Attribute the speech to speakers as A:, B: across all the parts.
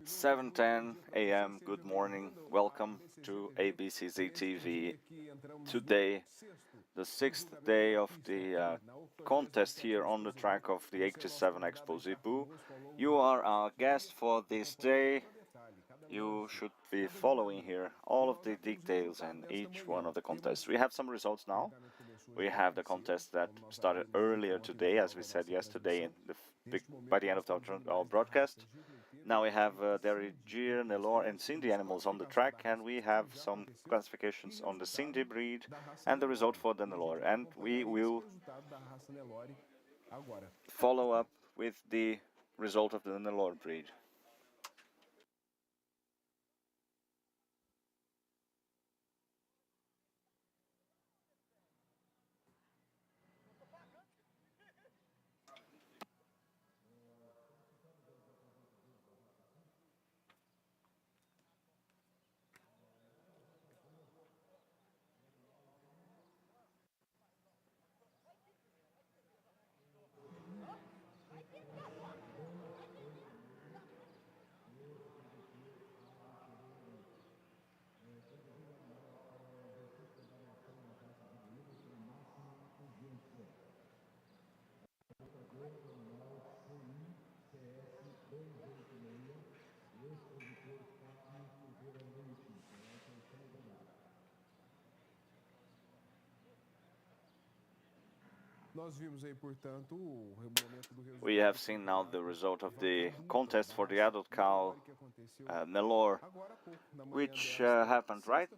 A: 7:10 a.m. Good morning. Welcome to ABCZ TV. Today, the sixth day of the contest here on the track of the 87 Expozebu. You are our guest for this day. You should be following here all of the details and each one of the contests. We have some results now. We have the contest that started earlier today, as we said yesterday by the end of our broadcast. Now we have Derrigier, Nelore and Cindy animals on the track, and we have some classifications on the Cindy breed and the result for the Nelore. And we will follow up with the result of the Nelore breed. We have seen now the result of the contest for the adult cow, Nelore, which happened right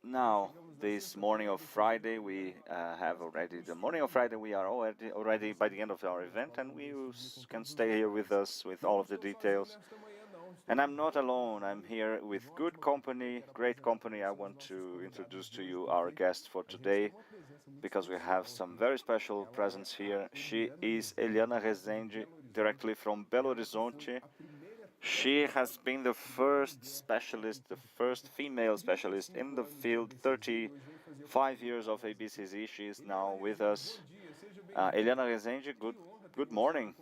A: now, this morning of Friday. We have already the morning of Friday. We are already by the end of our event, and can stay here with us with all of the details. And I'm not alone. I'm here with good company, great company. I want to introduce to you our guest for today, because we have some very special presence here. She is Eliana Rezende, directly from Belo Horizonte. She has been the first specialist, the first female specialist in the field, 35 years of ABCZ. She is now with us. Eliana Rezende, good morning.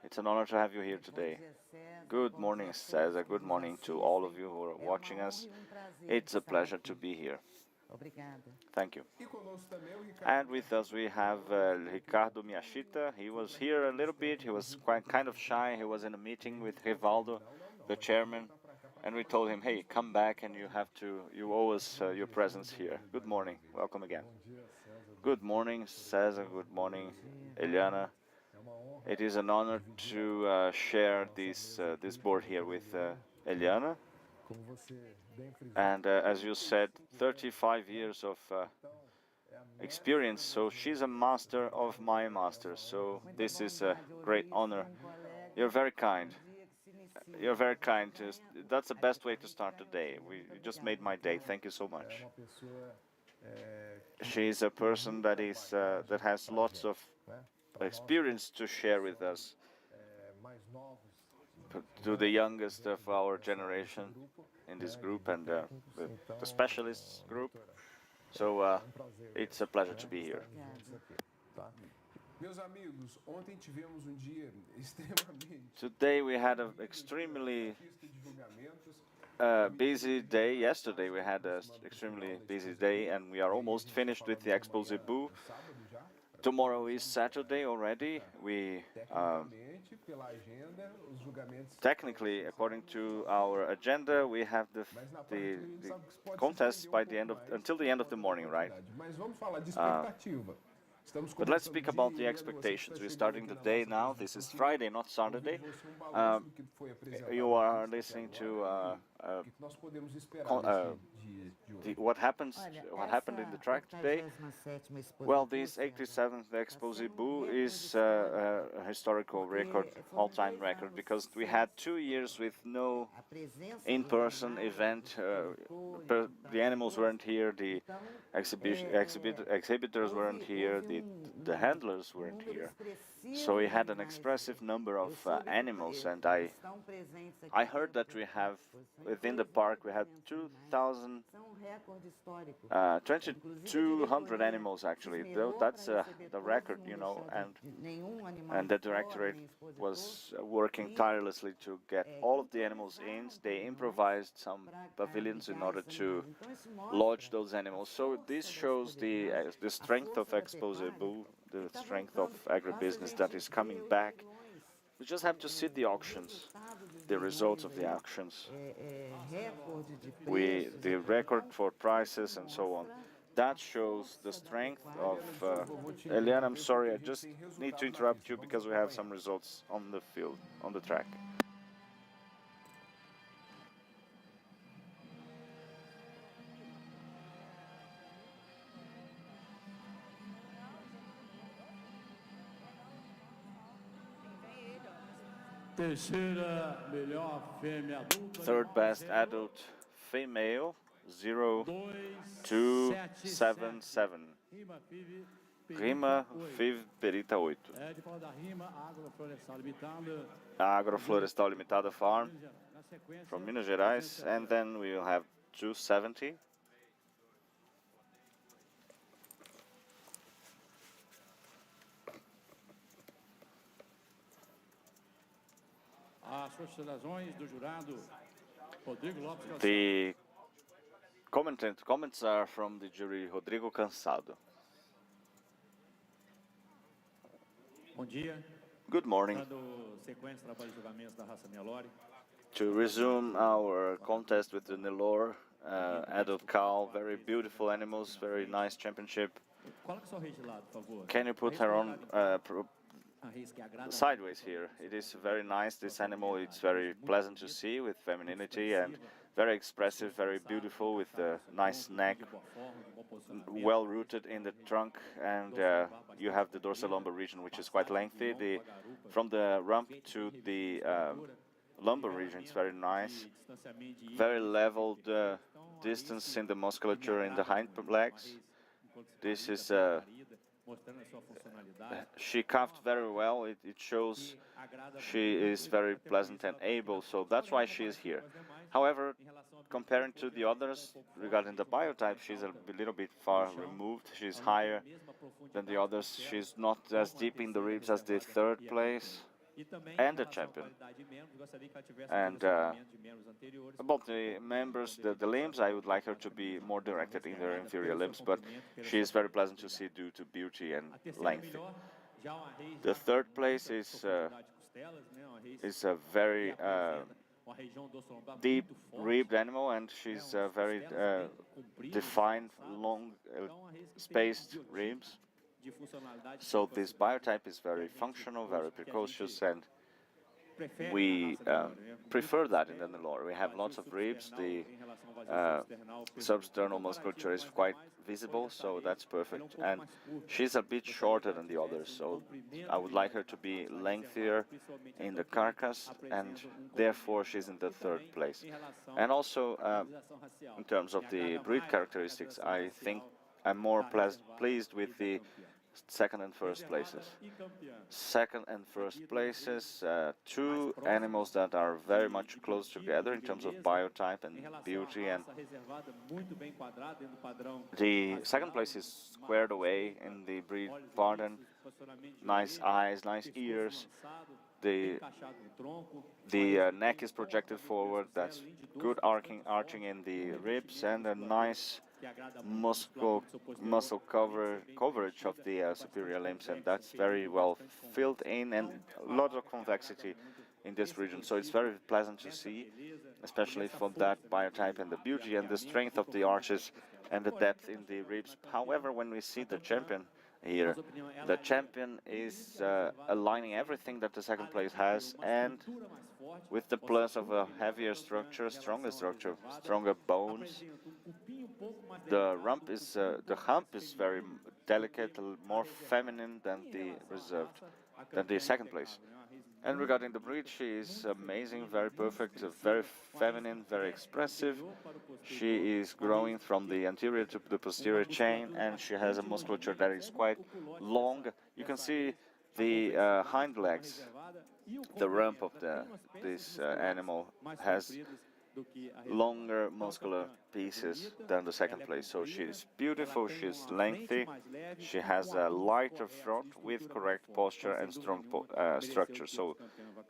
A: It's an honor to have you here today. Good morning, Cesar. Good morning to all of you who are watching us. It's a pleasure to be here. Thank you. And with us we have Ricardo Miyashita. He was here a little bit. He was kind of shy. He was in a meeting with Rivaldo, the chairman, and we told him, hey, come back, and you owe us your presence here. Good morning. Welcome again. Good morning, Cesar. Good morning, Eliana. It is an honor to share this board here with Eliana. And as you said, 35 years of experience, so she's a master of my master, so this is a great honor. You're very kind. You're very kind. That's the best way to start the day. You just made my day. Thank you so much. She's a person that has lots of experience to share with us, to the youngest of our generation in this group and the specialists group. So it's a pleasure to be here. Today we had an extremely busy day. Yesterday we had an extremely busy day, and we are almost finished with the Expozebu. Tomorrow is Saturday already. We technically, according to our agenda, we have the contests until the end of the morning, right? But let's speak about the expectations. We're starting the day now. This is Friday, not Saturday. You are listening to what happened in the track today. Well, this 87th Expozebu is a historical record, all-time record, because we had 2 years with no in-person event. The animals weren't here, the exhibitors weren't here, the handlers weren't here. So we had an expressive number of animals, and I heard that we have, within the park, we had 2,000 than 2,200 animals actually. That's the record, you know, and the directorate was working tirelessly to get all of the animals in. They improvised some pavilions in order to lodge those animals. So this shows the strength of Expozebu, the strength of agribusiness that is coming back. We just have to see the auctions, the results of the auctions, the record for prices and so on. That shows the strength of. Eliane, I'm sorry, I just need to interrupt you because we have some results on the field, on the track. Third best adult female, 0277. Rima Fiv Perita 8. Agroflorestal Limitada Farm from Minas Gerais, and then we will have 270. The comments are from the jury Rodrigo Cansado. Good morning. To resume our contest with the Nelore adult cow, very beautiful animals, very nice championship. Can you put her on sideways here? It is very nice, this animal. It's very pleasant to see with femininity and very expressive, very beautiful with a nice neck, well rooted in the trunk, and you have the dorsal lumbar region, which is quite lengthy. From the rump to the lumbar region, it's very nice, very leveled distance in the musculature in the hind legs. This is she calved very well. It shows she is very pleasant and able, so that's why she is here. However, comparing to the others regarding the biotype, she's a little bit far removed. She's higher than the others. She's not as deep in the ribs as the third place and the champion. And about the members, the limbs, I would like her to be more directed in her inferior limbs, but she is very pleasant to see due to beauty and length. The third place is a very deep ribbed animal, and she's very defined, long spaced ribs. So this biotype is very functional, very precocious, and we prefer that in the Nelore. We have lots of ribs. The substernal musculature is quite visible, so that's perfect. And she's a bit shorter than the others, so I would like her to be lengthier in the carcass, and therefore she's in the third place. And also, in terms of the breed characteristics, I think I'm more pleased with the second and first places. Second and first places, two animals that are very much close together in terms of biotype and beauty, and the second place is squared away in the breed pattern. Nice eyes, nice ears. The neck is projected forward. That's good arching in the ribs, and a nice muscle coverage of the superior limbs, and that's very well filled in, and a lot of convexity in this region. So it's very pleasant to see, especially for that biotype and the beauty and the strength of the arches and the depth in the ribs. However, when we see the champion here, the champion is aligning everything that the second place has, and with the plus of a heavier structure, stronger bones. The hump is very delicate, more feminine than the second place. And regarding the breed, she is amazing, very perfect, very feminine, very expressive. She is growing from the anterior to the posterior chain, and she has a musculature that is quite long. You can see the hind legs. The rump of this animal has longer muscular pieces than the second place. So she's beautiful, she's lengthy, she has a lighter front with correct posture and strong structure. So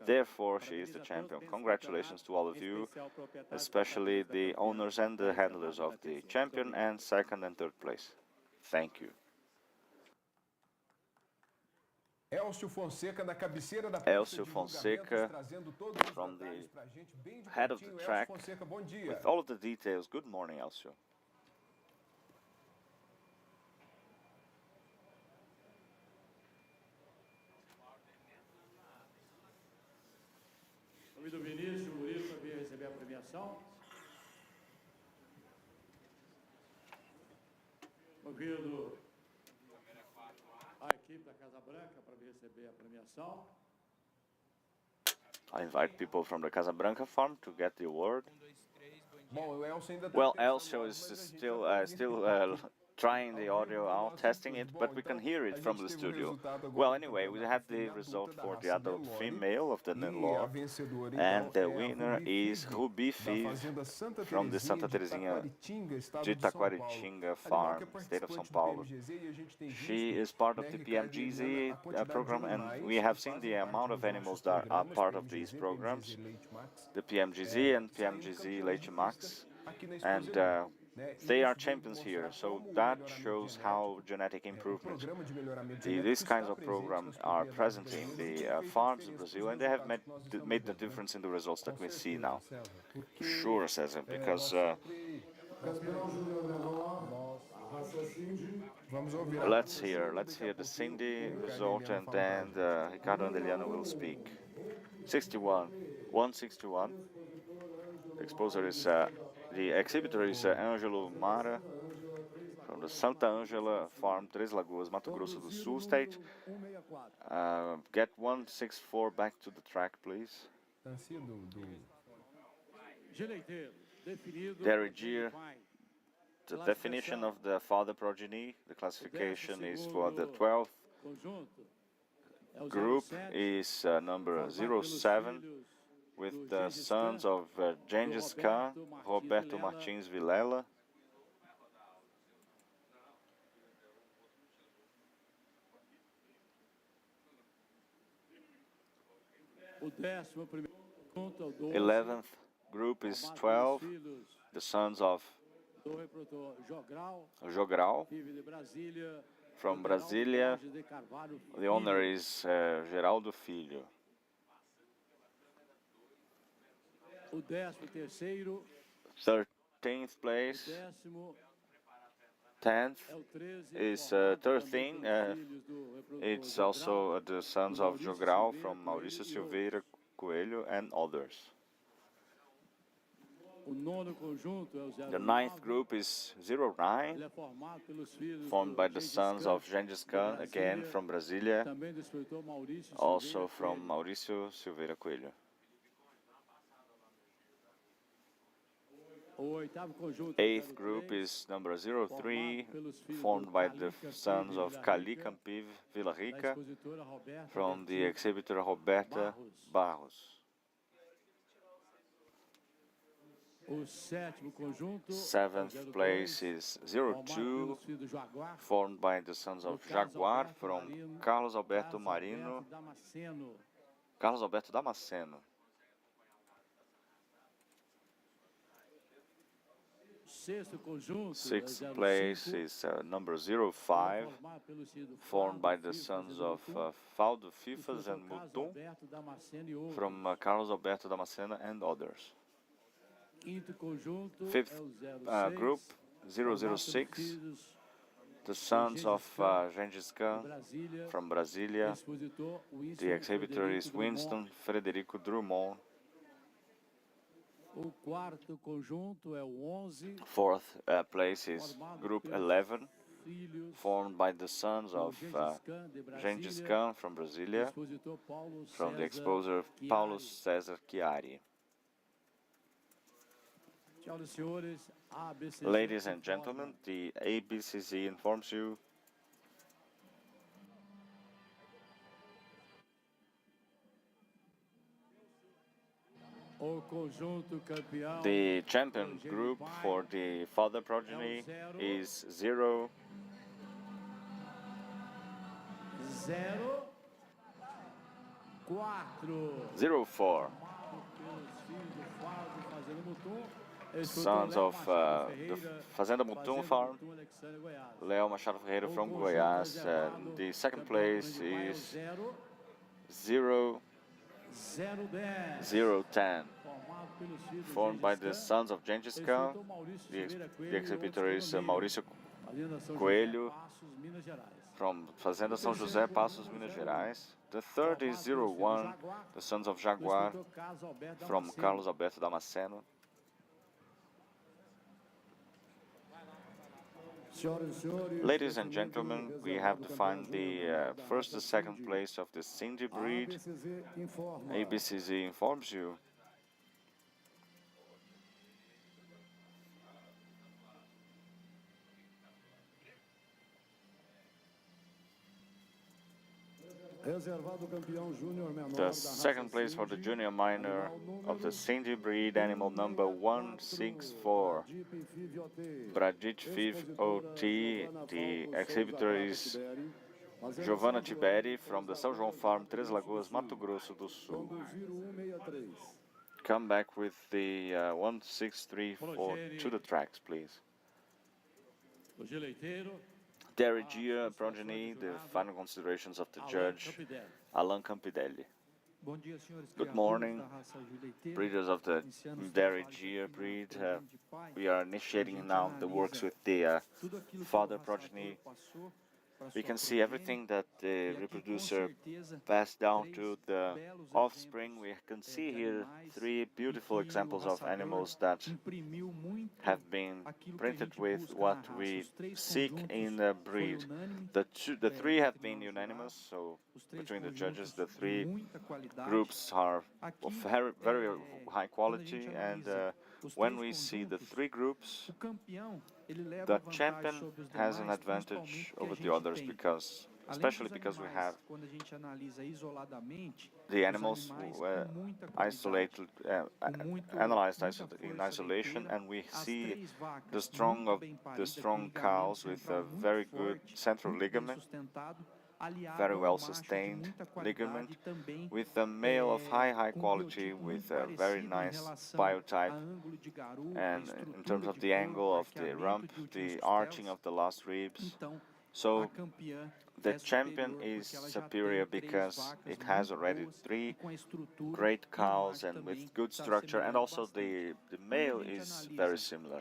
A: therefore she is the champion. Congratulations to all of you, especially the owners and the handlers of the champion and second and third place. Thank you. Elcio Fonseca from the head of the track with all of the details. Good morning, Elcio.
B: Convido o Vinícius, o Murilo para vir receber a premiação. Convido a equipe da Casa Branca para vir receber a premiação.
A: I invite people from the Casabranca farm to get the award. Well, Elcio is still trying the audio out, testing it, but we can hear it from the studio. Well, anyway, we had the result for the adult female of the Nelore, and the winner is Ruby Fiv from the Santa Terezinha de Taquaritinga farm, state of São Paulo. She is part of the PMGZ program, and we have seen the amount of animals that are part of these programs, the PMGZ and PMGZ Leite Max, and they are champions here, so that shows how genetic improvement, these kinds of programs are present in the farms in Brazil, and they have made the difference in the results that we see now. Sure, Cesar, because let's hear the Cindy result, and then Ricardo Andeliano will speak. 161. Exposer is the exhibitor is Ângelo Mara from the Santa Ângela farm, Três Lagoas, Mato Grosso do Sul state. Get 164 back to the track, please. Derigier, the definition of the father progeny, the classification is for the 12th group is number 07, with the sons of Gengis Khan, Roberto Martins Vilela.
B: O
A: 11th group is 12, the sons of Jogral. From Brasília, the owner is Geraldo Filho.
B: O 13º,
A: 13th place, 10th is 13. It's also the sons of Jogral from Maurício Silveira Coelho and others. The 9th group is 09, formed by the sons of Gengis Khan, again from Brasília, also from Maurício Silveira Coelho. Eighth group is number 03, formed by the sons of Cali Campiv Vila Rica, from the exhibitor Roberta Barros. Seventh place is 02, formed by the sons of Jaguar, from Carlos Alberto Damasceno. Sixth place is number 05, formed by the sons of Faldo Fifas and Mutum, from Carlos Alberto Damasceno and others. Fifth group, 006, the sons of Gengis Khan from Brasília. The exhibitor is Winston Frederico Drummond. Fourth place is group 11, formed by the sons of Gengis Khan from Brasília, from the exposer Paulo César Chiari. Ladies and gentlemen, the ABCZ informs you
B: O conjunto campeão.
A: The champion group for the father progeny is 0,
B: 0, 4.
A: 0-4. Sons of the Fazenda Mutum farm, Leo Machado Ferreira from Goiás. The second place is 0-10, formed by the sons of Gengis Khan. The exhibitor is Maurício Coelho from Fazenda São José, Passos, Minas Gerais. The third is 0-1, the sons of Jaguar from Carlos Alberto Damasceno. Ladies and gentlemen, we have defined the first and second place of the Cindy breed. ABCZ informs you. The second place for the junior minor of the Cindy breed, animal number 164, Bradit Viv OT. The exhibitor is Giovanna Tiberi from the São João Farm, Três Lagoas, Mato Grosso do Sul. Come back with the 1634 to the tracks, please. Derrigia progeny, the final considerations of the judge, Alain Campidelli. Good morning, breeders of the Derrigia breed. We are initiating now the works with the father progeny. We can see everything that the reproducer passed down to the offspring. We can see here 3 beautiful examples of animals that have been printed with what we seek in the breed. The 3 have been unanimous, so between the judges, the 3 groups are of very, very high quality, and when we see the 3 groups, the champion has an advantage over the others because, especially because we have the animals isolated, analyzed in isolation, and we see the strong cows with a very good central ligament, very well sustained ligament, with a male of high quality with a very nice biotype, and in terms of the angle of the rump, the arching of the last ribs. So the champion is superior because it has already 3 great cows and with good structure, and also the male is very similar.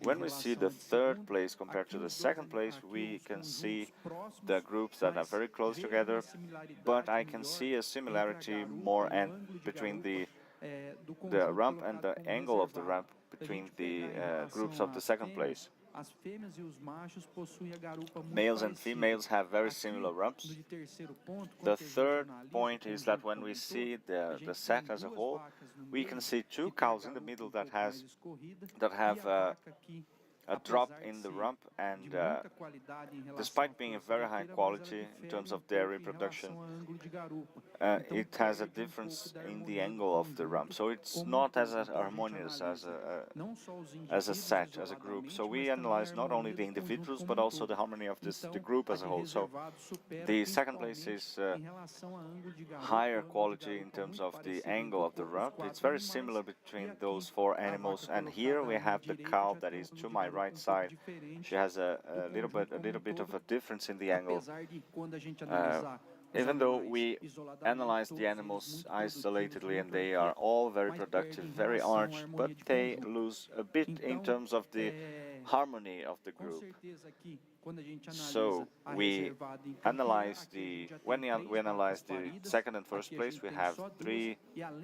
A: When we see the third place compared to the second place, we can see the groups that are very close together, but I can see a similarity more and between the rump and the angle of the rump between the groups of the second place. Males and females have very similar rumps. The third point is that when we see the set as a whole, we can see 2 cows in the middle that have a drop in the rump, and despite being a very high quality in terms of their reproduction, it has a difference in the angle of the rump, so it's not as harmonious as a set, as a group. So we analyze not only the individuals but also the harmony of the group as a whole. So the second place is higher quality in terms of the angle of the rump. It's very similar between those 4 animals, and here we have the cow that is to my right side. She has a little bit of a difference in the angle. Even though we analyze the animals isolatedly and they are all very productive, very arched, but they lose a bit in terms of the harmony of the group. So when we analyze the second and first place, we have 3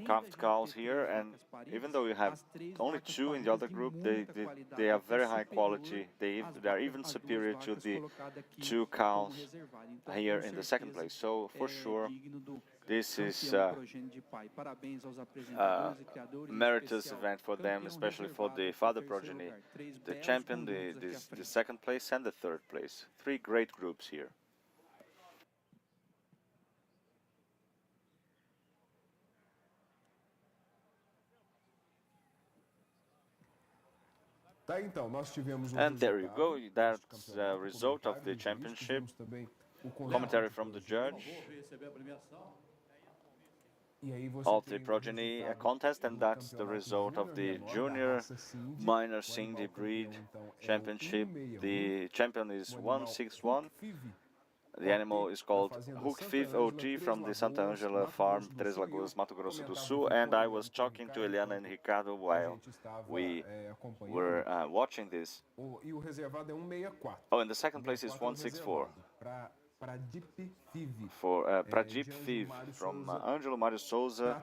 A: calved cows here, and even though you have only 2 in the other group, they are very high quality. They are even superior to the 2 cows here in the second place. So for sure, this is a meritorious event for them, especially for the father progeny, the champion, the second place, and the third place. 3 great groups here. And there you go, that's the result of the championship. Commentary from the judge of the progeny contest, and that's the result of the junior minor Cindy breed championship. The champion is 161. The animal is called Hook Fifth OG from the Santa Angela farm, Três Lagoas, Mato Grosso do Sul, and I was talking to Eliana and Ricardo while we were watching this. Oh, and the second place is 164 for Pradip Thiv from Angelo Mário Souza,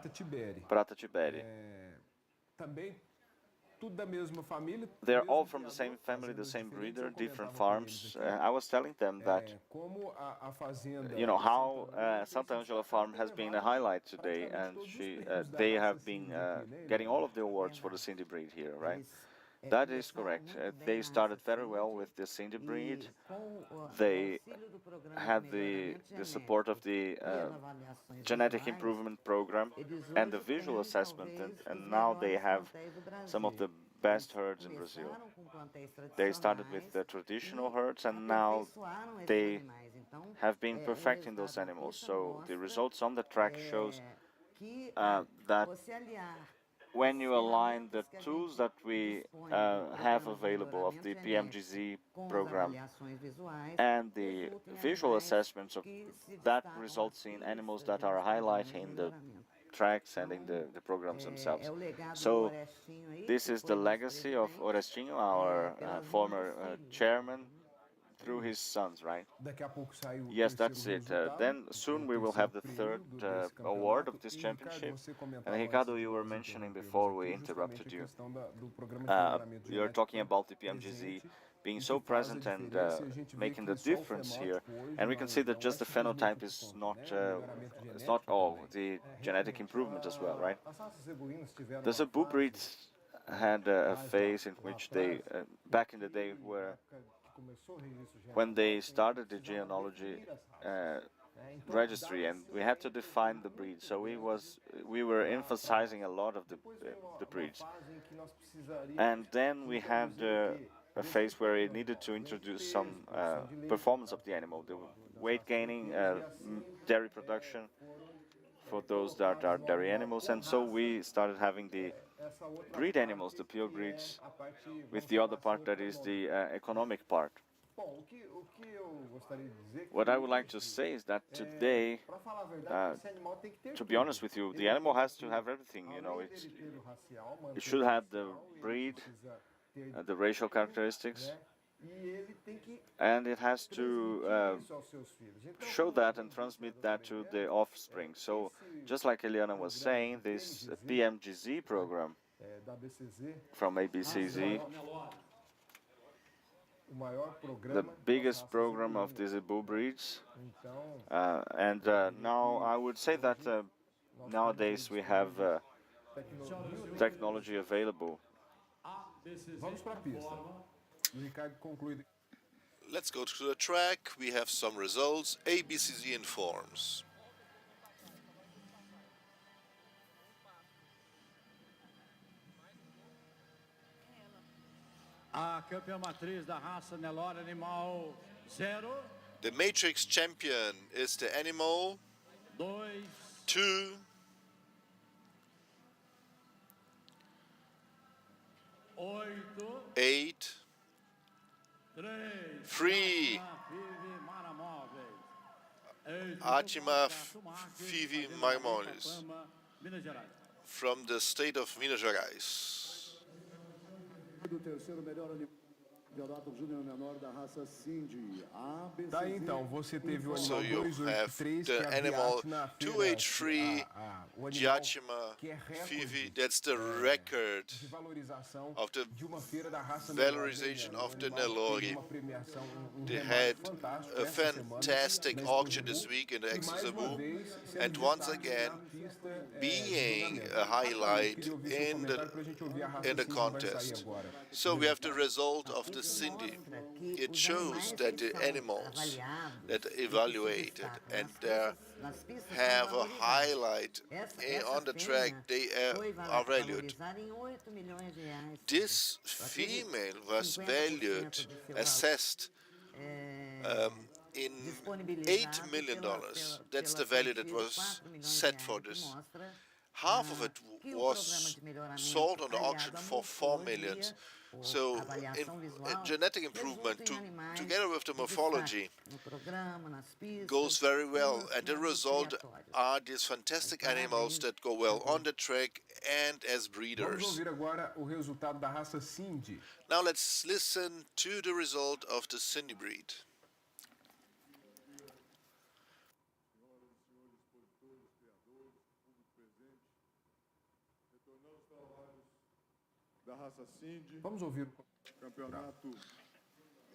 A: Prata Tiberi. They're all from the same family, the same breeder, different farms. I was telling them that, you know, how Santa Angela farm has been a highlight today, and they have been getting all of the awards for the Cindy breed here, right? That is correct. They started very well with the Cindy breed. They had the support of the genetic improvement program and the visual assessment, and now they have some of the best herds in Brazil. They started with the traditional herds, and now they have been perfecting those animals. So the results on the track shows that when you align the tools that we have available of the PMGZ program and the visual assessments of that results in animals that are highlighting the tracks and in the programs themselves. So this is the legacy of Orestinho, our former chairman, through his sons, right? Yes, that's it. Then soon we will have the third award of this championship. And Ricardo, you were mentioning before we interrupted you, you're talking about the PMGZ being so present and making the difference here. And we can see that just the phenotype is not all, the genetic improvement as well, right? The Zebu breeds had a phase in which they, back in the day, where when they started the genealogy registry, and we had to define the breed. So we were emphasizing a lot of the breeds, and then we had a phase where it needed to introduce some performance of the animal, the weight gaining, dairy production for those that are dairy animals, and so we started having the breed animals, the pure breeds, with the other part that is the economic part. What I would like to say is that today, to be honest with you, the animal has to have everything. You know, it should have the breed, the racial characteristics, and it has to show that and transmit that to the offspring. So, just like Eliana was saying, this PMGZ program from ABCZ, the biggest program of the Zebu breeds, and now I would say that nowadays we have technology available.
C: Let's go to the track. We have some results. ABCZ informs.
B: A campeã matriz da raça Nelore Animal 0.
C: The Matrix champion is the animal 2. 8. 3. Atima Fivi Marmones from the state of Minas Gerais.
B: Do terceiro melhor campeonato júnior menor da raça Cindy.
D: Tá, então, você teve o
C: So
D: animal
C: you have
D: 283, que
C: the
D: é a
C: animal
D: Viatina
C: 283
D: o animal
C: Giatima
D: que é
C: Fivi.
D: recorde
C: That's the record
D: de valorização
C: of the
D: de uma feira da raça
C: valorization
D: Nelore.
C: of the
D: O animal teve
C: Nelore.
D: uma premiação,
C: They
D: remate
C: had
D: fantástico
C: a
D: essa semana
C: fantastic
D: na
C: auction
D: Expozebu,
C: this week in the
D: e mais uma
C: Expozebu,
D: vez, sendo
C: and once
D: destaque
C: again
D: na pista,
C: being
D: julgamento.
C: a highlight
D: Queria ouvir seu
C: in
D: comentário pra gente ouvir a raça
C: the
D: Cindy que vai sair
C: contest.
D: agora.
C: So we have the result of the Cindy, it shows that the animals that are evaluated and have a highlight on the track, they are valued. This female was valued, assessed in $8 million. That's the value that was set for this. Half of it was sold on the auction for 4 million. So, genetic improvement together with the morphology goes very well, and the result are these fantastic animals that go well on the track and as
D: Vamos
C: breeders.
D: ouvir agora o resultado da raça Cindy.
C: Now let's listen to the result of the Cindy breed.
B: Da raça Cindy,
D: Vamos ouvir
B: campeonato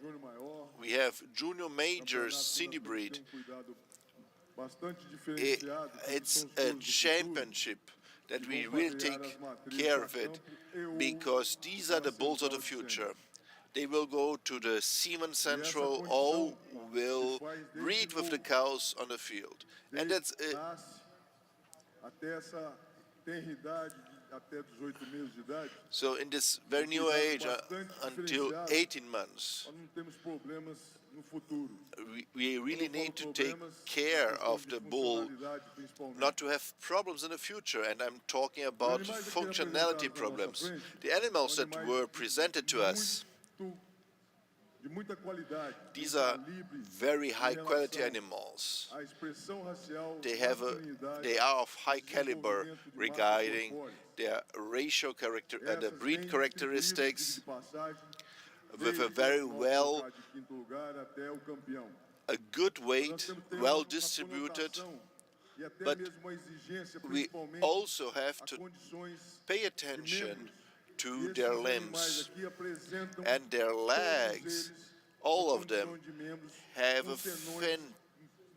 B: Júnior Maior.
C: We have Junior Major Cindy breed.
B: Cuidado bastante diferenciado.
C: It's a championship that we really take care of it, because these are the bulls of the future. They will go to the Semen Central or will breed with the cows on the field. And that's
B: até essa tenridade, até 18 meses de idade,
C: so in this very new age, until 18 months,
B: nós não temos problemas no futuro.
C: we really need to take care of the bull, not to have problems in the future. And I'm talking about functionality problems. The animals that were presented to us,
B: De muita qualidade,
C: these are very high quality animals.
B: a expressão racial,
C: They are of high caliber regarding their racial character and the breed characteristics, with a very well,
B: de quinto lugar até o campeão.
C: a good weight, well distributed.
B: E até
C: But
B: mesmo a exigência,
C: We
B: principalmente
C: also have
B: a
C: to
B: condições
C: pay attention to
B: e
C: their
B: esses animais
C: limbs
B: aqui apresentam
C: and their
B: todos
C: legs.
B: eles
C: All
B: a
C: of them
B: condição de membros
C: have
B: com
C: a
B: senões
C: fin,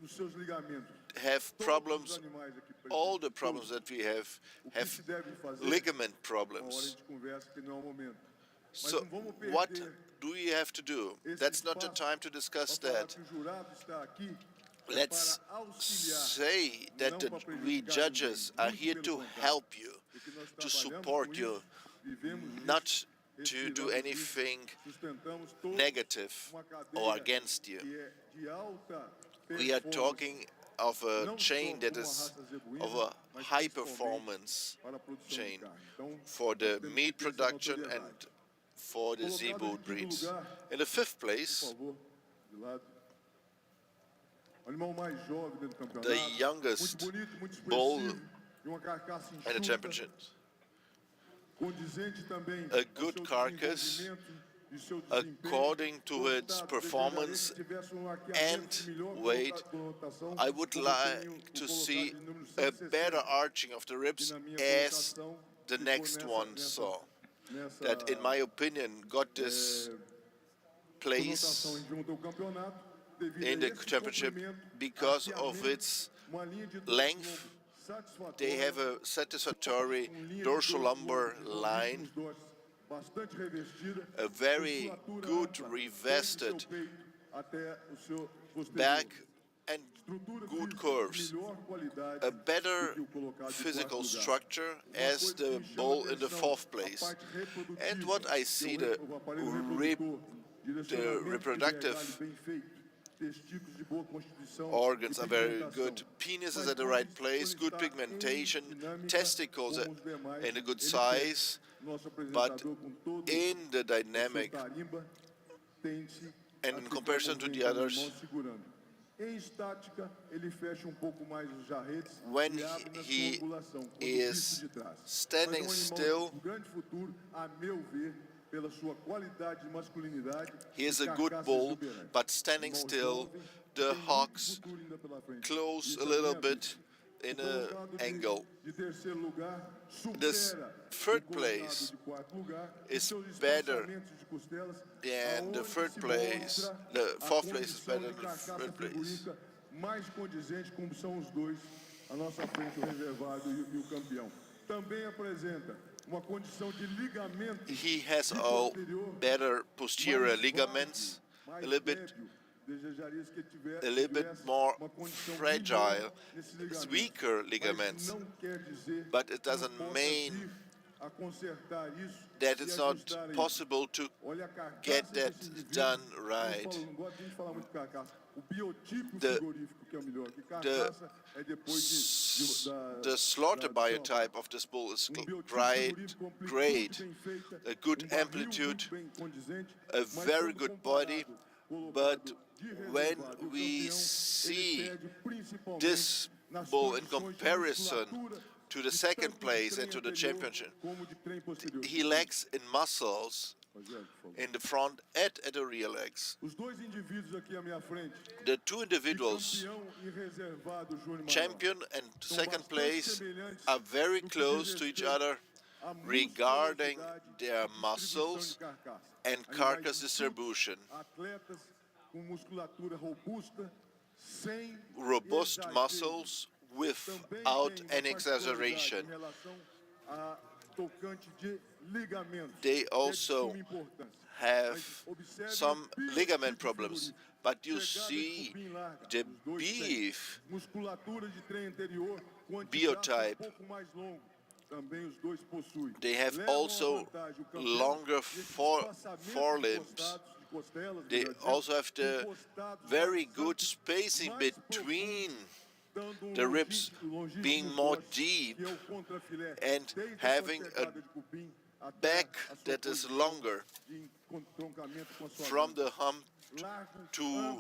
B: nos seus ligamentos.
C: have
B: Todos
C: problems.
B: os animais aqui presentes,
C: All the problems
B: todos.
C: that we have
B: O que se deve fazer?
C: ligament
B: Uma hora a
C: problems.
B: gente conversa que não é o momento. Mas
C: So
B: não vamos
C: what
B: perder
C: do we have to do?
B: esse
C: That's not the
B: espaço
C: time to discuss
B: para falar
C: that.
B: que o jurado está aqui é
C: Let's
B: para auxiliar,
C: say that we judges are here to help you,
B: porque nós
C: to
B: trabalhamos
C: support
B: com
C: you,
B: isso, vivemos
C: not
B: isso,
C: to do
B: respiramos
C: anything
B: isso, sustentamos todos
C: negative
B: uma
C: or
B: cadeia
C: against you.
B: que é de alta
C: We are
B: performance,
C: talking of a
B: não
C: chain
B: só
C: that
B: como a
C: is
B: raça zebuína,
C: of a
B: mas
C: high
B: principalmente
C: performance
B: para a produção de
C: chain
B: carne. Então,
C: for the
B: temos
C: meat
B: que ter essa
C: production
B: notoriedade.
C: and for the
B: Colocado
C: zebu
B: em quinto
C: breeds.
B: lugar,
C: In the fifth
B: por
C: place,
B: favor, de lado. O animal mais jovem dentro do campeonato.
C: the youngest
B: muito bonito, muito
C: bull
B: expressivo, e uma carcaça
C: at the
B: enxuta,
C: championship.
B: condizente também
C: A
B: ao
C: good
B: seu
C: carcass,
B: desenvolvimento e seu desempenho.
C: according to its
B: Constado,
C: performance
B: desejaria que tivesse um arqueamento
C: and
B: melhor
C: weight.
B: colocação,
C: I would
B: como
C: like
B: tem o
C: to
B: colocado
C: see
B: de número
C: a
B: 160,
C: better arching of the
B: e
C: ribs
B: na minha
C: as
B: colocação,
C: the
B: ficou
C: next one saw. That, in my opinion, got this place
B: conotação junto ao campeonato, devido
C: in
B: a
C: the
B: esse
C: championship
B: comprimento,
C: because of
B: arqueamento,
C: its
B: uma linha de
C: length.
B: satisfatória,
C: They have a satisfactory
B: linha de
C: dorsolumbar
B: dorso
C: line,
B: nos dorsos, bastante revestida,
C: a very
B: musculatura
C: good
B: ampla,
C: revested
B: desde o seu peito até o seu posterior.
C: back and
B: Estrutura
C: good
B: física
C: curves.
B: de melhor qualidade
C: A
B: do
C: better
B: que o colocado de
C: physical
B: quarto lugar.
C: structure
B: Uma
C: as
B: coisa
C: the
B: que me chama
C: bull in the
B: atenção,
C: fourth
B: a
C: place.
B: parte reprodutiva,
C: And what I see,
B: que é
C: the
B: o aparelho
C: the reproductive
B: bem feito, testículos de boa constituição
C: organs
B: e
C: are very
B: pigmentação.
C: good. Penis is at the right place, good pigmentation, testicles
B: Como os demais,
C: in a good
B: ele
C: size,
B: tem nosso
C: but
B: apresentador com todo
C: in the
B: o seu
C: dynamic
B: tarimba, tende-se
C: and
B: a
C: in
B: ficar
C: comparison to the
B: movimentando
C: others,
B: a mão segurando. Em estática, ele fecha um pouco mais os jarretes
C: when
B: e abre na
C: he
B: sua angulação, quando
C: is
B: visto de trás.
C: standing
B: Mas é um
C: still,
B: animal de grande futuro, a meu ver, pela sua qualidade de masculinidade.
C: he is
B: e
C: a good
B: carcaça
C: bull,
B: exuberante.
C: but standing
B: Animal
C: still,
B: jovem,
C: the
B: tem muito
C: hocks
B: futuro ainda pela frente.
C: close
B: Isso
C: a
B: é
C: little
B: minha
C: bit
B: vista.
C: in
B: O
C: a
B: colocado de-
C: angle.
B: De terceiro lugar,
C: This
B: supera
C: third
B: o colocado
C: place
B: de quarto lugar, e
C: is
B: seus
C: better
B: espaçamentos de costelas,
C: than the
B: aonde
C: third
B: se
C: place.
B: mostra
C: The
B: a
C: fourth place is
B: condição
C: better
B: de
C: than the
B: carcaça
C: third place.
B: frigorífica mais condizente, como são os dois, à nossa frente, o reservado e o campeão. Também apresenta
C: He has all better posterior ligaments, a little bit more fragile, it's weaker ligaments, but it doesn't mean that it's not possible to get that done right. The slaughter biotype of this bull is great, a good amplitude, a very good body, but when we see this bull in comparison to the second place and to the championship, he lacks in muscles in the front and at the rear legs. The two individuals, champion and second place, are very close to each other regarding their muscles and carcass distribution. Robust muscles without any exaggeration. They also have some ligament problems, but you see the beef biotype. They have also longer forelimbs. They also have the very good spacing between the ribs being more deep and having a back that is longer from the hump to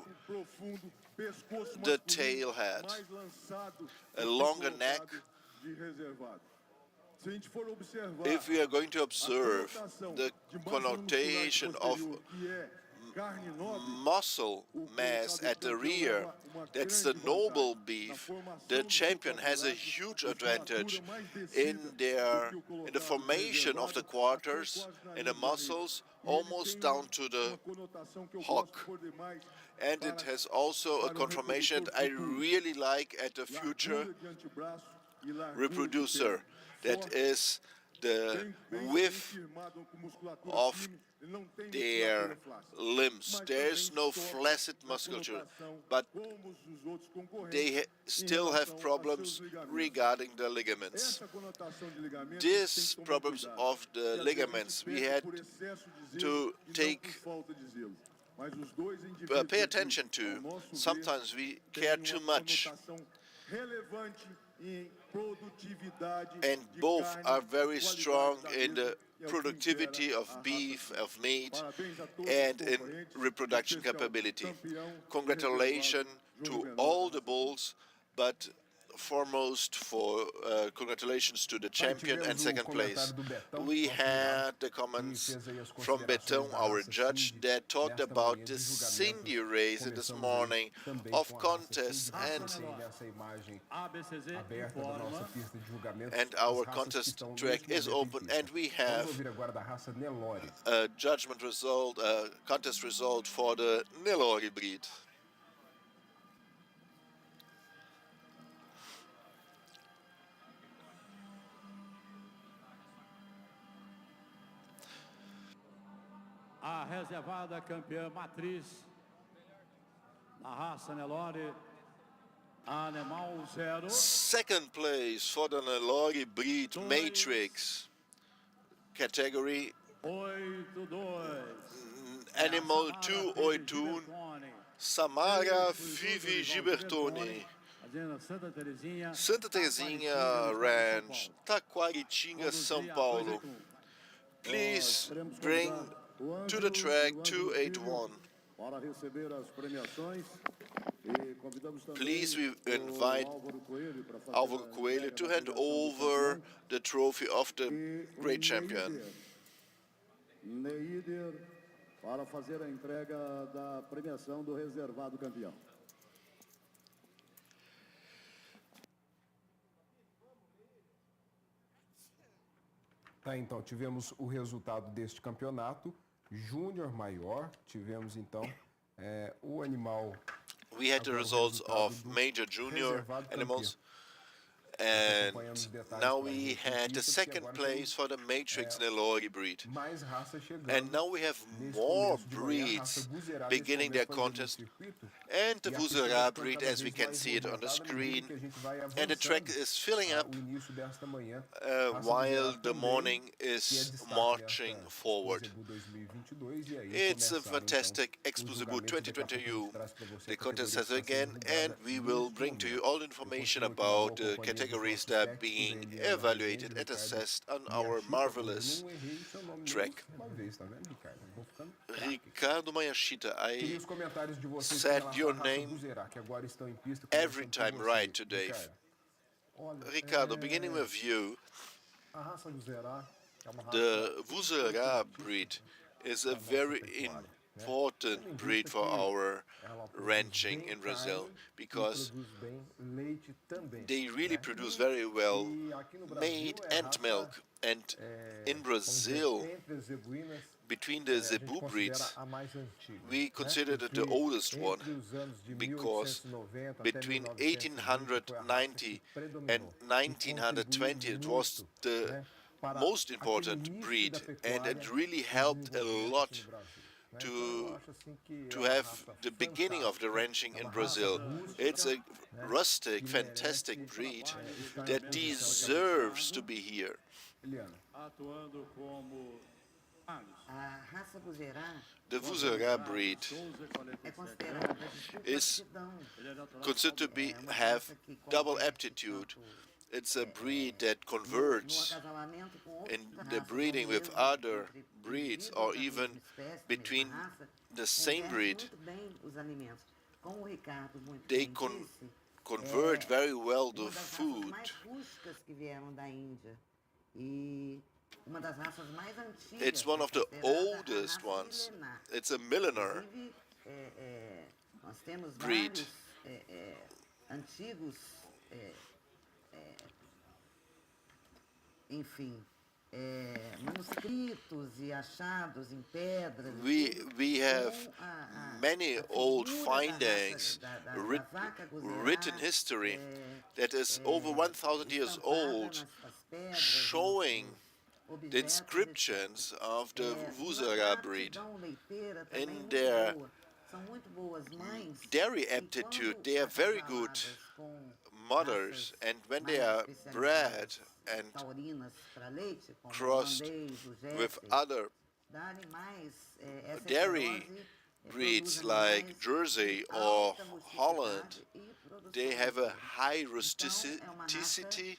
C: the tail head, a longer neck. If we are going to observe the connotation of muscle mass at the rear, that's the noble beef, the champion has a huge advantage in the formation of the quarters and the muscles almost down to the hock. And it has also a conformation that I really like at the future reproducer. That is the width of their limbs. There's no flaccid musculature, but they still have problems regarding the ligaments. These problems of the ligaments we had to pay attention to. Sometimes we care too much. And both are very strong in the productivity of beef, of meat, and in reproduction capability. Congratulations to all the bulls, but foremost congratulations to the champion and second place. We had the comments from Betão, our judge, that talked about the Cindy race this morning of contests, and our contest track is open, and we have a judgment result, a contest result for the Nelore breed.
B: A reservada campeã matriz na raça Nelore, Animal 0.
C: Second place for the Nelore breed matrix category.
B: 8-2.
C: Animal 281, Samara Vivi Gibertoni. Santa Terezinha Ranch, Taquaritinga, São Paulo. Please bring to the track 281. Please, we invite Álvaro Coelho to hand over the trophy of the great champion.
B: Neider, para fazer a entrega da premiação do reservado campeão.
D: Tá, então, tivemos o resultado deste campeonato. Júnior maior, tivemos então o animal.
C: We had the results of major junior animals. And now we had the second place for the Matrix Nelore breed.
D: Mais raças chegando.
C: And now we have
D: Nesse
C: more
D: começo de manhã, a raça
C: breeds
D: Buzerá
C: beginning their
D: descobriu
C: contest.
D: circuito.
C: And the
D: E a pista
C: Vuzera
D: vai ficando
C: breed,
D: cada
C: as we
D: vez
C: can
D: mais
C: see it on the
D: movimentada à medida
C: screen.
D: que a gente vai
C: And the track
D: avançando
C: is filling up
D: o início desta manhã.
C: while the morning is marching forward.
D: Expozebu 2022, e aí
C: It's a
D: começaram,
C: fantastic
D: então, os
C: Expozebu
D: julgamentos. Daqui a pouco a gente
C: 2022.
D: traz para você
C: The
D: a
C: contest
D: categoria
C: has
D: que está
C: again,
D: sendo
C: and
D: julgada
C: we will
D: neste
C: bring to you
D: momento.
C: all information
D: Eu continuo aqui na
C: about
D: boa
C: the
D: companhia dos
C: categories
D: nossos
C: that are
D: técnicos,
C: being
D: Eliana
C: evaluated
D: Rezende,
C: and
D: Ricardo
C: assessed on
D: Miyashita.
C: our
D: Eu
C: marvelous
D: não errei seu nome
C: track.
D: uma vez, tá vendo, Ricardo? Eu vou ficando craque.
C: Ricardo Mayashita,
D: Queria
C: I
D: os comentários de vocês com
C: said
D: relação
C: your
D: à raça
C: name
D: Buzerá, que agora estão em pista.
C: every
D: Começando
C: time
D: por você,
C: right today.
D: Ricardo. Olha,
C: Ricardo, beginning with you,
D: a raça Buzerá é uma raça
C: the Vuzera breed is a very important breed for our ranching in Brazil because they really produce very well meat and milk. And in Brazil, between the Zebu breeds, we consider it the oldest one because between 1890 and 1920 it was the most important breed, and it really helped a lot to have the beginning of the ranching in Brazil. It's a rustic, fantastic breed that deserves to be here.
B: atuando como
E: A raça Buzerá
C: The Vuzera breed
E: é considerada de
C: is
E: aptidão.
C: considered to be have double aptitude. It's a breed that
E: No
C: converts
E: acasalamento com outras
C: in the
E: raças,
C: breeding
E: ou
C: with
E: mesmo
C: other
E: entre
C: breeds
E: indivíduos
C: or
E: da
C: even
E: mesma espécie,
C: between
E: mesma raça,
C: the same
E: convertem
C: breed.
E: muito bem os alimentos. Como o Ricardo muito
C: They
E: bem disse,
C: convert very well the
E: uma das raças
C: food.
E: mais rústicas que vieram da Índia e uma das raças mais antigas.
C: It's one of the
E: considerada a
C: oldest
E: raça
C: ones.
E: milenar.
C: It's a millenar
E: Inclusive, nós temos
C: breed.
E: vários antigos, enfim, manuscritos e achados em pedras.
C: We have many old findings, written history that is over 1,000 years old, showing the inscriptions of the Vuzera breed. In their dairy aptitude, they are very good mothers, and when they are bred and crossed with other dairy breeds like Jersey or Holland, they have a high rusticity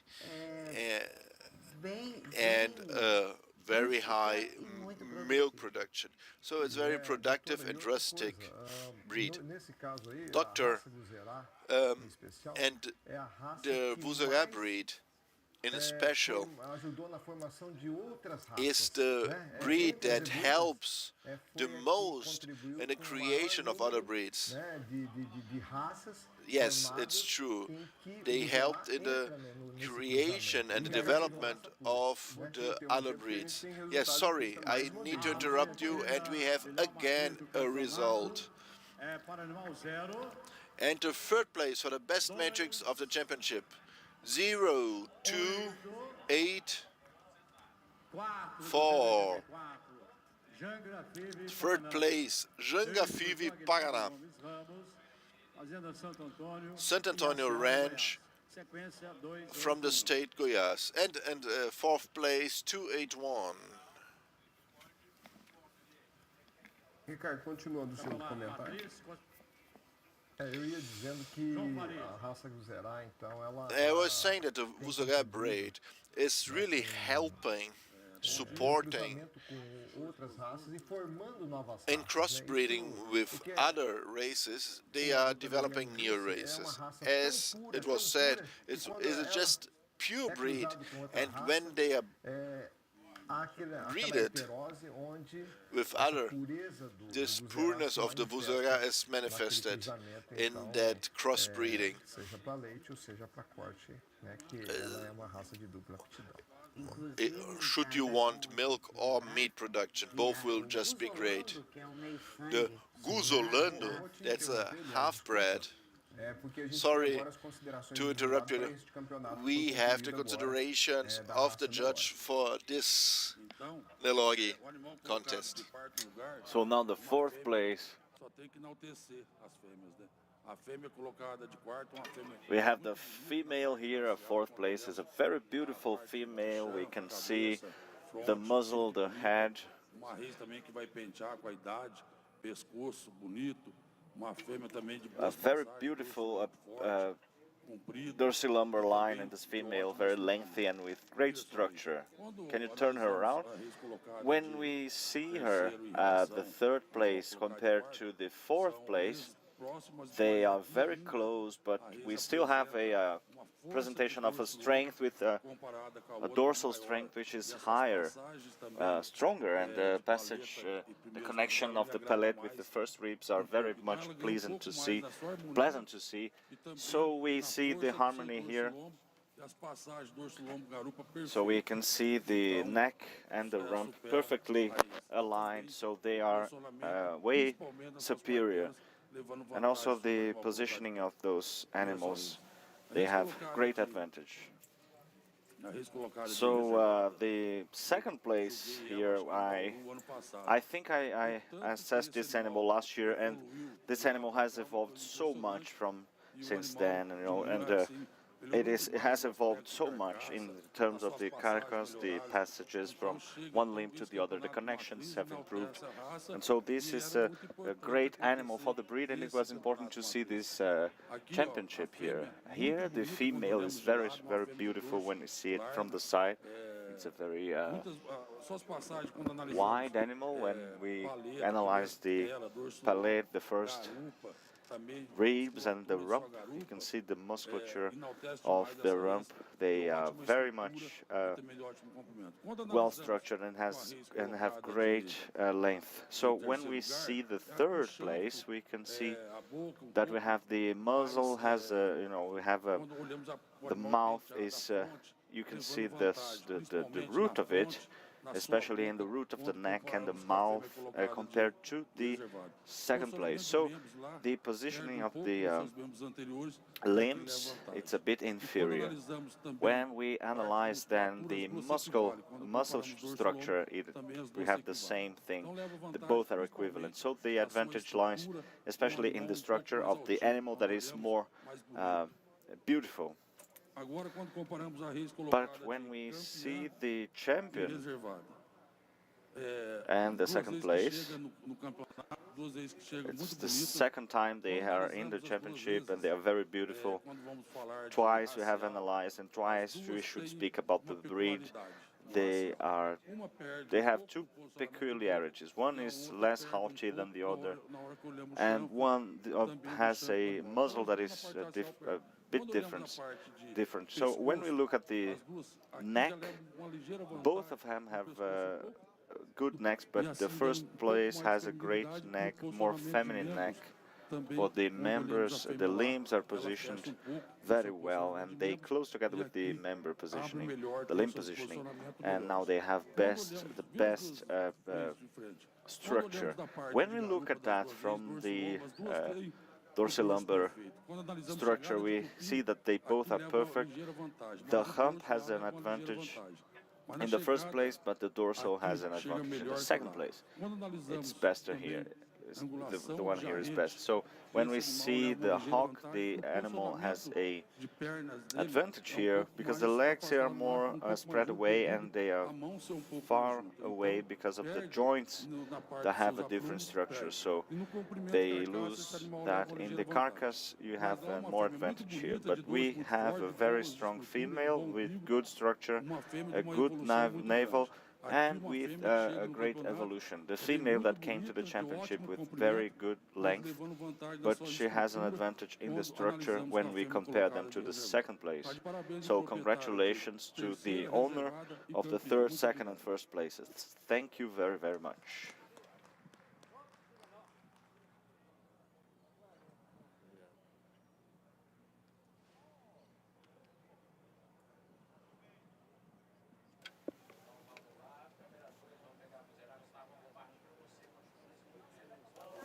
C: and a very high milk production. So it's very productive and rustic breed. Doctor, and the Vuzera breed in special is the breed that helps the most in the creation of other breeds. Yes, it's true. They helped in the creation and the development of the other breeds. Yes, sorry, I need to interrupt you, and we have again a result.
B: para animal 0,
C: And the third place for the best matrix of the championship, 0, 2, 8, 4.
B: Jangra Five,
C: Third place, Janga Five, Paraná.
B: Fazenda Santo Antônio,
C: Sant Antonio Ranch
B: sequência 2,
C: from the state Goiás. And fourth place, 281.
D: Ricardo, continuando o seu comentário. Eu ia dizendo que a raça Buzerá, então, ela...
C: I was saying that the Vuzera breed is really helping, supporting,
D: com outras raças e formando novas
C: in
D: raças,
C: crossbreeding with other races, they are developing new races. As it was said, it's just pure breed, and when they are breeded with other, this pureness of the Vuzera is manifested in that crossbreeding.
D: Seja para leite ou seja para corte, né, que ela é uma raça de dupla aptidão.
C: Should you want milk or meat production, both will just be great. The Guzolando, that's a half-bred, Sorry to interrupt you. We have the considerations of the judge for this Nelore contest.
A: So now the fourth place, we have the female here. A fourth place is a very beautiful female. We can see the muzzle, the head. A very beautiful dorsal lumbar line in this female, very lengthy and with great structure. Can you turn her around? When we see her at the third place compared to the fourth place, they are very close, but we still have a presentation of a strength with a dorsal strength which is higher, stronger, and the passage, the connection of the palate with the first ribs are very much pleasant to see. So we see the harmony here. So we can see the neck and the rump perfectly aligned, so they are way superior. And also the positioning of those animals, they have great advantage. So the second place here, I think I assessed this animal last year, and this animal has evolved so much from since then, you know, and it has evolved so much in terms of the carcass, the passages from one limb to the other, the connections have improved. And so this is a great animal for the breed, and it was important to see this championship here. Here the female is very, very beautiful when you see it from the side. It's a very wide animal. When we analyze the palate, the first ribs and the rump, you can see the musculature of the rump. They are very much well structured and have great length. So when we see the third place, we can see that we have the muzzle has we have the mouth is you can see the root of it, especially in the root of the neck and the mouth compared to the second place. So the positioning of the limbs, it's a bit inferior. When we analyze then the muscle structure, we have the same thing. Both are equivalent. So the advantage lies especially in the structure of the animal that is more beautiful. But when we see the champion and the second place, it's the second time they are in the championship, and they are very beautiful. Twice we have analyzed, and twice we should speak about the breed. They have two peculiarities. One is less haughty than the other, and one has a muzzle that is a bit different. So when we look at the neck, both of them have good necks, but the first place has a great neck, more feminine neck. For the members, the limbs are positioned very well, and they close together with the member positioning, the limb positioning, and now they have the best structure. When we look at that from the dorsilumbar structure, we see that they both are perfect. The hump has an advantage in the first place, but the dorsal has an advantage in the second place. It's better here. The one here is best. So when we see the hawk, the animal has a advantage here because the legs are more spread away, and they are far away because of the joints that have a different structure. So they lose that. In the carcass, you have more advantage here. But we have a very strong female with good structure, a good navel, and with a great evolution. The female that came to the championship with very good length, but she has an advantage in the structure when we compare them to the second place. So congratulations to the owner of the third, second, and first places. Thank you very, very much.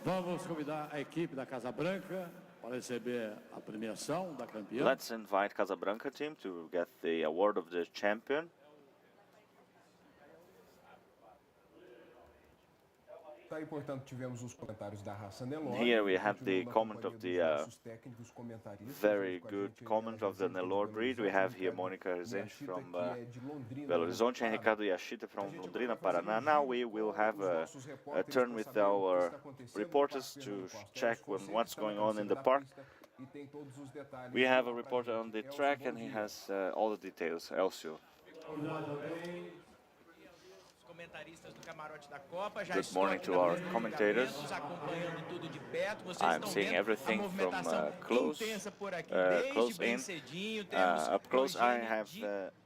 B: Vamos convidar a equipe da Casa Branca para receber a premiação da campeã.
A: Let's invite Casabranca team to get the award of the champion.
D: Tá aí, portanto, tivemos os comentários da raça Nelore.
A: Here we have the comment of the very good comment of the Nelore breed. We have here Monica Rezende from Belo Horizonte and Ricardo Yashita from Londrina, Paraná. Now we will have a turn with our reporters to check what's going on in the park. We have a reporter on the track and he has all the details. Elcio. Good morning to our commentators. I'm seeing everything from close in. Up close I have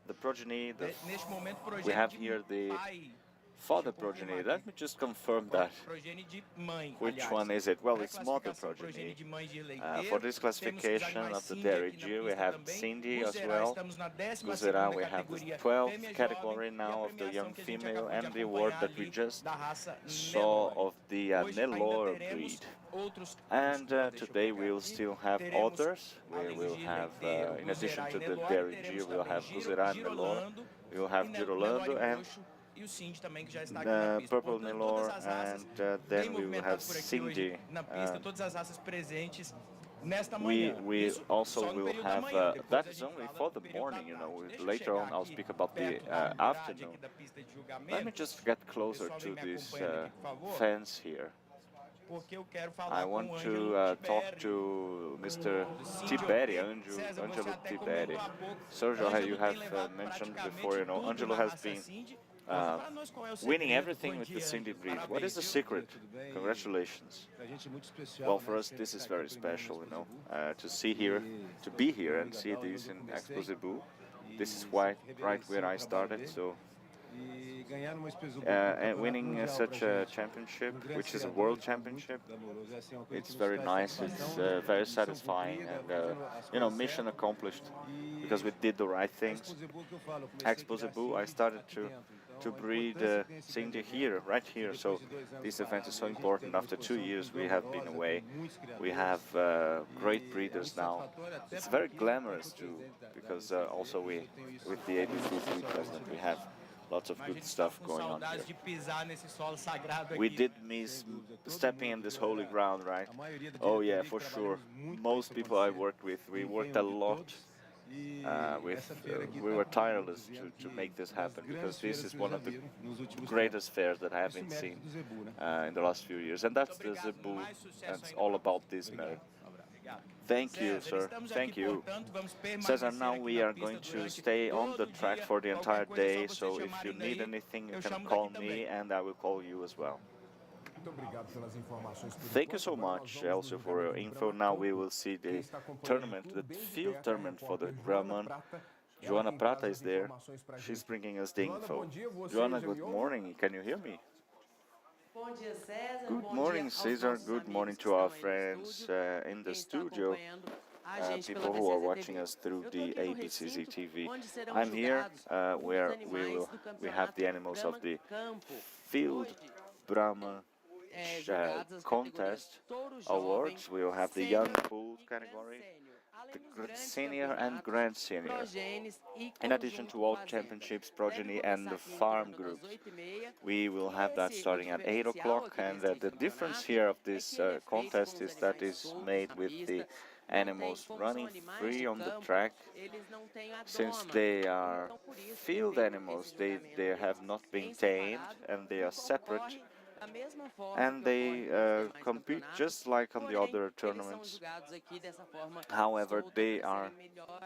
A: the progeny. We have here the father progeny. Let me just confirm that. Which one is it? Well, it's mother progeny. For this classification of the dairy G, we have Cindy as well. Guzera, we have the 12th category now of the young female, and the award that we just saw of the Nelore breed. And today we will still have others. We will have, in addition to the dairy G, we will have Guzera and Nelore. We will have Girolando and Purple Nelore, and then we will have Cindy. We also will have, that is only for the morning, you know. Later on I'll speak about the afternoon. Let me just get closer to this fence here. I want to talk to Mr. Tiberi, Angelo Tiberi. Sergio, you have mentioned before, you know, Angelo has been winning everything with the Cindy breed. What is the secret? Congratulations. Well, for us, this is very special, you know, to be here and see this in Expozebu. This is right where I started, so and winning such a championship, which is a world championship, it's very nice, it's very satisfying, and you know, mission accomplished, because we did the right things. Expozebu, I started to breed Cindy here, right here, so this event is so important. After 2 years we have been away. We have great breeders now. It's very glamorous too, because also with the ABC president we have lots of good stuff going on here. We did miss stepping in this holy ground, right? Oh yeah, for sure. Most people I worked with, we worked a lot. We were tireless to make this happen, because this is one of the greatest fairs that I have been seen in the last few years, and that's the Zebu, and it's all about this merit. Thank you, sir. Thank you. Cesar, now we are going to stay on the track for the entire day, so if you need anything, you can call me, and I will call you as well. Thank you so much, Elcio, for your info. Now we will see the tournament, the field tournament for the Brahman. Joana Prata is there. She's bringing us the info. Joana, good morning. Can you hear me? Good morning, Cesar. Good morning to our friends in the studio, people who are watching us through the ABCZ TV. I'm here where we have the animals of the Field Brahma contest awards. We will have the young bulls category, the senior and grand senior, in addition to all championships, progeny and the farm groups. We will have that starting at 8 o'clock, and the difference here of this contest is that is made with the animals running free on the track. Since they are field animals, they have not been tamed, and they are separate, and they compete just like on the other tournaments. However, they are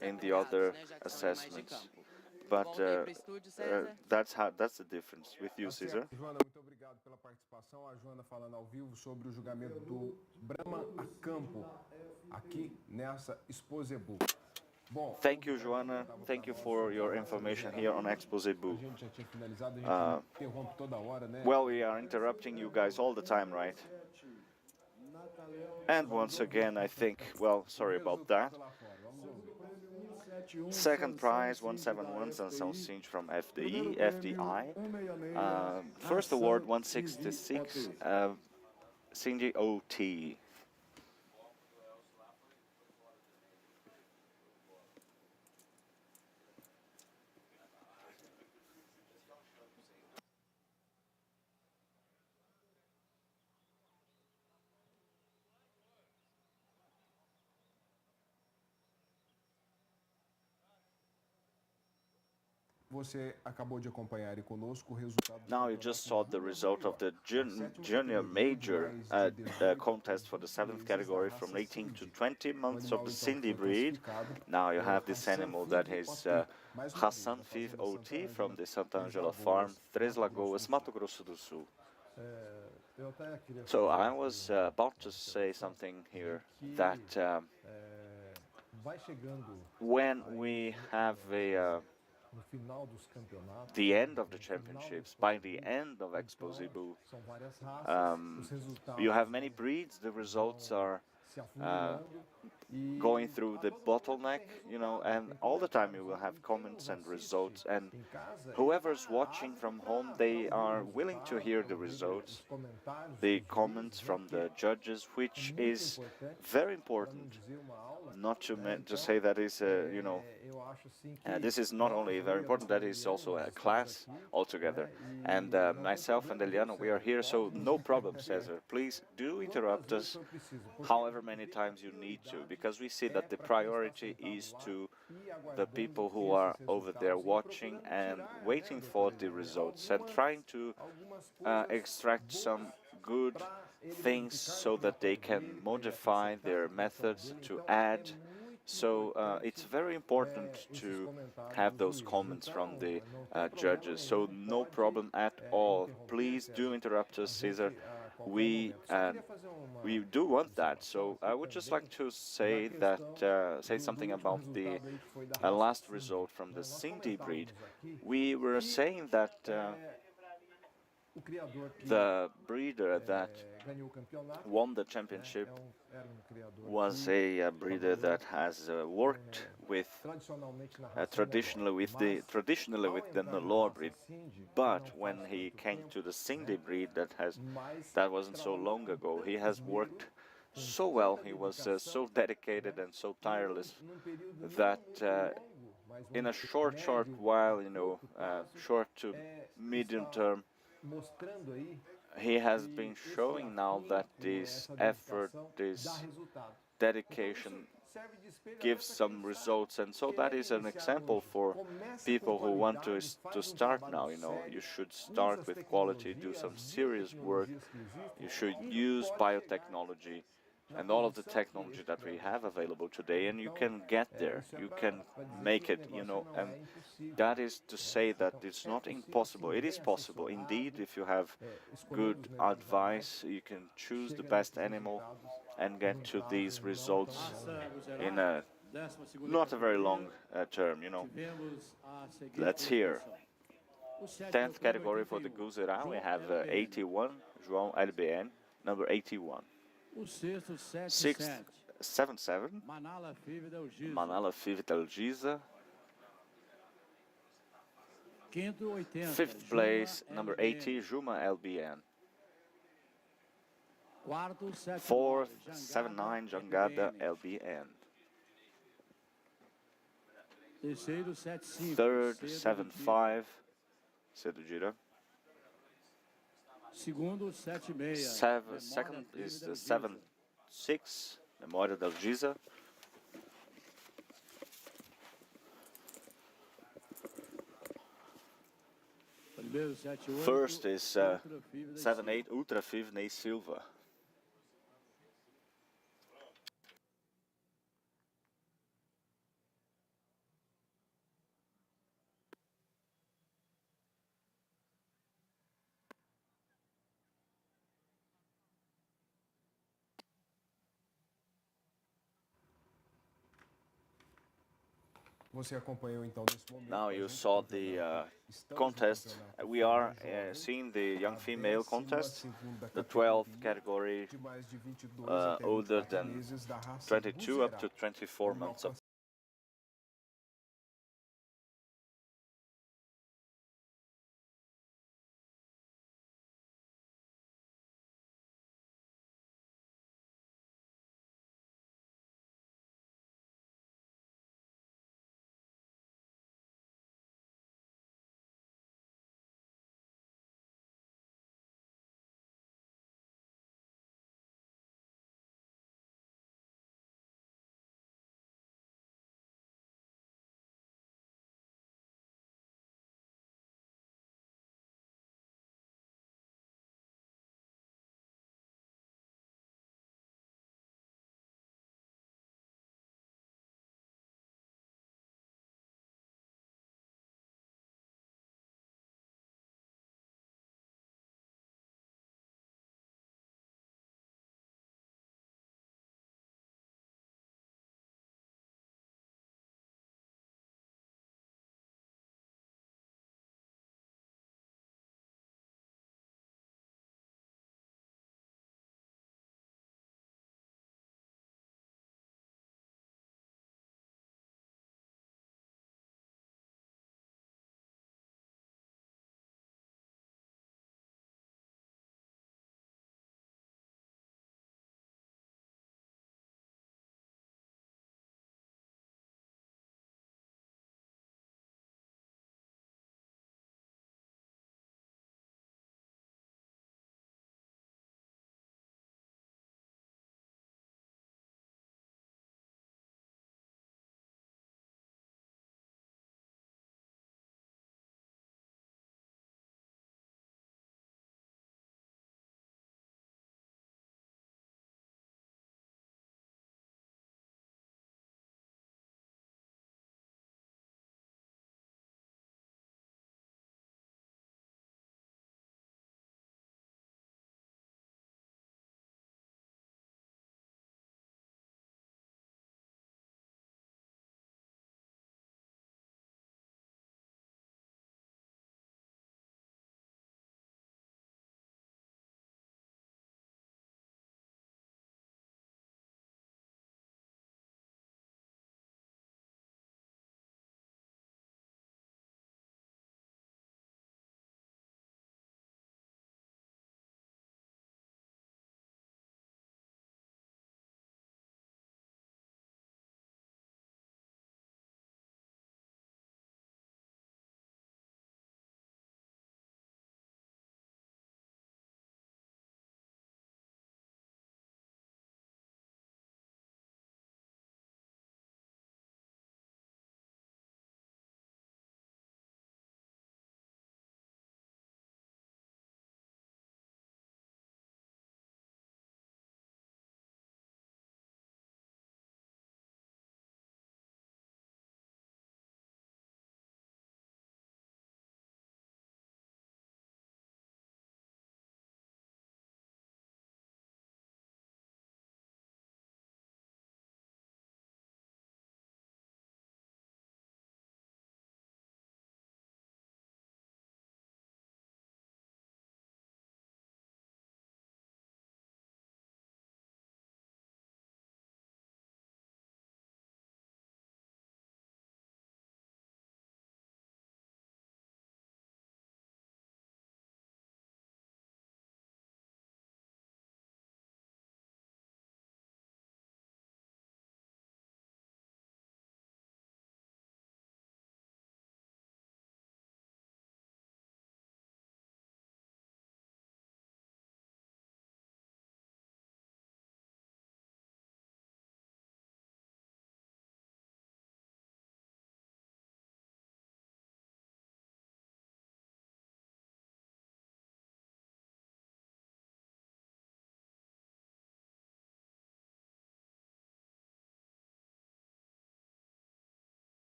A: in the other assessments. But that's the difference. With you, Cesar.
D: Joana, muito obrigado pela participação. A Joana falando ao vivo sobre o julgamento do Brahma a campo aqui nessa Expozebu.
A: Thank you, Joana. Thank you for your information here on Expozebu. Well, we are interrupting you guys all the time, right? And once again, I think, well, sorry about that. Second prize, 171 Sansão Cinch from FDI. First award, 166, Cindy OT.
D: Você acabou de acompanhar aí conosco o resultado do
A: Now you just saw the result of the junior major contest for the 7th category from 18 to 20 months of the Cindy breed. Now you have this animal that is Hassan Fiv OT from the Santa Angela farm, Três Lagoas, Mato Grosso do Sul. So I was about to say something here that when we have the end of the championships, by the end of Expozebu, you have many breeds. The results are going through the bottleneck, and all the time you will have comments and results, and whoever's watching from home, they are willing to hear the results, the comments from the judges, which is very important. Not to say that is, this is not only very important, that is also a class altogether. And myself and Eliana, we are here, so no problem, Cesar. Please do interrupt us however many times you need to, because we see that the priority is to the people who are over there watching and waiting for the results and trying to extract some good things so that they can modify their methods to add. So it's very important to have those comments from the judges. So no problem at all. Please do interrupt us, Cesar. We do want that. So I would just like to say that say something about the last result from the Cindy breed. We were saying that the breeder that won the championship was a breeder that has worked with traditionally with the Nelore breed, but when he came to the Cindy breed that wasn't so long ago, he has worked so well. He was so dedicated and so tireless that in a short while, short to medium term, he has been showing now that this effort, this dedication gives some results, and so that is an example for people who want to start now. You should start with quality, do some serious work. You should use biotechnology and all of the technology that we have available today, and you can get there, you can make it, and that is to say that it's not impossible. It is possible indeed. If you have good advice, you can choose the best animal and get to these results in a not a very long term. Let's hear. 10th category for the Guzerá, we have 81, João LBN, number 81. Sixth, 7-7, Manala Fiv del Giza. Fifth place, number 80, Juma LBN. Fourth, 7-9, Jangada LBN. Third, 7-5, Sedujira. Second is the 7-6, Memória del Giza. First is 7-8, Ultra Fiv Ney Silva.
D: Você acompanhou então nesse momento.
A: Now you saw the contest. We are seeing the young female contest, the 12th category, older than 22 up to 24 months of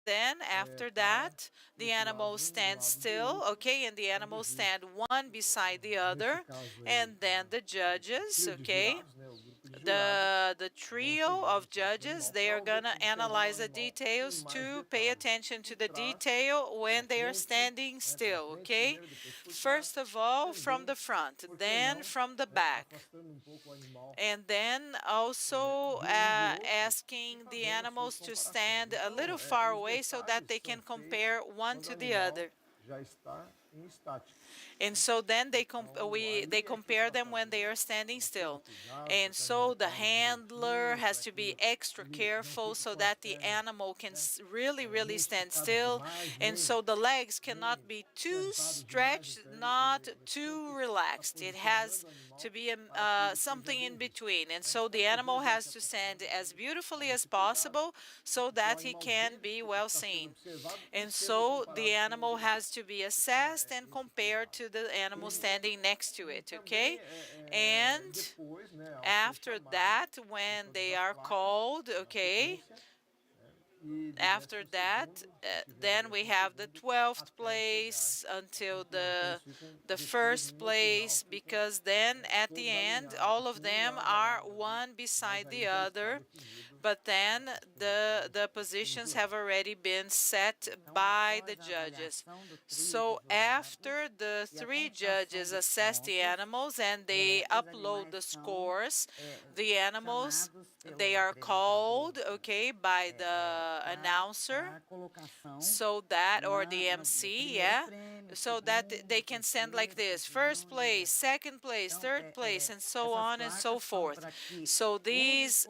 E: then after that, the animals stand still, okay, and the animals stand one beside the other, and then the judges, okay, the trio of judges, they are gonna analyze the details to pay attention to the detail when they are standing still, okay? First of all, from the front, then from the back, and then also asking the animals to stand a little far away so that they can compare one to the other.
D: Já está em estático.
E: And so then they compare them when they are standing still. And so the handler has to be extra careful so that the animal can really stand still. And so the legs cannot be too stretched, not too relaxed. It has to be something in between. And so the animal has to stand as beautifully as possible so that he can be well seen. And so the animal has to be assessed and compared to the animal standing next to it, okay? And after that, when they are called, okay, after that, then we have the 12th place until the first place, because then at the end, all of them are one beside the other, but then the positions have already been set by the judges. So after the three judges assess the animals and they upload the scores, the animals, they are called, okay, by the announcer, so that, or the MC, yeah, so that they can stand like this: first place, second place, third place, and so on and so forth. So these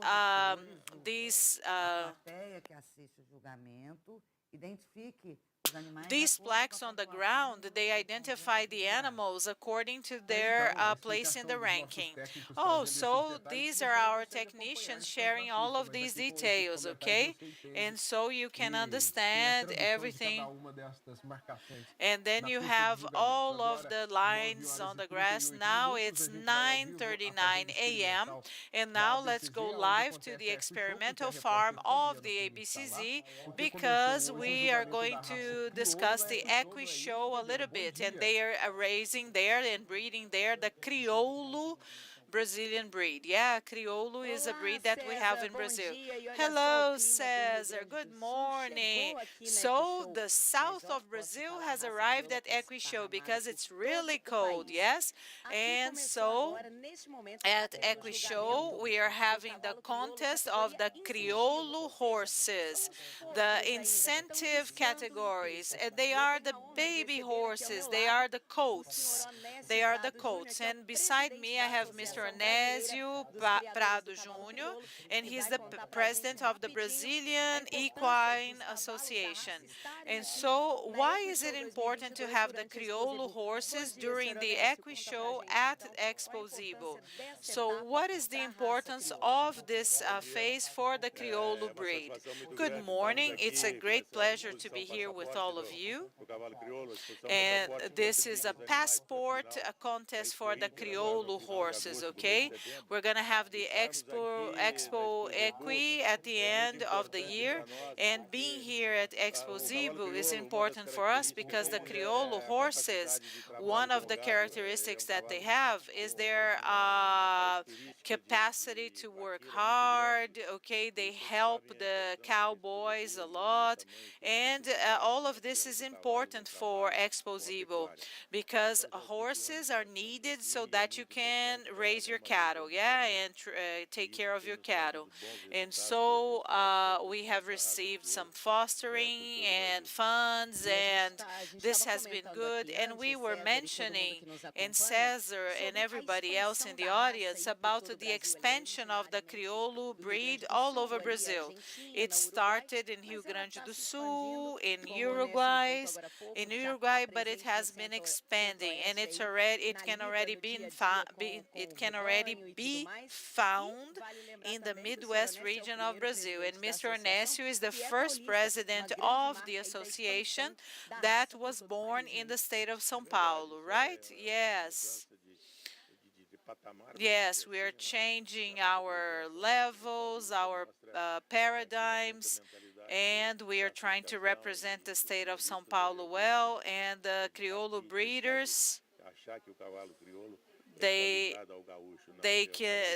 E: these plaques on the ground, they identify the animals according to their place in the ranking. Oh, so these are our technicians sharing all of these details, okay? And so you can understand everything. And then you have all of the lines on the grass. Now it's 9:39 a.m. And now let's go live to the experimental farm of the ABCZ, because we are going to discuss the equi show a little bit. And they are raising there and breeding there the Crioulo Brazilian breed. Yeah, Crioulo is a breed that we have in Brazil. Hello, Cesar. Good morning. So the south of Brazil has arrived at Equi Show because it's really cold, yes? And so at Equi Show, we are having the contest of the Crioulo horses, the incentive categories. And they are the baby horses, they are the coats. They are the coats. And beside me, I have Mr. Onésio Prado Jr., and he's the president of the Brazilian Equine Association. And so, why is it important to have the Crioulo horses during the Equi Show at Expozebu? So, what is the importance of this phase for the Crioulo breed? Good morning. It's a great pleasure to be here with all of you. And this is a passport contest for the Crioulo horses, okay? We're going to have the Expo Equi at the end of the year. And being here at Expozebu is important for us because the Crioulo horses, one of the characteristics that they have is their capacity to work hard, okay? They help the cowboys a lot. And all of this is important for Expozebu because horses are needed so that you can raise your cattle, yeah, and take care of your cattle. And so we have received some fostering and funds, and this has been good. And we were mentioning, and Cesar and everybody else in the audience, about the expansion of the Crioulo breed all over Brazil. It started in Rio Grande do Sul, in Uruguay, but it has been expanding, and it can already be found in the Midwest region of Brazil. And Mr. Onésio is the first president of the association that was born in the state of São Paulo, right? Yes. Yes, we are changing our levels, our paradigms, and we are trying to represent the state of São Paulo well, and the Crioulo breeders, they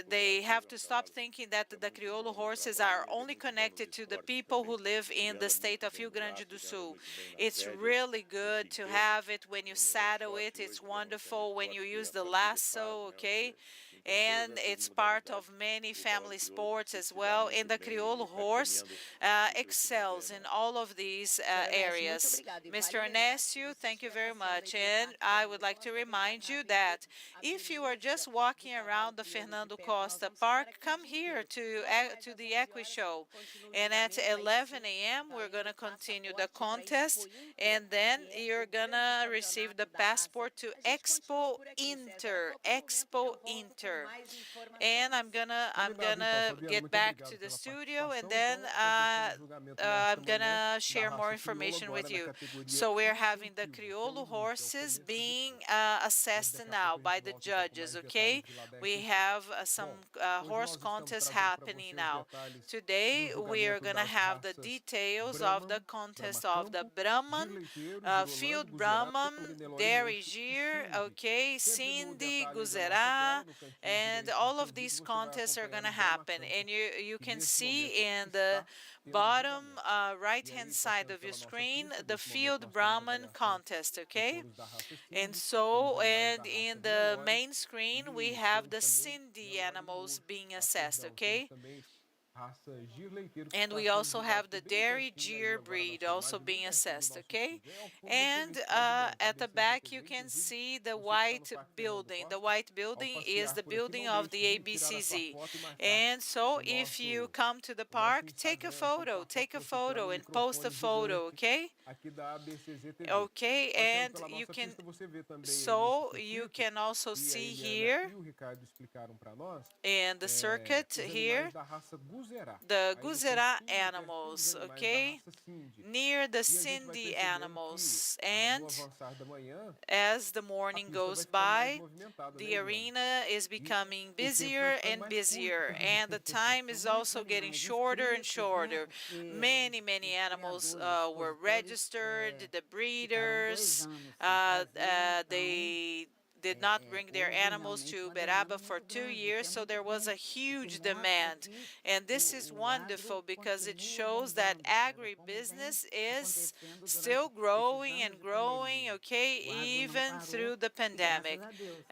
E: they have to stop thinking that the Crioulo horses are only connected to the people who live in the state of Rio Grande do Sul. It's really good to have it when you saddle it. It's wonderful when you use the lasso, okay? And it's part of many family sports as well. And the Crioulo horse excels in all of these areas. Mr. Ernesto, thank you very much. And I would like to remind you that if you are just walking around the Fernando Costa Park, come here to the Equi Show. And at 11 a.m., we're going to continue the contest, and then you're going to receive the passport to Expo Inter. Expo Inter. And I'm gonna get back to the studio, and then I'm gonna share more information with you. So we're having the Crioulo horses being assessed now by the judges. Okay, we have some horse contests happening now. Today we are gonna have the details of the contest of the Brahman, Field Brahman, Dairy Gir, okay, Cindy, Guzerá, and all of these contests are going to happen. And you can see in the bottom right hand side of your screen the Field Brahman contest, okay? And so, and in the main screen we have the Cindy animals being assessed, okay? And we also have the Dairy Gir breed also being assessed, okay? And at the back you can see the white building. The white building is the building of the ABCZ. And so if you come to the park, take a photo and post a photo, okay? Okay, and you can, so you can also see here in the circuit here the Guzerá animals, okay, near the Cindy animals. And as the morning goes by, the arena is becoming busier and busier, and the time is also getting shorter and shorter. Many animals were registered, the breeders, they did not bring their animals to Uberaba for 2 years, so there was a huge demand. And this is wonderful because it shows that agribusiness is still growing and growing, okay, even through the pandemic.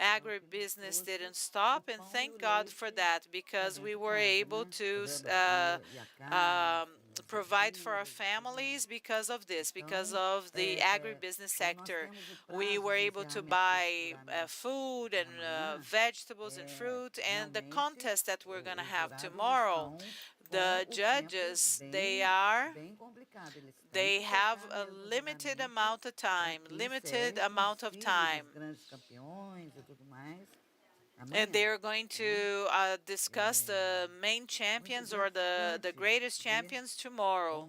E: Agribusiness didn't stop, and thank God for that, because we were able to provide for our families because of this, because of the agribusiness sector. We were able to buy food and vegetables and fruit, and the contest that we're going to have tomorrow, the judges, they have a limited amount of time. And they're going to discuss the main champions or the greatest champions tomorrow.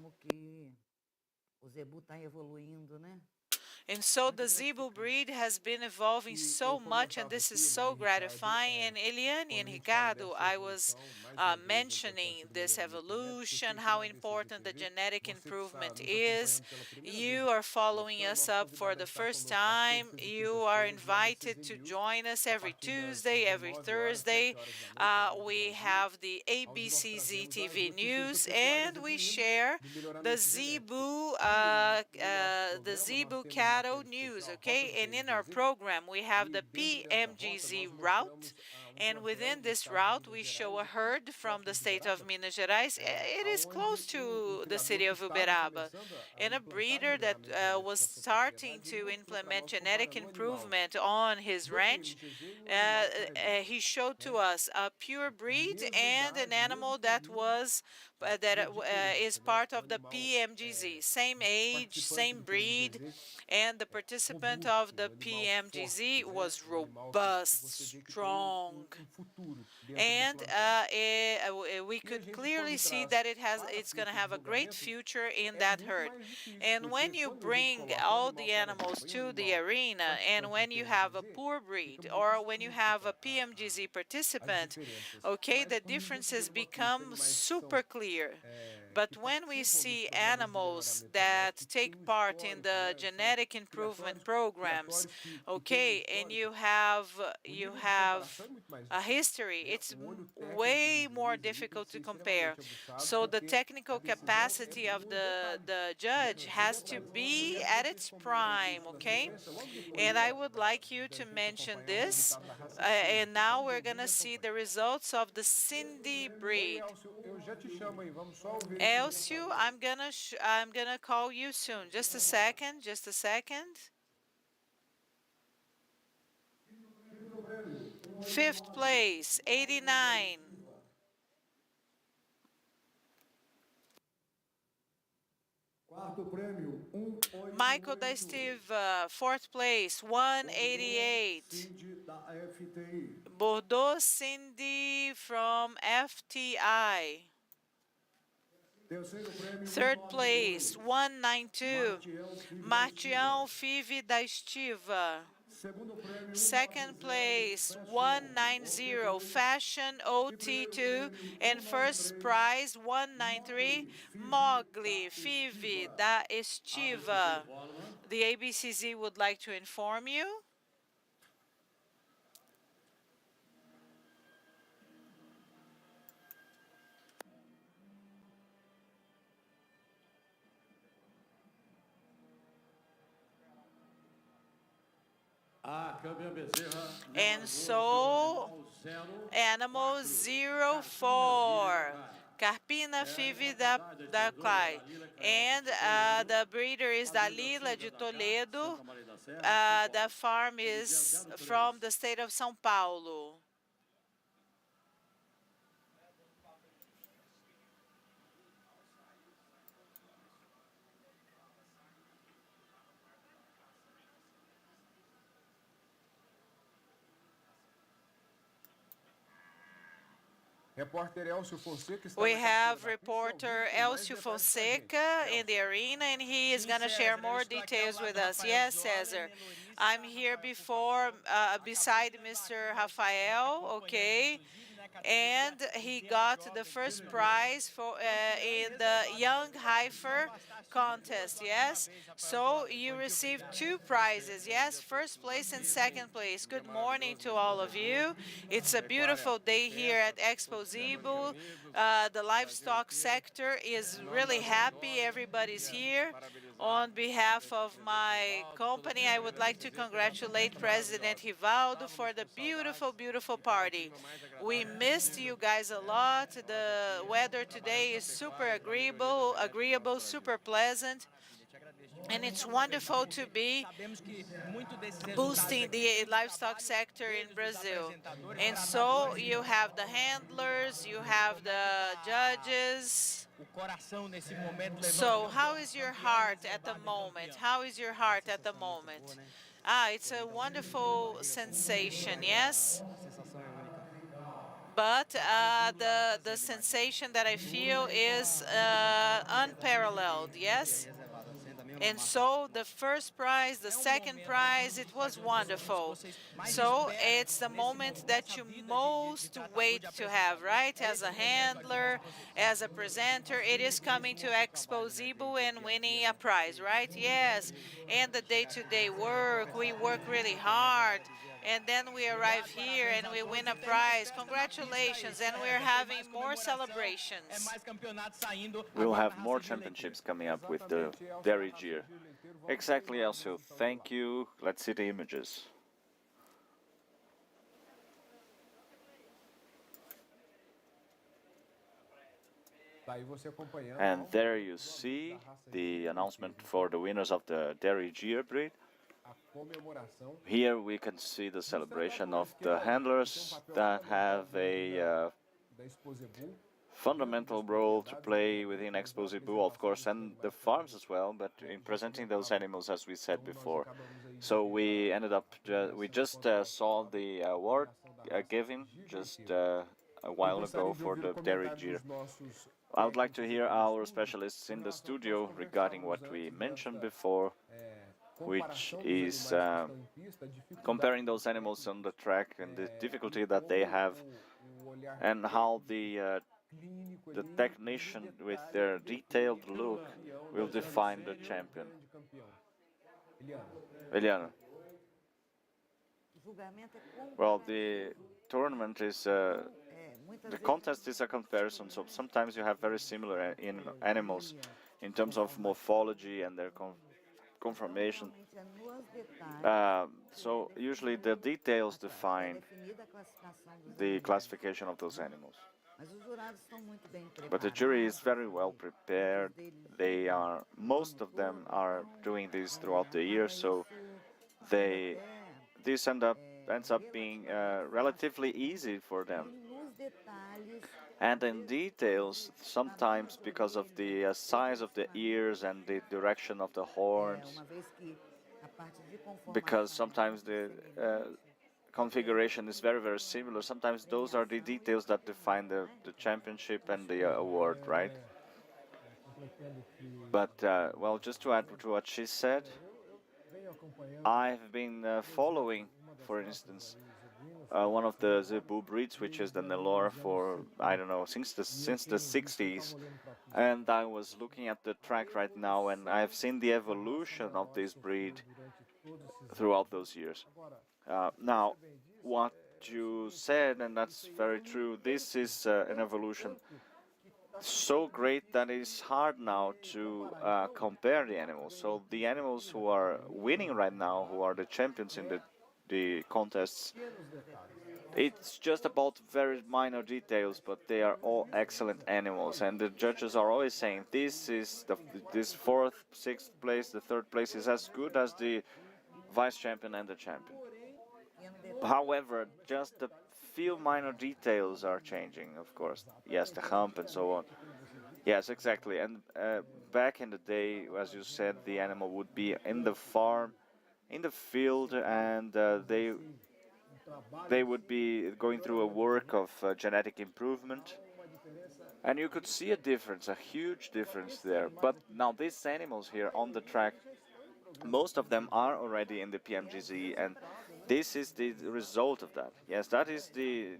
E: And so the Zebu breed has been evolving so much, and this is so gratifying. And Eliane and Ricardo, I was mentioning this evolution, how important the genetic improvement is. You are following us up for the first time. You are invited to join us every Tuesday, every Thursday. We have the ABCZ TV News, and we share the Zebu cattle news, okay? And in our program, we have the PMGZ route, and within this route, we show a herd from the state of Minas Gerais. It is close to the city of Uberaba, and a breeder that was starting to implement genetic improvement on his ranch. He showed to us a pure breed and an animal that is part of the PMGZ, same age, same breed, and the participant of the PMGZ was robust, strong, long, and we could clearly see that it's going to have a great future in that herd. And when you bring all the animals to the arena, and when you have a poor breed or when you have a PMGZ participant, okay, the differences become super clear. But when we see animals that take part in the genetic improvement programs, okay, and you have a history, it's way more difficult to compare. So the technical capacity of the judge has to be at its prime, okay? And I would like you to mention this. And now we're gonna see the results of the Cindy breed. Elcio, I'm gonna call you soon. Just a second, just a second. Fifth place, 89.
B: Quarto prêmio, 188.
E: Michael da Estiva, fourth place, 188.
B: Cindy da FTI.
E: Bordeaux Cindy from FTI.
B: Terceiro prêmio,
E: Third place, 192. Martião Five da Estiva.
B: Segundo prêmio,
E: Second place, 190, Fashion OT2. And first prize, 193, Mogli Five da Estiva. The ABCZ would like to inform you. And so, animal 04, Carpina Five da Clay. And the breeder is Dalila de Toledo. The farm is from the state of São Paulo. We have reporter Elcio Fonseca in the arena, and he is going to share more details with us. Yes, Cesar. I'm here beside Mr. Rafael, okay? And he got the first prize in the Young Heifer contest, yes? So you received two prizes, yes? First place and second place. Good morning to all of you. It's a beautiful day here at Expozebu. The livestock sector is really happy. Everybody's here. On behalf of my company, I would like to congratulate President Rivaldo for the beautiful, beautiful party. We missed you guys a lot. The weather today is super agreeable, super pleasant. And it's wonderful to be boosting the livestock sector in Brazil. And so you have the handlers, you have the judges. So how is your heart at the moment? How is your heart at the moment? It's a wonderful sensation, yes? But the sensation that I feel is unparalleled, yes? And so the first prize, the second prize, it was wonderful. So it's the moment that you most wait to have, right? As a handler, as a presenter, it is coming to Expozebu and winning a prize, right? Yes. And the day-to-day work, we work really hard. And then we arrive here and we win a prize. Congratulations, and we're having more celebrations.
A: We'll have more championships coming up with the Dairy Gear. Exactly, Elcio. Thank you. Let's see the images. And there you see the announcement for the winners of the Dairy Gear breed. Here we can see the celebration of the handlers that have a fundamental role to play within Expozebu, of course, and the farms as well, but in presenting those animals, as we said before. So we ended up, we just saw the award given just a while ago for the dairy Gir.
D: nossos
A: I would like to hear our specialists in the studio regarding what we mentioned before, which is comparing those animals on the track and the difficulty that they have, and how the technician with their detailed look will define the champion. Eliana. Well, the tournament is the contest is a comparison, so sometimes you have very similar animals in terms of morphology and their conformation. So usually the details define the classification of those animals. But the jury is very well prepared. Most of them are doing this throughout the year, so this ends up being relatively easy for them. And in details, sometimes because of the size of the ears and the direction of the horns, because sometimes the configuration is very, very similar. Sometimes those are the details that define the championship and the award, right? But, well, just to add to what she said, I've been following, for instance, one of the Zebu breeds, which is the Nelore, for, I don't know, since the 60s. And I was looking at the track right now, and I've seen the evolution of this breed throughout those years. Now, what you said, and that's very true, this is an evolution so great that it's hard now to compare the animals. So the animals who are winning right now, who are the champions in the contests, it's just about very minor details, but they are all excellent animals. And the judges are always saying this fourth, sixth place, the third place is as good as the vice champion and the champion. However, just the few minor details are changing, of course. Yes, the hump and so on. Yes, exactly. And back in the day, as you said, the animal would be in the farm, in the field, and they would be going through a work of genetic improvement. And you could see a difference, a huge difference there. But now these animals here on the track, most of them are already in the PMGZ, and this is the result of that. Yes, that is the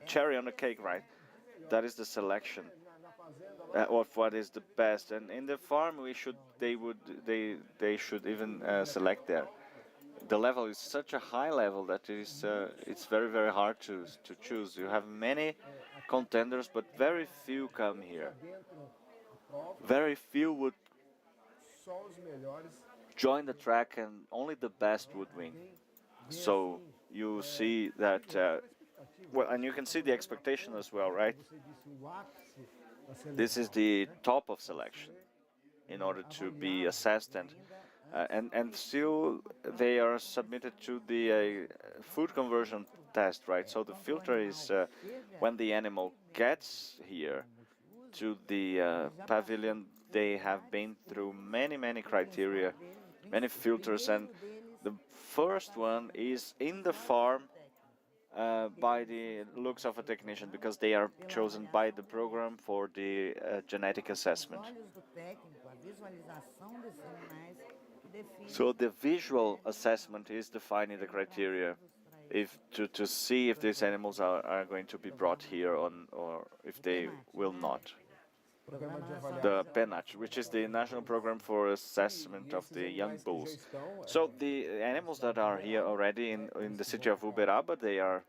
A: cherry on the cake, right? That is the selection of what is the best. And in the farm, they should even select there. The level is such a high level that it's very, very hard to choose. You have many contenders, but very few come here. Very few would join the track, and only the best would win. So you see that, well, and you can see the expectation as well, right? This is the top of selection in order to be assessed, and still they are submitted to the food conversion test, right? So the filter is when the animal gets here to the pavilion, they have been through many criteria, many filters, and the first one is in the farm by the looks of a technician, because they are chosen by the program for the genetic assessment. So the visual assessment is defining the criteria to see if these animals are going to be brought here or if they will not. The PENACH, which is the National Program for Assessment of the Young Bulls. So the animals that are here already in the city of Uberaba, they are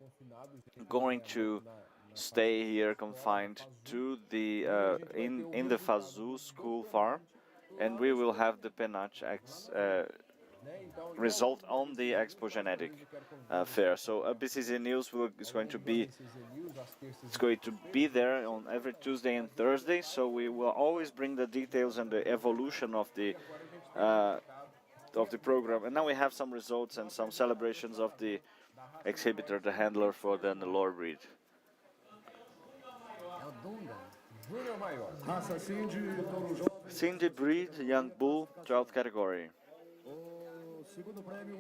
A: going to stay here confined to the in the Fazu school farm, and we will have the PENACH result on the Expogenetic fair. So BCZ News is going to be there on every Tuesday and Thursday. So we will always bring the details and the evolution of the program. And now we have some results and some celebrations of the exhibitor, the handler for the Nelore breed. Cindy breed, young bull, 12th category.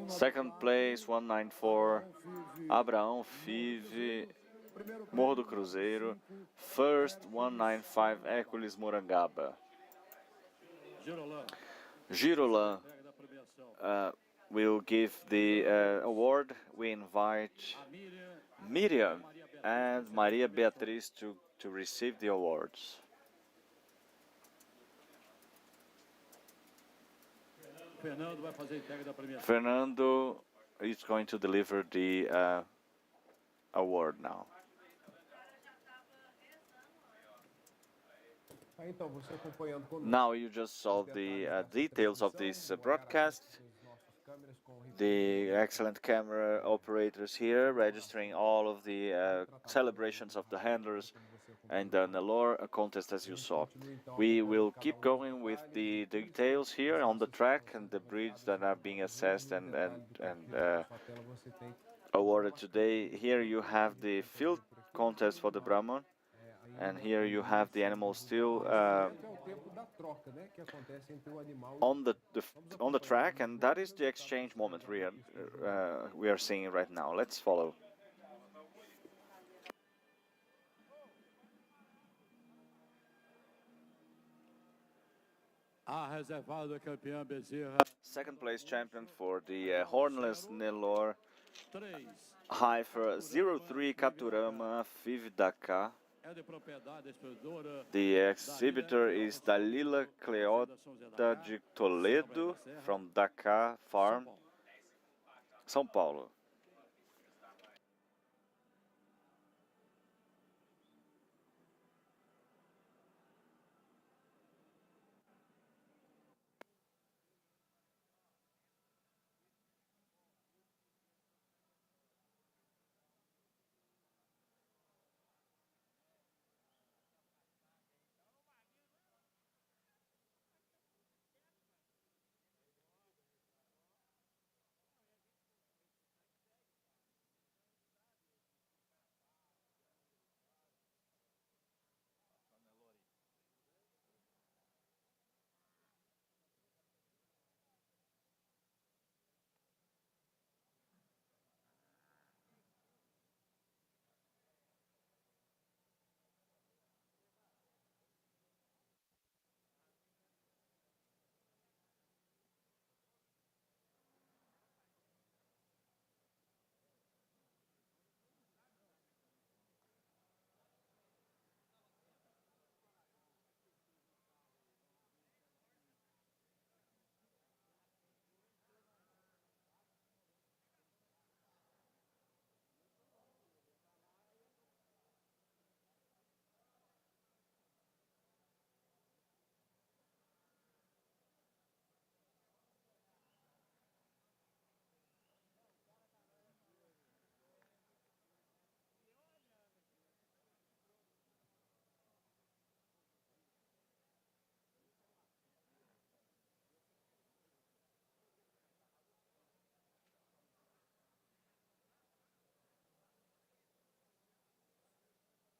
A: Second place, 194, Abraão Five, Morro do Cruzeiro. First, 195, Hércules Morangaba. Girolan will give the award. We invite Miriam and Maria Beatriz to receive the awards. Fernando is going to deliver the award now.
D: Então, você acompanhando conosco.
A: Now you just saw the details of this broadcast. The excellent camera operators here registering all of the celebrations of the handlers and the Nelor contest, as you saw. We will keep going with the details here on the track and the breeds that are being assessed and awarded today. Here you have the field contest for the Brahman, and here you have the animals still on the track, and that is the exchange moment we are seeing right now. Let's follow. Second place champion for the hornless Nelor Heifer 03 Capturama Fiv Dakar. The exhibitor is Dalila Cleota de Toledo from Dakar Farm, São Paulo.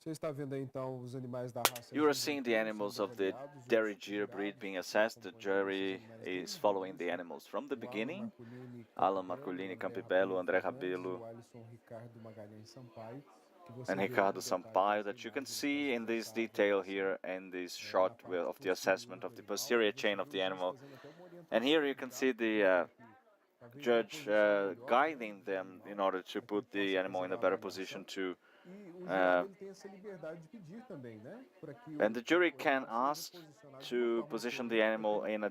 D: Você está vendo aí então os animais da raça.
A: You are seeing the animals of the Dairy Gir breed being assessed. The jury is following the animals from the beginning. Alan Marcolini, Campibello, André Rabelo, and Ricardo Sampaio, that you can see in this detail here in this shot of the assessment of the posterior chain of the animal. And here you can see the judge guiding them in order to put the animal in a better position to and the jury can ask to position the animal in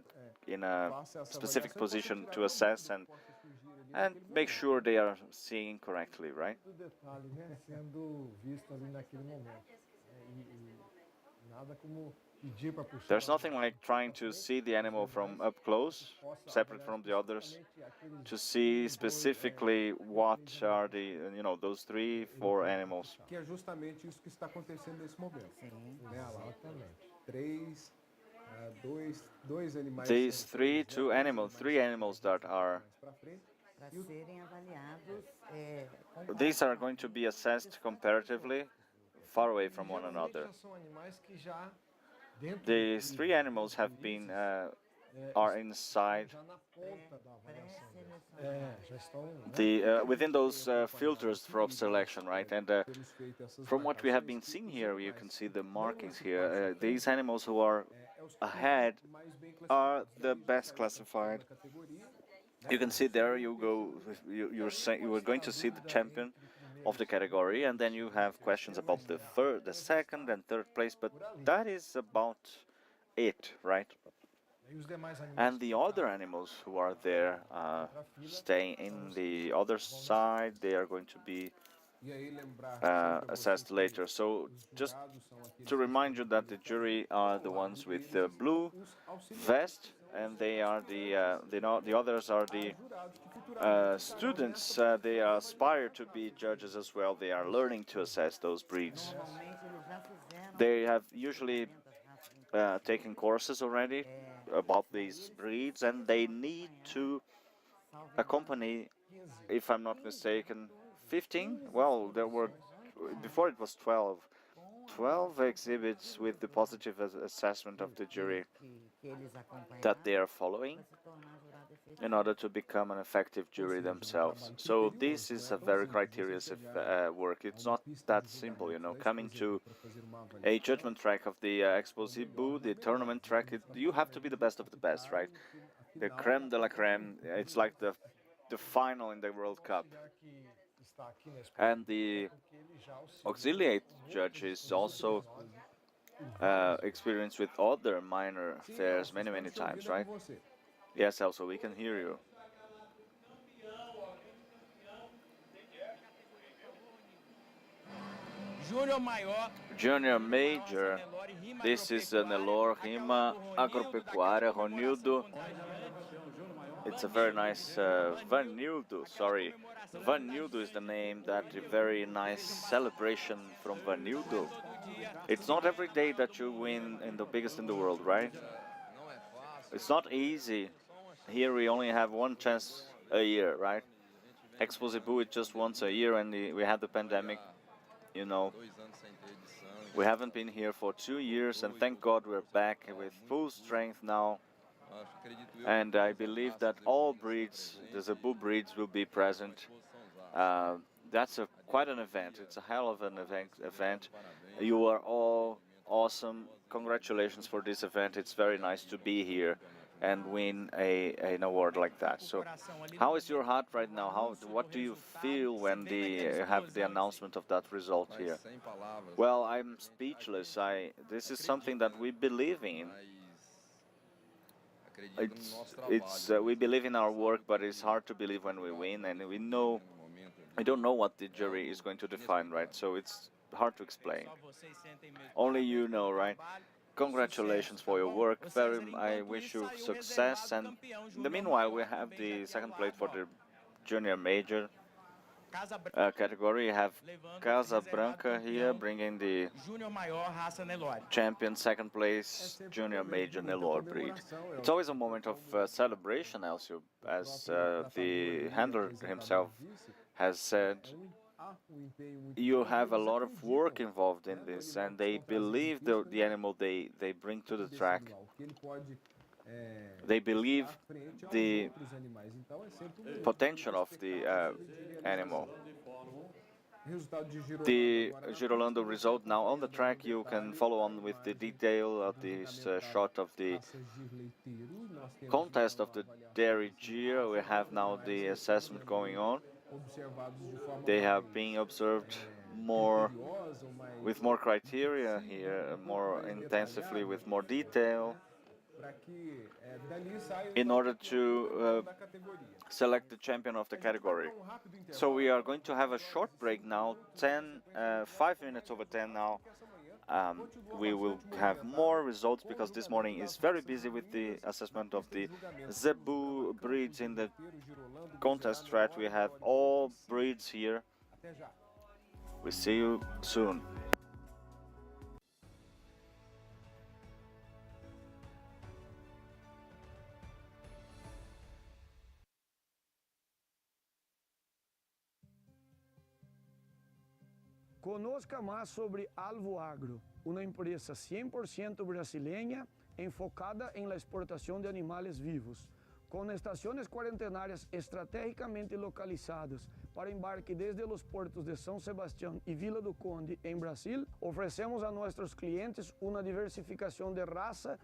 A: a specific position to assess and make sure they are seeing correctly, right? There's nothing like trying to see the animal from up close, separate from the others, to see specifically what are the, those 3, 4 animals.
D: Que é justamente isso que está acontecendo nesse momento. Dois animais.
A: These three animals that are. These are going to be assessed comparatively, far away from one another. These 3 animals have been are inside
D: Já na ponta da avaliação deles. Já estão, né?
A: the within those filters for selection, right? And
D: Temos feito essas
A: from what we have been
D: marcações
A: seeing
D: que
A: here,
D: os
A: you can
D: animais
A: see the
D: não
A: markings
D: esse
A: here.
D: passo à
A: These
D: frente,
A: animals who are
D: é os que
A: ahead
D: ficam mais bem
A: are
D: classificados.
A: the
D: Daí
A: best
D: sai o campeão
A: classified.
D: da categoria,
A: You can see there you go. You are going to see the champion of the category, and then you have questions about the the second and third place. But that is about it, right?
D: E os demais animais
A: And the other animals who are there, staying in the other side, they are going to be
D: e aí lembrar sempre a
A: assessed
D: vocês
A: later.
D: que
A: So
D: os
A: just
D: jurados são aqueles
A: to
D: que
A: remind you
D: estão
A: that the jury are the ones with the blue vest, and they are the others are the
D: jurados que futuramente
A: students. They aspire to be judges as well. They are learning to assess those breeds. They have usually taken courses already about these breeds, and they need to accompany, if I'm not mistaken, 15. Well, there were before it was 12. 12 exhibits with the positive assessment of the jury that they are following in order to become an effective jury themselves. So this is a very criterious work. It's not that simple, you know. Coming to a judgment track of the Expozebu, the tournament track, you have to be the best of the best, right? The creme de la creme. It's like the final in the World Cup. And the auxiliate judge is also experienced with other minor fairs many times, right? Yes, Elsa, we can hear you. Junior Major, this is the Nelor Rima Agropecuária Ronildo. It's a very nice Vanildo, sorry. Vanildo is the name, that very nice celebration from Vanildo. It's not every day that you win in the biggest in the world, right? It's not easy. Here we only have one chance a year, right? Expozebu is just once a year, and we had the pandemic, you know. We haven't been here for 2 years, and thank God we're back with full strength now. And I believe that all breeds, the Zebu breeds, will be present. That's quite an event. It's a hell of an event. You are all awesome. Congratulations for this event. It's very nice to be here and win an award like that. So, how is your heart right now? What do you feel when have the announcement of that result here? Well, I'm speechless. This is something that we believe in. We believe in our work, but it's hard to believe when we win, and we don't know what the jury is going to define, right? So it's hard to explain. Only you know, right? Congratulations for your work. I wish you success. And in the meanwhile, we have the second place for the junior major category. You have Casa Branca here, bringing the champion, second place, junior major Nelor breed. It's always a moment of celebration, Elcio, as the handler himself has said. You have a lot of work involved in this, and they believe the animal they bring to the track. They believe the potential of the animal. The Girolando result now on the track. You can follow on with the detail of this shot of the contest of the Dairy Giro. We have now the assessment going on. They have been observed with more criteria here, more intensively, with more detail, in order to select the champion of the category. So we are going to have a short break now, 5 minutes over 10 now. We will have more results because this morning is very busy with the assessment of the Zebu breeds in the contest track. We have all breeds here. We see you soon.
F: Conozca más sobre Alvo Agro, una empresa 100% brasileña enfocada en la exportación de animales vivos, con estaciones cuarentenarias estratégicamente localizadas para embarque desde los puertos de São Sebastião y Vila do Conde en Brasil, ofrecemos a nuestros clientes una diversificación de raza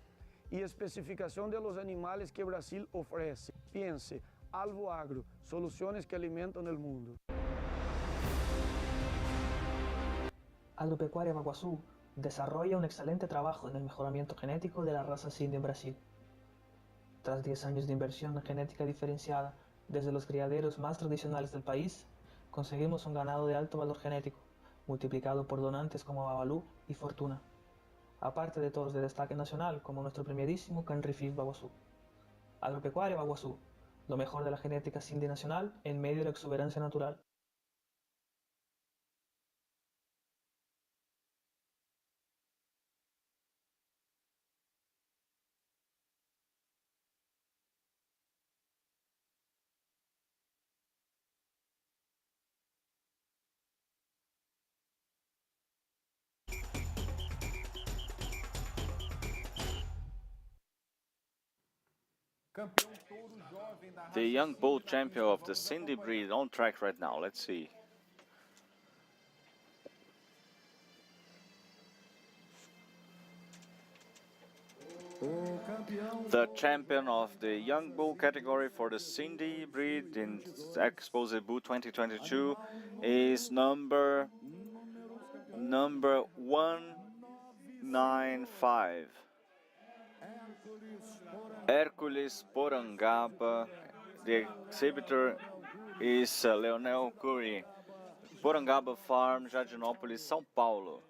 F: y especificación de los animales que Brasil ofrece. Piense, Alvo Agro, soluciones que alimentan el mundo.
G: Agropecuaria Baguazú desarrolla un excelente trabajo en el mejoramiento genético de la raza Cindy en Brasil. Tras 10 años de inversión en genética diferenciada desde los criaderos más tradicionales del país, conseguimos un ganado de alto valor genético, multiplicado por donantes como Babalú y Fortuna, aparte de toros de destaque nacional como nuestro premiadísimo Canrifil Baguazú. Agropecuaria Baguazú, lo mejor de la genética Cindy nacional en medio de la exuberancia natural.
A: The young bull champion of the Cindy breed on track right now. Let's see. The champion of the young bull category for the Cindy breed in Expozebu 2022 is number 195. Hércules Porangaba. The exhibitor is Leonel Cury. Porangaba Farm, Jardinópolis, São Paulo.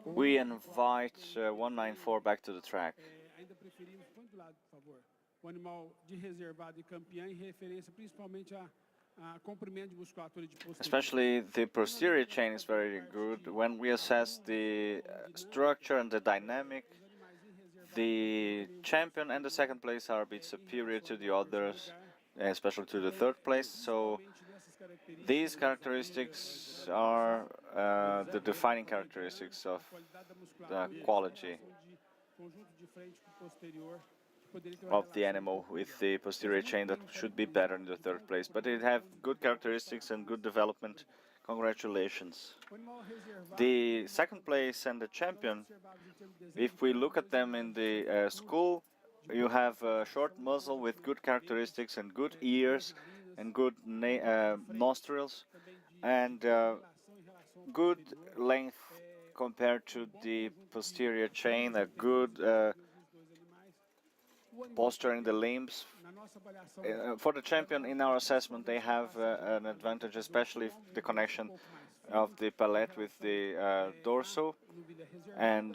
A: We invite 194 back to the track.
H: Ainda preferimos, põe do lado, por favor, o animal de reservado e campeão em referência principalmente a comprimento de musculatura de posterior.
A: Especially the posterior chain is very good. When we assess the structure and the dynamic, the champion and the second place are a bit superior to the others, especially to the third place. So these characteristics are the defining characteristics of the quality of the animal with the posterior chain that should be better in the third place. But it have good characteristics and good development. Congratulations. The second place and the champion, if we look at them in the school, you have a short muzzle with good characteristics and good ears and good nostrils and good length compared to the posterior chain, a good posture in the limbs. For the champion, in our assessment, they have an advantage, especially the connection of the palate with the dorsal, and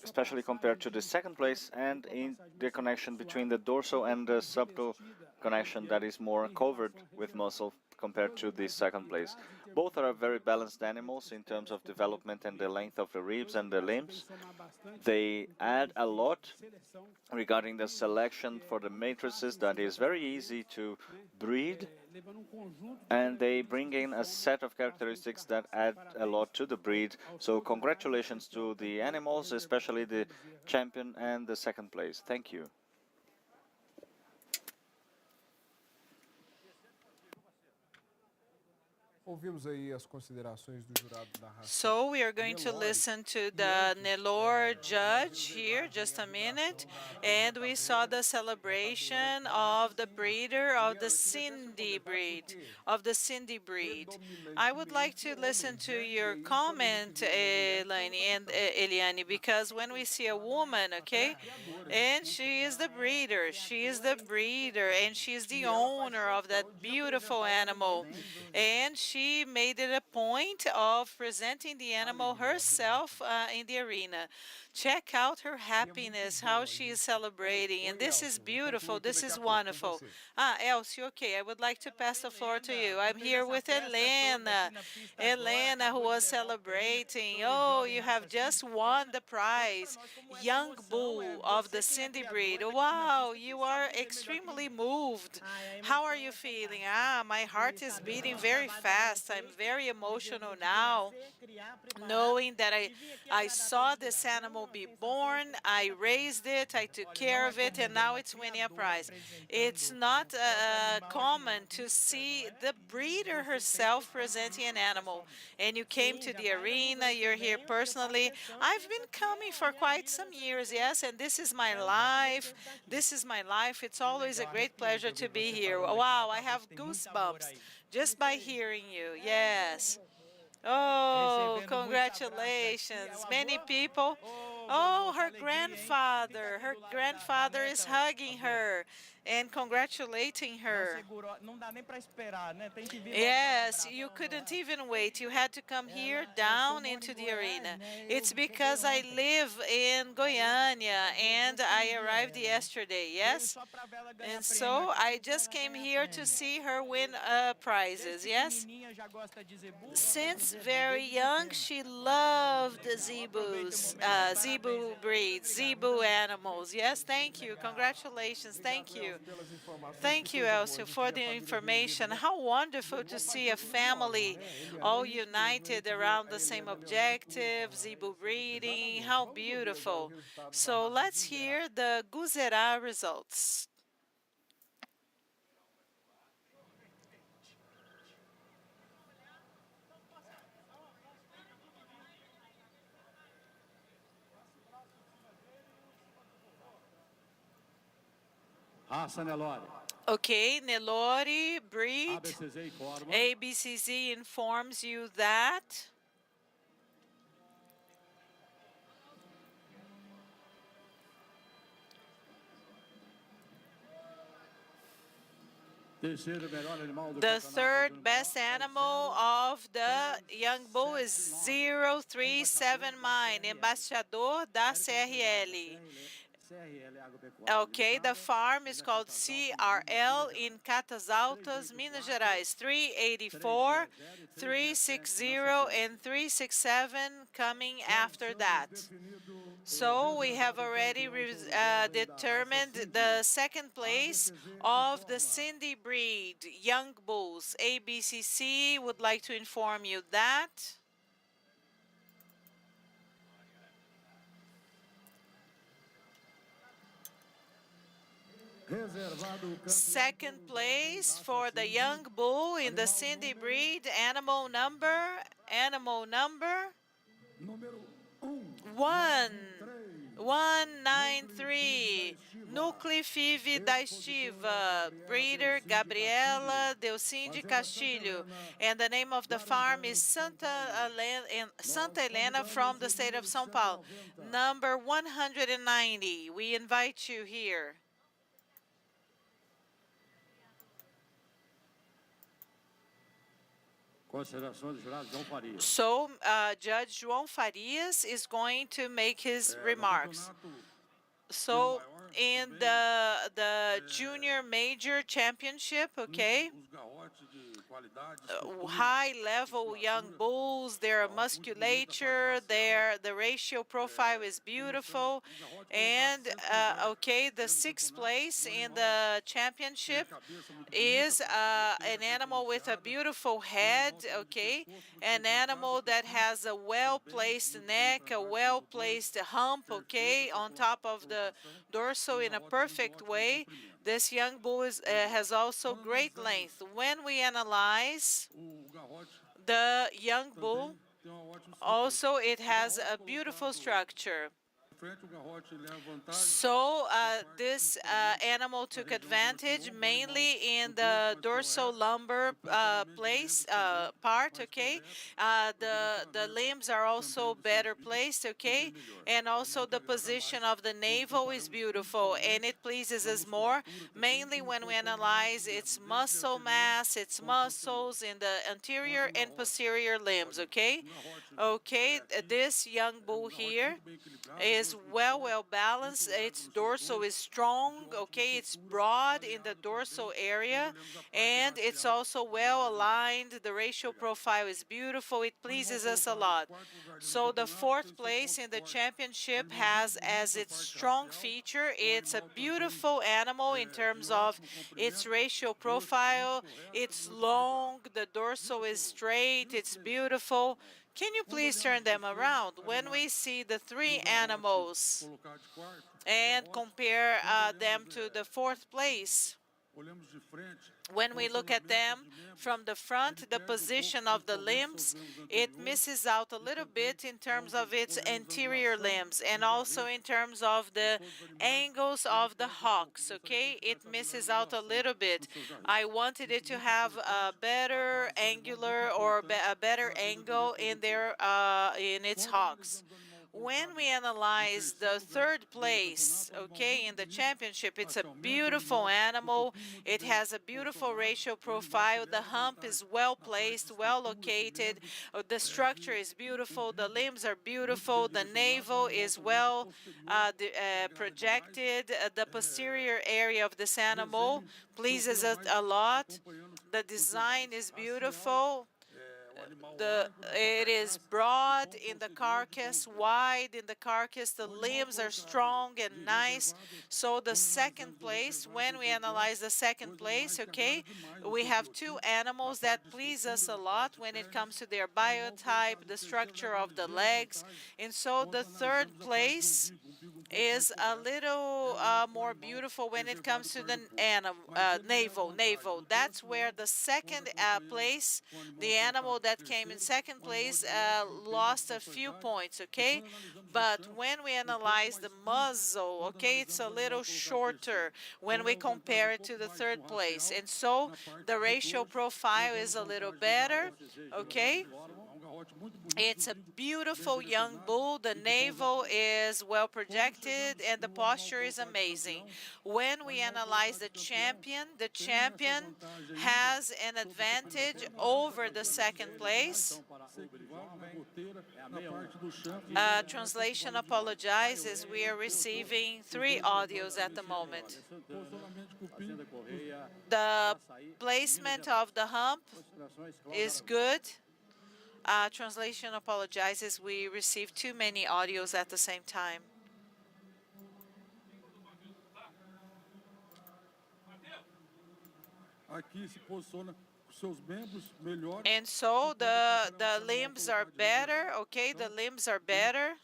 A: especially compared to the second place, and in the connection between the dorsal and the subtle connection that is more covered with muscle compared to the second place. Both are very balanced animals in terms of development and the length of the ribs and the limbs. They add a lot regarding the selection for the matrices that is very easy to breed, and they bring in a set of characteristics that add a lot to the breed. So congratulations to the animals, especially the champion and the second place. Thank you.
D: Ouvimos aí as considerações do jurado da raça.
E: So we are going to listen to the Nelore judge here, just a minute, and we saw the celebration of the breeder of the Cindy breed, I would like to listen to your comment, Eleni and Eliane, because when we see a woman, okay, and she is the breeder, and she is the owner of that beautiful animal, and she made it a point of presenting the animal herself in the arena. Check out her happiness, how she is celebrating. And this is beautiful. This is wonderful. Elsie, okay, I would like to pass the floor to you. I'm here with Helena. Helena, who was celebrating. Oh, you have just won the prize. Young Bull of the Cindy breed. Wow, you are extremely moved. How are you feeling? My heart is beating very fast. I'm very emotional now, knowing that I saw this animal be born, I raised it, I took care of it, and now it's winning a prize. It's not common to see the breeder herself presenting an animal. And you came to the arena, you're here personally. I've been coming for quite some years, yes, and this is my life. This is my life. It's always a great pleasure to be here. Wow, I have goosebumps just by hearing you. Yes. Oh, congratulations. Many people. Oh, her grandfather. Her grandfather is hugging her and congratulating her. Yes, you couldn't even wait. You had to come here down into the arena. It's because I live in Goiânia and I arrived yesterday, yes? And so I just came here to see her win prizes, yes? Since very young, she loved the Zebu breeds, Zebu animals. Yes, thank you. Congratulations. Thank you. Thank you, Elsie, for the information. How wonderful to see a family all united around the same objective, Zebu breeding. How beautiful. So let's hear the Guzerá results.
B: Raça Nelore.
E: Okay, Nelore breed.
B: ABCZ informa.
E: ABCZ informs you that the third best animal of the Young Bull is 037 Mine, Embaixador da CRL. Okay, the farm is called CRL in Catas Altas, Minas Gerais. 384, 360, and 367 coming after that. So we have already determined the second place of the Cindy breed, Young Bulls. ABCC would like to inform you that second place for the Young Bull in the Cindy breed, animal number 193, Núcleo Five da Estiva, breeder Gabriela Delcinde Castilho, and the name of the farm is Santa Helena from the state of São Paulo. Number 190, we invite you here. So, Judge João Farias is going to make his remarks. So, in the junior major championship, okay, high-level young bulls, their musculature, the ratio profile is beautiful, and okay, the sixth place in the championship is an animal with a beautiful head, okay, an animal that has a well-placed neck, a well-placed hump, okay, on top of the dorsal in a perfect way. This young bull has also great length. When we analyze the young bull, also it has a beautiful structure. So this animal took advantage mainly in the dorsal lumbar place part. Okay, the limbs are also better placed. Okay, and also the position of the navel is beautiful and it pleases us more, mainly when we analyze its muscle mass, its muscles in the anterior and posterior limbs. Okay, okay, this young bull here is well balanced. Its dorsal is strong. Okay, it's broad in the dorsal area and it's also well aligned. The racial profile is beautiful. It pleases us a lot. So the fourth place in the championship has as its strong feature, it's a beautiful animal in terms of its racial profile. It's long, the dorsal is straight, it's beautiful. Can you please turn them around? When we see the three animals and compare them to the fourth place, when we look at them from the front, the position of the limbs, it misses out a little bit in terms of its anterior limbs and also in terms of the angles of the hocks. Okay, it misses out a little bit. I wanted it to have a better angular or a better angle in their in its hocks. When we analyze the third place, okay, in the championship, it's a beautiful animal. It has a beautiful racial profile. The hump is well placed, well located. The structure is beautiful. The limbs are beautiful. The navel is well projected. The posterior area of this animal pleases us a lot. The design is beautiful. It is broad in the carcass, wide in the carcass. The limbs are strong and nice. So the second place, when we analyze the second place, okay, we have two animals that please us a lot when it comes to their biotype, the structure of the legs. And so the third place is a little more beautiful when it comes to the navel. That's where the second place, the animal that came in second place, lost a few points. Okay, but when we analyze the muzzle, okay, it's a little shorter when we compare it to the third place, and so the racial profile is a little better. Okay, it's a beautiful young bull. The navel is well projected and the posture is amazing. When we analyze the champion has an advantage over the second place. Translation apologizes. We are receiving three audios at the moment. The placement of the hump is good. Translation apologizes. We received too many audios at the same time. And so the limbs are better. Okay, the limbs are better.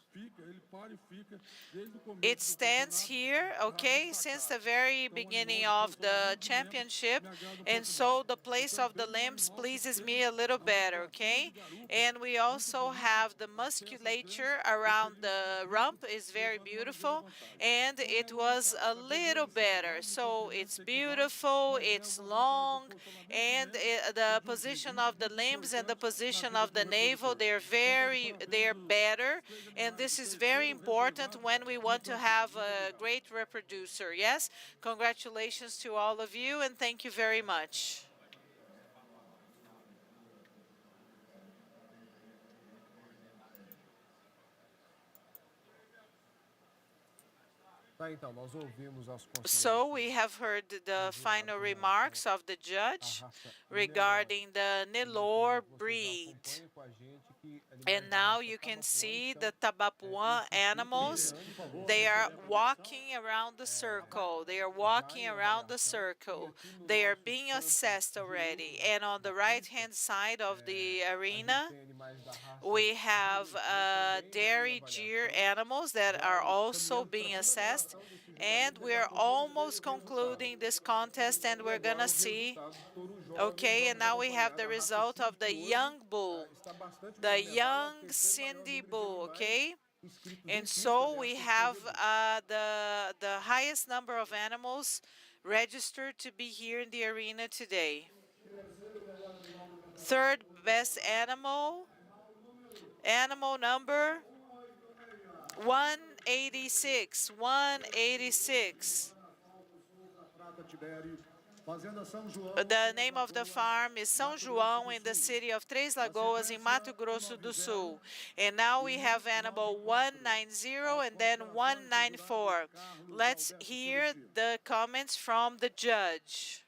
E: It stands here, okay, since the very beginning of the championship, and so the place of the limbs pleases me a little better, okay? And we also have the musculature around the rump is very beautiful, and it was a little better. So it's beautiful, it's long, and the position of the limbs and the position of the navel, they're better, and this is very important when we want to have a great reproducer. Yes, congratulations to all of you and thank you very much. So we have heard the final remarks of the judge regarding the Nelore breed. And now you can see the Tabapuã animals. They are walking around the circle. They are walking around the circle. They are being assessed already. And on the right-hand side of the arena, we have dairy deer animals that are also being assessed. And we're almost concluding this contest and we're gonna see. Okay, and now we have the result of the young bull, the young Cindy bull, okay? And so we have the highest number of animals registered to be here in the arena today. Third best animal, animal number 186. 186. The name of the farm is São João in the city of Três Lagoas in Mato Grosso do Sul. And now we have animal 190 and then 194. Let's hear the comments from the judge,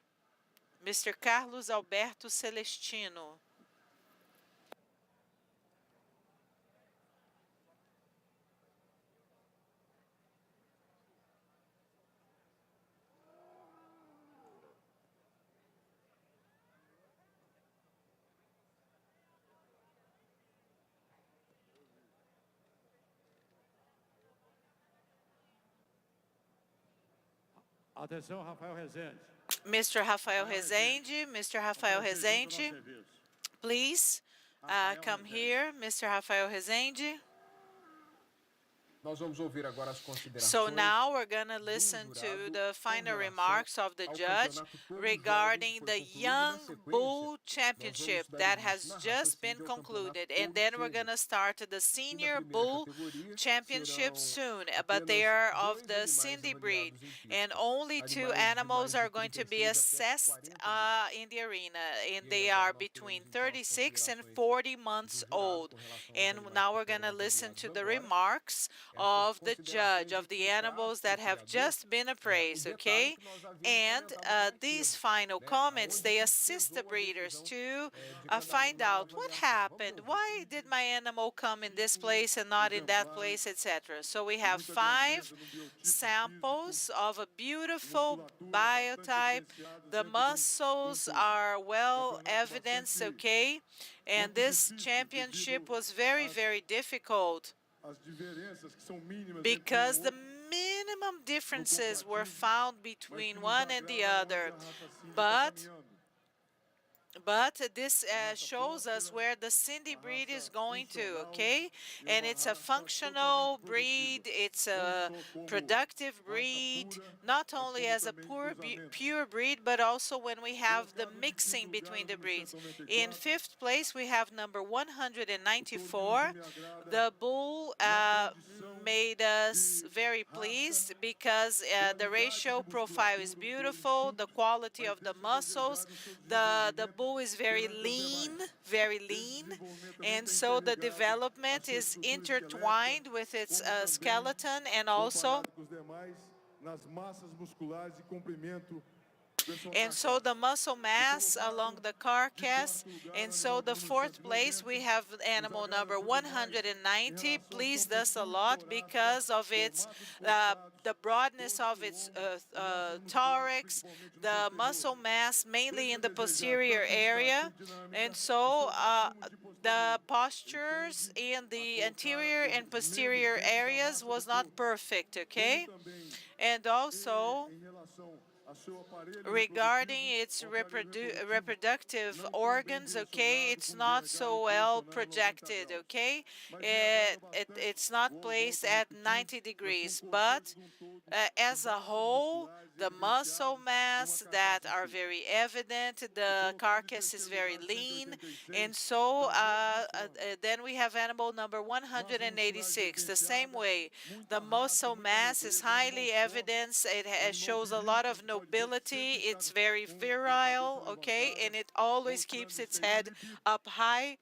E: Mr. Carlos Alberto Celestino.
B: Atenção, Rafael Rezende.
E: Mr. Rafael Rezende, Mr. Rafael Rezende, please come here, Mr. Rafael Rezende.
D: Nós vamos ouvir agora as considerações.
E: So now we're going to listen to the final remarks of the judge regarding the Young Bull Championship that has just been concluded. And then we're going to start the Senior Bull Championship soon, but they are of the Cindy breed. And only 2 animals are going to be assessed in the arena, and they are between 36 and 40 months old. And now we're going to listen to the remarks of the judge of the animals that have just been appraised, okay? And these final comments, they assist the breeders to find out what happened. Why did my animal come in this place and not in that place, etc. So we have 5 samples of a beautiful biotype. The muscles are well evidenced, okay? And this championship was very, very difficult because the minimum differences were found between one and the other. But this shows us where the Cindy breed is going to, okay? And it's a functional breed, it's a productive breed, not only as a pure breed, but also when we have the mixing between the breeds. In 5th place, we have number 194. The bull made us very pleased because the ratio profile is beautiful, the quality of the muscles, the bull is very lean, and so the development is intertwined with its skeleton and also and so the muscle mass along the carcass. And so the 4th place, we have animal number 190, pleased us a lot because of its the broadness of its thorax, the muscle mass mainly in the posterior area, and so the postures in the anterior and posterior areas was not perfect, okay? And also regarding its reproductive organs, okay, it's not so well projected, okay? It's not placed at 90 degrees, but as a whole, the muscle mass that are very evident, the carcass is very lean, and so then we have animal number 186. The same way, the muscle mass is highly evident, it shows a lot of nobility, it's very virile, okay, and it always keeps its head up high.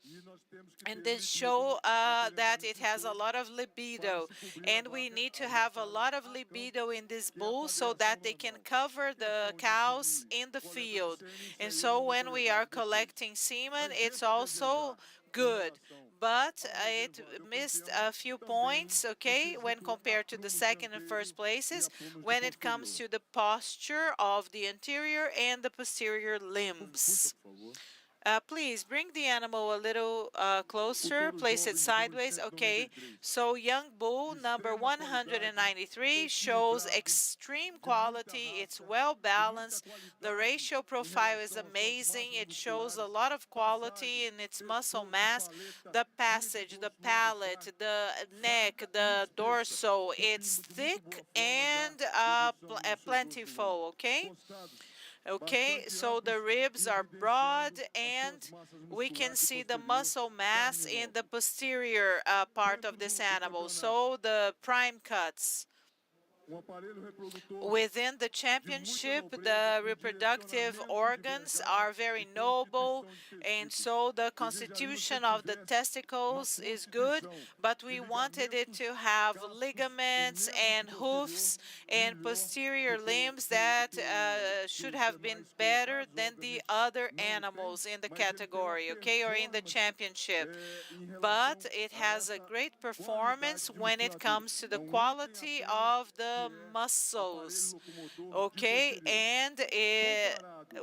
E: And this show that it has a lot of libido, and we need to have a lot of libido in this bull so that they can cover the cows in the field. And so when we are collecting semen, it's also good, but it missed a few points, okay, when compared to the 2nd and 1st places when it comes to the posture of the anterior and the posterior limbs. Please bring the animal a little closer, place it sideways. Okay, so young bull number 193 shows extreme quality. It's well balanced. The ratio profile is amazing. It shows a lot of quality in its muscle mass. The passage, the palate, the neck, the dorsal, it's thick and plentiful, okay? Okay, so the ribs are broad and we can see the muscle mass in the posterior part of this animal, so the prime cuts. Within the championship, the reproductive organs are very noble, and so the constitution of the testicles is good, but we wanted it to have ligaments and hoofs and posterior limbs that should have been better than the other animals in the category, okay, or in the championship. But it has a great performance when it comes to the quality of the muscles, okay, and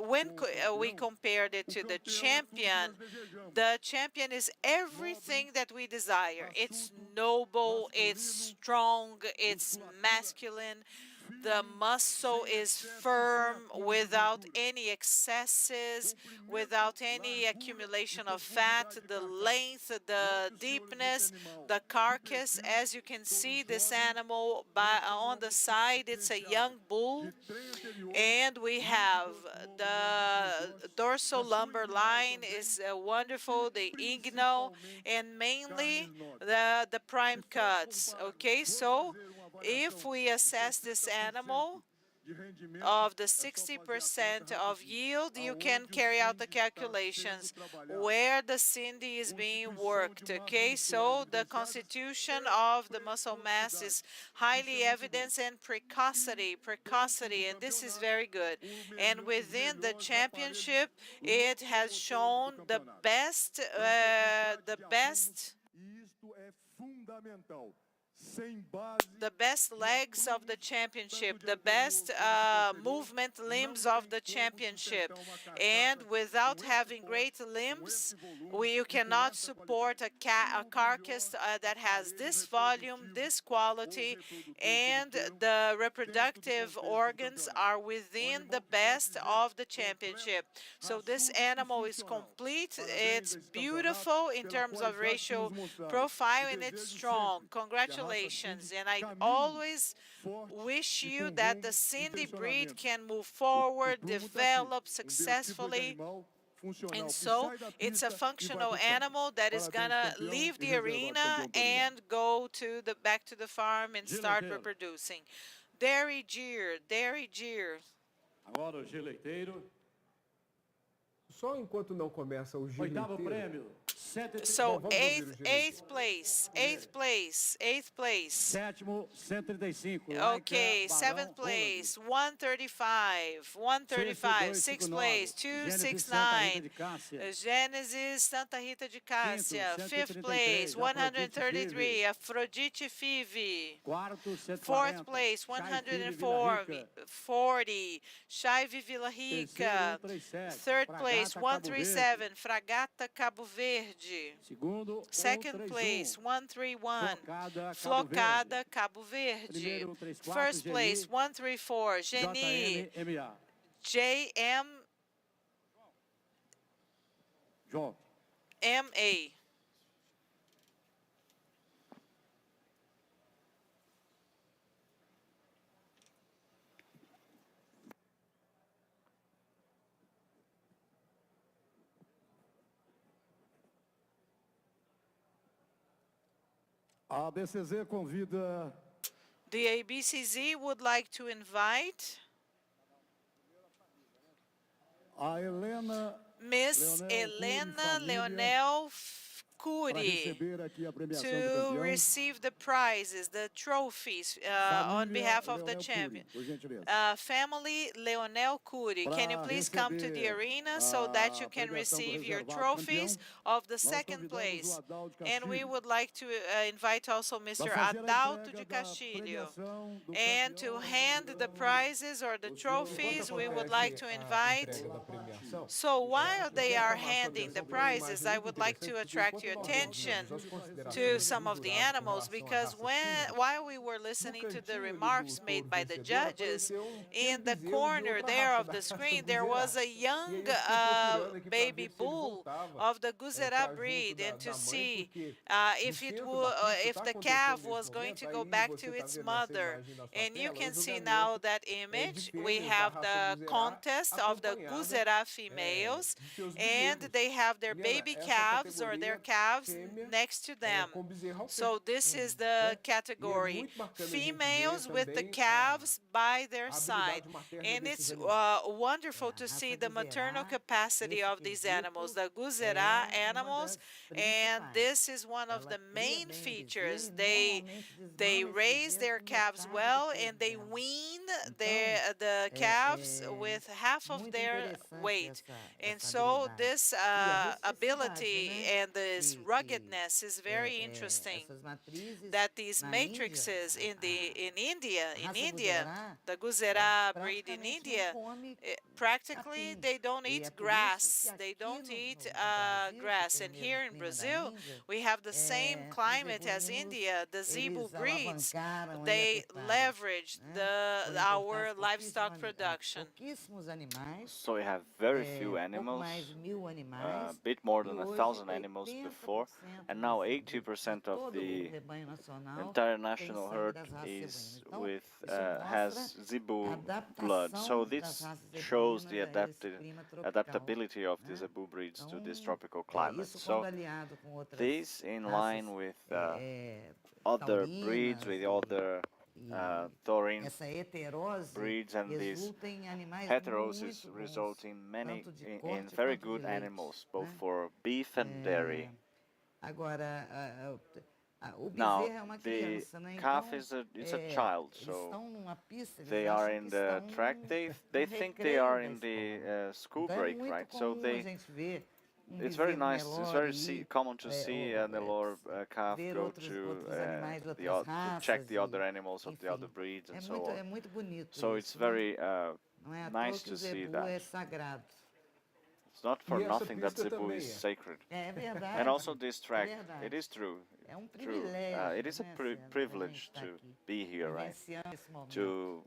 E: when we compared it to the champion is everything that we desire. It's noble, it's strong, it's masculine. The muscle is firm without any excesses, without any accumulation of fat. The length, the deepness, the carcass. As you can see, this animal on the side, it's a young bull. And we have the dorsal lumbar line is wonderful, the inguinal, and mainly the prime cuts. Okay, so if we assess this animal of the 60% of yield, you can carry out the calculations where the Cindy is being worked. Okay, so the constitution of the muscle mass is highly evident, and precocity, and this is very good. And within the championship, it has shown the best, the best legs of the championship, the best movement limbs of the championship. And without having great limbs, you cannot support a carcass that has this volume, this quality, and the reproductive organs are within the best of the championship. So this animal is complete, it's beautiful in terms of racial profile, and it's strong. Congratulations, and I always wish you that the Cindy breed can move forward, develop successfully. And so it's a functional animal that is gonna leave the arena and go to the back to the farm and start reproducing. Dairy Gear, Dairy Gear.
B: Agora o geleiteiro.
D: Só enquanto não começa o giro
B: Oitavo
D: inteiro.
B: prêmio.
E: So eighth place.
B: Sétimo, 135.
E: Okay, seventh place, 135. Sixth place, 269. Genesis Santa Rita de Cássia. Fifth place, 133. Aphrodite Five. Fourth place, 140. Chaive Vila Rica. Third place, 137. Fragata Cabo Verde. Second place, 131. Flocada Cabo Verde. First place, 134. Geni. JM MA.
B: A ABCZ convida.
E: The ABCZ would like to invite
B: A Helena
E: Miss Helena Leonel Curi to receive the prizes, the trophies on behalf of the champion. Family Leonel Curi, can you please come to the arena so that you can receive your trophies of the second place? And we would like to invite also Mr. Adalto de Castilho. And to hand the prizes or the trophies, we would like to invite. So while they are handing the prizes, I would like to attract your attention to some of the animals, because while we were listening to the remarks made by the judges, in the corner there of the screen there was a young baby bull of the Guzerá breed, and to see if the calf was going to go back to its mother. And you can see now that image. We have the contest of the Guzerá females, and they have their baby calves or their calves next to them. So this is the category, females with the calves by their side. And it's wonderful to see the maternal capacity of these animals, the Guzerá animals, and this is one of the main features. They raise their calves well, and they wean the calves with half of their weight. And so this ability and this ruggedness is very interesting. That these matrices in India, the Guzerá breed in India, practically they don't eat grass. They don't eat grass. And here in Brazil, we have the same climate as India. The Zebu breeds, they leverage our livestock production.
A: So we have very few animals, a bit more than 1,000 animals before, and now 80% of the entire national herd is has Zebu blood. So this shows the adaptability of the Zebu breeds to this tropical climate. So this, in line with other breeds, with other taurine breeds, and this heterosis result in in very good animals, both for beef and dairy. Now, the calf is a child, so they are in the track. They think they are in the school break, right? So it's very nice. It's very common to see a Nelore calf go to check the other animals of the other breeds and so on. So it's very nice to see that. It's not for nothing that Zebu is sacred. And also this track, it is true. It is a privilege to be here, right? To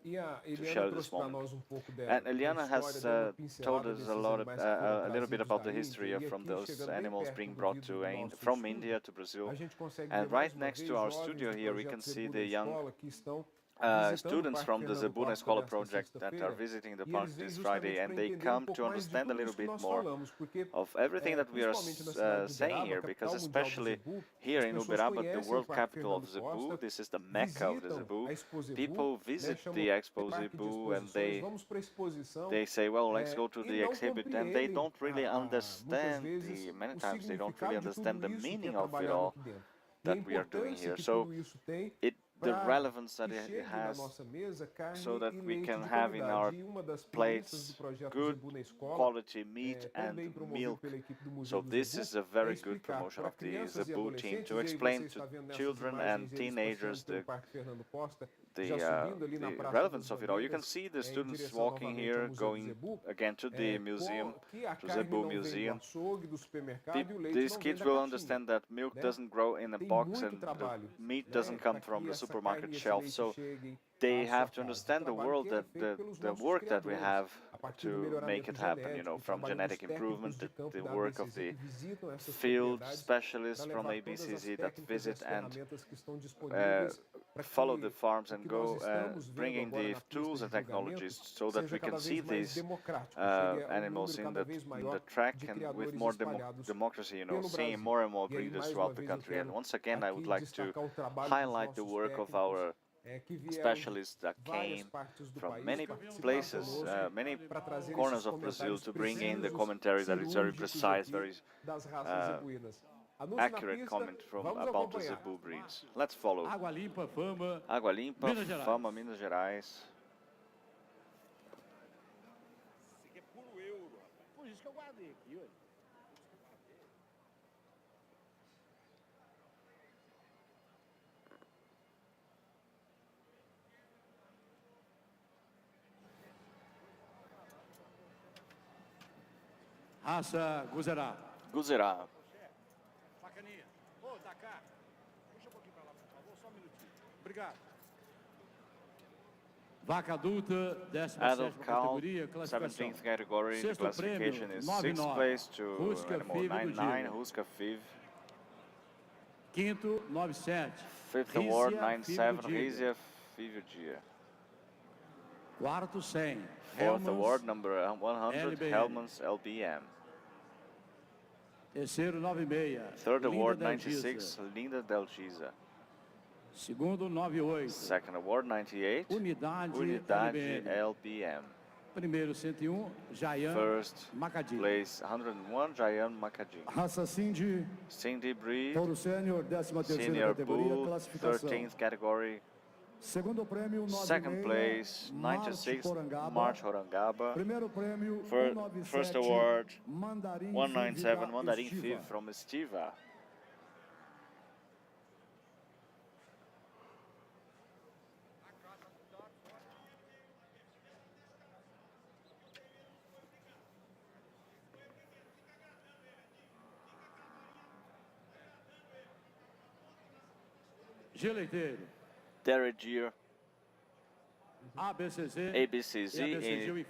A: share this moment. And Eliana has told us a little bit about the history from those animals being brought from India to Brazil. And right next to our studio here, we can see the young students from the Zebu na Escola project that are visiting the park this Friday, and they come to understand a little bit more of everything that we are saying here, because especially here in Uberaba, the world capital of Zebu, this is the Mecca of the Zebu, people visit the Expozebu and they say, well, let's go to the exhibit, and they don't really understand, many times they don't really understand the meaning of it all that we are doing here. So the relevance that it has, so that we can have in our plates good quality meat and milk. So this is a very good promotion of the Zebu team, to explain to children and teenagers the relevance of it all. You can see the students walking here, going again to the museum, to Zebu Museum. These kids will understand that milk doesn't grow in a box and the meat doesn't come from the supermarket shelf. So they have to understand the world, that the work that we have to make it happen, from genetic improvement, the work of the field specialists from ABCZ that visit and follow the farms and go bringing the tools and technologies, so that we can see these animals in the track, and with more democracy, seeing more and more breeders throughout the country. And once again, I would like to highlight the work of our specialists that came from many places, many corners of Brazil, to bring in the commentary that is very precise, very accurate comment about the Zebu breeds. Let's follow.
B: Água Limpa, Fama,
A: Água Limpa,
B: Minas Gerais.
A: Fama, Minas Gerais.
B: Por isso que eu guardei aqui, olha. Raça Guzerá.
A: Guzerá.
B: Bacaninha. Ô, Dakar, puxa um pouquinho para lá, por favor, só um minutinho. Obrigado. Vaca adulta, 17ª
A: Adult cow,
B: categoria, classificação.
A: 17th category. The
B: Sexto
A: classification
B: prêmio,
A: is
B: 99.
A: 6th place to
B: Husca
A: animal
B: Five do
A: 99,
B: dia.
A: Husca Five.
B: Quinto, 97.
A: Fifth
B: Rícia
A: award,
B: Five
A: 97,
B: do dia.
A: Rizia Five Dia.
B: Quarto, 100.
A: Fourth award, number 100,
B: LBM.
A: Helmans LBM.
B: Terceiro, 96.
A: Third
B: Linda
A: award,
B: Del
A: 96,
B: Giza.
A: Linda Del Giza.
B: Segundo, 98.
A: Second award, 98,
B: Unidade,
A: Unidade
B: LBM.
A: LBM.
B: Primeiro, 101. Jayan
A: First
B: Macadinho.
A: place, 101, Jayan Macadinho.
B: Raça Cindy.
A: Cindy Breed,
B: Touro Sênior, 13ª
A: Senior
B: categoria,
A: Bull,
B: classificação.
A: 13th category.
B: Segundo prêmio, 96.
A: Second place, 96, March Horangaba.
B: Primeiro prêmio,
A: First
B: 197,
A: award,
B: Mandarim
A: 197,
B: Five
A: Mandarin
B: Estiva.
A: Five from Estiva.
B: Geleiteiro,
A: Derriere,
B: ABCZ,
A: ABCZ,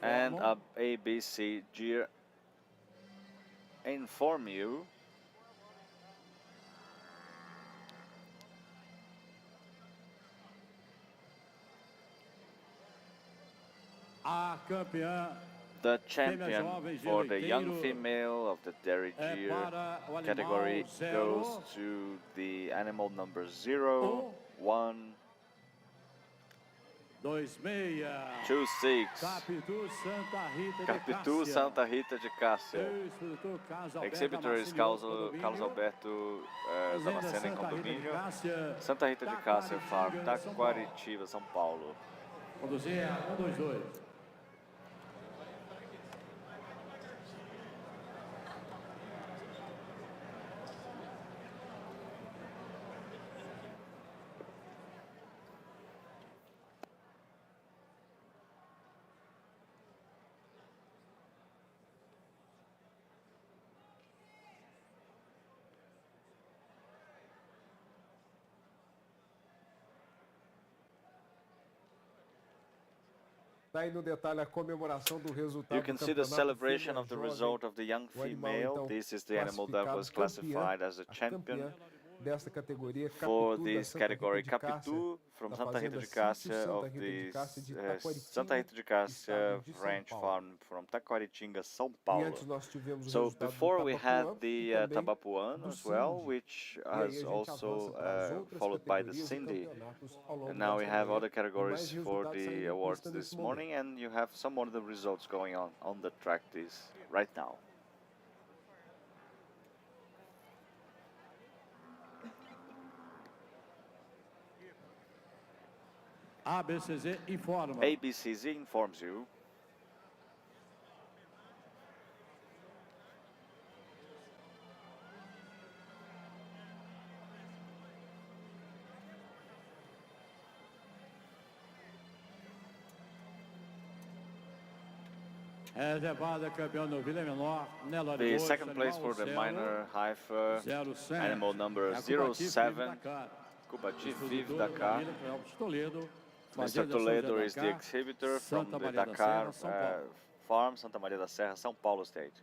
A: and
B: informam
A: ABC Gear inform you
B: a campeã
A: the champion
B: jovem
A: for the young
B: geleiteiro
A: female of the
B: é
A: Derriere
B: para o animal
A: category
B: 0,
A: goes to the animal number 0, 1,
B: 26.
A: 26.
B: Capitu Santa Rita de
A: Capitu
B: Cássia.
A: Santa Rita de Cássia.
B: Instrutor Carlos Alberto
A: Exhibitor is
B: Damasceno,
A: Carlos Alberto
B: Fazenda
A: Damasceno em
B: Santa Rita de
A: condomínio.
B: Cássia,
A: Santa Rita de Cássia Farm,
B: Taquaritinga, São Paulo.
A: Taquaritiba, São Paulo.
B: Conduzir a 122.
D: Tá aí no detalhe a comemoração do resultado
A: You can
D: do
A: see the
D: campeonato
A: celebration of the
D: Fêmea
A: result
D: Jovem.
A: of the young
D: O animal,
A: female.
D: então,
A: This is the animal that was
D: classificado
A: classified as a champion
D: campeã desta categoria,
A: for
D: Capitu da
A: this
D: Santa
A: category.
D: Rita de Cássia,
A: Capitu from
D: da
A: Santa Rita
D: fazenda
A: de
D: Sítio
A: Cássia
D: Santa
A: of
D: Rita de
A: the
D: Cássia de Taquaritinga,
A: Santa Rita de Cássia
D: estado de São
A: Ranch
D: Paulo.
A: Farm from Taquaritinga, São
D: E
A: Paulo.
D: antes nós tivemos o
A: So
D: resultado do
A: before we had
D: Tabapuã
A: the
D: e também
A: Tabapuano
D: do
A: as well,
D: Cindy.
A: which
D: E aí a
A: has
D: gente
A: also
D: avança para as outras
A: followed by the
D: categorias e
A: Cindy.
D: campeonatos ao longo
A: And now we
D: desta
A: have
D: manhã.
A: other
D: E
A: categories
D: mais
A: for
D: resultados
A: the
D: saindo em
A: awards
D: pista
A: this
D: nesse
A: morning,
D: momento.
A: and you have some other results going on the track this right now.
B: ABCZ informa.
A: ABCZ informs you
B: Reservada campeã no Vila Menor, Nela
A: the second place for the minor heifer, animal number 07, Cubati Vive Dakar. Mr. Toledo is the exhibitor from the Dakar farm, Santa Maria da Serra, São Paulo State.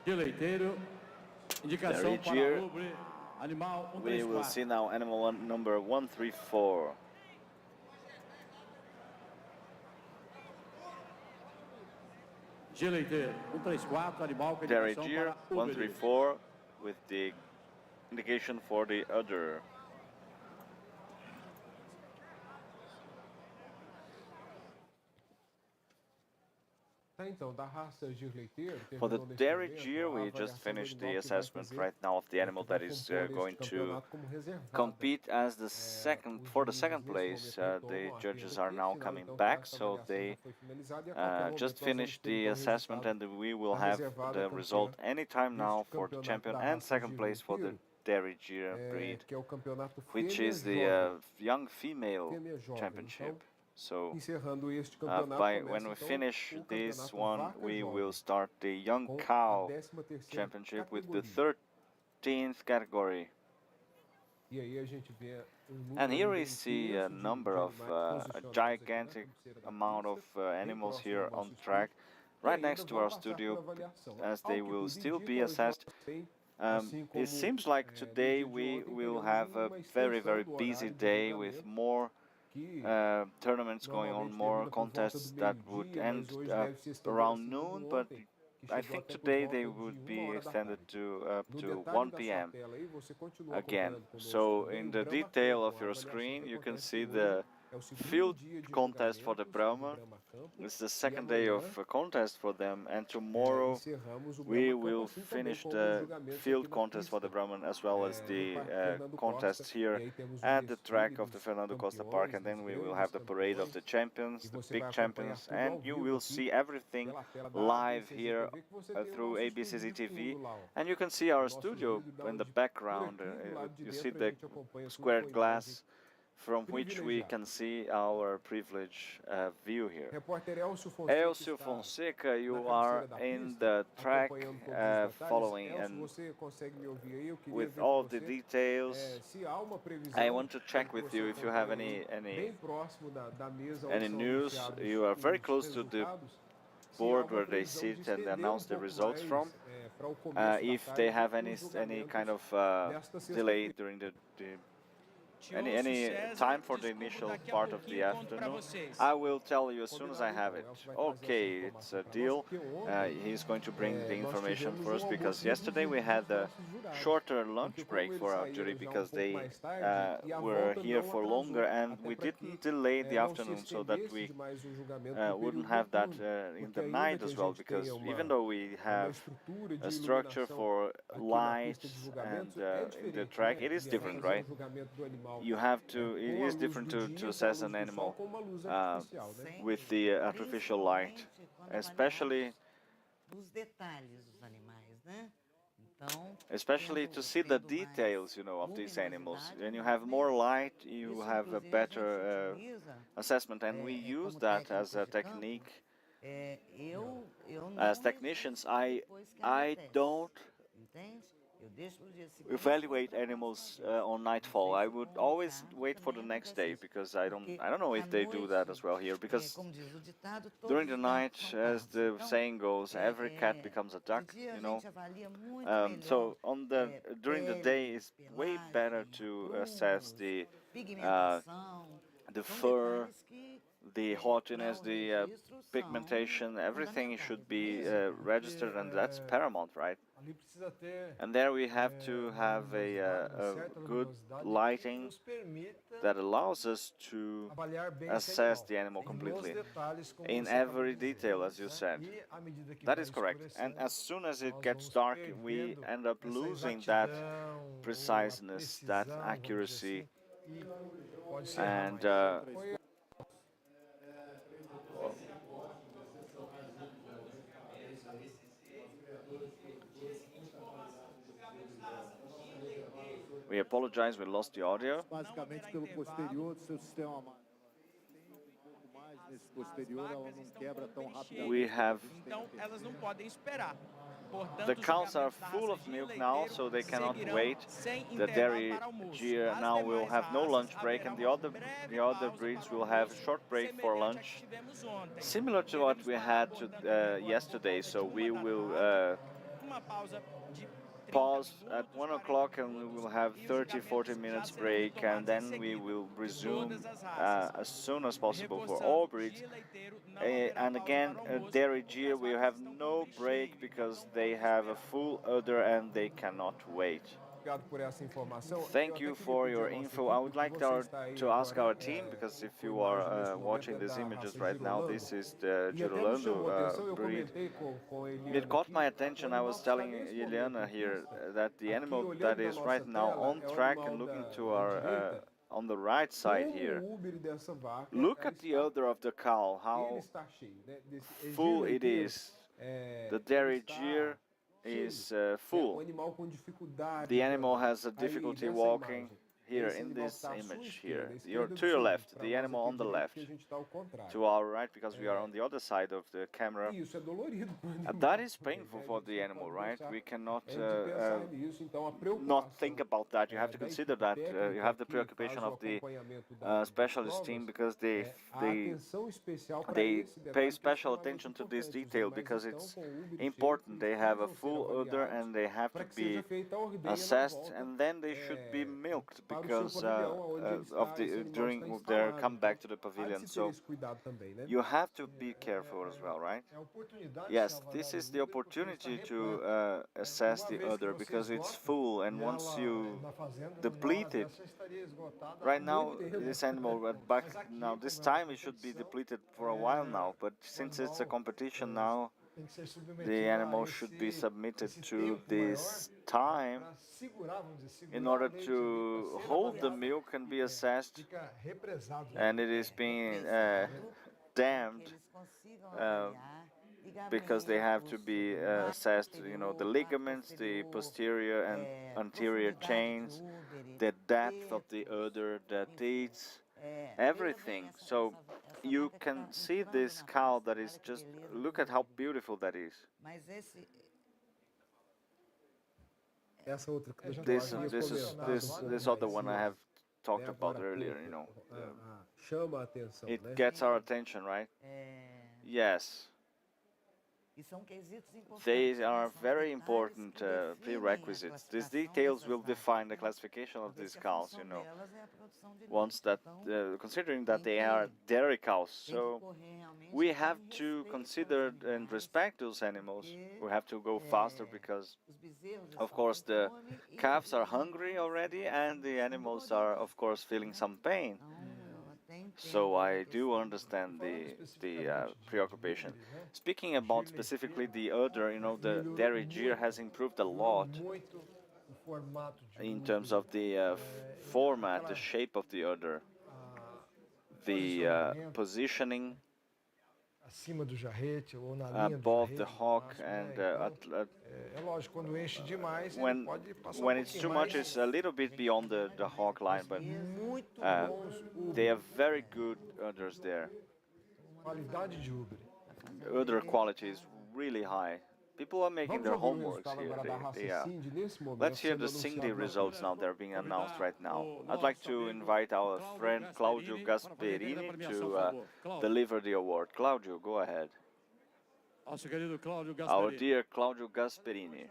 B: De leiteiro, indicação para
A: Gear.
B: Ubre, animal
A: We will
B: 134.
A: see now animal number 134.
B: De leiteiro, 134, animal com
A: Dairy
B: indicação
A: Gear
B: para Ubre.
A: 134 with the indication for the udder. For the dairy gear, we just finished the assessment right now of the animal that is going to compete as the second place. The judges are now coming back, so they just finished the assessment, and we will have the result anytime now for the champion and second place for the dairy gear breed, which is the young female championship. So when we finish this one, we will start the young cow championship with the 13th category. And here we see a number of a gigantic amount of animals here on track, right next to our studio, as they will still be assessed. It seems like today we will have a very, very busy day with more tournaments going on, more contests that would end around noon, but I think today they would be extended to up to 1 p.m. again. So in the detail of your screen, you can see the field contest for the Brahma. It's the second day of a contest for them, and tomorrow we will finish the field contest for the Brahman as well as the contests here at the track of the Fernando Costa Park, and then we will have the parade of the champions, the big champions, and you will see everything live here through ABCZ TV, and you can see our studio in the background. You see the squared glass from which we can see our privileged view here. Elcio Fonseca, you are in the track following and with all the details. I want to check with you if you have any news. You are very close to the board where they sit and announce the results from. If they have any kind of delay during the any time for the initial part of the afternoon, I will tell you as soon as I have it. Okay, it's a deal. He's going to bring the information first, because yesterday we had a shorter lunch break for our jury because they were here for longer, and we didn't delay the afternoon so that we wouldn't have that in the night as well, because even though we have a structure for lights and in the track, it is different, right? You have to, it is different to assess an animal with the artificial light, especially to see the details, you know, of these animals. When you have more light, you have a better assessment, and we use that as a technique. As technicians, I don't evaluate animals on nightfall. I would always wait for the next day, because I don't know if they do that as well here, because during the night, as the saying goes, every cat becomes a duck, you know. So during the day it's way better to assess the fur, the haughtiness, the pigmentation. Everything should be registered, and that's paramount, right? And there we have to have a good lighting that allows us to assess the animal completely in every detail, as you said. That is correct. And as soon as it gets dark, we end up losing that preciseness, that accuracy, and we apologize, we lost the audio.
B: Basicamente pelo posterior do seu sistema. Nesse posterior, ela não quebra tão rapidamente.
A: We have
I: Então, elas não podem esperar.
A: the cows are full of milk now, so they cannot wait. The dairy gear now will have no lunch break, and the other breeds will have a short break for lunch, similar to what we had yesterday. So we will
I: uma pausa de 30
A: pause at
I: minutos,
A: 1
I: 40
A: o'clock and we
I: minutos,
A: will have
I: e os
A: 30, 40
I: equipamentos já
A: minutes
I: serão
A: break, and
I: retomados em
A: then we
I: seguida,
A: will
I: de
A: resume
I: todas as raças.
A: as soon as possible for all
I: Reforçando,
A: breeds.
I: dia leiteiro não haverá
A: And
I: pausa
A: again,
I: para o almoço,
A: dairy
I: porque
A: G,
I: as
A: we
I: vacas
A: have
I: estão com
A: no
I: o cheio,
A: break
I: então
A: because
I: não
A: they
I: podem
A: have a
I: esperar.
A: full udder and they cannot wait.
D: Obrigado por essa informação. Eu
A: Thank
D: até
A: you
D: queria
A: for
D: pedir
A: your
D: à nossa
A: info. I
D: equipe,
A: would
D: porque
A: like
D: você está aí
A: to ask our
D: agora
A: team, because if
D: com
A: you
D: imagem neste
A: are
D: momento
A: watching
D: é
A: these
D: da
A: images
D: raça
A: right now,
D: Girolando.
A: this is the
D: E até me chamou a atenção,
A: Girolando
D: eu
A: breed.
D: comentei com a
A: It
D: Eliana
A: caught
D: aqui,
A: my
D: o
A: attention. I
D: animal
A: was
D: que está
A: telling
D: nesse momento
A: Eliana
D: em
A: here
D: pista,
A: that the
D: aqui
A: animal that
D: olhando na
A: is right
D: nossa
A: now
D: tela,
A: on
D: é o
A: track
D: animal
A: and looking to
D: da
A: our
D: direita,
A: on the right side
D: como
A: here.
D: o úbere dessa vaca,
A: Look
D: ela
A: at the
D: está,
A: udder of the cow,
D: ele
A: how
D: está cheio, né? Desse
A: full
D: giro
A: it
D: leiteiro,
A: is. The
D: ele
A: dairy
D: está
A: gear
D: cheio,
A: is
D: né? O
A: full.
D: animal com dificuldade
A: The
D: de
A: animal
D: andar.
A: has a
D: Aí,
A: difficulty
D: nessa
A: walking
D: imagem,
A: here
D: esse
A: in
D: animal que
A: this
D: está à sua
A: image
D: esquerda,
A: here.
D: à
A: You're
D: esquerda
A: to
D: do
A: your
D: senhor,
A: left,
D: para
A: the
D: nós
A: animal
D: aqui
A: on the
D: direito,
A: left.
D: que a gente está ao contrário.
A: To our right, because we are on the other side of the camera.
D: E isso é dolorido para o animal
A: That is
D: também,
A: painful
D: né? A
A: for
D: gente
A: the
D: não
A: animal,
D: pode
A: right?
D: deixar
A: We cannot
D: de pensar nisso. Então, a
A: not
D: preocupação
A: think about that. You have to
D: da
A: consider
D: equipe
A: that. You
D: técnica
A: have the
D: que
A: preoccupation
D: faz o
A: of the
D: acompanhamento das
A: specialist team,
D: provas,
A: because
D: a atenção especial para
A: they
D: esse
A: pay
D: detalhe que é
A: special
D: extremamente
A: attention to this
D: importante. Os
A: detail
D: animais
A: because
D: estão
A: it's
D: com o úbere cheio,
A: important. They have a
D: precisam ser
A: full udder
D: avaliados
A: and they have to
D: para que seja
A: be
D: feita a ordenha na
A: assessed,
D: volta
A: and then they should be milked
D: para o seu
A: because
D: pavilhão, onde ele
A: of
D: está, esse
A: the
D: animal está
A: during their
D: instalado.
A: comeback to
D: Então,
A: the
D: há de
A: pavilion.
D: se ter
A: So
D: esse cuidado também, né?
A: you have to be careful as well, right?
J: É a oportunidade de se
A: Yes,
J: avaliar
A: this
J: o
A: is the
J: úbere porque ele está
A: opportunity to
J: repleto.
A: assess
J: Uma
A: the
J: vez que
A: udder
J: você
A: because it's
J: esgota,
A: full, and
J: e
A: once
J: ela
A: you
J: na fazenda, numa hora
A: deplete it,
J: dessa, estaria esgotada
A: right
J: há
A: now
J: muito tempo.
A: this animal back
J: Mas aqui,
A: now this
J: como é uma
A: time it should be
J: competição,
A: depleted for a while now, but
J: o
A: since it's a
J: animal
A: competition now,
J: tem que ser
A: the
J: submetido a
A: animal should be submitted
J: esse
A: to
J: tempo
A: this
J: maior
A: time
J: para segurar, vamos dizer,
A: in
J: segurar
A: order
J: o leite ali
A: to
J: para ser
A: hold the
J: avaliado.
A: milk and be assessed,
J: Fica represado, né?
A: and it is being dammed because they have to be assessed, the ligaments, the posterior and anterior chains, the depth of the udder, the teeth, everything. So you can see this cow that is just, look at how beautiful that is.
D: Essa outra que deixa eu
A: This
D: falar,
A: this other one I have talked about earlier,
D: chama a atenção,
A: it
D: né?
A: gets our attention, right? Yes. They are very important prerequisites. These details will define the classification of these cows, once that, considering that they are dairy cows. So we have to consider and respect those animals. We have to go faster because, of course, the calves are hungry already and the animals are, of course, feeling some pain. So I do understand the preoccupation. Speaking about specifically the udder, the dairy gear has improved a lot in terms of the format, the shape of the udder, the positioning
J: acima do jarrete ou na linha do
A: above
J: jarrete,
A: the hock, and
J: é lógico, quando enche demais, ele
A: when
J: pode passar
A: when it's too much, it's a little bit beyond the hawk line, but they are very good udders there.
J: qualidade de úbere.
A: Udder quality is really high. People are making their homeworks here. Let's hear the Cindy results now. They're being announced right now. I'd like to invite our friend Claudio Gasperini to deliver the award. Claudio, go ahead. Our dear Claudio Gasperini.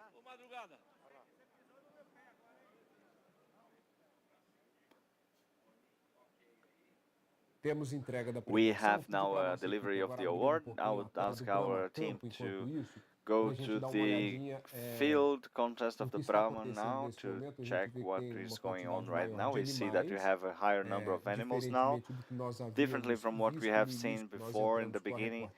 A: We have now a delivery of the award. I would ask our team to go to the field contest of the Brahman now to check what is going on right now. We see that we have a higher number of animals now, differently from what we have seen before in the beginning,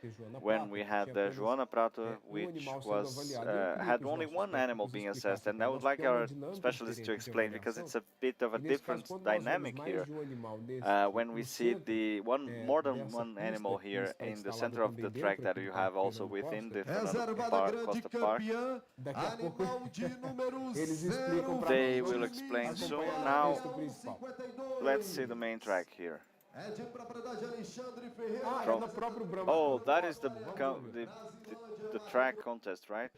A: when we had the Joana Prato, which was had only one animal being assessed. And I would like our specialist to explain, because it's a bit of a different dynamic here. When we see the more than one animal here in the center of the track that you have also within the Costa Park. They will explain soon. Now, let's see the main track here. Oh, that is the track contest, right?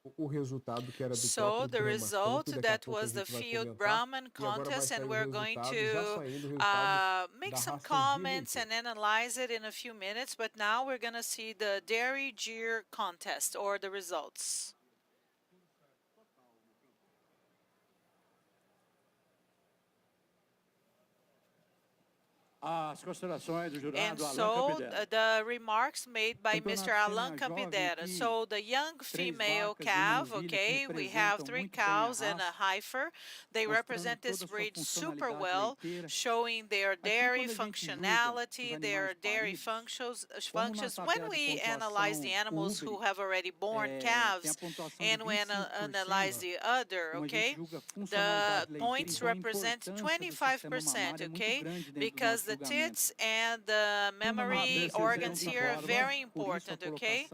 D: o resultado que era do
E: So
D: próprio
E: the
D: Brahma Camp,
E: result,
D: daqui a
E: that
D: pouco a
E: was the
D: gente vai
E: field
D: comentar.
E: Brahman
D: E agora vai
E: contest,
D: sair
E: and
D: o
E: we're going
D: resultado, já
E: to
D: saindo o resultado
E: make
D: da
E: some
D: raça
E: comments
D: Gira.
E: and analyze it in a few minutes, but now we're going to see the dairy jeer contest or the results. And so the remarks made by Mr. Alain Campidera. So the young female calf, okay, we have 3 cows and a heifer. They represent this breed super well, showing their dairy functionality, their dairy functions. When we analyze the animals who have already born calves and when analyze the other, okay, the points represent 25%, okay, because the tits and the mammary organs here are very important, okay?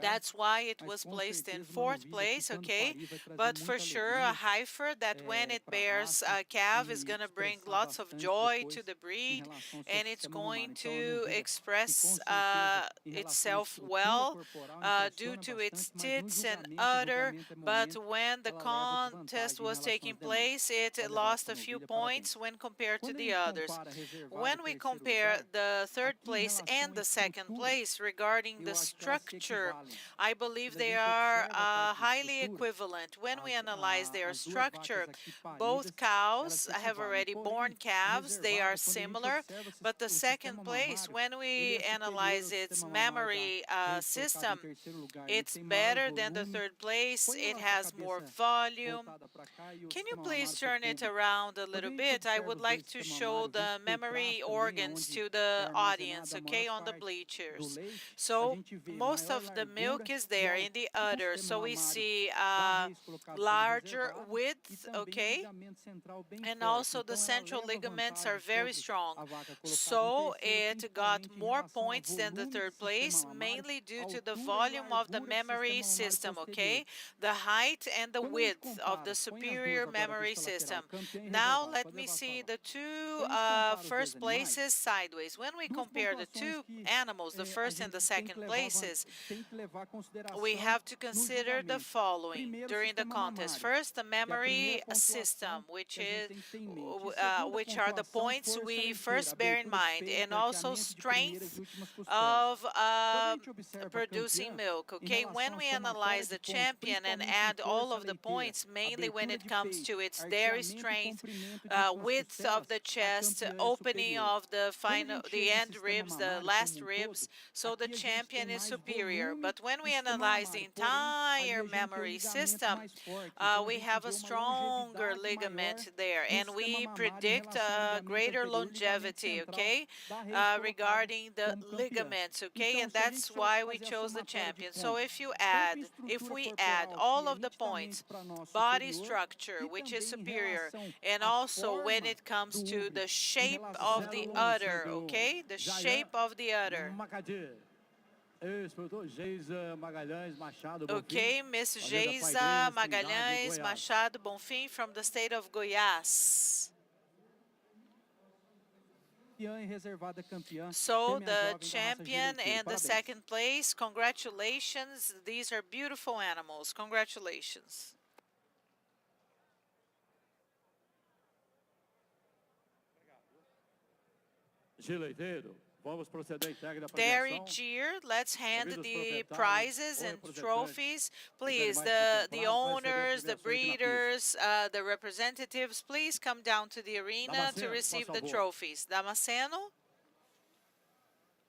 E: That's why it was placed in 4th place, okay? But for sure, a heifer that when it bears a calf is going to bring lots of joy to the breed, and it's going to express itself well due to its tits and udder. But when the contest was taking place, it lost a few points when compared to the others. When we compare the 3rd place and the 2nd place regarding the structure, I believe they are highly equivalent. When we analyze their structure, both cows have already born calves. They are similar, but the 2nd place, when we analyze its mammary system, it's better than the 3rd place. It has more volume. Can you please turn it around a little bit? I would like to show the mammary organs to the audience, okay, on the bleachers. So most of the milk is there in the udder, so we see larger width, okay, and also the central ligaments are very strong. So it got more points than the 3rd place, mainly due to the volume of the mammary system, okay, the height and the width of the superior mammary system. Now let me see the 2 first places sideways. When we compare the 2 animals, the 1st and the 2nd places, we have to consider the following during the contest. First, the mammary system, which are the points we first bear in mind, and also strength of producing milk. Okay, when we analyze the champion and add all of the points, mainly when it comes to its dairy strength, width of the chest, opening of the end ribs, the last ribs, so the champion is superior. But when we analyze the entire mammary system, we have a stronger ligament there, and we predict greater longevity, okay, regarding the ligaments, okay, and that's why we chose the champion. So if we add all of the points, body structure, which is superior, and also when it comes to the shape of the udder, okay, the shape of the udder. Okay, Miss Geisa Magalhães Machado Bonfim from the state of Goiás. So the champion and the 2nd place, congratulations. These are beautiful animals. Congratulations. Dairy Jeer, let's hand the prizes and trophies. Please, the owners, the breeders, the representatives, please come down to the arena to receive the trophies. Damasceno,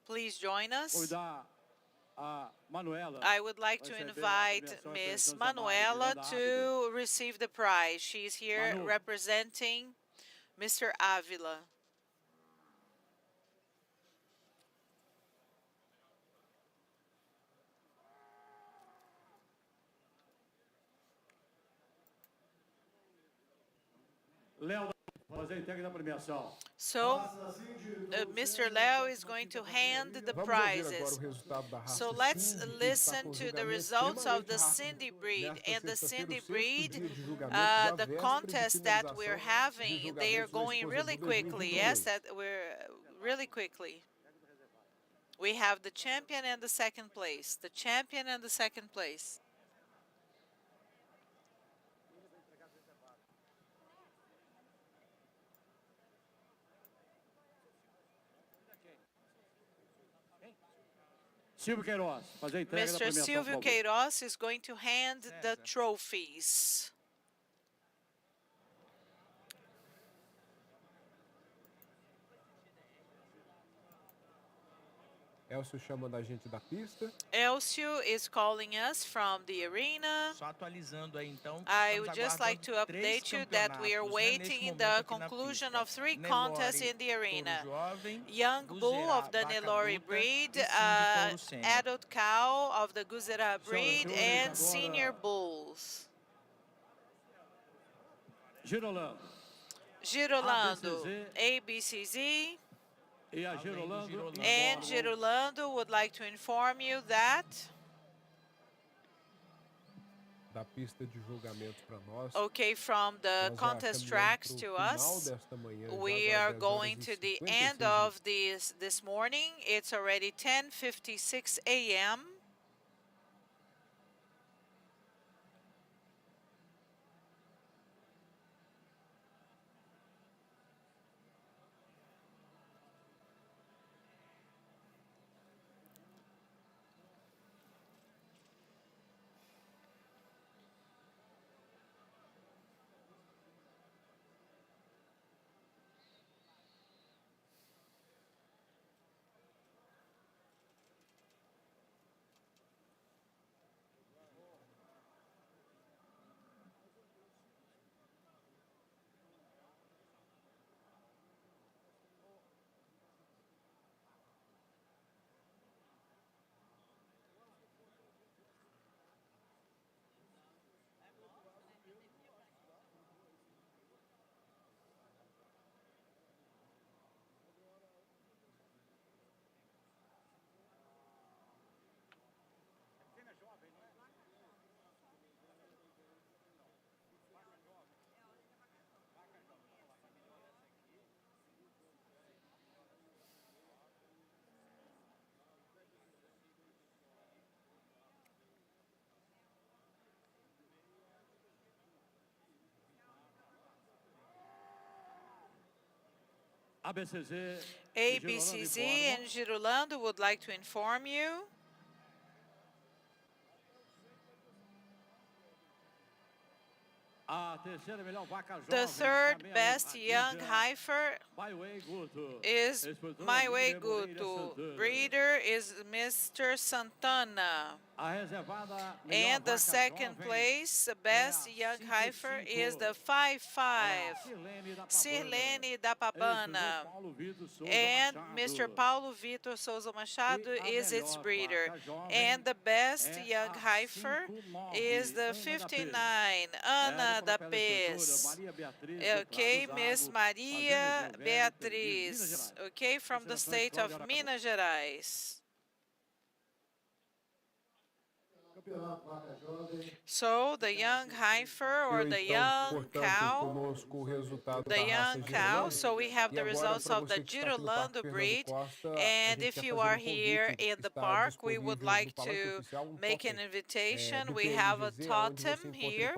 E: please join us. I would like to invite Miss Manuela to receive the prize. She's here representing Mr. Avila. So, Mr. Leo is going to hand the prizes. So let's listen to the results of the Cindy breed. And the Cindy breed, the contest that we're having, they are going really quickly. Yes, that we're really quickly. We have the champion and the 2nd place. The champion and the 2nd place.
B: Silvio Queiroz, fazer a entrega da
E: Mr.
B: premiação, por
E: Silvio
B: favor.
E: Queiroz is going to hand the trophies.
D: Elcio chamando a gente da pista.
E: Elcio is calling us from the arena.
I: Só atualizando aí então.
E: I would just like to update you that we are waiting the conclusion of 3 contests in the arena. Young Bull of the Nelore breed, Adult Cow of the Guzera breed, and Senior Bulls.
B: Girolando.
E: Girolando, ABCZ. And Girolando would like to inform you that
D: Da pista de julgamento para nós.
E: Okay, from the contest tracks to us, we are going to the end of this morning. It's already 10:56 a.m. ABCZ and Girolando would like to inform you the third best young heifer is My Way Guto. Breeder is Mr. Santana. And the second place, best young heifer, is the 5'5", Sirlene da Pabana. And Mr. Paulo Vitor Souza Machado is its breeder. And the best young heifer is the 59, Ana da Pez. Okay, Miss Maria Beatriz, okay, from the state of Minas Gerais. So the young heifer or the young cow, so we have the results of the Girolando breed, and if you are here in the park, we would like to make an invitation. We have a totem here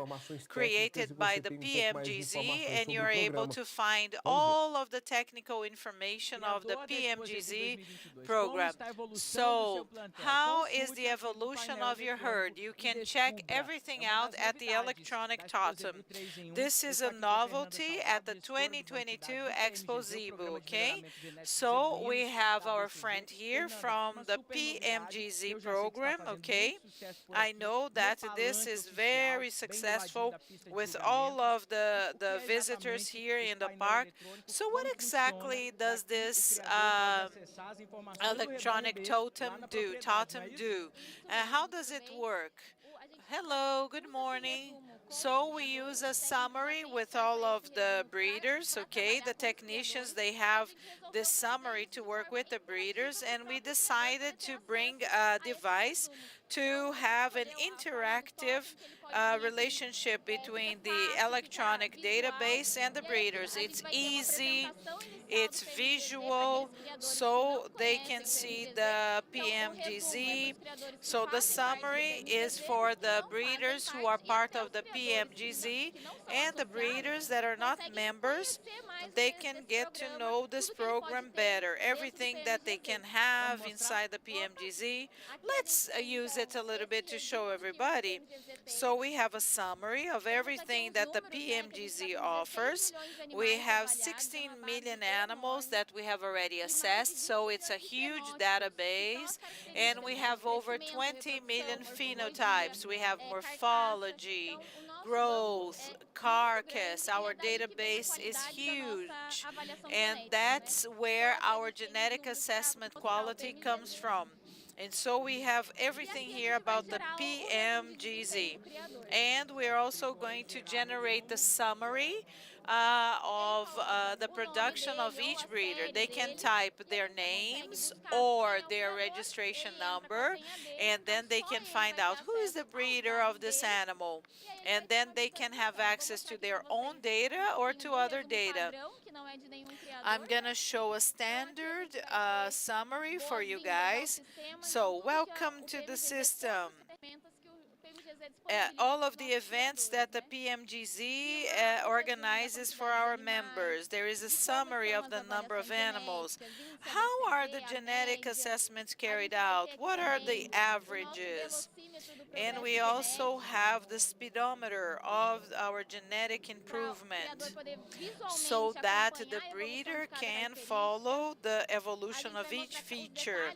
E: created by the PMGZ, and you're able to find all of the technical information of the PMGZ program. So how is the evolution of your herd? You can check everything out at the electronic totem. This is a novelty at the 2022 Expozebu, okay? So we have our friend here from the PMGZ program, okay? I know that this is very successful with all of the visitors here in the park. So what exactly does this electronic totem do? How does it work? Hello, good morning. So we use a summary with all of the breeders, okay? The technicians, they have this summary to work with the breeders, and we decided to bring a device to have an interactive relationship between the electronic database and the breeders. It's easy, it's visual, so they can see the PMGZ. So the summary is for the breeders who are part of the PMGZ, and the breeders that are not members, they can get to know this program program better. Everything that they can have inside the PMGZ, let's use it a little bit to show everybody. So we have a summary of everything that the PMGZ offers. We have 16 million animals that we have already assessed, so it's a huge database, and we have over 20 million phenotypes. We have morphology, growth, carcass. Our database is huge, and that's where our genetic assessment quality comes from. And so we have everything here about the PMGZ. And we're also going to generate the summary of the production of each breeder. They can type their names or their registration number, and then they can find out who is the breeder of this animal. And then they can have access to their own data or to other data. I'm gonna show a standard summary for you guys. So welcome to the system. All of the events that the PMGZ organizes for our members. There is a summary of the number of animals. How are the genetic assessments carried out? What are the averages? And we also have the speedometer of our genetic improvement so that the breeder can follow the evolution of each feature.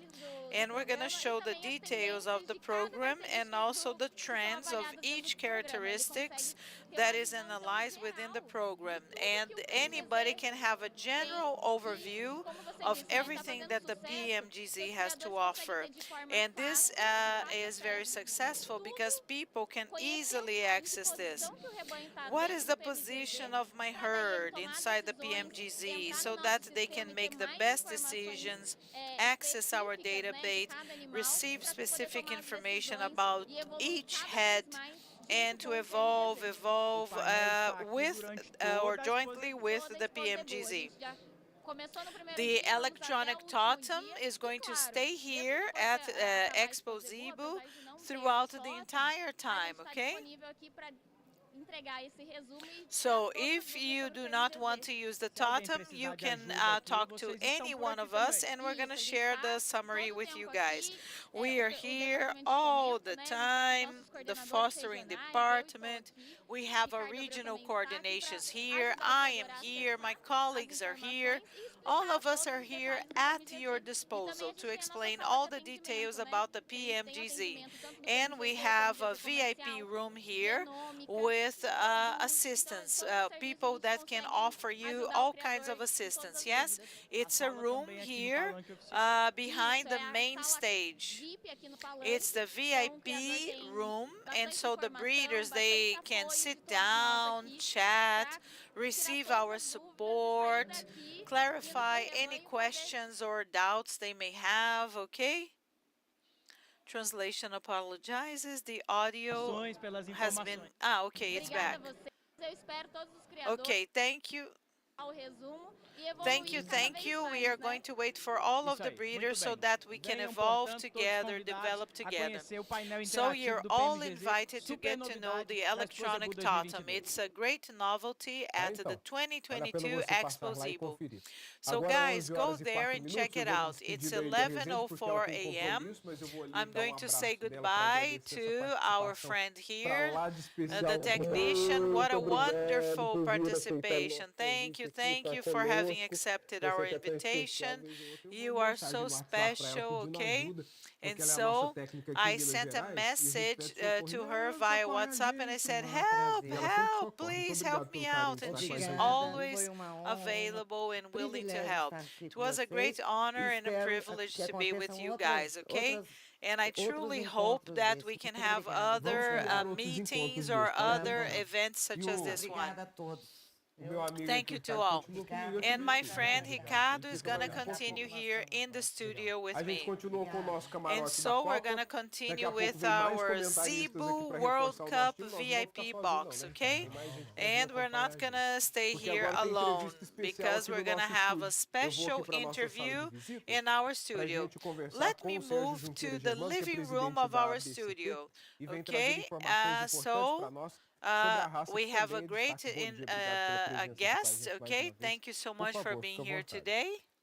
E: And we're going to show the details of the program and also the trends of each characteristics that is analyzed within the program. And anybody can have a general overview of everything that the PMGZ has to offer. And this is very successful because people can easily access this. What is the position of my herd inside the PMGZ so that they can make the best decisions, access our database, receive specific information about each head, and to evolve with or jointly with the PMGZ. The electronic totem is going to stay here at Expozebu throughout the entire time, okay? So if you do not want to use the totem, you can talk to any one of us, and we're going to share the summary with you guys. We are here all the time, the fostering department. We have our regional coordinations here. I am here. My colleagues are here. All of us are here at your disposal to explain all the details about the PMGZ. And we have a VIP room here with assistance, people that can offer you all kinds of assistance. Yes, it's a room here behind the main stage. It's the VIP room, and so the breeders, they can sit down, chat, receive our support, clarify any questions or doubts they may have, okay? Translation apologizes. The audio has been... okay, it's back. Okay, thank you. Thank you. We are going to wait for all of the breeders so that we can evolve together, develop together. So you're all invited to get to know the electronic totem. It's a great novelty at the 2022 Expozebu. So guys, go there and check it out. It's 11:04 a.m. I'm going to say goodbye to our friend here, the technician. What a wonderful participation. Thank you for having accepted our invitation. You are so special, okay? And so I sent a message to her via WhatsApp, and I said, help, please help me out. And she's always available and willing to help. It was a great honor and a privilege to be with you guys, okay? And I truly hope that we can have other meetings or other events such as this one. Thank you to all. And my friend Ricardo is going to continue here in the studio with me. And so we're going to continue with our Zebu World Cup VIP box, okay? And we're not going to stay here alone because we're going to have a special interview in our studio. Let me move to the living room of our studio, okay? We have a great guest, okay? Thank you so much for being here today.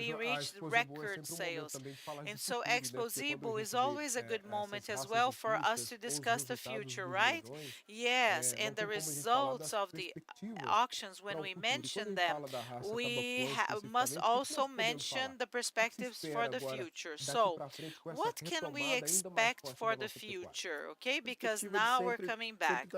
E: we reached record sales. And so Expozebu is always a good moment as well for us to discuss the future, right? Yes, and the results of the auctions, when we mention them, we must also mention the perspectives for the future. So, what can we expect for the future? Okay, because now we're coming back.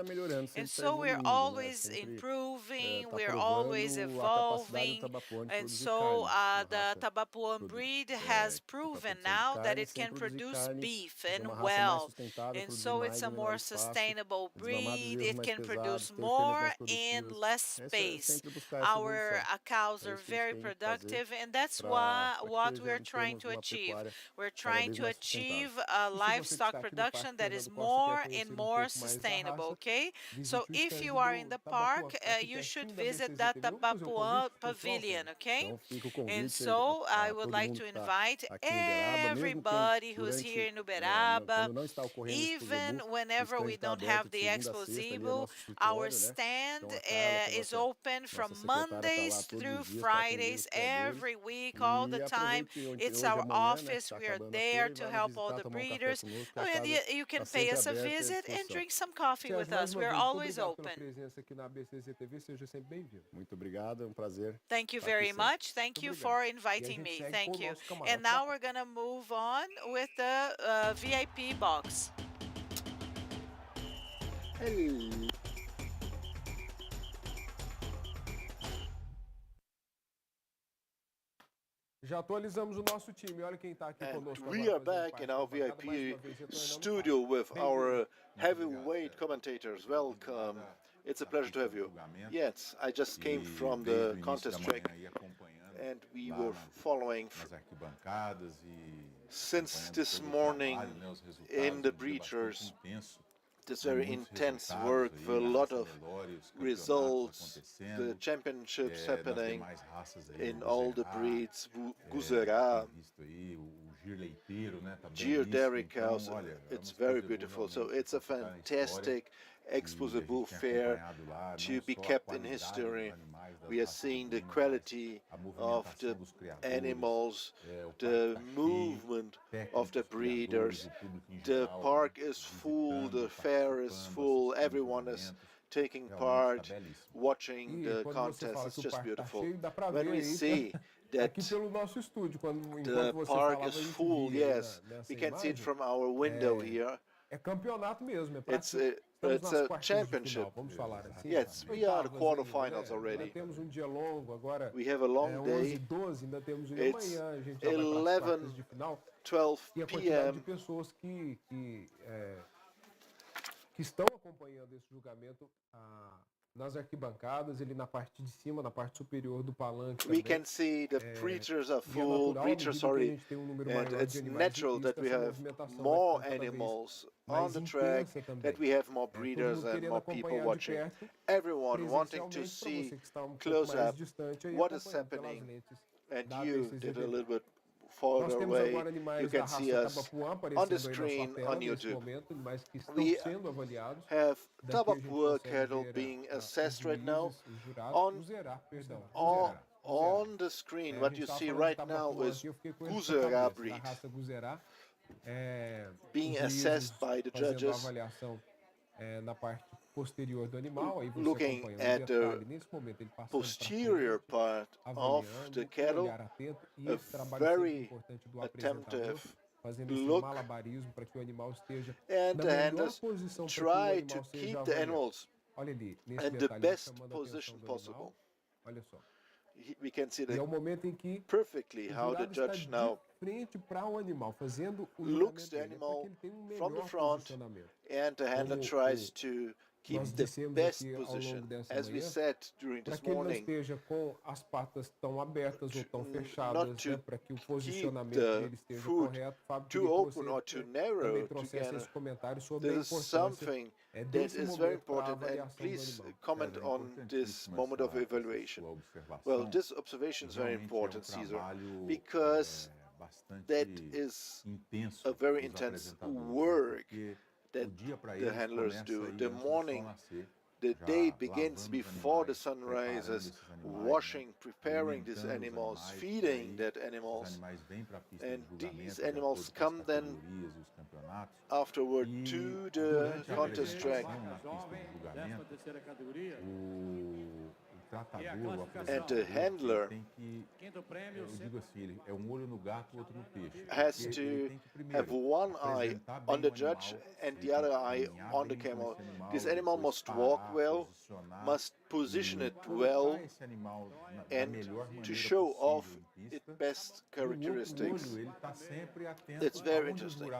E: And so we're always improving, we're always evolving, and so the Tabapuan breed has proven now that it can produce beef and well, and so it's a more sustainable breed. It can produce more in less space. Our cows are very productive, and that's what we're trying to achieve. We're trying to achieve a livestock production that is more and more sustainable, okay? So if you are in the park, you should visit that Tabapuã pavilion, okay? And so I would like to invite everybody who's here in Uberaba, even whenever we don't have the Expozebu, our stand is open from Mondays through Fridays, every week, all the time. It's our office. We are there to help all the breeders. Oh, and you can pay us a visit and drink some coffee with us. We're always open. Thank you very much. Thank you for inviting me. Thank you. And now we're going to move on with the VIP box.
D: Já atualizamos o nosso time. Olha quem está aqui conosco
C: agora. We are back in our VIP studio with our heavyweight commentators. Welcome. It's a pleasure to have you. Yes, I just came from the contest track and we were following since this morning in the breeders this very intense work with a lot of results, the championships happening in all the breeds, Guzerá, Gir Dairy cows, it's very beautiful. So it's a fantastic Expozebu fair to be kept in history. We are seeing the quality of the animals, the movement of the breeders. The park is full, the fair is full, everyone is taking part, watching the contest. It's just beautiful. When we see that the park is full, yes, we can see it from our window here. It's a championship. Yes, we are the quarterfinals already. We have a long day. It's 11:12 p.m.
D: Que estão acompanhando esse julgamento nas arquibancadas, ele na parte de cima, na parte superior do palanque.
C: We can see the breeders are full, and it's natural that we have more animals on the track, that we have more breeders and more people watching. Everyone wanting to see close up what is happening, and you did a little bit further away, you can see us on the screen on YouTube. We have Tabapuã cattle being assessed right now. On the screen, what you see right now is Guzerá breed being assessed by the judges. Looking at the posterior part of the cattle, a very attentive look, and the handlers try to keep the animals in the best position possible. We can see that perfectly how the judge now looks the animal from the front, and the handler tries to keep the best position. As we said during this morning, not to keep the foot too open or too narrow together. This is something that is very important, and please comment on this moment of evaluation. Well, this observation is very important, Caesar, because that is a very intense work that the handlers do. The morning, the day begins before the sun rises, washing, preparing these animals, feeding that animals, and these animals come then afterward to the contest track. And the handler has to have one eye on the judge and the other eye on the camel. This animal must walk well, must position it well, and to show off its best characteristics. It's very interesting.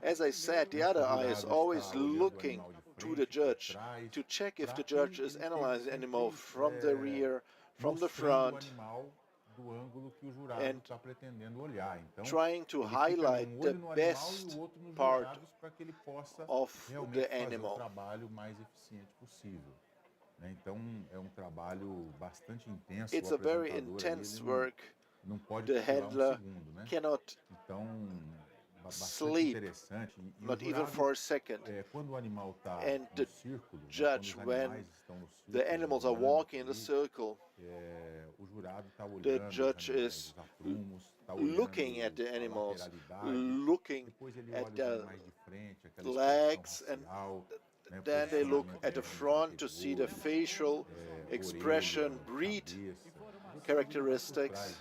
C: As I said, the other eye is always looking to the judge to check if the judge is analyzing the animal from the rear, from the front, and trying to highlight the best part of the animal. It's a very intense work. The handler cannot sleep, not even for a second. And the judge, when the animals are walking in the circle, the judge is looking at the animals, looking at the legs, and then they look at the front to see the facial expression, breed characteristics.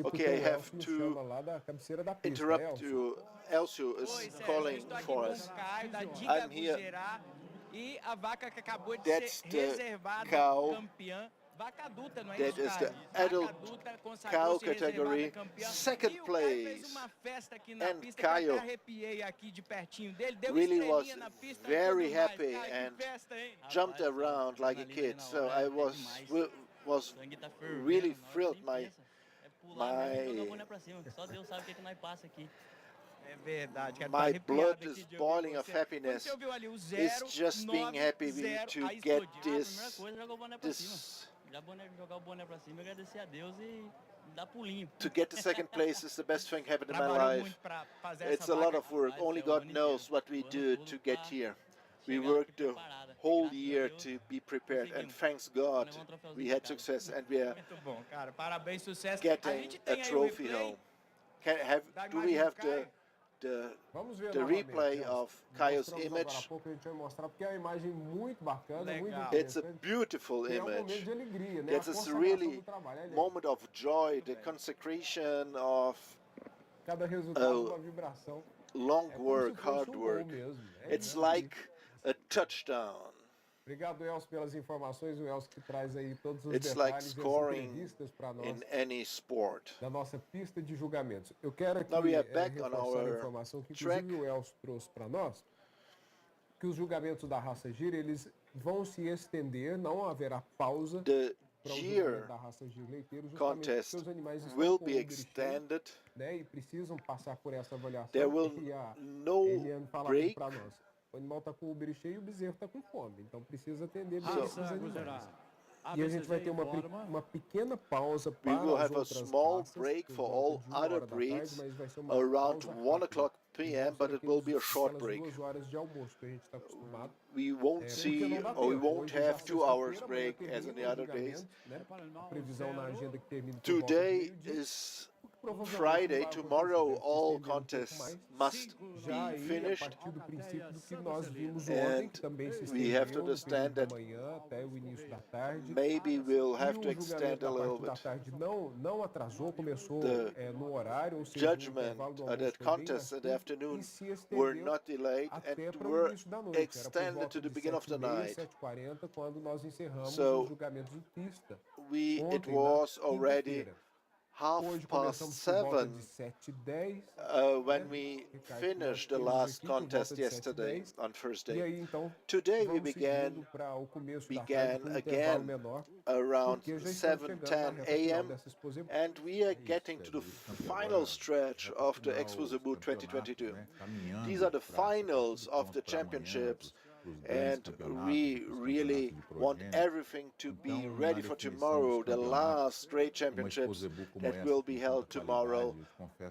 C: Okay, I have to interrupt you. Elcio is calling for us. I'm here. That's the cow. That is the adult cow category, second place. And Caio really was very happy and jumped around like a kid. So I was really thrilled. My blood is boiling of happiness. It's just being happy to get this to get the second place is the best thing happened in my life. It's a lot of work. Only God knows what we do to get here. We worked the whole year to be prepared, and thanks God we had success, and we are getting a trophy home. Do we have the replay of Caio's image? It's a beautiful image. It's a really moment of joy, the consecration of long work, hard work. It's like a touchdown. It's like scoring in any sport. Now we are back on our track. The Gir contest will be extended. There will no break.
D: O animal está com o ubre cheio e o bezerro está com fome, então precisa atender bem esses animais. E a gente vai ter uma pequena pausa para as outras raças.
C: We will have a small break for all other breeds around 1 o'clock p.m., but it will be a short break. We won't see, or we won't have 2 hours break as in the other days. Today is Friday. Tomorrow all contests must be finished, and we have to understand that maybe we'll have to extend a little bit. The judgment the contests in the afternoon were not delayed and were extended to the beginning of the night. So it was already 7:30 when we finished the last contest yesterday on Thursday. Today we began again around 7:10 a.m. and we are getting to the final stretch of the Expozebu 2022. These are the finals of the championships, and we really want everything to be ready for tomorrow, the last great championships that will be held tomorrow,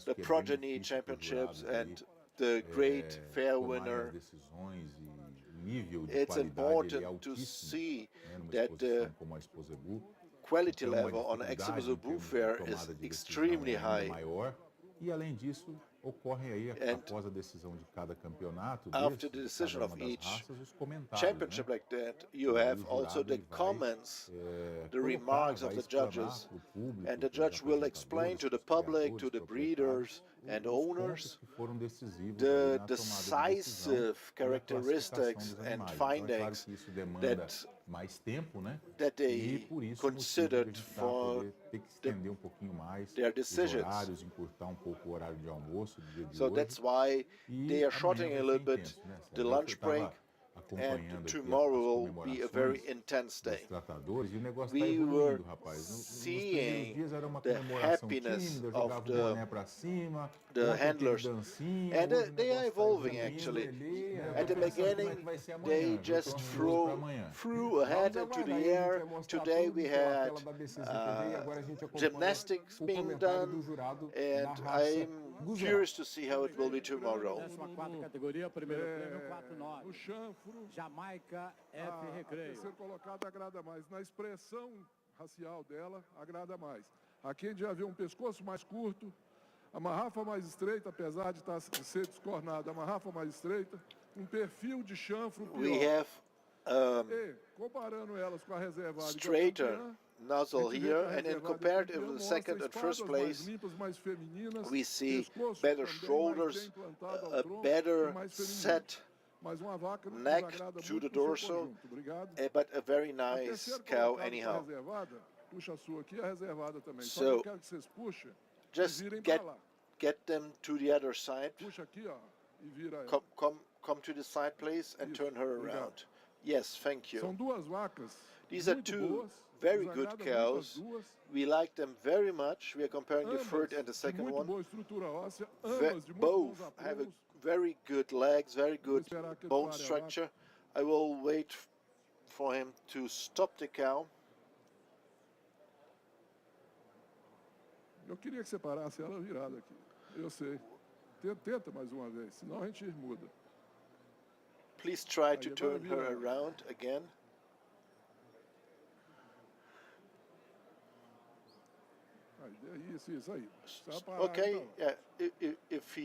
C: the progeny championships and the great fair winner. It's important to see that the quality level on Expozebu fair is extremely high.
K: ocorrem aí, após a decisão de cada campeonato
C: after
K: desse,
C: the
K: de
C: decision
K: cada
C: of
K: uma das
C: each
K: raças, os comentários,
C: championship
K: né?
C: like that, you
K: E aí
C: have
K: o
C: also
K: jurado
C: the
K: ele vai
C: comments, the
K: colocar,
C: remarks of
K: vai
C: the
K: explanar
C: judges,
K: para o público,
C: and the
K: para os
C: judge will explain
K: apresentadores,
C: to
K: para
C: the
K: os
C: public,
K: criadores,
C: to the
K: proprietários,
C: breeders and
K: os pontos
C: owners,
K: que foram decisivos aí
C: the
K: na tomada de decisão
C: decisive
K: e a classificação
C: characteristics
K: dos
C: and
K: animais. Então é claro
C: findings
K: que isso demanda
C: that
K: mais tempo, né?
C: that
K: E
C: they
K: por isso o motivo de a
C: considered
K: gente
C: for
K: ter que
C: the,
K: estender um pouquinho mais
C: their
K: os
C: decisions.
K: horários, encurtar um pouco o horário de almoço do dia de
C: So
K: hoje.
C: that's why they
K: E
C: are
K: amanhã
C: shortening a
K: vai ser
C: little bit
K: intenso, né?
C: the
K: Eu
C: lunch break,
K: estava
C: and
K: acompanhando aqui
C: tomorrow
K: as
C: will be a very
K: comemorações
C: intense
K: dos
C: day.
K: tratadores e o negócio está
C: We were
K: evoluindo, rapaz. Nos primeiros
C: seeing
K: dias era uma
C: the
K: comemoração
C: happiness
K: tímida, eu
C: of
K: jogava o boné para cima,
C: the
K: ontem teve
C: handlers,
K: dancinha,
C: and
K: hoje o
C: they are
K: negócio está
C: evolving
K: evoluindo.
C: actually.
K: Eu
C: At
K: tô
C: the
K: pensando como é
C: beginning,
K: que vai ser amanhã,
C: they
K: viu? Tô
C: just
K: ansioso para amanhã.
C: flew ahead
D: Vamos
C: into the
D: aguardar aí, a gente
C: air.
D: vai mostrar
C: Today
D: tudo
C: we
D: pela
C: had
D: tela da BCZ TV e agora a gente acompanha
C: gymnastics
D: o
C: being
D: comentário do
C: done,
D: jurado da
C: and
D: raça
C: I'm
D: Guzerá.
C: curious to see how it will be tomorrow.
B: 14ª categoria, primeiro prêmio 4-9.
H: No chanfro,
B: Jamaica F.
H: a
B: Recreio.
H: terceira colocada agrada mais. Na expressão racial dela, agrada mais. Aqui a gente já vê um pescoço mais curto, a marrafa mais estreita, apesar de ser descornada, a marrafa mais estreita, um perfil de chanfro
C: We
H: pior.
C: have
H: E, comparando elas com a reservada e com a
C: straighter
H: campeã,
C: nozzle
H: a gente vê que
C: here,
H: a
C: and in
H: reservada e a
C: comparative
H: campeã
C: with
H: mostra
C: second and
H: espadas
C: first
H: mais
C: place,
H: limpas, mais femininas,
C: we see
H: pescoço
C: better
H: também mais
C: shoulders,
H: bem plantado ao
C: a
H: tronco
C: better
H: e mais feminino.
C: set
H: Mas uma vaca nos
C: neck
H: agrada
C: to
H: muito
C: the
H: por seu
C: dorsal,
H: conjunto. Obrigado.
C: but a very
H: A
C: nice
H: terceira
C: cow
H: colocada com a
C: anyhow.
H: reservada, puxa a sua aqui, a reservada também. Só que
C: So,
H: eu quero que vocês puxem e
C: Just
H: virem para
C: get
H: lá.
C: them to the other side.
H: Puxa aqui, ó, e vira ela.
C: Come to the side, please, and
H: Isso,
C: turn her
H: obrigado.
C: around. Yes, thank
H: São
C: you.
H: duas vacas
C: These are
H: muito
C: two
H: boas,
C: very
H: nos
C: good
H: agrada muito as
C: cows.
H: duas.
C: We like them very much. We are comparing the
H: Ambas
C: third and the
H: de
C: second
H: muito
C: one.
H: boa estrutura óssea, ambas de muito
C: Both
H: bons
C: have a
H: aprumos.
C: very good legs, very good
H: esperar que ele
C: bone
H: pare a
C: structure. I will wait for him to stop the cow.
H: Eu queria que você parasse ela virada aqui. Eu sei. Tenta mais uma vez, senão a gente muda.
C: Please try to
H: Aí, agora
C: turn
H: vira
C: her
H: ela.
C: around again.
H: Aí, isso aí. Precisa parar,
C: Okay,
H: então.
C: yeah. If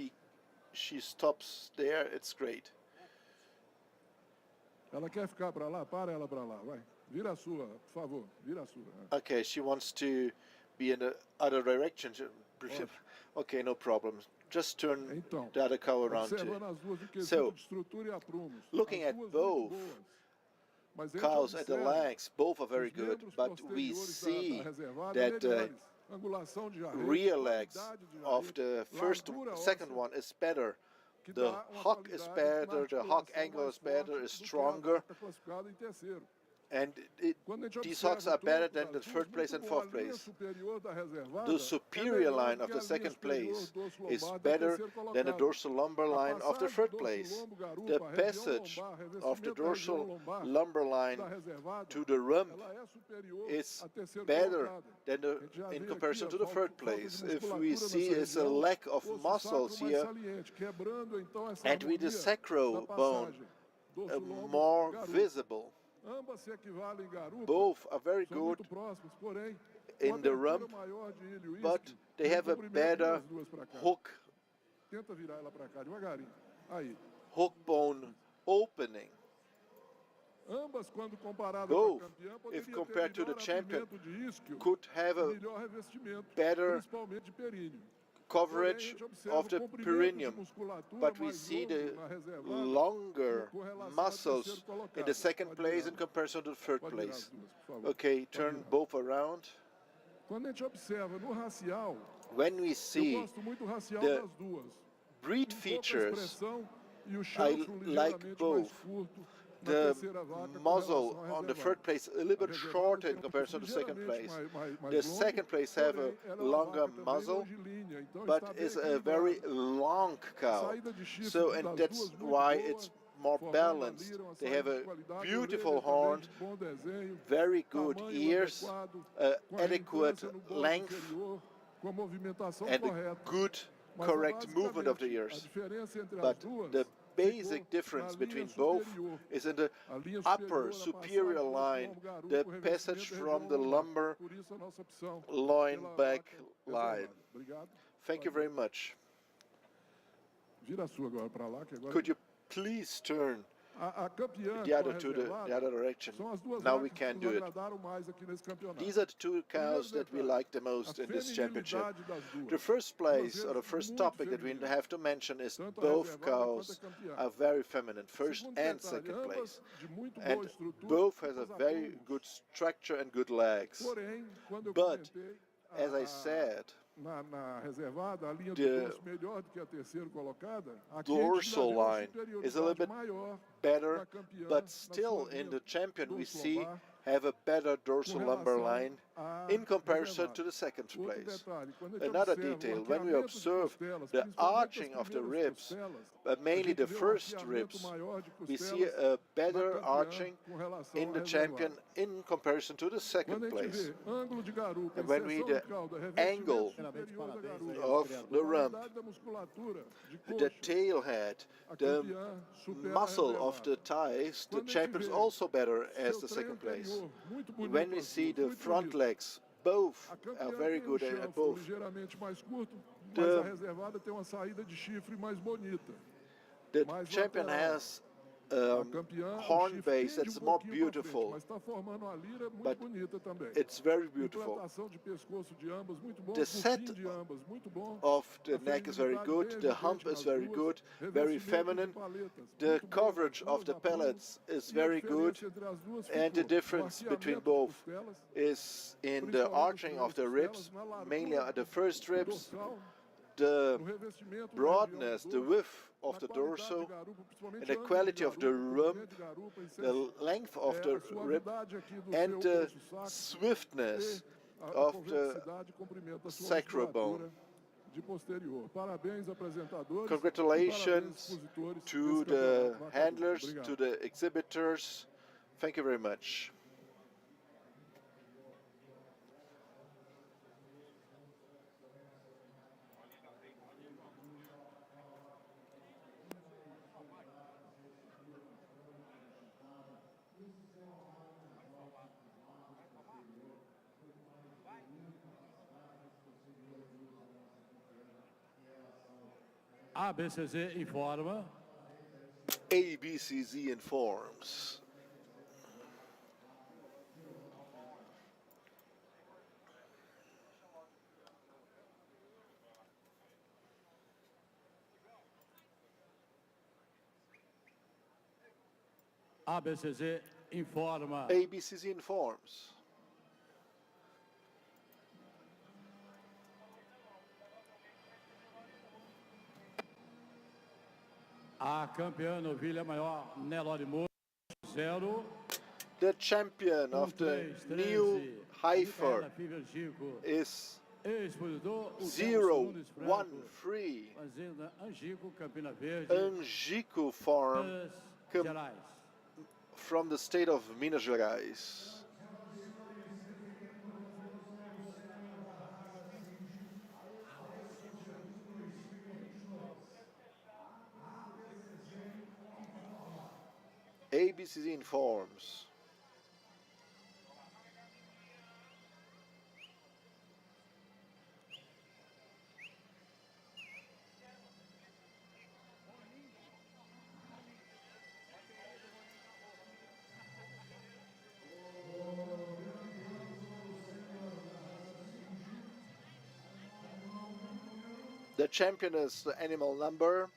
C: she stops there, it's great.
H: Ela quer ficar para lá? Para ela para lá, vai. Vira a sua, por favor. Vira a sua.
C: Okay, she wants to be in the other direction. Okay, no problem. Just turn
H: Então,
C: the other cow around
H: observando
C: too.
H: as duas do quesito
C: So,
H: de estrutura e aprumos.
C: looking
H: As
C: at
H: duas
C: both
H: muito boas. Mas a gente
C: cows at the
H: observa
C: legs, both are very
H: os
C: good,
H: membros
C: but we
H: posteriores
C: see
H: da reservada
C: that
H: melhores. Angulação de jarrete,
C: rear legs
H: qualidade de
C: of
H: jarrete,
C: the first,
H: largura
C: second
H: óssea,
C: one is better.
H: que
C: The
H: dá uma
C: hock is
H: qualidade
C: better,
H: na
C: the hock
H: articulação
C: angle
H: mais
C: is better,
H: forte
C: is
H: do que a
C: stronger,
H: vaca classificada em terceiro.
C: and
H: Quando a gente
C: these hocks
H: observa
C: are
H: o
C: better
H: tronco
C: than the
H: das duas,
C: third place
H: muito
C: and
H: bom. A
C: fourth
H: linha
C: place.
H: superior da reservada
C: The
H: é
C: superior
H: melhor
C: line
H: do
C: of
H: que
C: the
H: a linha
C: second
H: superior
C: place
H: do dorso
C: is
H: lombar da
C: better
H: terceira
C: than the
H: colocada.
C: dorsal lumbar
H: A
C: line of the
H: passagem
C: third
H: do
C: place.
H: dorso lombo, garupa,
C: The
H: a região
C: passage
H: lombar,
C: of the
H: revestimento da região
C: dorsal
H: lombar
C: lumbar line
H: da reservada,
C: to the rump
H: ela é superior
C: is
H: à terceira
C: better
H: colocada.
C: than
H: A gente já
C: in
H: vê
C: comparison
H: aqui,
C: to
H: ó,
C: the third
H: falta
C: place.
H: de
C: If we
H: musculatura
C: see
H: nessa
C: it's a
H: região,
C: lack of
H: osso
C: muscles
H: sacro mais
C: here,
H: saliente, quebrando então essa
C: and with the
H: harmonia da
C: sacral bone
H: passagem. Dorso lombo,
C: more
H: garupa.
C: visible.
H: Ambas se equivalem em garupa,
C: Both are very
H: são
C: good
H: muito próximas, porém,
C: in
H: uma
C: the
H: abertura
C: rump,
H: maior de ilho
C: but
H: isquio,
C: they
H: e um
C: have a
H: comprimento
C: better
H: das duas pra cá.
C: hook
H: Tenta virar ela para cá devagarinho. Aí.
C: bone opening.
H: Ambas, quando comparadas
C: Both,
H: com a campeã,
C: if
H: poderiam ter
C: compared to the
H: melhor
C: champion,
H: aprimento de isquio
C: could have
H: e
C: a
H: melhor revestimento,
C: better
H: principalmente de períneo.
C: coverage of the perineum, but we see the longer muscles in the second place in comparison to the third place. Okay, turn both around.
H: Quando a gente observa no racial,
C: When we
H: eu
C: see
H: gosto muito do racial
C: the
H: das duas.
C: breed
H: Pouca
C: features,
H: expressão e o
C: I
H: chanfro
C: like
H: ligeiramente mais
C: both.
H: curto na
C: The
H: terceira vaca com
C: muzzle
H: relação à
C: on the
H: reservada.
C: third place a little bit
H: A reservada
C: shorter
H: tem
C: in comparison to the second
H: ligeiramente
C: place.
H: mais
C: The
H: longo,
C: second place have a
H: porém, ela é uma
C: longer
H: vaca também
C: muzzle,
H: longilínea, então
C: but
H: está bem
C: is a very
H: equilibrado.
C: long cow.
H: Saída de chifre
C: So,
H: das
C: and that's
H: duas muito
C: why
H: boa,
C: it's more
H: formando a
C: balanced.
H: lira, uma
C: They
H: saída
C: have
H: de
C: a
H: qualidade,
C: beautiful
H: orelha também
C: horn,
H: de bom desenho,
C: very good
H: tamanho
C: ears,
H: adequado, com a
C: adequate
H: reentrância no bordo
C: length,
H: inferior, com a movimentação
C: and a
H: correta.
C: good,
H: Mas,
C: correct movement of the
H: basicamente, a
C: ears.
H: diferença entre
C: But
H: as duas
C: the basic
H: ficou
C: difference
H: na
C: between
H: linha
C: both
H: superior.
C: is in the
H: A linha
C: upper
H: superior,
C: superior
H: a passagem do
C: line,
H: lombo, garupa,
C: the
H: o revestimento
C: passage
H: da
C: from
H: região
C: the
H: lombar.
C: lumbar
H: Por isso a nossa opção
C: loin
H: pela
C: back
H: vaca
C: line.
H: reservada. Obrigado.
C: Thank you very much. Could you please turn the other direction? Now we can do it. These are the two cows that we like the most in this championship. The first place, or the first topic that we have to mention is both cows are very feminine, first and second place. And both has a very good structure and good legs. But, as I said, the dorsal line is a little bit better, but still in the champion we see have a better dorsal lumbar line in comparison to the second place. Another detail, when we observe the arching of the ribs, mainly the first ribs, we see a better arching in the champion in comparison to the second place. And when we the angle of the rump, the tail head, the muscle of the thighs, the champion is also better as the second place. When we see the front legs, both are very good at both. The champion has horn base that's more beautiful, but it's very beautiful. The set of the neck is very good, the hump is very good, very feminine, the coverage of the pellets is very good, and the difference between both is in the arching of the ribs, mainly at the first ribs, the broadness, the width of the dorsal, and the quality of the rump, the length of the rib, and the swiftness of the sacral bone. Congratulations to the handlers, to the exhibitors. Thank you very much.
B: ABCZ informa.
C: ABCZ informs.
B: ABCZ informa.
C: ABCZ informs.
B: A campeã novilha maior, Nelore Moura, 0.
C: The champion of the new heifer is 013. Angico Farm from the state of Minas Gerais. ABCZ informs. The champion is the animal number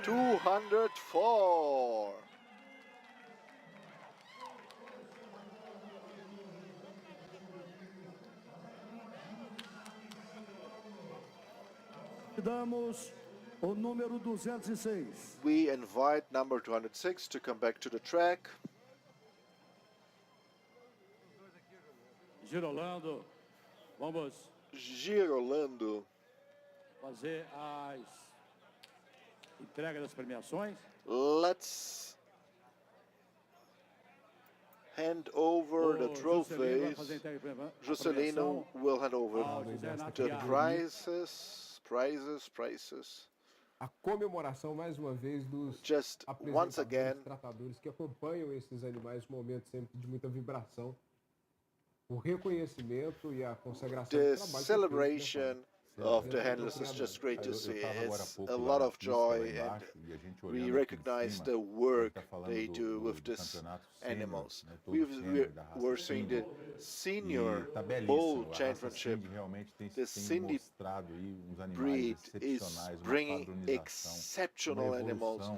C: 204.
B: Damos o número 206.
C: We invite number 206 to come back to the track.
B: Girolando, vamos
C: Girolando.
B: fazer as entrega das premiações.
C: Let's hand over the trophies. Juscelino will hand over the prizes.
D: A comemoração mais uma vez dos
C: Just once again,
D: tratadores que acompanham esses animais, um momento sempre de muita vibração. O reconhecimento e a consagração
C: the
D: do trabalho
C: celebration of the handlers is just great to see. It's a lot of joy, and we recognize the work they do with these animals. We were seeing the senior bull championship. The Cindy breed is bringing exceptional animals,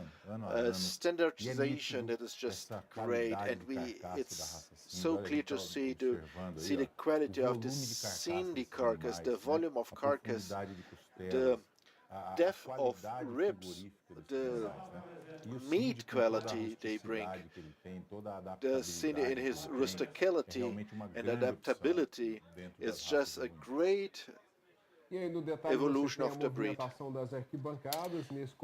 C: standardization that is just great, and it's so clear to see the quality of the Cindy carcass, the volume of carcass, the depth of ribs, the meat quality they bring. The Cindy in his rusticality and adaptability is just a great evolution of the breed.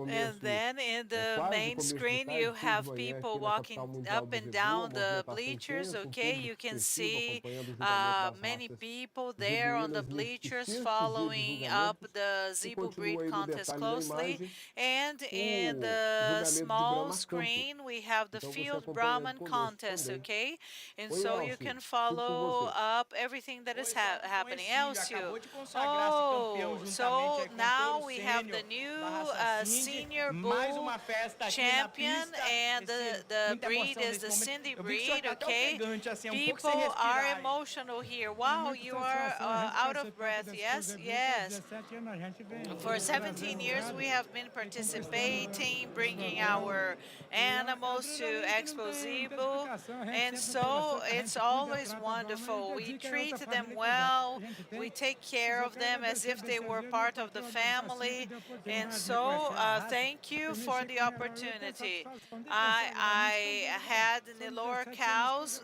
E: And then in the main screen, you have people walking up and down the bleachers. Okay, you can see many people there on the bleachers following up the Zebu breed contest closely. And in the small screen, we have the field Brahman contest. Okay, and so you can follow up everything that is happening. Elcio, oh, so now we have the new senior bull champion, and the breed is the Cindy breed, okay? People are emotional here. Wow, you are out of breath. Yes, yes. For 17 years, we have been participating, bringing our animals to Expozebu, and so it's always wonderful. We treat them well, we take care of them as if they were part of the family, and so thank you for the opportunity. I had Nelore cows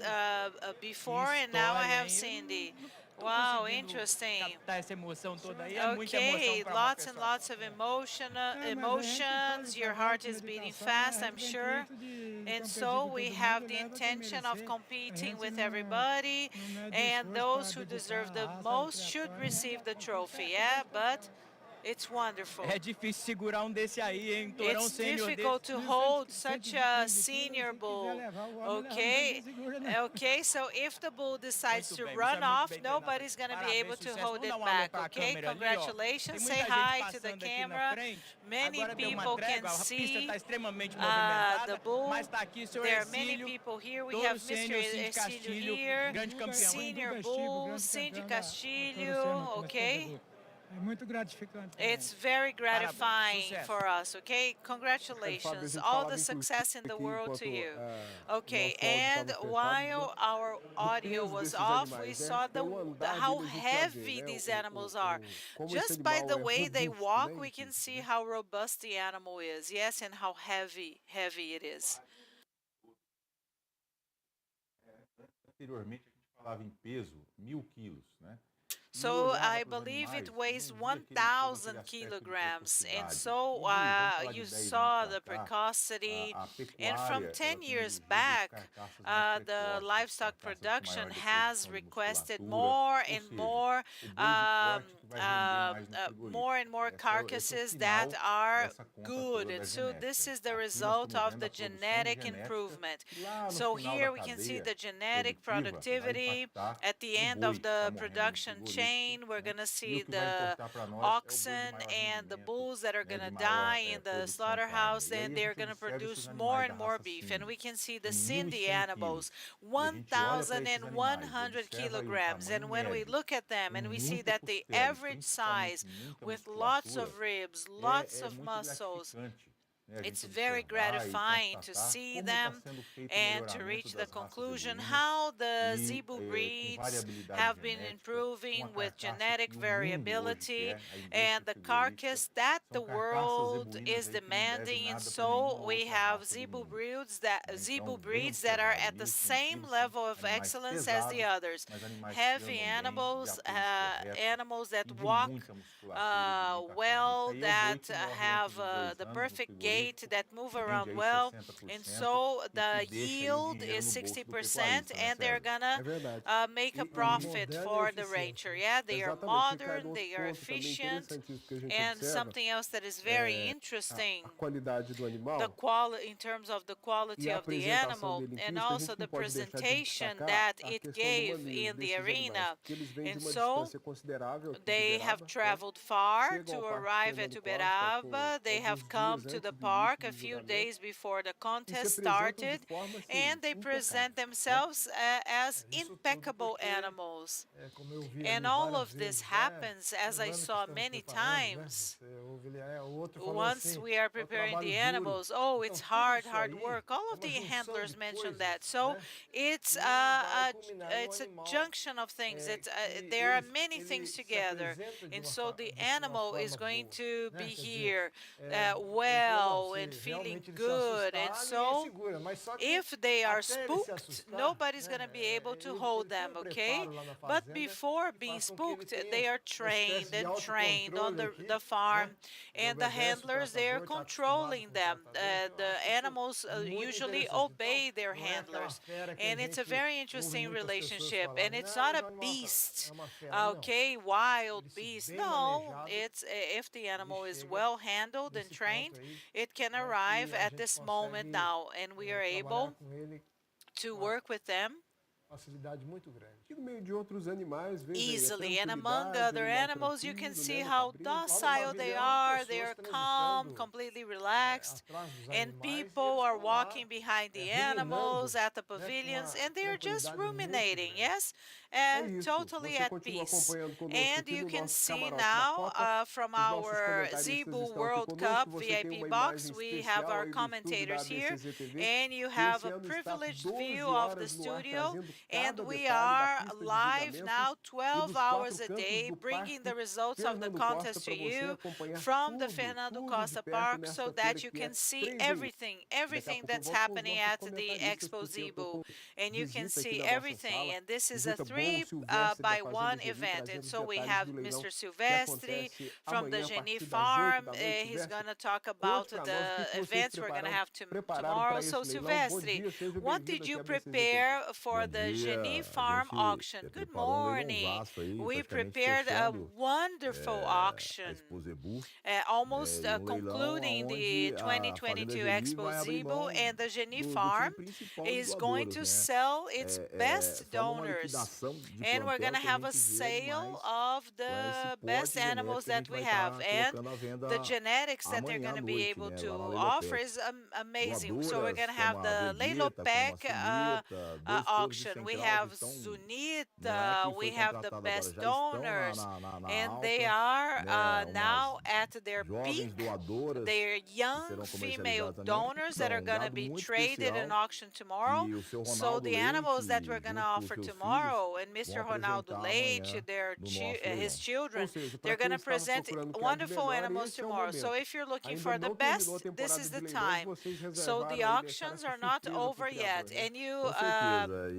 E: before, and now I have Cindy. Wow, interesting. Okay, lots and lots of emotions. Your heart is beating fast, I'm sure. And so we have the intention of competing with everybody, and those who deserve the most should receive the trophy. Yeah, but it's wonderful. It's difficult to hold such a senior bull. Okay, okay. So if the bull decides to run off, nobody's gonna be able to hold it back. Okay, congratulations. Say hi to the camera. Many people can see the bull. There are many people here. We have Mr. Ercílio here, senior bull, Cindy Castilho. Okay. It's very gratifying for us, okay? Congratulations. All the success in the world to you. Okay, and while our audio was off, we saw how heavy these animals are. Just by the way they walk, we can see how robust the animal is. Yes, and how heavy it is.
K: Anteriormente a gente falava em peso, 1.000 quilos, né?
E: So I believe it weighs 1,000 kilograms. And so you saw the precocity. And from 10 years back, the livestock production has requested more and more carcasses that are good. And so this is the result of the genetic improvement. So here we can see the genetic productivity at the end of the production chain. We're going to see the oxen and the bulls that are going to die in the slaughterhouse, and they're going to produce more and more beef. And we can see the Cindy animals, 1,100 kilograms. And when we look at them and we see that the average size with lots of ribs, lots of muscles, it's very gratifying to see them and to reach the conclusion how the Zebu breeds have been improving with genetic variability and the carcass that the world is demanding. And so we have Zebu breeds that are at the same level of excellence as the others. Heavy animals, animals that walk well, that have the perfect gait weight, that move around well, and so the yield is 60%, and they're gonna make a profit for the rancher. Yeah, they are modern, they are efficient, and something else that is very interesting, the quality in terms of the quality of the animal, and also the presentation that it gave in the arena. And so they have traveled far to arrive at Uberaba. They have come to the park a few days before the contest started, and they present themselves as impeccable animals. And all of this happens, as I saw many times, once we are preparing the animals. Oh, it's hard work. All of the handlers mentioned that. So it's a junction of things. There are many things together, and so the animal is going to be here well and feeling good. And so if they are spooked, nobody's going to be able to hold them, okay? But before being spooked, they are trained and trained on the farm, and the handlers, they are controlling them. The animals usually obey their handlers, and it's a very interesting relationship. And it's not a beast, okay, wild beast. No, it's if the animal is well handled and trained, it can arrive at this moment now, and we are able to work with them easily. And among other animals, you can see how docile they are. They are calm, completely relaxed, and people are walking behind the animals at the pavilions, and they are just ruminating, yes, totally at peace. And you can see now from our Zebu World Cup VIP box, we have our commentators here, and you have a privileged view of the studio, and we are live now 12 hours a day, bringing the results of the contest to you from the Fernando Costa Park, so that you can see everything that's happening at the Expozebu, and you can see everything. And this is a 3 by 1 event, and so we have Mr. Silvestre from the Geni Farm. He's going to talk about the events we're going to have tomorrow. So Silvestre, what did you prepare for the Geni Farm auction? Good morning. We prepared a wonderful auction, almost concluding the 2022 Expozebu, and the Geni Farm is going to sell its best donors, and we're going to have a sale of the best animals that we have, and the genetics that they're going to be able to offer is amazing. So we're going to have the Leilopec auction. We have Zunita, we have the best donors, and they are now at their peak. They're young female donors that are going to be traded in auction tomorrow. So the animals that we're going to offer tomorrow, and Mr. Ronaldo Leite, his children, they're going to present wonderful animals tomorrow. So if you're looking for the best, this is the time. So the auctions are not over yet, and you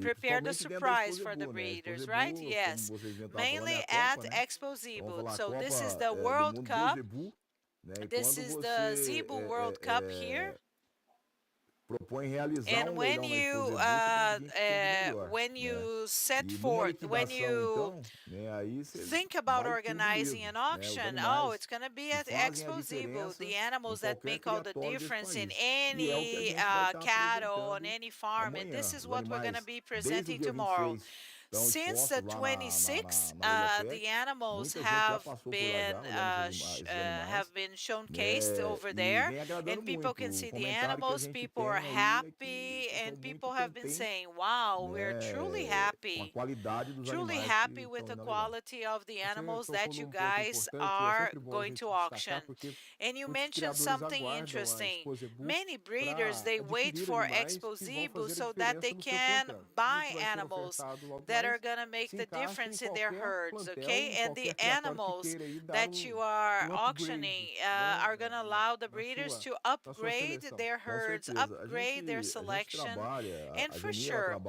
E: prepared a surprise for the breeders, right? Yes, mainly at Expozebu. So this is the World Cup. This is the Zebu World Cup here. And when you set forth, when you think about organizing an auction, oh, it's going to be at Expozebu. The animals that make all the difference in any cattle on any farm, and this is what we're going to be presenting tomorrow. Since the 26th, the animals have been showcased over there, and people can see the animals. People are happy, and people have been saying, "Wow, we're truly happy with the quality of the animals that you guys are going to auction." And you mentioned something interesting. Many breeders, they wait for Expozebu so that they can buy animals that are going to make the difference in their herds, okay? And the animals that you are auctioning are going to allow the breeders to upgrade their herds, upgrade their selection. And for sure,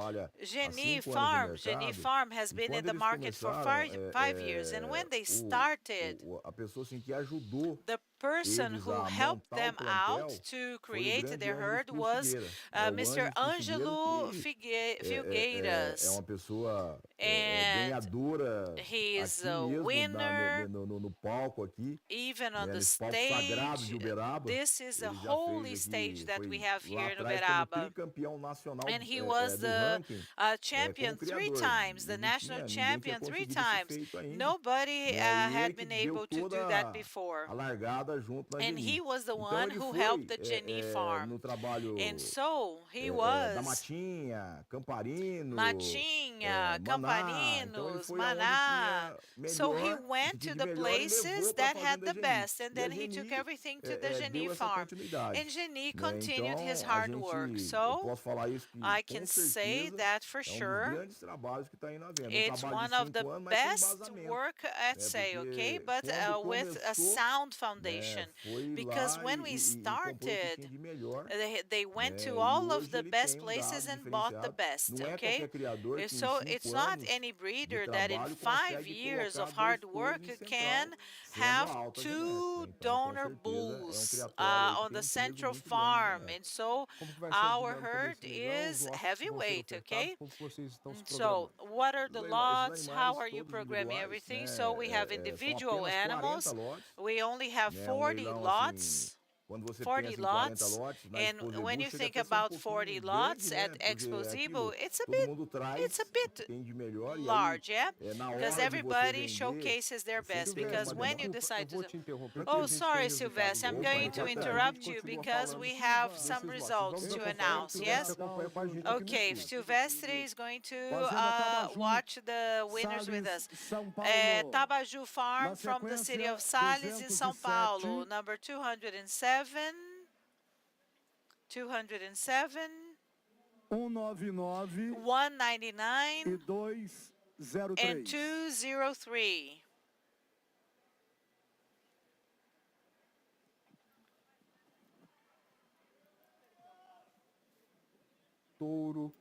E: Geni Farm has been in the market for 5 years. And when they started, the person
K: eles
E: who
K: a
E: helped
K: montar o
E: them out
K: plantel
E: to
K: foi o
E: create
K: grande
E: their herd
K: Ângelos
E: was
K: Figueira. É o
E: Mr.
K: Ângelos Figueira
E: Angelo
K: que é
E: Filgueiras.
K: uma pessoa
E: And
K: ganhadora
E: he is
K: aqui
E: a
K: mesmo
E: winner
K: no palco aqui,
E: even on
K: né,
E: the
K: nesse palco sagrado de
E: stage.
K: Uberaba.
E: This is a
K: Ele já fez
E: holy stage
K: aqui,
E: that we
K: foi
E: have
K: lá
E: here in
K: atrás como
E: Uberaba.
K: tricampeão nacional
E: And he was
K: do
E: the
K: ranking
E: champion
K: como
E: three
K: criador.
E: times, the
K: E não
E: national
K: tinha, ninguém tinha
E: champion three
K: conseguido esse
E: times.
K: feito ainda.
E: Nobody
K: Né? E
E: had
K: ele que
E: been
K: deu
E: able to
K: toda
E: do that before.
K: a largada junto na
E: And he
K: Geni.
E: was the
K: Então
E: one
K: ele
E: who
K: foi
E: helped the Geni farm.
K: no trabalho
E: And so he
K: da
E: was
K: Matinha, Camparino,
E: Machinha,
K: Maná. Então ele
E: Campaninos,
K: foi aonde
E: Maná.
K: tinha
E: So he
K: melhor,
E: went
K: tinha
E: to
K: de
E: the
K: melhor e
E: places
K: levou para a
E: that had
K: fazenda
E: the
K: Geni.
E: best, and
K: E a
E: then he took
K: Geni
E: everything to the Geni
K: deu essa
E: farm.
K: continuidade.
E: And Geni
K: Né?
E: continued his
K: Então a
E: hard work.
K: gente, eu
E: So
K: posso falar isso que
E: I
K: com
E: can say
K: certeza
E: that for
K: é dos
E: sure.
K: grandes trabalhos que está aí na venda.
E: It's
K: Trabalho
E: one
K: de
E: of the
K: 5 anos, mas com
E: best
K: embasamento.
E: work at sale, okay?
K: Porque
E: But
K: quando
E: with a
K: começou,
E: sound
K: né,
E: foundation.
K: foi
E: Because
K: lá
E: when we
K: e comprou o que tinha
E: started,
K: de melhor,
E: they went
K: né?
E: to
K: E
E: all of
K: hoje
E: the
K: ele
E: best
K: tem
E: places
K: dado
E: and bought the
K: diferenciado.
E: best,
K: Não é
E: okay?
K: qualquer criador que em
E: So it's
K: 5
E: not
K: anos
E: any
K: de
E: breeder that in
K: trabalho
E: 5
K: consegue
E: years of
K: colocar
E: hard
K: dois
E: work
K: touros em
E: can
K: central, sendo
E: have
K: a alta genética.
E: two
K: Então, com
E: donor
K: certeza, é
E: bulls
K: criatório aí que
E: on
K: tem
E: the
K: peso
E: central
K: muito grande
E: farm.
K: genético.
E: And so
D: Como que vai ser a
E: our
D: dinâmica
E: herd
D: desse leilão, os
E: is
D: lotes que vão ser
E: heavyweight,
D: ofertados,
E: okay?
D: como que vocês estão se
E: So,
D: programando?
E: what are the
K: Esses
E: lots? How
K: animais
E: are you
K: todos
E: programming
K: individuais,
E: everything?
K: né?
E: So, we have
K: São
E: individual
K: apenas 40
E: animals.
K: lotes,
E: We only have
K: né?
E: 40
K: Leilão assim,
E: lots.
K: quando você
E: 40
K: pensa em 40
E: lots,
K: lotes, na
E: and when
K: Expozebu
E: you
K: chega
E: think
K: até a ser
E: about
K: pouquinho
E: 40
K: grande,
E: lots
K: né?
E: at
K: Porque é
E: Expozebu,
K: aquilo,
E: it's a
K: todo mundo
E: it's
K: traz
E: a
K: o que
E: bit
K: tem de melhor e aí
E: large, yeah?
K: na
E: Because
K: hora de você
E: everybody
K: vender,
E: showcases their best.
K: sempre tem
E: Because
K: uma
E: when you
K: demanda.
E: decide to
D: vou
E: do...
D: te interromper, porque a
E: Oh,
D: gente tem
E: sorry,
D: resultados
E: Sylvester, I'm
K: Opa,
E: going to
K: importante.
E: interrupt you
D: Continua
E: because
D: falando
E: we have
D: desses
E: some
D: lotes.
E: results
D: Vamos
E: to
D: acompanhar,
E: announce,
D: o Silvestre
E: yes?
D: acompanha com a gente aqui no
E: Okay,
D: estúdio.
E: Sylvester is going to
B: Fazenda Tabaju,
E: watch the winners with
B: Salles,
E: us.
B: São Paulo.
E: Tabaju Farm
B: Na
E: from the city of
B: sequência,
E: Salles in São
B: 207,
E: Paulo, number 207. 207,
B: 199
E: 199,
B: e 203.
E: and 203.
D: Touro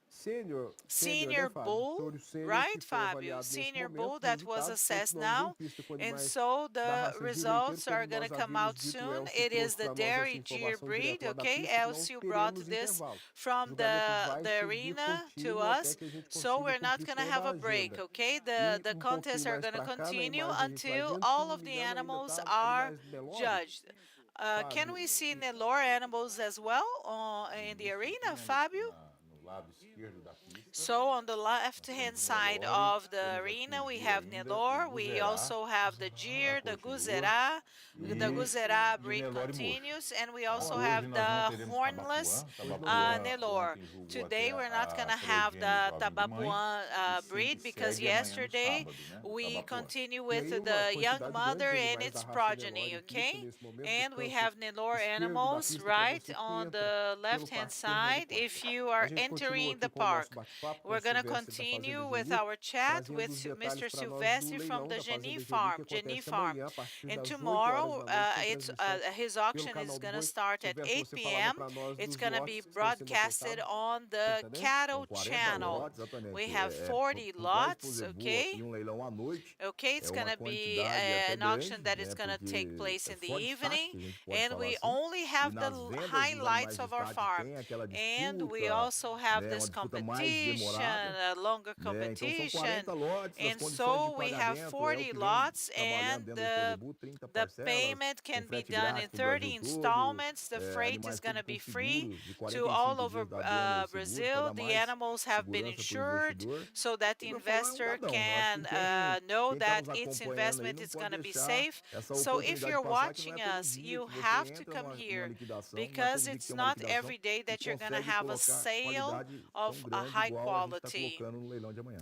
D: sênior,
E: Senior
D: né, Fábio?
E: bull,
D: Touro sênior
E: right,
D: que foi
E: Fabio?
D: avaliado nesse
E: Senior
D: momento,
E: bull that was
D: resultados
E: assessed
D: continuamos
E: now.
D: em pista com
E: And
D: animais
E: so
D: da
E: the
D: raça giro
E: results
D: leiteiro,
E: are
D: como
E: going to
D: nós
E: come
D: havíamos
E: out
D: dito,
E: soon.
D: Elcio
E: It is
D: trouxe
E: the
D: para nós essa
E: dairy Gyr
D: informação
E: breed,
D: direto lá da
E: okay?
D: pista, que nós
E: Elcio brought
D: teremos
E: this
D: intervalo.
E: from
D: O julgamento
E: the
D: vai seguir
E: arena to
D: contínuo
E: us,
D: até que a gente
E: so
D: consiga
E: we're not
D: cumprir
E: going to
D: toda
E: have
D: a
E: a break,
D: agenda.
E: okay?
D: E
E: The contests
D: pouquinho
E: are
D: mais
E: going to
D: pra cá, na
E: continue
D: imagem a gente vai
E: until
D: vendo, se
E: all
D: não
E: of
D: me
E: the
D: engano, ainda
E: animals
D: tá
E: are
D: animais Nelore.
E: judged. Can we see Nelore animals as well in the arena, Fabio?
K: No lado esquerdo da pista.
E: So on the left-hand side of the arena, we have Nelore. We also have the Gyr, the Guzerá breed continues, and we also have the hornless Nelore. Today we're not going to have the Tabapuã breed because yesterday we continue with the young mother and its progeny, okay? And we have Nelore animals right on the left-hand side if you are entering the park. We're going to continue with our chat with Mr. Silvestre from the Geni Farm. And tomorrow, his auction is going to start at 8 p.m. It's going to be broadcasted on the cattle channel. We have 40 lots, okay? Okay, it's going to be an auction that is going to take place in the evening. And we only have the highlights of our farm. And we also have this competition, a longer competition. And so we have 40 lots, and the payment can be done in 30 installments. The freight is going to be free to all over Brazil. The animals have been insured so that the investor can know that its investment is going to be safe. So if you're watching us, you have to come here because it's not every day that you're going to have a sale of a high quality.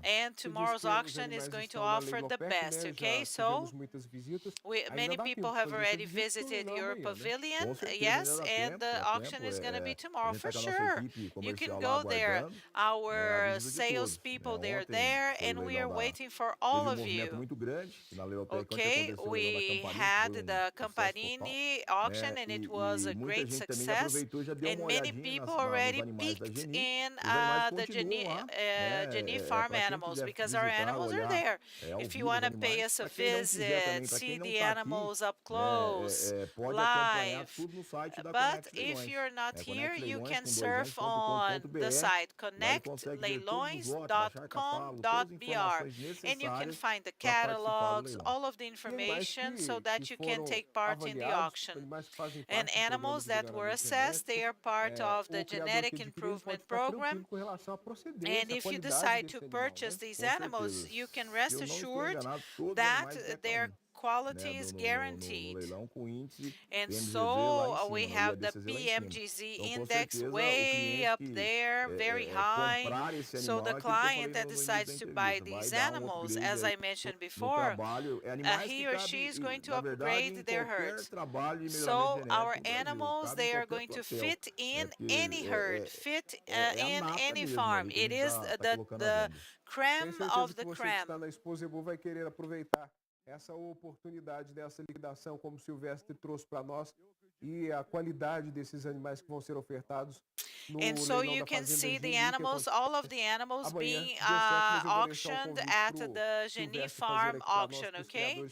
E: And tomorrow's auction is going to offer the best, okay? So many people have already visited your pavilion, yes, and the auction is going to be tomorrow for sure. You can go there. Our salespeople, they're there, and we are waiting for all of you. Okay, we had the Camparini auction, and it was a great success, and many people already peaked in the Geni Genie Farm animals, because our animals are there. If you want to pay us a visit, see the animals up close, live. But if you're not here, you can surf on the site connectleilões.com.br, and you can find the catalogs, all of the information, so that you can take part in the auction. And animals that were assessed, they are part of the genetic improvement program. And if you decide to purchase these animals, you can rest assured that their quality is guaranteed. And so we have the PMGZ index way up there, very high. So the client that decides to buy these animals, as I mentioned before, he or she is going to upgrade their herds. So our animals, they are going to fit in any herd, fit in any farm. It is the creme of the creme.
D: Está na Expozebu vai querer aproveitar essa oportunidade dessa liquidação, como o Silvestre trouxe para nós, e a qualidade desses animais que vão ser ofertados.
E: And so you can see the animals, all of the animals being auctioned at the Genie Farm auction, okay?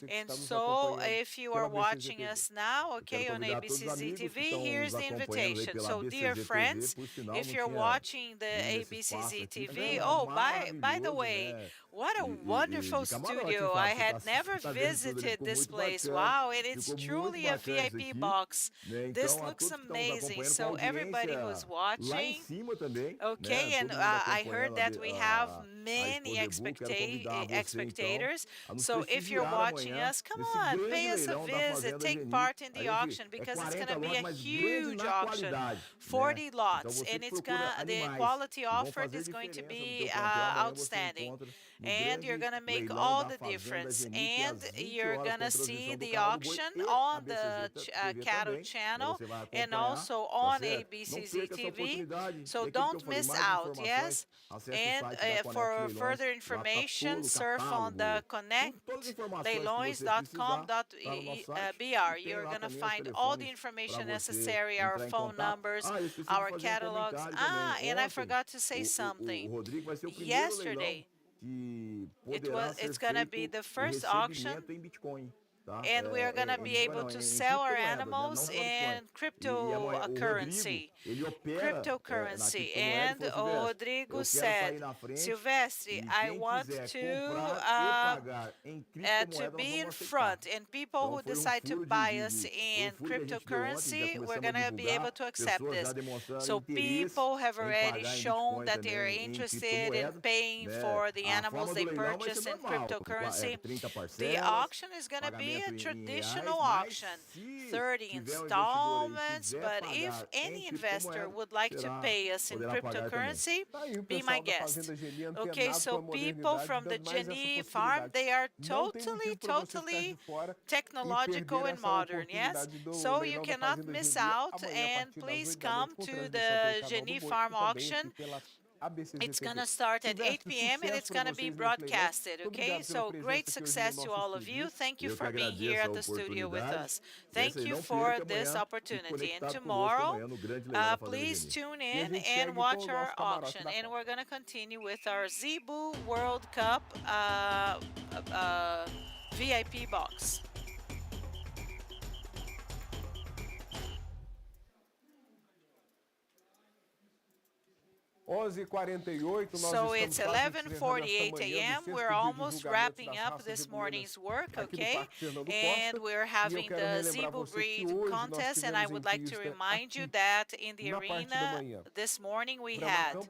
E: And so if you are watching us now, okay, on ABCZ TV, here's the invitation. So dear friends, if you're watching the ABCZ TV, oh, by the way, what a wonderful studio. I had never visited this place. Wow, and it's truly a VIP box. This looks amazing. So everybody who's watching, okay, and I heard that we have many spectators. So if you're watching us, come on, pay us a visit, take part in the auction, because it's going to be a huge auction, 40 lots, and it's the quality offered is going to be outstanding. And you're going to make all the difference. And you're going to see the auction on the cattle channel and also on ABCZ TV. So don't miss out, yes? And for further information, surf on the connectleilões.com.br. You're going to find all the information necessary, our phone numbers, our catalogs. And I forgot to say something. Yesterday, it's going to be the first auction, and we are going to be able to sell our animals in cryptocurrency. And Rodrigo said, Silvestre, I want to be in front, and people who decide to buy us in cryptocurrency, we're going to be able to accept this. So people have already shown that they are interested in paying for the animals they purchase in cryptocurrency. The auction is going to be a traditional auction, 30 installments, but if any investor would like to pay us in cryptocurrency, be my guest. Okay, so people from the Genie Farm, they are totally technological and modern, yes? So you cannot miss out, and please come to the Genie Farm auction. It's going to start at 8 p.m. and it's going to be broadcasted, okay? So great success to all of you. Thank you for being here at the studio with us. Thank you for this opportunity. And tomorrow, please tune in and watch our auction. And we're going to continue with our Zebu World Cup VIP box. So it's 11:48 a.m. We're almost wrapping up this morning's work, okay? And we're having the Zebu breed contest, and I would like to remind you that in the arena this morning we had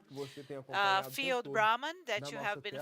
E: field Brahman that you have been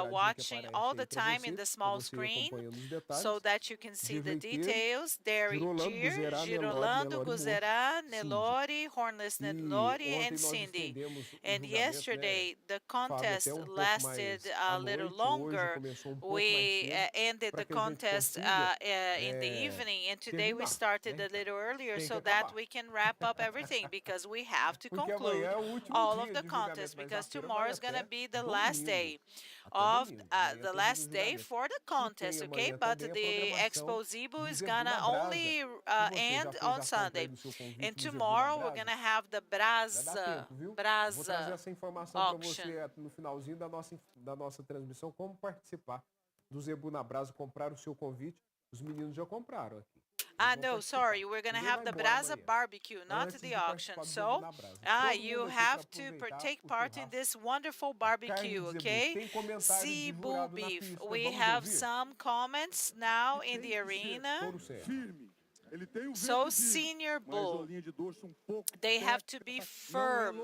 E: watching all the time in the small screen, so that you can see the details. Dairy Deer, Girolando, Guzerá, Nelore, Hornless Nelore, and Cindy. And yesterday, the contest lasted a little longer. We ended the contest in the evening, and today we started a little earlier so that we can wrap up everything, because we have to conclude all of the contests, because tomorrow is going to be the last day for the contest, okay? But the Expozebu is gonna only end on Sunday, and tomorrow we're gonna have the Brasa
D: essa informação para
E: auction.
D: você no finalzinho da nossa transmissão, como participar do Zebu na Brasa, comprar o seu convite. Os meninos já compraram aqui.
E: No, sorry, we're going to have the Brasa barbecue, not the auction. So, you have to take part in this wonderful barbecue, okay? Zebu beef. We have some comments now in the arena. So, senior bull, they have to be firm,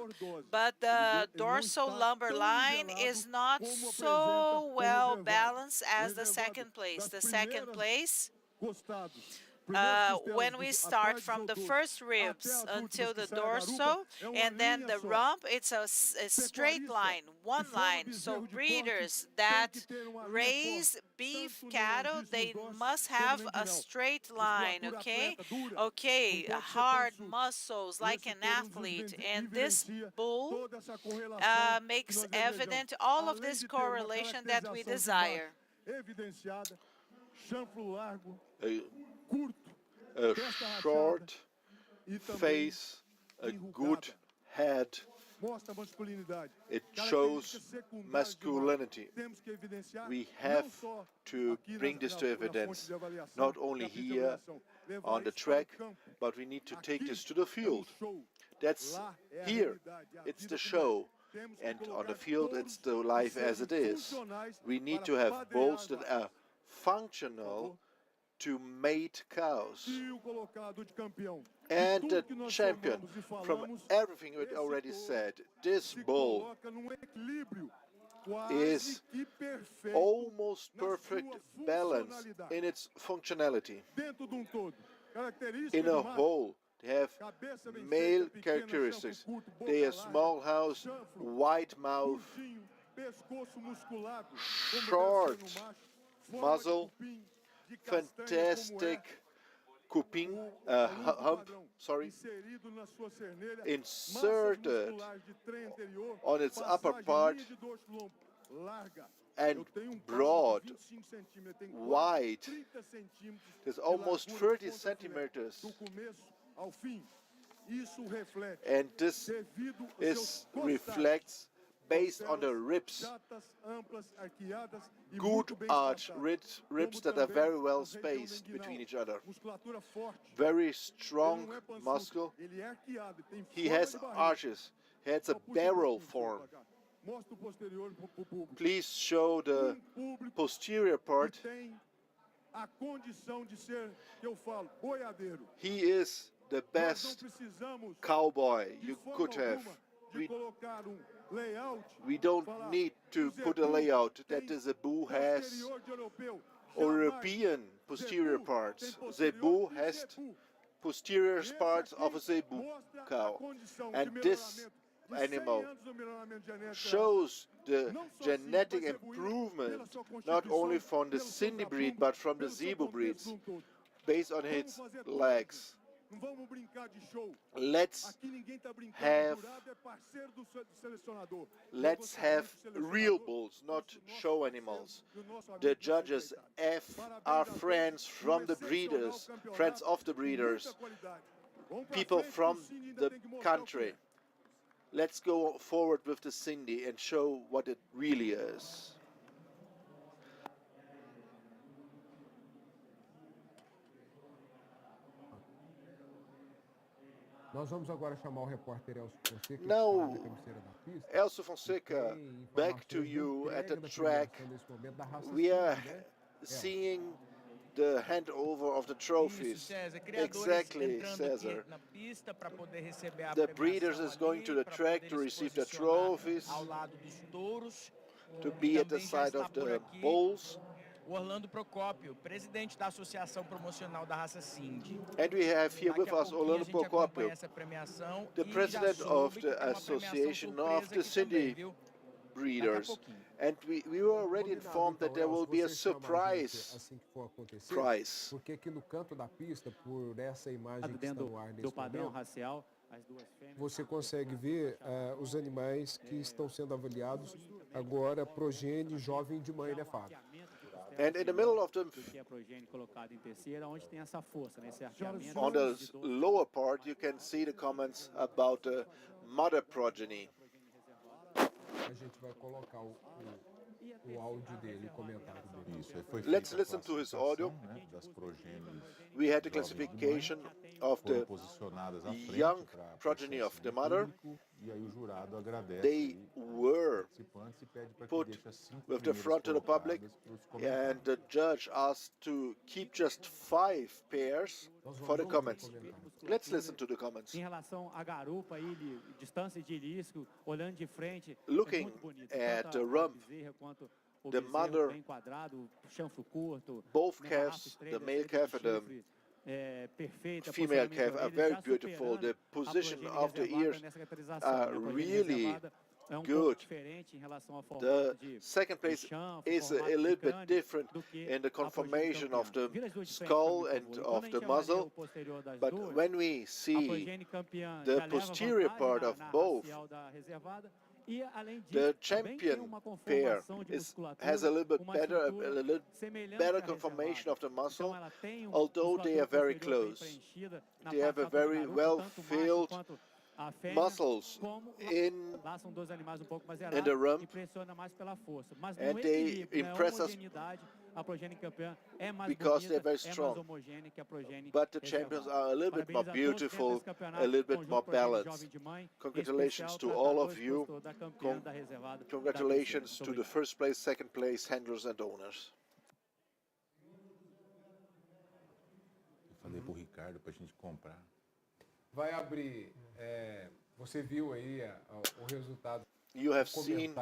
E: but the dorsal lumbar line is not so well balanced as the second place. The second place, when we start from the first ribs until the dorsal, and then the rump, it's a straight line, one line. So breeders that raise beef cattle, they must have a straight line, okay? Okay, hard muscles like an athlete, and this bull makes evident all of this correlation that we desire.
C: A short face, a good head. It shows masculinity. We have to bring this to evidence, not only here on the track, but we need to take this to the field. That's here, it's the show, and on the field it's the life as it is. We need to have bulls that are functional to mate cows. And the champion, from everything we already said, this bull is almost perfect balance in its functionality. In a whole, they have male characteristics. They have small house, wide mouth, short muzzle, fantastic hump, inserted on its upper part and broad, wide. There's almost 30 centimeters. And this reflects based on the ribs, good arch ribs that are very well spaced between each other. Very strong muscle. He has arches. He has a barrel form. Please show the posterior part. He is the best cowboy you could have. We don't need to put a layout that the Zebu has or European posterior parts. Zebu has posterior parts of a Zebu cow. And this animal shows the genetic improvement not only from the Cindy breed but from the Zebu breeds based on its legs. Let's have real bulls, not show animals. The judges are friends from the breeders, friends of the breeders, people from the country. Let's go forward with the Cindy and show what it really is.
D: Nós vamos agora chamar o repórter Elcio Fonseca,
C: now,
D: que está na cabeceira da pista.
C: Elcio Fonseca, back to you at the track. We are seeing the handover of the trophies. Exactly, Cesar. The breeders is going to the track to receive the trophies, to be at the side of the bulls.
I: Orlando Procópio, presidente da Associação Promocional da Raça Cindy.
C: And we have here with us Orlando Procópio, the president of the Association of the Cindy breeders. And we were already informed that there will be a surprise prize.
D: Porque aqui no canto da pista, por essa imagem que está no ar nesse momento, você consegue ver os animais que estão sendo avaliados agora, progênie jovem de mãe, né, Fábio?
C: And in the middle of the, on the lower part, you can see the comments about the mother progeny. one. Let's listen to his audio. We had the classification of the young progeny of the mother. They were put with the front to the public, and the judge asked to keep just 5 pairs for the comments. Let's listen to the comments. Looking at the rump, the mother, both calves, the male calf and the female calf, are very beautiful. The position of the ears are really good. The second place is a little bit different in the conformation of the skull and of the muzzle, but when we see the posterior part of both, the champion pair has a little bit better conformation of the muscle, although they are very close. They have a very well-filled muscles in the rump, and they impress us because they're very strong. But the champions are a little bit more beautiful, a little bit more balanced. Congratulations to all of you. Congratulations to the first place, second place handlers and owners.
K: Falei pro Ricardo pra gente comprar.
D: Vai abrir. Você viu aí o resultado.
C: You have seen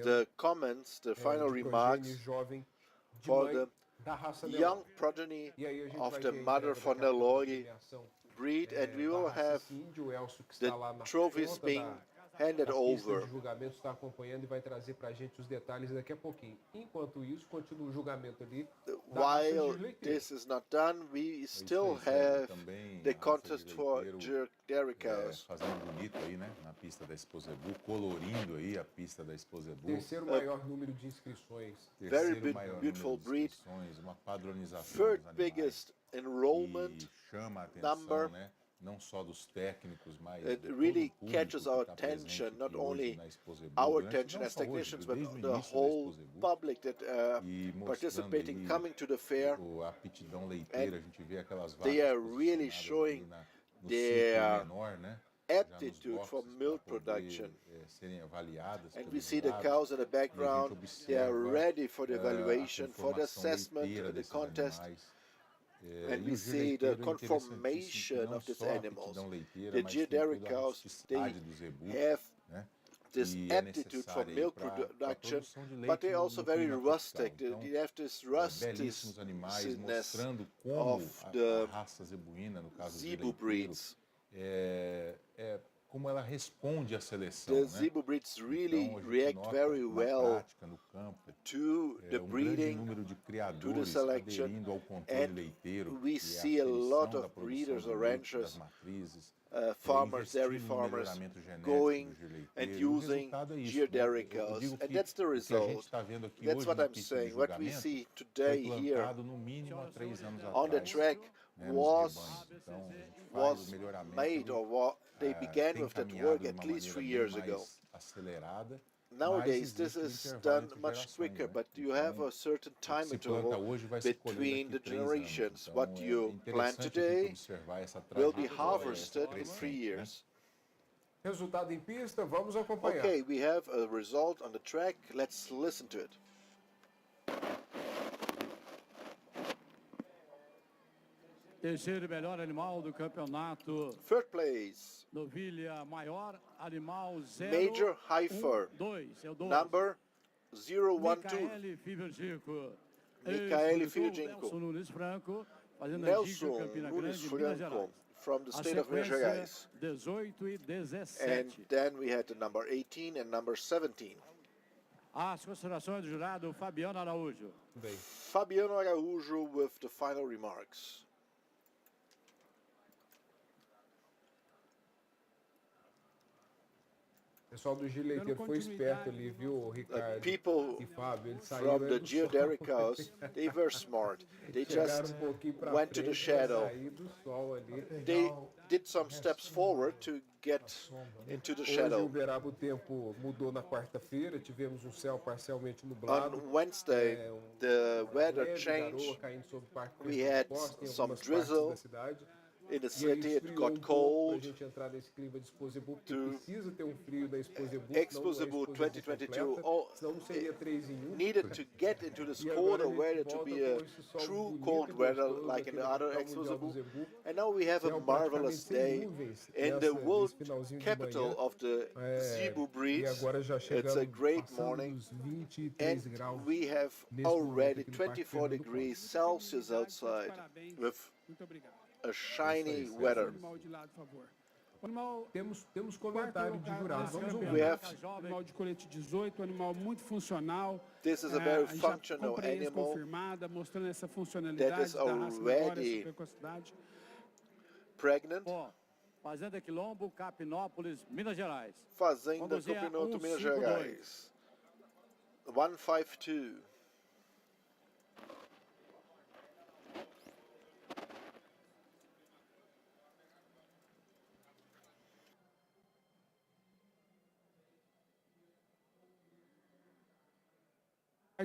C: the comments, the final remarks for the young progeny of the mother for Nelore breed, and we will have the trophies being handed over.
D: O julgamento está acompanhando e vai trazer para a gente os detalhes daqui a pouquinho. Enquanto isso, continua o julgamento ali.
C: While this is not done, we still have the contest for dairy cows.
K: Fazendo bonito aí, né, na pista da Expozebu, colorindo aí a pista da Expozebu.
D: Terceiro maior número de inscrições.
C: Very beautiful breed.
K: Uma padronização.
C: Third biggest enrollment number.
K: Né? Não só dos técnicos, mas
C: it really catches our attention, not only our attention as technicians, but the whole public that participating, coming to the fair, and they are really showing their aptitude for milk production. And we see the cows in the background, they are ready for the evaluation, for the assessment, the contest. And we see the conformation of these animals. The dairy cows, they have this aptitude for milk production, but they're also very rustic. They have this rusticness of the zebu breeds.
K: Como ela responde à seleção,
C: the zebu breeds really react very well to the breeding, to the selection, and we see a lot of breeders or ranchers, farmers, dairy farmers, going and using dairy cows, and that's the result. That's what I'm saying. What we see today here on the track was made, or what they began with that work at least 3 years ago. Nowadays, this is done much quicker, but you have a certain time interval between the generations. What you plant today will be harvested in 3 years.
D: Resultado em pista, vamos acompanhar.
C: Okay, we have a result on the track. Let's listen to it.
B: Terceiro melhor animal do campeonato.
C: Third place.
B: Novilha maior, animal 0.
C: Major heifer. Number 012. Micaele Filho
B: Nunes Franco.
C: Nelson Nunes Franco from the state of Minas Gerais.
B: 18 e 17.
C: And then we had the number 18 and number 17.
B: As considerações do jurado, Fabiano Araújo.
C: Fabiano Araújo with the final remarks.
D: pessoal do gileteiro foi esperto ali, viu, Ricardo
C: People
D: e Fábio? Eles
C: from
D: saíram
C: the
D: do sol.
C: geodericals, they were smart. They
D: Chegaram
C: just
D: pouquinho pra
C: went to the
D: frente pra
C: shadow.
D: sair do sol ali.
C: They did some steps forward to get into the
D: Hoje,
C: shadow.
D: Uberaba, o tempo mudou na quarta-feira. Tivemos um céu parcialmente
C: On
D: nublado.
C: Wednesday, the weather
D: Leve garoa
C: changed.
D: caindo sobre o Parque
C: We
D: Presidente
C: had
D: Costa, em
C: some
D: algumas partes da
C: drizzle
D: cidade.
C: in the
D: E aí
C: city. It
D: esfriou
C: got
D: um pouco para a
C: cold.
D: gente entrar nesse clima de Expozebu, porque
C: To
D: precisa ter um frio da Expozebu, senão não é
C: Expozebu
D: Expozebu
C: 2022
D: completa, senão não seria 3 em 1.
C: needed to get into this
D: E agora a
C: colder
D: gente
C: weather to
D: volta
C: be a
D: com esse sol
C: true
D: bonito
C: cold
D: e
C: weather
D: gostoso
C: like in
D: aqui
C: the
D: na
C: other
D: capital mundial do
C: Expozebu.
D: Zebu.
C: And now we have a
D: Céu praticamente
C: marvelous
D: sem
C: day
D: nuvens
C: in the world
D: nesse finalzinho de
C: capital
D: manhã.
C: of the Zebu
D: E
C: breeze.
D: agora já
C: It's a
D: chegando,
C: great
D: passando
C: morning.
D: dos 23
C: And
D: graus
C: we have
D: nesse momento
C: already
D: aqui no Parque
C: 24
D: Fernando
C: degrees
D: Costa.
C: Celsius outside with a shiny
D: isso.
C: weather.
D: Temos comentário de jurados. Vamos
C: We
D: ouvir.
C: have
L: Animal de colete 18, animal muito funcional.
C: This is a very
L: A gente já
C: functional
L: compreende
C: animal
L: confirmada, mostrando essa
C: that
L: funcionalidade
C: is
L: da raça memória, essa
C: already
L: precocidade.
C: pregnant.
B: Ó, Fazenda Quilombo, Capinópolis, Minas Gerais.
C: Fazenda
B: Conduzia
C: Capinoto, Minas
B: 152.
C: Gerais. 152.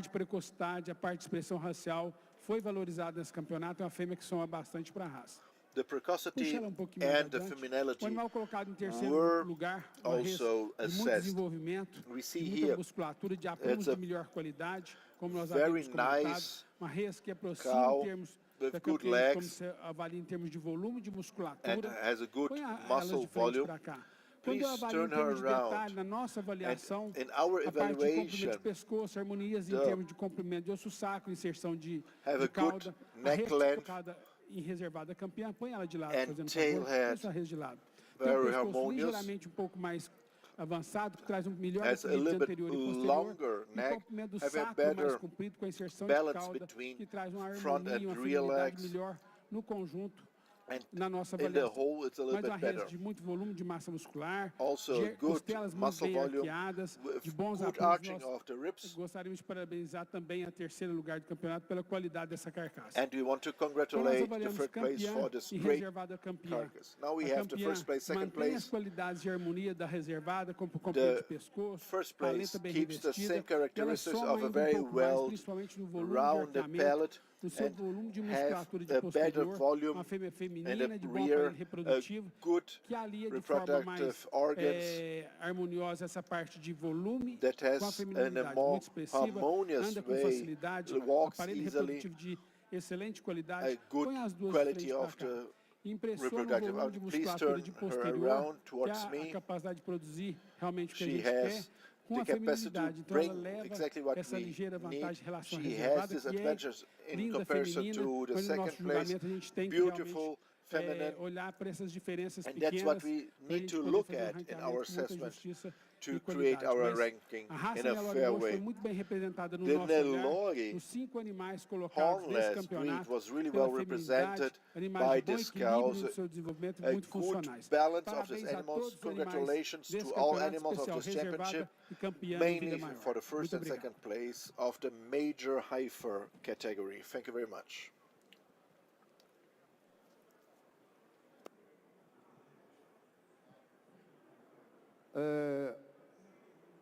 L: De precocidade, a parte de expressão racial foi valorizada nesse campeonato, é uma fêmea que soma bastante para a raça.
C: The precocity
L: Puxa ela um pouquinho mais
C: and the
L: adiante.
C: femininity
L: O animal colocado em terceiro
C: were
L: lugar, uma res
C: also
L: de muito
C: assessed.
L: desenvolvimento,
C: We see
L: de muita
C: here
L: musculatura, de aprumos
C: it's a
L: de melhor qualidade, como nós
C: very
L: havíamos comentado.
C: nice
L: Uma res que aproxima
C: cow
L: em termos
C: with
L: da
C: good
L: campeã, como
C: legs
L: se avalia em termos de volume de
C: and
L: musculatura.
C: has a good
L: Põe elas
C: muscle
L: de frente
C: volume.
L: para cá. Quando eu
C: Please
L: avalio em
C: turn her
L: termos de detalhe,
C: around.
L: na nossa avaliação,
C: And in our
L: a parte de comprimento
C: evaluation,
L: de pescoço, harmonias em
C: the-
L: termos de comprimento de osso sacro, inserção de
C: have a good
L: cauda, a
C: neck
L: res
C: length
L: colocada em reservada campeã, põe ela de lado,
C: and
L: fazendo
C: tail
L: favor,
C: head,
L: põe sua res de lado. Tem um
C: very
L: pescoço
C: harmonious.
L: ligeiramente um pouco mais avançado, que traz um melhor
C: Has a
L: equilíbrio
C: little bit
L: anterior e posterior,
C: longer
L: e
C: neck,
L: comprimento do
C: having a
L: sacro mais
C: better
L: comprido com a inserção de
C: balance
L: cauda,
C: between
L: que traz uma
C: front
L: harmonia,
C: and
L: uma
C: rear
L: feminilidade
C: legs.
L: melhor no conjunto.
C: And
L: Na nossa
C: in the
L: avaliação.
C: whole, it's a little
L: Mas uma
C: bit
L: res
C: better.
L: de muito volume de massa muscular,
C: Also,
L: de
C: good
L: costelas muito
C: muscle
L: bem
C: volume
L: arqueadas,
C: with
L: de bons
C: good
L: aprumos.
C: arching
L: Nós
C: of the ribs.
L: gostaríamos de parabenizar também a terceiro lugar do campeonato pela qualidade dessa carcaça.
C: And we want to
L: Então nós
C: congratulate the
L: avaliamos
C: third place
L: campeã
C: for this
L: e
C: great
L: reservada campeã.
C: carcass. Now we
L: A
C: have the
L: campeã
C: first place, second
L: mantém as
C: place.
L: qualidades de harmonia da reservada, como comprimento
C: The
L: de pescoço,
C: first place
L: paleta bem
C: keeps the
L: revestida,
C: same
L: e ela
C: characteristics
L: soma
C: of a
L: ainda
C: very
L: pouco mais,
C: well
L: principalmente no volume de
C: rounded
L: arqueamento,
C: palate
L: no seu
C: and
L: volume de
C: have
L: musculatura de
C: a better
L: posterior,
C: volume
L: uma fêmea
C: and
L: feminina de
C: a
L: bom
C: rear,
L: aparelho reprodutivo,
C: good
L: que alia de forma
C: reproductive
L: mais
C: organs
L: harmoniosa essa parte de volume
C: that
L: com a
C: has in a
L: feminilidade
C: more
L: muito expressiva,
C: harmonious
L: anda com
C: way,
L: facilidade,
C: walks
L: aparelho
C: easily,
L: reprodutivo de excelente qualidade,
C: a good
L: põe as duas
C: quality
L: frente para
C: of
L: cá.
C: the
L: Impressiona o
C: reproductive.
L: volume de
C: Please
L: musculatura
C: turn
L: de
C: her
L: posterior,
C: around
L: que
C: towards
L: a
C: me.
L: capacidade de produzir realmente o que a
C: She
L: gente quer,
C: has
L: com
C: the
L: a
C: capacity to
L: feminilidade. Então ela
C: bring
L: leva
C: exactly what
L: essa
C: we
L: ligeira
C: need.
L: vantagem em relação à
C: She has
L: reservada,
C: these
L: que é
C: advantages in
L: linda,
C: comparison
L: feminina,
C: to the
L: mas no
C: second
L: nosso
C: place,
L: julgamento a gente tem que
C: beautiful,
L: realmente
C: feminine,
L: olhar para essas diferenças
C: and that's what
L: pequenas
C: we
L: para a
C: need
L: gente
C: to
L: poder
C: look
L: fazer um
C: at in
L: ranqueamento
C: our
L: com muita
C: assessment
L: justiça
C: to
L: e
C: create
L: qualidade.
C: our
L: Mas
C: ranking
L: a raça
C: in a
L: Nelore
C: fair
L: hoje foi
C: way.
L: muito bem representada no
C: The
L: nosso olhar,
C: Nelore
L: nos 5 animais colocados nesse
C: hornless breed
L: campeonato,
C: was really
L: pela
C: well
L: feminilidade,
C: represented
L: animais
C: by
L: de bom
C: these
L: equilíbrio
C: cows.
L: no seu desenvolvimento,
C: A
L: muito
C: good
L: funcionais.
C: balance of these
L: Parabéns a
C: animals.
L: todos os animais
C: Congratulations
L: desse
C: to all
L: campeonato
C: animals of
L: especial,
C: this
L: reservada
C: championship,
L: e campeã no Vida
C: mainly
L: Maior.
C: for the first
L: Muito
C: and
L: obrigado.
C: second place of the major heifer category. Thank you very much.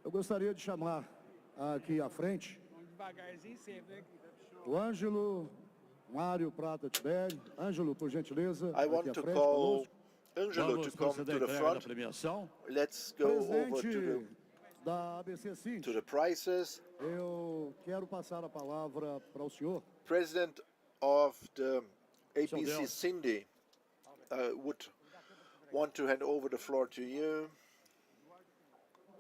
M: Eu gostaria de chamar aqui à frente
L: Devagarzinho sempre, né?
M: o Ângelo Mário Prata Tibério. Ângelo, por gentileza,
C: I
M: aqui
C: want
M: à
C: to
M: frente
C: call
M: conosco.
C: Angelo to
B: Vamos
C: come
B: proceder
C: to
B: à
C: the
B: entrega da
C: front.
B: premiação.
C: Let's go over
M: Presidente da ABC
C: to
M: Cinti,
C: the prizes.
M: eu quero passar a palavra para o senhor.
C: President of the ABC
B: Deus.
C: Cindy would want to hand over the floor to you.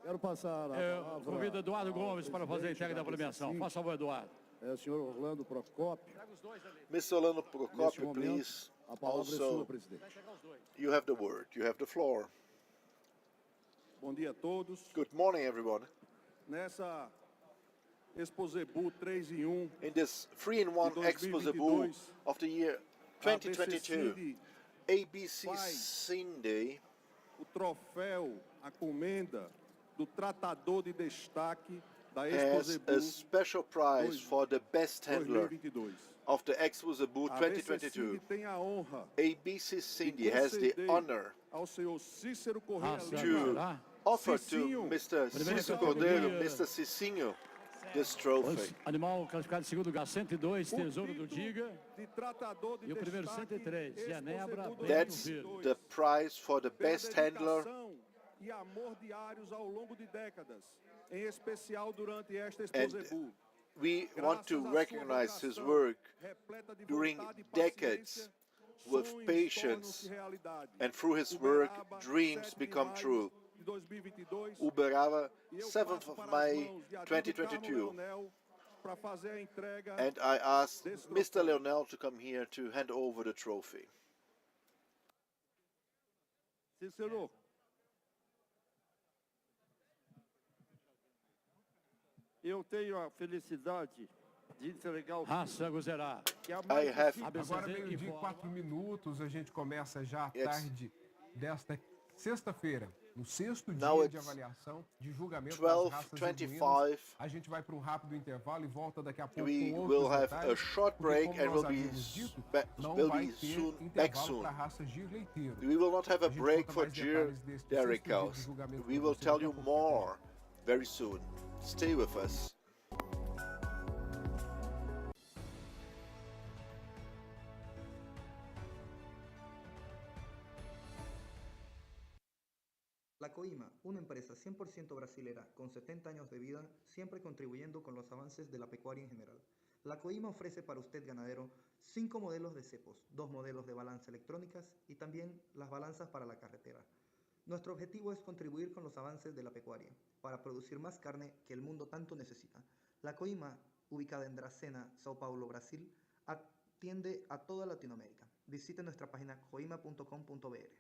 M: Quero passar a palavra
B: Convido Eduardo
M: ao
B: Gomes para fazer a
M: presidente
B: entrega da
M: ABC
B: premiação.
M: Cinti,
B: Faça favor, Eduardo.
M: senhor Orlando Procópio.
C: Mr. Orlando
M: Neste
C: Procopio,
M: momento,
C: please.
M: a palavra é sua,
C: Also,
M: presidente.
C: you have the word. You have the floor.
H: Bom dia a todos.
C: Good morning, everyone.
H: Nessa Expozebu 3 em 1,
C: In this 3-in-1 Expozebu of the year 2022, ABC
H: faz
C: Cindy
H: o troféu, a comenda do tratador de destaque da
C: has a
H: Expozebu
C: special prize for the best handler
H: 2022.
C: of the Expozebu
H: A
C: 2022.
H: BC tem a honra
C: ABC Cindy
H: de
C: has the
H: conceder
C: honor
H: ao senhor Cícero Correia
C: to
H: Lima,
C: offer to
H: Cicinho,
C: Mr.
B: primeira
C: Cícero
B: categoria.
C: Cordeiro, Mr. Cicinho, this trophy.
B: Animal classificado em segundo lugar, 102, Tesouro do Diga.
H: de tratador de
B: E o primeiro,
H: destaque
B: 103, Genebra,
H: Expozebu
C: That's
H: 2022.
C: the prize for the
H: Pela
C: best handler.
H: dedicação e amor diários ao longo de décadas, em especial durante esta
C: And
H: Expozebu.
C: we want to
H: Graças à sua
C: recognize his
H: vocação,
C: work
H: repleta de
C: during
H: vontade e
C: decades
H: paciência,
C: with
H: sonhos
C: patience,
H: tornam-se realidade.
C: and through his work,
H: Uberaba,
C: dreams
H: 7 de
C: become
H: maio
C: true.
H: de 2022,
C: Uberaba,
H: e eu
C: 7th
H: passo
C: of
H: para as
C: May,
H: mãos de Adilio
C: 2022.
H: Leonel para fazer a entrega
C: And I asked
H: desse
C: Mr.
H: troféu.
C: Leonel to come here to hand over the trophy.
H: Cícero, eu tenho a felicidade de entregar o
B: Raça Guzerá.
H: que há
C: I
H: mais de
C: have
H: 5
D: Agora,
B: ABCD
D: meio-dia e
B: informa.
D: 4 minutos, a gente começa já à
C: It's-
D: tarde desta sexta-feira, no sexto
C: Now
D: dia de
C: it's
D: avaliação de julgamento das raças
C: 12:25.
D: equinos. A gente vai para um rápido intervalo e volta daqui a pouco
C: We
D: com outros
C: will have
D: detalhes,
C: a short
D: porque,
C: break
D: como
C: and
D: nós
C: we'll be
D: havíamos dito, não
C: we'll
D: vai
C: be
D: ter
C: soon back
D: intervalo
C: soon.
D: para raças de leiteiro.
C: We will not have a
D: A gente
C: break
D: conta
C: for
D: mais
C: deer
D: detalhes deste
C: dairy
D: sexto dia de
C: cows.
D: julgamento
C: We
D: para
C: will
D: você
C: tell
D: daqui a
C: you
D: pouquinho.
C: more very soon. Stay with us.
N: La Coima, una empresa 100% brasilera con 70 años de vida, siempre contribuyendo con los avances de la pecuaria en general. La Coima ofrece para usted ganadero 5 modelos de cepos, 2 modelos de balanza electrónicas y también las balanzas para la carretera. Nuestro objetivo es contribuir con los avances de la pecuaria para producir más carne que el mundo tanto necesita. La Coima, ubicada en Dracena, Sao Paulo, Brasil, atiende a toda Latinoamérica. Visite nuestra página coima.com.br.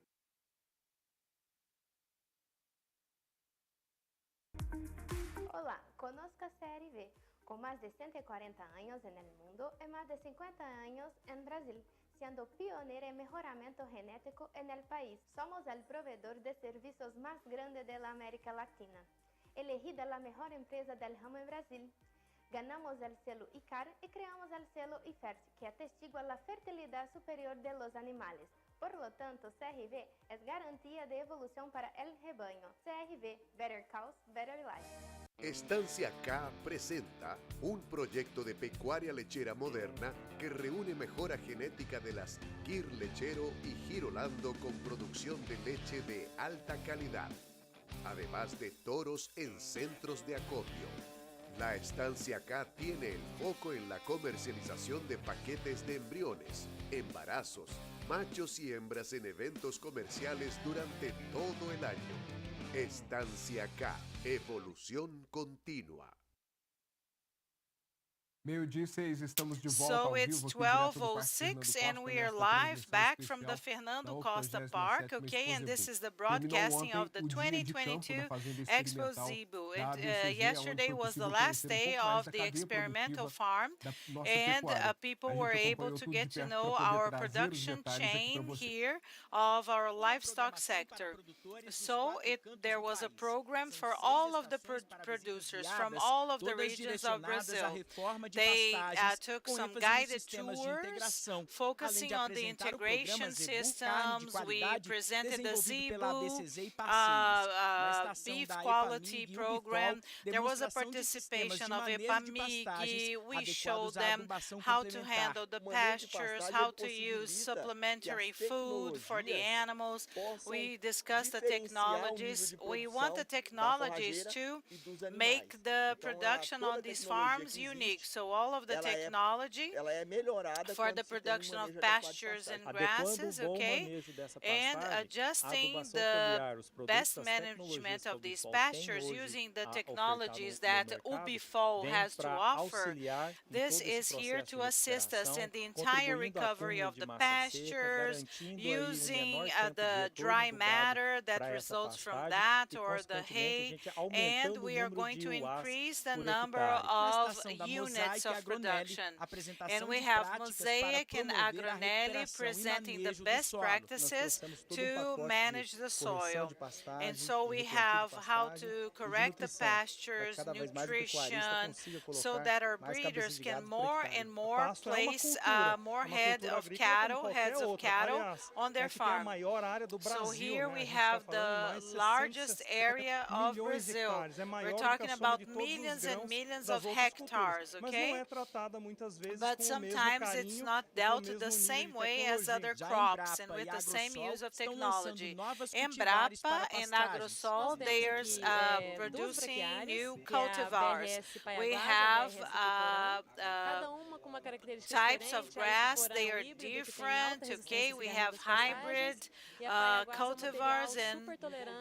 O: Olá, conozca CRV, con más de 140 años en el mundo y más de 50 años en Brasil, siendo pionera en mejoramiento genético en el país. Somos el proveedor de servicios más grande de la América Latina, elegida la mejor empresa del ramo en Brasil. Ganamos el selo ICAR y creamos el selo IFERT, que atestigua la fertilidad superior de los animales. Por lo tanto, CRV es garantía de evolución para el rebaño. CRV, Better Cows, Better Life.
P: Estancia K presenta un proyecto de pecuaria lechera moderna que reúne mejora genética de las Kir Lechero y Girolando con producción de leche de alta calidad, además de toros en centros de acopio. La Estancia K tiene el foco en la comercialización de paquetes de embriones, embarazos, machos y hembras en eventos comerciales durante todo el año. Estancia K, evolución continua.
D: Meio-dia e 6, estamos de volta
E: So
D: ao
E: it's
D: vivo aqui direto do Parque
E: 12:06
D: Fernando
E: and
D: Costa
E: we are
D: nesta
E: live
D: transmissão
E: back from the
D: especial
E: Fernando
D: da
E: Costa
D: 87ª
E: Park, okay? And this
D: Expozebu.
E: is the
D: Terminou
E: broadcasting
D: ontem
E: of the
D: o dia de campo
E: 2022
D: da Fazenda Experimental
E: Expozebu.
D: da ABCZ,
E: Yesterday
D: onde foi
E: was the
D: possível
E: last
D: conhecer
E: day
D: pouco mais
E: of
D: da
E: the
D: cadeia
E: experimental
D: produtiva
E: farm,
D: da nossa
E: and
D: pecuária. A
E: people
D: gente
E: were able
D: acompanhou
E: to
D: tudo de
E: get to
D: perto
E: know
D: para poder
E: our
D: trazer os
E: production
D: detalhes aqui para
E: chain
D: você.
E: here of our livestock sector. So there was a program for all of the producers from all of the regions of Brazil. They took some guided tours focusing on the integration systems. We presented the Zebu beef quality program. There was a participation of EPAMIG. We showed them how to handle the pastures, how to use supplementary food for the animals. We discussed the technologies. We want the technologies to make the production on these farms unique. So all of the technology for the production of pastures and grasses, okay, and adjusting the best management of these pastures using the technologies that UBFOL has to offer. This is here to assist us in the entire recovery of the pastures, using the dry matter that results from that or the hay, and we are going to increase the number of units aspects of production. And we have Mosaic and Agronelli presenting the best practices to manage the soil. And so we have how to correct the pastures, nutrition, so that our breeders can more and more place more heads of cattle on their farm. So here we have the largest area of Brazil. We're talking about millions and millions of hectares, okay? But sometimes it's not dealt the same way as other crops and with the same use of technology. Embrapa and Agrosol, they are producing new cultivars. We have types of grass, they are different, okay? We have hybrid cultivars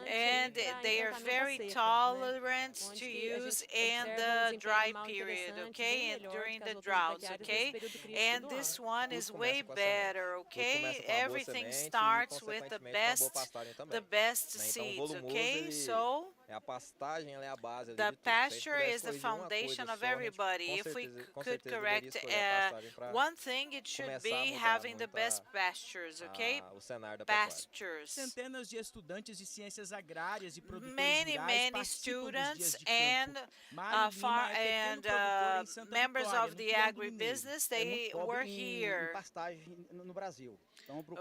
E: and they are very tolerant to use in the dry period, okay? And during the droughts, okay? And this one is way better, okay? Everything starts with the best seeds, okay? So the pasture is the foundation of everybody. If we could correct one thing, it should be having the best pastures, okay? Pastures.
I: Centenas de estudantes de ciências agrárias e produtores
E: many
I: rurais
E: students and members of the agribusiness, they work here.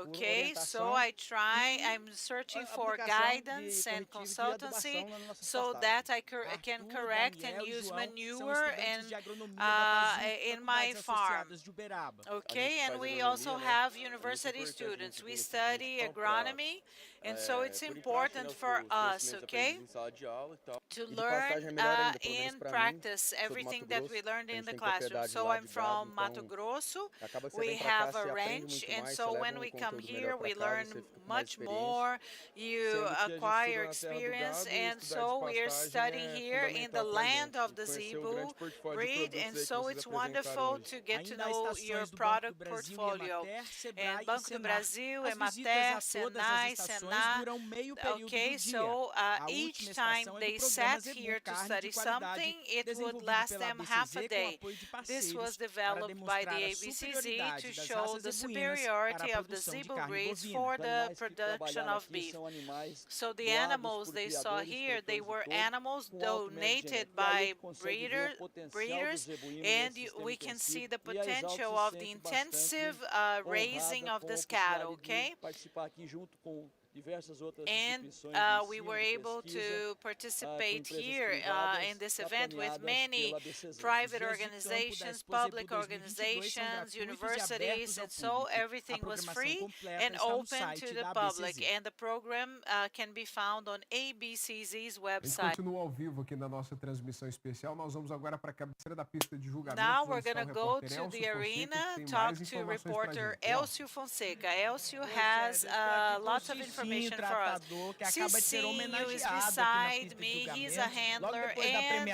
E: Okay, so I'm searching for guidance and consultancy so that I can correct and use manure in my farm. Okay, and we also have university students. We study agronomy, and so it's important for us, okay, to learn in practice everything that we learned in the classroom. So I'm from Mato Grosso. We have a ranch, and so when we come here, we learn much more. You acquire experience, and so we are studying here in the land of the Zebu breed, and so it's wonderful to get to know your product portfolio. And Banco do Brasil, Emater, Senai, Senar. Okay, so each time they sat here to study something, it would last them half a day. This was developed by the ABCZ to show the superiority of the Zebu breeds for the production of beef. So the animals they saw here, they were animals donated by breeders, and we can see the potential of the intensive raising of this cattle, okay? And we were able to participate here in this event with many private organizations, public organizations, universities, and so everything was free and open to the public. And the program can be found on ABCZ's website.
D: Continua ao vivo aqui na nossa transmissão especial. Nós vamos agora para a cabeceira da pista de julgamento.
E: Now we're going to go to the arena, talk to reporter Elcio Fonseca. Elcio has lots of information for us. Cicinho is beside me, he's a handler, and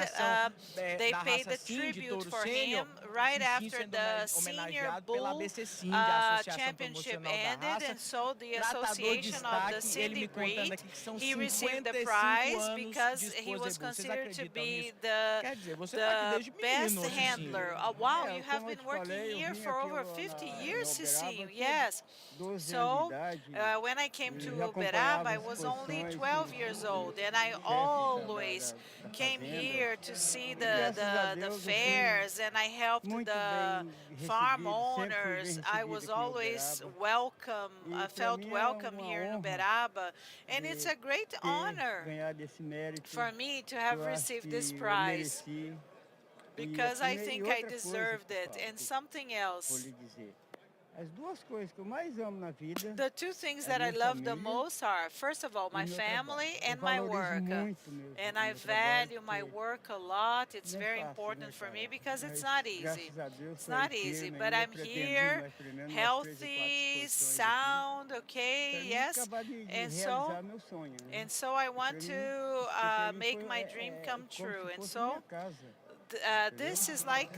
E: they paid the tribute for him right after the Senior Bull Championship ended, and so the association of the Cindy breed, he received the prize because he was considered to be the best handler. Wow, you have been working here for over 50 years, Cicinho, yes. So when I came to Uberaba, I was only 12 years old, and I always came here to see the fairs, and I helped the farm owners. I was always welcome. I felt welcome here in Uberaba, and it's a great honor for me to have received this prize because I think I deserved it. And something else. The two things that I love the most are, first of all, my family and my work. And I value my work a lot. It's very important for me because it's not easy. It's not easy, but I'm here, healthy, sound, okay, yes. And so I want to make my dream come true. And so this is like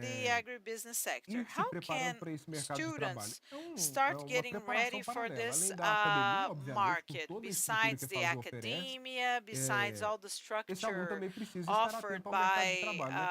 E: the agribusiness sector.
D: ir se
E: How
D: preparando
E: can
D: para esse mercado de trabalho?
E: students
D: É
E: start
D: uma
E: getting ready
D: preparação
E: for
D: paralela,
E: this
D: além da academia, obviamente, com
E: market,
D: toda a estrutura que
E: besides
D: a
E: the
D: FASU oferece.
E: academia, besides all the
D: Esse aluno
E: structure
D: também precisa estar
E: offered
D: atento ao mercado de
E: by
D: trabalho, né?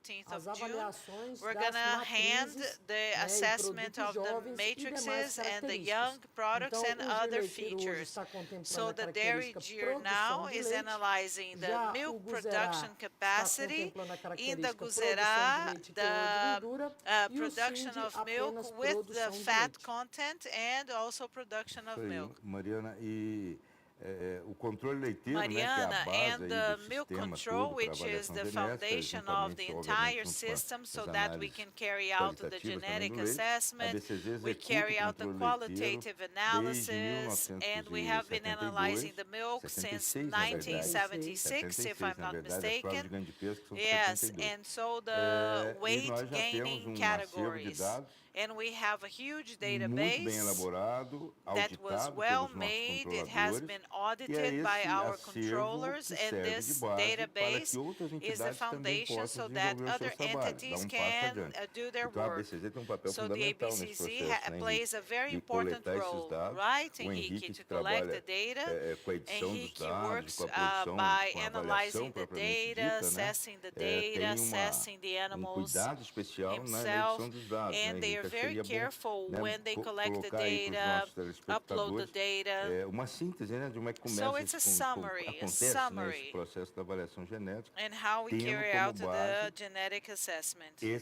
E: 15th of June, we're going to hand the assessment of the matrices and the young products and other features. So the dairy GIR now is analyzing the milk production capacity, in the Guzerá, the production of milk with the fat content and also production of milk.
Q: Mariana, e o
E: Mariana, and the milk control, which is the foundation of the entire system, so that we can carry out the genetic assessment, we carry out the qualitative analysis, and we have been analyzing the milk since 1976, if I'm not mistaken. Yes, and so the weight gaining categories. And we have a huge database that was well made. It has been audited by our controllers, and this database is the foundation so that other entities can do their work. So the ABCZ plays a very important role, right, Henrique, to collect the data. Henrique works by analyzing the data, assessing the data, assessing the animals himself, and they are very careful when they collect the data, upload the data. So it's a summary, and how we carry out the genetic assessment. And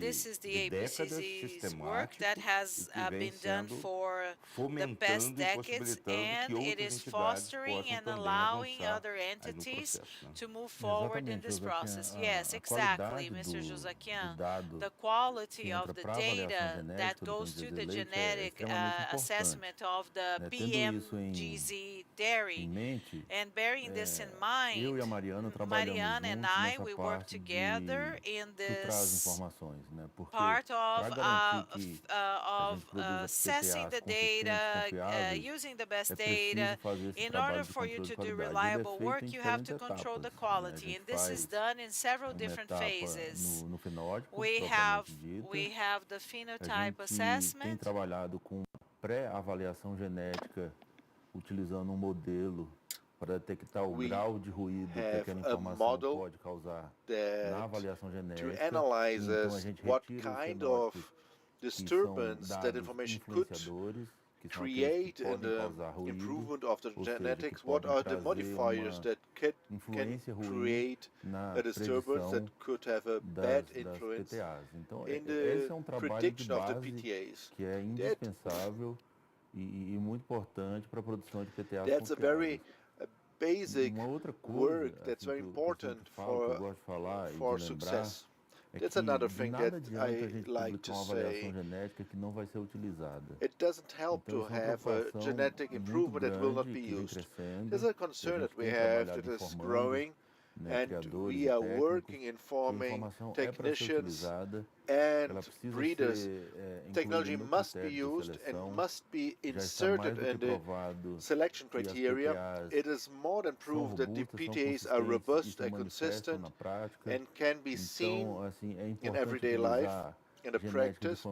E: this is the ABCZ's work that has been done for the past decades, and it is fostering and allowing other entities to move forward in this process. Yes, exactly, Mr. Josaquian. The quality of the data that goes to the genetic assessment of the PMGZ dairy, and bearing this in mind, Mariana and I, we work together in this part of assessing the data, using the best data. In order for you to do reliable work, you have to control the quality, and this is done in several different phases. We have the phenotype assessment.
R: Trabalhado com pré-avaliação genética, utilizando modelo para detectar o grau de ruído que aquela informação pode causar na avaliação genética.
C: To analyze what kind of disturbance that information could create in the improvement of the genetics, what are the modifiers that can create a disturbance that could have a bad influence in the prediction of the PTAs.
R: Que é indispensável e muito importante para a produção de PTAs.
C: That's a very basic work that's very important for success. That's another thing that I like to say. It doesn't help to have a genetic improvement that will not be used. There's a concern that we have that is growing, and we are working in forming technicians and breeders. Technology must be used and must be inserted in the selection criteria. It is more than proof that the PTAs are robust and consistent and can be seen in everyday life. In the practice,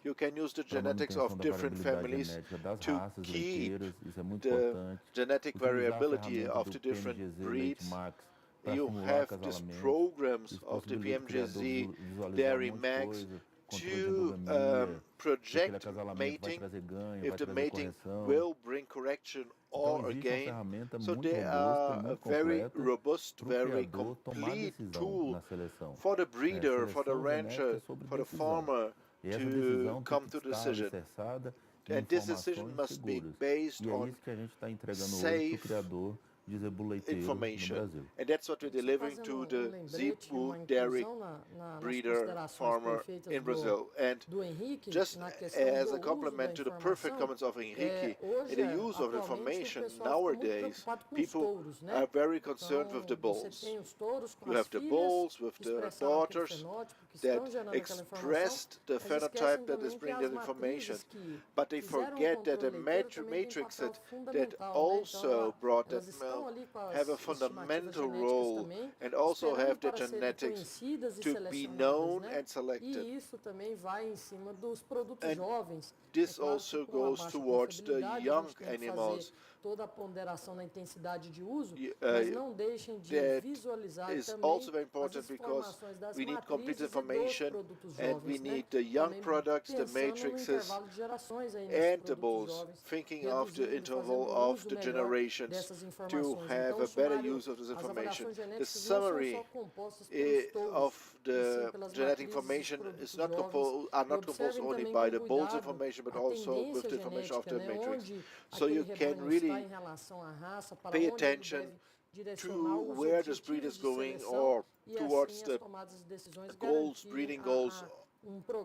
C: you can use the genetics of different families to keep the genetic variability of the different breeds. You have these programs of the PMGZ Dairy Max to project mating, if the mating will bring correction or a gain. So they are a very robust, very complete tool for the breeder, for the rancher, for the farmer to come to decision. And this decision must be based on safe information. And that's what we're delivering to the Zebu dairy breeder farmer in Brazil. And just as a complement to the perfect comments of Henrique, in the use of information nowadays, people are very concerned with the bulls. You have the bulls with the daughters that expressed the phenotype that is bringing that information, but they forget that the matrix that also brought that milk have a fundamental role and also have the genetics to be known and selected. And this also goes towards the young animals.
S: Toda a ponderação na intensidade de uso, mas não deixem de visualizar
C: também also very important because we need complete information and we need the young products, the matrices, and the bulls, thinking of the interval of the generations to to have a better use of this information. The summary of the genetic information is not not composed only by the bolus information, but also with the information of the matrix. So you can really pay attention to where this breed is going or towards the goals, breeding goals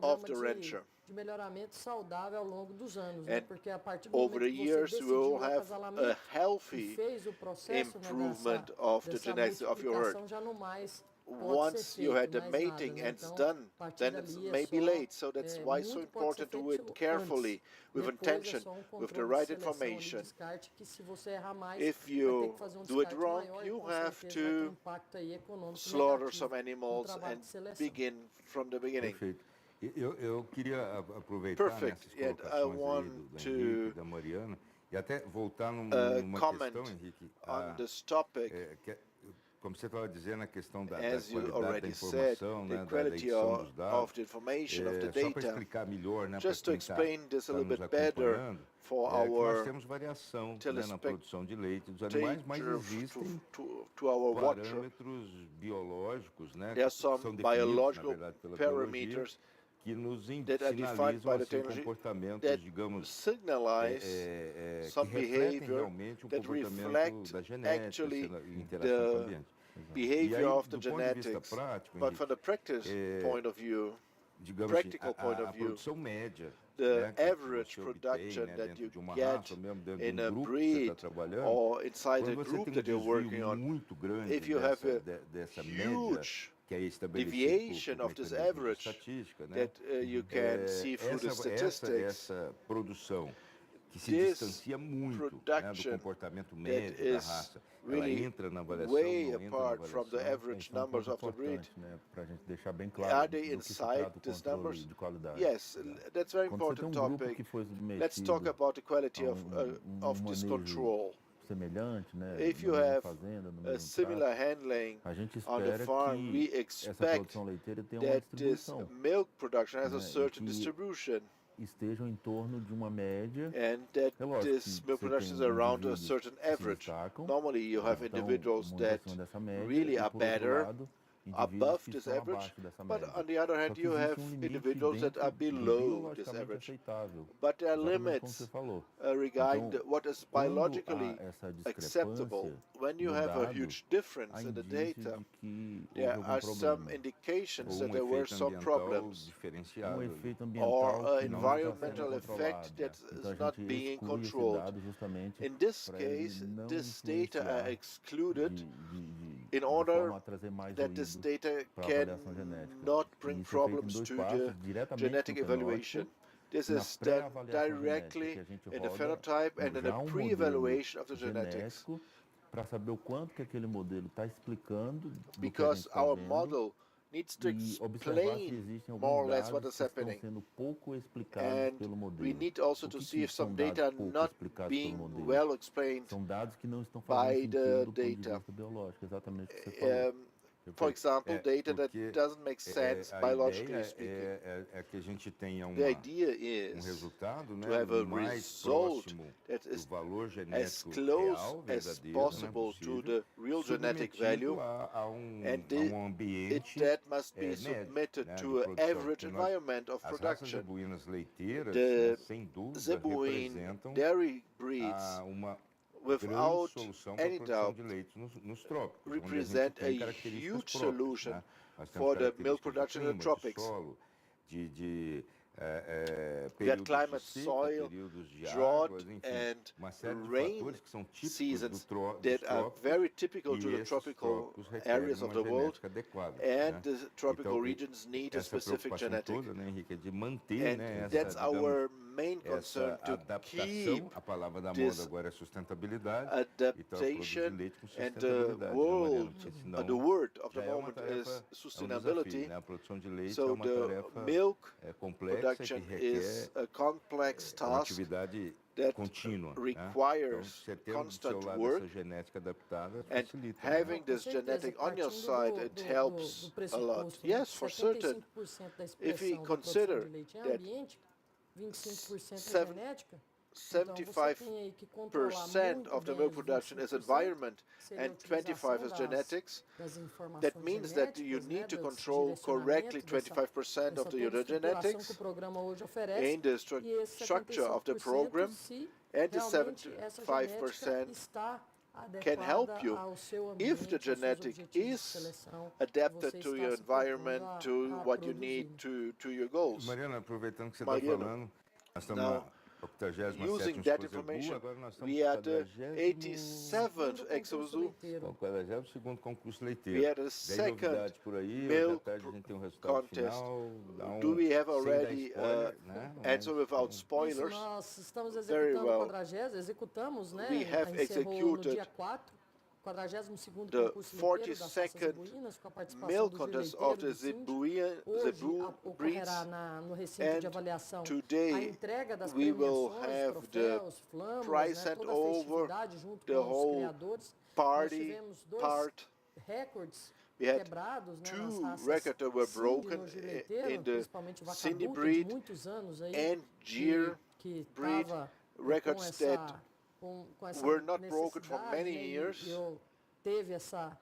C: of the rancher. And over the years, you will have a healthy improvement of the genetics of your herd. Once you had the mating and it's done, then it may be late. So that's why it's so important to do it carefully, with intention, with the right information. If you do it wrong, you have to slaughter some animals and begin from the beginning.
Q: Eu queria aproveitar nessas colocações aí do Henrique, da Mariana, e até voltar numa questão, Henrique, como você estava dizendo, a questão da qualidade da informação, né, da edição dos dados, só para explicar melhor, né, para quem está nos acompanhando, que nós temos variação, né, na produção de leite dos animais, mas existem parâmetros biológicos, né, que são definidos, na verdade, pela biologia, que nos sinalizam assim, comportamentos, digamos, que refletem realmente o comportamento da genética, interação com o ambiente.
C: Behavior of the genetics,
Q: prático,
C: but from the practice point of view,
Q: digamos,
C: practical point of
Q: a
C: view,
Q: produção média,
C: the
Q: né,
C: average production that you get in a breed or inside a group that you're working on, if you have a huge deviation of this average that you can see through the statistics,
Q: essa produção que se distancia muito, né, do comportamento médio da raça, ela entra na avaliação,
C: way
Q: não entra na
C: apart from the
Q: avaliação,
C: average numbers of the breed.
Q: Né, para a gente deixar bem claro
C: Are they
Q: do que se
C: inside
Q: trata o
C: these
Q: controle
C: numbers?
Q: de qualidade.
C: Yes, that's a very
Q: Quando você tem
C: important
Q: grupo
C: topic.
Q: que foi
C: Let's talk
Q: submetido
C: about the quality
Q: a
C: of this control.
Q: semelhante, né,
C: If you
Q: na mesma
C: have
Q: fazenda, no
C: a
Q: mesmo
C: similar
Q: trato,
C: handling
Q: a gente
C: on the
Q: espera
C: farm, we
Q: que essa
C: expect
Q: produção leiteira tenha uma
C: that this
Q: distribuição,
C: milk production has
Q: né,
C: a
Q: e
C: certain
Q: que
C: distribution,
Q: estejam em torno de uma média.
C: and that
Q: É lógico
C: this
Q: que
C: milk
Q: você
C: production is
Q: tem
C: around a
Q: indivíduos
C: certain
Q: que se
C: average.
Q: destacam,
C: Normally, you have
Q: estão
C: individuals
Q: muito
C: that
Q: acima dessa média,
C: really
Q: e
C: are
Q: por outro
C: better
Q: lado, indivíduos
C: above
Q: que
C: this
Q: estão
C: average,
Q: abaixo dessa
C: but
Q: média.
C: on the other
Q: Só
C: hand,
Q: que
C: you have
Q: existe limite
C: individuals that are
Q: dentro do
C: below this
Q: biologicamente
C: average.
Q: aceitável,
C: But there are
Q: exatamente como você
C: limits
Q: falou.
C: regarding
Q: Então,
C: what is
Q: quando
C: biologically
Q: há essa
C: acceptable.
Q: discrepância
C: When you
Q: no
C: have a
Q: dado,
C: huge difference
Q: há
C: in the
Q: indício
C: data,
Q: de que houve
C: there
Q: algum
C: are some
Q: problema,
C: indications
Q: ou
C: that there were
Q: efeito
C: some
Q: ambiental
C: problems,
Q: diferenciado ali,
C: or
Q: que não
C: an
Q: está sendo
C: environmental
Q: controlado.
C: effect that
Q: Então a
C: is not
Q: gente
C: being
Q: exclui esse
C: controlled.
Q: dado justamente
C: In this
Q: para ele
C: case,
Q: não
C: this data are
Q: influenciar
C: excluded in
Q: de
C: order
Q: forma a trazer mais
C: that this
Q: ruído
C: data
Q: para a avaliação genética.
C: cannot
Q: E
C: bring
Q: isso é feito em
C: problems
Q: dois
C: to
Q: passos,
C: the
Q: diretamente
C: genetic
Q: no
C: evaluation.
Q: fenótipo,
C: This
Q: na
C: is done
Q: pré-avaliação
C: directly
Q: genética, que a gente
C: in the
Q: roda
C: phenotype and in
Q: já
C: the
Q: um modelo
C: pre-evaluation of the genetics.
Q: genético para saber o quanto que aquele modelo está explicando do que a
C: Because
Q: gente está
C: our
Q: vendo
C: model needs to
Q: e observar se
C: explain
Q: existem
C: more or
Q: alguns
C: less what
Q: dados
C: is
Q: que estão
C: happening.
Q: sendo pouco explicados
C: And
Q: pelo
C: we
Q: modelo.
C: need also
Q: O
C: to
Q: que
C: see
Q: que
C: if some
Q: são
C: data
Q: dados
C: are
Q: pouco
C: not
Q: explicados
C: being
Q: pelo modelo?
C: well explained
Q: São dados que não estão fazendo
C: by
Q: sentido
C: the
Q: do ponto de
C: data.
Q: vista biológico, exatamente o que você falou.
C: For example, data that
Q: porque
C: doesn't make sense
Q: a
C: biologically
Q: ideia
C: speaking.
Q: é que a gente tenha
C: The idea is
Q: resultado, né,
C: to have a
Q: mais
C: result
Q: próximo
C: that
Q: do
C: is
Q: valor
C: as
Q: genético
C: close
Q: real,
C: as
Q: verdadeiro,
C: possible
Q: né,
C: to the real genetic
Q: submetido
C: value,
Q: a
C: and
Q: ambiente
C: that must be
Q: médio,
C: submitted
Q: né, de
C: to an
Q: produção.
C: average
Q: Porque
C: environment of
Q: as raças
C: production.
Q: zebuínas leiteiras,
C: The
Q: né, sem dúvida,
C: zebuine
Q: representam
C: dairy breeds,
Q: uma
C: without
Q: grande solução para a
C: any
Q: produção
C: doubt,
Q: de leite nos trópicos, onde a gente
C: represent
Q: tem
C: a
Q: características
C: huge
Q: próprias,
C: solution
Q: né? Nós temos
C: for the milk
Q: características de
C: production in the
Q: clima, de
C: tropics.
Q: solo, de
C: We had
Q: períodos
C: climate,
Q: de seca,
C: soil,
Q: períodos de
C: drought,
Q: águas, enfim,
C: and
Q: uma série de
C: rain
Q: fatores que são típicos
C: seasons
Q: dos
C: that are
Q: trópicos,
C: very typical
Q: e
C: to the
Q: esses
C: tropical
Q: trópicos requerem
C: areas of
Q: uma
C: the world,
Q: genética adequada,
C: and
Q: né?
C: the tropical
Q: Então,
C: regions need a
Q: essa
C: specific
Q: preocupação
C: genetic.
Q: toda, né, Henrique, é de manter,
C: And
Q: né,
C: that's
Q: essa,
C: our
Q: digamos,
C: main concern,
Q: essa
C: to
Q: adaptação,
C: keep
Q: a palavra da
C: this
Q: moda agora é sustentabilidade, então
C: adaptation,
Q: produzir leite com
C: and the
Q: sustentabilidade, né, Mariana?
C: world,
Q: Porque
C: the
Q: senão
C: word of the
Q: já é uma
C: moment
Q: tarefa,
C: is
Q: é um
C: sustainability.
Q: desafio, né? A produção de leite é
C: So
Q: uma
C: the
Q: tarefa
C: milk
Q: complexa
C: production
Q: que
C: is
Q: requer
C: a complex
Q: uma
C: task
Q: atividade
C: that
Q: contínua, né? Então,
C: requires
Q: você ter do seu
C: constant
Q: lado
C: work,
Q: essa genética adaptada
C: and
Q: facilita, né?
C: having this genetic on your side, it helps a lot. Yes, for certain. If we consider that
S: 25% é genética,
C: 75% of the milk production is environment and 25% is genetics. That means that you need to control correctly 25% of your genetics in the structure of the program, and the 75% can help you if the genetic is adapted to your environment, to what you need, to your goals.
Q: Mariana, aproveitando que você está falando, nós estamos na 87ª
C: Using that information,
Q: agora nós estamos
C: we are the 87th Expozebu.
Q: O 42º concurso leiteiro.
C: We had a
Q: 10
C: second
Q: novidades por aí, hoje à tarde a gente tem um resultado
C: contest.
Q: final.
C: Do we have
Q: sem dar
C: already
Q: spoiler, né?
C: answer without spoilers?
S: Nós estamos
C: Very
S: executando
C: well.
S: o 40º, executamos, né?
C: We have
S: Encerrou no
C: executed
S: dia 4, 42º
C: the
S: concurso leiteiro das raças
C: 42nd
S: zebuínas, com a participação
C: milk
S: dos
C: contest of the
S: leiteiros
C: Zebu breeds,
S: ocorrerá no recinto de
C: and
S: avaliação a
C: today
S: entrega das
C: we will
S: premiações,
C: have the
S: troféus, flâmulas,
C: prize
S: né?
C: sent
S: Toda a
C: over,
S: festividade junto
C: the
S: com os
C: whole
S: criadores. Nós
C: party
S: tivemos dois
C: part.
S: recordes
C: We had
S: quebrados, né, nas
C: 2
S: raças
C: records that were
S: Cindy
C: broken
S: no giro leiteiro,
C: in the
S: principalmente vaca
C: Cindy
S: adulta,
C: breed
S: de muitos anos aí,
C: and Gyr
S: que
C: breed,
S: estava
C: records that
S: com essa
C: were not broken for
S: necessidade,
C: many
S: né,
C: years.
S: teve essa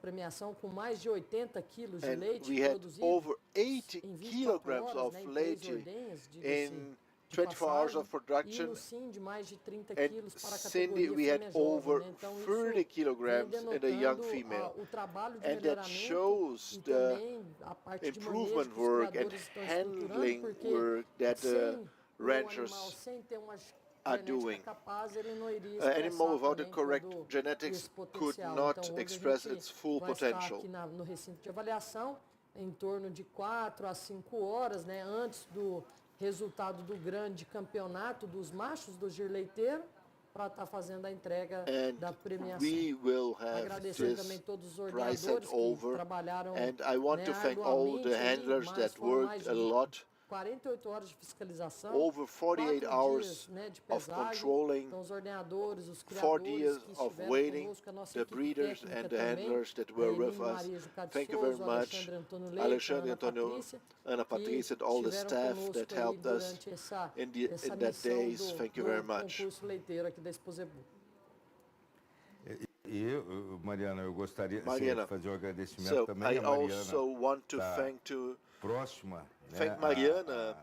S: premiação com mais de 80 quilos de
C: And
S: leite
C: we had
S: produzido
C: over 80
S: em 24
C: kilograms
S: horas,
C: of
S: né, em 3
C: leite
S: ordenhas, diga-se
C: in
S: de
C: 24 hours
S: passagem,
C: of production.
S: e no Cindy mais de 30
C: And
S: quilos para a
C: Cindy,
S: categoria
C: we had
S: fêmea jovem,
C: over
S: né? Então
C: 30
S: isso
C: kilograms
S: vem
C: in a young
S: denotando
C: female.
S: o trabalho de
C: And that
S: melhoramento
C: shows
S: e
C: the
S: também a parte de manejo
C: improvement
S: que os
C: work and
S: criadores estão estruturando,
C: handling
S: porque
C: work that the
S: sem o
C: ranchers
S: animal, sem ter uma
C: are
S: genética
C: doing.
S: capaz, ele não iria
C: An animal
S: expressar
C: without the
S: também
C: correct
S: todo
C: genetics
S: esse
C: could
S: potencial.
C: not
S: Então, hoje a
C: express
S: gente
C: its full
S: vai estar
C: potential.
S: aqui no recinto de avaliação em torno de 4 a 5 horas, né, antes do resultado do grande campeonato dos machos do giro leiteiro, para estar fazendo a entrega da premiação.
C: We will have
S: Agradecendo
C: this
S: também todos os
C: prize sent
S: ordenadores que
C: over,
S: trabalharam,
C: and I want
S: né,
C: to thank all the
S: arduamente aí,
C: handlers
S: mas
C: that
S: foram mais
C: worked a
S: de
C: lot,
S: 48 horas de fiscalização,
C: over 48
S: 4
C: hours
S: dias, né, de
C: of
S: pesagem.
C: controlling,
S: Então, os ordenadores, os
C: 4
S: criadores
C: days
S: que
C: of
S: estiveram
C: waiting,
S: conosco, a nossa
C: the
S: equipe
C: breeders
S: técnica
C: and the
S: também,
C: handlers that
S: a
C: were
S: Emílio
C: with us.
S: Maria Jucá de
C: Thank you
S: Souza,
C: very
S: o
C: much,
S: Alexandre Antônio Leite, a
C: Alexandre
S: Ana
C: Antônio,
S: Patrícia,
C: Ana
S: que
C: Patrícia, and all the
S: estiveram
C: staff
S: conosco
C: that
S: aí
C: helped us
S: durante essa
C: in that
S: missão
C: days. Thank you very much.
S: concurso leiteiro aqui da Expozebu.
Q: Mariana, eu gostaria
C: Mariana,
Q: de fazer um agradecimento
C: so
Q: também
C: I
Q: a Mariana.
C: also want to
Q: tá
C: próxima,
Q: né,
C: thank Mariana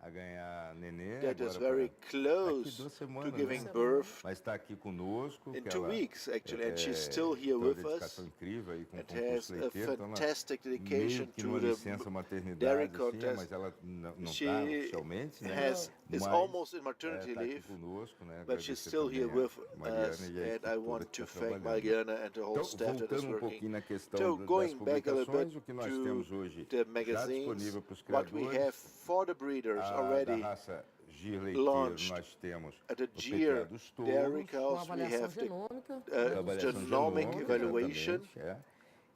Q: a ganhar nenê
C: that is
Q: agora
C: very
Q: daqui
C: close
Q: 2
C: to
Q: semanas,
C: giving
Q: né?
C: birth
Q: Mas está aqui conosco.
C: in
Q: que
C: 2
Q: ela,
C: weeks actually, and she's still here
Q: tem uma
C: with
Q: dedicação
C: us.
Q: incrível aí com o
C: It
Q: concurso
C: has a
Q: leiteiro. Então, ela
C: fantastic
Q: meio
C: dedication
Q: que
C: to
Q: numa
C: the
Q: licença
C: dairy
Q: maternidade, assim,
C: contest.
Q: mas ela não
C: She
Q: está oficialmente, né?
C: is
Q: Mas
C: almost in maternity
Q: está aqui
C: leave,
Q: conosco, né?
C: but she's
Q: Agradecer
C: still
Q: também
C: here
Q: a
C: with
Q: Mariana
C: us,
Q: e a
C: and
Q: equipe
C: I
Q: toda
C: want
Q: que
C: to
Q: está
C: thank
Q: trabalhando.
C: Mariana and the whole
Q: Então,
C: staff that is
Q: voltando um
C: working.
Q: pouquinho na questão
C: So
Q: das
C: going back a little
Q: publicações,
C: bit
Q: o que nós
C: to
Q: temos hoje
C: the
Q: já
C: magazines,
Q: disponível para os
C: what we
Q: criadores,
C: have for the breeders
Q: da
C: already
Q: raça Gyr leiteiro,
C: launched
Q: nós temos
C: at the
Q: o PTA
C: Gyr
Q: dos
C: dairy
Q: touros,
C: cows. We
S: avaliação
C: have the
S: genômica,
Q: avaliação
C: genomic
Q: genômica,
C: evaluation,
Q: exatamente,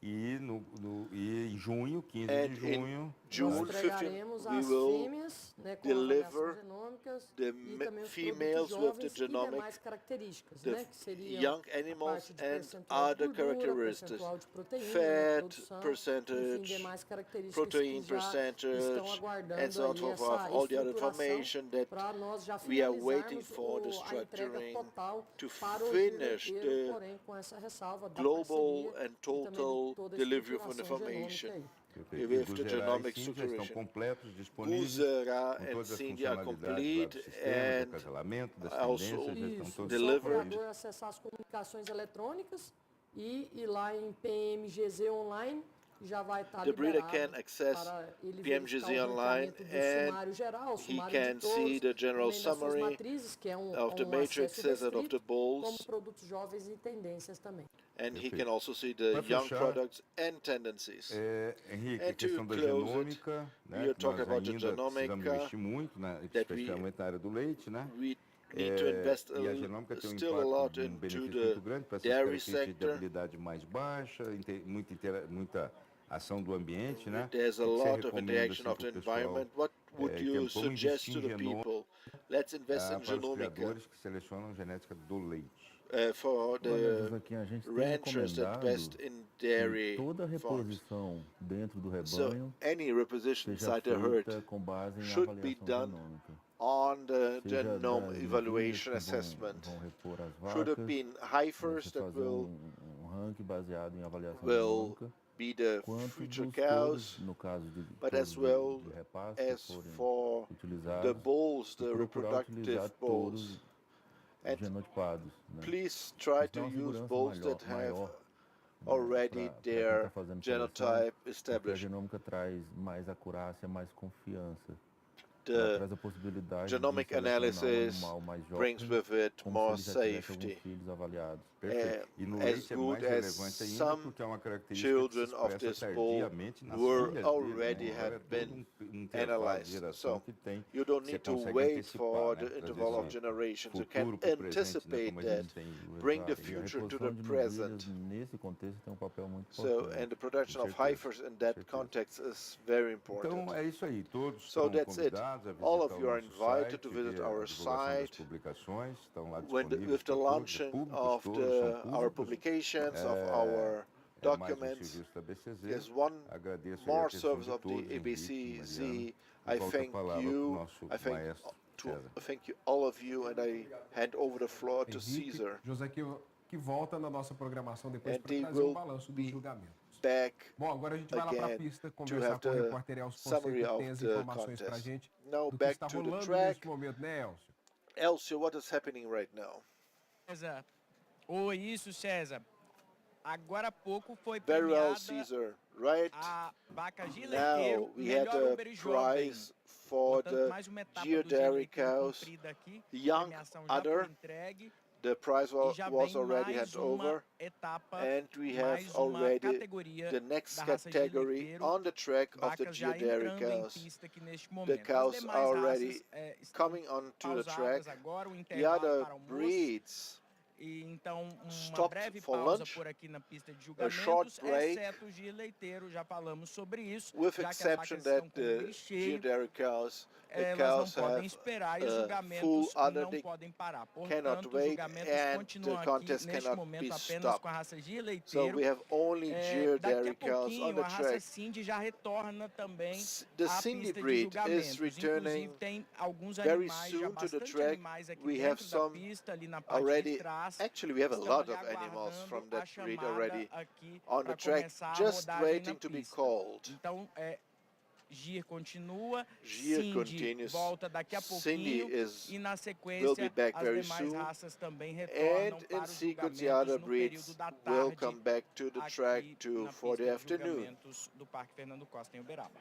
Q: e em junho, 15
C: and
Q: de
C: in
Q: junho,
C: June
S: nós
C: 15th
S: entregaremos
C: we
S: as
C: will
S: fêmeas, né, com avaliação
C: deliver
S: genômicas
C: the
S: e também os
C: females
S: produtos
C: with the
S: jovens e
C: genomic,
S: demais características,
C: the
S: né, que seriam
C: young
S: a
C: animals
S: parte de
C: and
S: percentual de
C: other
S: gordura,
C: characteristics,
S: percentual de proteína,
C: fat
S: produção, enfim,
C: percentage,
S: demais características
C: protein
S: que já estão
C: percentage, and
S: aguardando
C: so on
S: aí
C: so forth,
S: essa
C: all the other
S: estruturação
C: information that
S: para nós já
C: we are waiting
S: finalizarmos
C: for the
S: a entrega
C: structuring
S: total
C: to
S: para o
C: finish
S: giro leiteiro,
C: the
S: porém com essa ressalva da
C: global
S: parceria
C: and
S: e também de
C: total
S: toda a
C: delivery of
S: estruturação
C: information.
S: genômica aí.
C: We have the genomic
Q: sim, já estão
C: structuration.
Q: completos, disponíveis,
C: Guzera
Q: com
C: and
Q: todas as
C: Cindy are
Q: funcionalidades lá do
C: complete
Q: sistema, do
C: and
Q: acasalamento, das
C: also
Q: tendências, já estão
S: Isso,
Q: todos
S: só o
C: delivered.
S: operador acessar as comunicações eletrônicas e ir lá em PMGZ online, já vai estar
C: The breeder
S: liberado
C: can access
S: para ele
C: PMGZ
S: verificar o
C: online
S: ranqueamento do
C: and
S: sumário geral, o
C: he
S: sumário
C: can
S: de touros,
C: see the general
S: também das suas
C: summary
S: matrizes, que é
C: of the
S: acesso
C: matrices and of the
S: restrito, como
C: bulls,
S: produtos jovens e tendências também.
C: and he can also see the
Q: Para
C: young
Q: fechar,
C: products and tendencies.
Q: Henrique,
C: And
Q: a
C: to
Q: questão da
C: close
Q: genômica, né,
C: you're
Q: que
C: talking
Q: nós
C: about the
Q: ainda precisamos
C: genomica,
Q: investir muito, né,
C: that we
Q: especialmente na área do leite, né?
C: we need to invest
Q: E a genômica tem um
C: still a
Q: impacto
C: lot
Q: de um
C: into
Q: benefício
C: the
Q: muito grande para essas
C: dairy
Q: características de
C: sector.
Q: habilidade mais baixa, muita ação do ambiente, né?
C: There's a
Q: O que você
C: lot of
Q: recomenda
C: interaction
Q: assim,
C: of
Q: para
C: the
Q: o pessoal?
C: environment. What would you
Q: Como
C: suggest
Q: investir
C: to
Q: em
C: the
Q: genômica
C: people? Let's invest in
Q: para os
C: genomica.
Q: criadores que selecionam genética do leite?
C: For
R: Olha,
C: the
R: aqui a gente tem
C: ranchers that best
R: recomendado
C: in dairy
R: que toda
C: farms.
R: reposição dentro do
C: So
R: rebanho
C: any reposition
R: seja
C: inside the herd
R: feita com base em
C: should be
R: avaliação
C: done
R: genômica.
C: on the genome evaluation assessment. Should have been heifers that will be the future cows, but as well as for the bulls, the reproductive bulls. And please try to use bulls that have already their genotype established. The genomic analysis brings with it more safety. As good as some children of this bull had been analyzed. So you don't need to wait for the interval of generations. You can anticipate that, bring the future to the present. So, and the production of heifers in that context is very important. So that's it. All of you are invited to visit our site with the launching of our publications, of our documents. There's one more service of the ABCZ. I thank you. I thank you, all of you, and I hand over the floor to Caesar.
D: José que volta na nossa programação depois para trazer balanço do julgamento. Bom, agora a gente vai lá para a pista conversar com o repórter Elcio Fonseca, que tem as informações para a gente do que está rolando neste momento, né, Elcio?
C: Elcio, what is happening right now?
I: César. Oi, isso, César. Agora há pouco foi premiada a vaca Gir Leiteiro, melhor Uber jovem. Portanto, mais uma etapa do Gir Leiteiro cumprida aqui.
C: Young udder. The prize was already handed over, and we have already the next category on the track of the geodairy cows. The cows are already coming onto the track. The other breeds stopped for lunch, a short break, with exception that the geodairy cows have full udder, they cannot wait, and the contest cannot be stopped. So we have only geodairy cows on the track. The Cindy breed is returning very soon to the track. We have some already. Actually, we have a lot of animals from that breed already on the track, just waiting to be called.
I: Gir continua,
C: Gir continues.
I: volta daqui a
C: Cindy
I: pouquinho e na
C: will
I: sequência
C: be back
I: as
C: very
I: demais
C: soon.
I: raças também retornam
C: And
I: para
C: in
I: os
C: sequence, the
I: julgamentos
C: other
I: no
C: breeds
I: período da
C: will
I: tarde
C: come back to the track
I: aqui na
C: for the
I: pista de
C: afternoon.
I: julgamentos do Parque Fernando Costa em Uberaba.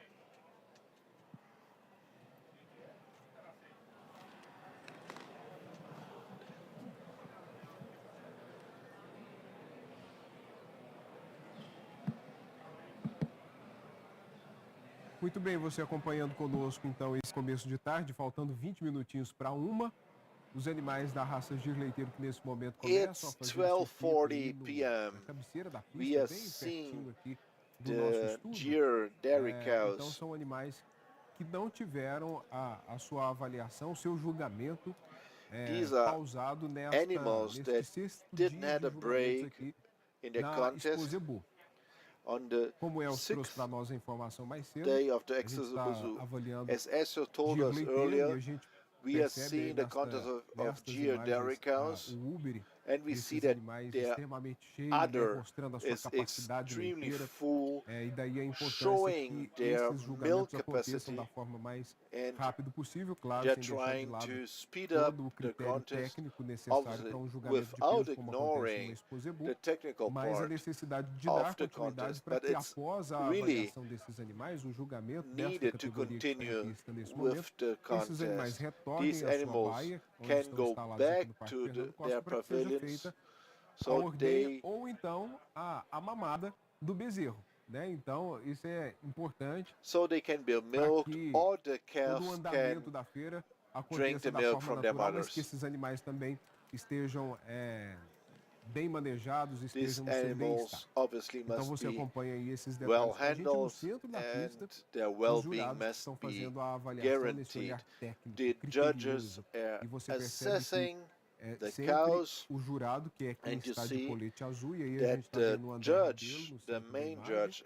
D: Muito bem, você acompanhando conosco então esse começo de tarde, faltando 20 minutinhos para uma. Os animais da raça Gir Leiteiro que nesse momento começam a fazer
C: 12:40 p.m.
D: na cabeceira da pista,
C: We are
D: bem
C: seeing
D: pertinho aqui do nosso
C: the
D: estúdio.
C: Gir dairy
D: Então
C: cows.
D: são animais que não tiveram a sua avaliação, o seu julgamento
C: These are
D: pausado
C: animals
D: neste
C: that
D: sexto
C: didn't
D: dia
C: have
D: de
C: a
D: julgamentos
C: break
D: aqui
C: in the
D: na
C: contest.
D: Expozebu.
C: On the
D: Como Elcio trouxe
C: 6th
D: para nós a informação mais cedo,
C: day of the
D: a gente está
C: Expozebu,
D: avaliando
C: as Elcio told
D: Gir
C: us
D: Leiteiro,
C: earlier,
D: e a gente
C: we are
D: percebe
C: seeing the contest of
D: nestas
C: Gir dairy
D: imagens
C: cows,
D: o Uber,
C: and we see
D: esses
C: that
D: animais
C: their
D: extremamente cheios, né,
C: udder
D: mostrando a sua
C: is
D: capacidade
C: extremely
D: leiteira,
C: full,
D: e daí a importância
C: showing
D: que
C: their
D: esses julgamentos
C: milk
D: aconteçam
C: capacity,
D: da forma mais
C: and
D: rápido possível, claro,
C: they're
D: sem deixar de
C: trying
D: lado
C: to speed up
D: todo o
C: the
D: critério
C: contest,
D: técnico necessário
C: obviously,
D: para um julgamento de
C: without
D: peso, como acontece no
C: ignoring
D: Expozebu,
C: the technical
D: mas a
C: part
D: necessidade de
C: of
D: dar
C: the
D: continuidade
C: contest.
D: para
C: But
D: que
C: it's
D: após a
C: really
D: avaliação desses animais, o julgamento desta
C: needed to
D: categoria que está em
C: continue
D: pista nesse
C: with
D: momento,
C: the
D: esses animais
C: contest.
D: retornem
C: These
D: à sua
C: animals
D: baia, onde
C: can
D: estão
C: go
D: instalados aqui
C: back
D: no Parque
C: to
D: Fernando Costa,
C: their
D: para que seja
C: pavilions,
D: feita a
C: so
D: ordenha
C: they
D: ou então a mamada do bezerro, né? Então isso é importante
C: can be
D: para
C: milked,
D: que
C: or the
D: todo o
C: calves
D: andamento
C: can
D: da feira
C: drink
D: aconteça
C: the
D: da
C: milk
D: forma
C: from their
D: natural, mas que
C: mothers.
D: esses animais também estejam bem manejados,
C: These
D: estejam no seu
C: animals
D: bem-estar.
C: obviously
D: Então
C: must
D: você
C: be
D: acompanha aí esses
C: well
D: detalhes com a gente no
C: handled,
D: centro da
C: and
D: pista,
C: their
D: os
C: well-being
D: jurados que
C: must
D: estão
C: be
D: fazendo a avaliação nesse olhar
C: guaranteed.
D: técnico,
C: The judges
D: criterioso.
C: are
D: E você percebe que
C: assessing the
D: sempre
C: cows,
D: o jurado, que é quem
C: and you
D: está de
C: see
D: colete azul, e aí a
C: that
D: gente está
C: the
D: vendo o André Rabelo
C: judge,
D: no
C: the
D: centro da
C: main
D: imagem,
C: judge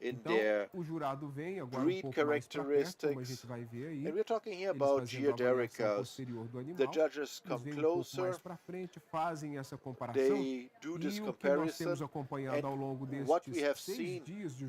C: in their breed characteristics. And we're talking here about geodericals. The judges come closer, they do this comparison, and what we have seen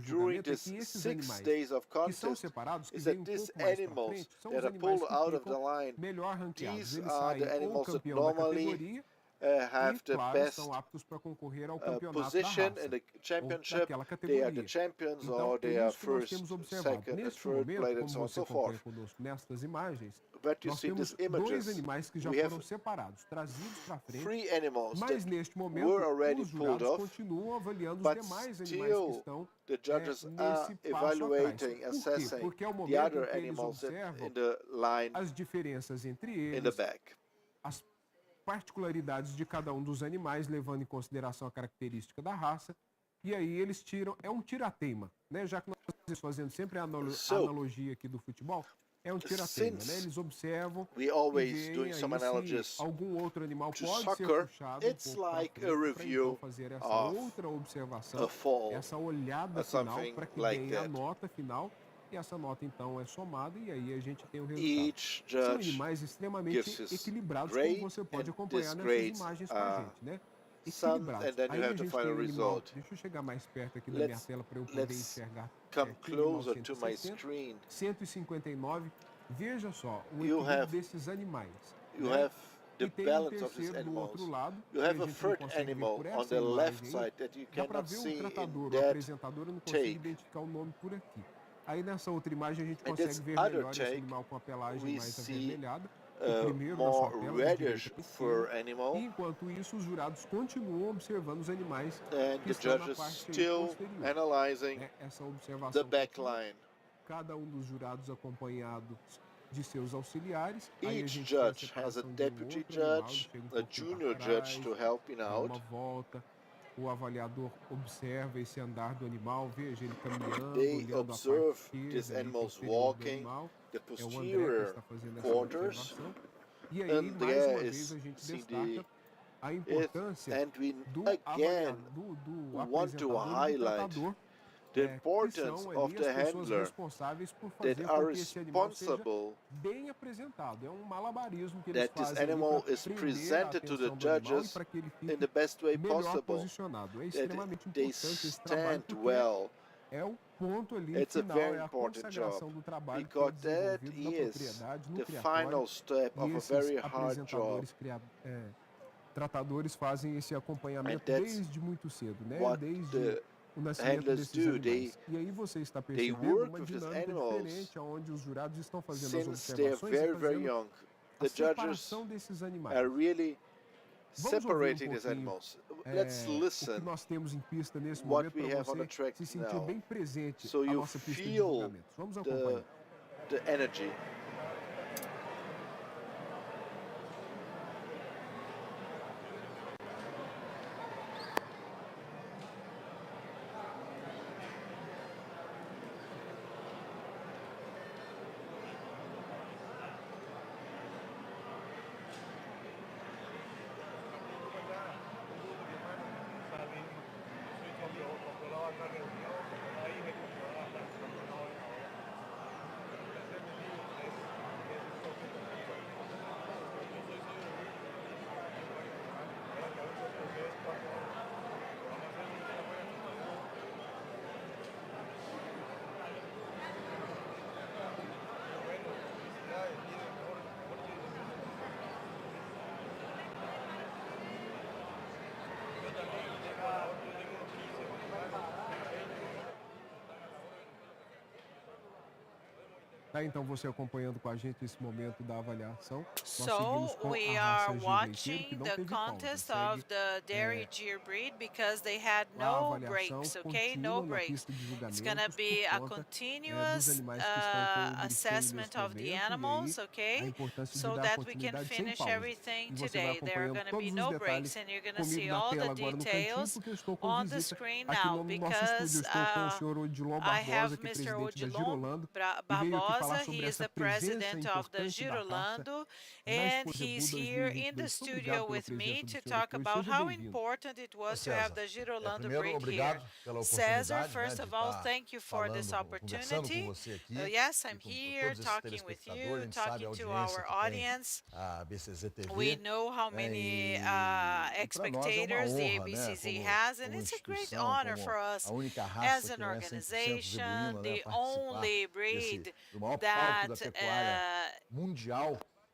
C: during this 6 days of contest is that these animals that are pulled out of the line, these are the animals that normally have the
D: claro,
C: best
D: estão aptos para concorrer ao campeonato da
C: position
D: raça,
C: in the
D: ou
C: championship,
D: daquela
C: they are the
D: categoria.
C: champions
D: Então,
C: or
D: é
C: they are
D: isso que nós
C: first,
D: temos observado.
C: second, and
D: Neste
C: third
D: momento,
C: place, and
D: como
C: so on and
D: você
C: so
D: acompanha
C: forth.
D: conosco nestas imagens,
C: But you
D: nós
C: see
D: temos
C: these
D: dois
C: images.
D: animais que já
C: We
D: foram
C: have
D: separados, trazidos para frente,
C: 3 animals
D: mas
C: that
D: neste
C: were
D: momento
C: already
D: os
C: pulled
D: jurados
C: off,
D: continuam avaliando os
C: but
D: demais animais que
C: still
D: estão
C: the judges
D: nesse
C: are
D: passo atrás.
C: evaluating,
D: Por quê?
C: assessing
D: Porque é o
C: the
D: momento em
C: other
D: que eles
C: animals that
D: observam
C: in the line
D: as diferenças entre
C: in the
D: eles,
C: back.
D: as particularidades de cada um dos animais, levando em consideração a característica da raça, e aí eles tiram, é um tira-teima, né? Já que nós estamos fazendo sempre a analogia aqui do futebol, é um tira-teima, né? Eles observam
C: We
D: e
C: always
D: veem
C: doing some
D: aí
C: analogies
D: se algum outro animal
C: to
D: pode ser
C: soccer.
D: puxado
C: It's
D: pouco
C: like
D: para
C: a
D: frente, para então
C: review
D: fazer essa
C: of
D: outra observação,
C: a fall
D: essa olhada
C: or
D: final
C: something
D: para que
C: like
D: deem a
C: that.
D: nota final, e essa nota então é somada e aí a gente tem o resultado.
C: Each
D: São
C: judge
D: animais extremamente
C: gives his
D: equilibrados, como
C: grade,
D: você pode
C: and
D: acompanhar
C: this
D: nessas
C: grade
D: imagens com a gente, né?
C: sums,
D: Equilibrados.
C: and then you
D: Aí a
C: have the
D: gente tem
C: final
D: o animal,
C: result.
D: deixa eu chegar mais perto aqui da minha tela para eu poder
C: Let's
D: enxergar
C: come
D: certinho, o animal
C: closer to my
D: 160,
C: screen.
D: 159. Veja só o
C: You
D: equilíbrio
C: have-
D: desses animais.
C: You
D: né?
C: have the
D: E tem um
C: balance of these
D: terceiro do outro
C: animals.
D: lado,
C: You
D: que a
C: have a
D: gente não
C: third
D: consegue ver
C: animal
D: por
C: on
D: essa
C: the left
D: imagem aí.
C: side that you
D: Dá para
C: cannot
D: ver o
C: see in
D: tratador, o
C: that
D: apresentador, eu não consigo
C: take.
D: identificar o nome por aqui. Aí nessa outra imagem a gente
C: And this
D: consegue ver
C: other
D: melhor esse
C: take,
D: animal com a pelagem
C: we
D: mais
C: see
D: avermelhada, o primeiro na sua
C: more
D: tela, da
C: reddish
D: direita para
C: fur
D: esquerda.
C: animal,
D: E enquanto isso, os jurados continuam observando os animais
C: and
D: que
C: the
D: estão na
C: judges
D: parte aí
C: still
D: posterior.
C: analyzing
D: Né? Essa
C: the
D: observação
C: back
D: continua,
C: line.
D: cada um dos jurados acompanhados de seus auxiliares. Aí a
C: Each
D: gente tem a
C: judge has a
D: separação de um
C: deputy
D: outro animal, ele
C: judge,
D: chega um
C: a
D: pouquinho
C: junior
D: para
C: judge
D: trás,
C: to helping
D: dá
C: out.
D: uma volta, o avaliador observa esse andar do animal, veja ele caminhando,
C: They
D: olhando a parte
C: observe
D: esquerda
C: these
D: ali,
C: animals
D: posterior do
C: walking
D: animal.
C: the
D: É o André que
C: posterior
D: está fazendo essa
C: quarters,
D: observação. E aí,
C: and
D: mais
C: there
D: uma
C: is
D: vez, a gente
C: see
D: destaca a
C: it,
D: importância
C: and we
D: do
C: again
D: avaliador, do
C: want to
D: apresentador e do
C: highlight
D: tratador,
C: the
D: que
C: importance
D: são
C: of
D: ali
C: the
D: as pessoas
C: handler
D: responsáveis por
C: that
D: fazer
C: are
D: com que esse animal seja
C: responsible
D: bem apresentado. É um malabarismo que eles
C: that this
D: fazem ali
C: animal
D: para
C: is
D: prender a
C: presented to the
D: atenção do animal e
C: judges
D: para que ele
C: in
D: fique
C: the best way
D: melhor
C: possible,
D: posicionado. É
C: that
D: extremamente
C: they
D: importante esse trabalho
C: stand
D: porque
C: well.
D: é o ponto ali
C: It's a
D: final,
C: very
D: é a
C: important job,
D: consagração do trabalho que é
C: because that
D: desenvolvido na
C: is
D: propriedade, no
C: the
D: criatório,
C: final step
D: e
C: of a
D: esses
C: very hard job,
D: apresentadores, tratadores fazem esse
C: and
D: acompanhamento
C: that's
D: desde muito cedo, né?
C: what
D: Desde
C: the
D: o nascimento
C: handlers
D: desses
C: do.
D: animais. E aí você está
C: They
D: percebendo
C: work
D: uma
C: with these
D: dinâmica
C: animals
D: diferente, onde os jurados estão fazendo as
C: since they are
D: observações e
C: very, very
D: fazendo
C: young.
D: a
C: The judges
D: separação desses animais.
C: are really
D: Vamos ouvir
C: separating
D: um
C: these
D: pouquinho
C: animals. Let's
D: o que
C: listen
D: nós temos em pista nesse
C: what
D: momento
C: we
D: para
C: have on the
D: você
C: track
D: se sentir
C: now,
D: bem presente
C: so
D: à
C: you
D: nossa pista de
C: feel
D: julgamentos. Vamos acompanhar.
C: the energy.
D: Tá, então você acompanhando com a gente esse momento da avaliação. Nós
E: So
D: seguimos com
E: we
D: a
E: are
D: raça Gir leiteiro, que
E: watching
D: não
E: the
D: teve pausa.
E: contest
D: Segue
E: of the dairy Gir breed because they had
D: a
E: no
D: avaliação
E: breaks, okay? No
D: contínua na
E: breaks.
D: pista de
E: It's gonna
D: julgamentos
E: be a
D: por conta dos
E: continuous
D: animais que estão com o briefing
E: assessment
D: nesse
E: of the
D: momento,
E: animals,
D: e aí a
E: okay?
D: importância de
E: So
D: dar
E: that we can
D: continuidade sem
E: finish
D: pausa.
E: everything
D: E você vai
E: today. There are
D: acompanhando
E: gonna
D: todos
E: be
D: os
E: no
D: detalhes
E: breaks and you're gonna
D: comigo
E: see
D: na
E: all the
D: tela agora no cantinho,
E: details
D: porque eu estou com
E: on the
D: visita
E: screen
D: aqui
E: now
D: no nosso
E: because
D: estúdio. Eu estou com o senhor Odilon
E: I have
D: Barbosa, que é
E: Mr.
D: presidente da
E: Odilon
D: Girolando, e veio aqui falar
E: Barbosa.
D: sobre
E: He is
D: essa
E: the
D: presença
E: president of the
D: importante da raça
E: Girolando,
D: na
E: and
D: Expozebu
E: he's here in the
D: 2022. Muito
E: studio
D: obrigado pela
E: with me
D: presença do
E: to
D: senhor
E: talk
D: aqui hoje.
E: about
D: Seja
E: how
D: bem-vindo.
E: important it was to have the Girolando
T: primeiro,
E: breed here.
T: obrigado pela
E: Cesar,
T: oportunidade,
E: first
T: né,
E: of
T: de
E: all,
T: estar
E: thank you for this
T: falando, conversando com
E: opportunity.
T: você aqui,
E: Yes, I'm
T: e com
E: here
T: todos esses
E: talking with
T: telespectadores. A
E: you,
T: gente sabe a
E: talking to
T: audiência
E: our
T: que tem
E: audience.
T: a BCZ TV.
E: We know how many
T: E para nós é uma
E: spectators the
T: honra, né,
E: ABCZ has, and
T: como
E: it's a great
T: instituição,
E: honor
T: como
E: for us
T: a única
E: as
T: raça
E: an
T: que não é 100%
E: organization,
T: zebuína, né,
E: the
T: participar
E: only breed
T: do maior palco
E: that
T: da pecuária mundial.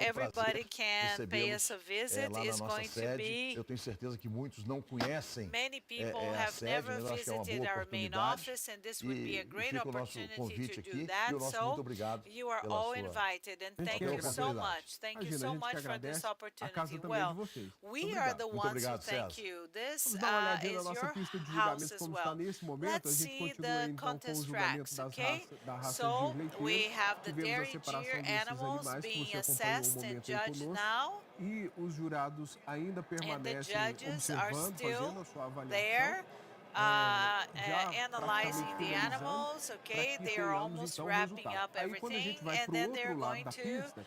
E: everybody can pay us a visit. It's going to be
G: Eu tenho certeza que muitos não conhecem
E: many people
G: a
E: have
G: sede,
E: never
G: mas eu acho que é uma
E: visited
G: boa
E: our main
G: oportunidade.
E: office, and this would be a great
G: Fica o nosso
E: opportunity
G: convite
E: to do
G: aqui e
E: that.
G: o nosso
E: So
G: muito obrigado
E: you are
G: pela
E: all
G: sua
E: invited, and thank
G: pela
E: you so
G: oportunidade.
E: much. Thank you
L: Imagina, a
E: so
L: gente
E: much
L: que
E: for this
L: agradece. A casa
E: opportunity.
L: também é de
E: Well,
L: vocês.
E: we are the
G: Muito
E: ones who
G: obrigado,
E: thank
G: César.
E: you. This
L: Vamos dar uma olhadinha na
E: is
L: nossa
E: your
L: pista de
E: house
L: julgamento
E: as
L: como está
E: well.
L: nesse momento.
E: Let's
L: A gente
E: see
L: continua
E: the
L: então com o
E: contest
L: julgamento
E: tracks,
L: da raça
E: So
L: de
E: we
L: leiteiro.
E: have the
L: Tivemos a
E: dairy
L: separação
E: deer
L: desses
E: animals
L: animais que
E: being
L: você acompanhou um
E: assessed and
L: momento aí
E: judged
L: conosco.
E: now,
L: E os jurados ainda
E: and the
L: permanecem
E: judges are
L: observando,
E: still
L: fazendo a sua avaliação.
E: there.
L: Já
E: Analyzing
L: praticamente
E: the
L: finalizando,
E: animals,
L: para
E: okay,
L: que
E: they are
L: tenhamos
E: almost
L: então o
E: wrapping
L: resultado.
E: up
L: Aí quando a
E: everything,
L: gente vai
E: and
L: para o
E: then
L: outro
E: they're
L: lado
E: going
L: da
E: to
L: pista,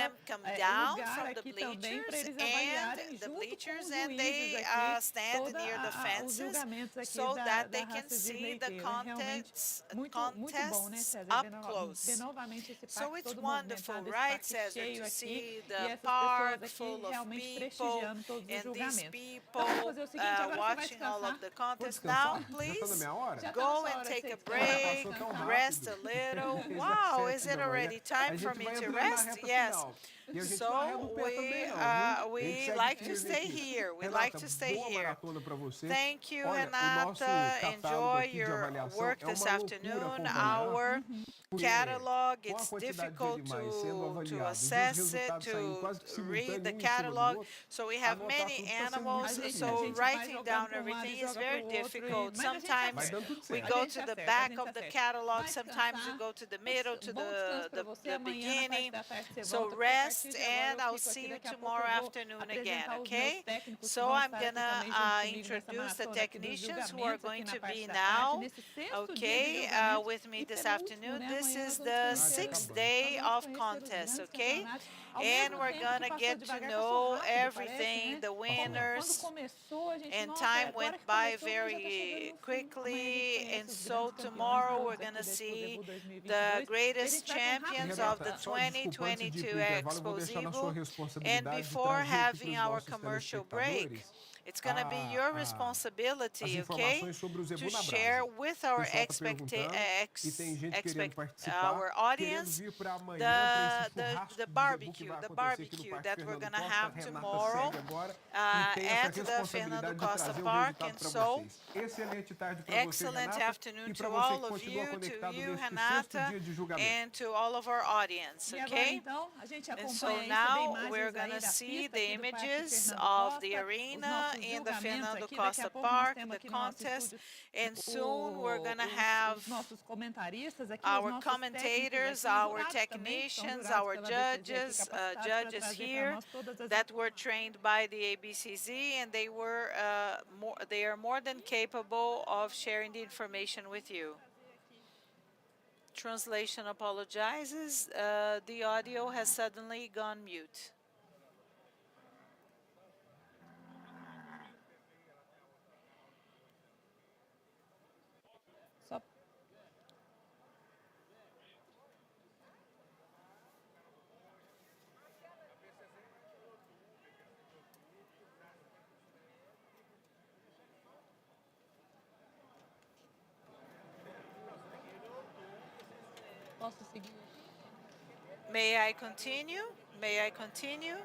E: them come down from the bleachers and they stand near the fences so that they can see the contests up close. So it's wonderful, right, Cesar, to see the park full of people and these people watching all of the contests. Now, please go and take a break, rest a little. Wow, is it already time for me to rest? Yes. So we like to stay here. We like to stay here. Thank you, Renata. enjoy your work this afternoon. Our catalog, it's difficult to assess it, to read the catalog. So we have many animals, so writing down everything is very difficult. Sometimes we go to the back of the catalog, sometimes we go to the middle, to the beginning. So rest, and I'll see you tomorrow afternoon again, okay? So I'm gonna introduce the technicians who are going to be now, okay, with me this afternoon. This is the 6th day of contest, okay? And we're gonna get to know everything, the winners, and time went by very quickly, and so tomorrow we're gonna see the greatest champions of the 2022 Expozebu. And before having our commercial break, it's going to be your responsibility, okay, to share with our our audience the barbecue that we're going to have tomorrow at the Fernando Costa Park. And so, excellent afternoon to all of you, to you, Renata, and to all of our audience, okay? And so now we're going to see the images of the arena in the Fernando Costa Park, the contest, and soon we're going to have our commentators, our technicians, our judges here that were trained by the ABCZ, and they are more than capable of sharing the information with you. Translation apologizes. The audio has suddenly gone mute. May I continue? May I continue?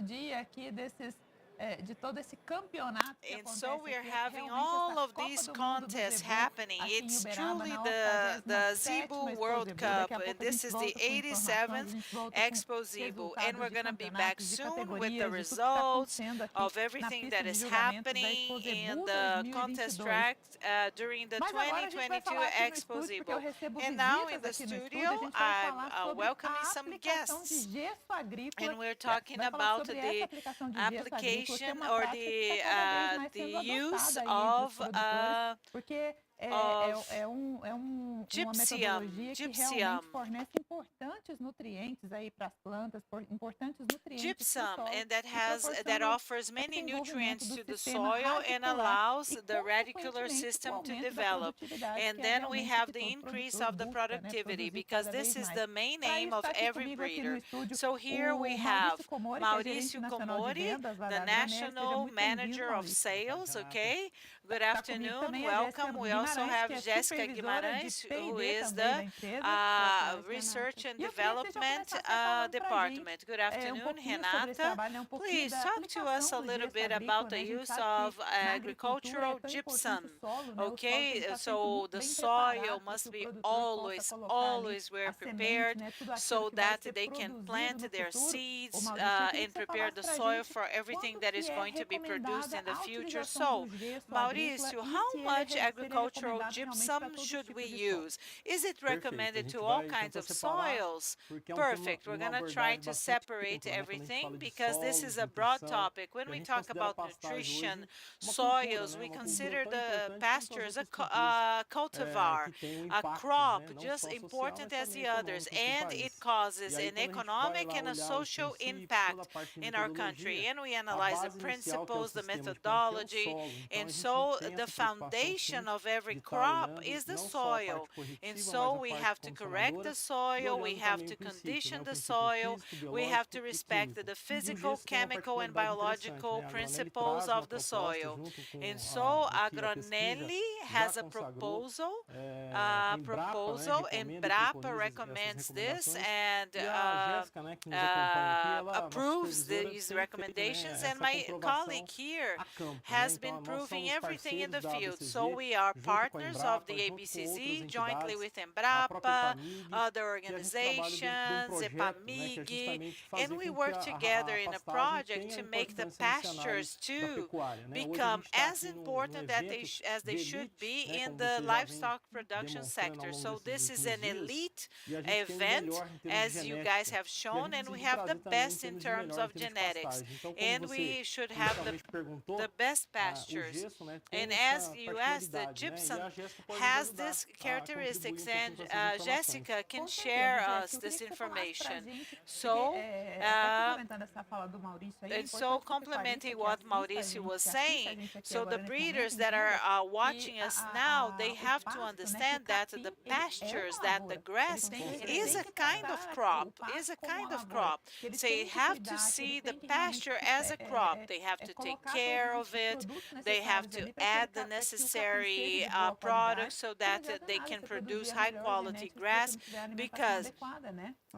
J: Dia aqui de todo esse campeonato que
E: and
J: acontece
E: so we are
J: aqui,
E: having
J: realmente
E: all
J: essa
E: of
J: Copa
E: these
J: do Mundo do
E: contests
J: Zebu
E: happening.
J: aqui em
E: It's
J: Uberaba,
E: truly
J: na
E: the
J: 87ª
E: Zebu World
J: Expozebu.
E: Cup,
J: Daqui a
E: and
J: pouco a
E: this
J: gente
E: is
J: volta
E: the
J: com informações,
E: 87th
J: a gente volta com
E: Expozebu, and
J: resultados
E: we're
J: de
E: going to be back
J: campeonatos, de
E: soon with the
J: categorias, de tudo que está
E: results
J: acontecendo aqui
E: of
J: na
E: everything
J: pista
E: that
J: de
E: is
J: julgamentos da
E: happening in
J: Expozebu
E: the contest
J: 2022.
E: track during the
J: Mas agora a gente vai
E: 2022
J: falar aqui no estúdio, porque eu
E: Expozebu.
J: recebo
E: And now in
J: visitas
E: the
J: aqui no estúdio,
E: studio,
J: a gente vai
E: I'm
J: falar sobre
E: welcoming
J: a
E: some
J: aplicação de
E: guests,
J: gesso agrícola.
E: and we're talking
J: Vai falar
E: about
J: sobre essa
E: the
J: aplicação de gesso agrícola, que é
E: application
J: uma
E: or
J: prática que está cada vez mais
E: the
J: sendo
E: use
J: adotada aí entre os
E: of
J: produtores, porque uma metodologia que realmente fornece importantes nutrientes aí para as plantas, importantes nutrientes para o
E: gypsum,
J: solo,
E: and that
J: proporciona
E: offers many
J: desenvolvimento
E: nutrients
J: do
E: to the
J: sistema
E: soil and
J: radicular
E: allows
J: e,
E: the radicular
J: consequentemente, o
E: system to
J: aumento da
E: develop.
J: produtividade,
E: And
J: que é
E: then we
J: realmente o
E: have
J: que
E: the
J: todo
E: increase
J: produtor
E: of the
J: busca, né,
E: productivity,
J: produzir
E: because
J: cada
E: this
J: vez
E: is
J: mais.
E: the main
J: Para
E: aim
J: isso,
E: of
J: está aqui
E: every
J: comigo aqui no
E: breeder.
J: estúdio
E: So here we
J: o
E: have
J: Maurício Comori, que é gerente
E: Mauricio
J: nacional de
E: Comori,
J: vendas lá
E: the
J: da Agroner. Seja
E: National
J: muito bem-vindo,
E: Manager of
J: Maurício.
E: Sales, okay? Good afternoon. Welcome. We also have Jéssica Guimarães, who is the Research and Development Department. Good afternoon, Renata. Please talk to us a little bit about the use of agricultural gypsum. Okay, so the soil must be always well prepared so that they can plant their seeds and prepare the soil for everything that is going to be produced in the future. So, Mauricio, how much agricultural gypsum should we use? Is it recommended to all kinds of soils? Perfect. We're going to try to separate everything because this is a broad topic. When we talk about nutrition, soils, we consider the pasture as a cultivar, a crop just important as the others, and it causes an economic and a social impact in our country. And we analyze the principles, the methodology, and so the foundation of every crop is the soil. And so we have to correct the soil, we have to condition the soil, we have to respect the physical, chemical, and biological principles of the soil. And so Agronelli has a proposal, and Brapa recommends this and approves these recommendations. And my colleague here has been proving everything in the field. So we are partners of the ABCZ jointly with Embrapa, other organizations, EPAMIG, and we work together in a project to make the pastures too become as important as they should be in the livestock production sector. So this is an elite event, as you guys have shown, and we have the best in terms of genetics, and we should have the best pastures. And as you asked, the gypsum has these characteristics, and Jéssica can share us this information. So, complementing what Mauricio was saying, so the breeders that are watching us now, they have to understand that the pastures, that the grass is a kind of crop, So you have to see the pasture as a crop. They have to take care of it. They have to add the necessary products so that they can produce high quality grass, because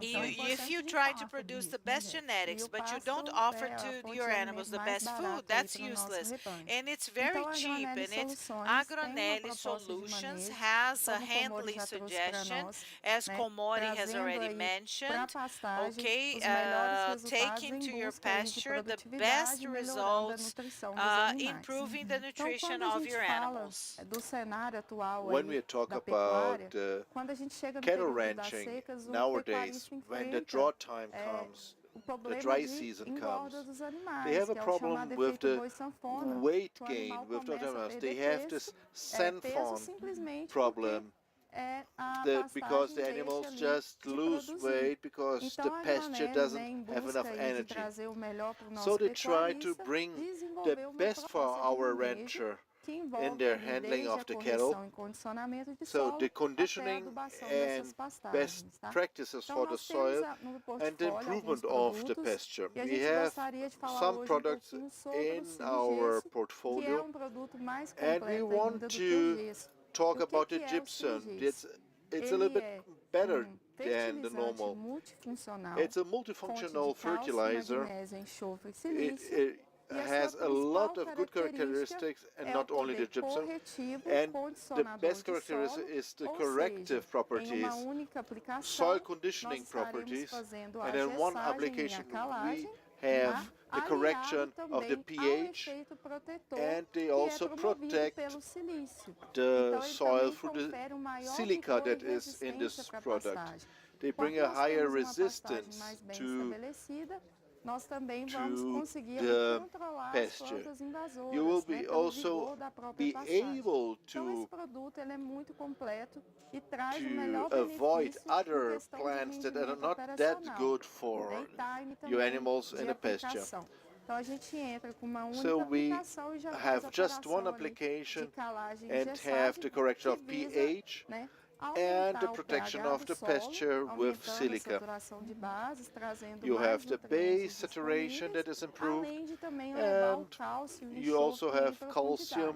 E: if you try to produce the best genetics, but you don't offer to your animals the best food, that's useless. And it's very cheap, and it's Agronelli Solutions has a handling suggestion, as Komori has already mentioned. Okay, taking to your pasture the best results, improving the nutrition of your animals.
C: When we talk about cattle ranching nowadays, when the drought time comes, the dry season comes, they have a problem with the weight gain with the animals. They have this Sanfon problem, because the animals just lose weight because the pasture doesn't have enough energy. So they try to bring the best for our rancher in their handling of the cattle. So the conditioning and best practices for the soil and the improvement of the pasture. We have some products in our portfolio, and we want to talk about the gypsum. It's a little bit better than the normal. It's a multifunctional fertilizer. It has a lot of good characteristics, and not only the gypsum. And the best characteristic is the corrective properties, soil conditioning properties, and in one application we have the correction of the pH, and they also protect the soil through the silica that is in this product. They bring a higher resistance to the pasture. You will also be able to avoid other plants that are not that good for your animals in the pasture. So we have just one application and have the correction of pH and the protection of the pasture with silica. You have the base saturation that is improved, and you also have calcium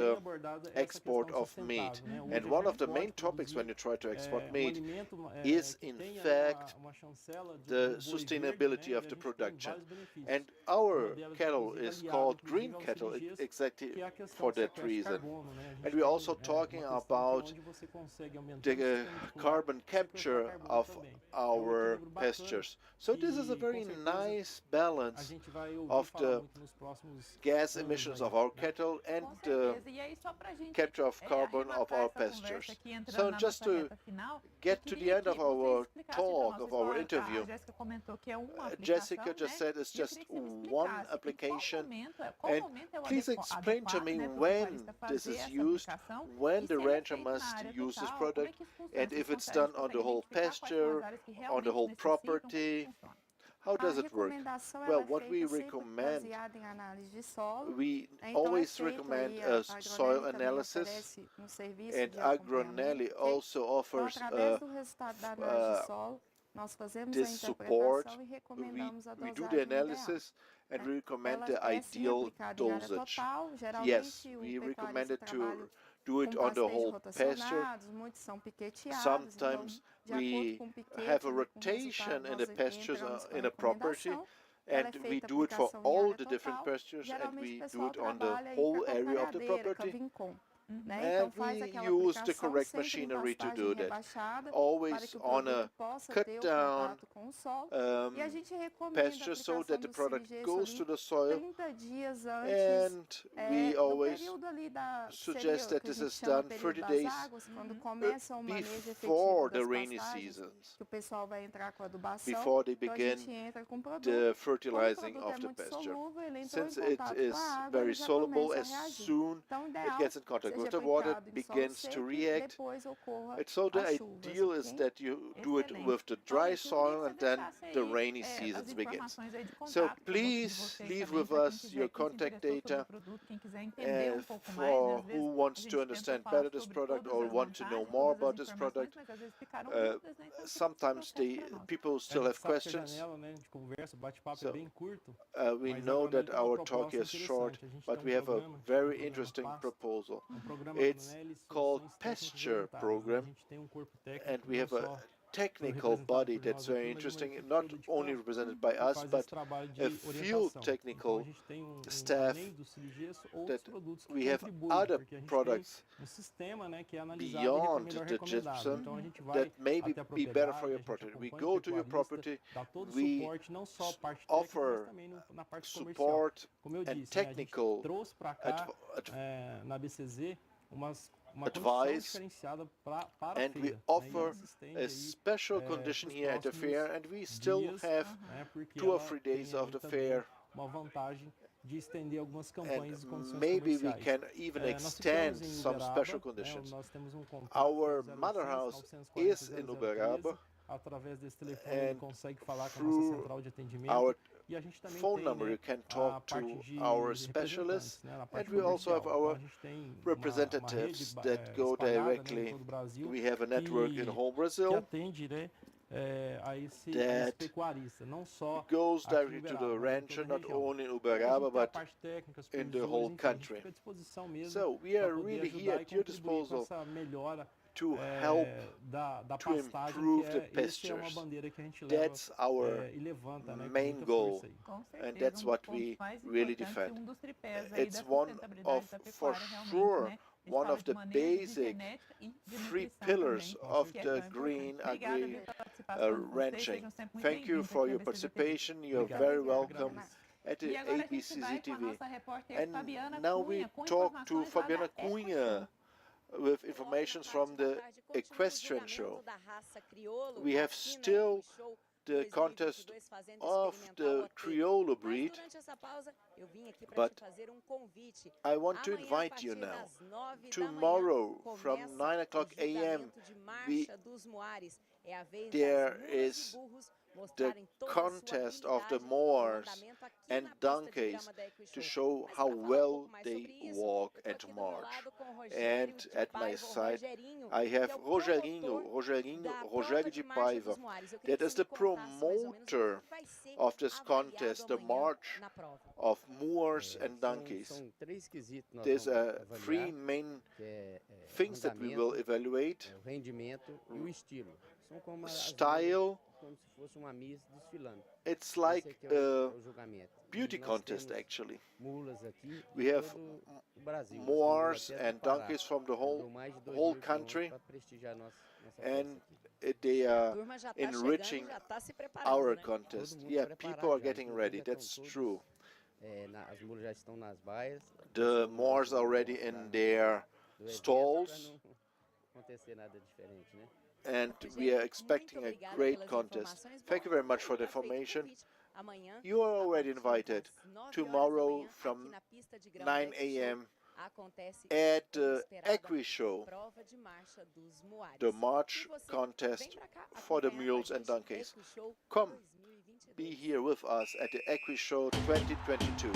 C: the export of meat. And one of the main topics when you try to export meat is, in fact, the sustainability of the production. And our cattle is called green cattle exactly for that reason. And we're also talking about the carbon capture of our pastures. So this is a very nice balance of the gas emissions of our cattle and capture of carbon of our pastures. So just to get to the end of our talk, of our interview, Jessica just said it's just one application, and please explain to me when this is used, when the rancher must use this product, and if it's done on the whole pasture, on the whole property. How does it work? Well, what we recommend, we always recommend a soil analysis, and Agronelli also offers this support. We do the analysis and we recommend the ideal dosage. Yes, we recommend it to do it on the whole pasture. Sometimes we have a rotation in the pastures in a property, and we do it for all the different pastures, and we do it on the whole area of the property. And we use the correct machinery to do that. Always on a cut down pasture so that the product goes to the soil. And we always suggest that this is done 30 days before the rainy seasons, before they begin the fertilizing of the pasture. Since it is very soluble, as soon it gets in contact with the water, it begins to react. And so the ideal is that you do it with the dry soil and then the rainy seasons begins. So please leave with us your contact data for who wants to understand better this product or want to know more about this product. Sometimes people still have questions. So, we know that our talk is short, but we have a very interesting proposal. It's called Pasture Program, and we have a technical body that's very interesting, not only represented by us, but a field technical staff, that we have other products beyond the gypsum that may be better for your property. We go to your property, we offer support and technical advice, and we offer a special condition here at the fair, and we still have 2 or 3 days of the fair, and maybe we can even extend some special conditions. Our mother house is in Uberaba, and through our phone number you can talk to our specialists, and we also have our representatives that go directly. We have a network in whole Brazil that goes directly to the rancher, not only in Uberaba, but in the whole country. So we are really here at your disposal to help to improve the pastures. That's our main goal, and that's what we really defend. It's for sure, one of the basic 3 pillars of the green agri ranching. Thank you for your participation. You're very welcome at the ABCZ TV. And now we talk to Fabiana Cunha with information from the equestrian show. We have still the contest of the Criollo breed, but I want to invite you now. Tomorrow from 9 a.m. there is the contest of the Moors and donkeys to show how well they walk and march. And at my side I have Rogério de Paiva, that is the promoter of this contest, the march of Moors and donkeys. There's 3 main things that we will evaluate: style. It's like a beauty contest, actually. We have Moors and donkeys from the whole country, and they are enriching our contest. Yeah, people are getting ready, that's true. The Moors are already in their stalls, and we are expecting a great contest. Thank you very much for the information. You are already invited tomorrow from 9 a.m. at the Equi Show, the march contest for the mules and donkeys. Come, be here with us at the Equi Show 2022.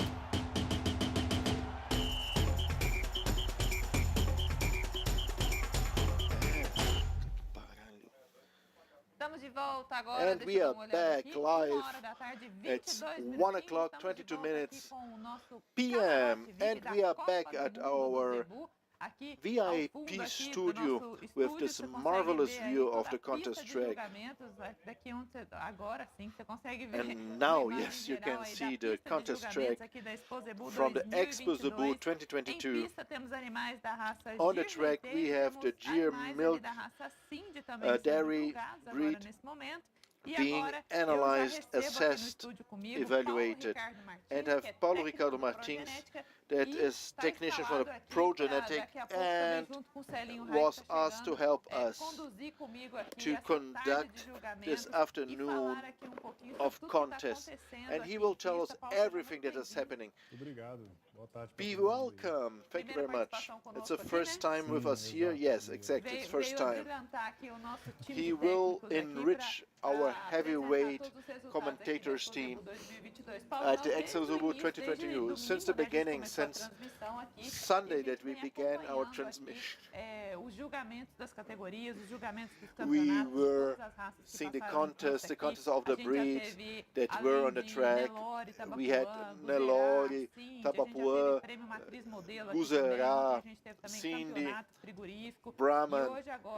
C: And we are back live. It's 1 o'clock, 22 minutes p.m. And we are back at our VIP studio with this marvelous view of the contest track. And now, yes, you can see the contest track from the Expozebu 2022. On the track, we have the Gyr milk dairy breed being analyzed, assessed, evaluated, and have Paulo Ricardo Martins, that is technician for the ProGenetic, and was asked to help us to conduct this afternoon of contest, and he will tell us everything that is happening. Be welcome. Thank you very much. It's the first time with us here. Yes, exactly. It's first time. He will enrich our heavyweight commentators team at the Expozebu 2022. Since the beginning, since Sunday that we began our transmission, we were seeing the contest of the breeds that were on the track. We had Nelore, Tabapuã, Guzerá, Cindy, Brahman,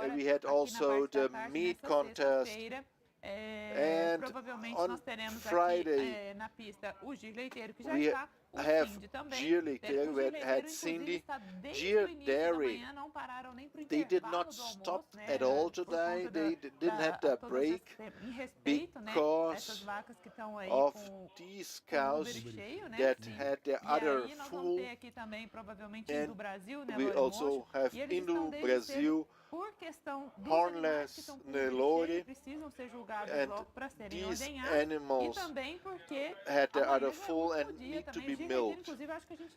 C: and we had also the meat contest. And on Friday, we have Gyr Leiteiro, we had Cindy, Gyr Dairy. They did not stop at all today. They didn't have that break because of these cows that had their udder full. And we also have Indo Brazil, hornless Nelore, and these animals had their udder full and need to be milked.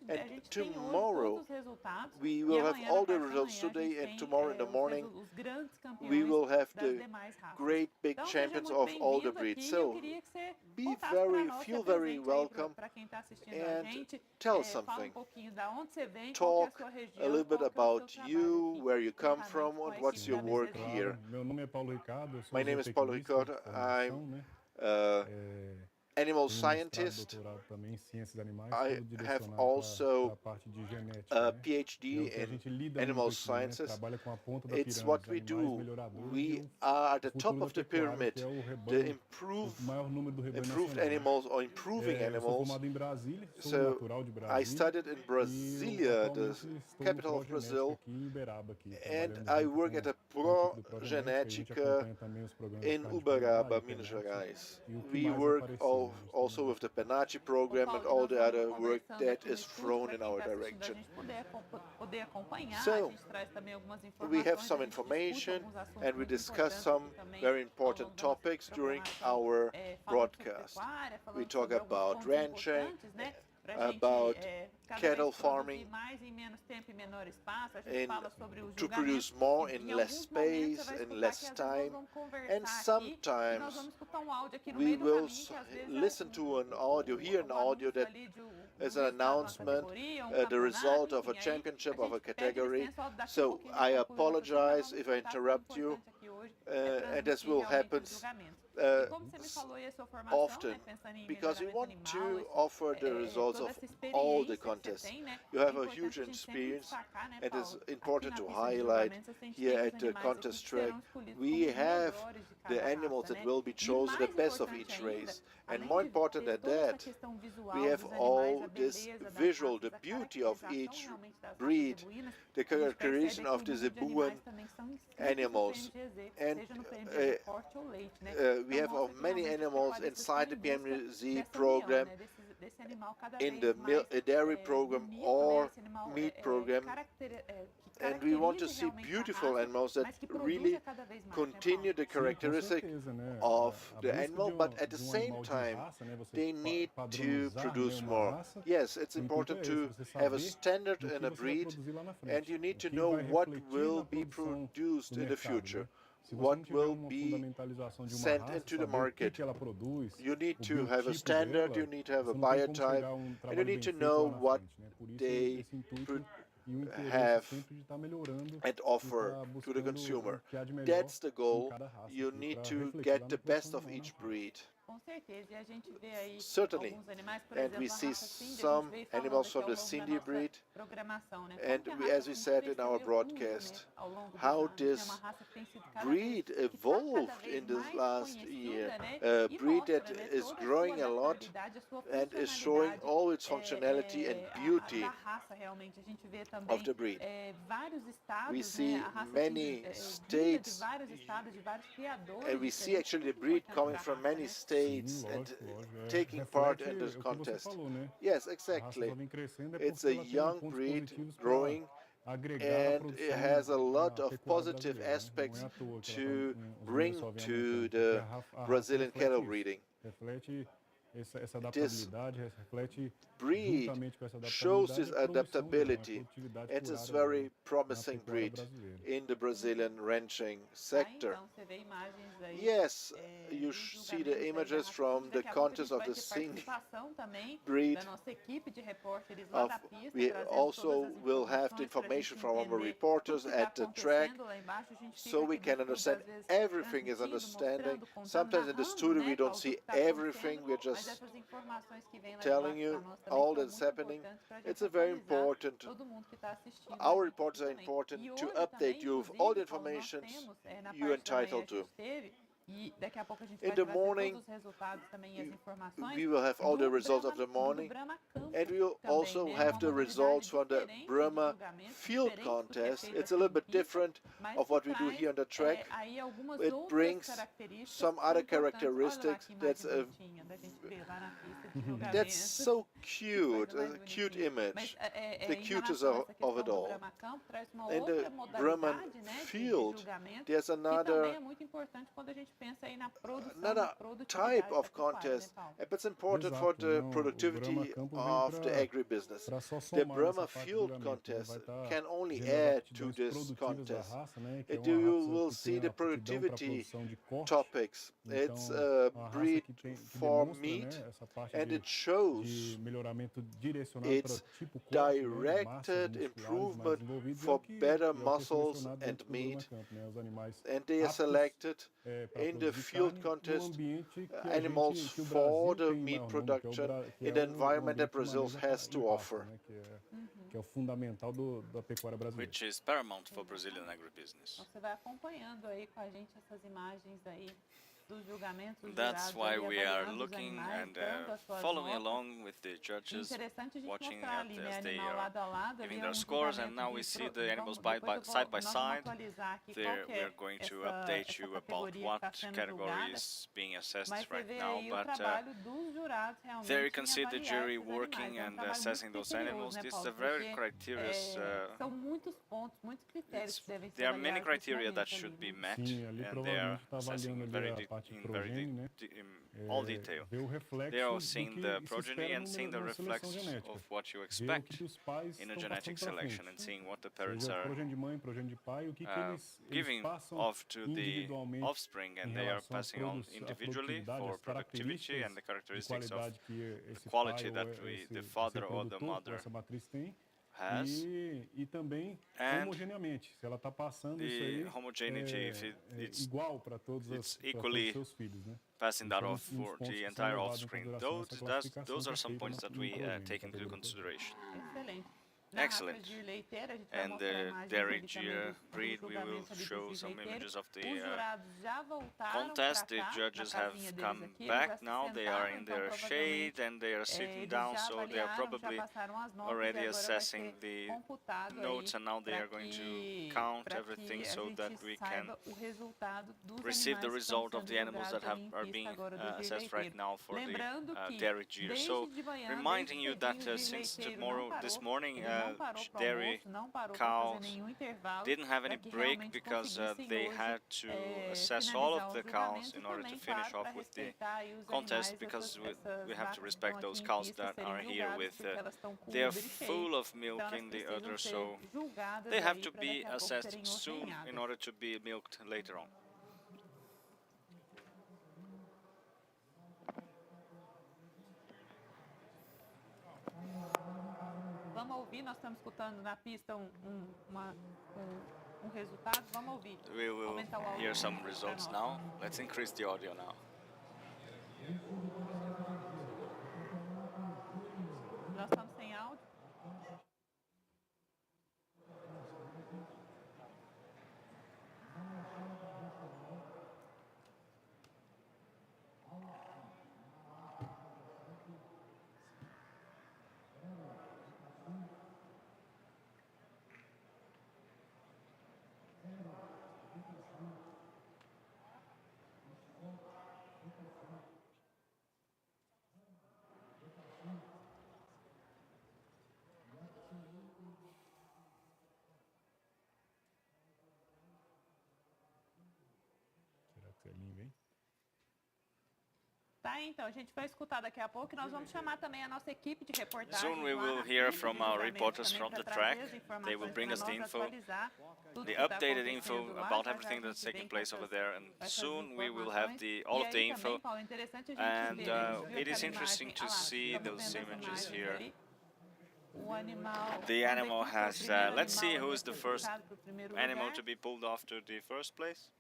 C: And tomorrow we will have all the results today, and tomorrow in the morning we will have the great big champions of all the breeds. So feel very welcome and tell us something. Talk a little bit about you, where you come from, and what's your work here. My name is Paulo Ricardo. I'm animal scientist. I have also a PhD in animal sciences. It's what we do. We are at the top of the pyramid, the improved animals or improving animals. So I studied in Brasilia, the capital of Brazil, and I work at a ProGenetica in Uberaba, Minas Gerais. We work also with the Penati program and all the other work that is thrown in our direction. So, we have some information and we discuss some very important topics during our broadcast. We talk about ranching, about cattle farming, and to produce more in less space, in less time, and sometimes we will listen to an audio, hear an audio that is an announcement, the result of a championship of a category. So I apologize if I interrupt you, and this will happen often, because we want to offer the results of all the contests. You have a huge experience, and it's important to highlight here at the contest track. We have the animals that will be chosen, the best of each race. And more important than that, we have all this visual, the beauty of each breed, the characterization of the Zebuan animals. And we have many animals inside the PMZ program in the dairy program or meat program, and we want to see beautiful animals that really continue the characteristic of the animal, but at the same time they need to produce more. Yes, it's important to have a standard in a breed, and you need to know what will be produced in the future, what will be sent into the market. You need to have a standard, you need to have a biotype, and you need to know what they have and offer to the consumer. That's the goal. You need to get the best of each breed. Certainly, and we see some animals from the Cindy breed, and as we said in our broadcast, how this breed evolved in this last year. A breed that is growing a lot and is showing all its functionality and beauty of the breed. We see many states, and we see actually the breed coming from many states and taking part in this contest. Yes, exactly. It's a young breed growing, and it has a lot of positive aspects to bring to the Brazilian cattle breeding. This breed shows this adaptability. It is a very promising breed in the Brazilian ranching sector. Yes, you see the images from the contest of the Cindy breed. We also will have the information from our reporters at the track, so we can understand everything is understanding. Sometimes in the studio we don't see everything, we're just telling you all that's happening. It's a very important, our reports are important to update you with all the information you're entitled to. In the morning, we will have all the results of the morning, and we will also have the results from the Brahma field contest. It's a little bit different of what we do here on the track. It brings some other characteristics that's so cute, a cute image, the cutest of it all. In the Brahman field, there's another type of contest, but it's important for the productivity of the agribusiness. The Brahma field contest can only add to this contest. You will see the productivity topics. It's a breed for meat, and it shows its directed improvement for better muscles and meat, and they are selected in the field contest animals for the meat production in the environment that Brazil has to offer.
K: Which is paramount for Brazilian agribusiness. That's why we are looking and following along with the judges, watching as they are giving their scores, and now we see the animals side by side. We are going to update you about what category is being assessed right now, but there you can see the jury working and assessing those animals. This is a very criteria. There are many criteria that should be met, and they are assessing in all detail. They are seeing the progeny and seeing the reflexes of what you expect in a genetic selection, and seeing what the parents are giving off to the offspring, and they are passing on individually for productivity and the characteristics of the quality that the father or the mother has, and the homogeneity, if it's equally passing that off for the entire offspring. Those are some points that we take into consideration. excellent. And the dairy Gyr breed, we will show some images of the contest. The judges have come back now. They are in their shade and they are sitting down, so they are probably already assessing the notes, and now they are going to count everything so that we can receive the result of the animals that are being assessed right now for the dairy Gyr. So reminding you that since this morning, dairy cows didn't have any break because they had to assess all of the cows in order to finish off with the contest, because we have to respect those cows that are here with they are full of milk in the udder, so they have to be assessed soon in order to be milked later on.
A: Vamos ouvir, nós estamos escutando na pista resultado, vamos ouvir.
K: We will hear some results now. Let's increase the audio now.
A: Nós estamos sem áudio. Tá, então, a gente vai escutar daqui a pouco e nós vamos chamar também a nossa equipe de reportagem.
K: Soon we will hear from our reporters from the track. They will bring us the info, the updated info about everything that's taking place over there, and soon we will have all of the info. And it is interesting to see those images here. The animal has, let's see who is the first animal to be pulled off to the first place.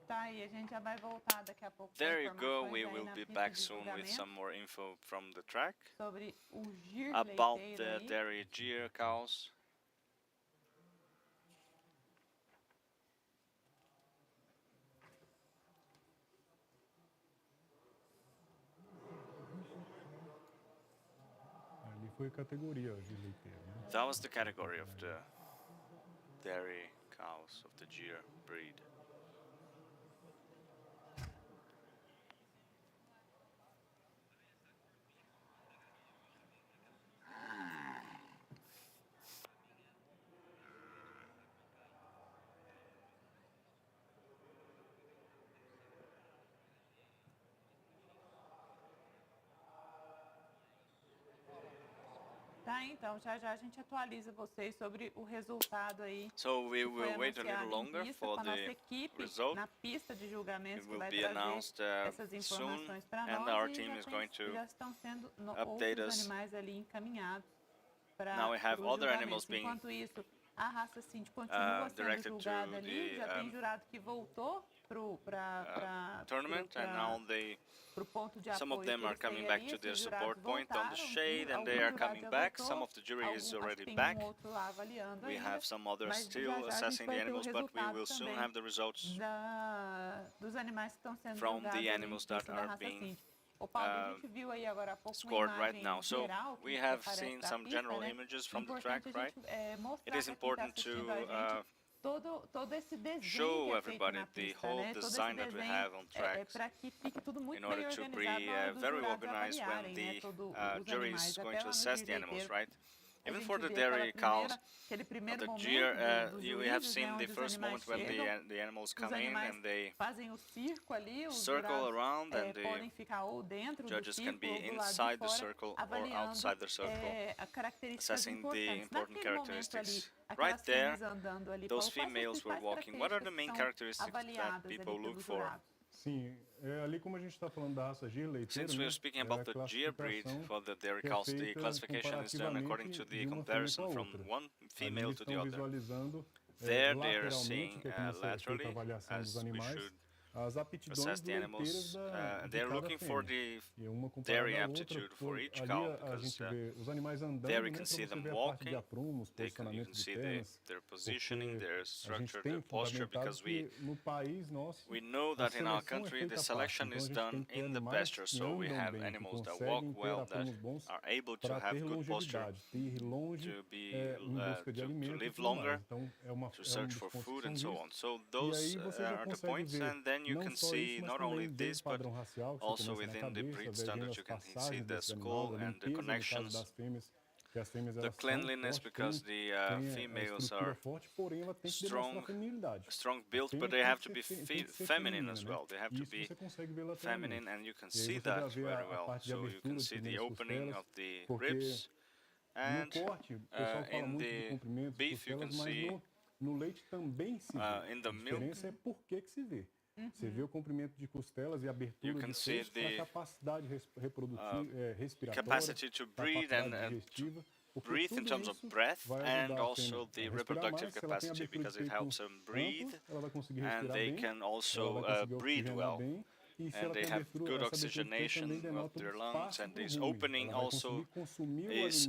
A: Tá, e a gente já vai voltar daqui a pouco.
K: There you go, we will be back soon with some more info from the track
A: sobre o Gyr
K: about the dairy Gyr cows.
M: Ali foi a categoria de leiteiro, né?
K: That was the category of the dairy cows of the Gyr breed.
A: Tá, então, já a gente atualiza vocês sobre o resultado aí.
K: So we will wait a little longer for the result.
A: Na pista de julgamentos
K: it will be announced soon, and our team is going to update us. Now we have other animals being
A: a raça Cinti continua sendo julgada ali, já tem jurado que voltou para
K: tournament, and now some of them are coming back to their support point on the shade, and they are coming back. Some of the jury is already back. We have some others still assessing the animals, but we will soon have the results from the animals that are being scored right now. So we have seen some general images from the track, right? It is important to show everybody the whole design that we have on tracks in order to be very organized when the jury is going to assess the animals, right? Even for the dairy cows, the Gyr, we have seen the first moment when the animals come in and they circle around, and the judges can be inside the circle or outside the circle, assessing the important characteristics. Right there, those females were walking. What are the main characteristics that people look for? Since we're speaking about the Gyr breed for the dairy cows, the classification is done according to the comparison from one female to the other. There they are seeing laterally, as we should assess the animals. They're looking for the dairy aptitude for each cow, because there we can see them walking, you can see their positioning, their structure, their posture, because we know that in our country the selection is done in the pasture, so we have animals that walk well, that are able to have good posture, to live longer, to search for food and so on. So those are the points, and then you can see not only this, but also within the breed standards you can see the skull and the connections, the cleanliness, because the females are strong built, but they have to be feminine as well. They have to be feminine, and you can see that very well. So you can see the opening of the ribs, and in the beef you can see in the milk.
D: Você vê o comprimento de costelas e a abertura de peixe para a capacidade respiratória,
K: capacity to breathe and breathe in terms of breath, and also the reproductive capacity, because it helps them breathe, and they can also breathe well. And they have good oxygenation of their lungs, and this opening also means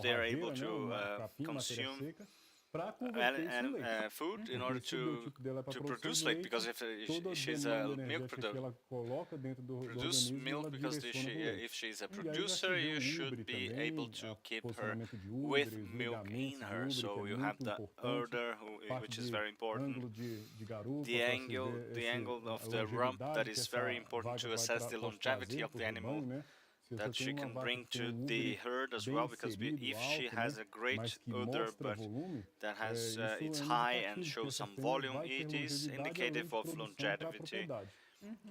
K: they're able to consume food in order to produce leite, because if she's a milk produce milk, because if she's a producer, you should be able to keep her with milk in her. So you have the udder, which is very important, the angle of the rump, that is very important to assess the longevity of the animal that she can bring to the herd as well, because if she has a great udder but that has it's high and shows some volume, it is indicative of longevity.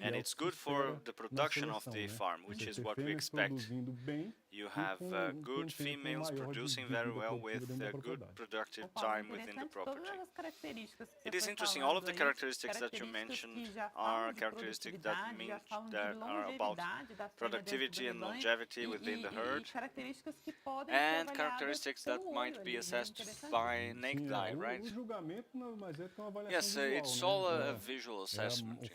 K: And it's good for the production of the farm, which is what we expect. You have good females producing very well with a good productive time within the property. It is interesting, all of the characteristics that you mentioned are characteristics that are about productivity and longevity within the herd, and characteristics that might be assessed by naked eye, right? Yes, it's all a visual assessment,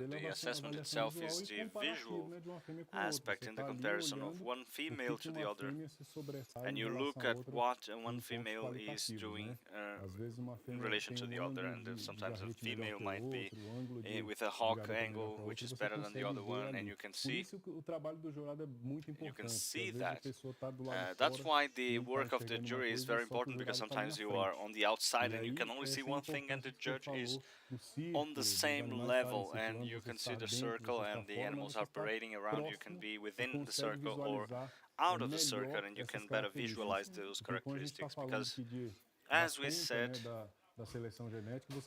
K: the assessment itself is the visual aspect in the comparison of one female to the other, and you look at what one female is doing in relation to the other, and sometimes a female might be with a hawk angle, which is better than the other one, and you can see that. That's why the work of the jury is very important, because sometimes you are on the outside and you can only see one thing, and the judge is on the same level, and you can see the circle and the animals are parading around. You can be within the circle or out of the circle, and you can better visualize those characteristics, because as we said,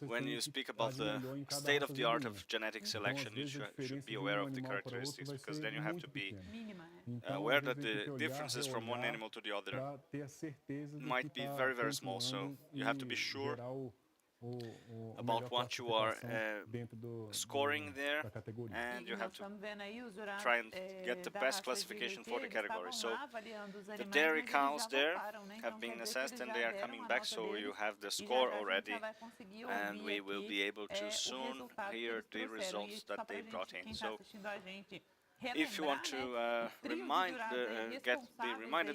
K: when you speak about the state of the art of genetic selection, you should be aware of the characteristics, because then you have to be aware that the differences from one animal to the other might be very, very small. So you have to be sure about what you are scoring there, and you have to try and get the best classification for the category. So the dairy cows there have been assessed and they are coming back, so you have the score already, and we will be able to soon hear the results that they brought in. So if you want to be reminded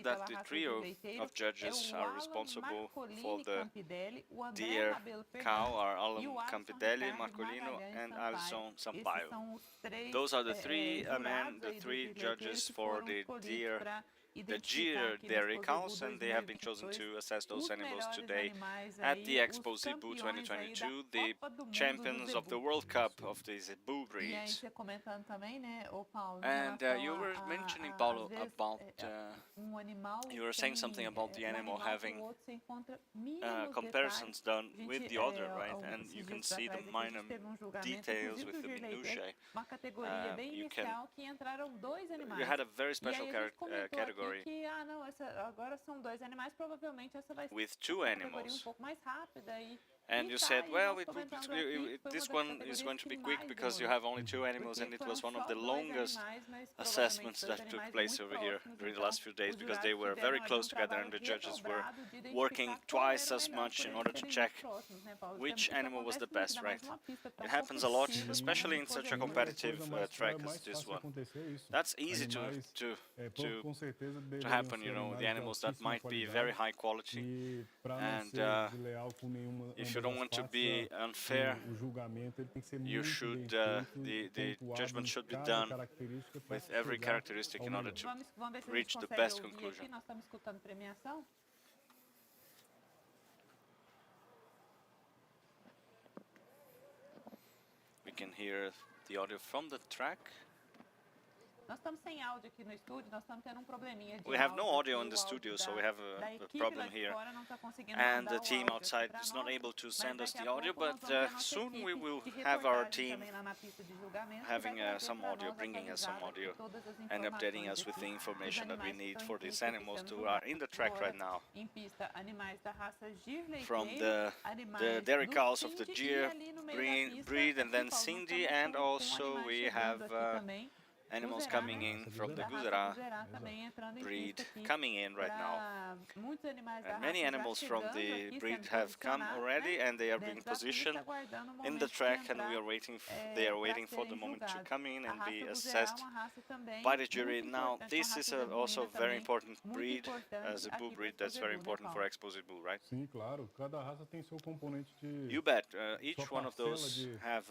K: that the trio of judges are responsible for the deer cow are Alan Campidelli, Marcolino, and Alison Sampaio. Those are the three judges for the Gyr dairy cows, and they have been chosen to assess those animals today at the Expozebu 2022, the champions of the World Cup of the Zebu breeds. And you were mentioning, Paulo, about you were saying something about the animal having comparisons done with the other, right? And you can see the minor details with the minutiae. You had a very special category with two animals. And you said, well, this one is going to be quick because you have only 2 animals, and it was one of the longest assessments that took place over here during the last few days, because they were very close together and the judges were working twice as much in order to check which animal was the best, right? It happens a lot, especially in such a competitive track as this one. That's easy to happen, you know, the animals that might be very high quality, and if you don't want to be unfair, you should, the judgment should be done with every characteristic in order to reach the best conclusion. We can hear the audio from the track.
A: Nós estamos sem áudio aqui no estúdio, nós estamos tendo probleminha de
K: We have no audio in the studio, so we have a problem here. And the team outside is not able to send us the audio, but soon we will have our team having some audio, bringing us some audio, and updating us with the information that we need for these animals who are in the track right now. From the dairy cows of the Gyr breed, and then Cindy, and also we have animals coming in from the Guzerá breed coming in right now. And many animals from the breed have come already, and they are being positioned in the track, and they are waiting for the moment to come in and be assessed by the jury. Now, this is also a very important breed, Zebu breed, that's very important for Expozebu, right?
M: Sim, claro. Cada raça tem seu componente de...
K: You bet. Each one of those have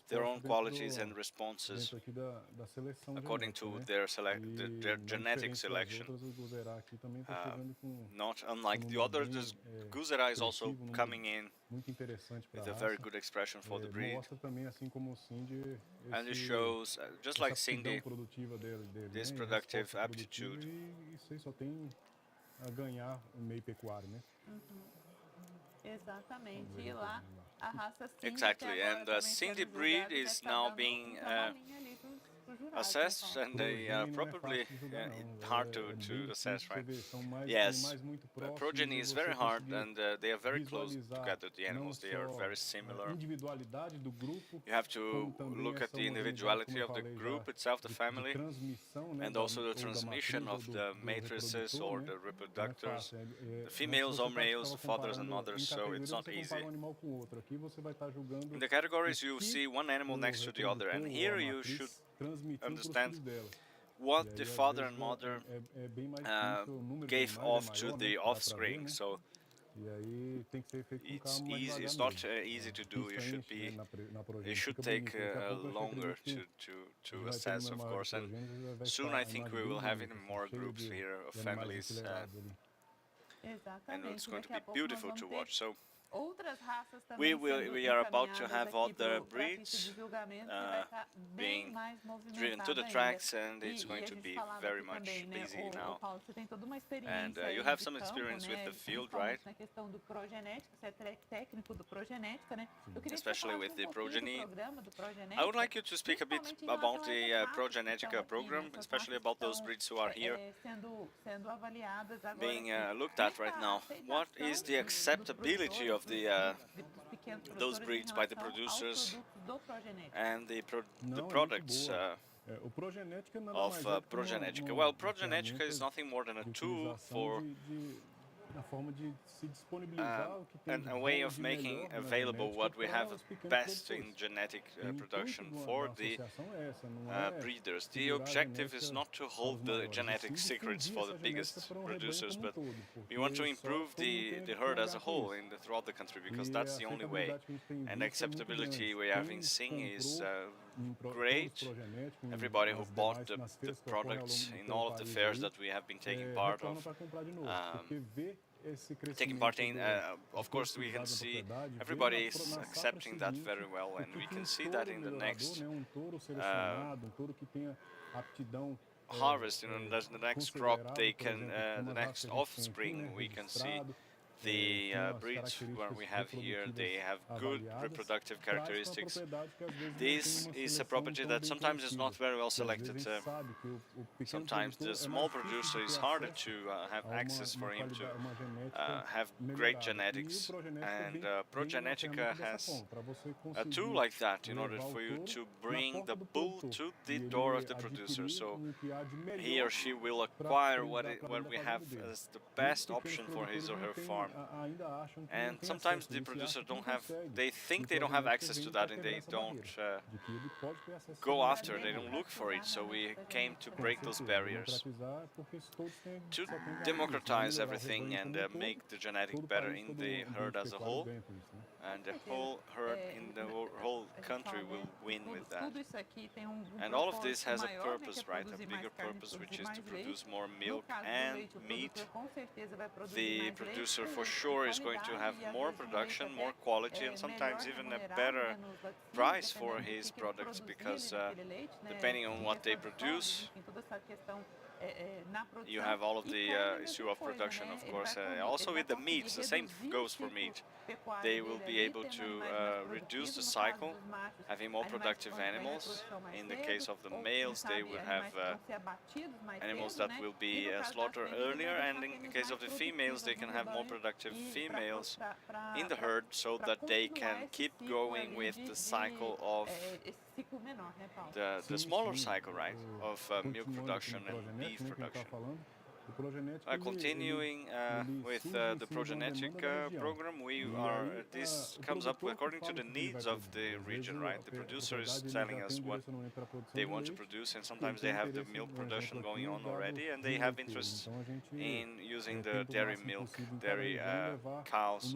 K: their own qualities and responses according to their genetic selection. Not unlike the others, the Guzerá is also coming in with a very good expression for the breed. And it shows, just like Cindy, this productive aptitude. Exactly, and the Cindy breed is now being assessed, and they are probably hard to assess, right? Yes, progeny is very hard, and they are very close together, the animals, they are very similar. You have to look at the individuality of the group itself, the family, and also the transmission of the matrices or the reproductors, the females or males, the fathers and mothers, so it's not easy. In the categories you see one animal next to the other, and here you should understand what the father and mother gave off to the offspring. So it's easy. It's not easy to do. It should take longer to assess, of course. And soon I think we will have even more groups here of families, and it's going to be beautiful to watch. So we are about to have other breeds being driven to the tracks, and it's going to be very much busy now. And you have some experience with the field, right? Especially with the progeny. I would like you to speak a bit about the Progenetica program, especially about those breeds who are here being looked at right now. What is the acceptability of those breeds by the producers and the products of Progenetica? Well, Progenetica is nothing more than a tool for and a way of making available what we have best in genetic production for the breeders. The objective is not to hold the genetic secrets for the biggest producers, but we want to improve the herd as a whole throughout the country, because that's the only way. And acceptability we have been seeing is great. Everybody who bought the products in all of the fairs that we have been taking part of, of course we can see everybody is accepting that very well, and we can see that in the next harvest, the next crop, the next offspring, we can see The breeds where we have here, they have good reproductive characteristics. This is a property that sometimes is not very well selected. Sometimes the small producer is harder to have access for him to have great genetics, and Progenetica has a tool like that in order for you to bring the bull to the door of the producer, so he or she will acquire what we have as the best option for his or her farm. And sometimes the producer they think they don't have access to that, and they don't go after, they don't look for it, so we came to break those barriers, to democratize everything and make the genetic better in the herd as a whole, and the whole herd in the whole country will win with that. And all of this has a purpose, right? A bigger purpose, which is to produce more milk and meat. The producer for sure is going to have more production, more quality, and sometimes even a better price for his products, because depending on what they produce, you have all of the issue of production, of course. Also with the meats, the same goes for meat. They will be able to reduce the cycle, having more productive animals. In the case of the males, they will have animals that will be slaughtered earlier, and in the case of the females, they can have more productive females in the herd, so that they can keep going with the cycle of the smaller cycle, right, of milk production and beef production. Continuing with the Progenetic program, this comes up according to the needs of the region, right? The producer is telling us what they want to produce, and sometimes they have the milk production going on already, and they have interest in using the dairy milk, dairy cows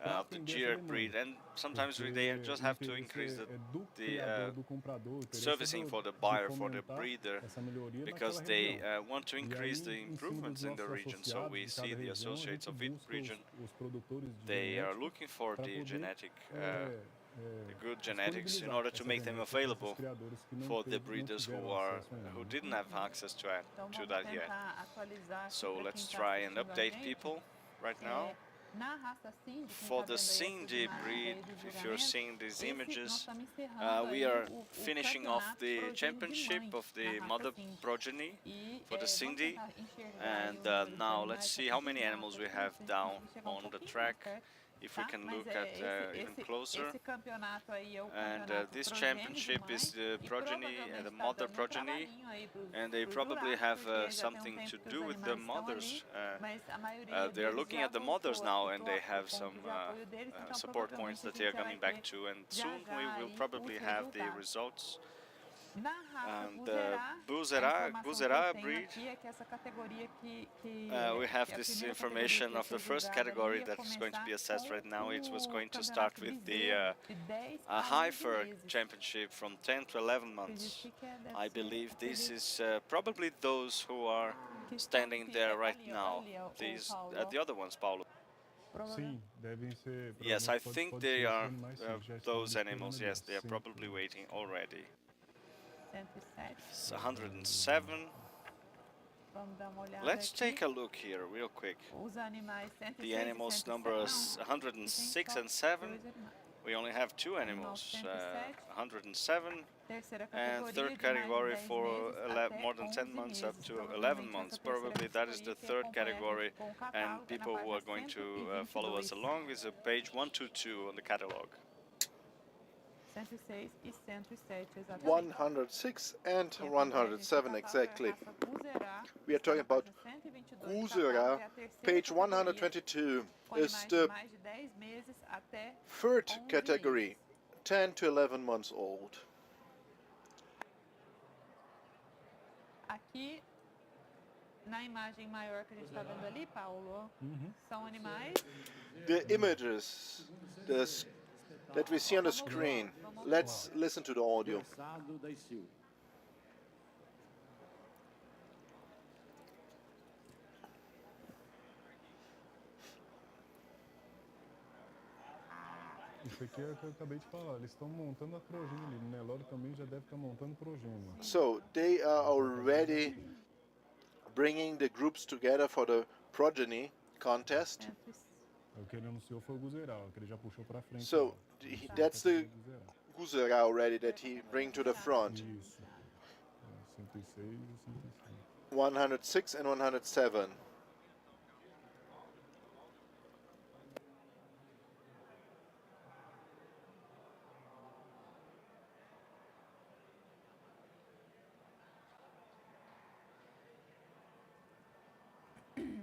K: of the GR breed, and sometimes they just have to increase the servicing for the buyer, for the breeder, because they want to increase the improvements in the region. So we see the associates of each region, they are looking for the genetic, the good genetics, in order to make them available for the breeders who didn't have access to that yet. So let's try and update people right now. For the Cindy breed, if you're seeing these images, we are finishing off the championship of the mother progeny for the Cindy, and now let's see how many animals we have down on the track, if we can look at even closer. And this championship is the progeny, the mother progeny, and they probably have something to do with the mothers. They are looking at the mothers now, and they have some support points that they are coming back to, and soon we will probably have the results. And the Guzerá breed, we have this information of the first category that is going to be assessed right now. It was going to start with the high fur championship from 10 to 11 months. I believe this is probably those who are standing there right now. These the other ones, Paulo. Yes, I think they are those animals. Yes, they are probably waiting already. It's 107. Let's take a look here real quick. The animals numbers 106 and 7. We only have two animals, 107, and third category for more than 10 months up to 11 months. Probably that is the third category, and people who are going to follow us along is page 122 on the catalog.
C: 106 and 107 exactly. We are talking about Guzerá. Page 122 is the third category, 10 to 11 months old.
A: Aqui na imagem maior que a gente está vendo ali, Paulo, são animais.
C: The images that we see on the screen. Let's listen to the audio.
M: Isso aqui é o que eu acabei de falar. Eles estão montando a progênie ali. O Nelore também já deve estar montando progênie.
C: So they are already bringing the groups together for the progeny contest. So that's the Guzerá already that he bring to the front. 106 and 107.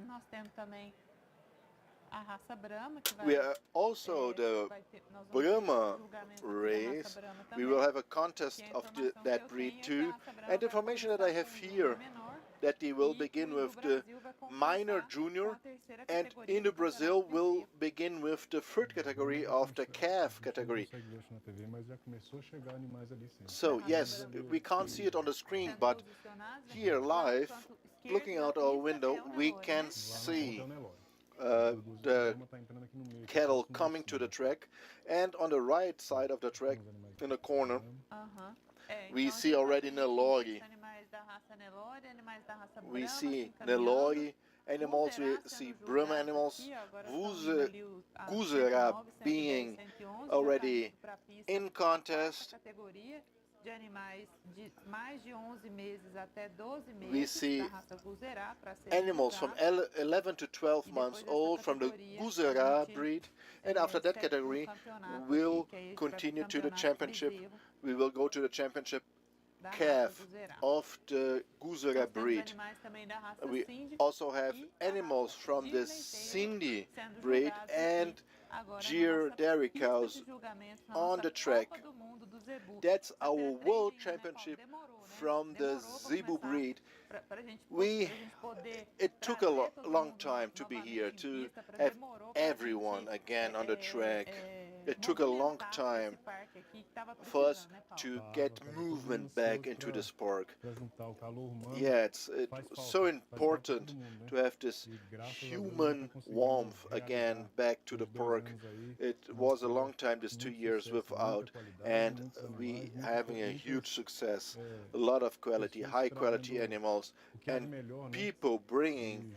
A: Nós temos também a raça Brahma, que vai,
C: we are also the Brahma race. We will have a contest of that breed too. And the information that I have here, that they will begin with the minor junior, and in the Brazil will begin with the third category of the calf category. So yes, we can't see it on the screen, but here live, looking out our window, we can see the cattle coming to the track, and on the right side of the track, in the corner, we see already Nelore. We see Nelore animals, we see Brahma animals, Guzerá being already in contest.
A: De animais de mais de 11 meses até 12
C: We
A: meses
C: see
A: da raça Guzerá para ser
C: animals from 11 to 12 months old from the Guzerá breed, and after that category we'll continue to the championship. We will go to the championship calf of the Guzerá breed. We also have animals from the Cindy breed and Gir dairy cows on the track. That's our world championship from the Zebu breed. It took a long time to be here, to have everyone again on the track. It took a long time for us to get movement back into this park. Yeah, it's so important to have this human warmth again back to the park. It was a long time, this 2 years without, and we having a huge success. A lot of quality, high quality animals, and people bringing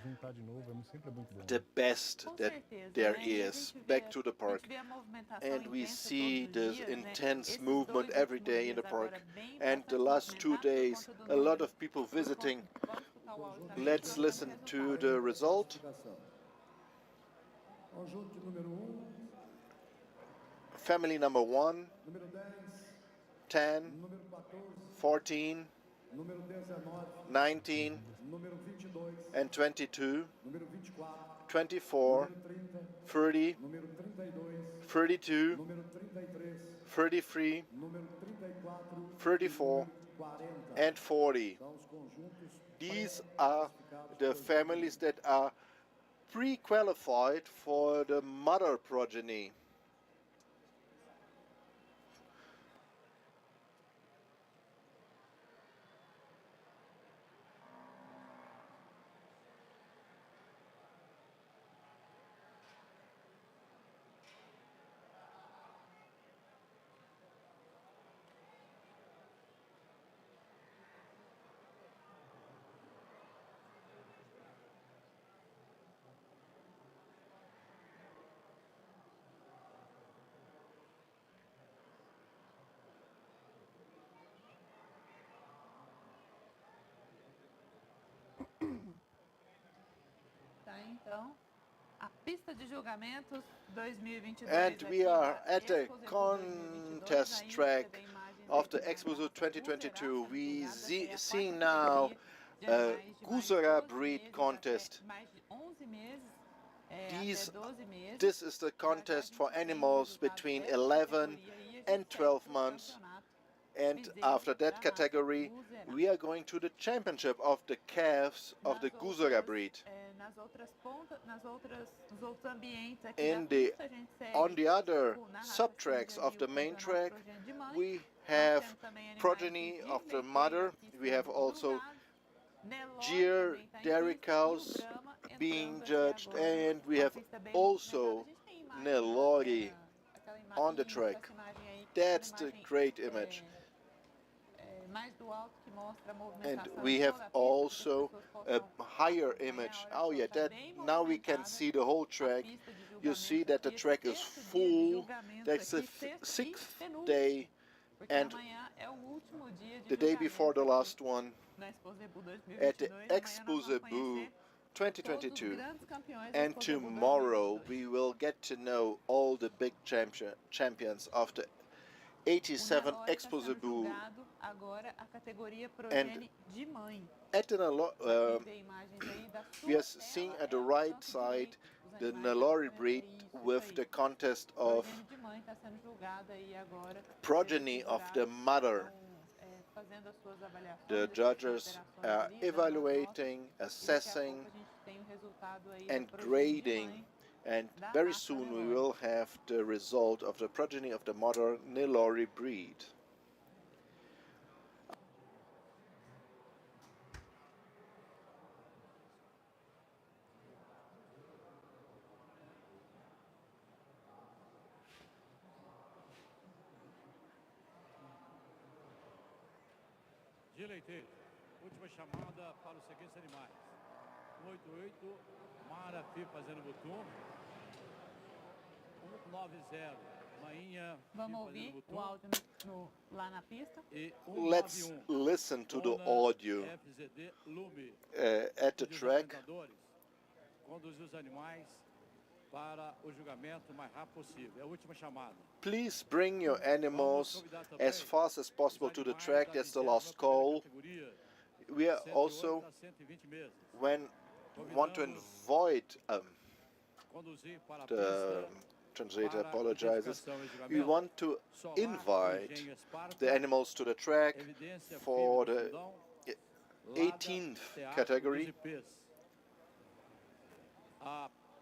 C: the best that there is back to the park. And we see this intense movement every day in the park. And the last 2 days, a lot of people visiting. Let's listen to the result. Family number 1, 10, 14, 19, and 22, 24, 30, 32, 33, 34, and 40. These are the families that are pre-qualified for the mother progeny.
A: Então, a pista de julgamentos 2022.
C: And we are at the contest track of the Expozebu 2022. We see now a Guzerá breed contest. This is the contest for animals between 11 and 12 months. And after that category, we are going to the championship of the calves of the Guzerá breed. On the other sub-tracks of the main track, we have progeny of the mother. We have also Gir dairy cows being judged, and we have also Nelore on the track. That's the great image. And we have also a higher image. Oh yeah, that now we can see the whole track. You see that the track is full. That's the sixth day, and the day before the last one at the Expozebu 2022. And tomorrow we will get to know all the big champions of the 87 Expozebu. And at the we are seeing at the right side the Nelore breed with the contest of progeny of the mother. The judges are evaluating, assessing, and grading, and very soon we will have the result of the progeny of the mother Nelore breed.
B: De leiteiro, última chamada para os seguintes animais. 188, Mara Fi fazendo butum. 190, Mainha Fi fazendo butum. O áudio lá na pista.
C: Let's listen to the audio at the track.
B: Conduzir os animais para o julgamento o mais rápido possível. É a última chamada.
C: Please bring your animals as fast as possible to the track. That's the last call. We are also want to avoid the translator apologizes. We want to invite the animals to the track for the 18th category.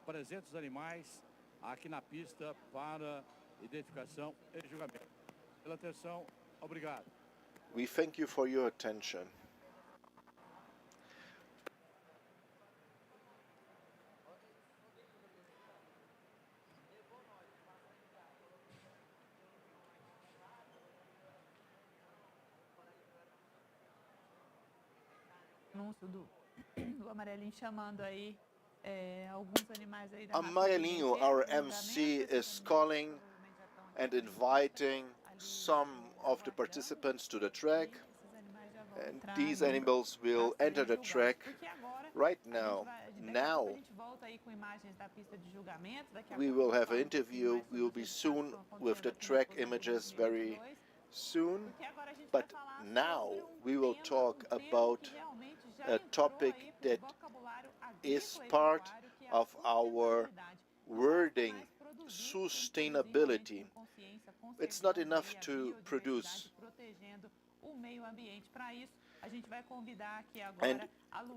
B: Apresente os animais aqui na pista para identificação e julgamento. Pela atenção, obrigado.
C: We thank you for your attention.
A: Anúncio do amarelinho chamando aí alguns animais aí da
C: Amarelinho, our MC, is calling and inviting some of the participants to the track, and these animals will enter the track right now. Now we will have an interview. We will be soon with the track images very soon, but now we will talk about a topic that is part of our wording, sustainability. It's not enough to produce. And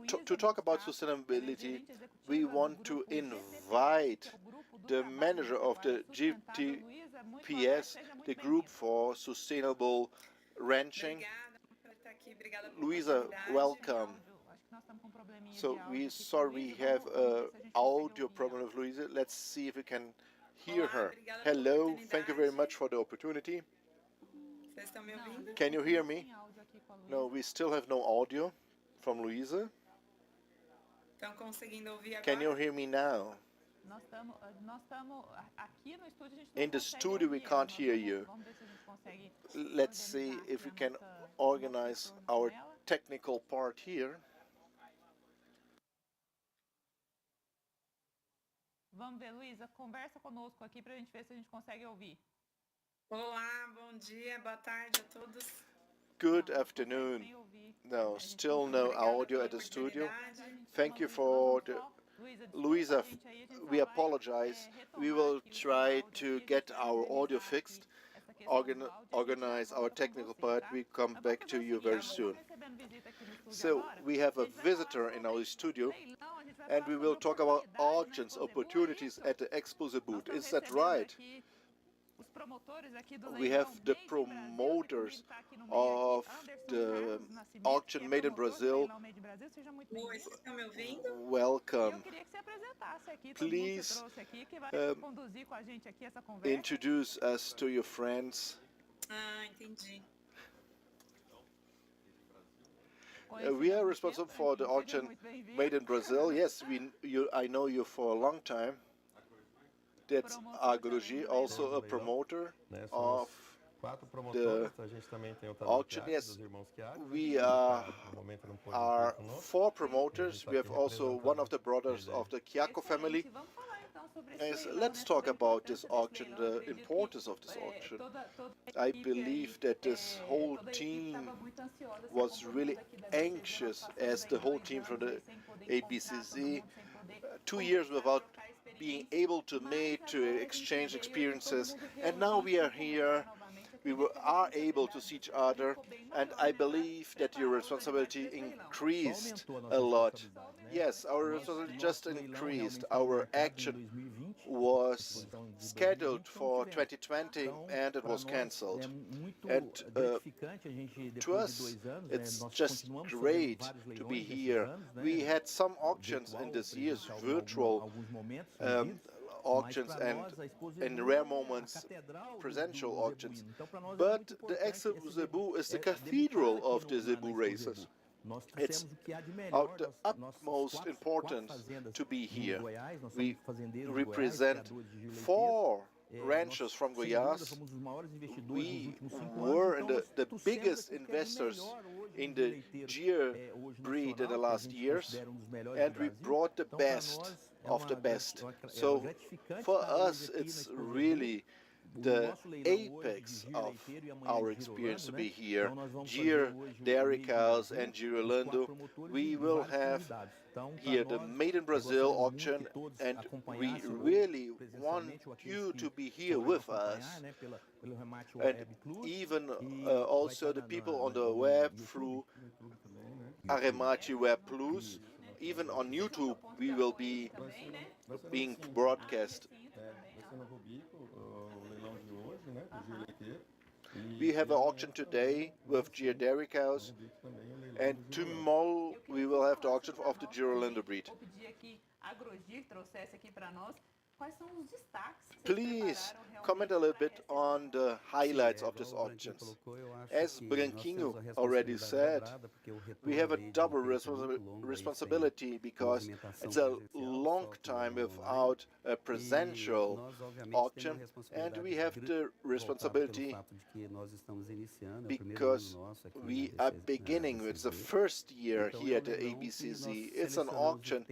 C: to talk about sustainability, we want to invite the manager of the GTPS, the Group for Sustainable Ranching. Luisa, welcome. So we have an audio problem with Luisa. Let's see if we can hear her. Hello, thank you very much for the opportunity. Can you hear me? No, we still have no audio from Luisa. Can you hear me now? In the studio we can't hear you. Let's see if we can organize our technical part here.
A: Vamos ver, Luísa, conversa conosco aqui para a gente ver se a gente consegue ouvir.
H: Olá, bom dia, boa tarde a todos.
C: Good afternoon. No, still no audio at the studio. Thank you for the... Luisa, we apologize. We will try to get our audio fixed, organize our technical part. We come back to you very soon. So we have a visitor in our studio, and we will talk about auctions, opportunities at the Expozebu. Is that right? We have the promoters of the auction made in Brazil. Welcome. Please introduce us to your friends.
H: Entendi.
C: We are responsible for the auction made in Brazil. Yes, I know you for a long time. That's Agrogi, also a promoter of the auction. Yes, we are 4 promoters. We have also one of the brothers of the Chiaco family. Yes, let's talk about this auction, the importance of this auction. I believe that this whole team was really anxious, as the whole team from the ABCZ, 2 years without being able to meet, to exchange experiences, and now we are here. We are able to see each other, and I believe that your responsibility increased a lot. Yes, our responsibility just increased. Our action was scheduled for 2020 and it was cancelled. And to us, it's just great to be here. We had some auctions in this year's virtual auctions and in rare moments presential auctions. But the Expozebu is the cathedral of the Zebu races. It's of the utmost importance to be here. We represent 4 ranchers from Goiás. We were the biggest investors in the Deer breed in the last years, and we brought the best of the best. So for us, it's really the apex of our experience to be here. Deer, dairy cows, and Girolando. We will have here the Made in Brazil auction, and we really want you to be here with us. And even also the people on the web through Aremate Web Plus. Even on YouTube, we will be being broadcast. We have an auction today with Deer dairy cows, and tomorrow we will have the auction of the Girolando breed. Please comment a little bit on the highlights of these auctions. As Branquinho already said, we have a double responsibility because it's a long time without a presential auction, and we have the responsibility because we are beginning. It's the first year here at the ABCZ. It's an auction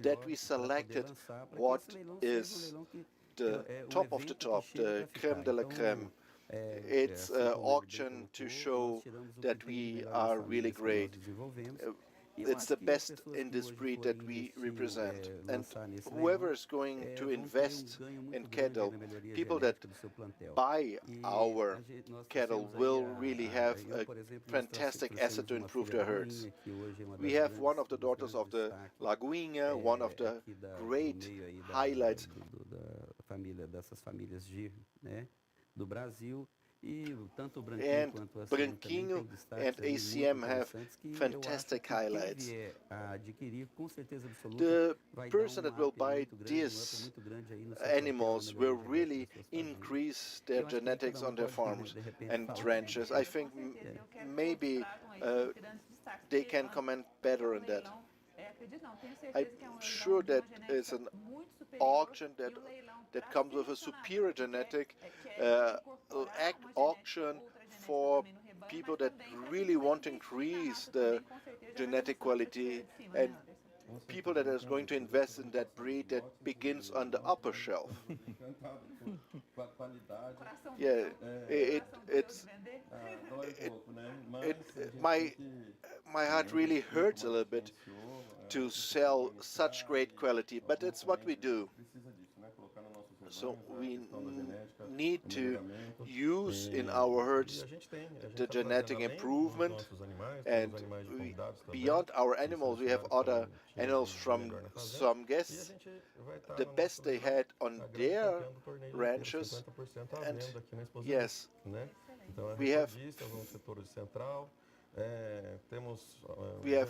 C: that we selected what is the top of the top, the creme de la creme. It's an auction to show that we are really great. It's the best in this breed that we represent. And whoever is going to invest in cattle, people that buy our cattle will really have a fantastic asset to improve their herds. We have one of the daughters of the Lagoinha, one of the great highlights. And Branquinho and ACM have fantastic highlights. The person that will buy these animals will really increase their genetics on their farms and ranches. I think maybe they can comment better on that. I'm sure that it's an auction that comes with a superior genetic auction for people that really want to increase the genetic quality and people that are going to invest in that breed that begins on the upper shelf. Yeah, my heart really hurts a little bit to sell such great quality, but it's what we do. So we need to use in our herds the genetic improvement, and beyond our animals, we have other animals from some guests, the best they had on their ranches, and yes, we have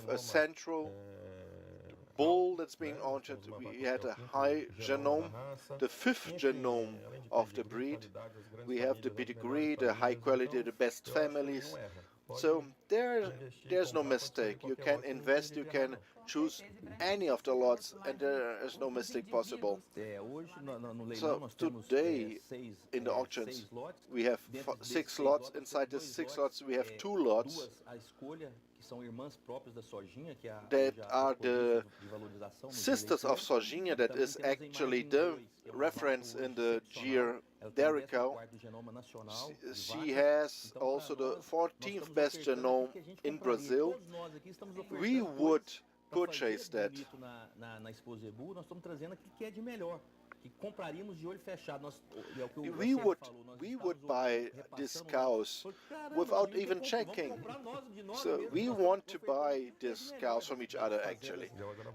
C: a central bull that's being auctioned. We had a high genome, the 5th genome of the breed. We have the pedigree, the high quality, the best families. So there's no mistake. You can invest, you can choose any of the lots, and there is no mistake possible. So today, in the auctions, we have 6 lots. Inside the 6 lots, we have 2 lots that are the sisters of Sojinha, that is actually the reference in the GIR dairy cow. She has also the 14th best genome in Brazil. We would purchase that. We would buy these cows without even checking. So we want to buy these cows from each other, actually,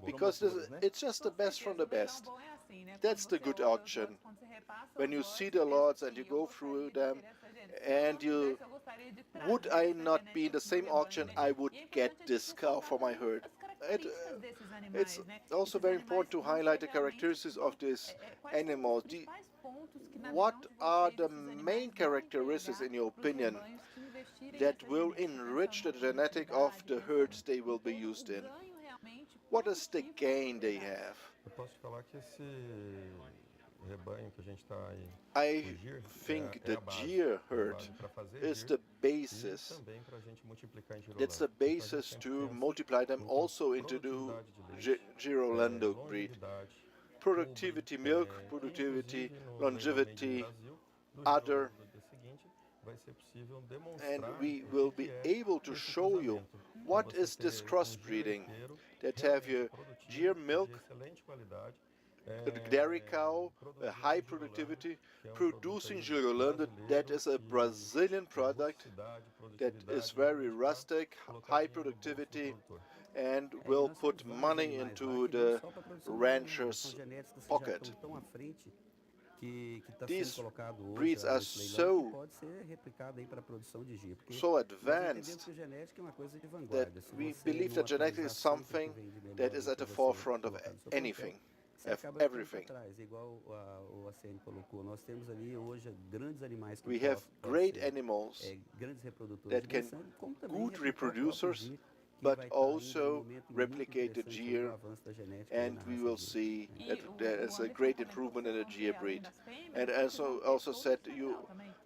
C: because it's just the best from the best. That's the good auction. When you see the lots and you go through them, and would I not be in the same auction, I would get this cow for my herd. It's also very important to highlight the characteristics of these animals. What are the main characteristics, in your opinion, that will enrich the genetic of the herds they will be used in? What is the gain they have? I think the GIR herd is the basis. It's the basis to multiply them also into the Girolando breed. Productivity, milk productivity, longevity, udder, and we will be able to show you what is this crossbreeding that have your GIR milk, dairy cow, a high productivity, producing Girolando. That is a Brazilian product that is very rustic, high productivity, and will put money into the rancher's pocket. These breeds are so advanced that we believe that genetics is something that is at the forefront of anything, of everything. We have great animals that can good reproducers, but also replicate the GIR, and we will see that there is a great improvement in the GIR breed. And as also said,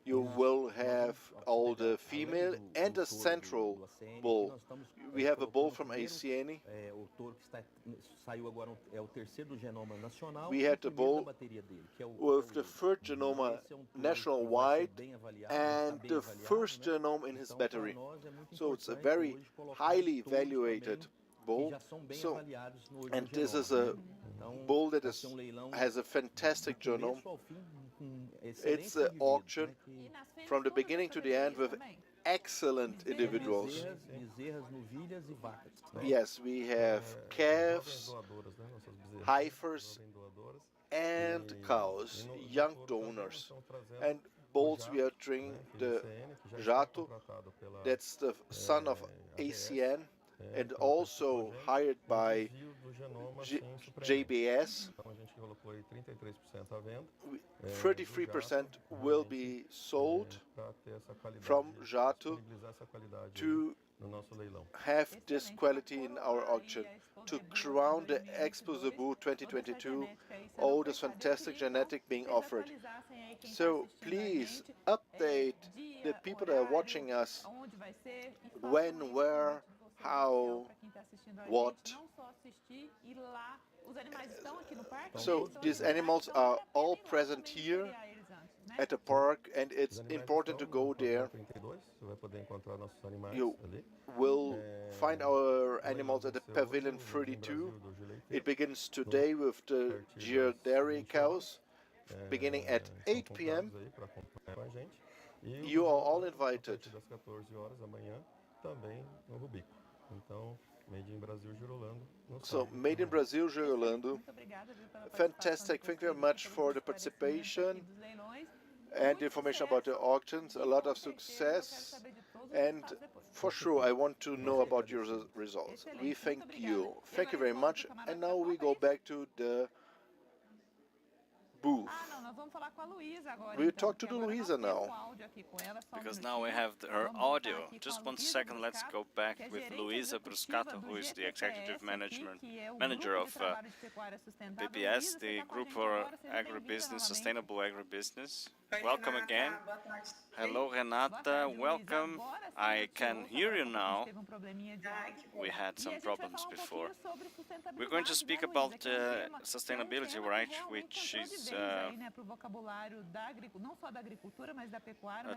C: you will have all the female and the central bull. We have a bull from ACN. We had the bull with the third genome national-wide and the first genome in his battery. So it's a very highly evaluated bull. So, and this is a bull that has a fantastic genome. It's an auction from the beginning to the end with excellent individuals. Yes, we have calves, heifers, and cows, young donors. And bulls, we are training the Jato, that's the son of ACN, and also hired by JBS. 33% will be sold from Jato to have this quality in our auction, to crown the Expozebu 2022, all this fantastic genetic being offered. So please update the people that are watching us when, where, how, what. So these animals are all present here at the park, and it's important to go there. You will find our animals at the Pavilion 32. It begins today with the GIR dairy cows, beginning at 8 p.m. You are all invited. So, made in Brazil, Girolando. Fantastic. Thank you very much for the participation and the information about the auctions. A lot of success. And for sure, I want to know about your results. We thank you. Thank you very much. And now we go back to the booth. We'll talk to Luisa now.
K: Because now we have her audio. Just 1 second, let's go back with Luisa Bruscato, who is the executive manager of PPS, the Group for Agribusiness, Sustainable Agribusiness. Welcome again. Hello, Renata. Welcome. I can hear you now. We had some problems before. We're going to speak about sustainability, right? Which is a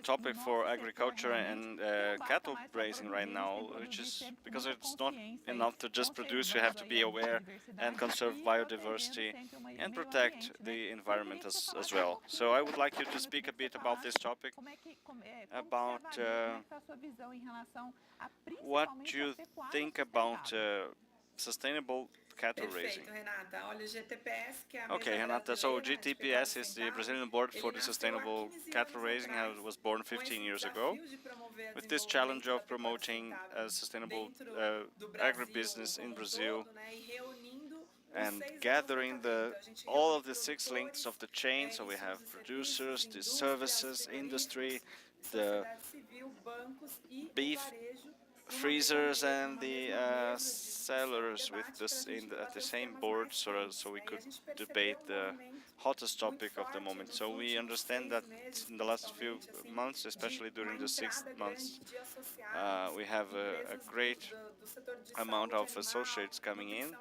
K: topic for agriculture and cattle raising right now, which is because it's not enough to just produce. You have to be aware and conserve biodiversity and protect the environment as well. So I would like you to speak a bit about this topic, about what you think about sustainable cattle raising. Okay, Renata, so GTPS is the Brazilian Board for the Sustainable Cattle Raising. It was born 15 years ago with this challenge of promoting sustainable agribusiness in Brazil and gathering all of the 6 links of the chain. So we have producers, the services industry, the beef freezers, and the sellers with this at the same board, so we could debate the hottest topic of the moment. So we understand that in the last few months, especially during the 6 months, we have a great amount of associates coming in.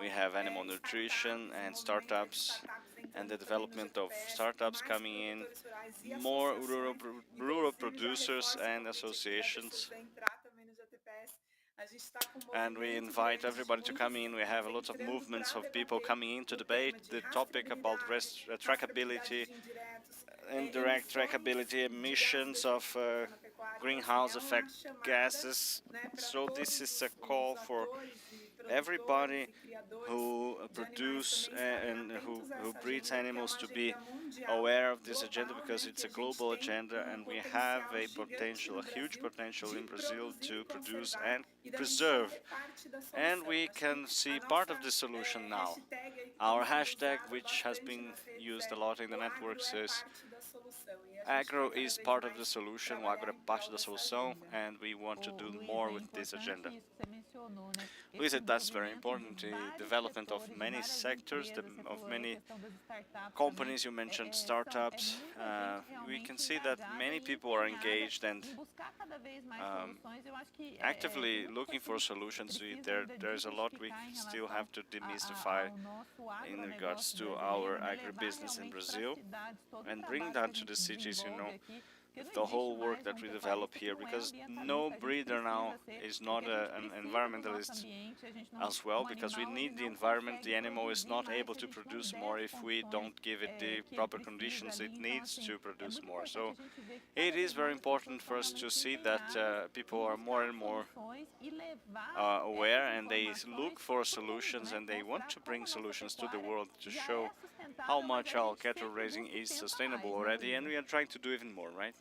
K: We have animal nutrition and startups, and the development of startups coming in, more rural producers and associations. And we invite everybody to come in. We have a lot of movements of people coming in to debate the topic about trackability, indirect trackability, emissions of greenhouse effect gases. So this is a call for everybody who produce and who breeds animals to be aware of this agenda, because it's a global agenda, and we have a huge potential in Brazil to produce and preserve. And we can see part of the solution now. Our hashtag, which has been used a lot in the networks, is agro is part of the solution, o agro é parte da solução, and we want to do more with this agenda. Luisa, that's very important, the development of many sectors, of many companies. You mentioned startups. We can see that many people are engaged and actively looking for solutions. There's a lot we still have to demystify in regards to our agribusiness in Brazil and bring that to the cities, with the whole work that we develop here, because no breeder now is not an environmentalist as well, because we need the environment. The animal is not able to produce more if we don't give it the proper conditions it needs to produce more. So it is very important for us to see that people are more and more aware, and they look for solutions, and they want to bring solutions to the world to show how much our cattle raising is sustainable already, and we are trying to do even more, right?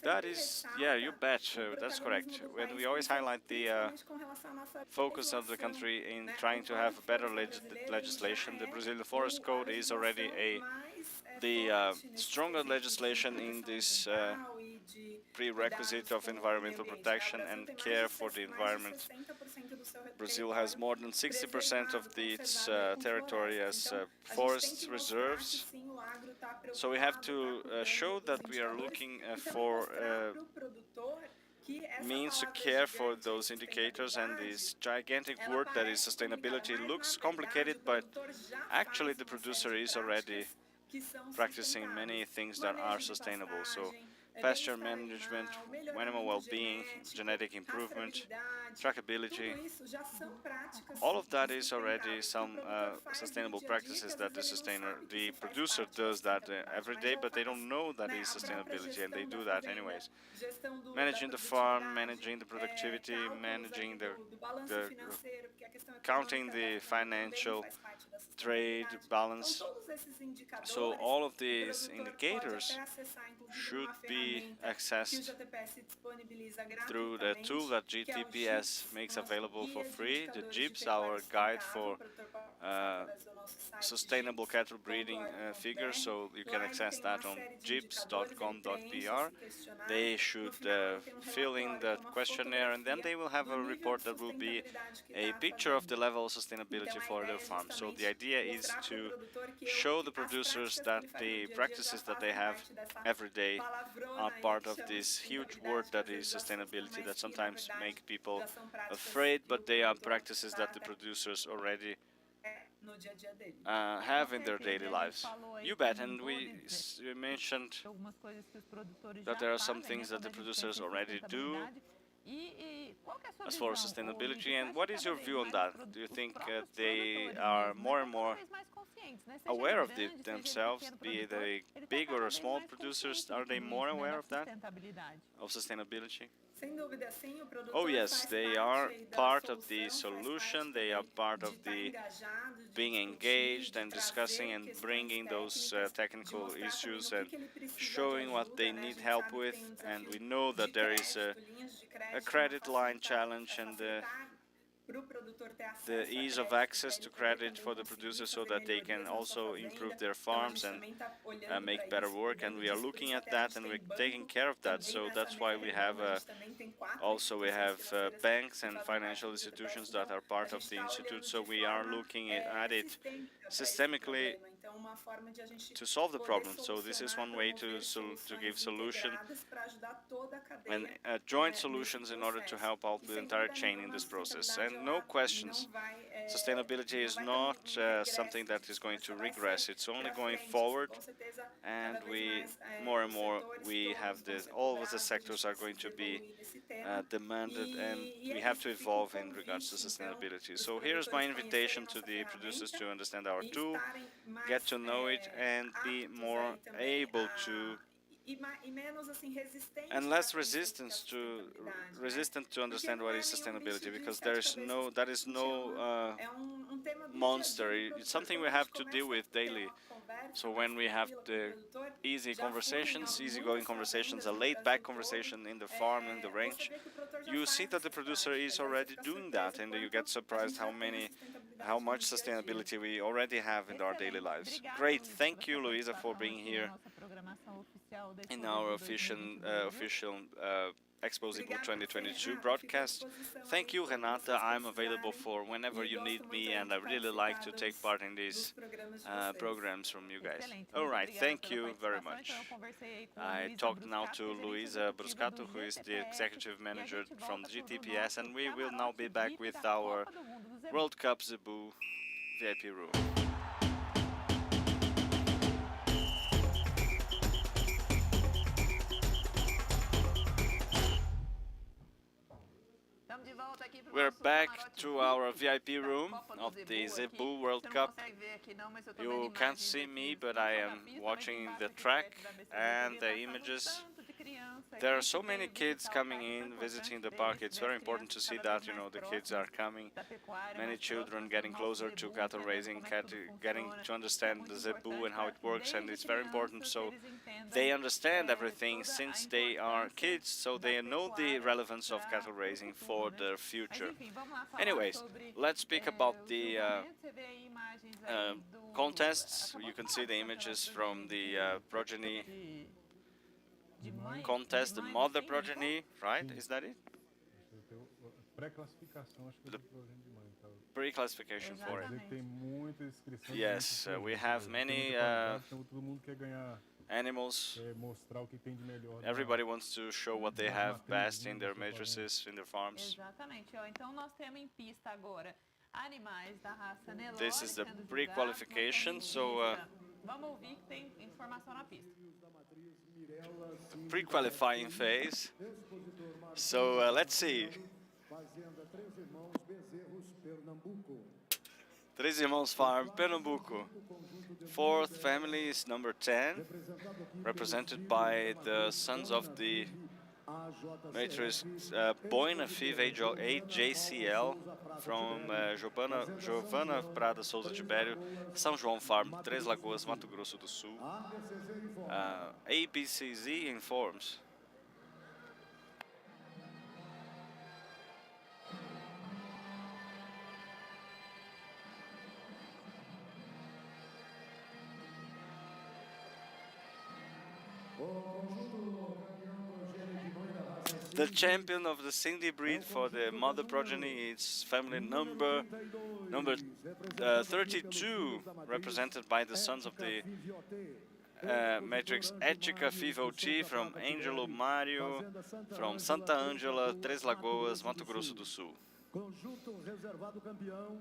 K: That is, yeah, you bet, that's correct. When we always highlight the focus of the country in trying to have better legislation. The Brazilian Forest Code is already the stronger legislation in this prerequisite of environmental protection and care for the environment. Brazil has more than 60% of its territory as forest reserves. So we have to show that we are looking for means to care for those indicators, and this gigantic word that is sustainability looks complicated, but actually the producer is already practicing many things that are sustainable. So pasture management, animal well-being, genetic improvement, trackability, all of that is already some sustainable practices that the producer does that every day, but they don't know that is sustainability, and they do that anyways. Managing the farm, managing the productivity, managing the counting the financial trade balance. So all of these indicators should be accessed through the tool that GTPS makes available for free, the GIPS, our guide for sustainable cattle breeding figures, so you can access that on gips.com.br. They should fill in the questionnaire, and then they will have a report that will be a picture of the level of sustainability for their farm. So the idea is to show the producers that the practices that they have every day are part of this huge word that is sustainability, that sometimes make people afraid, but they are practices that the producers already have in their daily lives. You bet, and we mentioned that there are some things that the producers already do as far as sustainability, and what is your view on that? Do you think they are more and more aware of themselves, be they big or small producers, are they more aware of that, of sustainability? Oh yes, they are part of the solution, they are part of the being engaged and discussing and bringing those technical issues and showing what they need help with, and we know that there is a credit line challenge and the ease of access to credit for the producers so that they can also improve their farms and make better work, and we are looking at that and we're taking care of that. So that's why we have banks and financial institutions that are part of the institute, so we are looking at it systemically to solve the problem. So this is one way to give solution and joint solutions in order to help out the entire chain in this process. And no questions, sustainability is not something that is going to regress, it's only going forward, and more and more we have this, all of the sectors are going to be demanded, and we have to evolve in regards to sustainability. So here's my invitation to the producers to understand our tool, get to know it, and be more able to and less resistant to understand what is sustainability, because that is no monster. It's something we have to deal with daily. So when we have the easygoing conversations, a laid-back conversation in the farm, in the ranch, you see that the producer is already doing that, and you get surprised how much sustainability we already have in our daily lives. Great, thank you, Luisa, for being here in our official Expozebu 2022 broadcast. Thank you, Renata. I'm available for whenever you need me, and I really like to take part in these programs from you guys. All right, thank you very much. I talked now to Luisa Bruscato, who is the executive manager from the GTPS, and we will now be back with our World Cup Zebu VIP room. We're back to our VIP room of the Zebu World Cup. You can't see me, but I am watching the track and the images. There are so many kids coming in, visiting the park. It's very important to see that, the kids are coming. Many children getting closer to cattle raising, getting to understand the Zebu and how it works, and it's very important so they understand everything since they are kids, so they know the relevance of cattle raising for their future. Anyways, let's speak about the contests. You can see the images from the progeny contest, the mother progeny, right? Is that it? The pre-classification for it. Yes, we have many animals. Everybody wants to show what they have best in their matrices, in their farms. This is the pre-qualification, so pre-qualifying phase. So let's see. Três Irmãos Farm, Pernambuco. Fourth family is number 10, represented by the sons of the matrix Boina Fiv 8JCL from Giovana Prada Souza Tibério, São João Farm, Três Lagoas, Mato Grosso do Sul. ABCZ informs. The champion of the Cindy breed for the mother progeny is family number 32, represented by the sons of the matrix Ética Fivoti from Angelo Mario from Santa Angela, Três Lagoas, Mato Grosso do Sul.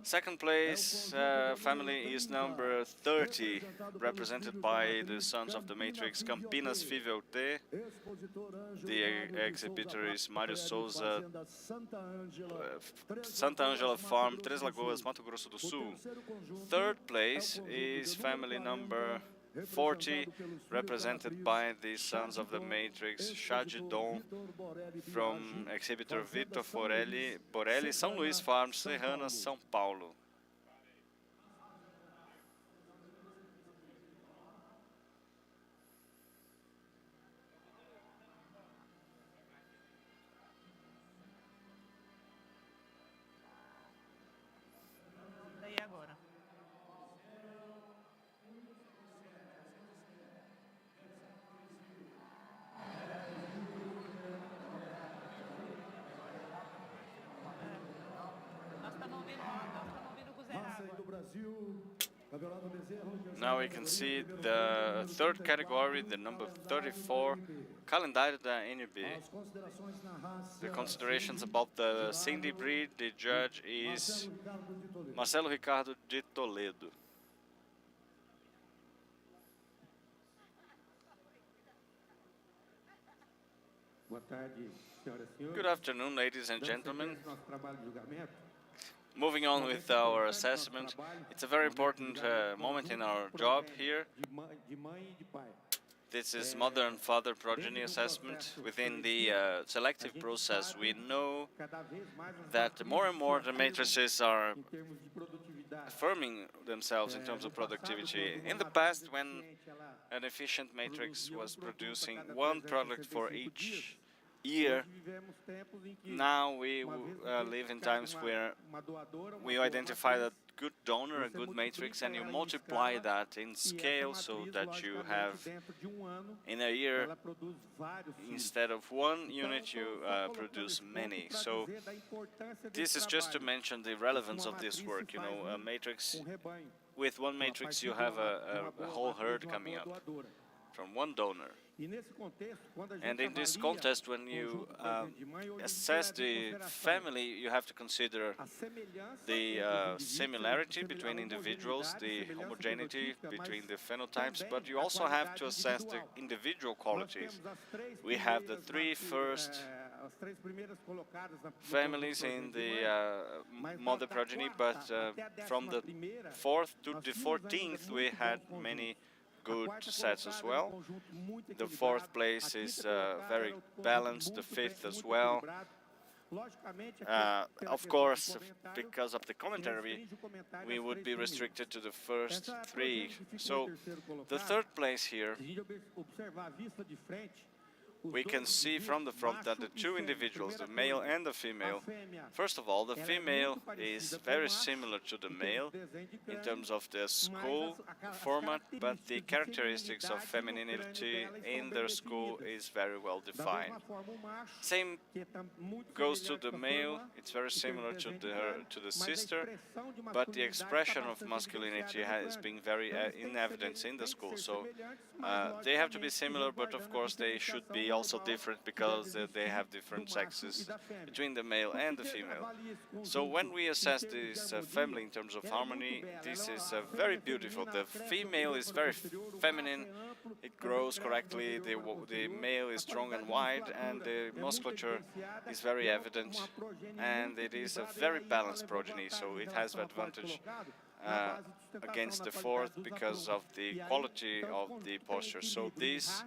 K: Second place family is number 30, represented by the sons of the matrix Campinas Fivoti. The exhibitor is Mário Souza, Santa Angela Farm, Três Lagoas, Mato Grosso do Sul. Third place is family number 40, represented by the sons of the matrix Chagidon from exhibitor Vitor Borelli, São Luís Farm, Serrana, São Paulo. Now we can see the third category, the number 34, Calendário da NB. The considerations about the Cindy breed, the judge is Marcelo Ricardo de Toledo. Good afternoon, ladies and gentlemen. Moving on with our assessment, it's a very important moment in our job here. This is mother and father progeny assessment. Within the selective process, we know that more and more the matrices are affirming themselves in terms of productivity. In the past, when an efficient matrix was producing one product for each year, now we live in times where we identify a good donor, a good matrix, and you multiply that in scale so that you have, in a year, instead of one unit, you produce many. So this is just to mention the relevance of this work. You know, a matrix, with one matrix you have a whole herd coming up from one donor. And in this context, when you assess the family, you have to consider the similarity between individuals, the homogeneity between the phenotypes, but you also have to assess the individual qualities. We have the three first families in the mother progeny, but from the 4th to the 14th, we had many good sets as well. The 4th place is very balanced, the 5th as well. Of course, because of the commentary, we would be restricted to the first 3. So the 3rd place here, we can see from the front that the two individuals, the male and the female, first of all, the female is very similar to the male in terms of the skull format, but the characteristics of femininity in their skull is very well defined. Same goes to the male. It's very similar to the sister, but the expression of masculinity has been very in evidence in the skull. So they have to be similar, but of course they should be also different because they have different sexes between the male and the female. So when we assess this family in terms of harmony, this is very beautiful. The female is very feminine, it grows correctly, the male is strong and wide, and the musculature is very evident, and it is a very balanced progeny, so it has the advantage against the 4th because of the quality of the posture. So this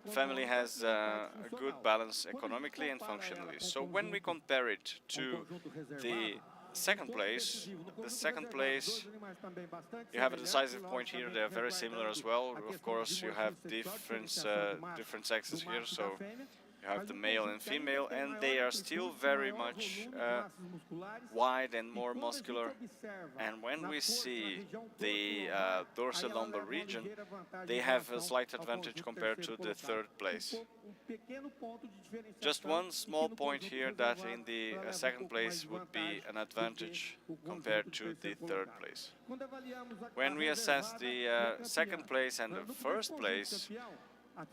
K: family has a good balance economically and functionally. So when we compare it to the 2nd place, you have a decisive point here. They are very similar as well. Of course, you have different sexes here, so You have the male and female, and they are still very much wide and more muscular. And when we see the dorsal-lumbar region, they have a slight advantage compared to the third place. Just one small point here that in the second place would be an advantage compared to the third place. When we assess the second place and the first place,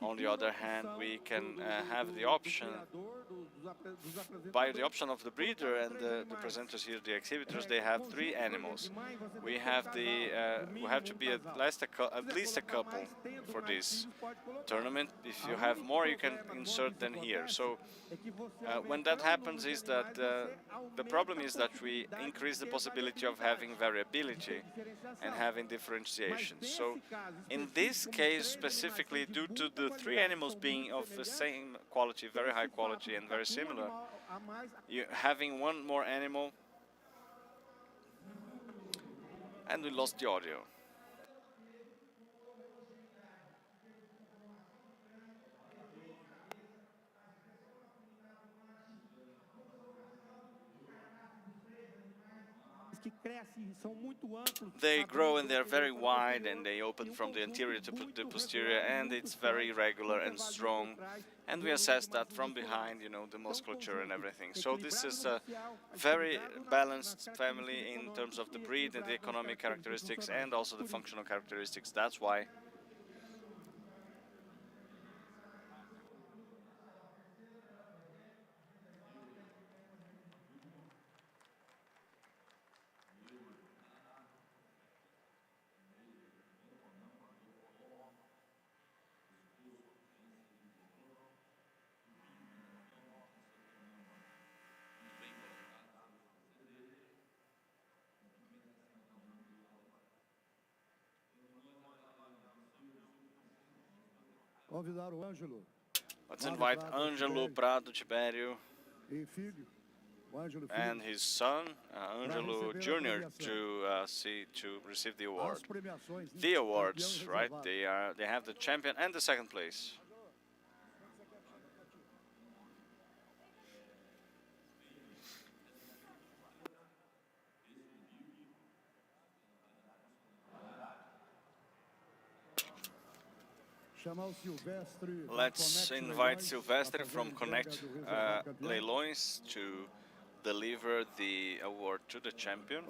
K: on the other hand, we can have the option, by the option of the breeder and the presenters here, the exhibitors, they have 3 animals. We have to be at least a couple for this tournament. If you have more, you can insert them here. So when that happens, is that the problem is that we increase the possibility of having variability and having differentiation. So in this case specifically, due to the 3 animals being of the same quality, very high quality and very similar, having one more animal, and we lost the audio. They grow and they're very wide, and they open from the anterior to the posterior, and it's very regular and strong. And we assess that from behind, you know, the musculature and everything. So this is a very balanced family in terms of the breed and the economic characteristics and also the functional characteristics. That's why let's invite Ângelo Prado Tibério and his son, Ângelo Jr., to receive the award. The awards, right? They have the champion and the second place. Let's invite Silvestre from Connect Leilões to deliver the award to the champion,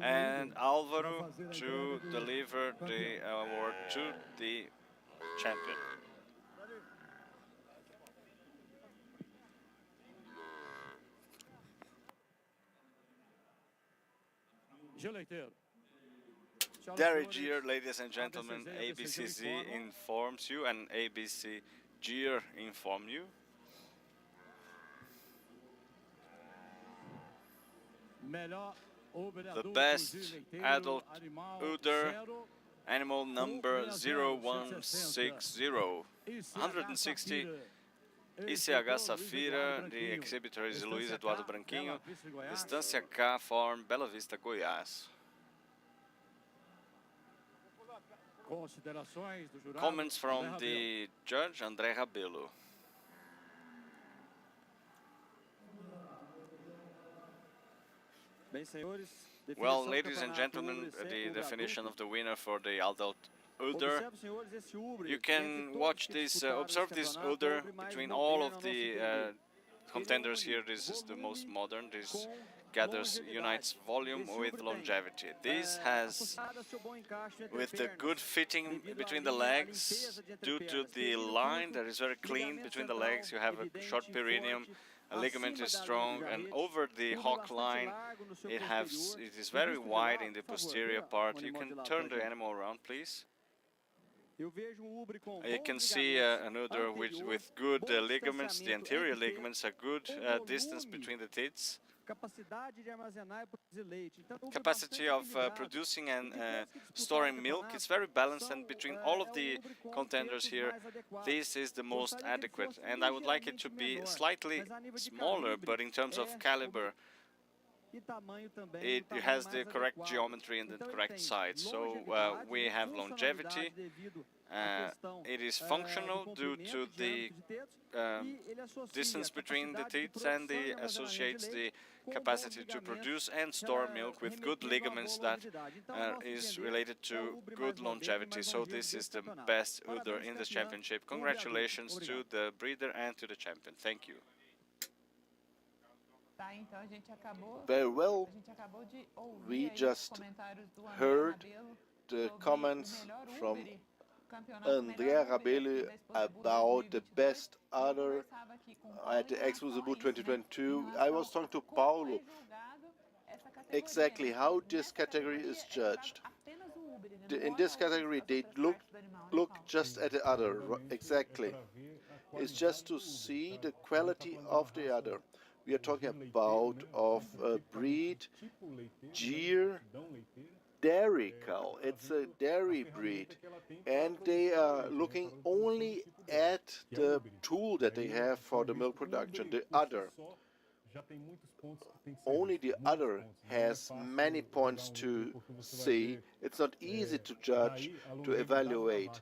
K: and Álvaro to deliver the award to the champion. Derry Gear, ladies and gentlemen, ABCZ informs you, and ABC Gear inform you. The best adult udder, animal number 0160, 160, ICH Safira, the exhibitor is Luiz Eduardo Branquinho, Estância K Farm, Bela Vista, Goiás. Comments from the judge, André Rabelo. Well, ladies and gentlemen, the definition of the winner for the adult udder. You can watch this, observe this udder between all of the contenders here. This is the most modern. This unites volume with longevity. This has, with the good fitting between the legs, due to the line that is very clean between the legs, you have a short perineum, a ligament is strong, and over the hock line, it is very wide in the posterior part. You can turn the animal around, please. You can see an udder with good ligaments. The anterior ligaments, a good distance between the teats. Capacity of producing and storing milk is very balanced, and between all of the contenders here, this is the most adequate. And I would like it to be slightly smaller, but in terms of caliber, it has the correct geometry and the correct size. So we have longevity. It is functional due to the distance between the teeth, and it associates the capacity to produce and store milk with good ligaments that is related to good longevity. So this is the best udder in this championship. Congratulations to the breeder and to the champion. Thank you.
C: Very well. We just heard the comments from Andrea Rabelli about the best udder at the Expozebu 2022. I was talking to Paulo exactly how this category is judged. In this category, they look just at the udder, exactly. It's just to see the quality of the udder. We are talking about of a breed, Gyr dairy cow. It's a dairy breed, and they are looking only at the tool that they have for the milk production, the udder. Only the udder has many points to see. It's not easy to judge, to evaluate.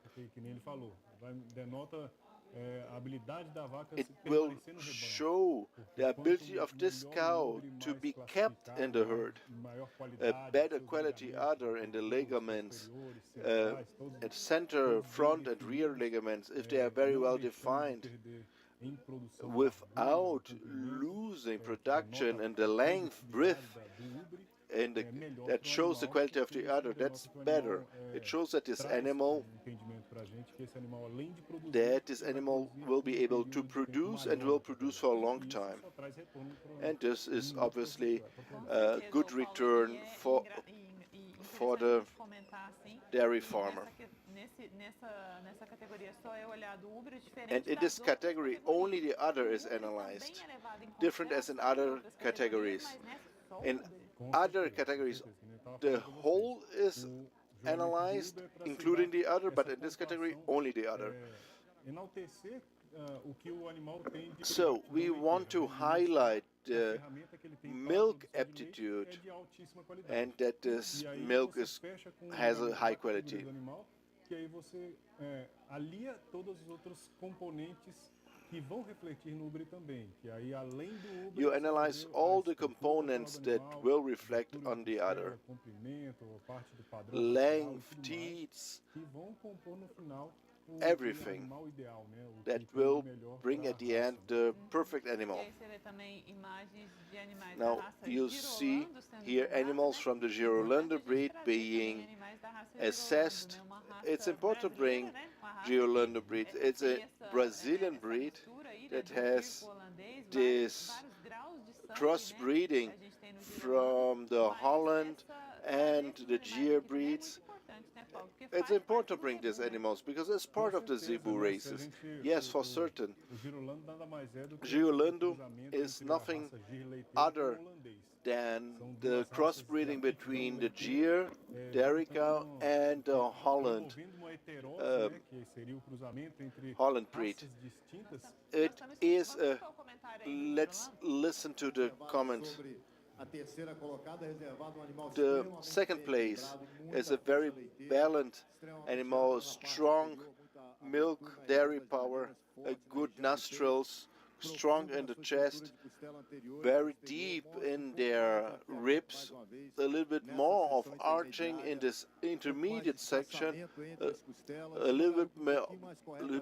C: It will show the ability of this cow to be kept in the herd. A better quality udder in the ligaments, at center, front and rear ligaments, if they are very well defined, without losing production and the length, breadth, and that shows the quality of the udder. That's better. It shows that this animal will be able to produce and will produce for a long time. And this is obviously a good return for the dairy farmer. And in this category, only the udder is analyzed, different as in other categories. In other categories, the whole is analyzed, including the udder, but in this category, only the udder. So we want to highlight the milk aptitude and that this milk has a high quality. You analyze all the components that will reflect on the udder. Length, teeth, everything that will bring at the end the perfect animal. Now you see here animals from the Girolando breed being assessed. It's important to bring Girolando breed. It's a Brazilian breed that has this crossbreeding from the Holland and the Gyr breeds. It's important to bring these animals because it's part of the Zebu races. Yes, for certain. Girolando is nothing other than the crossbreeding between the Gyr, dairy cow, and the Holland breed. It is a. Let's listen to the comment. The second place is a very balanced animal, strong milk, dairy power, a good nostrils, strong in the chest, very deep in their ribs, a little bit more of arching in this intermediate section, a little bit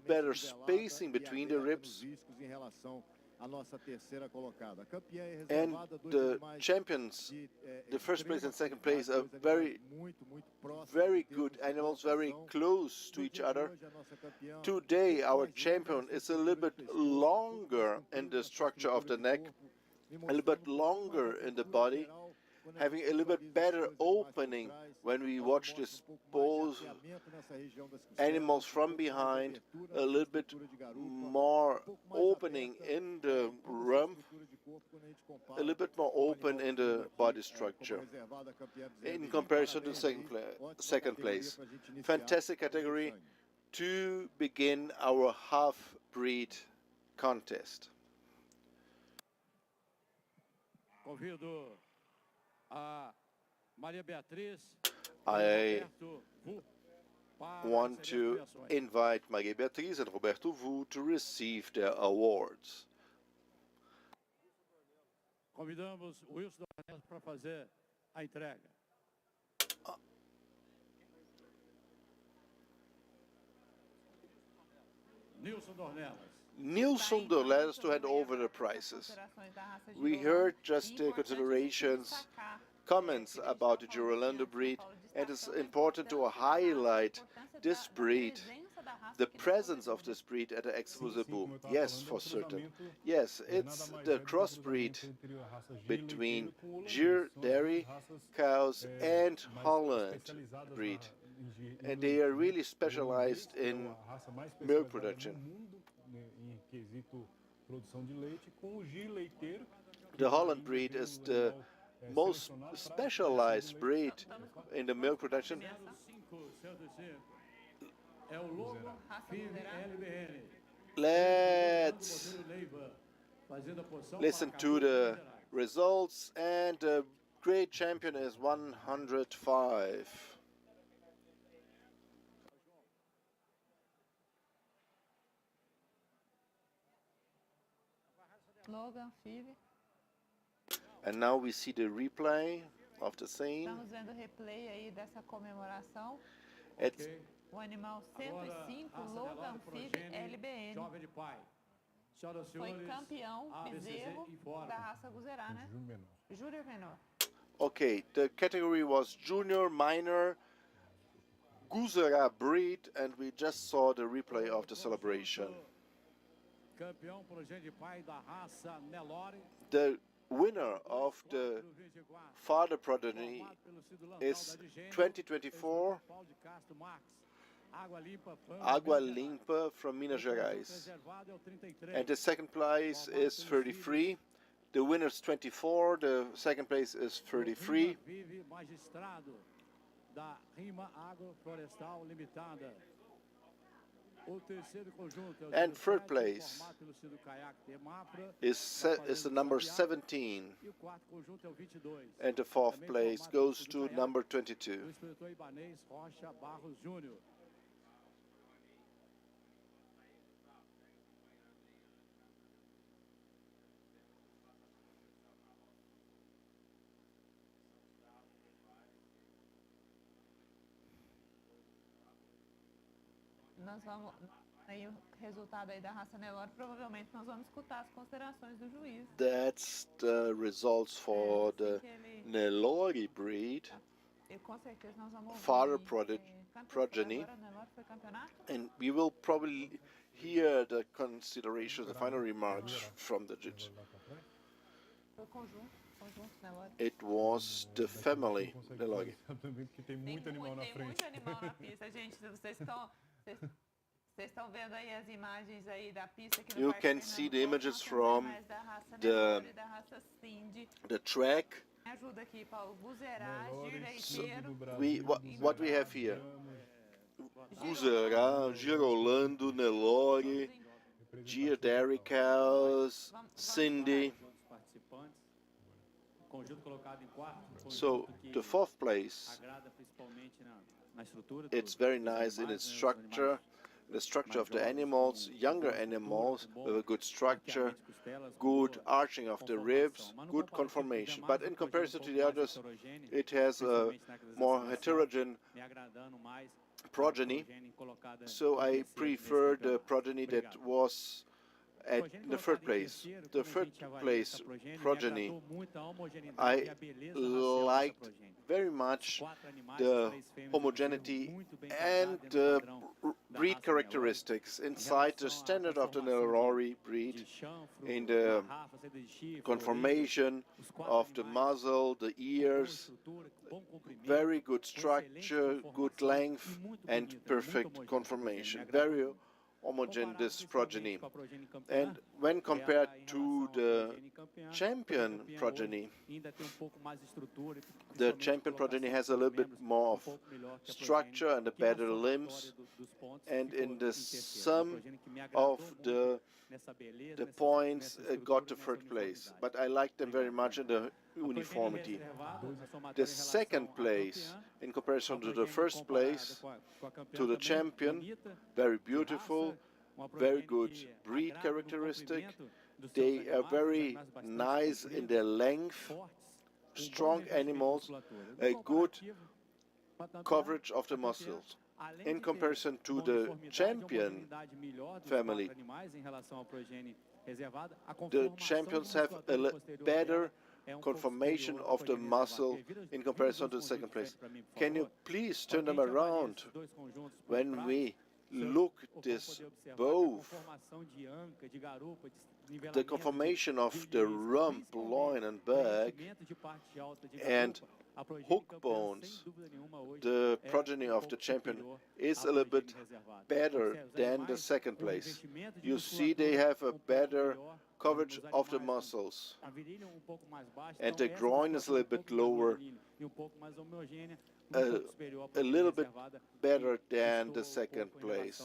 C: better spacing between the ribs. And the champions, the first place and second place, are very, very good animals, very close to each other. Today, our champion is a little bit longer in the structure of the neck, a little bit longer in the body, having a little bit better opening when we watch this both animals from behind, a little bit more opening in the rump, a little bit more open in the body structure in comparison to the second place. Fantastic category to begin our half-breed contest.
B: Convido
C: I want to invite Maria Beatriz and Roberto Vu to receive their awards.
B: Convidamos o Wilson para fazer a entrega.
C: Nilson Dornelas to hand over the prizes. We heard just considerations, comments about the Girolando breed, and it's important to highlight this breed, the presence of this breed at the Expozebu. Yes, for certain. Yes, it's the crossbreed between Gir dairy cows and Holland breed. And they are really specialized in milk production. The Holland breed is the most specialized breed in the milk production. Let's listen to the results, and the great champion is 105.
A: Logan, Phoebe.
C: And now we see the replay of the scene.
A: Estamos vendo o replay aí dessa comemoração.
C: It's
A: o animal 105, Logan Phoebe LBN. Foi campeão bezerro da raça Guzerá, né? Júnior menor.
C: Okay, the category was Junior Minor Guzerá breed, and we just saw the replay of the celebration. The winner of the father progeny is 2024 Água Limpa from Minas Gerais. And the second place is 33. The winner is 24. The second place is 33. And third place is the number 17. And the fourth place goes to number 22.
A: Nós vamos aí o resultado aí da raça Nelore, provavelmente nós vamos escutar as considerações do juiz.
C: That's the results for the Nelore breed,
A: Com certeza nós vamos
C: father progeny, and we will probably hear the considerations, the final remarks from the judge. It was the family Nelore.
A: Tem muito animal na pista, gente. Vocês estão vendo aí as imagens aí da pista aqui no
C: You can see the images from the track.
A: Ajuda aqui, Paulo. Guzerá,
C: So what we have here? Guzerá, Girolando, Nelore, Gir Dairy Cows, Cindy. So the fourth place, it's very nice in its structure, the structure of the animals, younger animals with a good structure, good arching of the ribs, good conformation. But in comparison to the others, it has a more heterogeneous progeny, so I prefer the progeny that was at the third place. The third place progeny, I liked very much the homogeneity and the breed characteristics inside the standard of the Nelore breed, in the conformation of the muzzle, the ears, very good structure, good length, and perfect conformation. Very homogeneous progeny. And when compared to the champion progeny, the champion progeny has a little bit more of structure and the better limbs, and in the sum of the points got to third place. But I like them very much, and the uniformity. The second place, in comparison to the first place, to the champion, very beautiful, very good breed characteristic. They are very nice in their length, strong animals, a good coverage of the muscles. In comparison to the champion family, the champions have a better conformation of the muscle in comparison to the second place. Can you please turn them around when we look this both? The conformation of the rump, loin and back and hook bones, the progeny of the champion, is a little bit better than the second place. You see they have a better coverage of the muscles, and the groin is a little bit lower, a little bit better than the second place.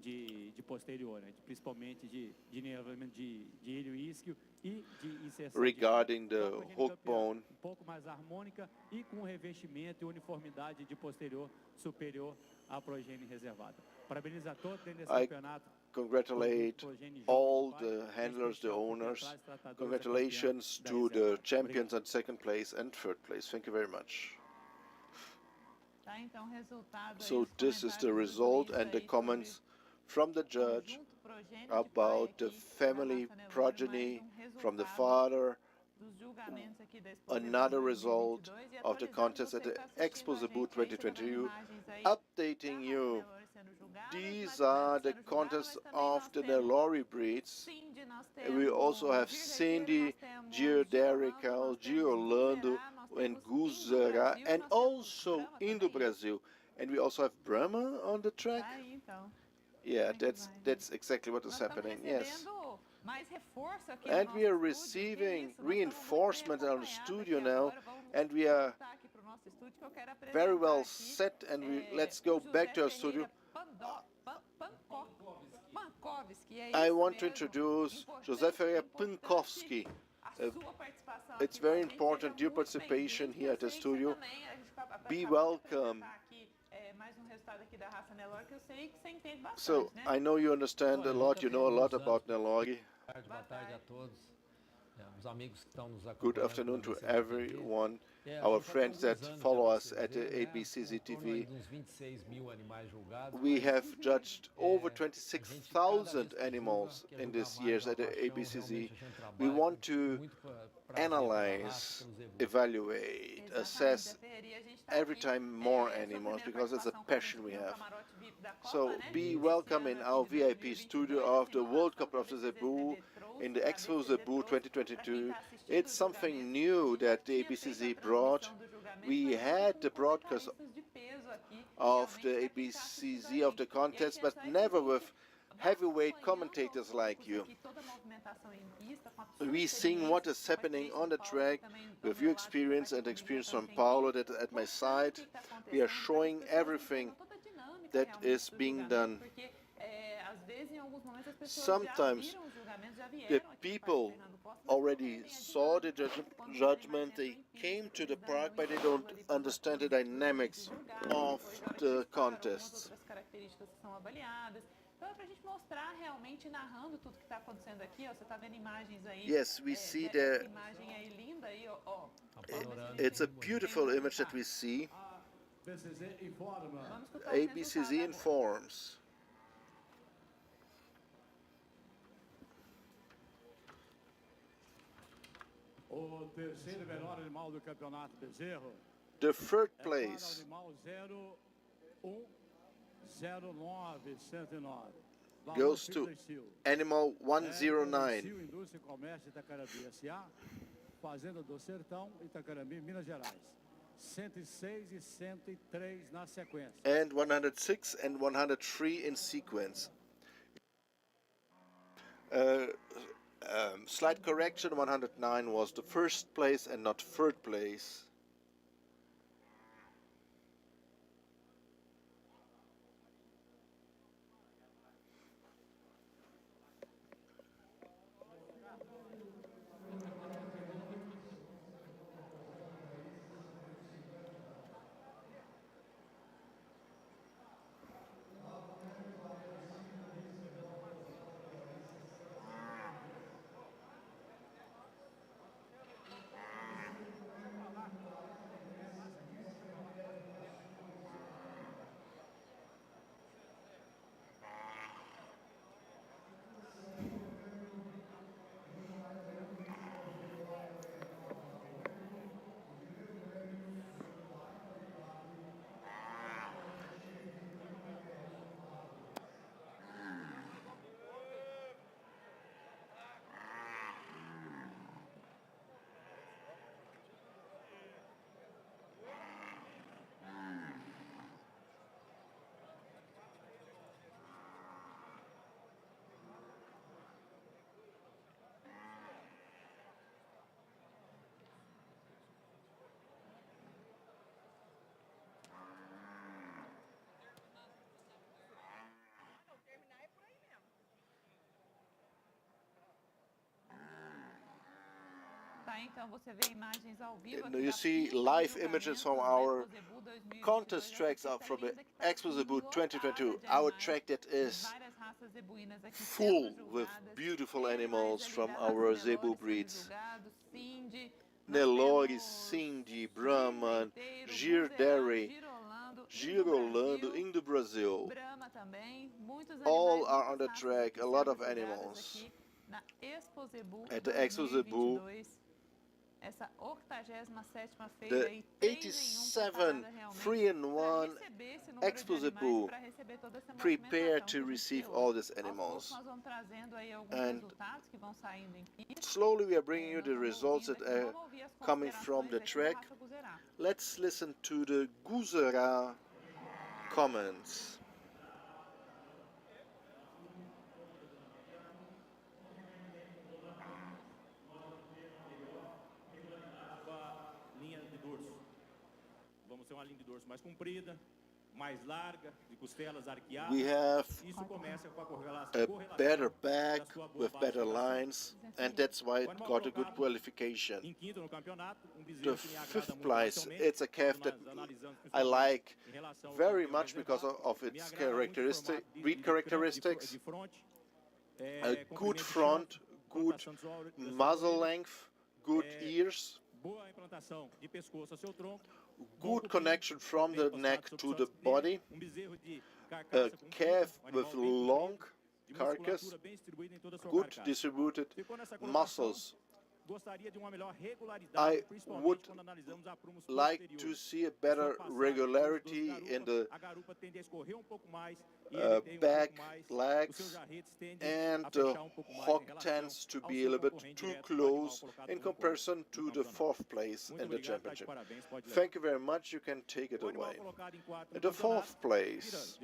B: De posterior, principalmente de nervamento de ilho e isquio e de inserção.
C: Regarding the hook bone,
B: pouco mais harmônica e com revestimento e uniformidade de posterior superior à progênie reservada. Parabenizo a todos nesse campeonato.
C: Congratulate all the handlers, the owners. Congratulations to the champions at second place and third place. Thank you very much. So this is the result and the comments from the judge about the family progeny from the father. Another result of the contest at the Expozebu 2022, updating you. These are the contests of the Nelore breeds. We also have Cindy, Gio Derical, Gio Orlando, and Guzara, and also Indo Brazil. And we also have Brahma on the track. Yeah, that's exactly what is happening, yes. And we are receiving reinforcement in our studio now, and we are very well set, and let's go back to our studio. I want to introduce José Ferreira Pankowski. It's very important, your participation here at the studio. Be welcome. So, I know you understand a lot, you know a lot about Nelore. Good afternoon to everyone, our friends that follow us at the ABCZ TV. We have judged over 26,000 animals in these years at the ABCZ. We want to analyze, evaluate, assess every time more animals because it's a passion we have. So be welcome in our VIP studio of the World Cup of the Zebu in the Expozebu 2022. It's something new that the ABCZ brought. We had the broadcast of the ABCZ of the contest, but never with heavyweight commentators like you. We sing what is happening on the track with your experience and experience from Paulo that at my side. We are showing everything that is being done. Sometimes the people already saw the judgment, they came to the park, but they don't understand the dynamics of the contests. Yes, we see the. It's a beautiful image that we see. ABCZ informs. The third place. Goes to animal 109.
B: Fazenda do Sertão, Itacarambi, Minas Gerais. 106 e 103 na sequência.
C: And 106 and 103 in sequence. Slight correction, 109 was the first place and not third place. You see live images from our contest tracks from the Expozebu 2022. Our track that is full with beautiful animals from our zebu breeds. Nelore, Cindy, Brahman, Girderi, Girolando in the Brazil. All are on the track, a lot of animals. At the Expozebu, the 87 3-in-1 Expozebu prepared to receive all these animals. And slowly we are bringing you the results that are coming from the track. Let's listen to the Guzera comments. We have a better back with better lines, and that's why it got a good qualification. The 5th place, it's a calf that I like very much because of its breed characteristics. A good front, good muzzle length, good ears, good connection from the neck to the body, a calf with long carcass, good distributed muscles. I would like to see a better regularity in the back legs, and the hock tends to be a little bit too close in comparison to the 4th place in the championship. Thank you very much, you can take it away. The 4th place,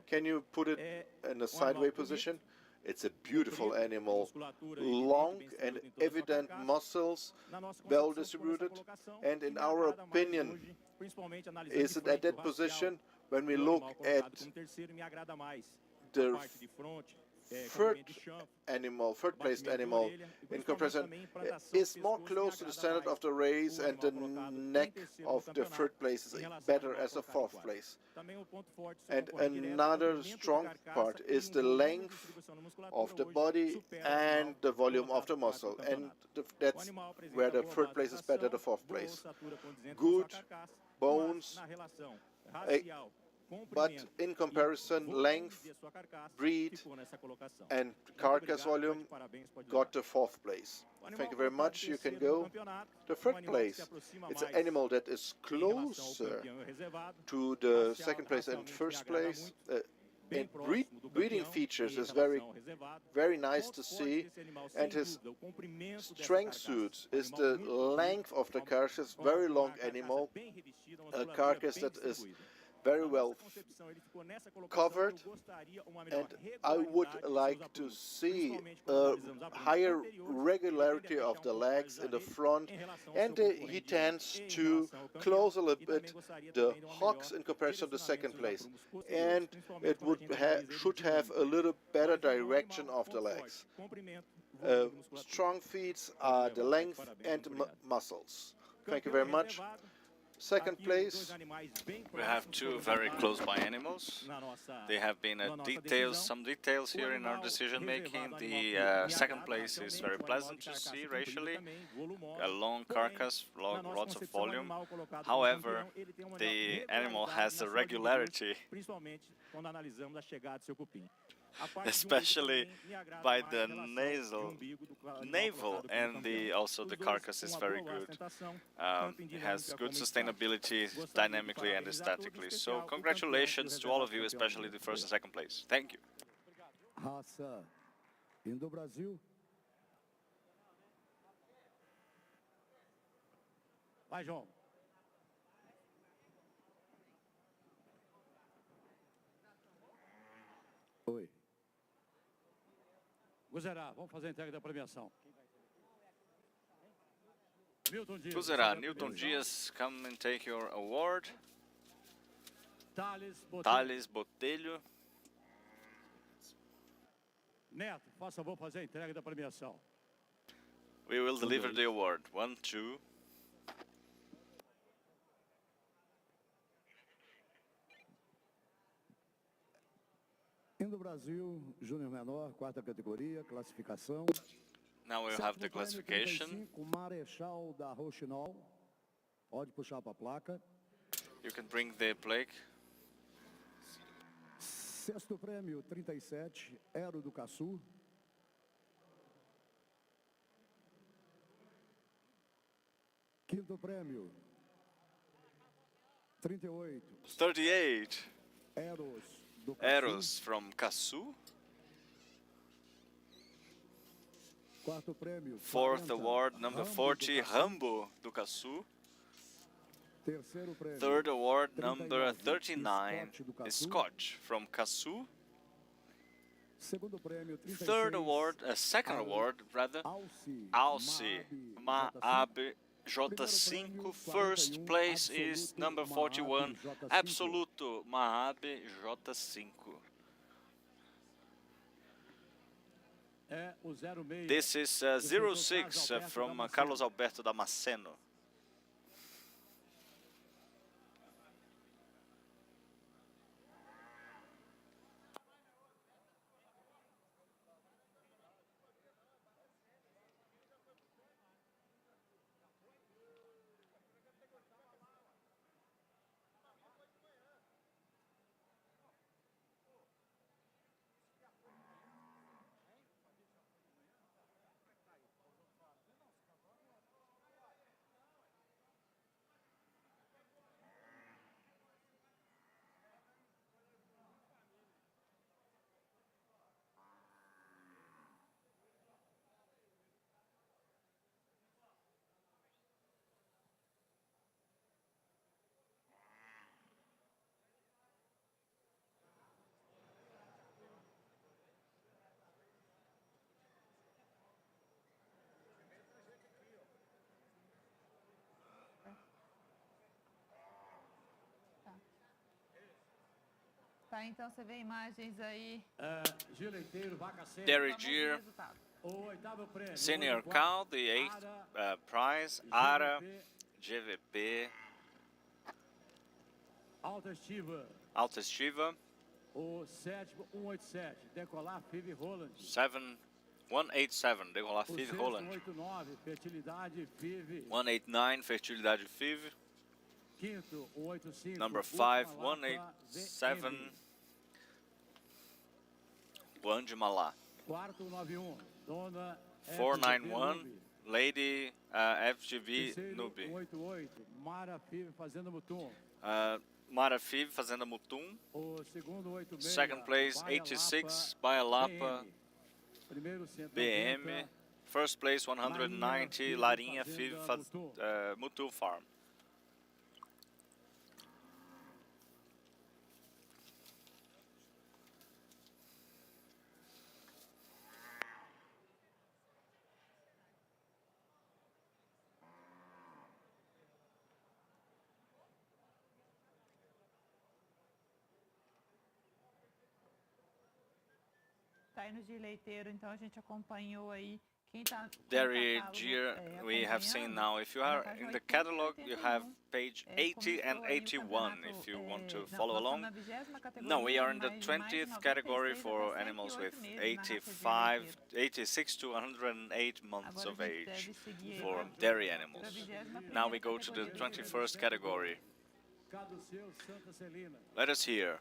C: can you put it in a sideways position? It's a beautiful animal, long and evident muscles, well distributed, and in our opinion, is it at that position when we look at the third placed animal in comparison, is more close to the standard of the race, and the neck of the 3rd place is better as a 4th place. And another strong part is the length of the body and the volume of the muscle, and that's where the 3rd place is better than the 4th place. Good bones, but in comparison, length, breed, and carcass volume got the 4th place. Thank you very much, you can go. The 3rd place, it's an animal that is closer to the 2nd place and 1st place. In breeding features is very nice to see, and his strength suit is the length of the carcass, very long animal, a carcass that is very well covered, and I would like to see a higher regularity of the legs in the front, and he tends to close a little bit the hocks in comparison to the 2nd place, and it should have a little better direction of the legs. Strong feet are the length and muscles. Thank you very much. 2nd place.
K: We have 2 very close by animals. They have been some details here in our decision making. The 2nd place is very pleasant to see racially, a long carcass, lots of volume. However, the animal has a regularity, especially by the navel, and also the carcass is very good. It has good sustainability dynamically and aesthetically. So congratulations to all of you, especially the 1st and 2nd place. Thank you.
B: Raça indo Brasil. Vai, João. Oi. Guzera, vamos fazer a entrega da premiação.
K: Guzera, Newton Dias, come and take your award. Thales Botelho.
B: Neto, faça favor fazer a entrega da premiação.
K: We will deliver the award. 1, 2.
N: Indo Brasil, Júnior Menor, quarta categoria, classificação.
K: Now we'll have the classification.
N: Marechal da Rochinol. Pode puxar para a placa.
K: You can bring the plaque.
N: Sexto prêmio, 37, Aero do Caçu. Quinto prêmio, 38.
K: 38.
N: Eros do Caçu.
K: Eros from Caçu.
N: Quarto prêmio,
K: Fourth award, number 40, Rambo do Caçu.
N: Terceiro prêmio,
K: Third award, number 39, Scotch from Caçu.
N: Segundo prêmio, 36.
K: Third award, second award, rather, Alce Maabe J5. First place is number 41, Absoluto Maabe J5. This is 06 from Carlos Alberto Damasceno.
A: Tá, então você vê imagens aí.
K: Dairy Gear, Senior Cow, the 8th prize, ARA, GVP, Alta Estiva,
B: o sétimo, 187, Decolar FIV Roland.
K: 187, Decolar FIV Roland.
B: 189, Fertilidade FIV.
K: 189, Fertilidade FIV.
B: Quinto, 185.
K: Number 5, 187, Guandimalá.
B: Quarto, 91, Dona
K: 491, Lady FGV Nubi.
B: 188, Mara FIV Fazenda Mutum.
K: Mara FIV Fazenda Mutum.
B: O segundo, 86.
K: Second place, 86, Baialapa BM. First place, 190, Larinha FIV Mutum Farm.
A: Tá aí no de leiteiro, então a gente acompanhou aí quem tá.
K: Dairy Gear, we have seen now. If you are in the catalog, you have page 80 and 81 if you want to follow along. No, we are in the 20th category for animals with 86 to 108 months of age for dairy animals. Now we go to the 21st category. Let us hear.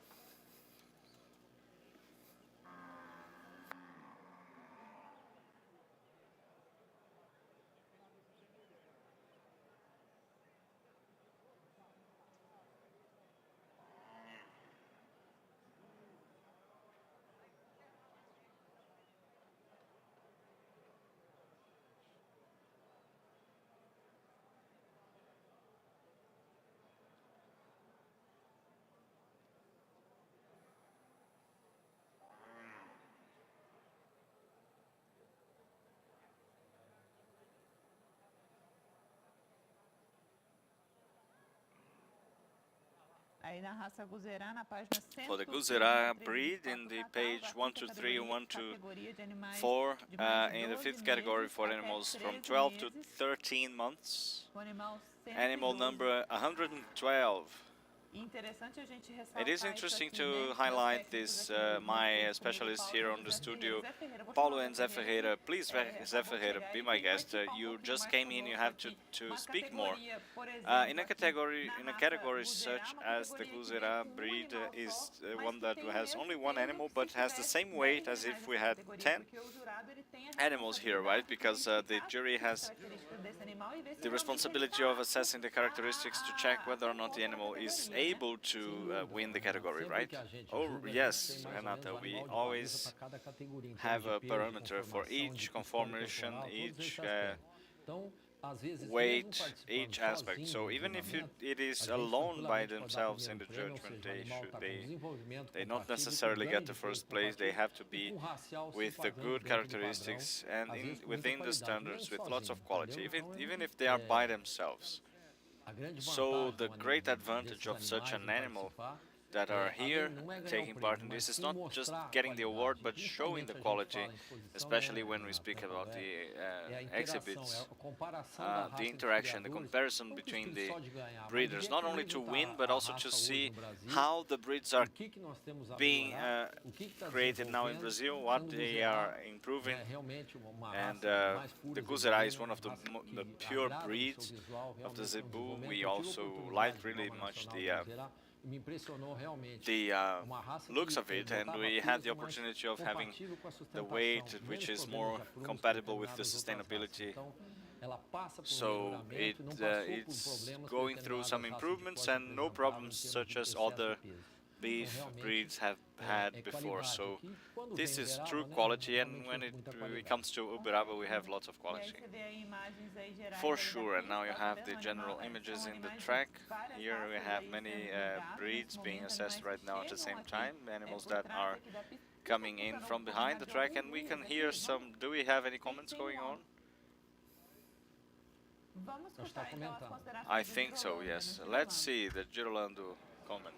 K: For the Guzerá breed, in the page 1 to 3 and 1 to 4, in the 5th category for animals from 12 to 13 months, animal number 112. It is interesting to highlight this, my specialist here on the studio, Paulo and Zé Ferreira. Please, Zé Ferreira, be my guest. You just came in, you have to speak more. In a category such as the Guzerá breed is one that has only one animal, but has the same weight as if we had 10 animals here, right? Because the jury has the responsibility of assessing the characteristics to check whether or not the animal is able to win the category, right? Oh, yes, Renata, we always have a parameter for each conformation, each weight, each aspect. So even if it is alone by themselves in the judgment, they not necessarily get the first place. They have to be with the good characteristics and within the standards with lots of quality, even if they are by themselves. So the great advantage of such an animal that are here taking part in this is not just getting the award, but showing the quality, especially when we speak about the exhibits, the interaction, the comparison between the breeders, not only to win, but also to see how the breeds are being created now in Brazil, what they are improving. And the Guzerá is one of the pure breeds of the zebu. We also like really much the looks of it, and we had the opportunity of having the weight which is more compatible with the sustainability. So it's going through some improvements and no problems such as other beef breeds have had before. So this is true quality, and when it comes to Uberaba, we have lots of quality. For sure, and now you have the general images in the track. Here we have many breeds being assessed right now at the same time, animals that are coming in from behind the track, and we can hear some. Do we have any comments going on? I think so, yes. Let's see the Girolando comment.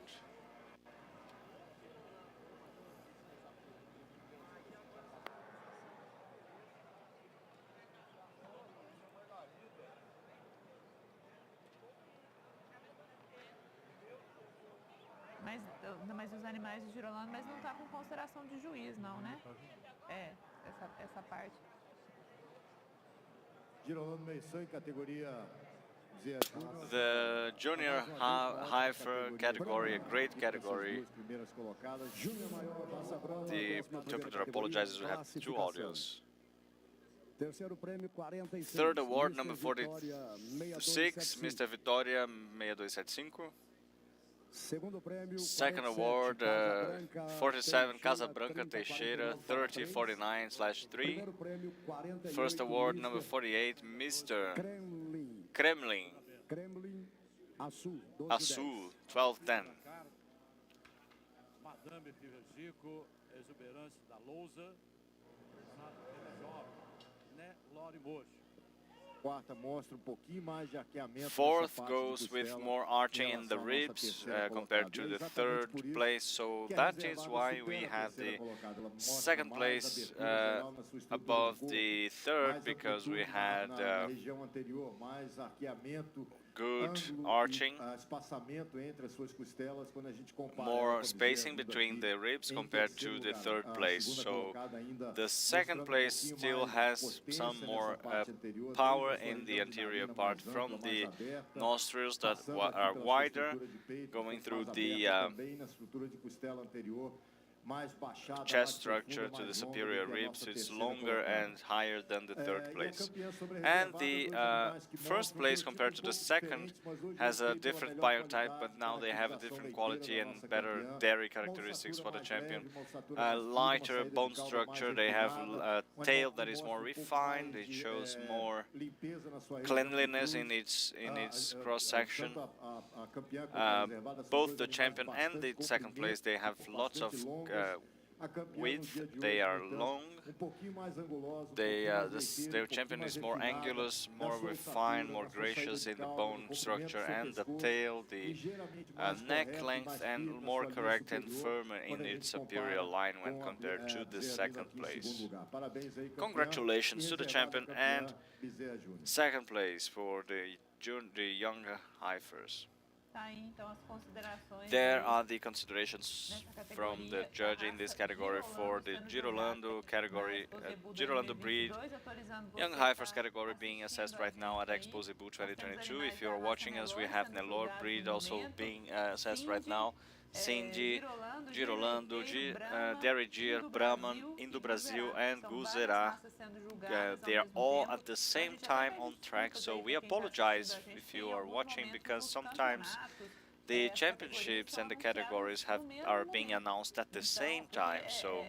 A: Mas os animais de Girolando, mas não está com consideração de juiz, não, né? É, essa parte.
N: Girolando Meição em categoria
K: the junior heifer category, a great category. The interpreter apologizes, we have two audios. Third award, number 46, Mr. Vitória, 6275. Second award, 47, Casa Branca Teixeira, 3049/3. First award, number 48, Mr. Kremlin, Azul, 1210.
B: Madame Piversico, exuberância da lousa, né, Lore Mocho.
K: Fourth goes with more arching in the ribs compared to the third place, so that is why we have the second place above the third, because we had good arching, more spacing between the ribs compared to the third place. So the second place still has some more power in the anterior part from the nostrils that are wider, going through the chest structure to the superior ribs. It's longer and higher than the third place. And the first place compared to the second has a different biotype, but now they have a different quality and better dairy characteristics for the champion. Lighter bone structure, they have a tail that is more refined, it shows more cleanliness in its cross-section. Both the champion and the second place, they have lots of width, they are long. Their champion is more angular, more refined, more gracious in the bone structure and the tail, the neck length, and more correct and firmer in its superior line when compared to the second place. Congratulations to the champion, and second place for the young heifers. There are the considerations from the judge in this category for the Girolando category, Girolando breed, young heifers category being assessed right now at Expozebu 2022. If you're watching us, we have Nelore breed also being assessed right now. Cindy, Girolando, Derrigier, Brahman, Indo Brasil, and Guzerá. They are all at the same time on track, so we apologize if you are watching, because sometimes the championships and the categories are being announced at the same time, so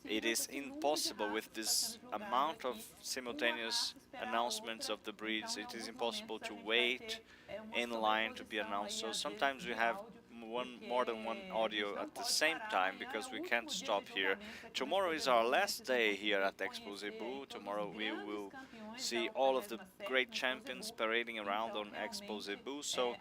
K: it is impossible with this amount of simultaneous announcements of the breeds. It is impossible to wait in line to be announced, so sometimes we have more than one audio at the same time, because we can't stop here. Tomorrow is our last day here at Expozebu. Tomorrow we will see all of the great champions parading around on Expozebu, so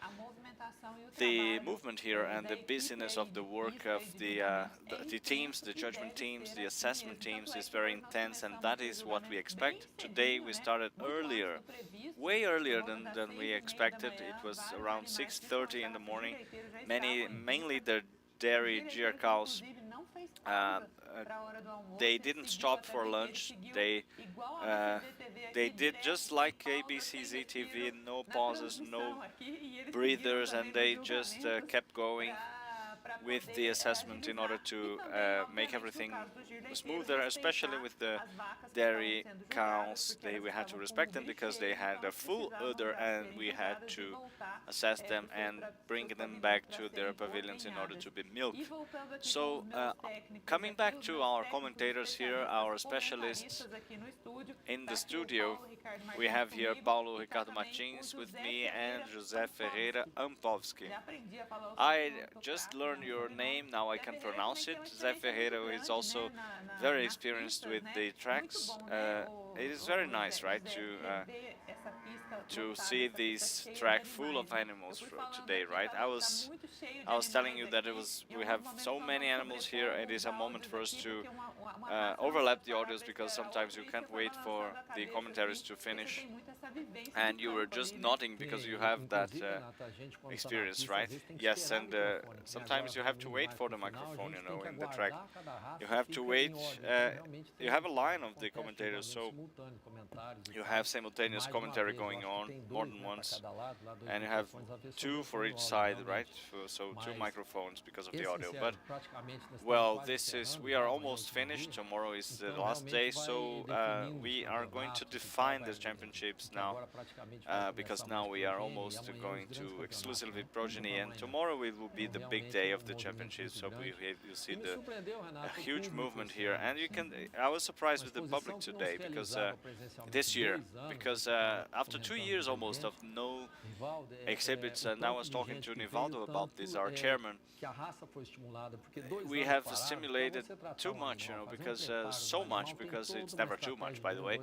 K: the movement here and the busyness of the work of the teams, the judgment teams, the assessment teams is very intense, and that is what we expect. Today we started earlier, way earlier than we expected. It was around 6:30 in the morning. Mainly the dairy GR cows, they didn't stop for lunch. They did just like ABCZ TV, no pauses, no breathers, and they just kept going with the assessment in order to make everything smoother, especially with the dairy cows. We had to respect them because they had a full udder, and we had to assess them and bring them back to their pavilions in order to be milked. So coming back to our commentators here, our specialists in the studio, we have here Paulo Ricardo Martins with me and José Ferreira Ampovsky. I just learned your name, now I can pronounce it. José Ferreira is also very experienced with the tracks. It is very nice, right, to see this track full of animals today, right? I was telling you that we have so many animals here. It is a moment for us to overlap the audios, because sometimes you can't wait for the commentaries to finish, and you were just nodding because you have that experience, right? Yes, and sometimes you have to wait for the microphone, you know, in the track. You have to wait, you have a line of the commentators, so you have simultaneous commentary going on more than once, and you have two for each side, right? So two microphones because of the audio. But well, we are almost finished. Tomorrow is the last day, so we are going to define the championships now, because now we are almost going to exclusively progeny, and tomorrow it will be the big day of the championships. So you see a huge movement here, and I was surprised with the public today, because this year, because after 2 years almost of no exhibits, and I was talking to Nivaldo about this, our chairman, we have stimulated too much, you know, because so much, because it's never too much, by the way.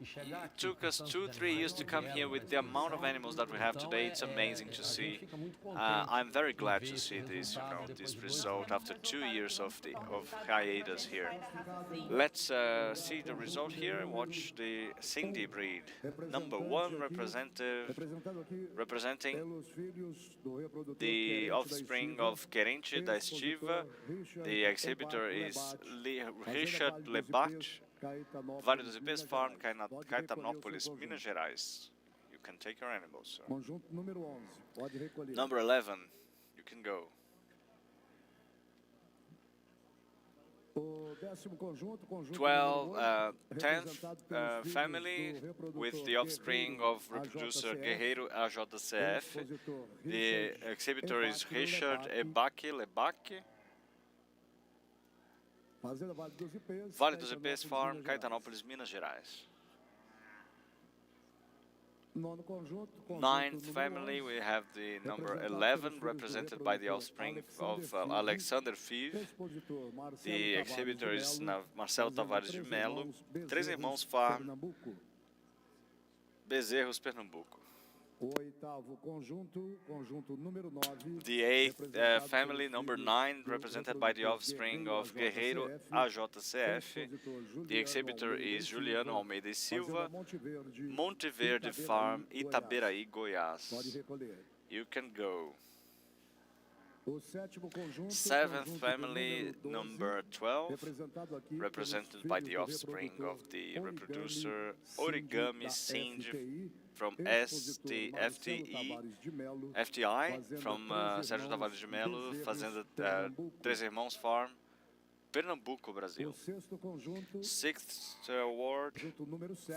K: It took us 2-3 years to come here with the amount of animals that we have today. It's amazing to see. I'm very glad to see this, you know, this result after 2 years of hiatus here. Let's see the result here and watch the Cindy breed, number 1 representing the offspring of Querente da Estiva. The exhibitor is Richard Lebat, Vale dos Ipês Farm, Caetanópolis, Minas Gerais. You can take your animals, sir. Number 11, you can go. 10th family with the offspring of reproducer Guerreiro AJCF. The exhibitor is Richard Lebac. Vale dos Ipês Farm, Caetanópolis, Minas Gerais. Ninth family, we have the number 11, represented by the offspring of Alexander Five. The exhibitor is Marcelo Tavares de Melo. Três Irmãos Farm, Bezerros, Pernambuco. The eighth family, number 9, represented by the offspring of Guerreiro AJCF. The exhibitor is Juliano Almeida e Silva, Monte Verde Farm, Itaberaí, Goiás. You can go. Seventh family, number 12, represented by the offspring of the reproducer Origami Cindy from FTI, from Sérgio Tavares de Melo, Fazenda Três Irmãos Farm, Pernambuco, Brasil. Sixth award,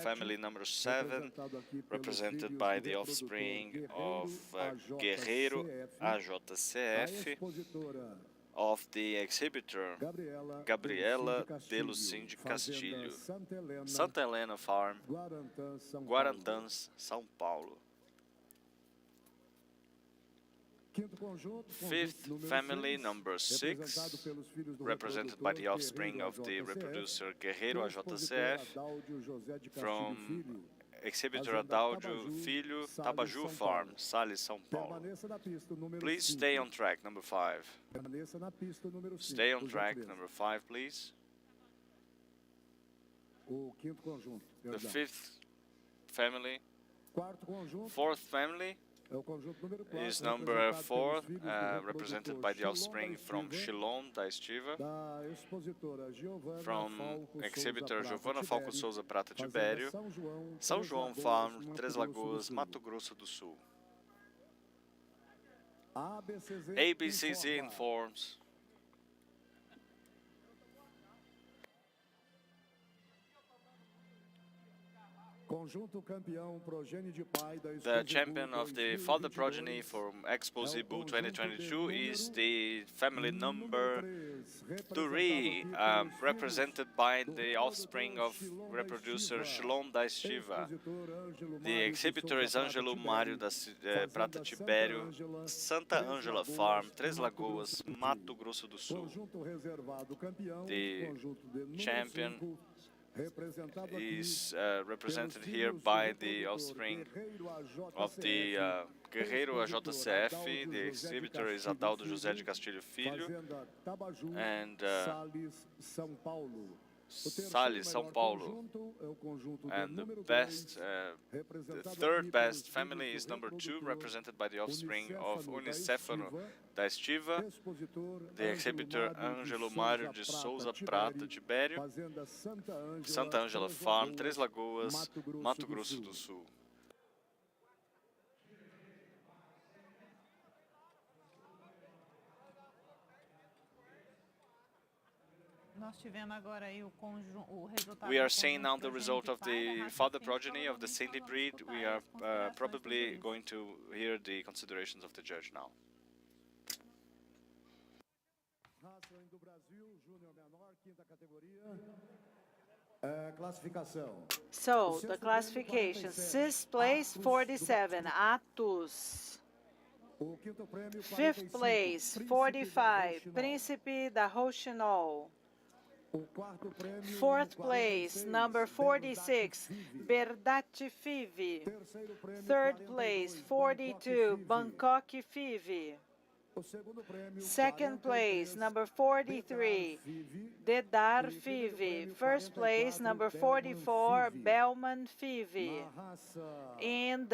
K: family number 7, represented by the offspring of Guerreiro AJCF, of the exhibitor Gabriela de Lucinde Castilho, Santa Helena Farm, Guarantãs, São Paulo. Fifth family, number 6, represented by the offspring of the reproducer Guerreiro AJCF, from exhibitor Adaldio Filho, Tabaju Farm, Sales, São Paulo. Please stay on track, number 5. Stay on track, number 5, please. The fifth family, fourth family, is number 4, represented by the offspring from Shilon da Estiva, from exhibitor Giovana Falco Souza Prata Tibério, São João Farm, Três Lagoas, Mato Grosso do Sul. ABCZ informs the champion of the father progeny from Expozebu 2022 is the family number 3, represented by the offspring of reproducer Shilon da Estiva. The exhibitor is Ângelo Mário da Prata Tibério, Santa Ângela Farm, Três Lagoas, Mato Grosso do Sul. The champion is represented here by the offspring of the Guerreiro AJCF. The exhibitor is Adaldo José de Castilho Filho, and Sales, São Paulo. And the third best family is number 2, represented by the offspring of Unicéfalo da Estiva. The exhibitor Ângelo Mário de Souza Prata Tibério, Santa Ângela Farm, Três Lagoas, Mato Grosso do Sul. We are seeing now the result of the father progeny of the Cindy breed. We are probably going to hear the considerations of the judge now.
O: So, the classification, 6th place, 47, Atus. 5th place, 45, Príncipe da Rochinol. 4th place, number 46, Berdati Fivi. 3rd place, 42, Bangkok Fivi. 2nd place, number 43, Dedar Fivi. 1st place, number 44, Bellman Fivi. In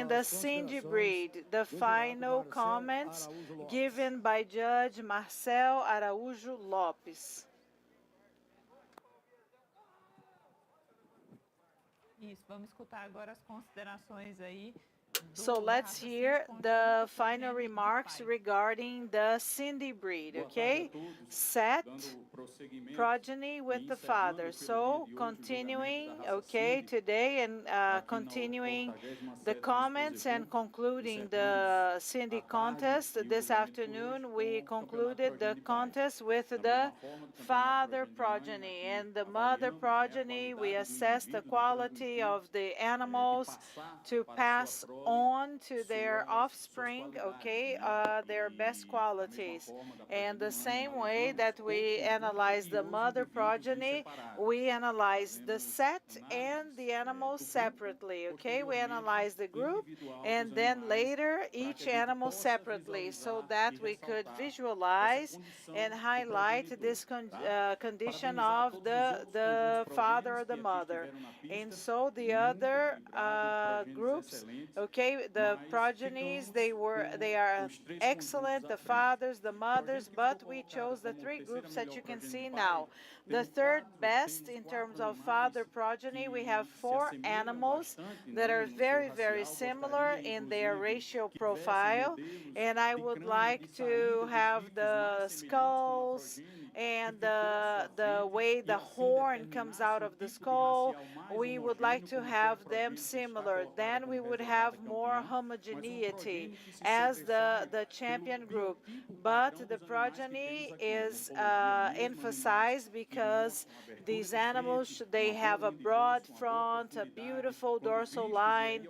O: the Cindy breed, the final comments given by Judge Marcel Araújo Lopes.
A: Isso, vamos escutar agora as considerações aí
O: So let's hear the final remarks regarding the Cindy breed, okay? Set progeny with the father. So continuing, okay, today and continuing the comments and concluding the Cindy contest. This afternoon we concluded the contest with the father progeny and the mother progeny. We assessed the quality of the animals to pass on to their offspring, okay, their best qualities. And the same way that we analyze the mother progeny, we analyze the set and the animals separately, okay? We analyze the group and then later each animal separately so that we could visualize and highlight this condition of the father or the mother. And so the other groups, okay, the progenies, they are excellent, the fathers, the mothers, but we chose the three groups that you can see now. The third best in terms of father progeny, we have 4 animals that are very similar in their racial profile, and I would like to have the skulls and the way the horn comes out of the skull. We would like to have them similar. Then we would have more homogeneity as the champion group. But the progeny is emphasized because these animals, they have a broad front, a beautiful dorsal line,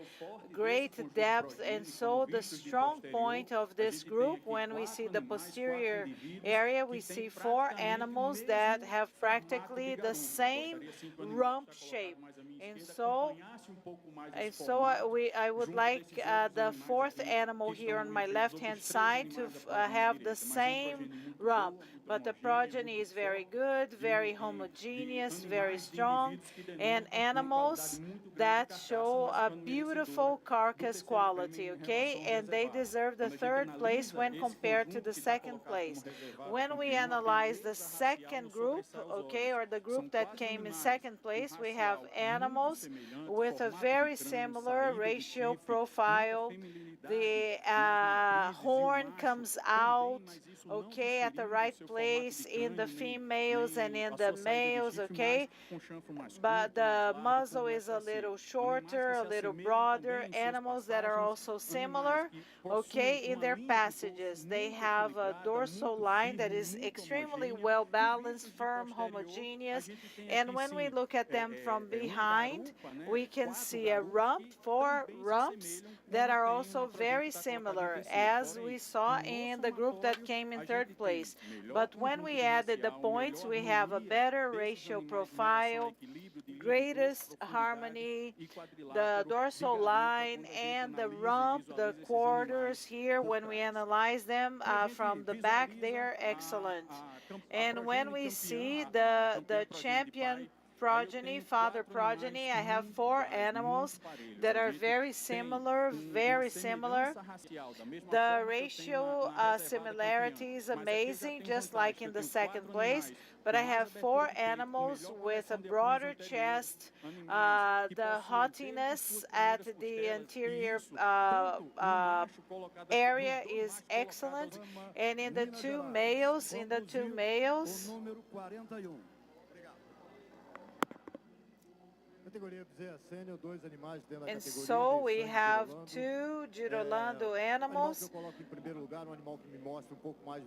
O: great depth, and so the strong point of this group, when we see the posterior area, we see 4 animals that have practically the same rump shape. And so I would like the 4th animal here on my left-hand side to have the same rump. But the progeny is very good, very homogeneous, very strong, and animals that show a beautiful carcass quality, okay? And they deserve the 3rd place when compared to the 2nd place. When we analyze the 2nd group, okay, or the group that came in 2nd place, we have animals with a very similar racial profile. The horn comes out, okay, at the right place in the females and in the males, okay? But the muzzle is a little shorter, a little broader. Animals that are also similar, okay, in their passages. They have a dorsal line that is extremely well balanced, firm, homogeneous. And when we look at them from behind, we can see a rump, 4 rumps that are also very similar, as we saw in the group that came in 3rd place. But when we added the points, we have a better racial profile, greatest harmony, the dorsal line and the rump, the quarters here, when we analyze them from the back, they are excellent. And when we see the champion progeny, father progeny, I have 4 animals that are very similar, very similar. The ratio similarity is amazing, just like in the 2nd place, but I have 4 animals with a broader chest, the haughtiness at the anterior area is excellent, and in the two males, and so we have 2 Girolando animals,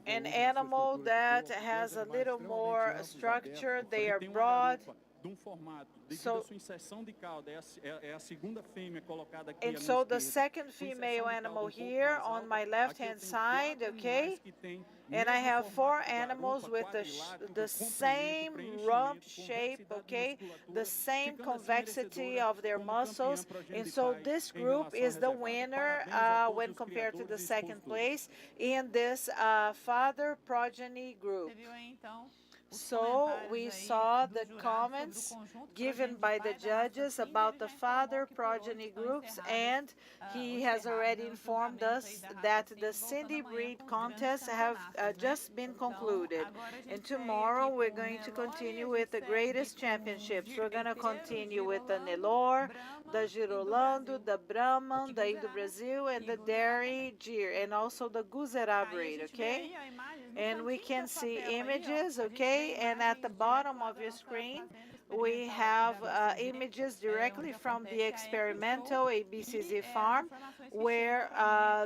O: an animal that has a little more structure, they are broad. So, and so the 2nd female animal here on my left-hand side, okay? And I have 4 animals with the same rump shape, okay? The same convexity of their muscles. And so this group is the winner when compared to the 2nd place in this father progeny group. So we saw the comments given by the judges about the father progeny groups, and he has already informed us that the Cindy breed contests have just been concluded. And tomorrow we're going to continue with the greatest championships. We're going to continue with the Nelore, the Girolando, the Brahman, the Indo Brasil, and the Dairy Gir, and also the Guzerá breed, okay? And we can see images, okay? And at the bottom of your screen, we have images directly from the experimental ABCZ farm, where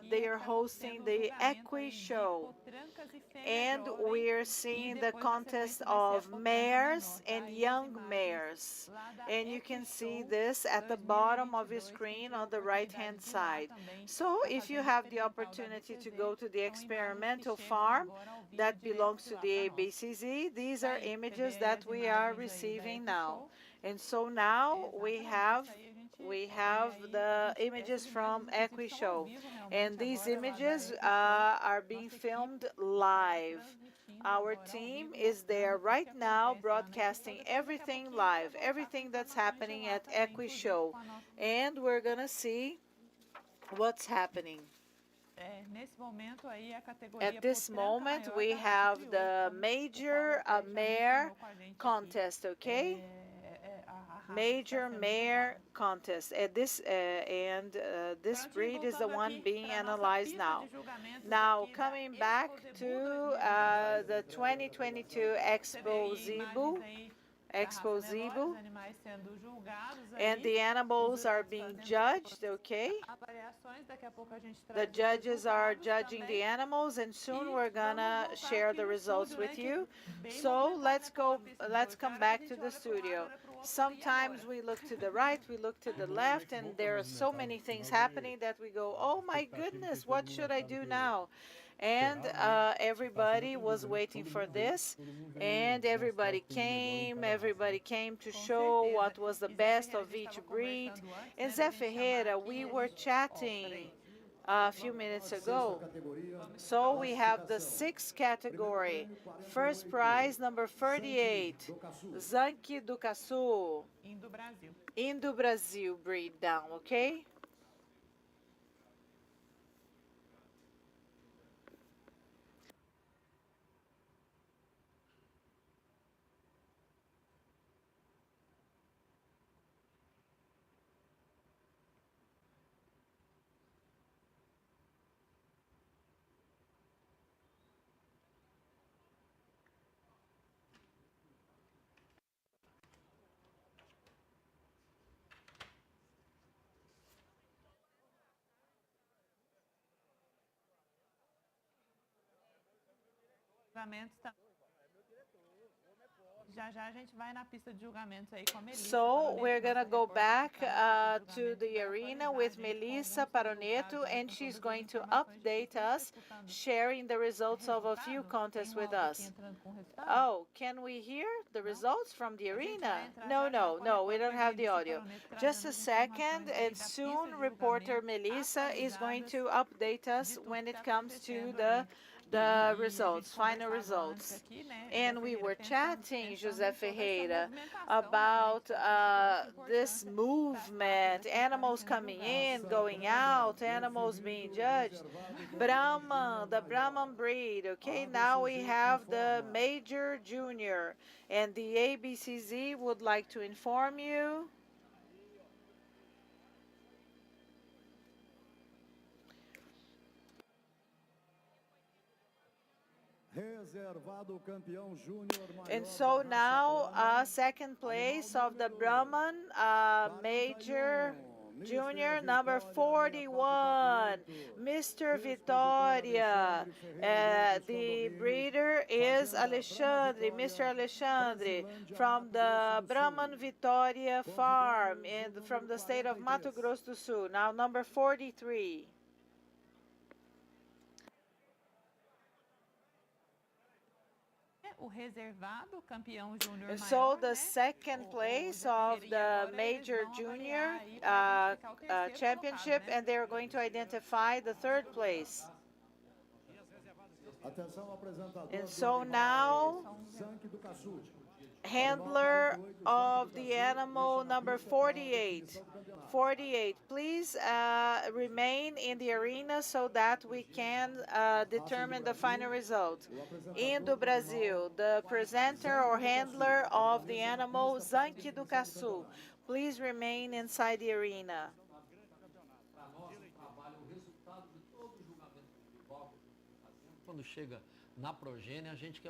O: they are hosting the Equi Show. And we're seeing the contest of mares and young mares. And you can see this at the bottom of your screen on the right-hand side. So if you have the opportunity to go to the experimental farm that belongs to the ABCZ, these are images that we are receiving now. And so now we have the images from Equi Show, and these images are being filmed live. Our team is there right now broadcasting everything live, everything that's happening at Equi Show, and we're gonna see what's happening. At this moment, we have the major mare contest, okay? Major mare contest. This breed is the one being analyzed now. Now, coming back to the 2022 Expozebu, and the animals are being judged, okay? The judges are judging the animals, and soon we're gonna share the results with you. So let's come back to the studio. Sometimes we look to the right, we look to the left, and there are so many things happening that we go, oh my goodness, what should I do now? And everybody was waiting for this, and everybody came to show what was the best of each breed. And Zé Ferreira, we were chatting a few minutes ago. So we have the 6th category. First prize, number 38, Zanque do Caçu, Indo Brasil breed down, okay? So we're gonna go back to the arena with Melissa Paroneto, and she's going to update us, sharing the results of a few contests with us. Oh, can we hear the results from the arena? No, we don't have the audio. Just a second, and soon reporter Melissa is going to update us when it comes to the results, final results. And we were chatting, José Ferreira, about this movement, animals coming in, going out, animals being judged. Brahman, the Brahman breed, okay? Now we have the Major Junior, and the ABCZ would like to inform you and so now, second place of the Brahman Major Junior, number 41, Mr. Vitória. The breeder is Alexandre, Mr. Alexandre, from the Brahman Vitória farm from the state of Mato Grosso do Sul. Now, number 43. And so the second place of the Major Junior Championship, and they're going to identify the third place. And so now, handler of the animal number 48. 48, please remain in the arena so that we can determine the final result. Indo Brasil, the presenter or handler of the animal Zanque do Caçu, please remain inside the arena.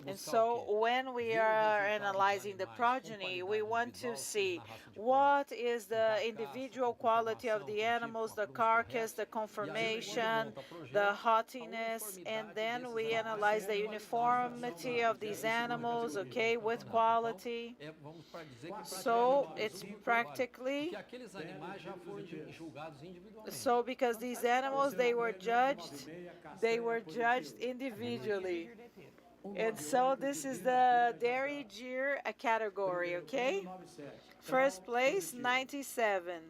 O: And so when we are analyzing the progeny, we want to see what is the individual quality of the animals, the carcass, the conformation, the haughtiness, and then we analyze the uniformity of these animals, okay, with quality. So it's practically, so because these animals, they were judged individually. And so this is the dairy Jeer category, okay? First place, 97.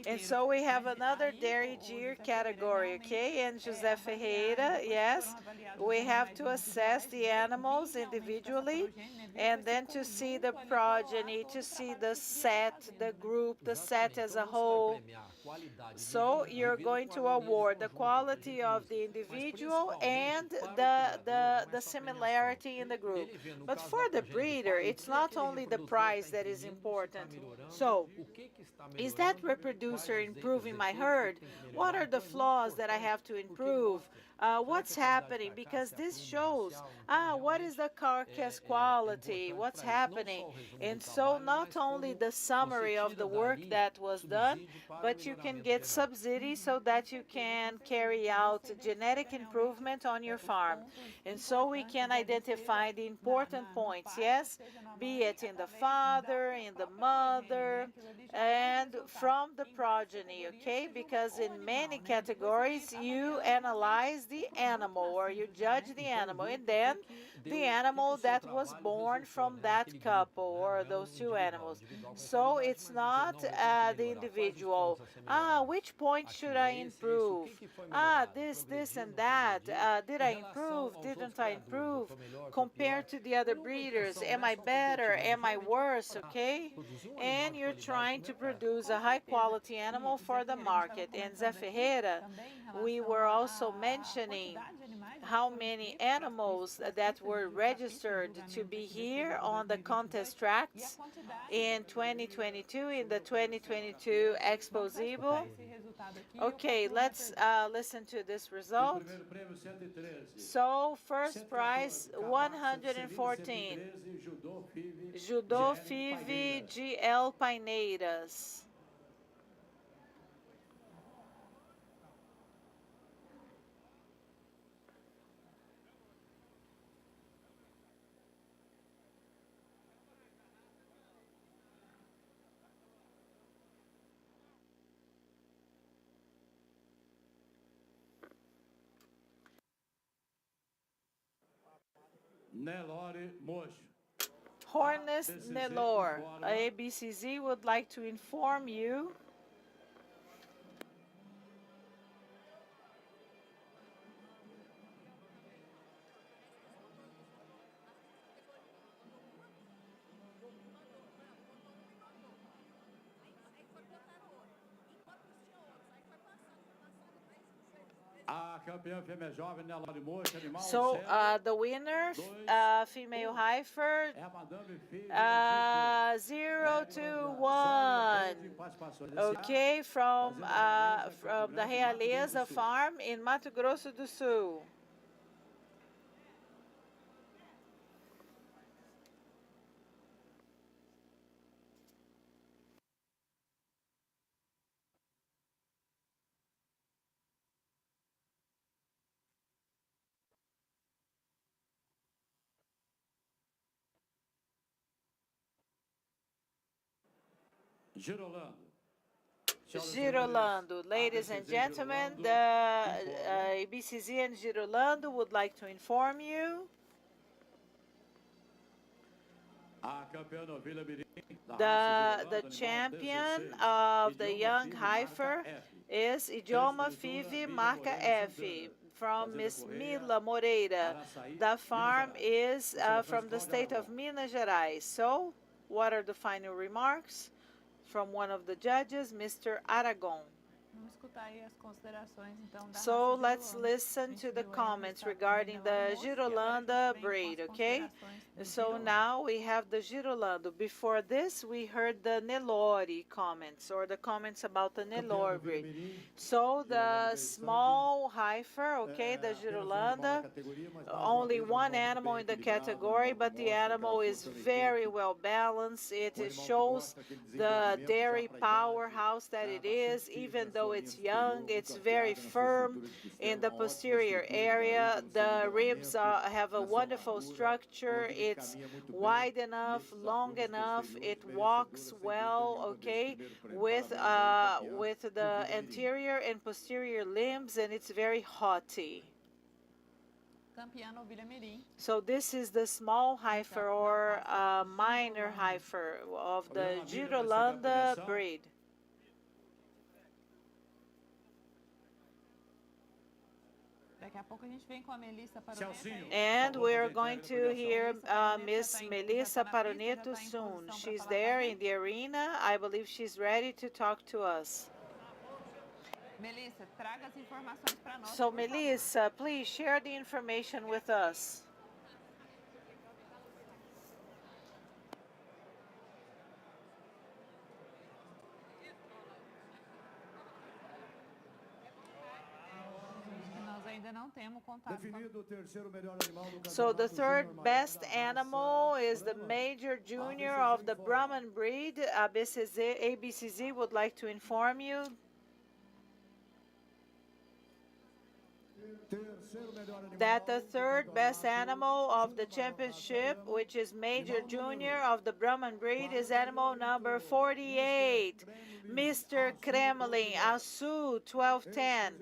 O: And so we have another dairy Jeer category, okay? And José Ferreira, yes, we have to assess the animals individually and then to see the progeny, to see the set, the group, the set as a whole. So you're going to award the quality of the individual and the similarity in the group. But for the breeder, it's not only the price that is important. So, is that reproducer improving my herd? What are the flaws that I have to improve? What's happening? Because this shows, what is the carcass quality? What's happening? And so not only the summary of the work that was done, but you can get subsidies so that you can carry out genetic improvement on your farm. And so we can identify the important points, yes? Be it in the father, in the mother, and from the progeny, okay? Because in many categories, you analyze the animal or you judge the animal, and then the animal that was born from that couple or those two animals. So it's not the individual. Which point should I improve? This and that. Did I improve? Didn't I improve? Compared to the other breeders, am I better? Am I worse? Okay? And you're trying to produce a high quality animal for the market. And Zé Ferreira, we were also mentioning how many animals that were registered to be here on the contest tracks in 2022, in the 2022 Expozebu. Okay, let's listen to this result. So, first prize, 114. Judô Five GL Paineiras.
B: Nelore Mocho.
O: Hornes Nelor, ABCZ would like to inform you so the winner, female heifer, 021. Okay, from the Realeza farm in Mato Grosso do Sul. Girolando. Ladies and gentlemen, the ABCZ and Girolando would like to inform you The champion of the young heifer is Idioma FIV Marca F from Miss Mila Moreira. The farm is from the state of Minas Gerais. So, what are the final remarks from one of the judges, Mr. Aragon? So let's listen to the comments regarding the Girolanda breed, okay? So now we have the Girolando. Before this, we heard the Nelore comments, or the comments about the Nelore breed. So the small heifer, okay, the Girolanda, only one animal in the category, but the animal is very well balanced. It shows the dairy powerhouse that it is, even though it's young. It's very firm in the posterior area. The ribs have a wonderful structure. It's wide enough, long enough. It walks well, okay, with the anterior and posterior limbs, and it's very haughty. So this is the small heifer or minor heifer of the Girolanda breed. And we're going to hear Miss Melissa Paroneto soon. She's there in the arena. I believe she's ready to talk to us. So, Melissa, please share the information with us. So the third best animal is the major junior of the Brahman breed. ABCZ would like to inform you that the third best animal of the championship, which is major junior of the Brahman breed, is animal number 48, Mr. Kremlin, Açu 1210.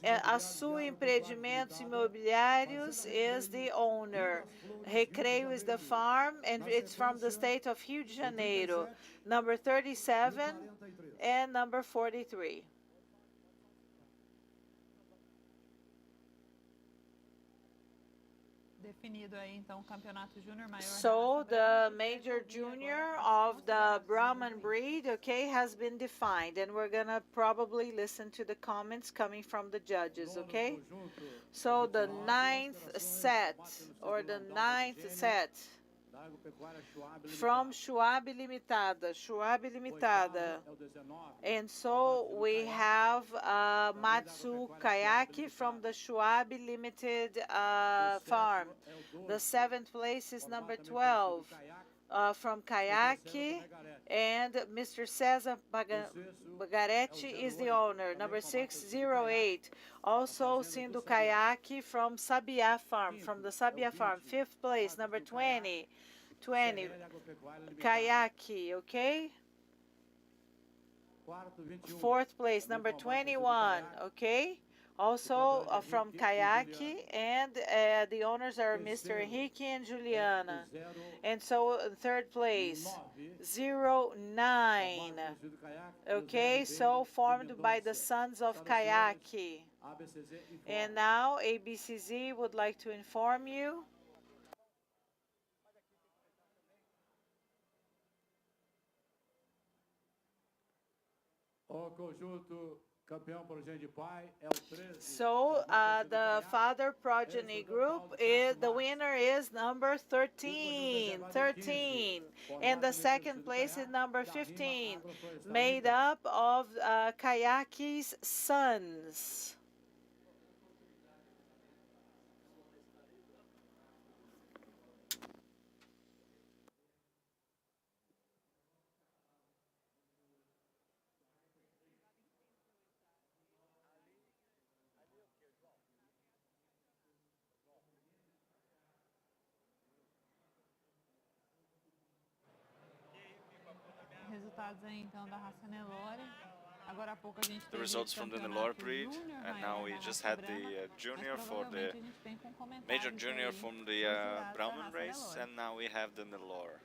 O: Açu Empreendimentos Imobiliários is the owner. Recreio is the farm, and it's from the state of Rio de Janeiro. Number 37 and number 43. So the major junior of the Brahman breed, okay, has been defined, and we're gonna probably listen to the comments coming from the judges, okay? So the ninth set from Schwab Limitada. And so we have Matsu Kayaki from the Schwab Limited farm. The seventh place is number 12 from Kayaki, and Mr. Cesar Bagaretti is the owner. Number 608, also Sindu Kayaki from Sabiá farm, from the Sabiá farm. Fifth place, number 20 Kayaki, okay? Fourth place, number 21, okay? Also from Kayaki, and the owners are Mr. Henrique and Juliana. And so third place, 09, okay? So formed by the sons of Kayaki. And now ABCZ would like to inform you so the father progeny group is the winner is number 13, and the second place is number 15, made up of Kayaki's sons.
A: Resultados aí então da raça Nelore.
K: the results from the Nelore breed, and now we just had the junior for the major junior from the Brahman race, and now we have the Nelore.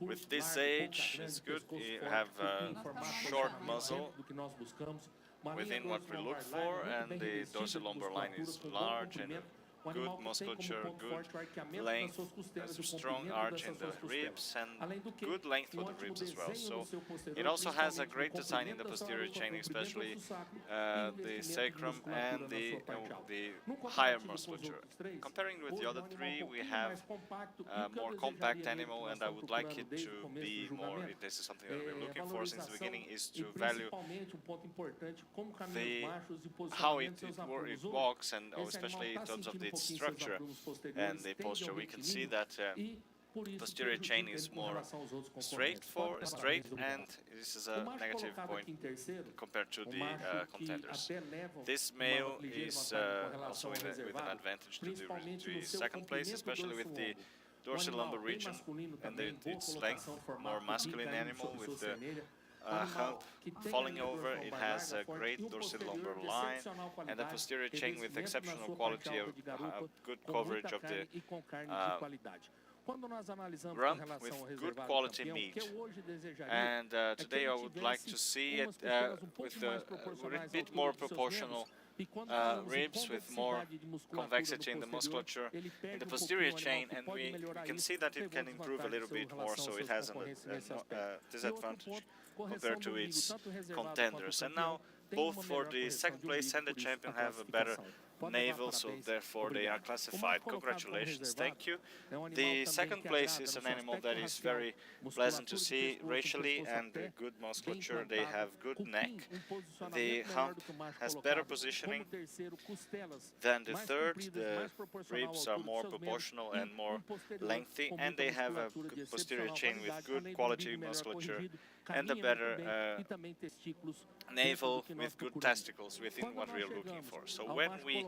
K: With this age, it's good. You have a short muzzle within what we look for, and the dorsal-lumbar line is large and good musculature, good length, has a strong arch in the ribs, and good length for the ribs as well. So it also has a great design in the posterior chain, especially the sacrum and the higher musculature. Comparing with the other three, we have a more compact animal, and I would like it to be more, this is something that we're looking for since the beginning, is to value how it walks, and especially in terms of the structure and the posture. We can see that posterior chain is more straight, and this is a negative point compared to the contenders. This male is also with an advantage to the second place, especially with the dorsal-lumbar region and its length, more masculine animal with the hump falling over. It has a great dorsal-lumbar line and a posterior chain with exceptional quality of good coverage of the rump with good quality meat. And today I would like to see it with a bit more proportional ribs, with more convexity in the musculature in the posterior chain, and we can see that it can improve a little bit more, so it has a disadvantage compared to its contenders. And now both for the second place and the champion have a better navel, so therefore they are classified. Congratulations, thank you. The second place is an animal that is very pleasant to see racially, and good musculature. They have good neck. The hump has better positioning than the third. The ribs are more proportional and more lengthy, and they have a posterior chain with good quality musculature and a better navel with good testicles within what we are looking for. So when we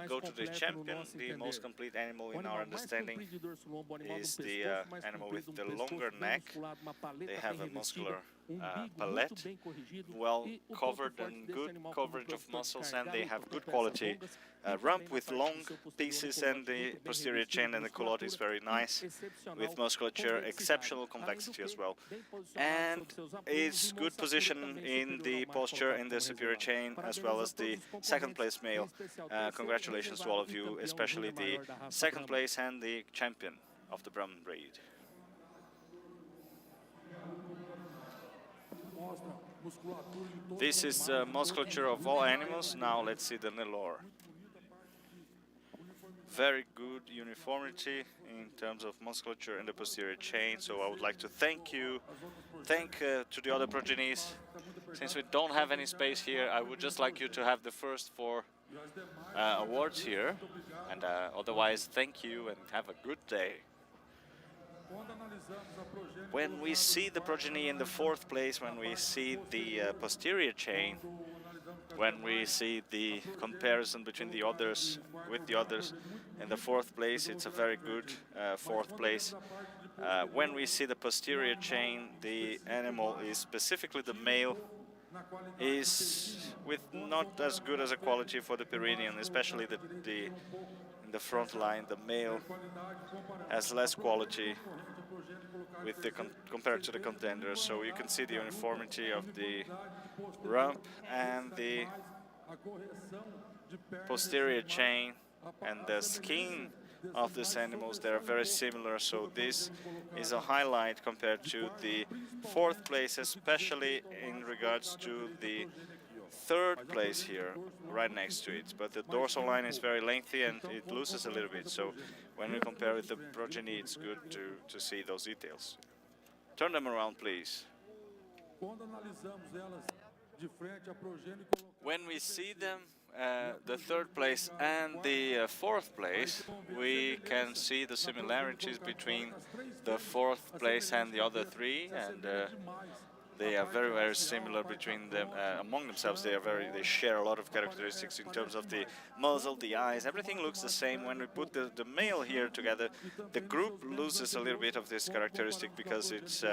K: go to the champion, the most complete animal in our understanding is the animal with the longer neck. They have a muscular palette, well covered and good coverage of muscles, and they have good quality rump with long pieces, and the posterior chain and the culotte is very nice with musculature, exceptional convexity as well, and is good position in the posture in the superior chain as well as the second place male. Congratulations to all of you, especially the second place and the champion of the Brahman breed. This is musculature of all animals. Now let's see the Nelore. Very good uniformity in terms of musculature in the posterior chain, so I would like to thank to the other progenies. Since we don't have any space here, I would just like you to have the first 4 awards here, and otherwise thank you and have a good day. When we see the progeny in the 4th place, when we see the posterior chain, when we see the comparison between the others with the others in the 4th place, it's a very good 4th place. When we see the posterior chain, the animal is, specifically the male, is with not as good as a quality for the Pyrenean, especially in the front line. The male has less quality with the compared to the contenders, so you can see the uniformity of the rump and the posterior chain and the skin of these animals. They are very similar, so this is a highlight compared to the 4th place, especially in regards to the 3rd place here, right next to it. But the dorsal line is very lengthy and it loses a little bit, so when we compare with the progeny, it's good to see those details. Turn them around, please. When we see them, the 3rd place and the 4th place, we can see the similarities between the 4th place and the other 3, and They are very, very similar between them, among themselves. They share a lot of characteristics in terms of the muzzle, the eyes. Everything looks the same. When we put the male here together, the group loses a little bit of this characteristic because it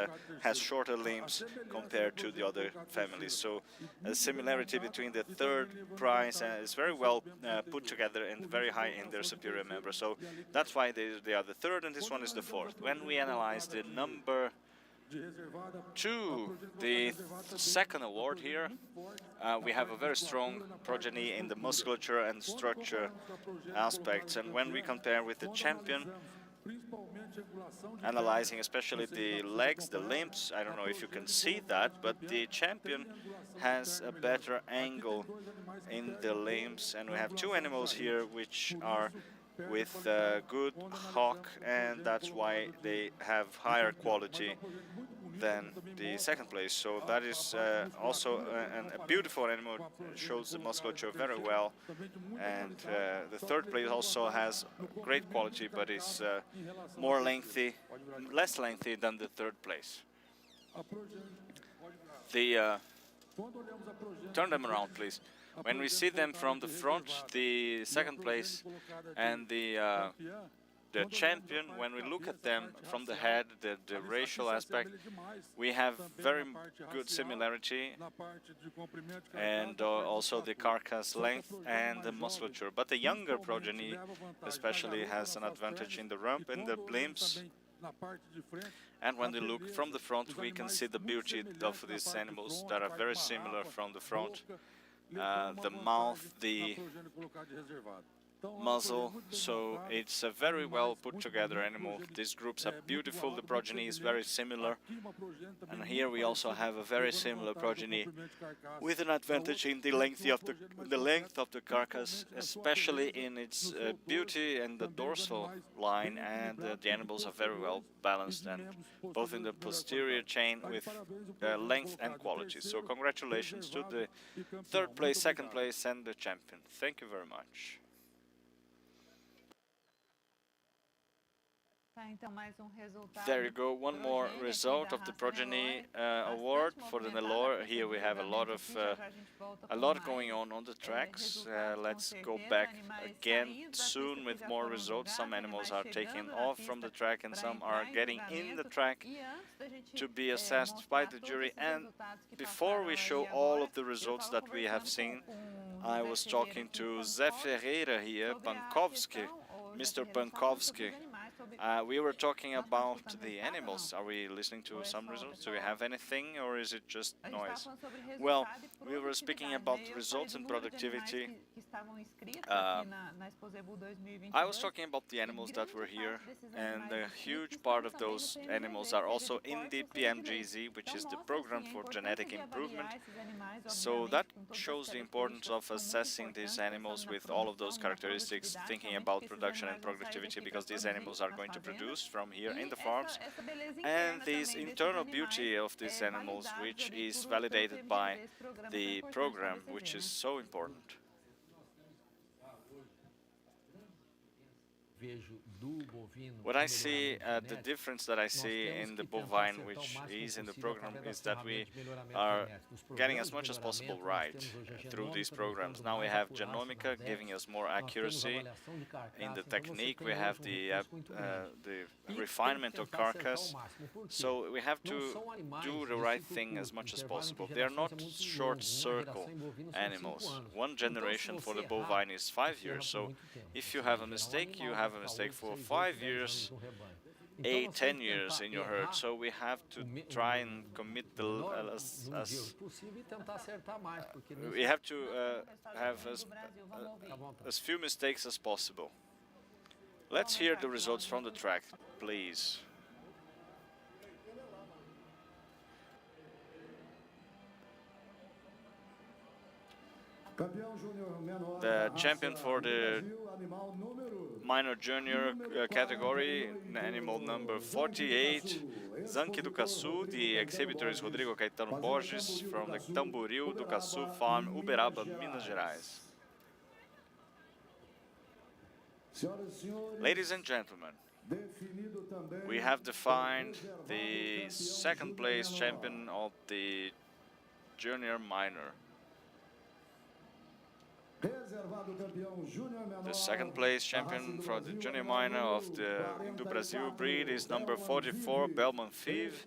K: has shorter limbs compared to the other families. So a similarity between the third prize is very well put together and very high in their superior member. So that's why they are the third, and this one is the fourth. When we analyze the number 2, the second award here, we have a very strong progeny in the musculature and structure aspects. And when we compare with the champion, analyzing especially the legs, the limbs, I don't know if you can see that, but the champion has a better angle in the limbs. And we have 2 animals here which are with good hock, and that's why they have higher quality than the second place. So that is also a beautiful animal, shows the musculature very well. And the third place also has great quality, but is more lengthy, less lengthy than the third place. Turn them around, please. When we see them from the front, the second place and the champion, when we look at them from the head, the racial aspect, we have very good similarity, and also the carcass length and the musculature. But the younger progeny especially has an advantage in the rump and the limbs. And when we look from the front, we can see the beauty of these animals that are very similar from the front. The mouth, the muzzle, so it's a very well put together animal. These groups are beautiful, the progeny is very similar, and here we also have a very similar progeny with an advantage in the length of the carcass, especially in its beauty and the dorsal line, and the animals are very well balanced, and both in the posterior chain with length and quality. So congratulations to the third place, second place, and the champion. Thank you very much. There you go, one more result of the progeny award for the Nelore. Here we have a lot going on the tracks. Let's go back again soon with more results. Some animals are taken off from the track and some are getting in the track to be assessed by the jury. And before we show all of the results that we have seen, I was talking to Zé Ferreira here, Pankowski, Mr. Pankowski. We were talking about the animals. Are we listening to some results? Do we have anything, or is it just noise? Well, we were speaking about results and productivity. I was talking about the animals that were here, and a huge part of those animals are also in the PMGZ, which is the Program for Genetic Improvement. So that shows the importance of assessing these animals with all of those characteristics, thinking about production and productivity, because these animals are going to produce from here in the farms, and this internal beauty of these animals, which is validated by the program, which is so important. What I see, the difference that I see in the bovine, which is in the program, is that we are getting as much as possible right through these programs. Now we have Genomica giving us more accuracy in the technique. We have the refinement of carcass. So we have to do the right thing as much as possible. They are not short circle animals. One generation for the bovine is 5 years. So if you have a mistake, you have a mistake for 5 years, 10 years in your herd. So we have to try and commit we have to have as few mistakes as possible. Let's hear the results from the track, please. The champion for the minor junior category, animal number 48, Zanque do Caçu. The exhibitor is Rodrigo Caetano Borges from the Tamboril do Caçu farm, Uberaba, Minas Gerais. Ladies and gentlemen, We have defined the second place champion of the junior minor. The second place champion for the junior minor of the Indo-Brasil breed is number 44, Belman Five.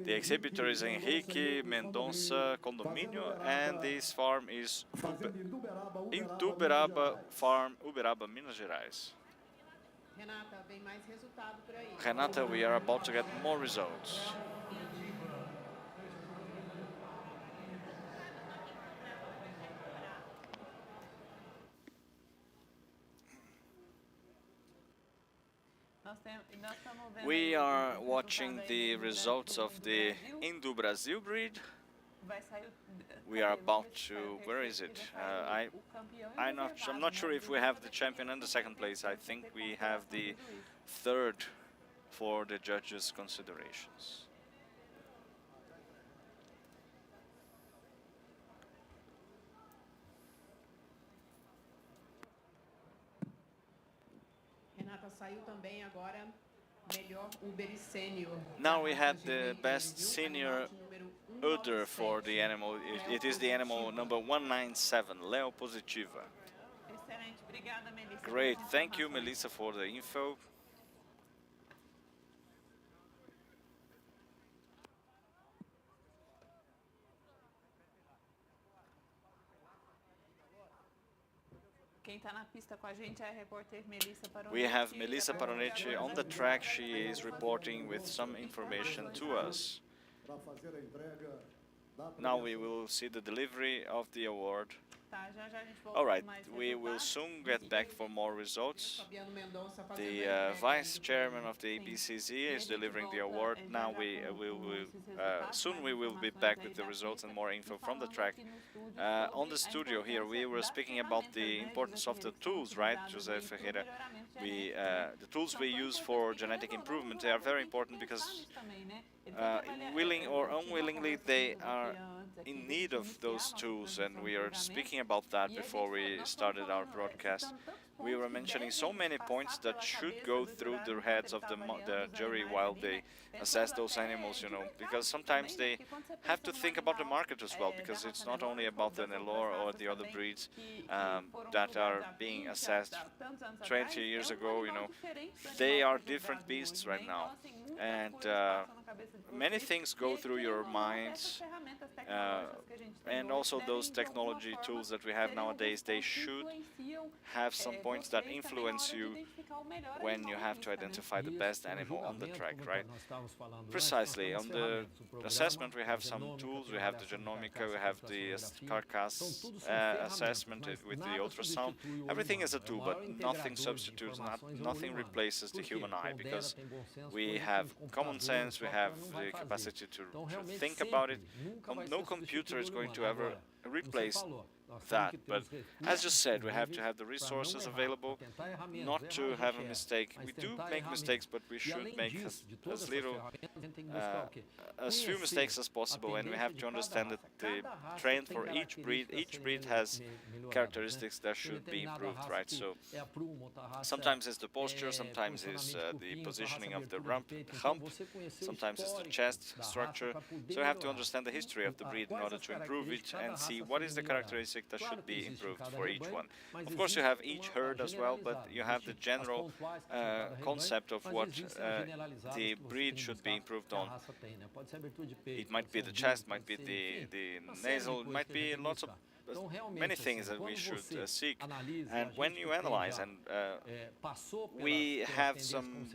K: The exhibitor is Henrique Mendonça Condomínio, and this farm is Ituberaba Farm, Uberaba, Minas Gerais. Renata, we are about to get more results. We are watching the results of the Indo-Brasil breed. We are about to, where is it? I'm not sure if we have the champion and the second place. I think we have the third for the judges' considerations. Now we had the best senior udder for the animal. It is the animal number 197, Leo Positiva. Great, thank you, Melissa, for the info. We have Melissa Paronici on the track. She is reporting with some information to us. Now we will see the delivery of the award. All right, we will soon get back for more results. The vice chairman of the ABCZ is delivering the award. Now soon we will be back with the results and more info from the track. On the studio here, we were speaking about the importance of the tools, right, Jose Ferreira? The tools we use for genetic improvement, they are very important because willing or unwillingly, they are in need of those tools, and we are speaking about that before we started our broadcast. We were mentioning so many points that should go through the heads of the jury while they assess those animals, you know, because sometimes they have to think about the market as well, because it's not only about the Nelore or the other breeds that are being assessed 20 years ago, you know. They are different beasts right now, and many things go through your minds, and also those technology tools that we have nowadays, they should have some points that influence you when you have to identify the best animal on the track, right? Precisely. On the assessment, we have some tools. We have the genomica, we have the carcass assessment with the ultrasound. Everything is a tool, but nothing substitutes, nothing replaces the human eye, because we have common sense, we have the capacity to think about it. No computer is going to ever replace that, but as you said, we have to have the resources available not to have a mistake. We do make mistakes, but we should make as few mistakes as possible, and we have to understand that the trend for each breed has characteristics that should be improved, right? So sometimes it's the posture, sometimes it's the positioning of the hump, sometimes it's the chest structure. So you have to understand the history of the breed in order to improve it and see what is the characteristic that should be improved for each one. Of course, you have each herd as well, but you have the general concept of what the breed should be improved on. It might be the chest, might be the nasal, it might be lots of many things that we should seek. And when you analyze, and we have some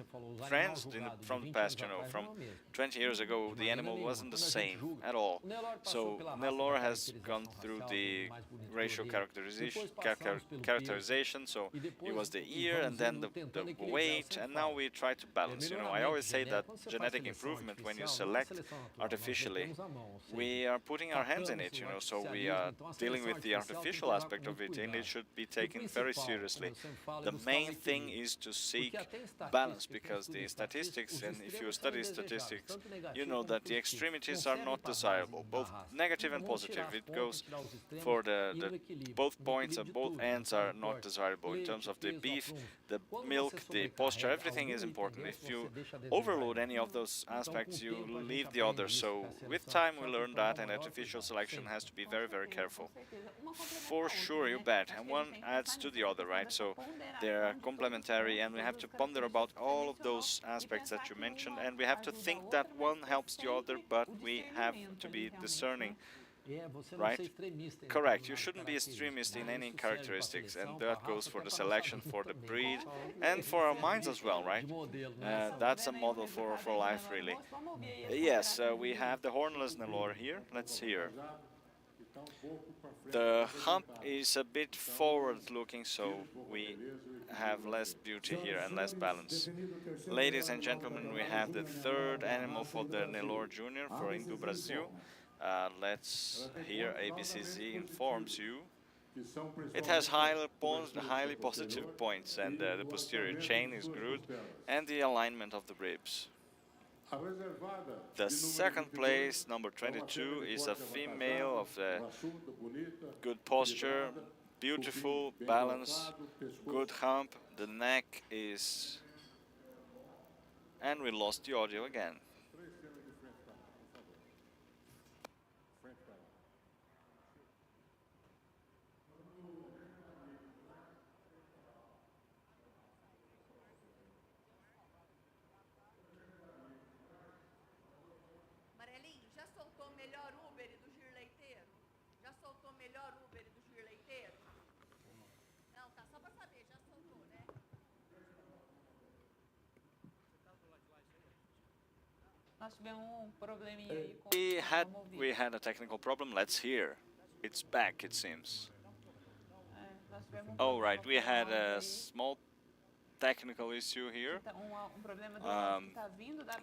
K: friends from the past, you know, from 20 years ago, the animal wasn't the same at all. So Nelore has gone through the racial characterization, so it was the ear and then the weight, and now we try to balance. You know, I always say that genetic improvement, when you select artificially, we are putting our hands in it, you know, so we are dealing dealing with the artificial aspect of it, and it should be taken very seriously. The main thing is to seek balance, because the statistics, and if you study statistics, you know that the extremities are not desirable, both negative and positive. It goes for both points and both ends are not desirable in terms of the beef, the milk, the posture. Everything is important. If you overload any of those aspects, you leave the others. So with time we learn that, and artificial selection has to be very, very careful. For sure, you bet. And one adds to the other, right? So they're complementary, and we have to ponder about all of those aspects that you mentioned, and we have to think that one helps the other, but we have to be discerning. Right? Correct. You shouldn't be extremist in any characteristics, and that goes for the selection, for the breed, and for our minds as well, right? That's a model for life, really. Yes, we have the hornless Nelore here. Let's hear. The hump is a bit forward-looking, so we have less beauty here and less balance. Ladies and gentlemen, we have the third animal for the Nelore Junior for Indo Brazil. Let's hear ABCZ informs you. It has highly positive points, and the posterior chain is good, and the alignment of the ribs. The second place, number 22, is a female of good posture, beautiful balance, good hump. The neck is... And we lost the audio again. We had a technical problem. Let's hear. It's back, it seems. Oh, right. We had a small technical issue here.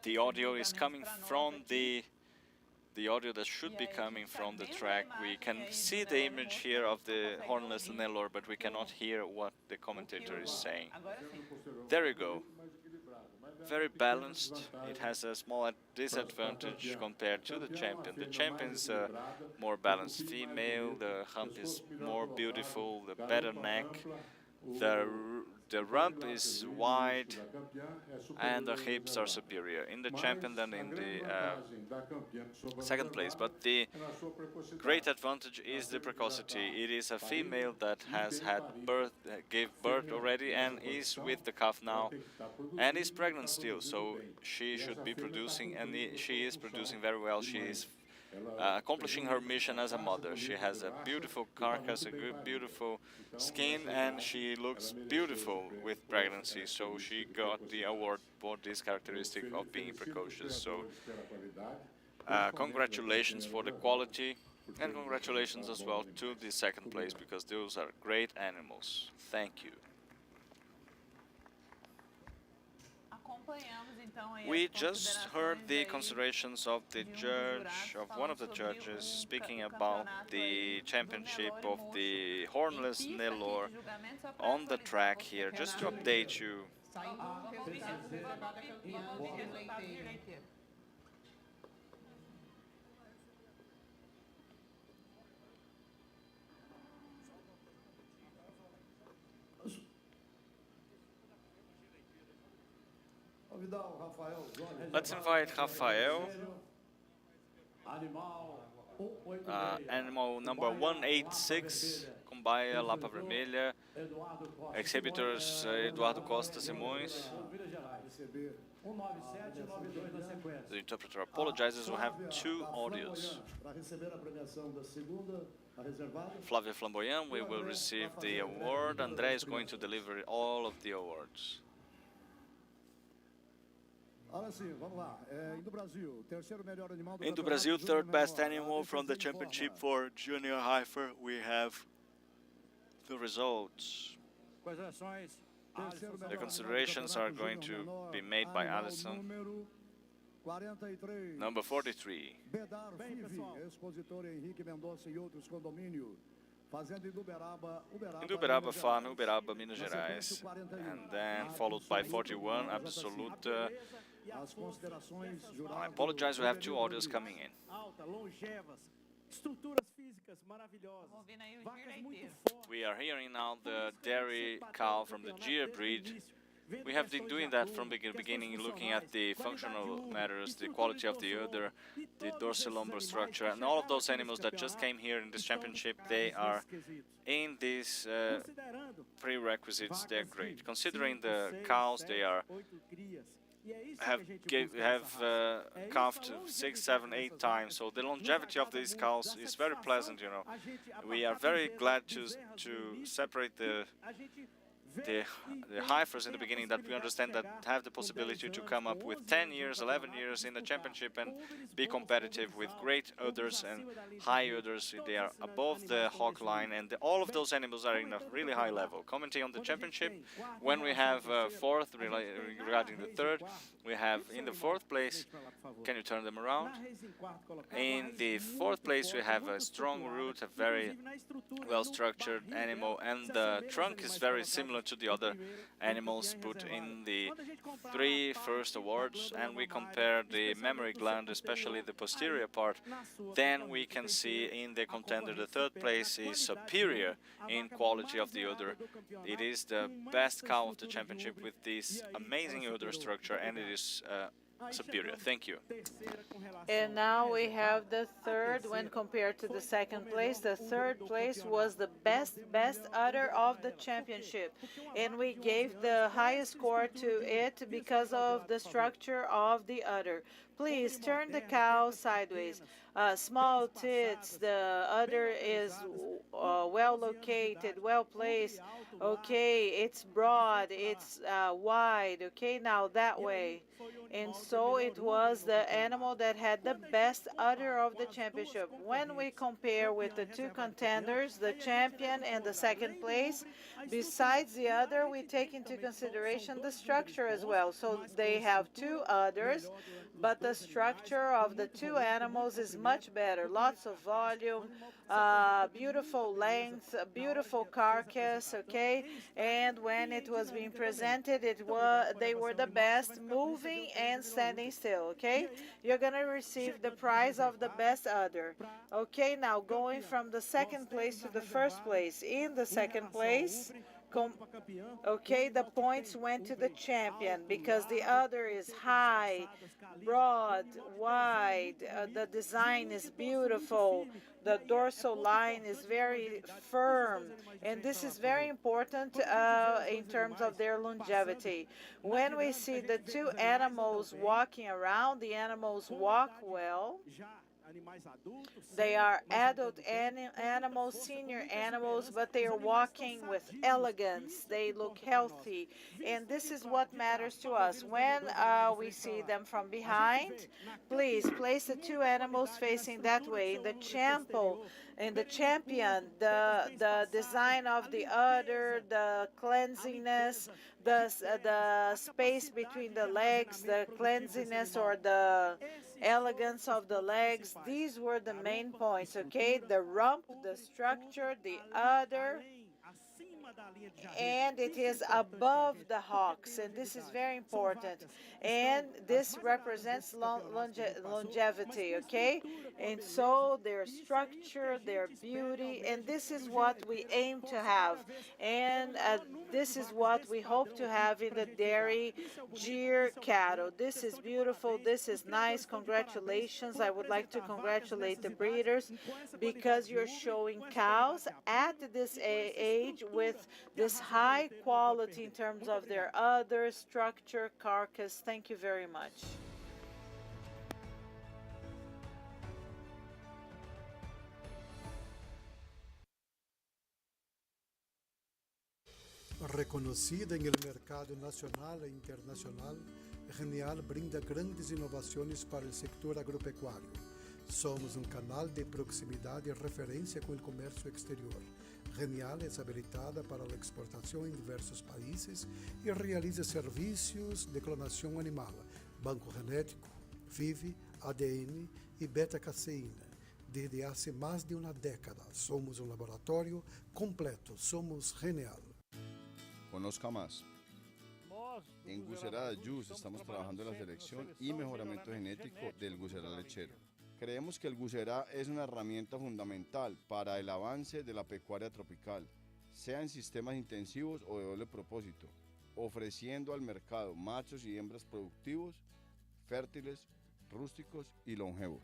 K: The audio is coming from the audio that should be coming from the track. We can see the image here of the hornless Nelore, but we cannot hear what the commentator is saying. There you go. Very balanced. It has a small disadvantage compared to the champion. The champion is a more balanced female, the hump is more beautiful, the better neck, the rump is wide, and the hips are superior in the champion than in the second place. But the great advantage is the precocity. It is a female that has had gave birth already and is with the calf now and is pregnant still, so she should be producing, and she is producing very well. She is accomplishing her mission as a mother. She has a beautiful carcass, a good, beautiful skin, and she looks beautiful with pregnancy, so she got the award for this characteristic of being precocious. So congratulations for the quality, and congratulations as well to the second place, because those are great animals. Thank you. We just heard the considerations of the judge, of one of the judges, speaking about the championship of the hornless Nelore on the track here, just to update you. Let's invite Rafael, animal number 186, Kumbaia, Lapa Vermelha, exhibitors Eduardo Costa Simões. The interpreter apologizes, we have two audios. Flávia Flamboyant, we will receive the award. André is going to deliver all of the awards. Indo Brazil, third best animal from the championship for junior heifer. We have the results. The considerations are going to be made by Alison. Number 43. In Uberaba Farm, Uberaba, Minas Gerais, and then followed by 41, Absoluta. I apologize, we have two audios coming in. We are hearing now the dairy cow from the Gyr breed. We have been doing that from the beginning, looking at the functional matters, the quality of the udder, the dorsal-lumbar structure, and all of those animals that just came here in this championship, they are in these prerequisites, they're great. Considering the cows, they have calved 6, 7, 8 times, so the longevity of these cows is very pleasant, you know. We are very glad to separate the heifers in the beginning, that we understand that have the possibility to come up with 10 years, 11 years in the championship and be competitive with great udders and high udders. They are above the hog line, and all of those animals are in a really high level. Commenting on the championship, when we have fourth, regarding the third, we have in the fourth place, can you turn them around? In the fourth place we have a strong root, a very well-structured animal, and the trunk is very similar to the other animals put in the 3 first awards, and we compare the mammary gland, especially the posterior part, then we can see in the contender the third place is superior in quality of the udder. It is the best cow of the championship with this amazing udder structure, and it is superior. Thank you.
O: And now we have the third when compared to the second place. The third place was the best udder of the championship, and we gave the highest score to it because of the structure of the udder. Please turn the cow sideways. Small tits, the udder is well located, well placed. Okay, it's broad, it's wide. Okay, now that way. And so it was the animal that had the best udder of the championship. When we compare with the two contenders, the champion and the second place, besides the udder, we take into consideration the structure as well. So they have two udders, but the structure of the two animals is much better. Lots of volume, beautiful length, beautiful carcass, okay? And when it was being presented, they were the best moving and standing still, okay? You're gonna receive the prize of the best udder. Okay, now going from the second place to the first place. In the second place, okay, the points went to the champion because the udder is high, broad, wide, the design is beautiful, the dorsal line is very firm, and this is very important in terms of their longevity. When we see the two animals walking around, the animals walk well. They are adult animals, senior animals, but they are walking with elegance. They look healthy, and this is what matters to us. When we see them from behind, please place the two animals facing that way. The champion, the design of the udder, the cleanliness, the space between the legs, the cleanliness or the elegance of the legs, these were the main points, okay? The rump, the structure, the udder, and it is above the hocks, and this is very important, and this represents longevity, okay? And so their structure, their beauty, and this is what we aim to have, and this is what we hope to have in the dairy Gyr cattle. This is beautiful, this is nice. Congratulations. I would like to congratulate the breeders because you're showing cows at this age with this high quality in terms of their udder, structure, carcass. Thank you very much.
N: Reconocida en el mercado nacional e internacional, Genial brinda grandes inovaciones para el sector agropecuario. Somos un canal de proximidad y referencia con el comercio exterior. Genial es habilitada para la exportación en diversos países y realiza servicios de clonación animal, banco genético, FIV, ADN y beta-caseína. desde hace más de una década. Somos un laboratorio completo, somos genial.
P: Conozca más. En Gusera Yus estamos trabajando en la selección y mejoramiento genético del Gusera lechero. Creemos que el Gusera es una herramienta fundamental para el avance de la pecuaria tropical, sea en sistemas intensivos o de doble propósito, ofreciendo al mercado machos y hembras productivos, fértiles, rústicos y longevos.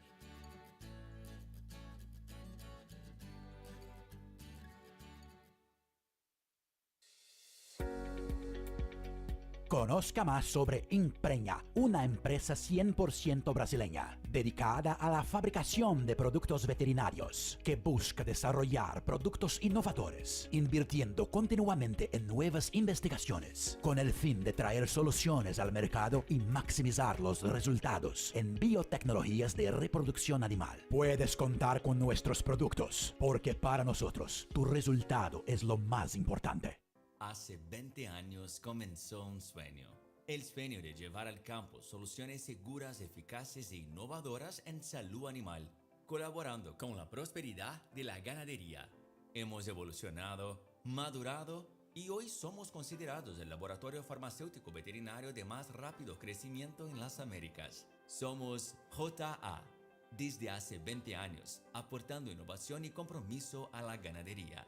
U: Conozca más sobre Impreña, una empresa 100% brasileña, dedicada a la fabricación de productos veterinarios, que busca desarrollar productos innovadores, invirtiendo continuamente en nuevas investigaciones, con el fin de traer soluciones al mercado y maximizar los resultados en biotecnologías de reproducción animal. Puedes contar con nuestros productos, porque para nosotros, tu resultado es lo más importante.
V: Hace 20 años comenzó un sueño. El sueño de llevar al campo soluciones seguras, eficaces e innovadoras en salud animal, colaborando con la prosperidad de la ganadería. Hemos evolucionado, madurado y hoy somos considerados el laboratorio farmacéutico veterinario de más rápido crecimiento en las Américas. Somos JA, desde hace 20 años, aportando innovación y compromiso a la ganadería.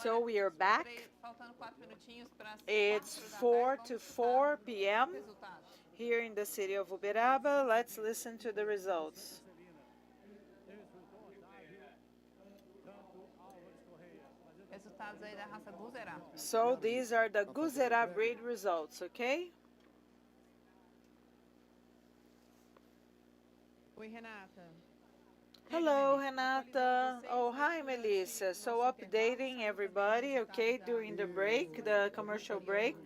O: So we are back. It's 4 to 4 p.m. here in the city of Uberaba. Let's listen to the results. So these are the Gusera breed results, okay?
A: Oi, Renata.
O: Hello, Renata. Oh, hi, Melissa. So updating everybody, okay, during the break, the commercial break.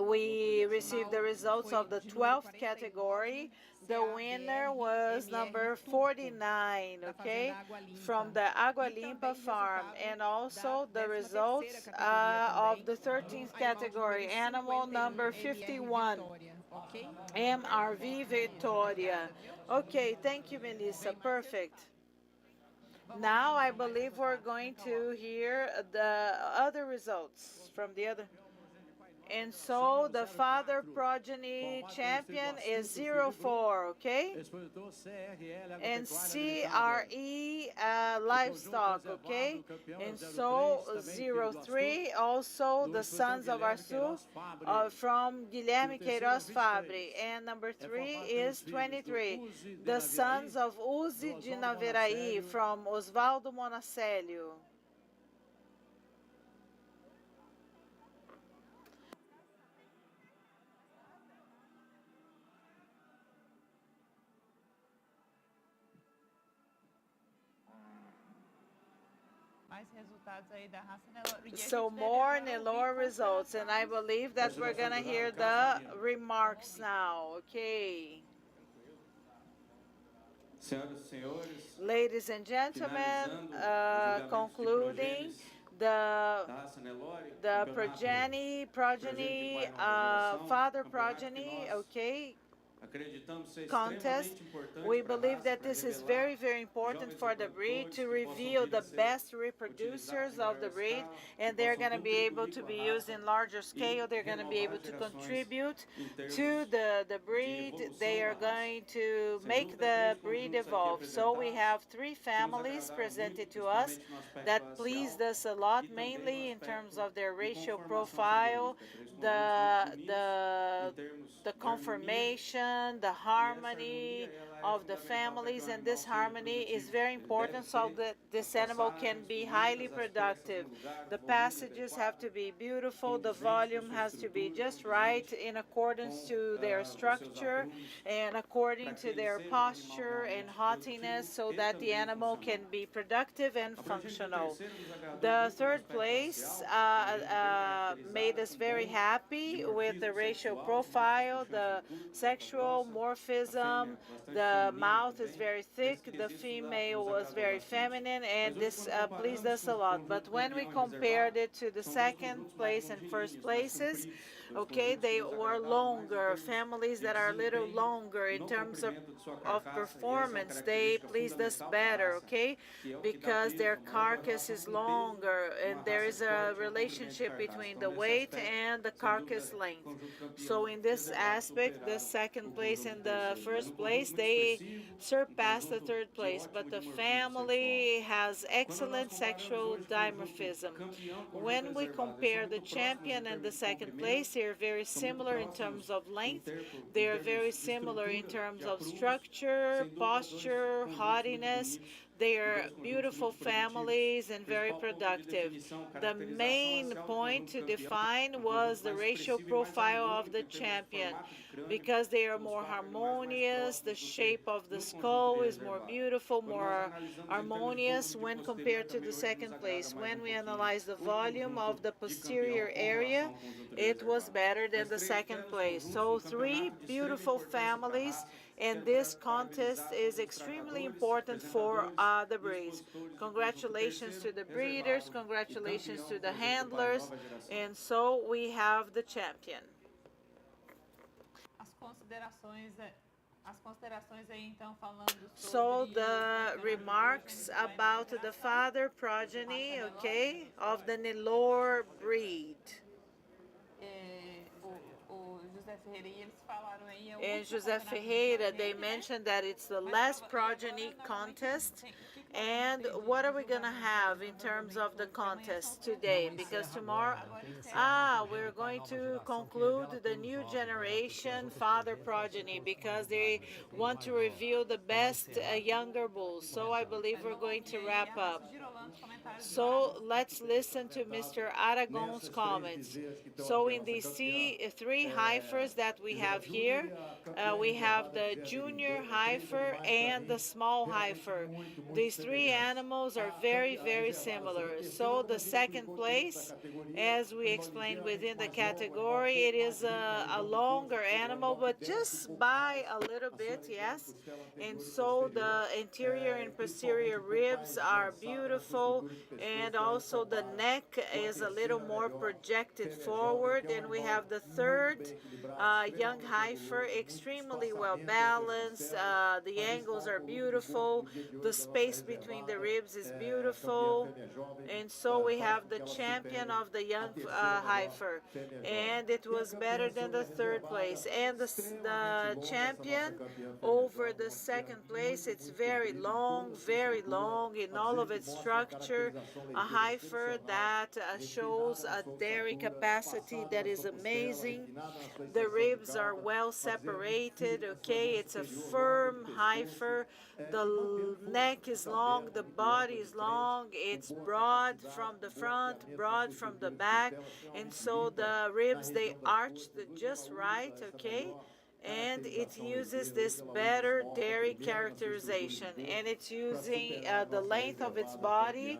O: We received the results of the 12th category. The winner was number 49, okay, from the Agua Limpa farm. And also the results of the 13th category, animal number 51. MRV Victoria. Okay, thank you, Melissa. Perfect. Now I believe we're going to hear the other results from the other. And so the father progeny champion is 04, okay? And CRE livestock, okay? And so 03, also the sons of Arsu from Guilherme Queiroz Fabre. And number 3 is 23, the sons of Uzi de Naveraí from Osvaldo Monacélio. So more Nelore results, and I believe that we're gonna hear the remarks now, okay? Ladies and gentlemen, concluding the progeny, father progeny, okay, contest. We believe that this is very, very important for the breed to reveal the best reproducers of the breed, and they're going to be able to be used in larger scale. They're going to be able to contribute to the breed. They are going to make the breed evolve. So we have 3 families presented to us that pleased us a lot, mainly in terms of their racial profile, the conformation, the harmony of the families, and this harmony is very important so that this animal can be highly productive. The passages have to be beautiful, the volume has to be just right in accordance to their structure and according to their posture and haughtiness so that the animal can be productive and functional. The 3rd place made us very happy with the racial profile, the sexual sexual morphism. The mouth is very thick, the female was very feminine, and this pleased us a lot. But when we compared it to the second place and first places, okay, they were longer, families that are a little longer in terms of performance. They pleased us better, okay, because their carcass is longer and there is a relationship between the weight and the carcass length. So in this aspect, the second place and the first place, they surpassed the third place, but the family has excellent sexual dimorphism. When we compare the champion and the second place, they are very similar in terms of length. They are very similar in terms of structure, posture, haughtiness. They are beautiful families and very productive. The main point to define was the racial profile of the champion, because they are more harmonious. The shape of the skull is more beautiful, more harmonious when compared to the second place. When we analyze the volume of the posterior area, it was better than the second place. So 3 beautiful families, and this contest is extremely important for the breeds. Congratulations to the breeders, congratulations to the handlers, and so we have the champion. So the remarks about the father progeny, okay, of the Nelore breed. And José Ferreira, they mentioned that it's the last progeny contest. And what are we going to have in terms of the contest today? Because tomorrow, we're going to conclude the new generation father progeny, because they want to reveal the best younger bulls. So I believe we're going to wrap up. So let's listen to Mr. Aragon's comments. So in these 3 heifers that we have here, we have the junior heifer and the small heifer. These 3 animals are very, very similar. So the second place, as we explained within the category, it is a longer animal, but just by a little bit, yes. And so the interior and posterior ribs are beautiful, and also the neck is a little more projected forward. And we have the third young heifer, extremely well balanced. The angles are beautiful. The space between the ribs is beautiful. And so we have the champion of the young heifer, and it was better than the third place. And the champion over the second place, it's very long in all of its structure. A heifer that shows a dairy capacity that is amazing. The ribs are well separated, okay? It's a firm heifer. The neck is long, the body is long, it's broad from the front, broad from the back, and so the ribs, they arched just right, okay? And it uses this better dairy characterization, and it's using the length of its body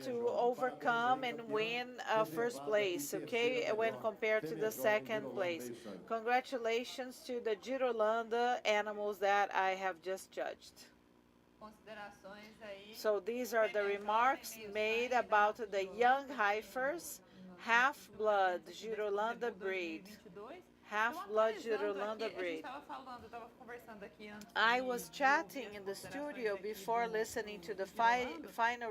O: to overcome and win first place, okay, when compared to the second place. Congratulations to the Girolanda animals that I have just judged. So these are the remarks made about the young heifers, half-blood Girolanda breed. Half-blood Girolanda breed. I was chatting in the studio before listening to the final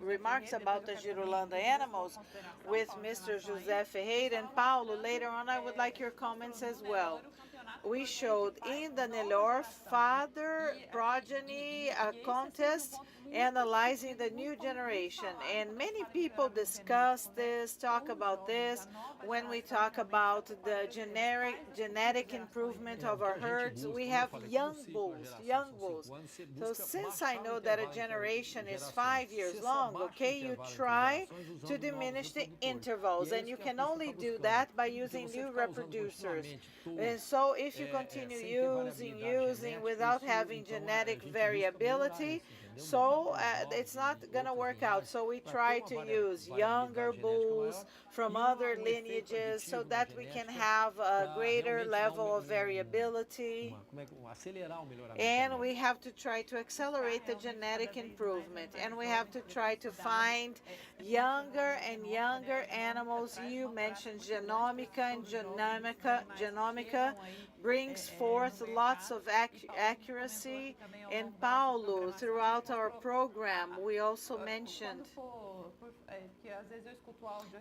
O: remarks about the Girolanda animals with Mr. José Ferreira and Paulo. Later on, I would like your comments as well. We showed in the Nelore father progeny contest, analyzing the new generation, and many people discuss this, talk about this when we talk about the genetic improvement of our herds. We have young bulls. So since I know that a generation is 5 years long, okay, you try to diminish the intervals, and you can only do that by using new reproducers. And so if you continue using without having genetic variability, So it's not going to work out. So we try to use younger bulls from other lineages so that we can have a greater level of variability. And we have to try to accelerate the genetic improvement. And we have to try to find younger and younger animals. You mentioned genomica and genomica brings forth lots of accuracy. And Paulo, throughout our program, we also mentioned,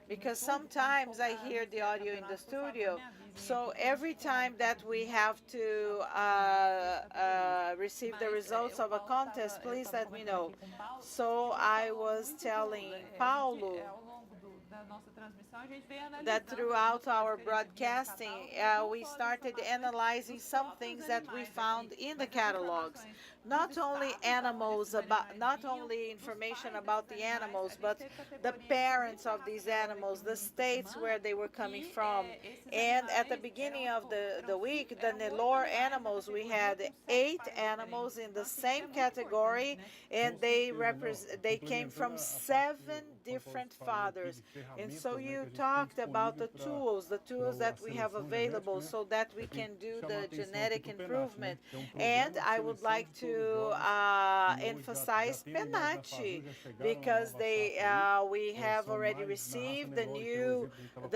O: because sometimes I hear the audio in the studio, so every time that we have to receive the results of a contest, please let me know. So I was telling Paulo that throughout our broadcasting, we started analyzing some things that we found in the catalogs. Not only not only information about the animals, but the parents of these animals, the states where they were coming from. And at the beginning of the week, the Nelore animals, we had 8 animals in the same category, and they came from 7 different fathers. And so you talked about the tools that we have available so that we can do the genetic improvement. And I would like to emphasize Penati, because we have already received the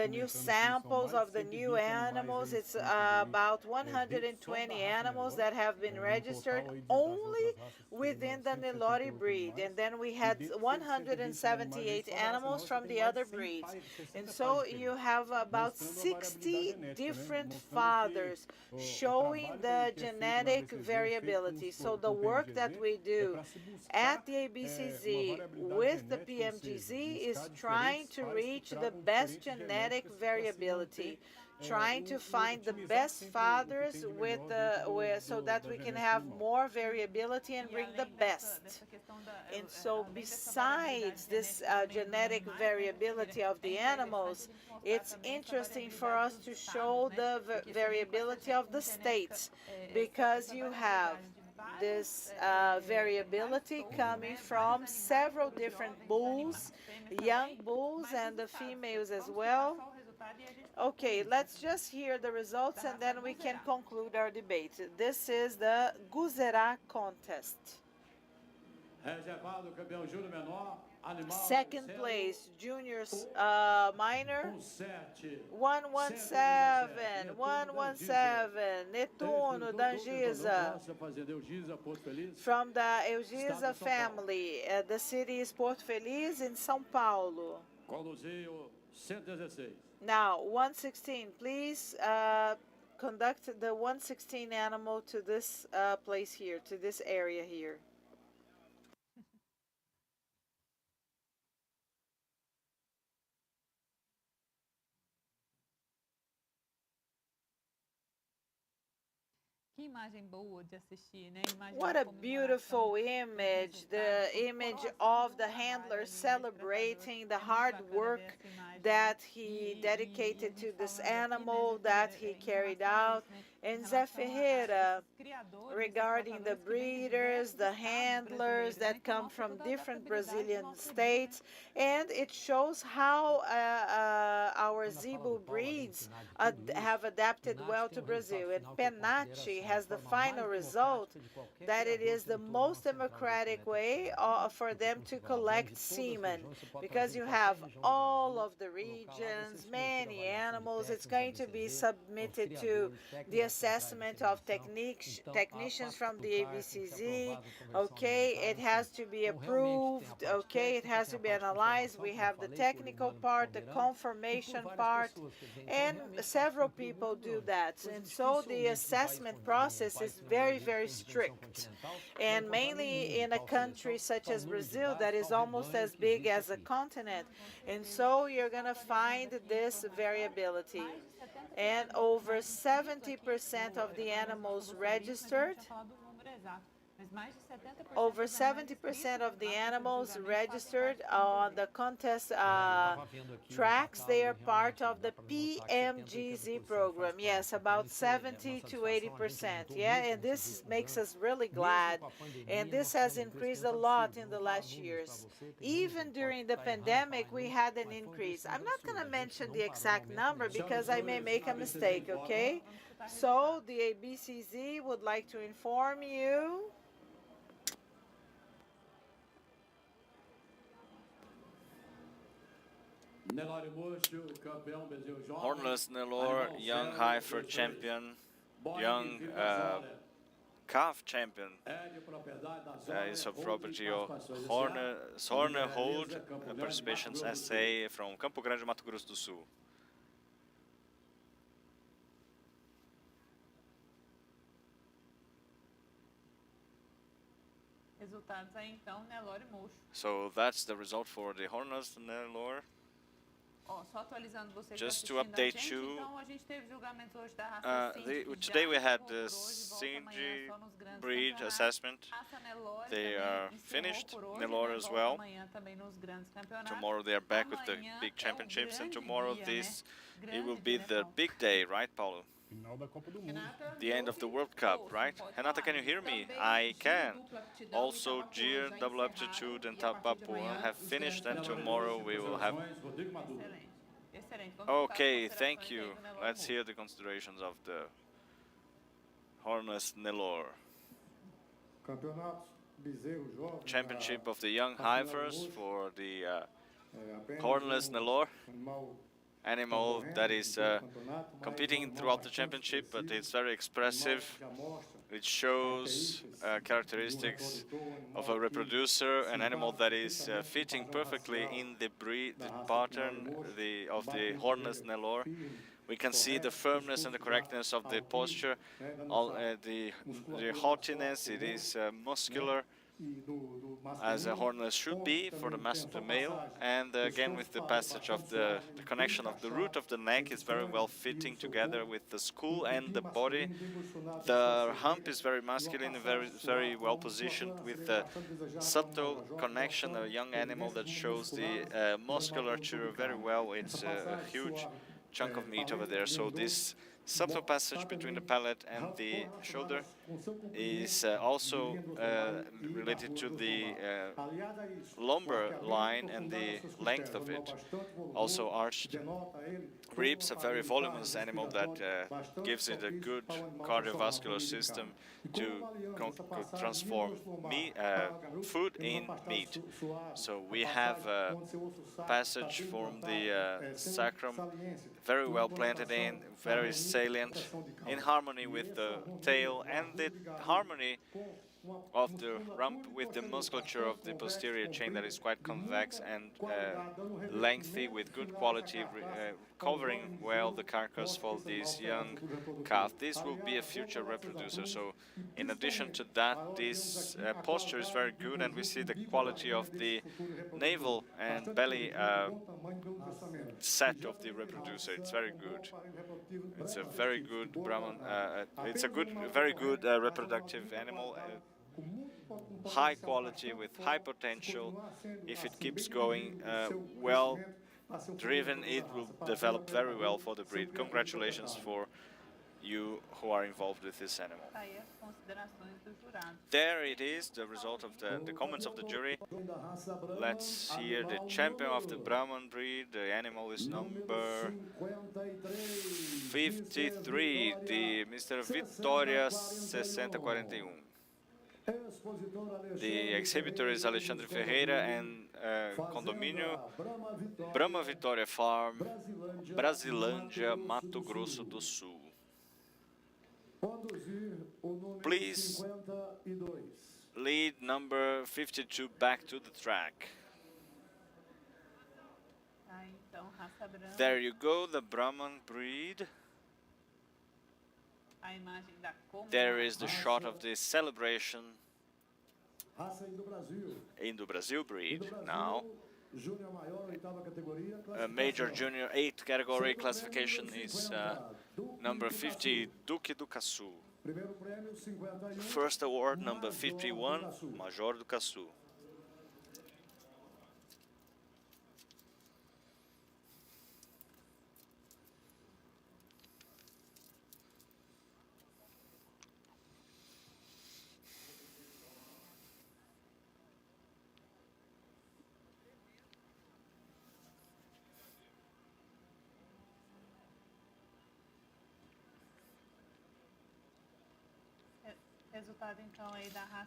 O: new samples of the new animals. It's about 120 animals that have been registered only within the Nelore breed, and then we had 178 animals from the other breeds. And so you have about 60 different fathers showing the genetic variability. So the work that we do at the ABCZ with the PMGZ is trying to reach the best genetic variability, trying to find the best fathers so that we can have more variability and bring the best. And so besides this genetic variability of the animals, it's interesting for us to show the variability of the states, because you have this variability coming from several different bulls, young bulls and the females as well. Okay, let's just hear the results and then we can conclude our debate. This is the Guzerá contest. Second place, juniors minor, 117, 117, Netuno da Angiza, from the Eugiza family. The city is Porto Feliz in São Paulo. Now, 116, please conduct the 116 animal to this place here, to this area here. What a beautiful image, the image of the handler celebrating the hard work that he dedicated to this animal, that he carried out. And Zé Ferreira, regarding the breeders, the handlers that come from different Brazilian states, and it shows how our Zebu breeds have adapted well to Brazil. And Penati has the final result that it is the most democratic way for them to collect semen, because you have all of the regions, many animals. It's going to be submitted to the assessment of technicians from the ABCZ. Okay, it has to be approved. Okay, it has to be analyzed. We have the technical part, the confirmation part, and several people do that. And so the assessment process is very, very strict. And mainly in a country such as Brazil that is almost as big as a continent. And so you're going to find this variability. And over 70% of the animals registered Over 70% of the animals registered on the contest tracks, they are part of the PMGZ program. Yes, about 70 to 80%. Yeah, and this makes us really glad. And this has increased a lot in the last years. Even during the pandemic, we had an increase. I'm not going to mention the exact number because I may make a mistake, okay? So the ABCZ would like to inform you
K: Hornless Nelore, young heifer champion, young calf champion, is a property of Horner Hold Participations SA from Campo Grande, Mato Grosso do Sul.
A: Resultados aí então, Nelore e Mocho.
K: So that's the result for the Hornless Nelore.
A: Só atualizando você
K: Just to update you,
A: então a gente teve julgamentos hoje da raça
K: today we had the Cindy breed assessment. They are finished, Nelore as well. Tomorrow they are back with the big championships, and tomorrow it will be the big day, right, Paulo? The end of the World Cup, right? Renata, can you hear me? I can. Also, Gir, double aptitude, and Tapapuan have finished, and tomorrow we will have... Okay, thank you. Let's hear the considerations of the Hornless Nelore. Championship of the young heifers for the Hornless Nelore. Animal that is competing throughout the championship, but it's very expressive. It shows characteristics of a reproducer, an animal that is fitting perfectly in the breed, the pattern of the Hornless Nelore. We can see the firmness and the correctness of the posture, the haughtiness. It is muscular, as a hornless should be for the male, and again with the passage of the connection of the root of the neck is very well fitting together with the skull and the body. The hump is very masculine, very well positioned with the subtle connection, a young animal that shows the musculature very well. It's a huge chunk of meat over there, so this subtle passage between the palate and the shoulder is also related to the lumbar line and the length of it. Also arched ribs, a very voluminous animal that gives it a good cardiovascular system to transform food in meat. So we have a passage from the sacrum very well planted in, very salient, in harmony with the tail and the harmony of the rump with the musculature of the posterior chain that is quite convex and lengthy with good quality, covering well the carcass for this young calf. This will be a future reproducer, so in addition to that, this posture is very good, and we see the quality of the navel and belly set of the reproducer. It's very good. It's a very good Brahman, it's a very good reproductive animal, high quality with high potential. If it keeps going well driven, it will develop very well for the breed. Congratulations for you who are involved with this animal. There it is, the result of the comments of the jury. Let's hear the champion of the Brahman breed. The animal is number 53, the Mr. Vitória 6041. The exhibitor is Alexandre Ferreira and condomínio Brahma Vitória Farm, Brasilândia, Mato Grosso do Sul. Please lead number 52 back to the track. There you go, the Brahman breed. There is the shot of the celebration in the Brazil breed now. Major Junior 8 category classification is number 50, Duque do Caçu. First award, number 51, Major do Caçu.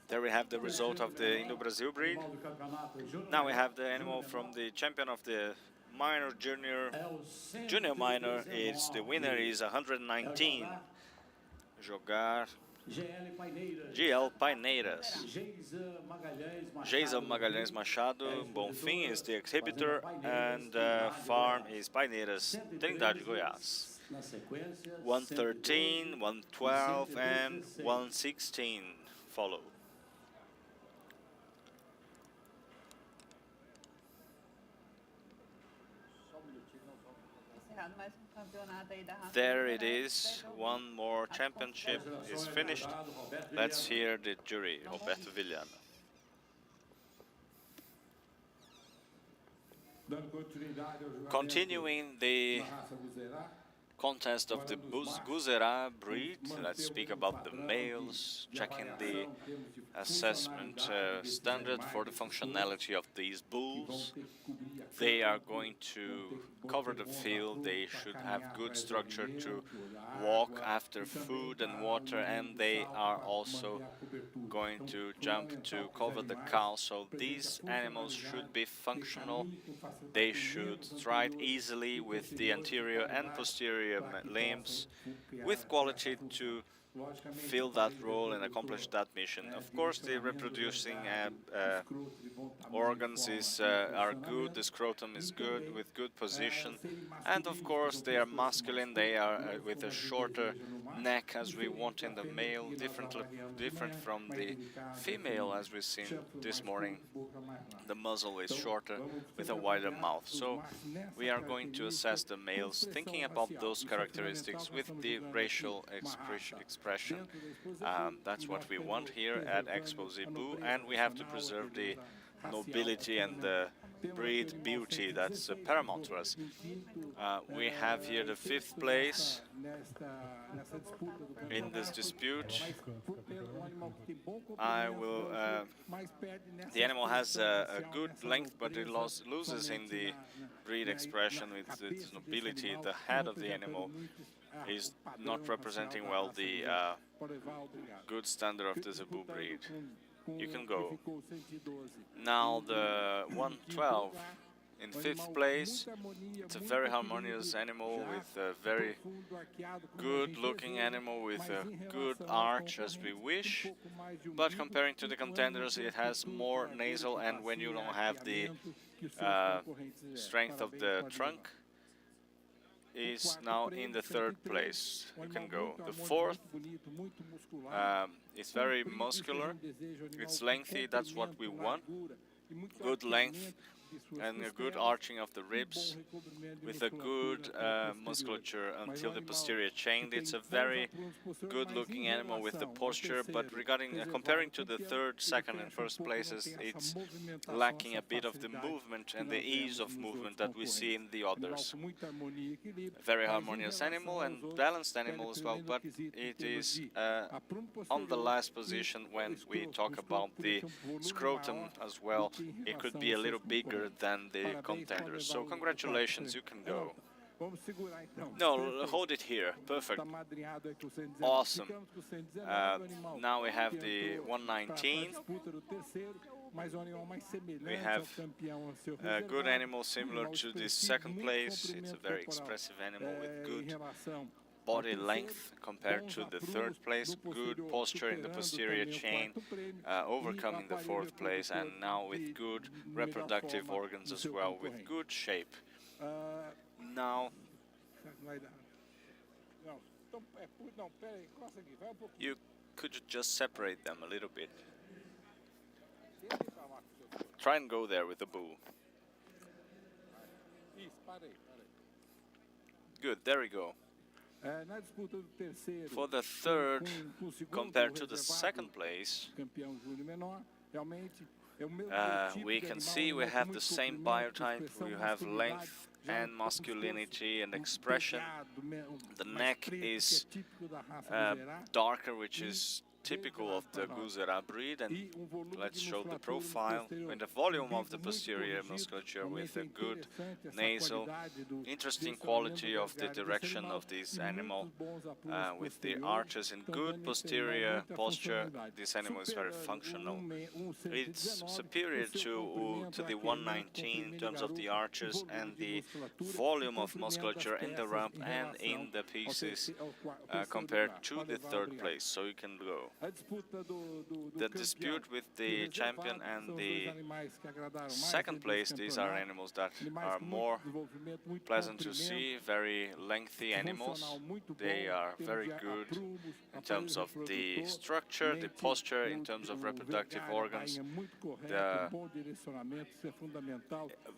K: There we have the result of the Indo-Brazil breed. Now we have the animal from the champion of the minor junior minor. It's the winner is 119. Jogar GL Paineiras. Geisa Magalhães Machado Bonfim is the exhibitor, and farm is Paineiras, Trindade, Goiás. 113, 112, and 116 follow. There it is. One more championship is finished. Let's hear the jury, Roberto Villano. Continuing the contest of the Guzerá breed, let's speak about the males, checking the assessment standard for the functionality of these bulls. They are going to cover the field, they should have good structure to walk after food and water, and they are also going to jump to cover the cow. So these animals should be functional. They should stride easily with the anterior and posterior limbs with quality to fill that role and accomplish that mission. Of course, the reproducing organs are good, the scrotum is good, with good position, and of course they are masculine, they are with a shorter neck as we want in the male, different from the female as we've seen this morning. The muzzle is shorter with a wider mouth. So we are going to assess the males, thinking about those characteristics with the racial expression. That's what we want here at Expozebu, and we have to preserve the nobility and the breed beauty that's paramount to us. We have here the 5th place in this dispute. The animal has a good length, but it loses in the breed expression with its nobility. The head of the animal is not representing well the good standard of the Zebu breed. You can go. Now the 112 in 5th place. It's a very harmonious animal with a very good looking animal with a good arch as we wish, but comparing to the contenders it has more nasal, and when you don't have the strength of the trunk, is now in the 3rd place. You can go. The 4th is very muscular, it's lengthy, that's what we want. Good length and a good arching of the ribs with a good musculature until the posterior chain. It's a very good looking animal with the posture, but regarding comparing to the 3rd, 2nd and 1st places, it's lacking a bit of the movement and the ease of movement that we see in the others. A very harmonious animal and balanced animal as well, but it is on the last position when we talk about the scrotum as well. It could be a little bigger than the contenders. So congratulations, you can go. No, hold it here. Perfect. Awesome. Now we have the 119. We have a good animal similar to the 2nd place. It's a very expressive animal with good body length compared to the 3rd place, good posture in the posterior chain, overcoming the 4th place, and now with good reproductive organs as well, with good shape. Now, you could just separate them a little bit. Try and go there with the bull. Good, there we go. For the third, compared to the second place, we can see we have the same biotype. We have length and masculinity and expression. The neck is darker, which is typical of the Guzerá breed, and let's show the profile and the volume of the posterior musculature with a good nasal. Interesting quality of the direction of this animal with the arches in good posterior posture. This animal is very functional. It's superior to the 119 in terms of the arches and the volume of musculature in the rump and in the pieces compared to the third place. So you can go. The dispute with the champion and the second place, these are animals that are more pleasant to see, very lengthy animals. They are very good in terms of the structure, the posture, in terms of reproductive organs, the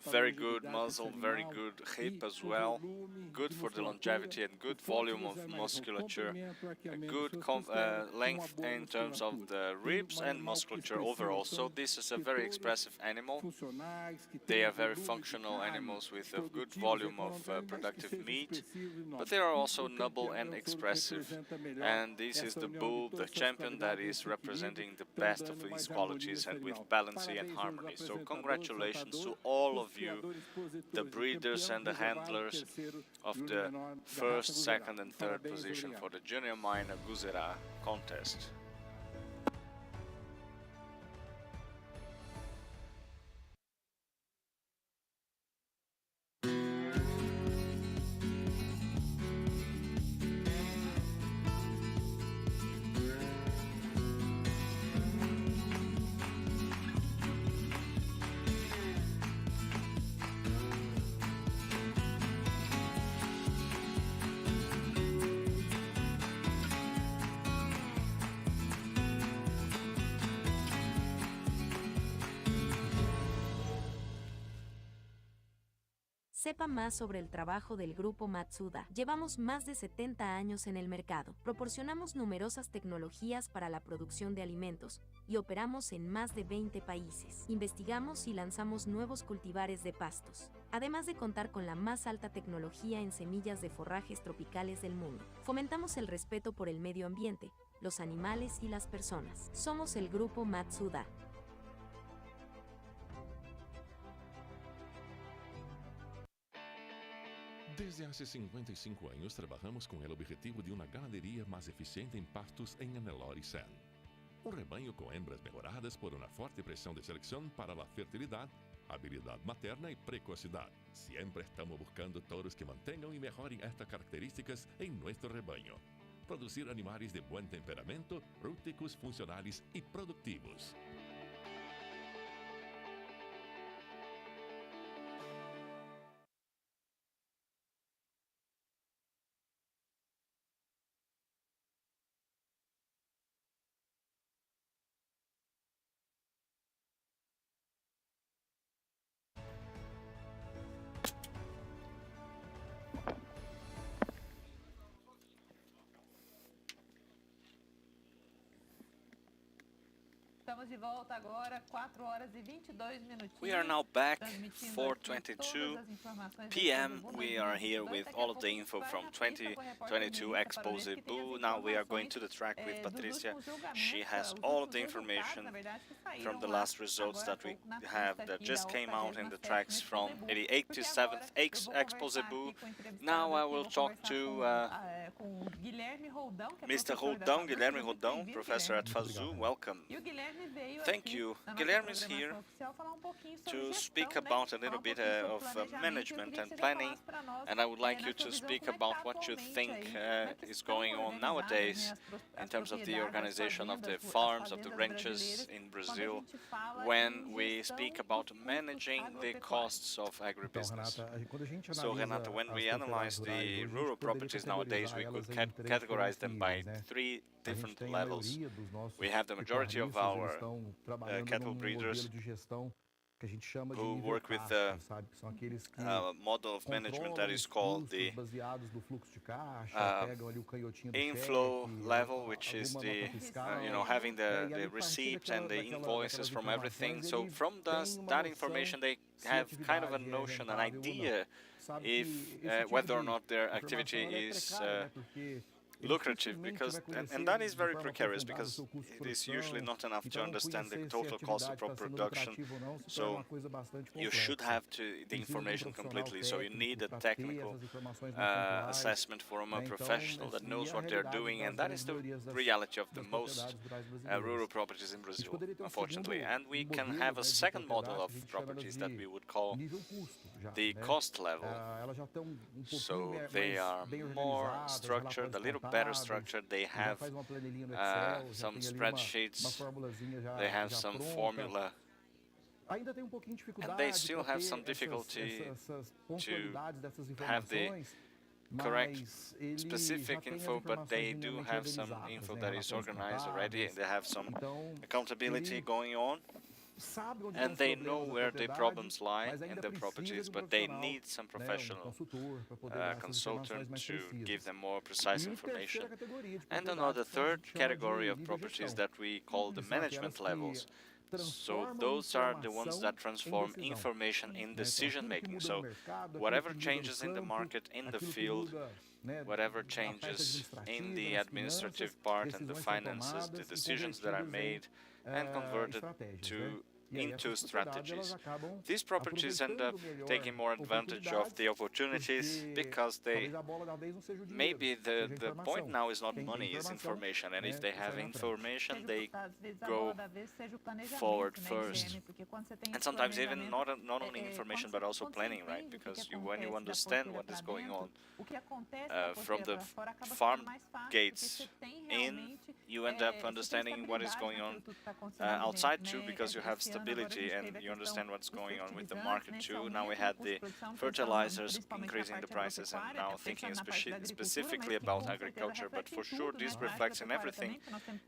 K: very good muzzle, very good hip as well, good for the longevity and good volume of musculature, a good length in terms of the ribs and musculature overall. So this is a very expressive animal. They are very functional animals with a good volume of productive meat, but they are also noble and expressive. And this is the bull, the champion, that is representing the best of these qualities and with balance and harmony. So congratulations to all of you, the breeders and the handlers of the first, second and third position for the Junior Minor Guzerá contest.
F: Sepa más sobre el trabajo del Grupo Matsuda. Llevamos más de 70 años en el mercado. Proporcionamos numerosas tecnologías para la producción de alimentos y operamos en más de 20 países. Investigamos y lanzamos nuevos cultivares de pastos, además de contar con la más alta tecnología en semillas de forrajes tropicales del mundo. Fomentamos el respeto por el medio ambiente, los animales y las personas. Somos el Grupo Matsuda.
Q: Desde hace 55 años trabajamos con el objetivo de una ganadería más eficiente en pastos en Nelor y Sen. Un rebaño con hembras mejoradas por una fuerte presión de selección para la fertilidad, habilidad materna y precocidad. Siempre estamos buscando toros que mantengan y mejoren estas características en nuestro rebaño. Producir animales de buen temperamento, rústicos, funcionales y productivos.
A: Estamos de volta agora, 4 horas e 22 minutinhos.
K: We are now back, 4:22 p.m. We are here with all of the info from 2022 Expozebu. Now we are going to the track with Patricia. She has all of the information from the last results that we have that just came out in the tracks from 88th to 7th Expozebu. Now I will talk to Mr. Roldão, Guilherme Roldão, professor at FASU. Welcome. Thank you. Guilherme is here to speak about a little bit of management and planning, and I would like you to speak about what you think is going on nowadays in terms of the organization of the farms, of the ranches in Brazil, when we speak about managing the costs of agribusiness. So, Renata, when we analyze the rural properties nowadays, we could categorize them by 3 different levels. We have the majority of our cattle breeders who work with the model of management that is called the inflow level, which is the having the receipt and the invoices from everything. So from that information, they have kind of a notion, an idea, if whether or not their activity is lucrative, because and that is very precarious, because it is usually not enough to understand the total cost of crop production. So you should have the information completely. So you need a technical assessment from a professional that knows what they're doing, and that is the reality of the most rural properties in Brazil, unfortunately. And we can have a second model of properties that we would call the cost level. So they are more structured, a little better structured. They have some spreadsheets, they have some formula, and they still have some difficulty to have the correct specific info, but they do have some info that is organized already, and they have some accountability going on. And they know where the problems lie in the properties, but they need some professional consultant to give them more precise information. And another third category of properties that we call the management levels. So those are the ones that transform information in decision making. So whatever changes in the market, in the field, whatever changes in the administrative part and the finances, the decisions that are made and converted into strategies. These properties end up taking more advantage of the opportunities, because maybe the point now is not money, it's information, and if they have information, they go forward first. And sometimes even not only information, but also planning, right? Because when you understand what is going on from the farm gates in, you end up understanding what is going on outside too, because you have stability and you understand what's going on with the market too. Now we had the fertilizers increasing the prices, and now thinking specifically about agriculture, but for sure this reflects in everything,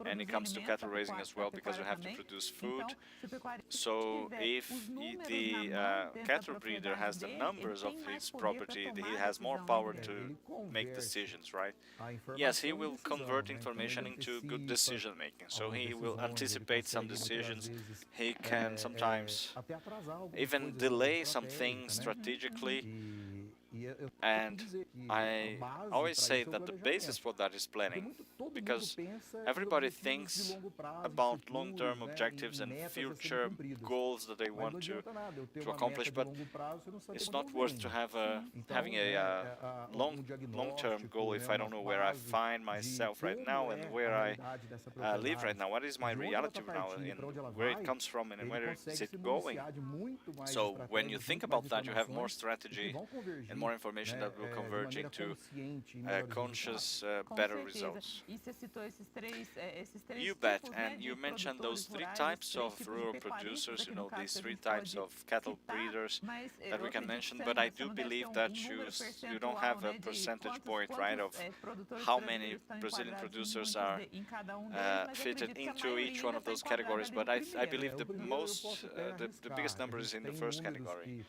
K: and it comes to cattle raising as well, because you have to produce food. So if the cattle breeder has the numbers of his property, he has more power to make decisions, right? Yes, he will convert information into good decision making. So he will anticipate some decisions. He can sometimes even delay some things strategically. And I always say that the basis for that is planning, because everybody thinks about long-term objectives and future goals that they want to accomplish, but it's not worth to have having a long-term goal if I don't know where I find myself right now and where I live right now. What is my reality now, and where it comes from, and where is it going? So when you think about that, you have more strategy and more information that will converge into conscious, better results. You bet. And you mentioned those three types of rural producers, these three types of cattle breeders that we can mention, but I do believe that you don't have a percentage point, right, of how many Brazilian producers are fitted into each one of those categories, but I believe the biggest number is in the first category.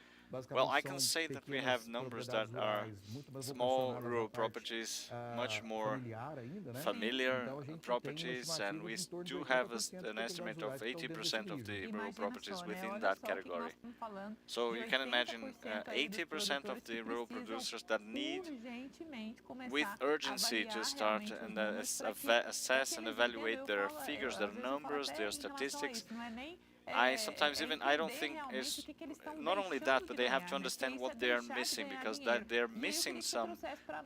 K: Well, I can say that we have numbers that are small rural properties, much more familiar properties, and we do have an estimate of 80% of the rural properties within that category. So you can imagine 80% of the rural producers that need, with urgency, to start and assess and evaluate their figures, their numbers, their statistics. I don't think it's not only that, but they have to understand what they are missing, because they're missing some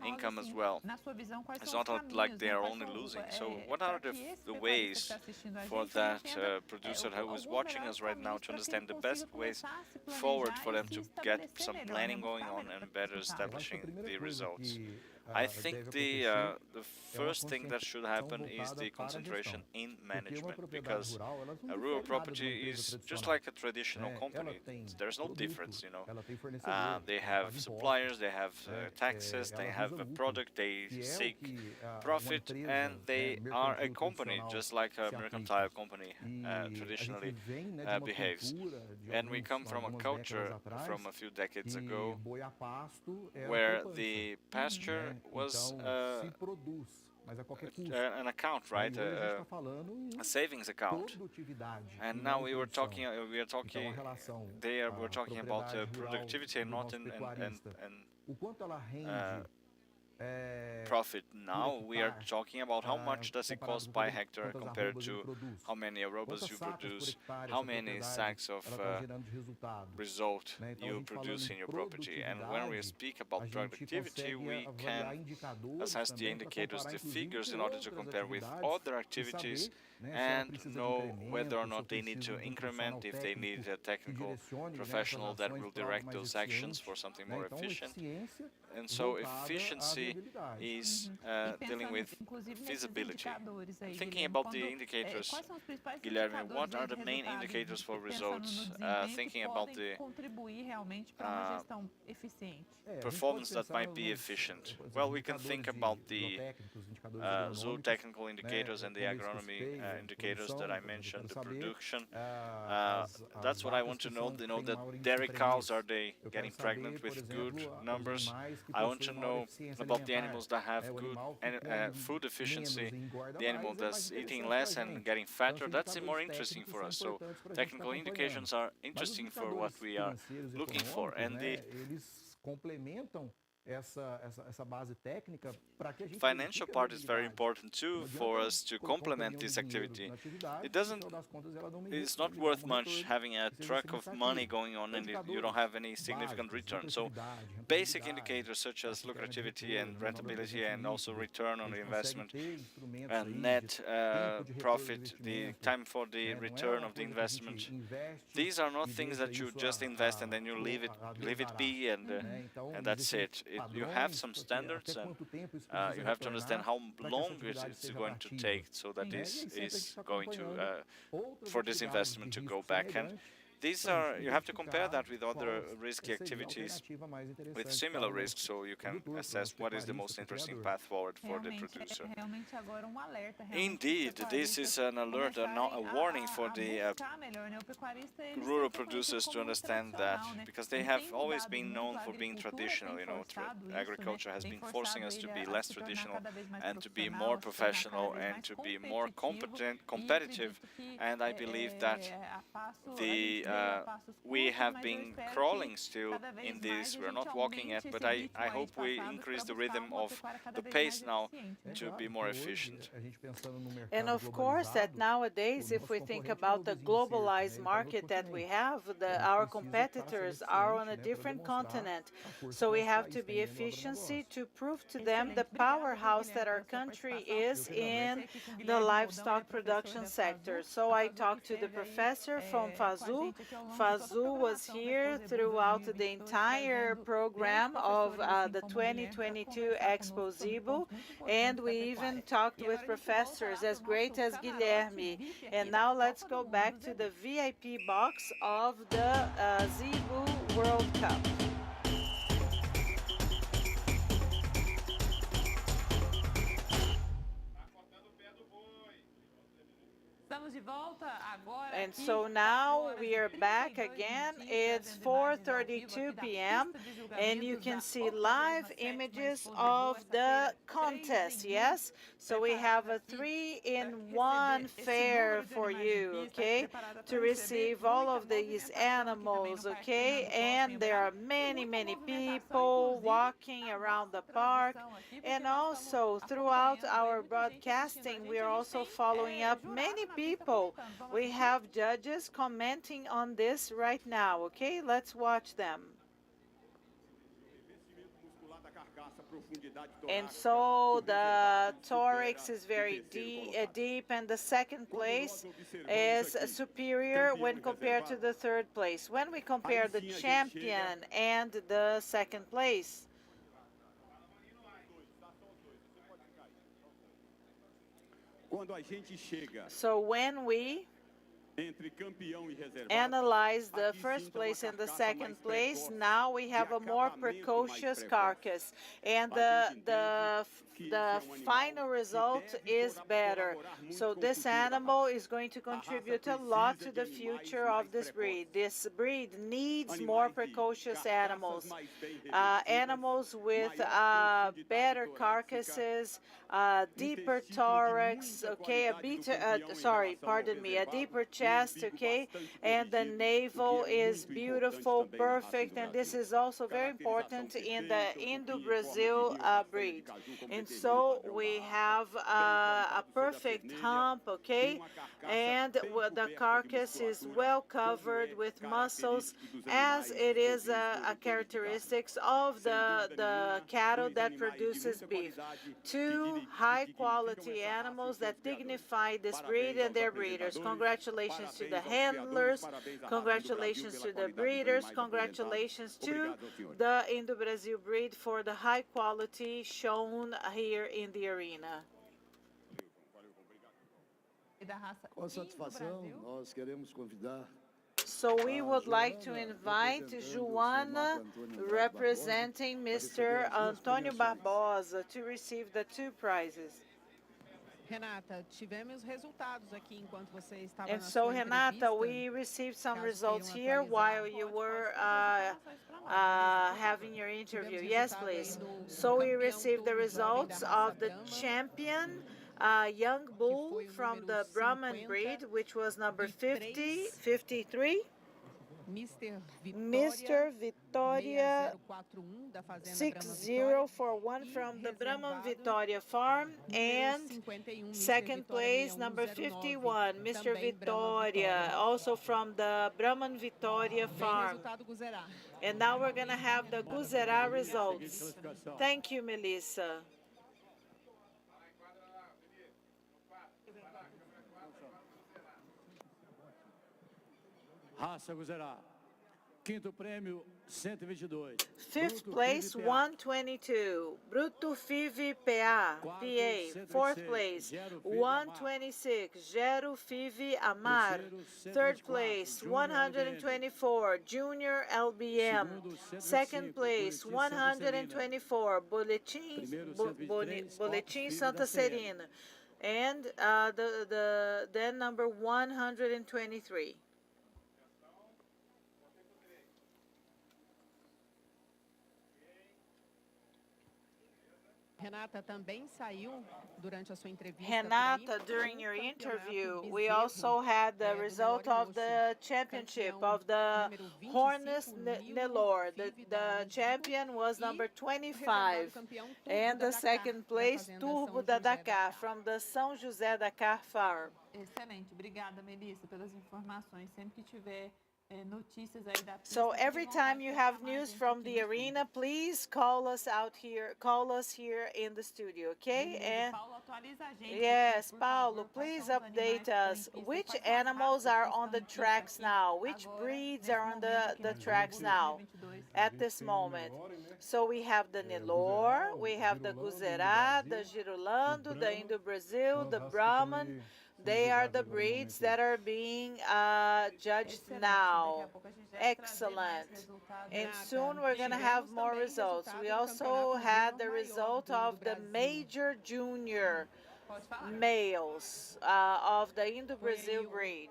K: income as well. It's not like they are only losing. So what are the ways for that producer who is watching us right now to understand the best ways forward for them to get some planning going on and better establishing the results? I think the first thing that should happen is the concentration in management, because a rural property is just like a traditional company. There's no difference, you know. They have suppliers, they have taxes, they have a product, they seek profit, and they are a company, just like a mercantile company traditionally behaves. And we come from a culture from a few decades ago where the pasture was an account, right? A savings account. And now we're talking about productivity and not in profit. Now we are talking about how much does it cost by hectare compared to how many arrobas you produce, how many sacks of result you produce in your property. And when we speak about productivity, we can assess the indicators, the figures, in order to compare with other activities and know whether or not they need to increment, if they need a technical professional that will direct those actions for something more efficient. And so efficiency is dealing with feasibility. Thinking about the indicators, Guilherme, what are the main indicators for results? Thinking about the performance that might be efficient. Well, we can think about the zootechnical indicators and the agronomy indicators that I mentioned, the production. That's what I want to know. You know, the dairy cows, are they getting pregnant with good numbers? I want to know about the animals that have good food efficiency, the animal that's eating less and getting fatter. That's more interesting for us. So technical indications are interesting for what we are looking for. And the financial part is very important too for us to complement this activity. It's not worth much having a truck of money going on and you don't have any significant return. So basic indicators such as lucrativity and rentability, and also return on the investment and net profit, the time for the return of the investment. These are not things that you just invest and then you leave it be and that's it. You have some standards, and you have to understand how long it's going to take, so that this is going to for this investment to go back. And these are, you have to compare that with other risky activities with similar risks, so you can assess what is the most interesting path forward for the producer. Indeed, this is an alert, a warning for the rural producers to understand that, because they have always been known for being traditional. You know, agriculture has been forcing us to be less traditional and to be more professional and to be more competitive. And I believe that we have been crawling still in this. We're not walking yet, but I hope we increase the rhythm of the pace now to be more efficient.
O: And of course, that nowadays, if we think about the globalized market that we have, our competitors are on a different continent. So we have to be efficiency to prove to them the powerhouse that our country is in the livestock production sector. So I talked to the professor from FAZU. FAZU was here throughout the entire program of the 2022 Expozebu, and we even talked with professors as great as Guilherme. And now let's go back to the VIP box of the Zebu World Cup. And so now we are back again. It's 4:32 p.m. and you can see live images of the contest, yes? So we have a 3-in-1 fair for you, okay? To receive all of these animals, okay? And there are many people walking around the park. And also throughout our broadcasting, we are also following up many people. We have judges commenting on this right now, okay? Let's watch them. And so the thorax is very deep, and the second place is superior when compared to the third place. When we compare the champion and the second place, So when we analyze the first place and the second place, now we have a more precocious carcass, and the final result is better. So this animal is going to contribute a lot to the future of this breed. This breed needs more precocious animals, animals with better carcasses, deeper thorax, okay, a deeper chest, okay, and the navel is beautiful, perfect, and this is also very important in the Indo-Brazil breed. And so we have a perfect hump, okay, and the carcass is well covered with muscles, as it is a characteristics of the cattle that produces beef. Two high-quality animals that dignify this breed and their breeders. Congratulations to the handlers, congratulations to the breeders, congratulations to the Indo-Brazil breed for the high quality shown here in the arena.
A: Com satisfação, nós queremos convidar.
O: So we would like to invite Joana, representing Mr. Antônio Barbosa, to receive the two prizes.
A: Renata, tivemos resultados aqui enquanto você estava
O: And
A: na
O: so,
A: sua
O: Renata,
A: entrevista.
O: we received some results here while you were having your interview. Yes, please. So we received the results of the champion young bull from the Brahman breed, which was number 53. Mr. Vitória 6041 from the Brahman Vitória farm, and second place number 51, Mr. Vitória, also from the Brahman Vitória farm. And now we're going to have the Guzerá results. Thank you, Melissa.
B: Raça Guzerá. Quinto prêmio, 122.
O: Fifth place, 122. Bruto Five PA. Fourth place, 126. Gero Five Amar. Third place, 124. Junior LBM. Second place, 124. Boletim Santa Serena. And then number 123.
A: Renata, também saiu durante a sua entrevista.
O: Renata, during your interview, we also had the result of the championship of the Hornets Nelore. The champion was number 25, and the second place, Turbo da Dakar, from the São José Dakar farm.
A: Excelente, obrigada, Melissa, pelas informações. Sempre que tiver notícias aí da pista.
O: So every time you have news from the arena, please call us here in the studio, okay? And yes, Paulo, please update us. Which animals are on the tracks now? Which breeds are on the tracks now at this moment? So we have the Nelore, we have the Guzerá, the Girolando, the Indo-Brazil, the Brahman. They are the breeds that are being judged now. Excellent. And soon we're going to have more results. We also had the result of the major junior males of the Indo-Brazil breed.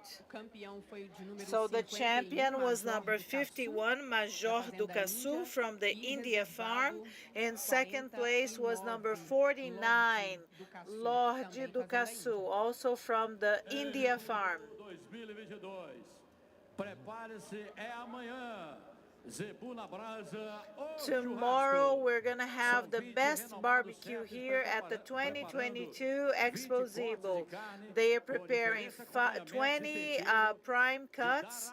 O: So the champion was number 51, Major do Caçu from the India farm, and second place was number 49, Lorde do Caçu, also from the India farm.
B: 2022. Prepare-se, é amanhã.
O: Tomorrow we're going to have the best barbecue here at the 2022 Expozebu. They are preparing 20 prime cuts,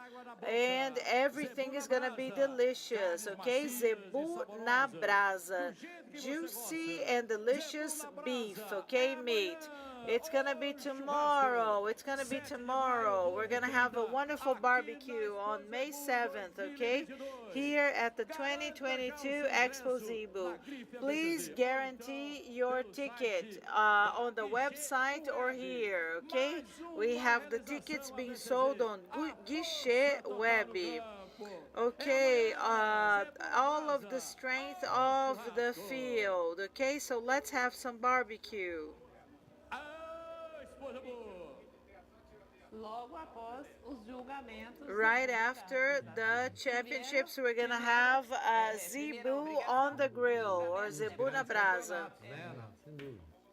O: and everything is going to be delicious, okay? Zebu na brasa. Juicy and delicious beef, okay? Meat. It's going to be tomorrow. It's going to be tomorrow. We're going to have a wonderful barbecue on May 7th, okay? Here at the 2022 Expozebu. Please guarantee your ticket on the website or here, okay? We have the tickets being sold on Guichet Web. Okay, all of the strength of the field. Okay, so let's have some barbecue. Right after the championships, we're gonna have Zebu on the grill, or Zebu na brasa.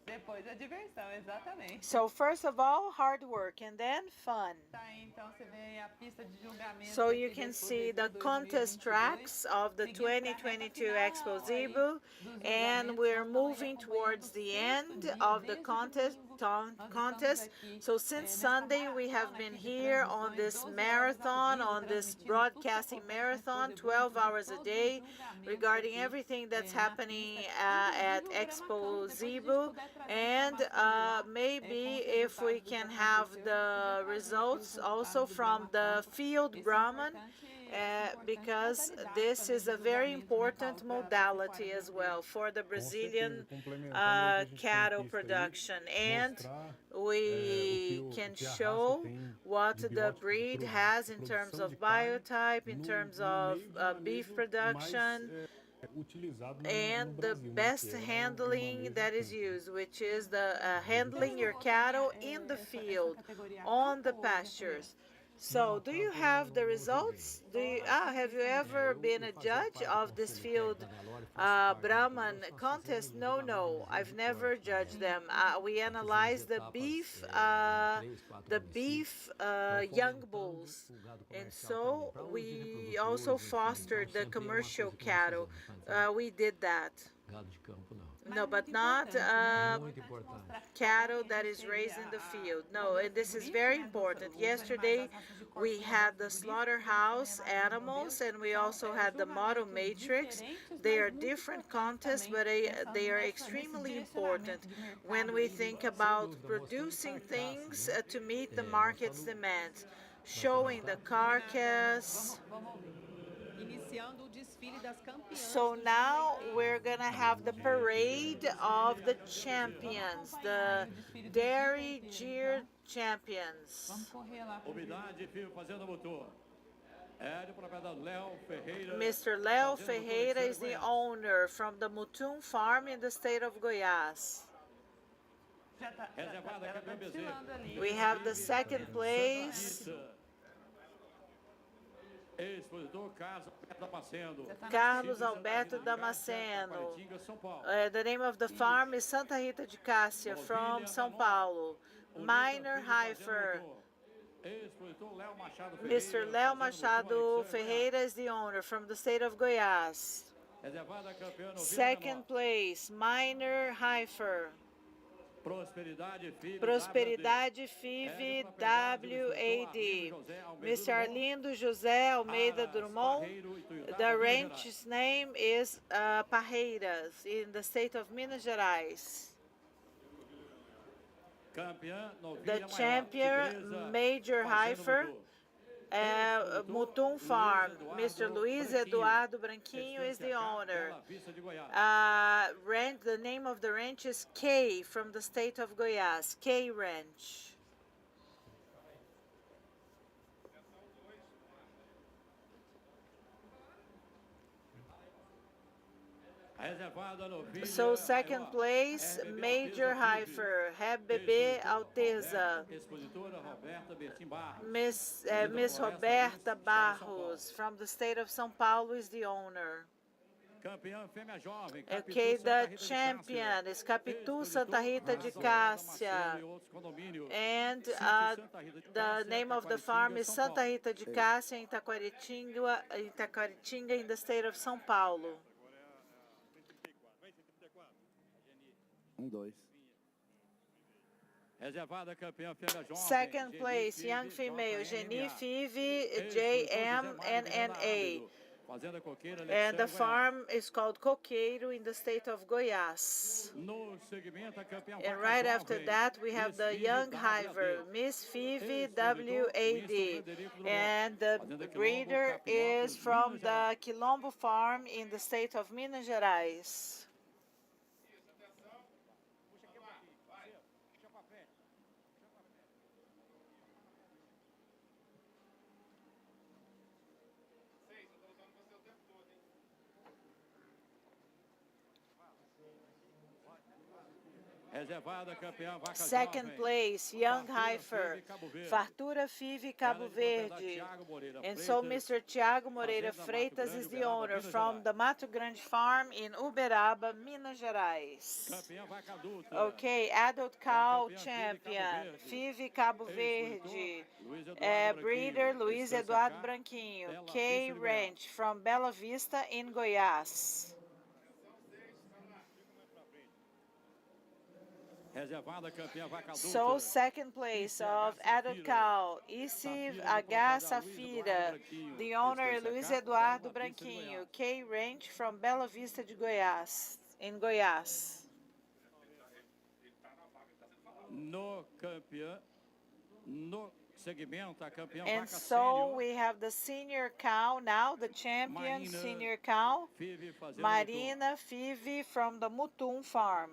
A: Depois a diversão, exatamente.
O: So first of all, hard work and then fun.
A: Tá, então você vê a pista de julgamento.
O: So you can see the contest tracks of the 2022 Expozebu, and we're moving towards the end of the contest. So since Sunday we have been here on this marathon, on this broadcasting marathon, 12 hours a day, regarding everything that's happening at Expozebu, and maybe if we can have the results also from the field Brahman, because this is a very important modality as well for the Brazilian cattle production, and we can show what the breed has in terms of biotype, in terms of beef production, and the best handling that is used, which is the handling your cattle in the field, on the pastures. So, do you have the results? Have you ever been a judge of this field Brahman contest? No, I've never judged them. We analyze the beef young bulls, and so we also fostered the commercial cattle. We did that. No, but not cattle that is raised in the field. No, and this is very important. Yesterday, we had the slaughterhouse animals, and we also had the model matrix. They are different contests, but they are extremely important when we think about producing things to meet the market's demands, showing the carcass. So now we're going to have the parade of the champions, the dairy jeer champions. Mr. Leo Ferreira is the owner from the Mutum farm in the state of Goiás. We have the second place. Carlos Alberto Damasceno. The name of the farm is Santa Rita de Cássia from São Paulo. Minor heifer. Mr. Léo Machado Ferreira is the owner from the state of Goiás. Second place, minor heifer. Prosperidade FIV WAD. Mr. Arlindo José Almeida Drummond. The ranch's name is Parreiras in the state of Minas Gerais. The champion major heifer, Mutum Farm. Mr. Luiz Eduardo Branquinho is the owner. The name of the ranch is K from the state of Goiás, K Ranch. So second place, major heifer, Reb Bebê Alteza. Miss Roberta Barros from the state of São Paulo is the owner. Okay, the champion is Capitu Santa Rita de Cássia, and the name of the farm is Santa Rita de Cássia in Itaquaritinga in the state of São Paulo. Second place, young female, Geni Five JMNNA. And the farm is called Coqueiro in the state of Goiás. And right after that, we have the young hiver, Miss Five WAD. And the breeder is from the Quilombo farm in the state of Minas Gerais. Second place, Young Heifer, Fartura Five Cabo Verde. And so Mr. Tiago Moreira Freitas is the owner from the Mato Grande farm in Uberaba, Minas Gerais. Okay, adult cow champion, Five Cabo Verde. Breeder Luiz Eduardo Branquinho, K Ranch from Bela Vista in Goiás. So second place of adult cow, Isiv H. Safira, the owner Luiz Eduardo Branquinho, K Ranch from Bela Vista de Goiás, in Goiás. And so we have the senior cow now, the champion senior cow, Marina Five from the Mutum farm.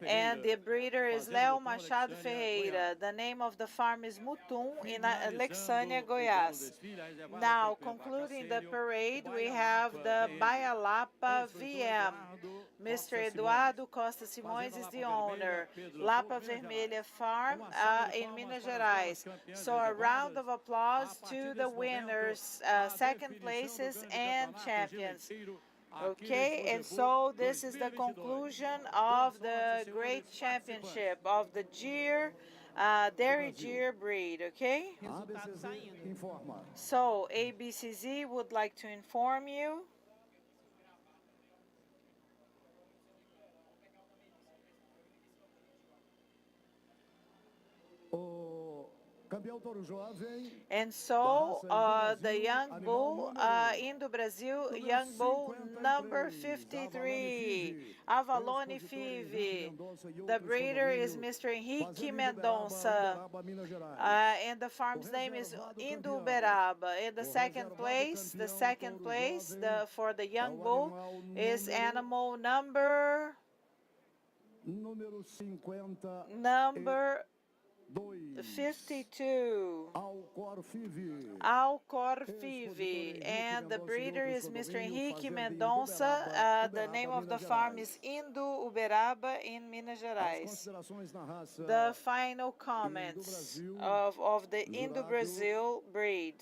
O: And the breeder is Leo Machado Ferreira. The name of the farm is Mutum in Alexânia, Goiás. Now, concluding the parade, we have the Baialapa VM. Mr. Eduardo Costa Simões is the owner. Lapa Vermelha farm in Minas Gerais. So a round of applause to the winners, second places and champions. Okay, and so this is the conclusion of the great championship of the Gyr, Dairy Gyr breed, okay? So ABCZ would like to inform you. And so the young bull Indo Brasil, young bull number 53, Avalone Five. The breeder is Mr. Henrique Mendonça, and the farm's name is Indo Uberaba. In the second place, for the young bull is animal number 52, Alcor Five, and the breeder is Mr. Henrique Mendonça. The name of the farm is Indo Uberaba in Minas Gerais. The final comments of the Indo Brasil breed.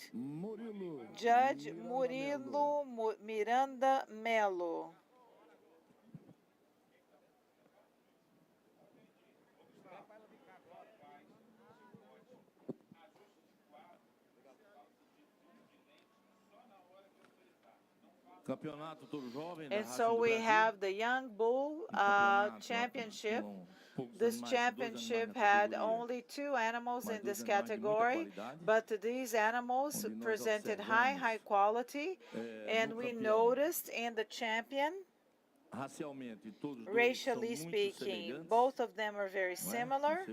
O: Judge Murilo Miranda Melo. And so we have the Young Bull Championship. This championship had only 2 animals in this category, but these animals presented high quality, and we noticed in the champion, racially speaking, both of them are very similar.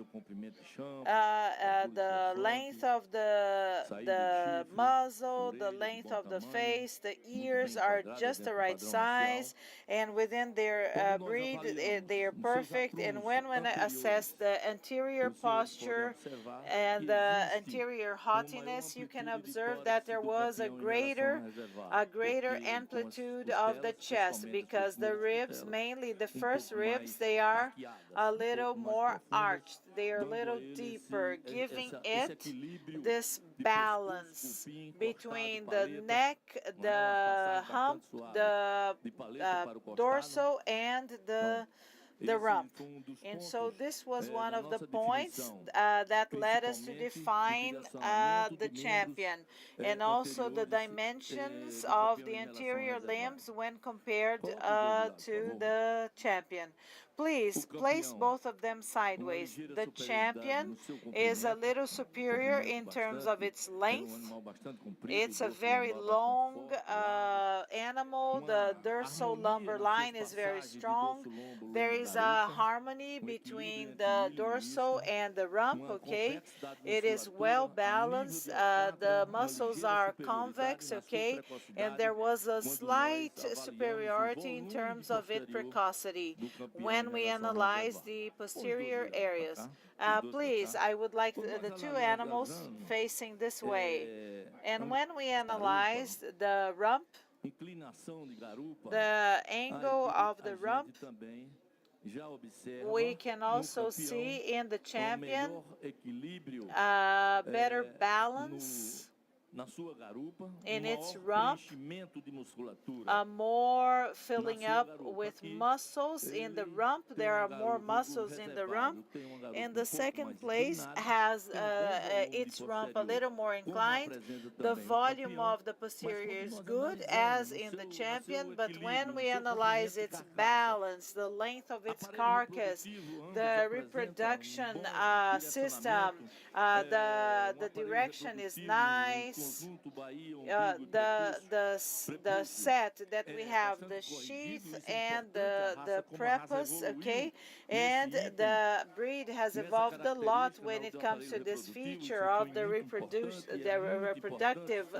O: The length of the muzzle, the length of the face, the ears are just the right size, and within their breed, they are perfect. And when I assess the anterior posture and the anterior haughtiness, you can observe that there was a greater amplitude of the chest, because the ribs, mainly the first ribs, they are a little more arched. They are a little deeper, giving it this balance between the neck, the hump, the dorsal, and the rump. And so this was one of the points that led us to define the champion, and also the dimensions of the anterior limbs when compared to the champion. Please place both of them sideways. The champion is a little superior in terms of its length. It's a very long animal. The dorsal lumbar line is very strong. There is a harmony between the dorsal and the rump, okay? It is well balanced. The muscles are convex, okay? And there was a slight superiority in terms of its precocity when we analyze the posterior areas. Please, I would like the two animals facing this way. And when we analyze the rump, the angle of the rump, we can also see in the champion better balance in its rump, more filling up with muscles in the rump. There are more muscles in the rump. And the second place has its rump a little more inclined. The volume of the posterior is good, as in the champion, but when we analyze its balance, the length of its carcass, the reproduction system, the direction is nice. The set that we have, the sheath and the prepuce, okay, and the breed has evolved a lot when it comes to this feature of the reproductive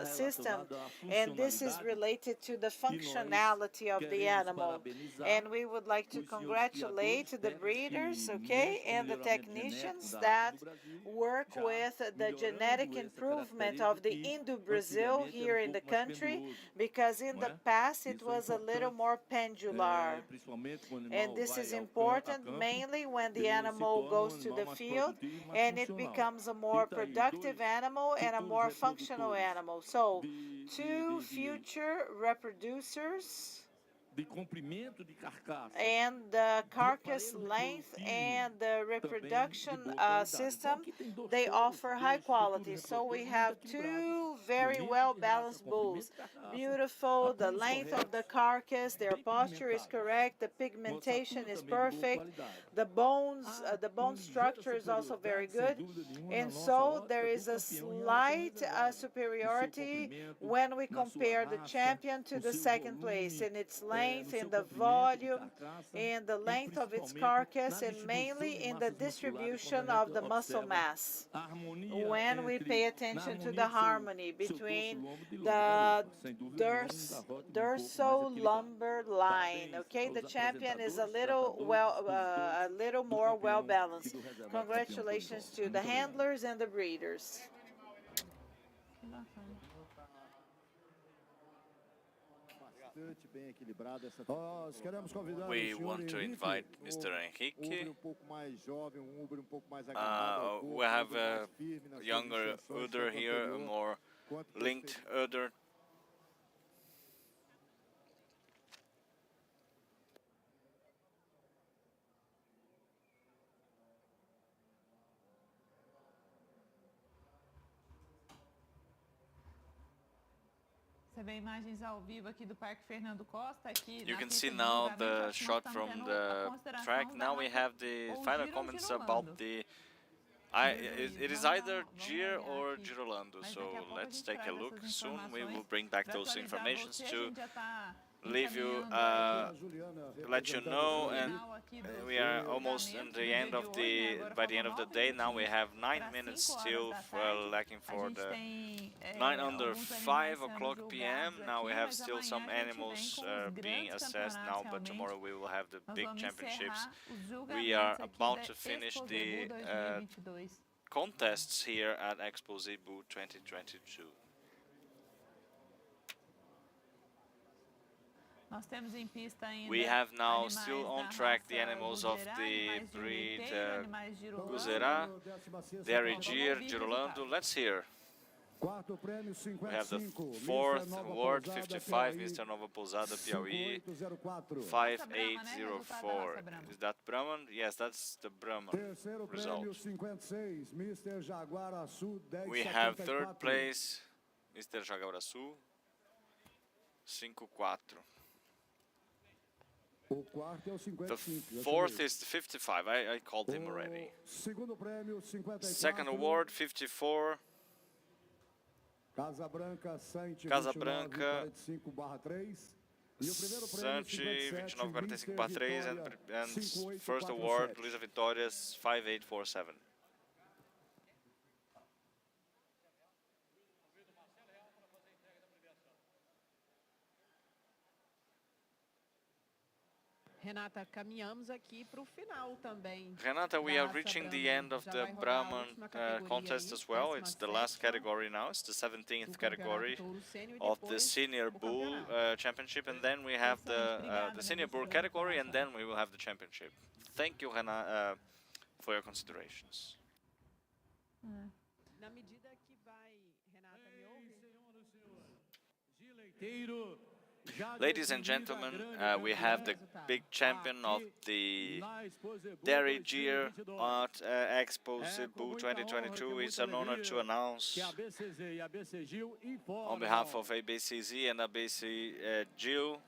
O: system, and this is related to the functionality of the animal. And we would like to congratulate the breeders, okay, and the technicians that work with the genetic improvement of the Indo-Brazil here in the country, because in the past it was a little more pendular. And this is important mainly when the animal goes to the field and it becomes a more productive animal and a more functional animal. So, two future reproducers and the carcass length and the reproduction system, they offer high quality. So we have two very well balanced bulls. Beautiful, the length of the carcass, their posture is correct, the pigmentation is perfect, the bones, the bone structure is also very good. And so there is a slight superiority when we compare the champion to the second place in its length, in the volume, in the length of its carcass, and mainly in the distribution of the muscle mass. When we pay attention to the harmony between the dorsal lumbar line, okay, the champion is a little more well balanced. Congratulations to the handlers and the breeders.
K: We want to invite Mr. Henrique. We have a younger udder here, a more linked udder. You can see now the shot from the track. Now we have the final comments about the... it is either Gir or Girolando, so let's take a look. Soon we will bring back those informations to leave you, let you know, and we are almost in the end of by the end of the day. Now we have 9 minutes still lacking for the 9 under 5 o'clock p.m. Now we have still some animals being assessed now, but tomorrow we will have the big championships. We are about to finish the contests here at Expozebu 2022. We have now still on track the animals of the breed Guzerá, Gir, Girolando. Let's hear. We have the 4th award, 55, Mr. Nova Pousada, Piauí, 5804. Is that Brahman? Yes, that's the Brahman result. We have 3rd place, Mr. Jaguaraçu, 54. The fourth is 55. I called him already. Second award, 54. Casabranca, Santi, 2945/3, and first award, Luisa Vitórias, 5847.
A: Renata, caminhamos aqui para o final também.
K: Renata, we are reaching the end of the Brahman contest as well. It's the last category now. It's the 17th category of the Senior Bull Championship, and then we have the Senior Bull category, and then we will have the championship. Thank you, Renata, for your considerations.
A: Na medida que vai, Renata, me ouve?
K: Ladies and gentlemen, we have the big champion of the Dairy Gear at Expozebu 2022. It's an honor to announce on behalf of ABCZ and ABC Gil.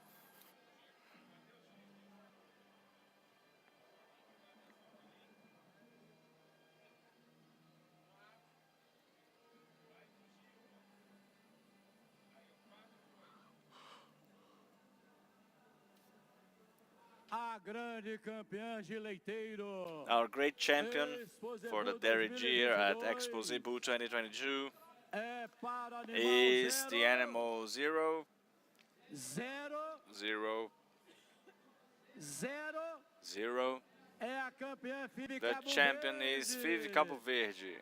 K: Our great champion for the Dairy Gear at Expozebu 2022 is the animal 0. The champion is Vivi Capo Verde.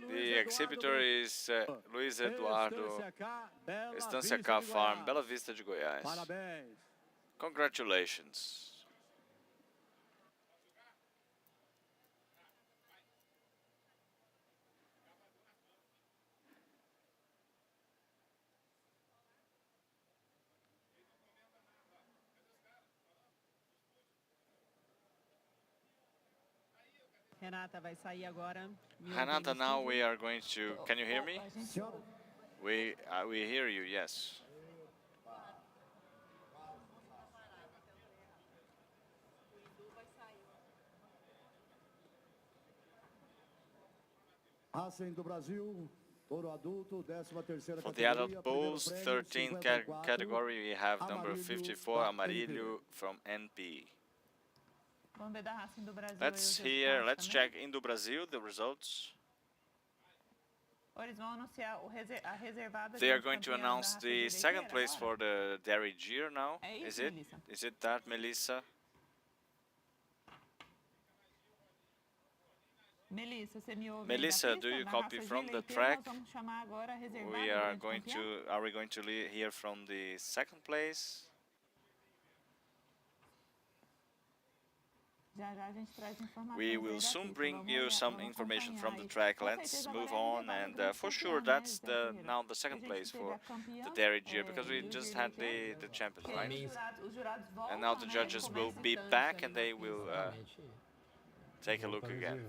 K: The exhibitor is Luiz Eduardo, Estância K Farm, Bela Vista de Goiás. Congratulations.
A: Renata vai sair agora.
K: Renata, now we are going to. Can you hear me? We hear you. Yes. For the adult bulls, 13th category, we have number 54, Amarillo from NP. Let's check Indo Brasil, the results. They are going to announce the second place for the Dairy Gear now. Is it that, Melissa? Melissa, do you copy from the track? Are we going to hear from the second place? We will soon bring you some information from the track. Let's move on, and for sure that's now the second place for the Dairy Gear, because we just had the champion, right? And now the judges will be back and they will take a look again.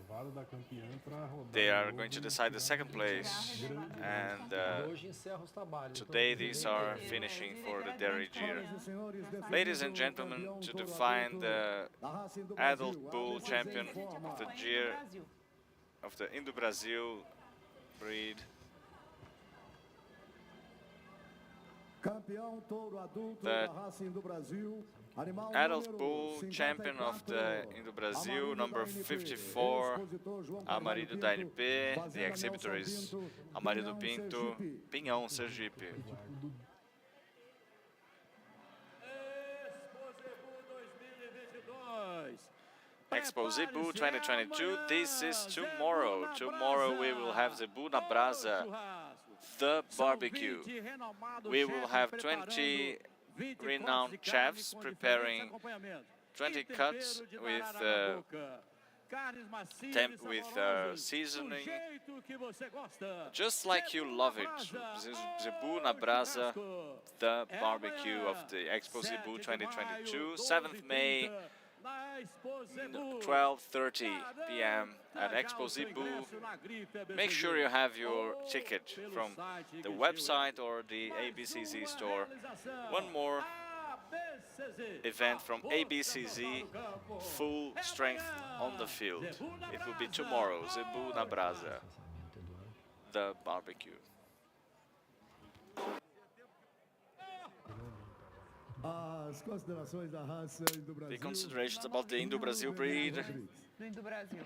K: They are going to decide the second place, and today these are finishing for the Dairy Gear. Ladies and gentlemen, to define the adult bull champion of the Gear of the Indo Brasil breed. The adult bull champion of the Indo Brasil, number 54, Amarillo da NP. The exhibitor is Amarillo Pinto, Pinhão, Sergipe. Expozebu 2022, this is tomorrow. Tomorrow we will have the Bu na Brasa, the barbecue. We will have 20 renowned chefs preparing 20 cuts with seasoning, just like you love it. Zebu na Brasa, the barbecue of the Expozebu 2022, 7th May, 12:30 p.m. at Expozebu. Make sure you have your ticket from the website or the ABCZ store. One more event from ABCZ, full strength on the field. It will be tomorrow, Zebu na Brasa, the barbecue. The considerations about the Indo-Brazil breed.
J: Do Indo-Brasil.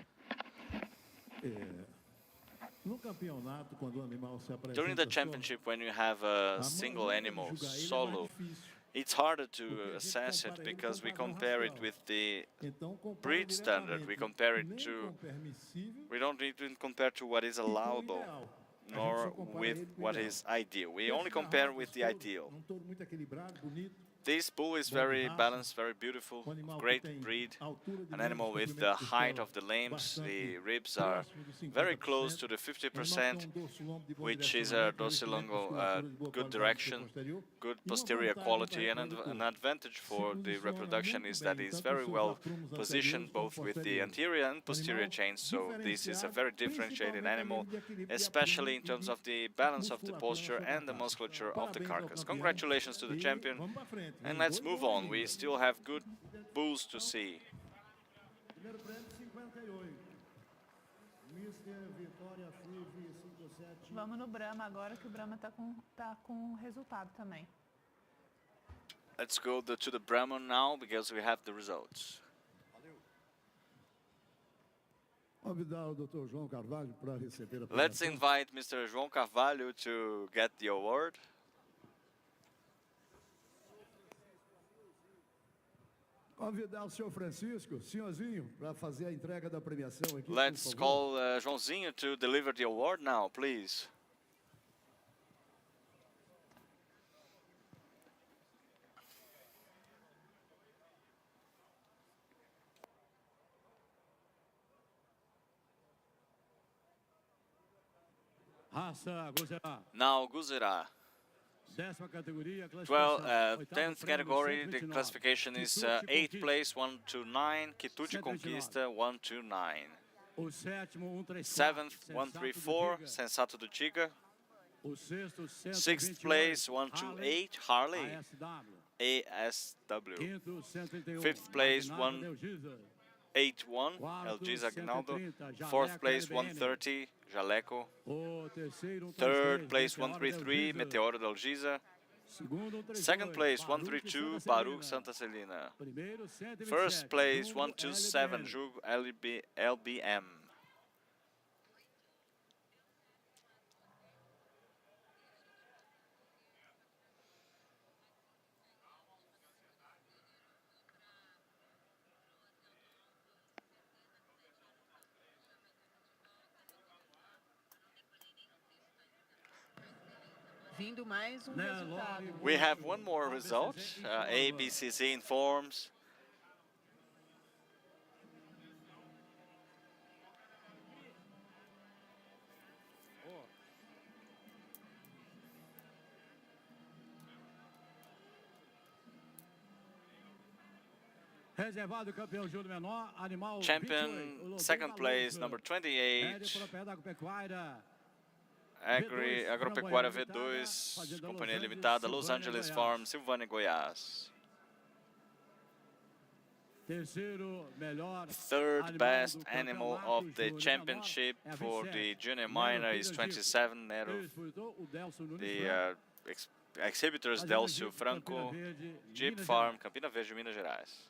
K: During the championship, when you have a single animal solo, it's harder to assess it because we compare it with the breed standard. We compare it to, we don't even compare to what is allowable, nor with what is ideal. We only compare with the ideal. This bull is very balanced, very beautiful, great breed, an animal with the height of the limbs. The ribs are very close to the 50%, which is a docilongo, good direction, good posterior quality, and an advantage for the reproduction is that it's very well positioned both with the anterior and posterior chains, so this is a very differentiated animal, especially in terms of the balance of the posture and the musculature of the carcass. Congratulations to the champion. And let's move on. We still have good bulls to see.
J: Vamos no Brahma agora, que o Brahma tá com resultado também.
K: Let's go to the Brahman now because we have the results. Let's invite Mr. João Carvalho to get the award.
I: Convidar o senhor Francisco, senhorzinho, para fazer a entrega da premiação aqui.
K: Let's call Joãozinho to deliver the award now, please. Now, Guzerá. 10th category, the classification is 8th place, 129, Quitude Conquista, 129. 7th, 134, Sensato do Giga. 6th place, 128, Harley, ASW. 5th place, 181, Elgis Aguinaldo. 4th place, 130, Jaleco. 3rd place, 133, Meteoro del Giza. 2nd place, 132, Baruch Santa Celina. 1st place, 127, Jug LBM. We have one more result. ABCC informs. Champion, 2nd place, number 28. Agropecuária V2, Companhia Limitada, Los Angeles Farm, Silvânia, Goiás. 3rd best animal of the championship for the junior minor is 27, Nero. The exhibitors Delcio Franco, Jeep Farm, Campina Verde, Minas Gerais.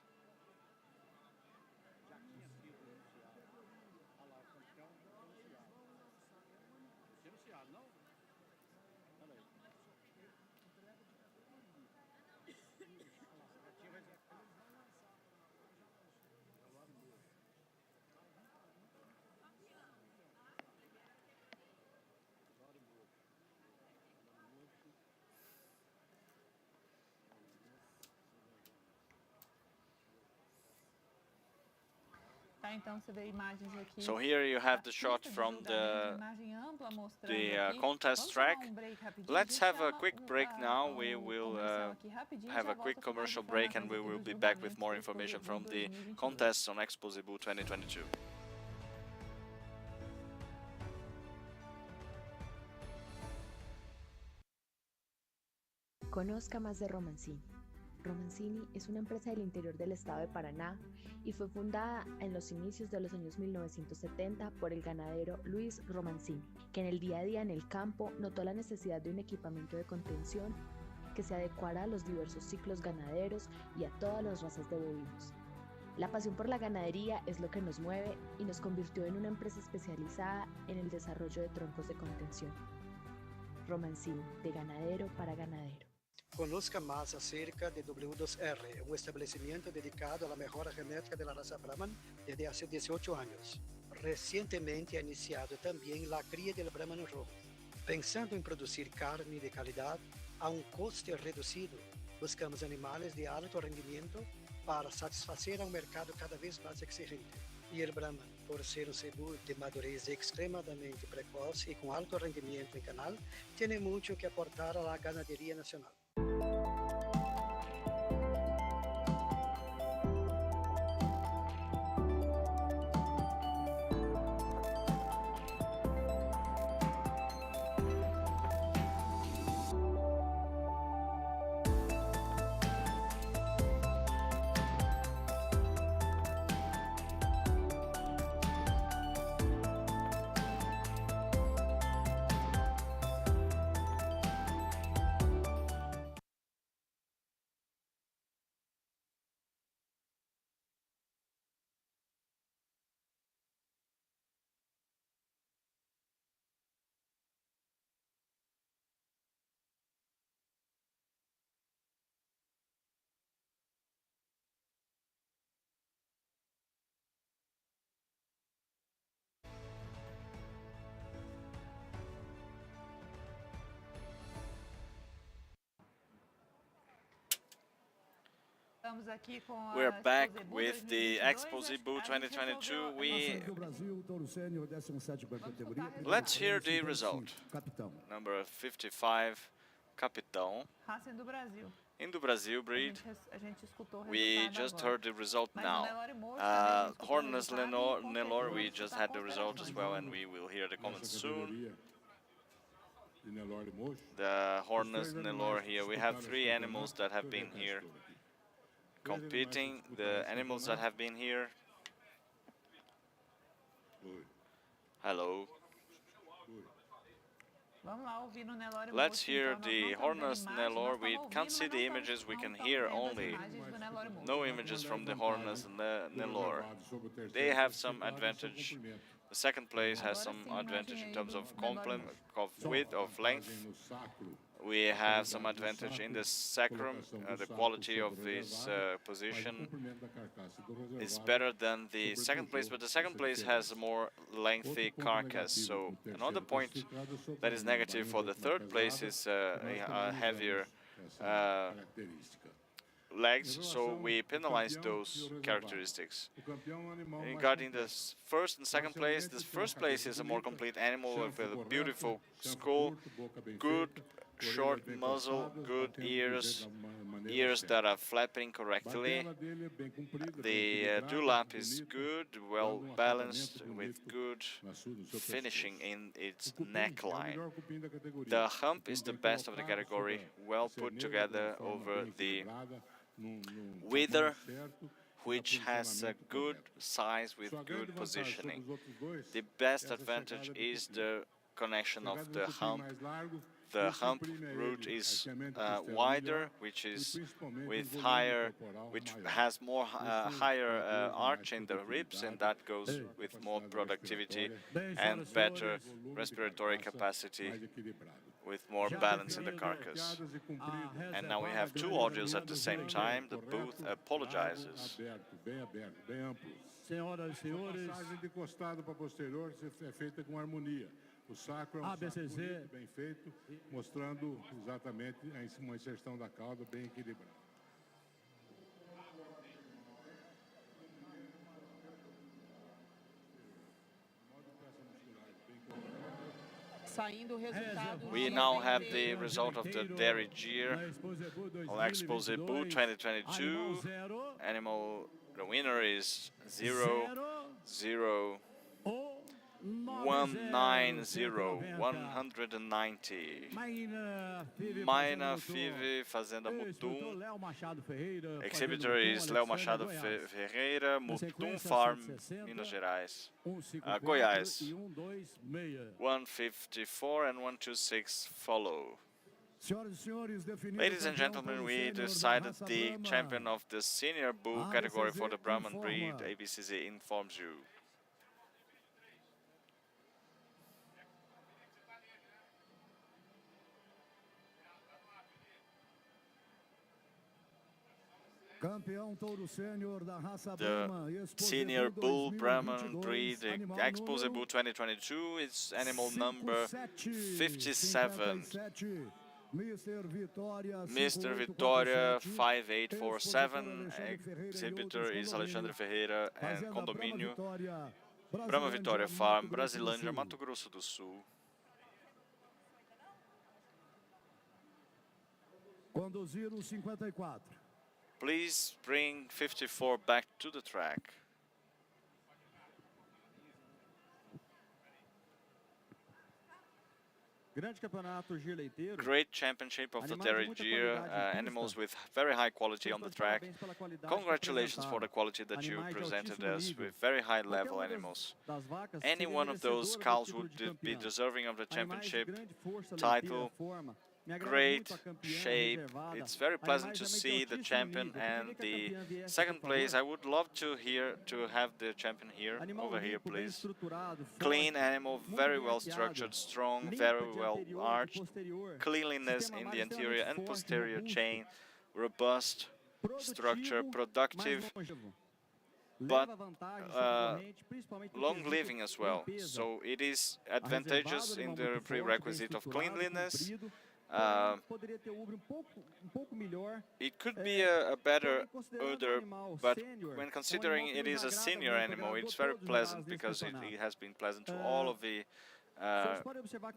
K: So here you have the shot from the contest track. Let's have a quick break now. We will have a quick commercial break and we will be back with more information from the contests on Expozebu 2022.
F: Conozca más de Romancín.
R: Romancini es una empresa del interior del estado de Paraná y fue fundada en los inicios de los años 1970 por el ganadero Luis Romancini, que en el día a día en el campo notó la necesidad de un equipamiento de contención que se adecuara a los diversos ciclos ganaderos y a todas las razas de bovinos. La pasión por la ganadería es lo que nos mueve y nos convirtió en una empresa especializada en el desarrollo de troncos de contención. Romancini, de ganadero para ganadero.
N: Conozca más acerca de W2R, un establecimiento dedicado a la mejora genética de la raza Brahman desde hace 18 años. Recientemente ha iniciado también la cría del Brahman rojo. Pensando en producir carne de calidad a un coste reducido, buscamos animales de alto rendimiento para satisfacer a un mercado cada vez más exigente. Y el Brahman, por ser un cebú de madurez extremadamente precoz y con alto rendimiento en canal, tiene mucho que aportar a la ganadería nacional.
K: We're back with the Expozebu 2022. Let's hear the result. Number 55, Capitão. Indo Brasil breed. We just heard the result now. Hornless Nelore, we just had the result as well, and we will hear the comments soon. The Hornless Nelore here. We have 3 animals that have been here competing. The animals that have been here. Hello. Let's hear the Hornless Nelore. We can't see the images, we can hear only. No images from the Hornless Nelore. They have some advantage. The second place has some advantage in terms of width, of length. We have some advantage in the sacrum. The quality of this position is better than the second place, but the second place has a more lengthy carcass. So another point that is negative for the third place is a heavier legs, so we penalize those characteristics. Regarding the first and second place, this first place is a more complete animal with a beautiful skull, good short muzzle, good ears that are flapping correctly. The dewlap is good, well balanced, with good finishing in its neckline. The hump is the best of the category, well put together over the wither, which has a good size with good positioning. The best advantage is the connection of the hump. The hump root is wider, which has more higher arch in the ribs, and that goes with more productivity and better respiratory capacity, with more balance in the carcass. And now we have 2 audios at the same time. The booth apologizes.
B: Senhoras e senhores, o sacro é ABCZ muito bem feito, mostrando exatamente uma inserção da cauda bem equilibrada.
K: We now have the result of the dairy year on Expozebu 2022. The winner is 0-0-1. 190, 190. Maina Five, Fazenda Mutum. Exhibitor is Léo Machado Ferreira, Mutum Farm, Minas Gerais. Goiás. 154 and 126 follow. Ladies and gentlemen, we decided the champion of the senior bull category for the Brahman breed. ABCZ informs you. The senior bull Brahman breed, Expozebu 2022, is animal number 57. Mr. Vitória 5847, exhibitor is Alexandre Ferreira and condomínio Brahma Vitória Farm, Brasilândia, Mato Grosso do Sul.
I: Conduziram 54.
K: Please bring 54 back to the track. Great championship of the dairy deer, animals with very high quality on the track. Congratulations for the quality that you presented us with very high level animals. Any one of those cows would be deserving of the championship title. Great shape. It's very pleasant to see the champion and the second place. I would love to have the champion here, over here, please. Clean animal, very well structured, strong, very well arched. Cleanliness in the anterior and posterior chain, robust structure, productive, but long living as well. So it is advantageous in the prerequisite of cleanliness. It could be a better udder, but when considering it is a senior animal, it's very pleasant because it has been pleasant to all of the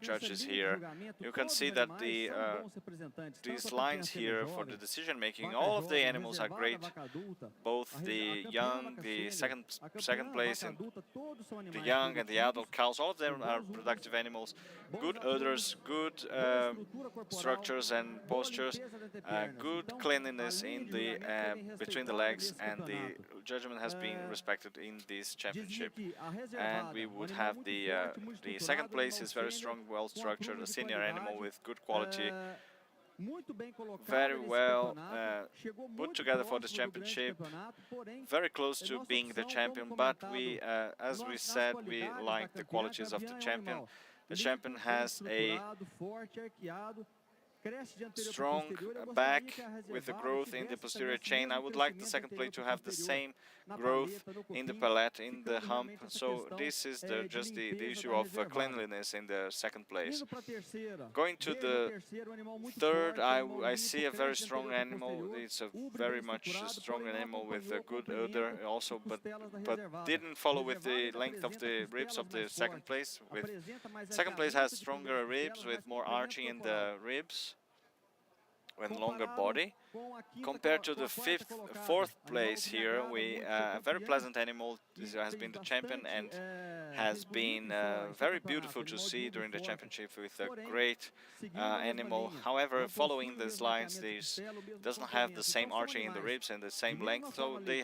K: judges here. You can see that these lines here for the decision making, all of the animals are great. Both the young, the second place, and the young and the adult cows, all of them are productive animals. Good udders, good structures and postures, good cleanliness in the between the legs, and the judgment has been respected in this championship. And we would have the second place is very strong, well structured, a senior animal with good quality, very well put together for this championship, very close to being the champion, but we, as we said, we like the qualities of the champion. The champion has a strong back with the growth in the posterior chain. I would like the second plate to have the same growth in the palate, in the hump. So this is just the issue of cleanliness in the second place. Going to the third, I see a very strong animal. It's a very much strong animal with a good odor also, but didn't follow with the length of the ribs of the second place. Second place has stronger ribs with more arching in the ribs and longer body. Compared to the fourth place here, a very pleasant animal. This has been the champion and has been very beautiful to see during the championship with a great animal. However, following these lines, this doesn't have the same arching in the ribs and the same length, so they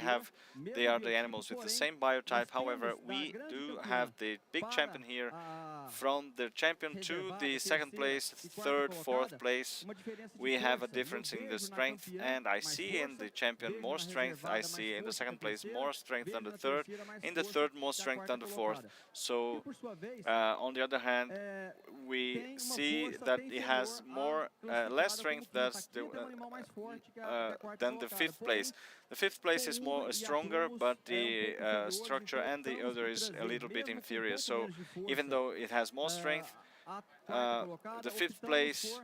K: are the animals with the same biotype. However, we do have the big champion here. From the champion to the second place, third, fourth place, we have a difference in the strength, and I see in the champion more strength. I see in the second place more strength than the third, in the third more strength than the fourth. So on the other hand, we see that it has less strength than the fifth place. The fifth place is stronger, but the structure and the odor is a little bit inferior. So even though it has more strength, the fifth place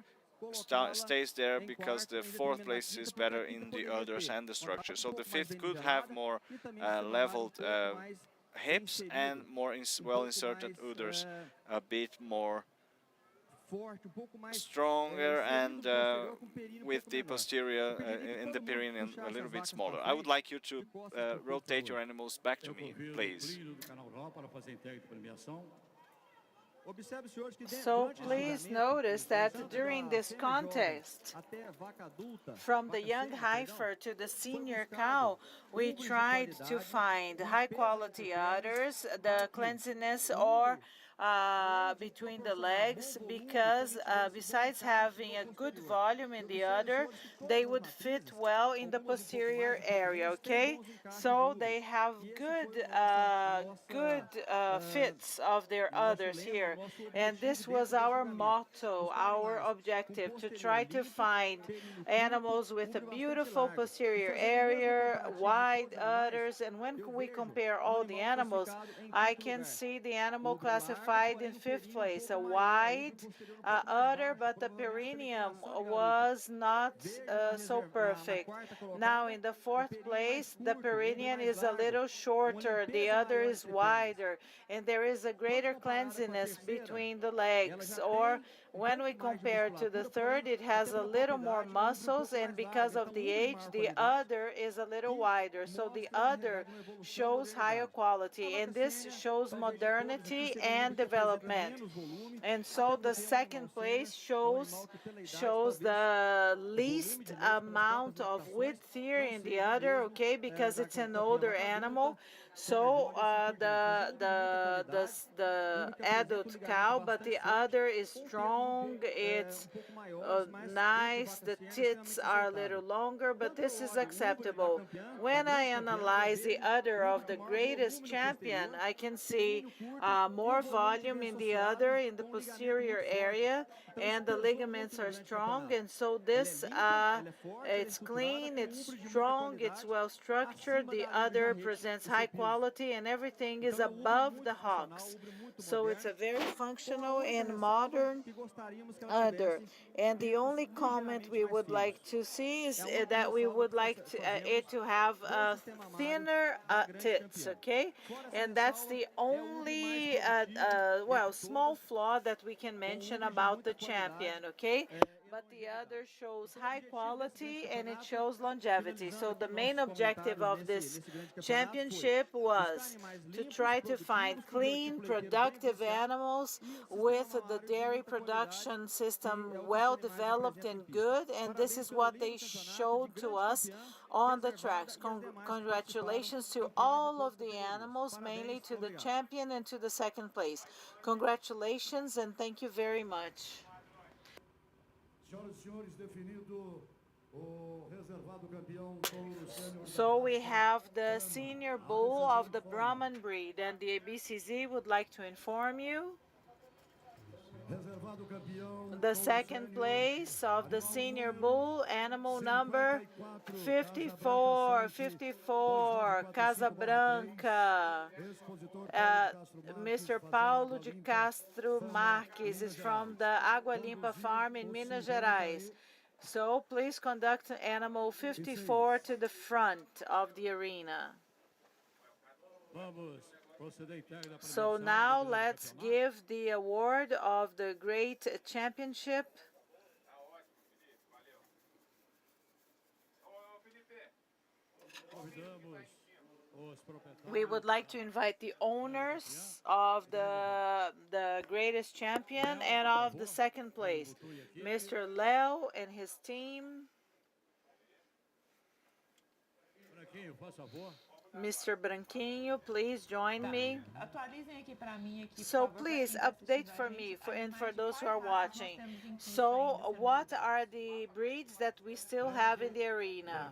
K: stays there because the fourth place is better in the others and the structure. So the fifth could have more leveled hips and more well inserted udders, a bit more stronger, and with the posterior in the perineum a little bit smaller. I would like you to rotate your animals back to me, please.
O: So please notice that during this contest, from the young heifer to the senior cow, we tried to find high quality udders, the cleanliness or between the legs, because besides having a good volume in the udder, they would fit well in the posterior area, okay? So they have good fits of their udders here. And this was our motto, our objective, to try to find animals with a beautiful posterior area, wide udders, and when we compare all the animals, I can see the animal classified in 5th place, a wide udder, but the perineum was not so perfect. Now in the 4th place, the perineum is a little shorter, the udder is wider, and there is a greater cleanliness between the legs, or when we compare to the 3rd, it has a little more muscles, and because of the age, the udder is a little wider. So the udder shows higher quality, and this shows modernity and development. And so the 2nd place shows the least amount of width here in the udder, okay, because it's an older animal. So the adult cow, but the udder is strong, it's nice, the tits are a little longer, but this is acceptable. When I analyze the udder of the greatest champion, I can see more volume in the udder, in the posterior area, and the ligaments are strong, and so this it's clean, it's strong, it's well structured, the udder presents high quality, and everything is above the hocks. So it's a very functional and modern udder. And the only comment we would like to see is that we would like it to have thinner tits, okay? And that's the only, well, small flaw that we can mention about the champion, okay? But the other shows high quality and it shows longevity. So the main objective of this championship was to try to find clean, productive animals with the dairy production system well developed and good, and this is what they showed to us on the tracks. Congratulations to all of the animals, mainly to the champion and to the 2nd place. Congratulations and thank you very much. So we have the senior bull of the Brahman breed, and the ABCZ would like to inform you. The 2nd place of the senior bull, animal number 54, Casabranca. Mr. Paulo de Castro Marques is from the Água Limpa farm in Minas Gerais. So please conduct animal 54 to the front of the arena. So now let's give the award of the great championship. We would like to invite the owners of the greatest champion and of the 2nd place, Mr. Leo and his team. Mr. Branquinho, please join me. So please update for me and for those who are watching. So what are the breeds that we still have in the arena?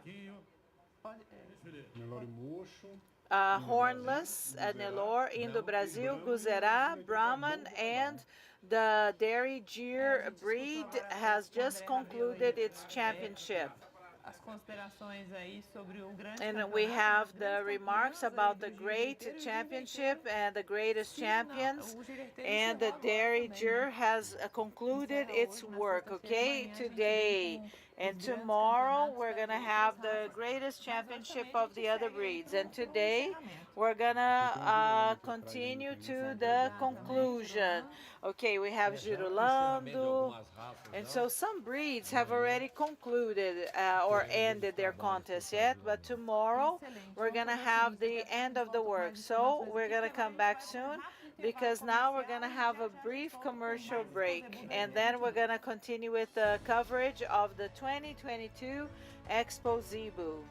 O: Hornless, Nelore, Indo-Brazil, Guzerá, Brahman, and the Dairy Gyr breed has just concluded its championship. And we have the remarks about the great championship and the greatest champions, and the Dairy Gyr has concluded its work, okay, today. And tomorrow we're going to have the greatest championship of the other breeds. And today we're going to continue to the conclusion. Okay, we have Girolando. And so some breeds have already concluded or ended their contest yet. But tomorrow we're going to have the end of the work. So we're going to come back soon. because now we're going to have a brief commercial break, and then we're going to continue with the coverage of the 2022 Expozebu.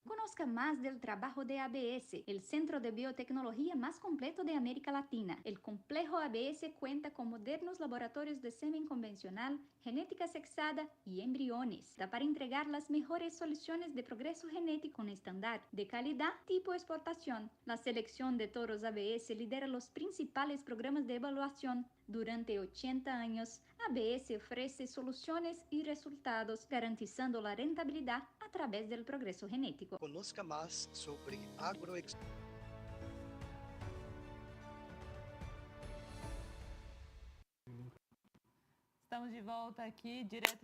G: Conozca más del trabajo de ABS, el centro de biotecnología más completo de América Latina. El complejo ABS cuenta con modernos laboratorios de semen convencional, genética sexada y embriones para entregar las mejores soluciones de progreso genético con estándar de calidad tipo exportación. La selección de toros ABS lidera los principales programas de evaluación. Durante 80 años, ABS ofrece soluciones y resultados, garantizando la rentabilidad a través del progreso genético.
S: Conozca más sobre AgroExpozebu.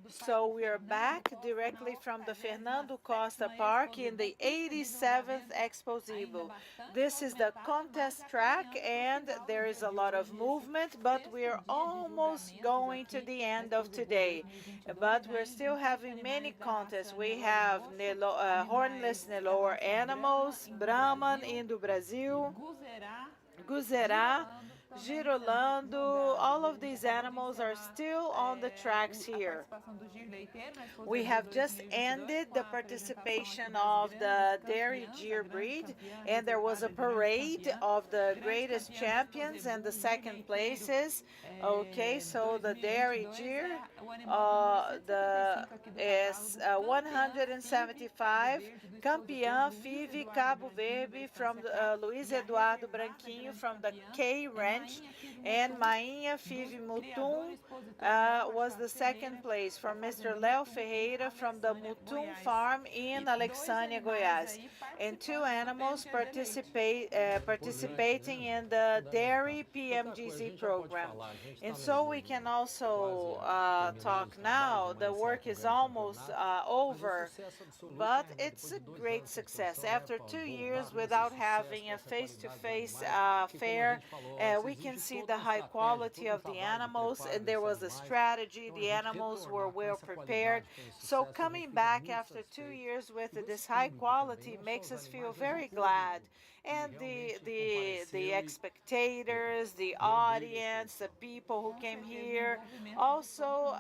O: So we are back directly from the Fernando Costa Park in the 87th Expozebu. This is the contest track and there is a lot of movement, but we are almost going to the end of today. But we're still having many contests. We have hornless Nelore animals, Brahman, Indo-Brasil, Guzerá, Girolando, all of these animals are still on the tracks here. We have just ended the participation of the dairy Gyr breed, and there was a parade of the greatest champions and the second places. Okay, so the dairy Gyr is 175, campeã FIV Cabo Verde from Luiz Eduardo Branquinho from the K Ranch, and Mainha FIV Mutum was the second place from Mr. Leo Ferreira from the Mutum farm in Alexandria, Goiás, and two animals participating in the dairy PMGZ program. And so we can also talk now. The work is almost over, but it's a great success. After 2 years without having a face-to-face fair, we can see the high quality of the animals, and there was a strategy. The animals were well prepared. So coming back after 2 years with this high quality makes us feel very glad. And the spectators, the audience, the people who came here also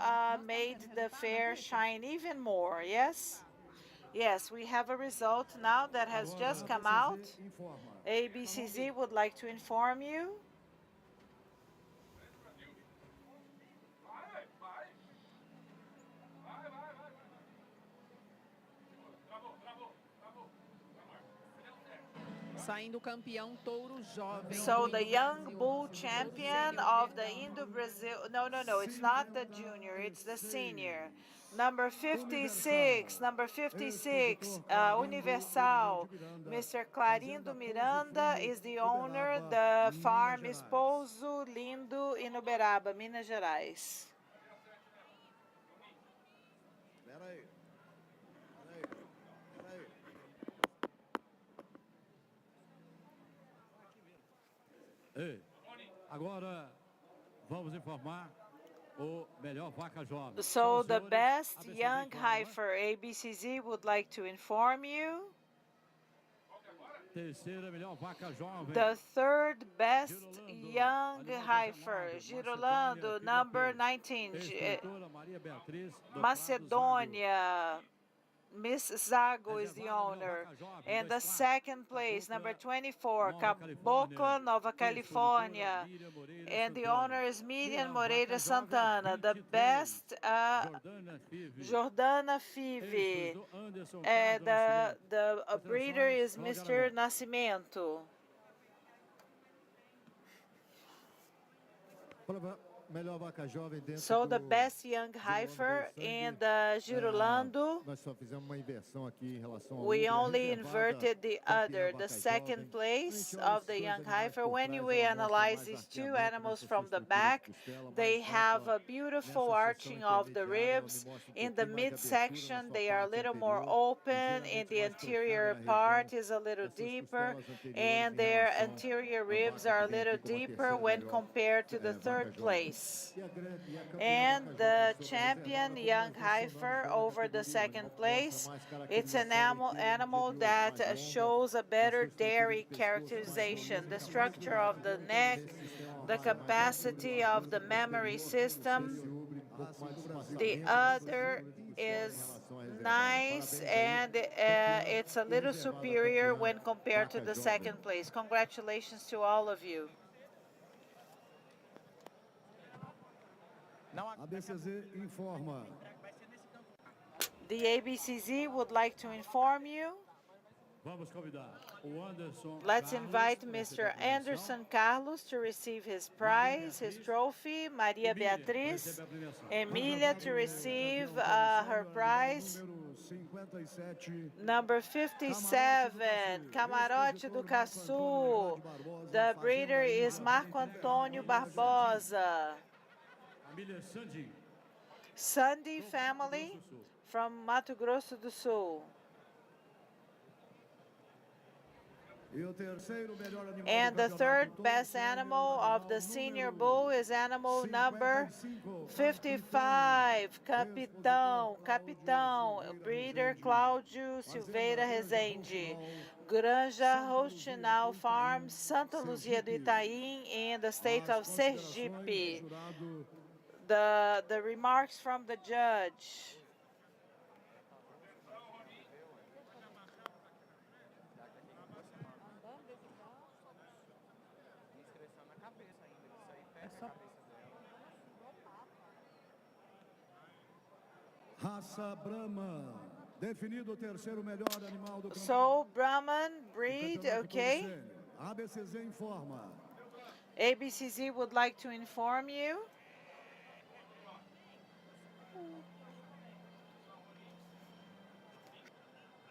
O: made the fair shine even more, yes? Yes, we have a result now that has just come out. ABCZ would like to inform you. So the young bull champion of the Indo-Brazil, no, it's not the junior, it's the senior. Number 56, Universal, Mr. Clarindo Miranda is the owner, the farm Expozebu Lindo in Uberaba, Minas Gerais.
B: Agora vamos informar o melhor vaca jovem.
O: So the best young heifer, ABCZ would like to inform you. The third best young heifer, Girolando, number 19, Macedonia. Miss Zago is the owner. And the second place, number 24, Caboclo, Nova California. And the owner is Miriam Moreira Santana. The best, Jordana Five. The breeder is Mr. Nascimento. So the best young heifer in the Girolando, we only inverted the other, the second place of the young heifer. When we analyze these two animals from the back, they have a beautiful arching of the ribs. In the midsection, they are a little more open. In the anterior part is a little deeper, and their anterior ribs are a little deeper when compared to the third place. And the champion young heifer over the second place, it's an animal that shows a better dairy characterization. The structure of the neck, the capacity of the mammary system. The other is nice, and it's a little superior when compared to the second place. Congratulations to all of you. The ABCZ would like to inform you. Let's invite Mr. Anderson Carlos to receive his prize, his trophy. Maria Beatriz, Emília to receive her prize. Number 57, Camarote do Caçu. The breeder is Marco Antônio Barbosa. Sandy family from Mato Grosso do Sul. And the third best animal of the senior bull is animal number 55, Capitão, breeder Cláudio Silveira Rezende. Granja Rochinal Farm, Santa Luzia do Itaim, in the state of Sergipe. The remarks from the judge.
I: Raça Brahma. Definido o terceiro melhor animal do
O: So, Brahman breed, okay.
I: ABCZ informa.
O: ABCZ would like to inform you.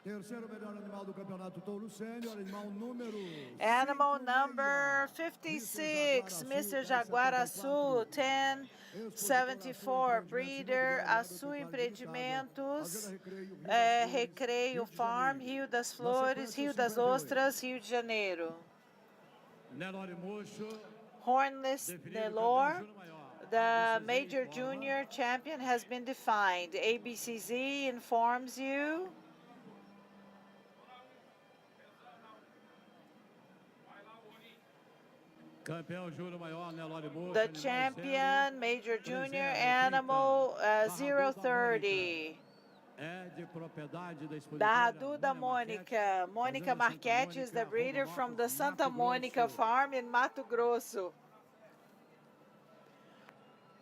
I: Terceiro melhor animal do campeonato touro sênior, animal número...
O: Animal number 56, Mr. Jaguaraçu, 1074, breeder, Açu Empreendimentos, Recreio Farm, Rio das Flores, Rio das Ostras, Rio de Janeiro. Hornless Nelore, the Major Junior champion has been defined. ABCZ informs you. The champion, Major Junior, animal 030. Da Duda Mônica. Mônica Marchetti is the breeder from the Santa Mônica farm in Mato Grosso.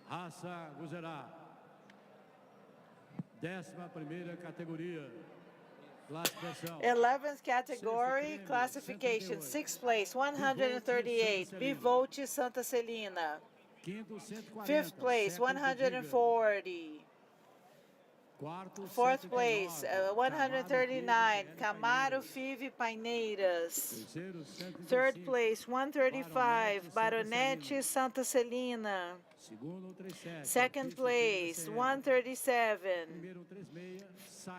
B: Raça Guzerá. 11ª categoria.
O: 11th category classification, 6th place, 138, Bivolt Santa Celina. 5th place, 140. 4th place, 139, Camaro Five Paineiras. 3rd place, 135, Baronete Santa Celina. 2nd place, 137.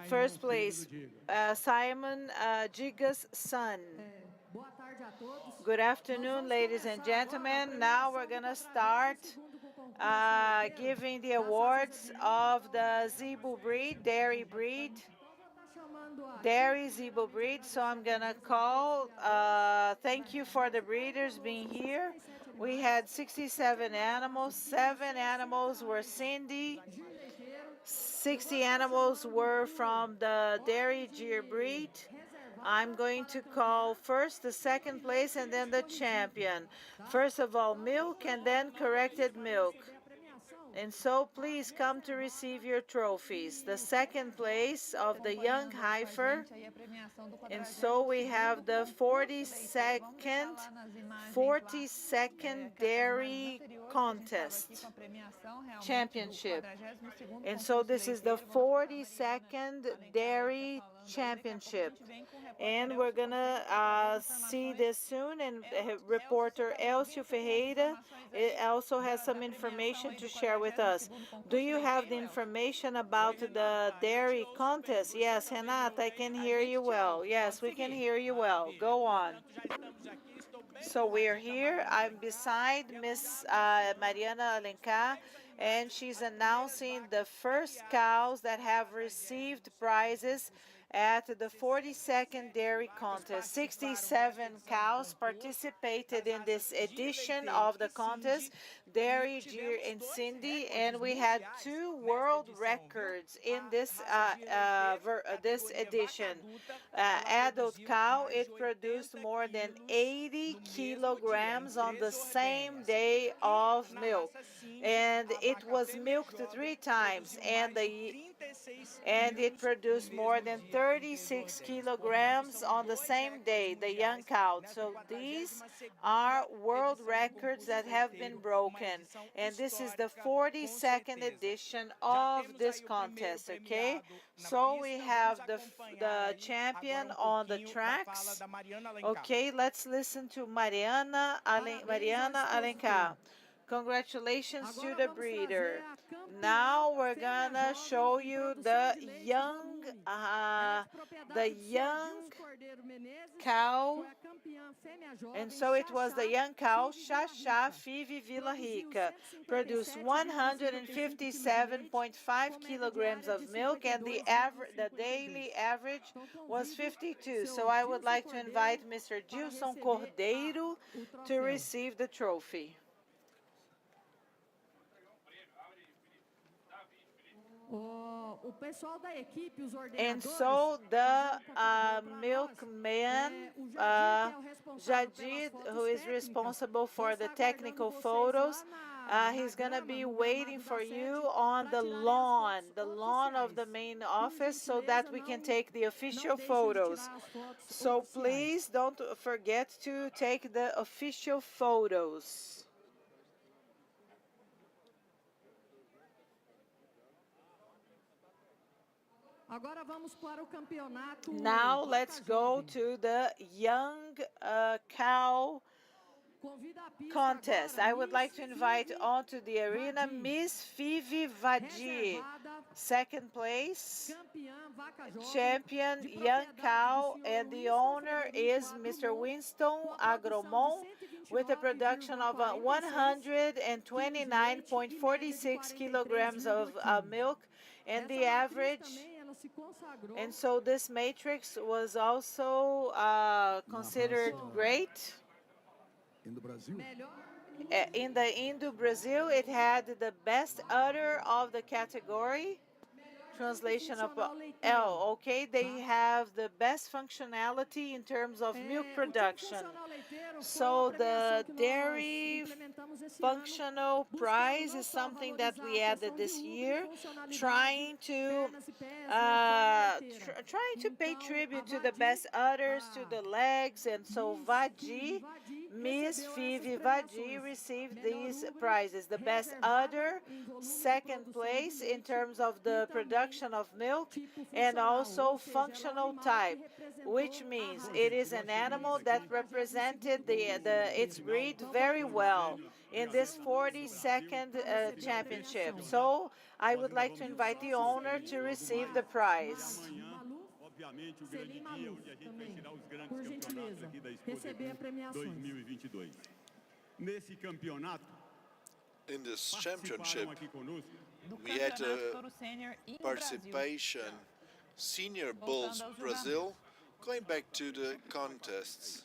O: 1st place, Simon Giga's son. Good afternoon, ladies and gentlemen. Now we're going to start giving the awards of the Zebu breed, dairy breed. Dairy Zebu breed, so I'm going to call, thank you for the breeders being here. We had 67 animals, 7 animals were Cindy, 60 animals were from the dairy Gyr breed. I'm going to call first the 2nd place and then the champion. First of all, milk and then corrected milk. And so please come to receive your trophies. The second place of the young heifer. And so we have the 42nd dairy contest championship. And so this is the 42nd dairy championship. And we're gonna see this soon, and reporter Elcio Ferreira also has some information to share with us. Do you have the information about the dairy contest? Yes, Renata, I can hear you well. Yes, we can hear you well. Go on. So we're here. I'm beside Miss Mariana Alencar, and she's announcing the first cows that have received prizes at the 42nd dairy contest. 67 cows participated in this edition of the contest, Dairy, Deer, and Cindy, and we had 2 world records in this this edition. Adult cow, it produced more than 80 kilograms on the same day of milk, and it was milked 3 times, and it produced more than 36 kilograms on the same day, the young cow. So these are world records that have been broken, and this is the 42nd edition of this contest, okay? So we have the champion on the tracks. Okay, let's listen to Mariana Alencar. Congratulations to the breeder. Now we're gonna show you the young cow, and so it was the young cow Xaxá Five Vila Rica, produced 157.5 kilograms of milk, and the daily average was 52. So I would like to invite Mr. Gilson Cordeiro to receive the trophy. And so the milkman, Jadir, who is responsible for the technical photos, he's going to be waiting for you on the lawn of the main office, so that we can take the official photos. So please don't forget to take the official photos. Now let's go to the young cow contest. I would like to invite onto the arena Miss Fivi Vadi, second place, champion young cow, and the owner is Mr. Winston Agromon, with a production of 129.46 kilograms of milk, and the average. And so this matrix was also considered great. In the Indo Brazil, it had the best udder of the category. Translation of L, okay? They have the best functionality in terms of milk production. So the dairy functional prize is something that we added this year, trying to pay tribute to the best udders, to the legs, and so Vadi, Miss Fivi Vadi received these prizes: the best udder, second place in terms of the production of milk, and also functional type, which means it is an animal that represented its breed very well in this 42nd championship. So I would like to invite the owner to receive the prize.
B: Obviamente, o grande dia onde a gente vai tirar os grandes campeonatos aqui da Expozebu 2022. Nesse campeonato,
C: in this championship, we had participation Senior Bulls Brazil. Going back to the contests,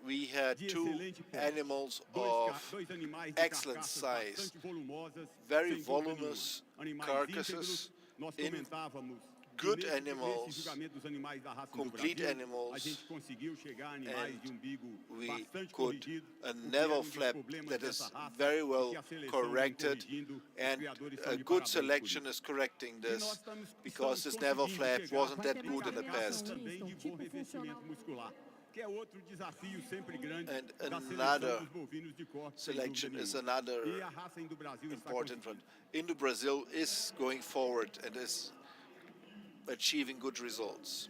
C: we had 2 animals of excellent size, very voluminous carcasses. good animals, complete animals, and we could a navel flap that is very well corrected, and a good selection is correcting this, because this navel flap wasn't that good in the past. And another selection is another important one. Indo-Brazil is going forward and is achieving good results.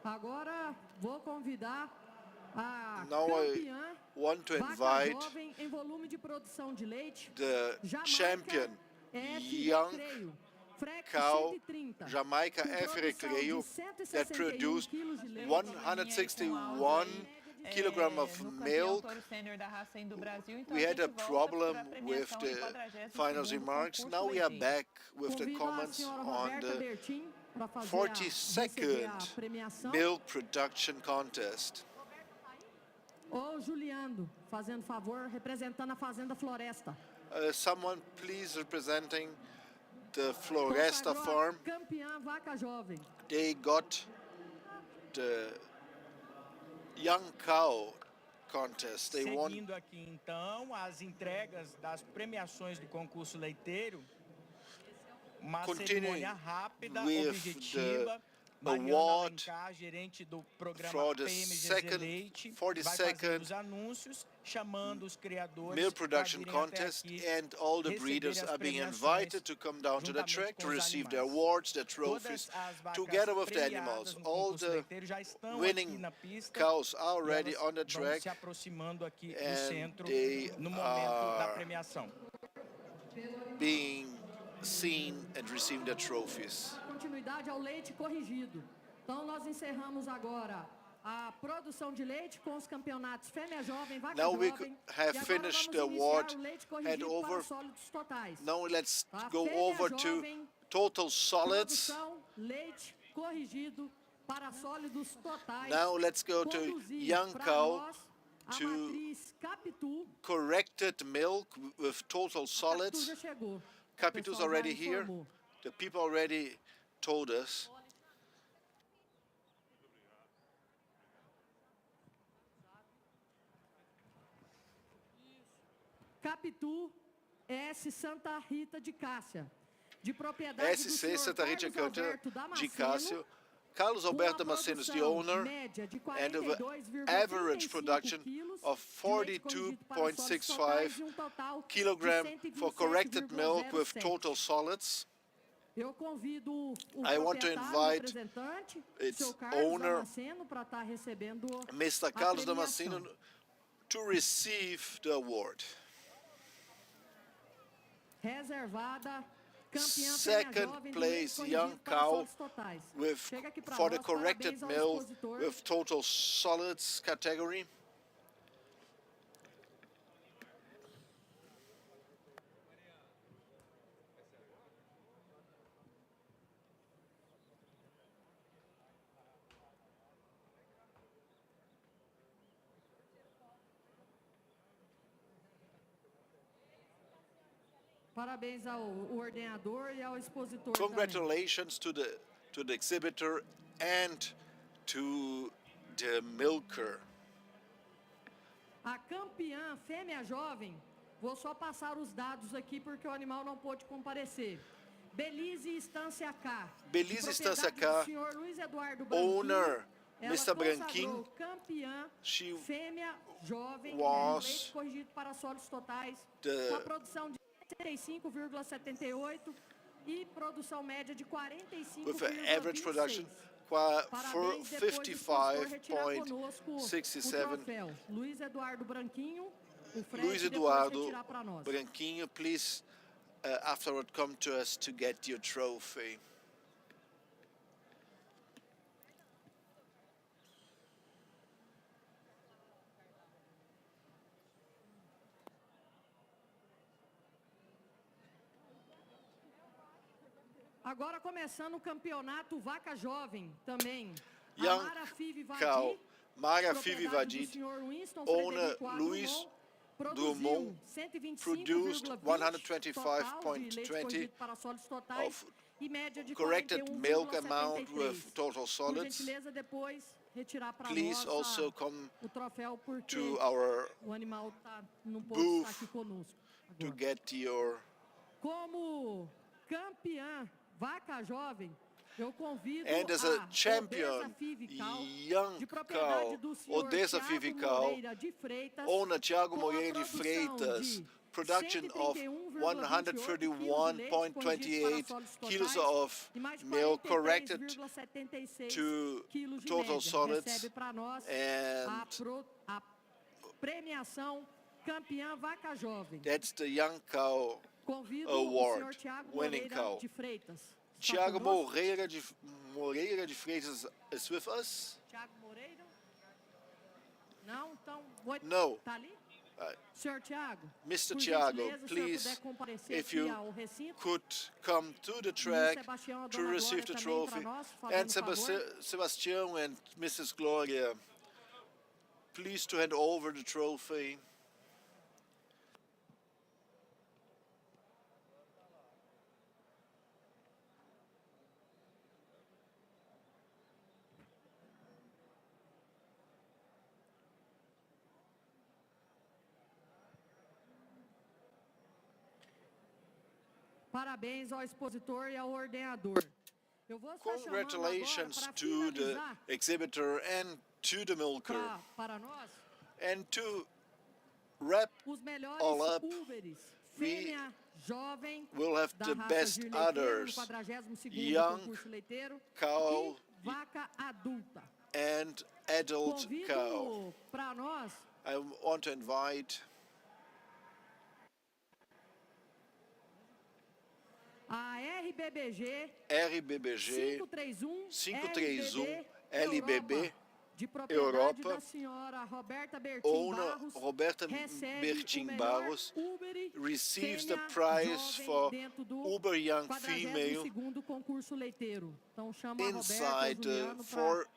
E: Agora vou convidar a
C: Now I want to invite the champion young cow, Jamaica F. Recreio, that produced 161 kilogram of milk. We had a problem with the final remarks. Now we are back with the comments on the 42nd milk production contest.
E: Juliano, fazendo favor, representando a Fazenda Floresta.
C: Someone please representing the Floresta farm.
E: Campeã vaca jovem.
C: They got the young cow contest. They won.
L: Seguindo aqui então as entregas das premiações do concurso leiteiro. Uma cerimônia rápida, objetiva.
C: Award
L: gerente do programa
C: for the 42nd milk production contest, and all the breeders are being invited to come down to the track to receive their awards, their trophies, together with the animals. All the winning cows are already on the track, and they are being seen and receiving their trophies.
E: Continuidade ao leite corrigido. Então nós encerramos agora a produção de leite com os campeonatos fêmea jovem, vaca
C: now we
E: jovem.
C: have finished the award and over. Now let's go over to total solids.
E: Leite corrigido para sólidos totais.
C: Now let's go to young cow, to corrected milk with total solids. Capitu's already here. The people already told us.
E: Capitu S. Santa Rita de Cássia, de propriedade do
C: SC Santa Rita de Cássio. Carlos Alberto Damasceno is the owner, and of an average production of 42.65 kilogram for corrected milk with total solids. I want to invite its owner, Mr. Carlos Damasceno, to receive the award. Second place young cow for the corrected milk with total solids category.
E: Parabéns ao ordenador e ao expositor.
C: Congratulations to the exhibitor and to the milker.
E: A campeã fêmea jovem, vou só passar os dados aqui porque o animal não pôde comparecer. Belize Estância K.
C: Belize Estância K. Owner Mr. Branquinho.
E: Campeã fêmea jovem,
C: was
E: corrigido para sólidos totais,
C: com
E: a produção de 75,78 e produção média de 45,26.
C: With an average production for 55.67.
E: Luiz Eduardo Branquinho,
C: Luiz Eduardo Branquinho, please afterward come to us to get your trophy.
E: Agora começando o campeonato Vaca Jovem também.
C: Young cow, Mara Fivivadi, owner Louis Drummond, produced 125.20 of corrected milk amount with total solids. Please also come to our booth to get your...
E: Como campeã Vaca Jovem, eu convido
C: and as a champion, young cow, Odessa Fivi cow, owner Thiago Moreira de Freitas, production of 131.28 kilos of milk corrected to total solids, and that's the young cow award, winning cow. Thiago Moreira de Freitas is with us?
E: Thiago Moreira? Não, então...
C: No.
E: Tá ali? Sr. Thiago,
C: Mr. Thiago, please, if you could come to the track to receive the trophy. And Sebastian and Mrs. Gloria, please to hand over the trophy.
E: Parabéns ao expositor e ao ordenador.
C: Congratulations to the exhibitor and to the milker. And to wrap all up, we will have the best others, young cow and adult cow. I want to invite
E: a RBBG
C: 531 LBB Europa, owner Roberta Bertin Barros receives the prize for Uber Young Female inside the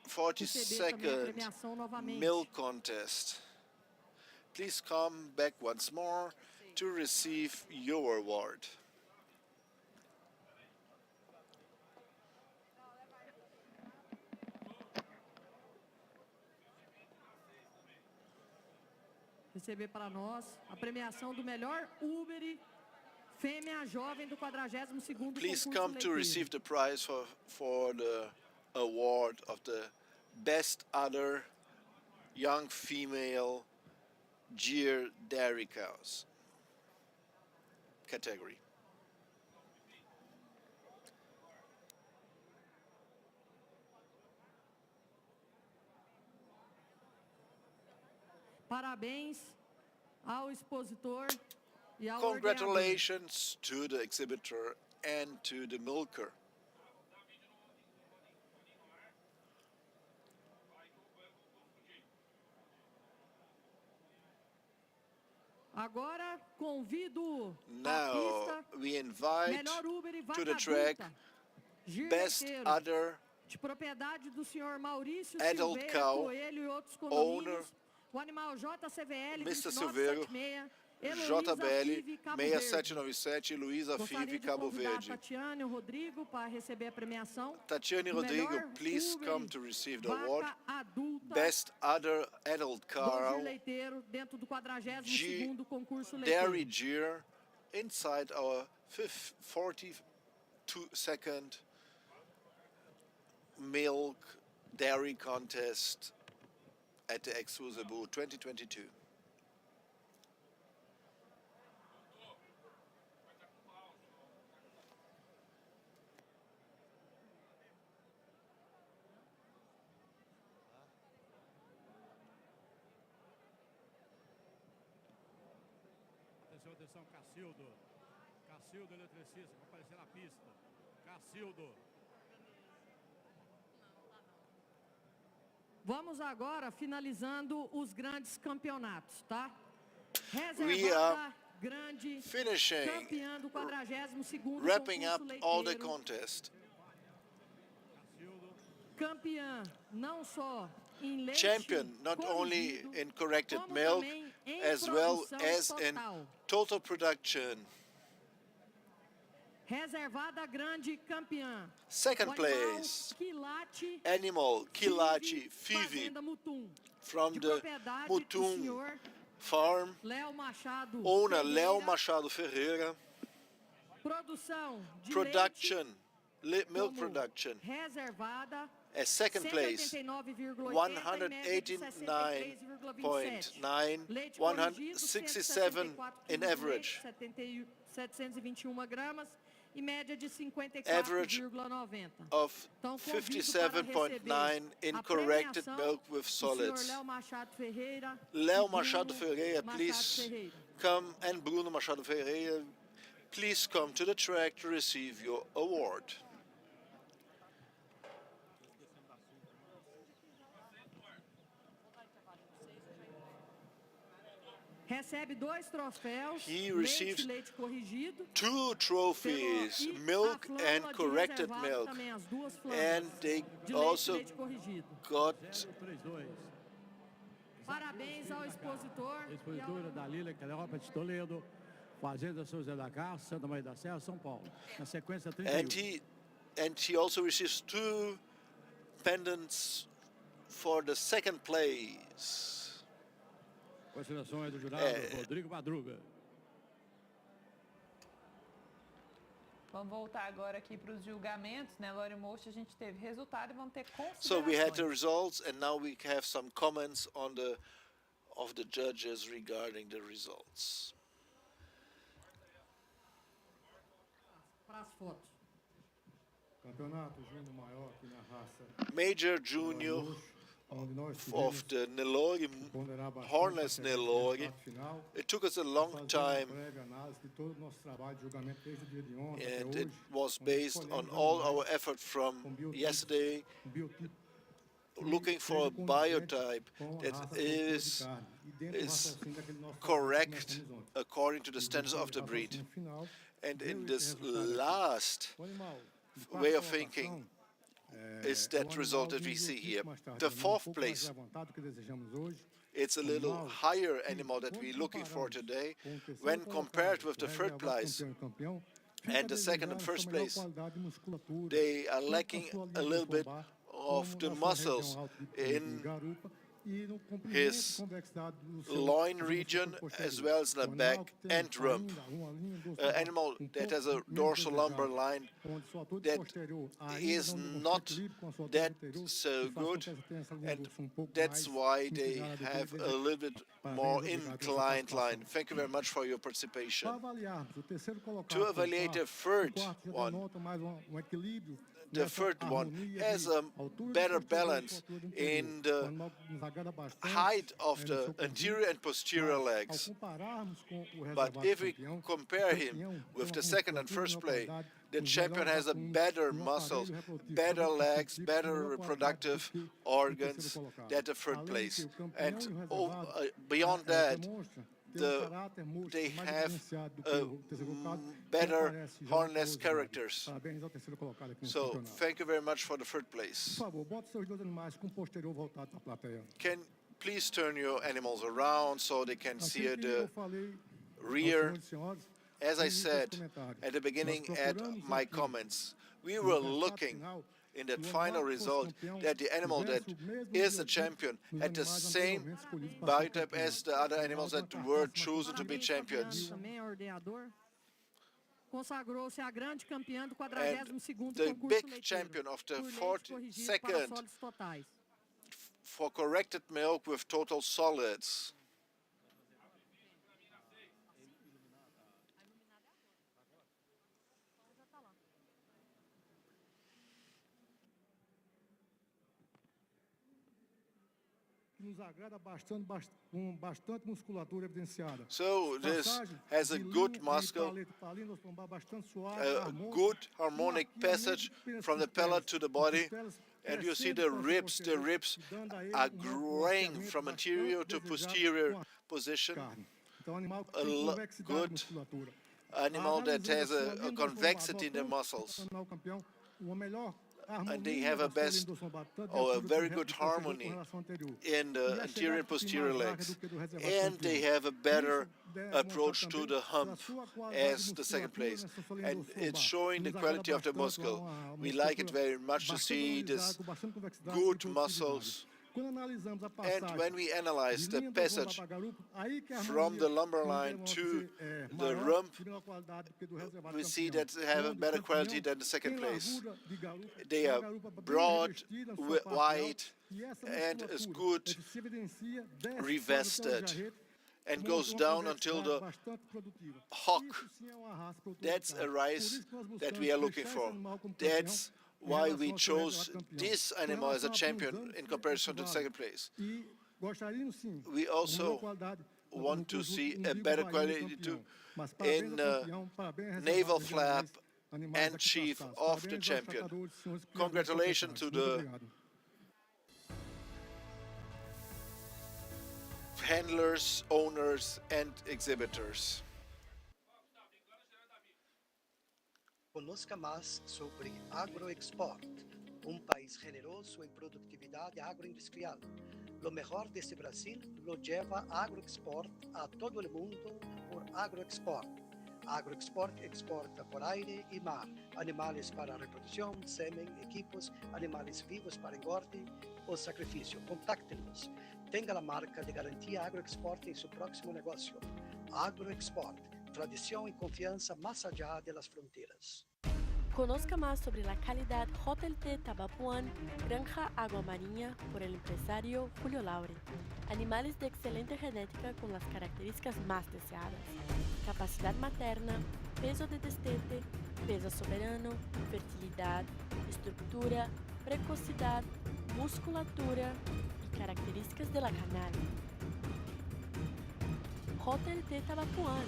C: 42nd milk contest. Please come back once more to receive your award.
E: Receber para nós a premiação do melhor Uber fêmea jovem do 42º
C: Please
E: concurso
C: come to receive the prize for the award of the best other young female Gyr dairy cows category.
E: Parabéns ao expositor e ao
C: Congratulations to the exhibitor and to the milker.
E: Agora convido
C: Now we invite to the track best other
E: de propriedade do senhor Maurício
C: adult
E: Silveira
C: cow
E: Coelho e outros
C: owner
E: condomínios. O animal JCVL
C: Mr. Silveiro, JBL 6797, Luísa Five, Cabo Verde.
E: Tatiane e Rodrigo para receber a premiação.
C: Tatiane e Rodrigo, please come to receive the award. Best other adult cow,
E: dentro do 42º concurso
C: Dairy Gyr, inside our 42nd milk dairy contest at the Expozebu 2022.
B: Atenção, Cacildo. Cacildo, eletricista, vai aparecer na pista. Cacildo.
E: Vamos agora finalizando os grandes campeonatos, tá?
C: We are finishing, wrapping up all the contest. Champion not only in corrected milk, as well as in total production. Second place, animal Quilate Five from the Mutum farm, owner Léo Machado Ferreira. Production, milk production, as second place, 189.9, 167 in average. Average of 57.9 in corrected milk with solids. Léo Machado Ferreira, please come, and Bruno Machado Ferreira, please come to the track to receive your award. He received 2 trophies, milk and corrected milk, and they also got
E: Parabéns ao expositor.
B: Expositora da Lília Cleópatra de Toledo, Fazenda São José da Carça, Santa Maria da Serra, São Paulo. Na sequência 31.
C: And he also receives 2 pendants for the second place.
B: Considerações do jurado, Rodrigo Madruga.
A: Vamos voltar agora aqui para os julgamentos, né, Lori Mocha? A gente teve resultado e vamos ter considerações.
C: So we had the results, and now we have some comments on the judges regarding the results.
I: Para as fotos. Campeonato Júnior maior aqui na raça.
C: Major Junior of the Nelore, Hornless Nelore. It took us a long time, and it was based on all our effort from yesterday, looking for a biotype that is correct according to the standards of the breed. And in this last way of thinking, is that result that we see here. The 4th place, it's a little higher animal that we're looking for today when compared with the 3rd place and the 2nd and 1st place. They are lacking a little bit of the muscles in his loin region as well as the back and rump. An animal that has a dorsal lumbar line that is not that so good, and that's why they have a little bit more inclined line. Thank you very much for your participation. To evaluate the 3rd one, the 3rd one has a better balance in the height of the anterior and posterior legs. But if we compare him with the 2nd and 1st place, the champion has a better muscles, better legs, better reproductive organs than the 3rd place. And beyond that, they have better harness characters. So thank you very much for the 3rd place. Can please turn your animals around so they can see the rear. As I said at the beginning at my comments, we were looking in that final result that the animal that is the champion had the same biotype as the other animals that were chosen to be champions. And the big champion of the 42nd for corrected milk with total solids. So this has a good muscle, a good harmonic passage from the palate to the body, and you see the ribs are graying from anterior to posterior position. good animal that has a convexity in the muscles. And they have a best or a very good harmony in the anterior and posterior legs. And they have a better approach to the hump as the second place. And it's showing the quality of the muscle. We like it very much to see these good muscles. And when we analyze the passage from the lumbar line to the rump, we see that they have a better quality than the second place. They are broad, wide, and is good revested, and goes down until the hock. That's a rise that we are looking for. That's why we chose this animal as a champion in comparison to the second place. We also want to see a better quality too in navel flap and chief of the champion. Congratulations to the handlers, owners, and exhibitors.
S: Conozca más sobre AgroExport, país generoso en productividad agroindustrial. Lo mejor de este Brasil lo lleva AgroExport a todo el mundo por AgroExport. AgroExport exporta por aire y mar animales para reproducción, semen, equipos, animales vivos para engorde o sacrificio. Contáctenos. Tenga la marca de garantía AgroExport en su próximo negocio. AgroExport. Tradición y confianza más allá de las fronteras.
D: Conozca más sobre la calidad Hotel T Tabapuán, Granja Agua Marinha, por el empresario Julio Laure. Animales de excelente genética con las características más deseadas. Capacidad materna, peso de destete, peso soberano, fertilidad, estructura, precocidad, musculatura y características de la canal. Hotel T Tabapuán.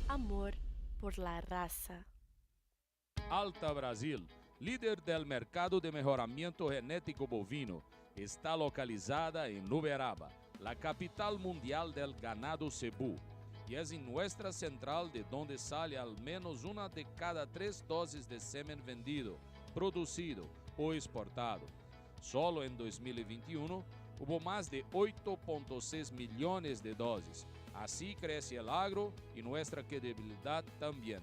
D: Amor por la raza.
W: Alta Brasil, líder del mercado de mejoramiento genético bovino, está localizada en Uberaba, la capital mundial del ganado cebú, y es en nuestra central de donde sale al menos una de cada 3 dosis de semen vendido, producido o exportado. Solo en 2021 hubo más de 8.6 millones de dosis. Así crece el agro y nuestra credibilidad también.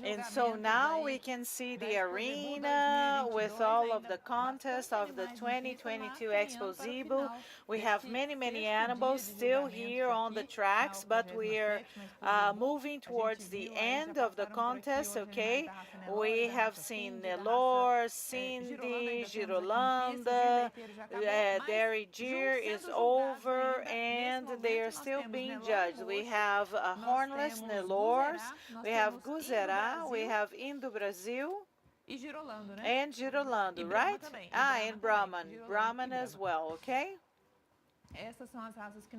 O: And so now we can see the arena with all of the contests of the 2022 Expozebu. We have many animals still here on the tracks, but we're moving towards the end of the contest, okay? We have seen Nelor, Cindy, Girolanda, Derry Gear is over, and they are still being judged. We have hornless Nelors, we have Guzerá, we have Indo Brasil, and Girolando, right? And Brahman as well, okay?
A: Essas são as raças que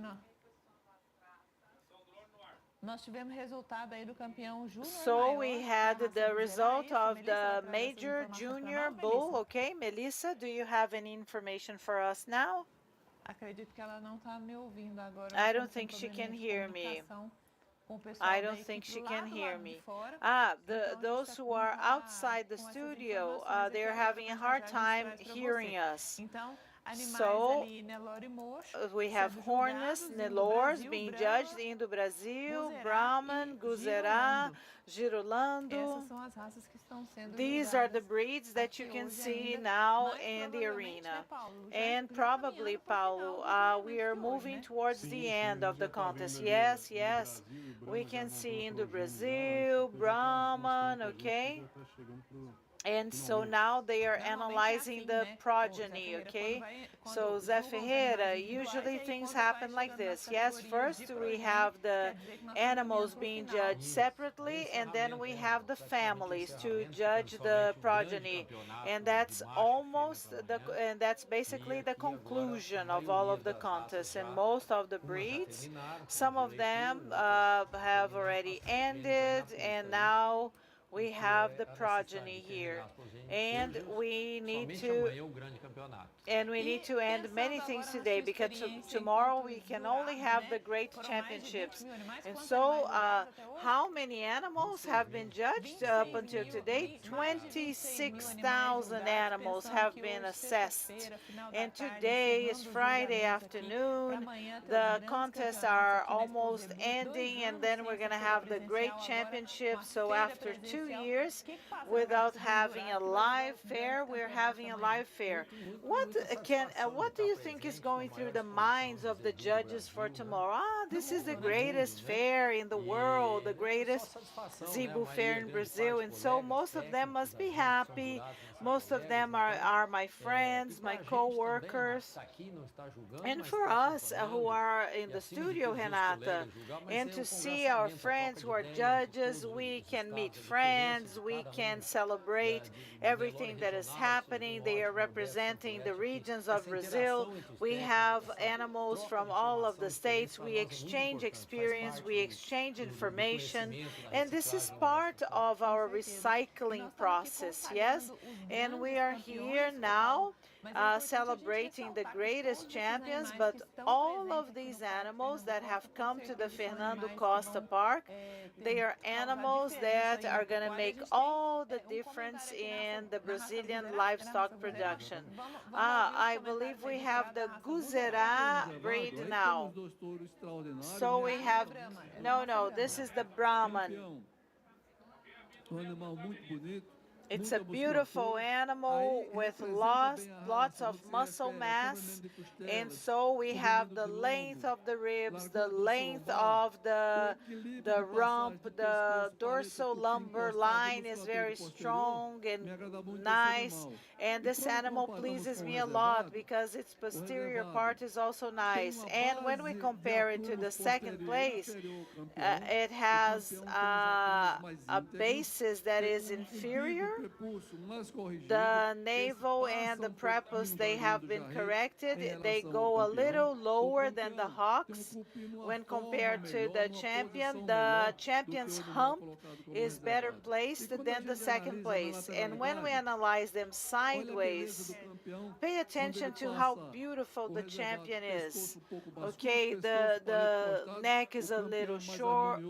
A: nós tivemos resultado aí do campeão júnior.
O: So we had the result of the major junior bull, okay? Melissa, do you have any information for us now?
A: Acredito que ela não está me ouvindo agora.
O: I don't think she can hear me. I don't think she can hear me. Those who are outside the studio, they're having a hard time hearing us. So we have hornless Nelors being judged Indo Brasil, Brahman, Guzerá, Girolando. These are the breeds that you can see now in the arena. And probably, Paulo, we are moving towards the end of the contest. Yes, we can see Indo Brasil, Brahman, okay? And so now they are analyzing the progeny, okay? So Zé Ferreira, usually things happen like this. Yes, first we have the animals being judged separately, and then we have the families to judge the progeny. And that's that's basically the conclusion of all of the contests. And most of the breeds, some of them have already ended, and now we have the progeny here, and we need to end many things today, because tomorrow we can only have the great championships. And so how many animals have been judged up until today? 26,000 animals have been assessed, and today is Friday afternoon. The contests are almost ending, and then we're going to have the great championship. So after 2 years without having a live fair, we're having a live fair. What do you think is going through the minds of the judges for tomorrow? This is the greatest fair in the world, the greatest Zebu fair in Brazil, and so most of them must be happy. Most of them are my friends, my co-workers. And for us who are in the studio, Renata, and to see our friends who are judges, we can meet friends, we can celebrate everything that is happening. They are representing the regions of Brazil. We have animals from all of the states. We exchange experience, we exchange information, and this is part of our recycling process, yes? And we are here now celebrating the greatest champions, but all of these animals that have come to the Fernando Costa Park, they are animals that are going to make all the difference in the Brazilian livestock production. I believe we have the Guzerá breed now. So we have, no, this is the Brahman. It's a beautiful animal with lots of muscle mass, and so we have the length of the ribs, the length of the rump, the dorsal lumbar line is very strong and nice, and this animal pleases me a lot because its posterior part is also nice. And when we compare it to the second place, it has a basis that is inferior. The navel and the prepuce, they have been corrected. They go a little lower than the hocks when compared to the champion. The champion's hump is better placed than the second place. And when we analyze them sideways, pay attention to how beautiful the champion is. Okay, the neck is a little short,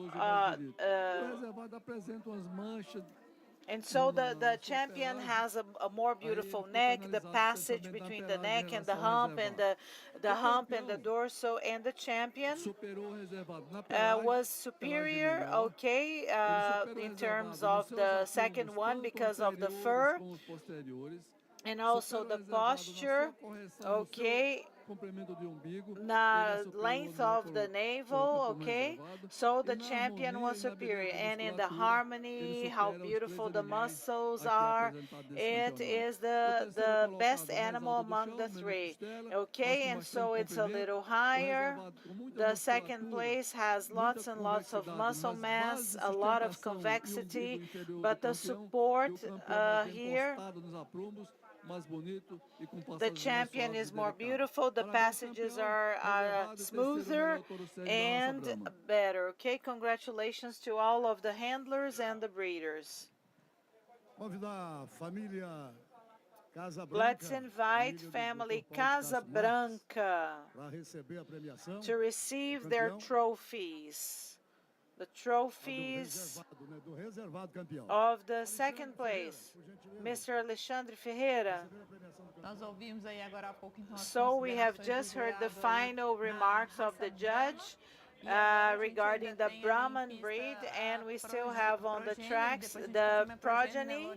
O: and so the champion has a more beautiful neck. The passage between the neck and the hump, and the hump and the dorsal, and the champion was superior, okay, in terms of the second one because of the fur and also the posture, okay, the length of the navel, okay, so the champion was superior. And in the harmony, how beautiful the muscles are, it is the best animal among the three, okay, and so it's a little higher. The second place has lots and lots of muscle mass, a lot of convexity, but the support here, the champion is more beautiful, the passages are smoother and better. Okay, congratulations to all of the handlers and the breeders. Let's invite family Casabranca to receive their trophies. The trophies of the second place, Mr. Alexandre Ferreira. So we have just heard the final remarks of the judge regarding the Brahman breed, and we still have on the tracks the progeny,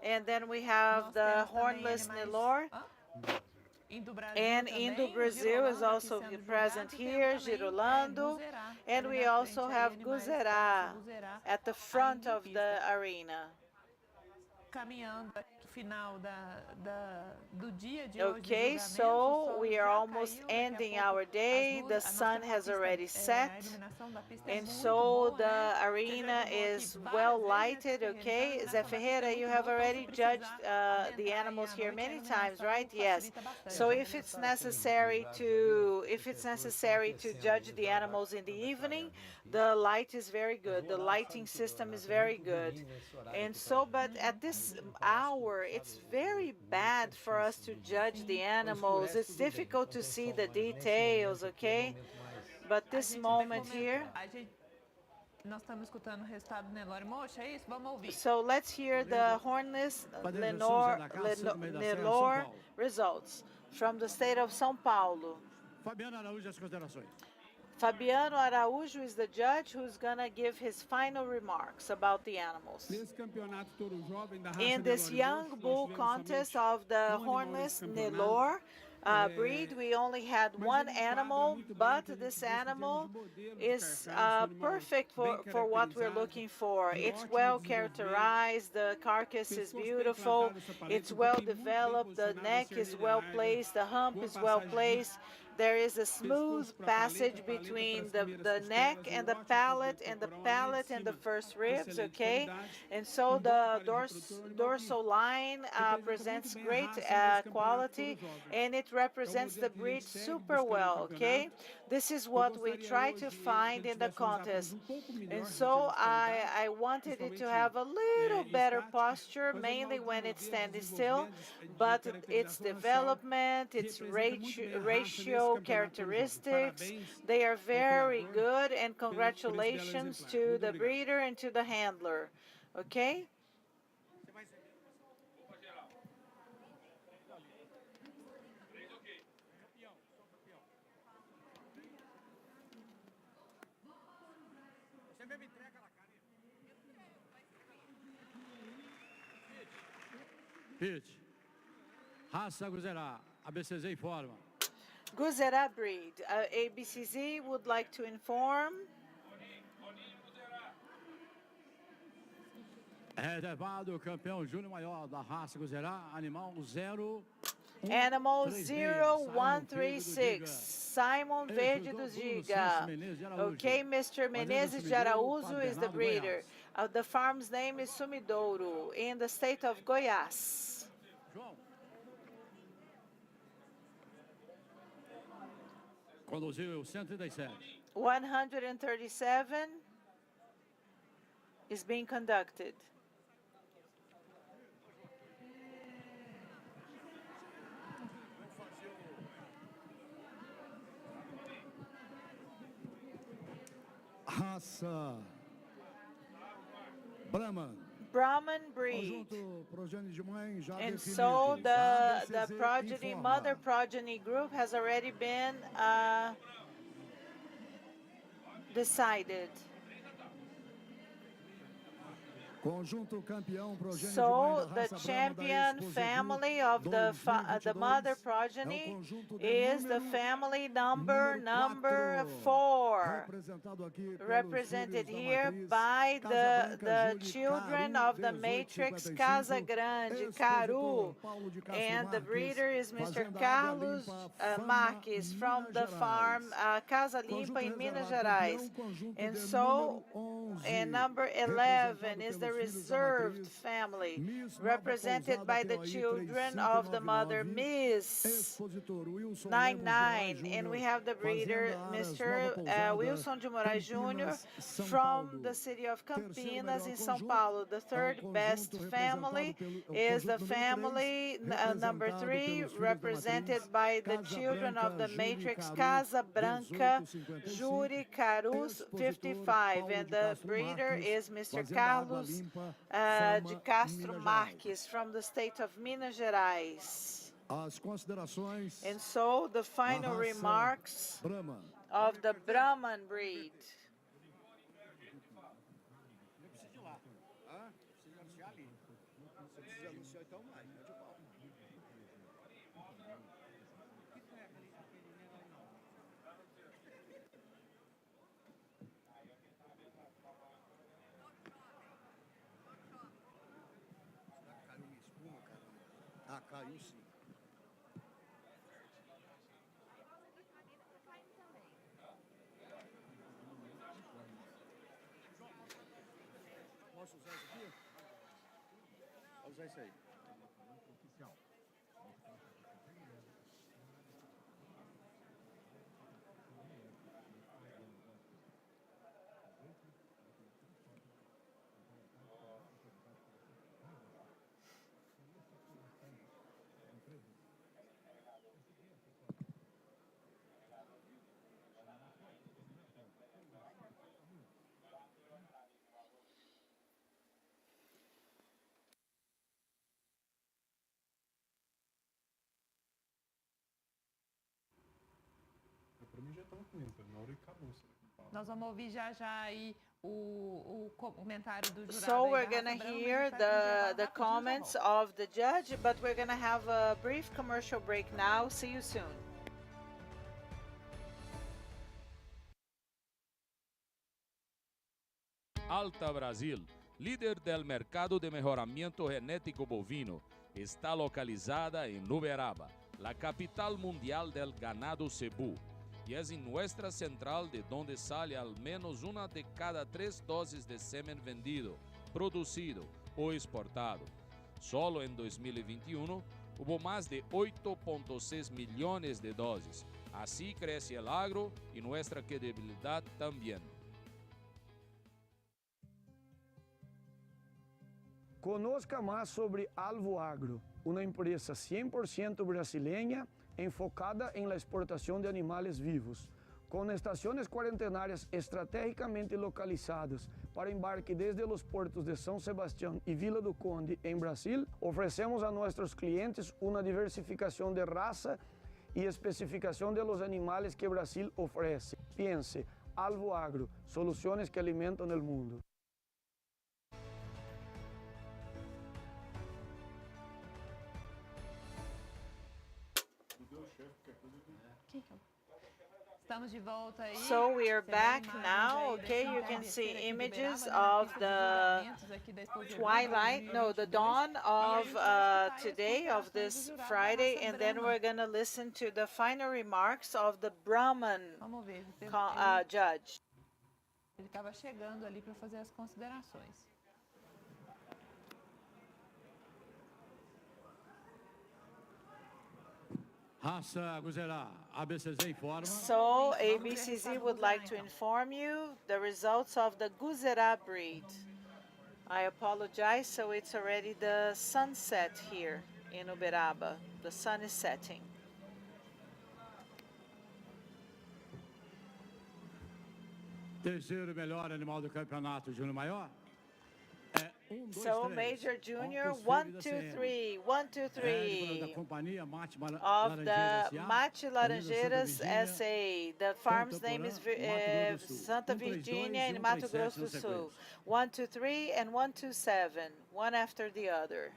O: and then we have the hornless Nelore. And Indo Brazil is also present here, Girolando, and we also have Guzerá at the front of the arena. Okay, so we are almost ending our day. The sun has already set, and so the arena is well lighted. Okay, Zé Ferreira, you have already judged the animals here many times, right? Yes. So if it's necessary to judge the animals in the evening, the light is very good. The lighting system is very good. And so, but at this hour, it's very bad for us to judge the animals. It's difficult to see the details, okay? But this moment here, so let's hear the hornless Nelore results from the state of São Paulo. Fabiano Araújo is the judge who's going to give his final remarks about the animals. In this young bull contest of the hornless Nelore breed, we only had one animal, but this animal is perfect for what we're looking for. It's well characterized, the carcass is beautiful, it's well developed, the neck is well placed, the hump is well placed. There is a smooth passage between the neck and the palate and the first ribs, okay? And so the dorsal line presents great quality, and it represents the breed super well, okay? This is what we try to find in the contest. And so I wanted it to have a little better posture, mainly when it's standing still, but its development, its ratio, characteristics, they are very good, and congratulations to the breeder and to the handler, okay?
B: Pitch. Raça Guzerá, ABCZ informa.
O: Guzerá breed. ABCZ would like to inform.
B: Reservado campeão júnior maior da raça Guzerá, animal 0.
O: Animal 0136, Simon Verde do Giga. Okay, Mr. Menezes de Araújo is the breeder. The farm's name is Sumidouro, in the state of Goiás.
B: Conduziu 137.
O: 137 is being conducted.
I: Raça
O: Brahman breed. And so the progeny, mother progeny group has already been decided. So the champion family of the mother progeny is the family number 4, represented here by the children of the matrix Casa Grande, Caru, and the breeder is Mr. Carlos Marques from the farm Casa Limpa in Minas Gerais. And so, and number 11 is the reserved family, represented by the children of the mother Miss 99, and we have the breeder Mr. Wilson de Moraes Jr. from the city of Campinas in São Paulo. The third best family is the family number 3, represented by the children of the matrix Casa Branca Júri Carus 55, and the breeder is Mr. Carlos de Castro Marques from the state of Minas Gerais. And so the final remarks of the Brahman breed.
B: Caiu sim. Posso usar isso aqui? Vou usar isso aí.
A: Para mim já estava comentando, na hora que acabou.
J: Nós vamos ouvir já aí o comentário do jurado.
O: So we're going to hear the comments of the judge, but we're going to have a brief commercial break now. See you soon.
W: Alta Brasil, líder del mercado de mejoramiento genético bovino, está localizada en Uberaba, la capital mundial del ganado cebú, y es en nuestra central de donde sale al menos una de cada 3 dosis de semen vendido, producido o exportado. Solo en 2021 hubo más de 8.6 millones de dosis. Así crece el agro y nuestra credibilidad también.
H: Conozca mais sobre Alvo Agro, uma empresa 100% brasileña enfocada em la exportação de animais vivos. Com estações quarentenárias estratégicamente localizadas para embarque desde os portos de São Sebastião e Vila do Conde, em Brasil, oferecemos a nossos clientes uma diversificação de raça e especificação de los animais que Brasil oferece. Pense, Alvo Agro, soluções que alimentam o mundo.
O: So we are back now, okay? You can see images of the dawn of today, of this Friday, and then we're going to listen to the final remarks of the Brahman judge.
J: Ele estava chegando ali para fazer as considerações.
O: So ABCZ would like to inform you the results of the Guzerá breed. I apologize, so it's already the sunset here in Uberaba. The sun is setting.
B: Terceiro melhor animal do campeonato Júnior Maior.
O: So Major Junior, 1, 2, 3, 1, 2, 3 of the Mate Laranjeiras SA. The farm's name is Santa Virginia in Mato Grosso do Sul. 1, 2, 3 and 1, 2, 7, one after the other.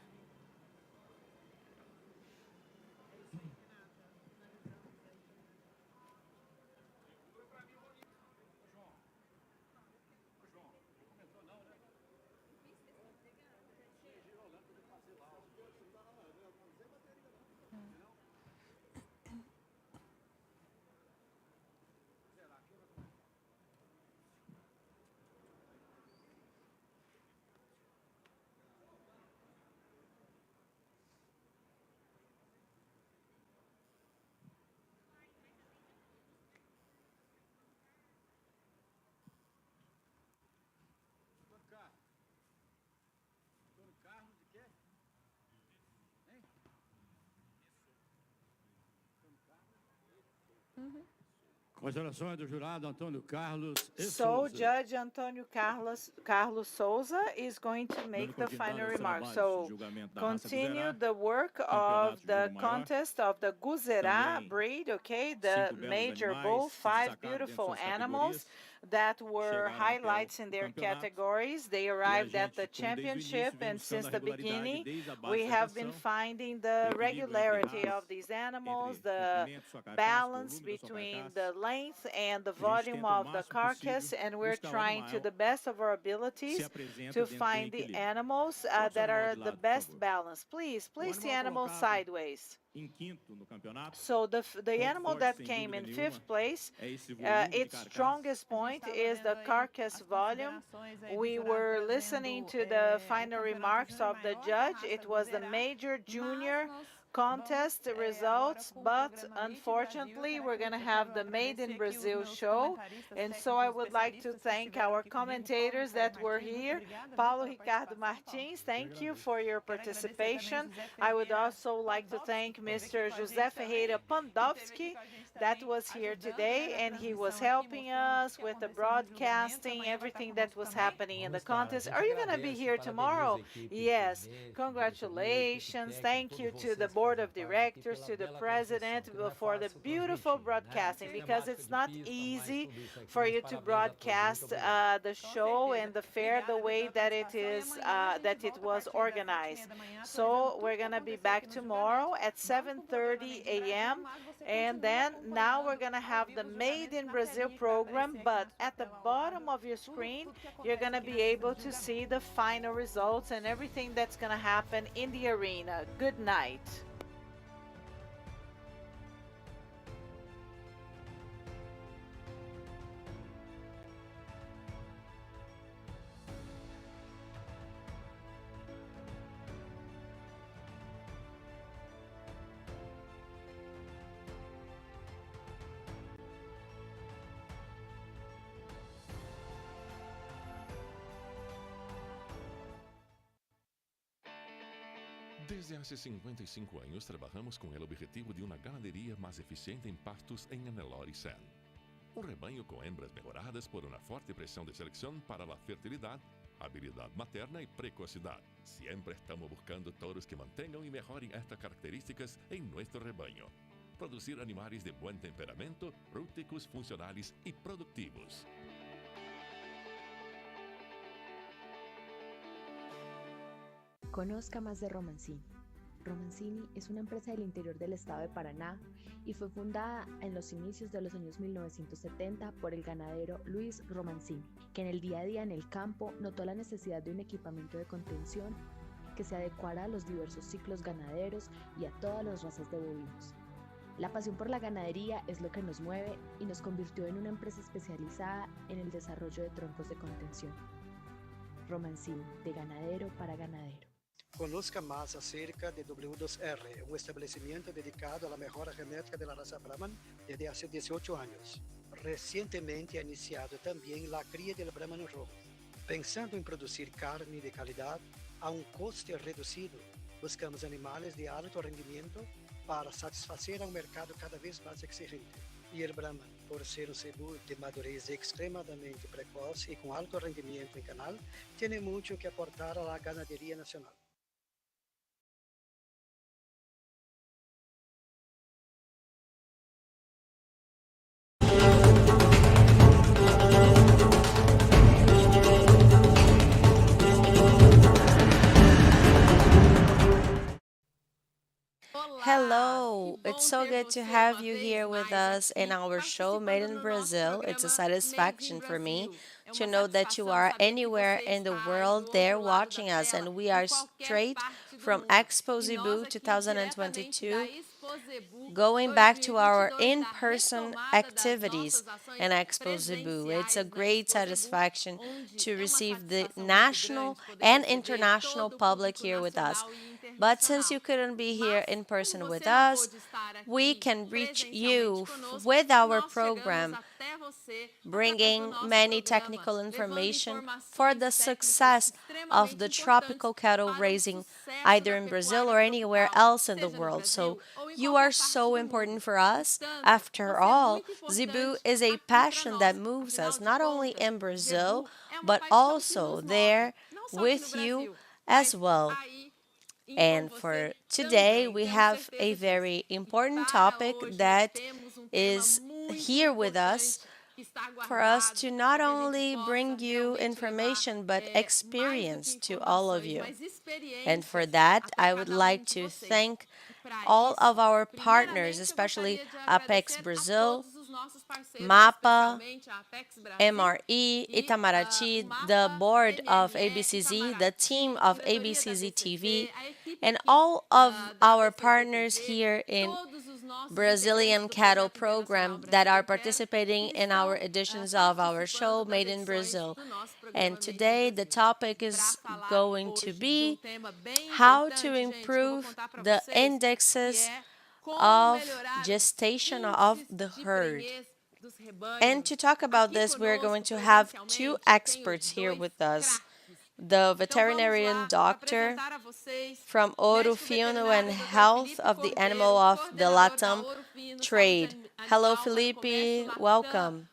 B: Considerações do jurado Antônio Carlos e
O: So
B: Souza.
O: Judge Antônio Carlos Souza is going to make the final remark. So continue the work of the contest of the Guzerá breed, okay? The major bull, 5 beautiful animals that were highlights in their categories. They arrived at the championship, and since the beginning, we have been finding the regularity of these animals, the balance between the length and the volume of the carcass, and we're trying to the best of our abilities to find the animals that are the best balance. Please place the animal sideways. So the animal that came in 5th place, its strongest point is the carcass volume. We were listening to the final remarks of the judge. It was the major junior contest results, but unfortunately we're going to have the Made in Brazil show, and so I would like to thank our commentators that were here. Paulo Ricardo Martins, thank you for your participation. I would also like to thank Mr. José Ferreira Pandowski that was here today, and he was helping us with the broadcasting, everything that was happening in the contest. Are you going to be here tomorrow? Yes. Congratulations. Thank you to the board of directors, to the president for the beautiful broadcasting, because it's not easy for you to broadcast the show and the fair the way that it is that it was organized. So we're gonna be back tomorrow at 7:30 a.m. and then now we're gonna have the Made in Brazil program, but at the bottom of your screen you're gonna be able to see the final results and everything that's gonna happen in the arena. Good night.
Q: Desde hace 55 años trabajamos con el objetivo de una ganadería más eficiente en pastos en Nelore Sen. Un rebaño con hembras mejoradas por una fuerte presión de selección para la fertilidad, habilidad materna y precocidad. Siempre estamos buscando toros que mantengan y mejoren estas características en nuestro rebaño. Producir animales de buen temperamento, rústicos, funcionales y productivos.
R: Conozca más de Romancini. Romancini es una empresa del interior del estado de Paraná y fue fundada en los inicios de los años 1970 por el ganadero Luis Romancini, que en el día a día en el campo notó la necesidad de un equipamiento de contención que se adecuara a los diversos ciclos ganaderos y a todas las razas de bovinos. La pasión por la ganadería es lo que nos mueve y nos convirtió en una empresa especializada en el desarrollo de troncos de contención. Romancini, de ganadero para ganadero.
S: Conozca más acerca de W2R, un establecimiento dedicado a la mejora genética de la raza Brahman desde hace 18 años. Recientemente ha iniciado también la cría del Brahman rojo. Pensando en producir carne de calidad a un coste reducido, buscamos animales de alto rendimiento para satisfacer a un mercado cada vez más exigente. Y el Brahman, por ser un cebu de madurez extremadamente precoz y con alto rendimiento en canal, tiene mucho que aportar a la ganadería nacional.
M: Hello, it's so good to have you here with us in our show Made in Brazil. It's a satisfaction for me to know that you are anywhere in the world there watching us, and we are straight from Expozebu 2022, going back to our in-person activities in Expozebu. It's a great satisfaction to receive the national and international public here with us. But since you couldn't be here in person with us, we can reach you with our program, bringing many technical information for the success of the tropical cattle raising either in Brazil or anywhere else in the world. So you are so important for us. After all, Zebu is a passion that moves us not only in Brazil, but also there with you as well. And for today, we have a very important topic that is here with us for us to not only bring you information but experience to all of you. And for that, I would like to thank all of our partners, especially Apex Brazil, MAPA, MRE, Itamaraty, the board of ABCZ, the team of ABCZ TV, and all of our partners here in Brazilian Cattle Program that are participating in our editions of our show Made in Brazil. And today the topic is going to be how to improve the indexes of gestation of the herd. And to talk about this, we're going to have two experts here with us. The veterinarian doctor from Ouro Fino and Health of the Animal of the Latam Trade. Hello, Felipe. Welcome.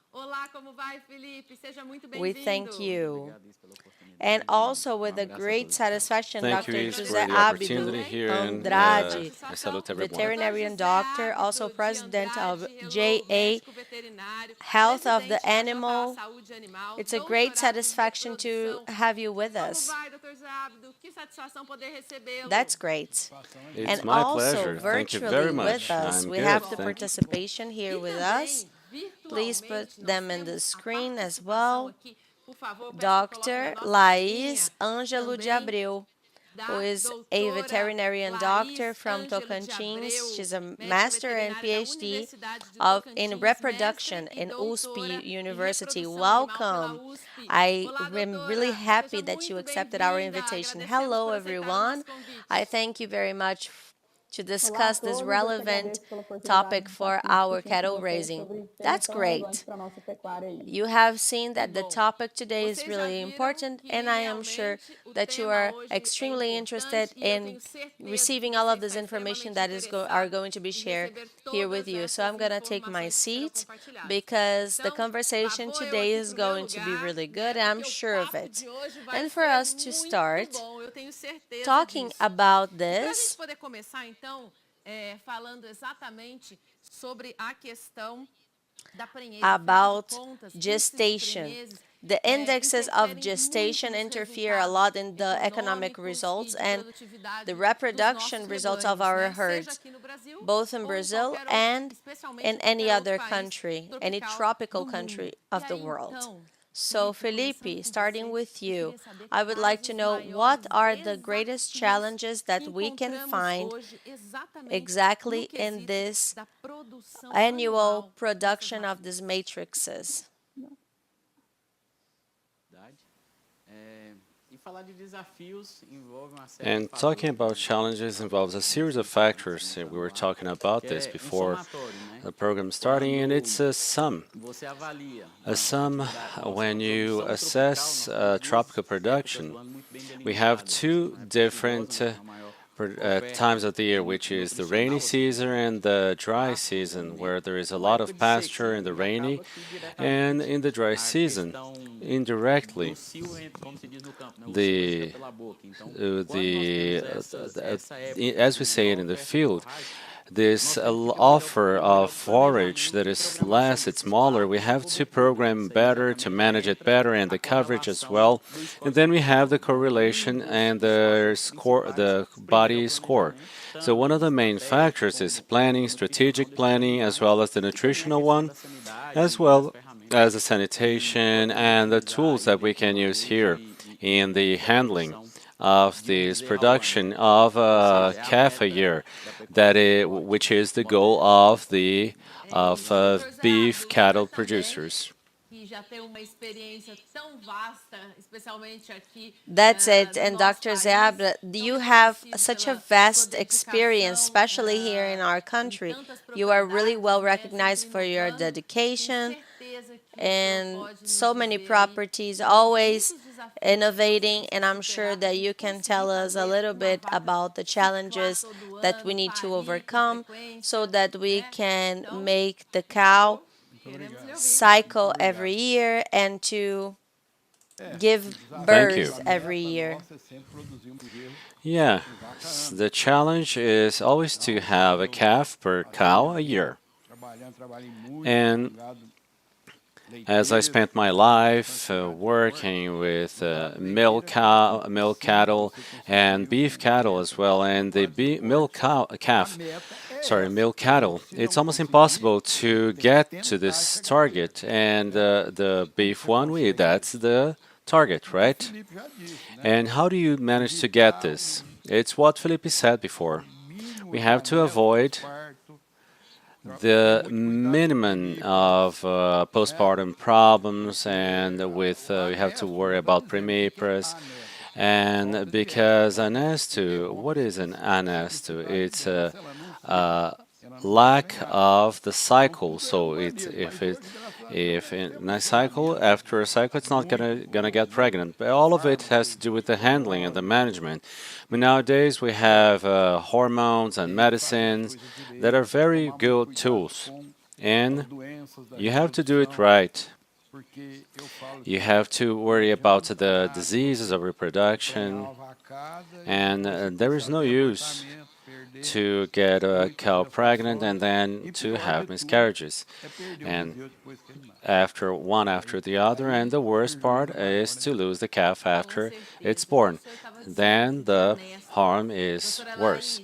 M: We thank you. And also with a great satisfaction, Dr. José Abdo Andrade, veterinarian doctor, also president of JA Health of the Animal. It's a great satisfaction to have you with us. That's great.
P: It's
M: and
P: my
M: also
P: pleasure. Thank you
M: virtually
P: very much.
M: with us,
P: I'm
M: we
P: good.
M: have the
P: Thank you.
M: participation here with us. Please put them in the screen as well. Dr. Laís Ângelo de Abreu, who is a veterinarian doctor from Tocantins. She's a master and PhD in reproduction in USP University. Welcome. I am really happy that you accepted our invitation. Hello, everyone. I thank you very much to discuss this relevant topic for our cattle raising. That's great. You have seen that the topic today is really important, and I am sure that you are extremely interested in receiving all of this information that are going to be shared here with you. So I'm going to take my seat because the conversation today is going to be really good. I'm sure of it. And for us to start talking about this, about gestation. The indexes of gestation interfere a lot in the economic results and the reproduction results of our herds, both in Brazil and in any other country, any tropical country of the world. So, Felipe, starting with you, I would like to know what are the greatest challenges that we can find exactly in this annual production of these matrices.
P: And talking about challenges involves a series of factors. We were talking about this before the program starting, and it's a sum. A sum when you assess tropical production. We have two different times of the year, which is the rainy season and the dry season, where there is a lot of pasture in the rainy, and in the dry season, indirectly, as we say it in the field, this offer of forage that is less, it's smaller, we have to program better, to manage it better, and the coverage as well. And then we have the correlation and the score, the body score. So one of the main factors is planning, strategic planning, as well as the nutritional one, as well as the sanitation and the tools that we can use here in the handling of this production of a calf a year, which is the goal of beef cattle producers.
M: That's it. And Dr. Zeabra, you have such a vast experience, especially here in our country. You are really well recognized for your dedication and so many properties, always innovating, and I'm sure that you can tell us a little bit about the challenges that we need to overcome so that we can make the cow cycle every year and to give birth every year.
P: Yeah, the challenge is always to have a calf per cow a year. And as I spent my life working with milk cattle and beef cattle as well, and the milk cattle, it's almost impossible to get to this target, and the beef one, that's the target, right? And how do you manage to get this? It's what Felipe said before. We have to avoid the minimum of postpartum problems, and we have to worry about premipras. And because anesto, what is an anesto? It's a lack of the cycle. So if in a cycle, after a cycle, it's not gonna get pregnant. But all of it has to do with the handling and the management. But nowadays we have hormones and medicines that are very good tools, and you have to do it right. You have to worry about the diseases of reproduction, and there is no use to get a cow pregnant and then to have miscarriages, and one after the other. And the worst part is to lose the calf after it's born. Then the harm is worse.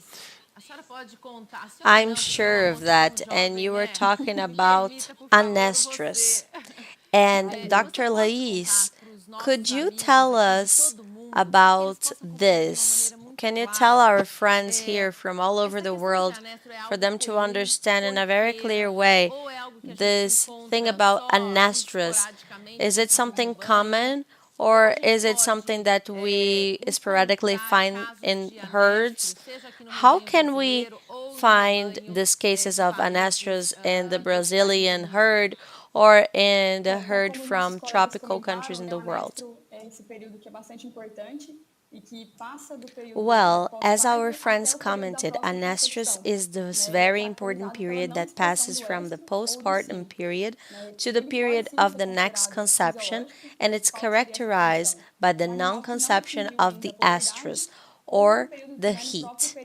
M: I'm sure of that. And you were talking about anestrus. And Dr. Lais, could you tell us about this? Can you tell our friends here from all over the world, for them to understand in a very clear way this thing about anestrus? Is it something common, or is it something that we sporadically find in herds? How can we find these cases of anestrus in the Brazilian herd or in the herd from tropical countries in the world? Well, as our friends commented, anestrus is this very important period that passes from the postpartum period to the period of the next conception, and it's characterized by the non-conception of the estrus, or the heat.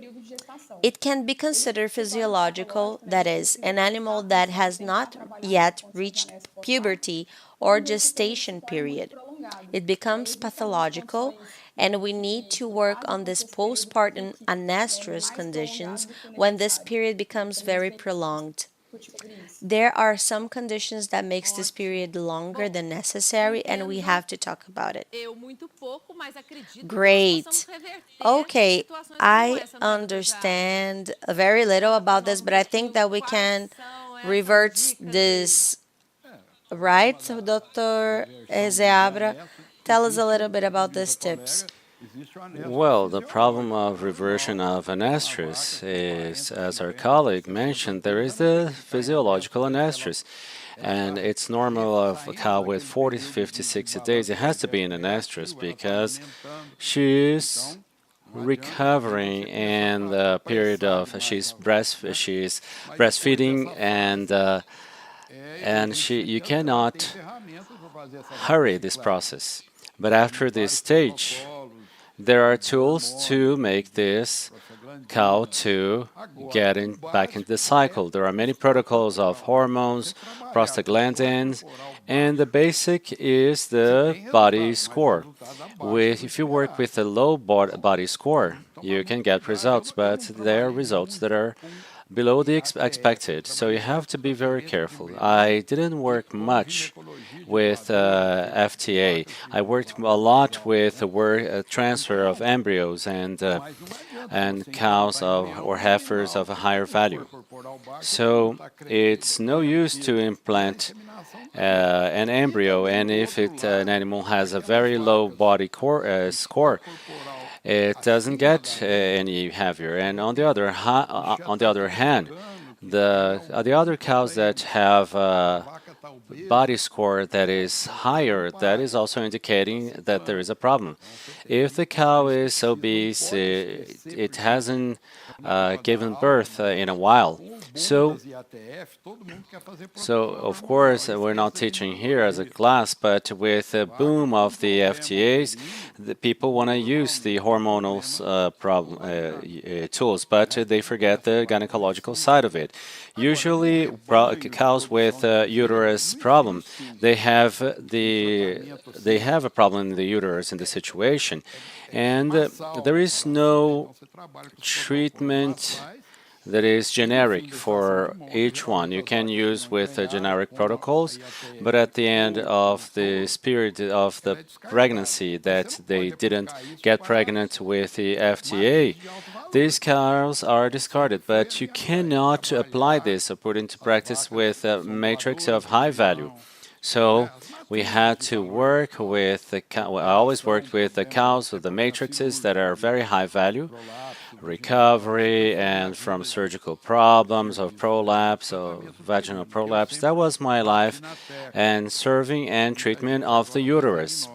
M: It can be considered physiological, that is, an animal that has not yet reached puberty or gestation period. It becomes pathological, and we need to work on this postpartum anestrus conditions when this period becomes very prolonged. There are some conditions that makes this period longer than necessary, and we have to talk about it. Great. Okay, I understand very little about this, but I think that we can revert this, right? So Dr. Ezeabra, tell us a little bit about these tips.
P: Well, the problem of reversion of anestrus is, as our colleague mentioned, there is the physiological anestrus. And it's normal of a cow with 40, 50, 60 days. It has to be in anestrus because she's recovering in the period of she's breastfeeding, and you cannot hurry this process. But after this stage, there are tools to make this cow to get back into the cycle. There are many protocols of hormones, prostaglandins, and the basic is the body score. If you work with a low body score, you can get results, but there are results that are below the expected, so you have to be very careful. I didn't work much with FTA. I worked a lot with the transfer of embryos and cows or heifers of a higher value. So it's no use to implant an embryo, and if an animal has a very low body score, it doesn't get any heavier. And on the other hand, the other cows that have body score that is higher, that is also indicating that there is a problem. If the cow is obese, it hasn't given birth in a while. So of course, we're not teaching here as a class, but with the boom of the FTAs, the people want to use the hormonal tools, but they forget the gynecological side of it. Usually, cows with uterus problem. They have they have a problem in the uterus in the situation, and there is no treatment that is generic for each one. You can use with generic protocols, but at the end of the period of the pregnancy that they didn't get pregnant with the FTA, these cows are discarded. But you cannot apply this or put into practice with a matrix of high value. So we had to work with the cow. I always worked with the cows with the matrices that are very high value, recovery, and from surgical problems of prolapse or vaginal prolapse. That was my life, and serving and treatment of the uterus.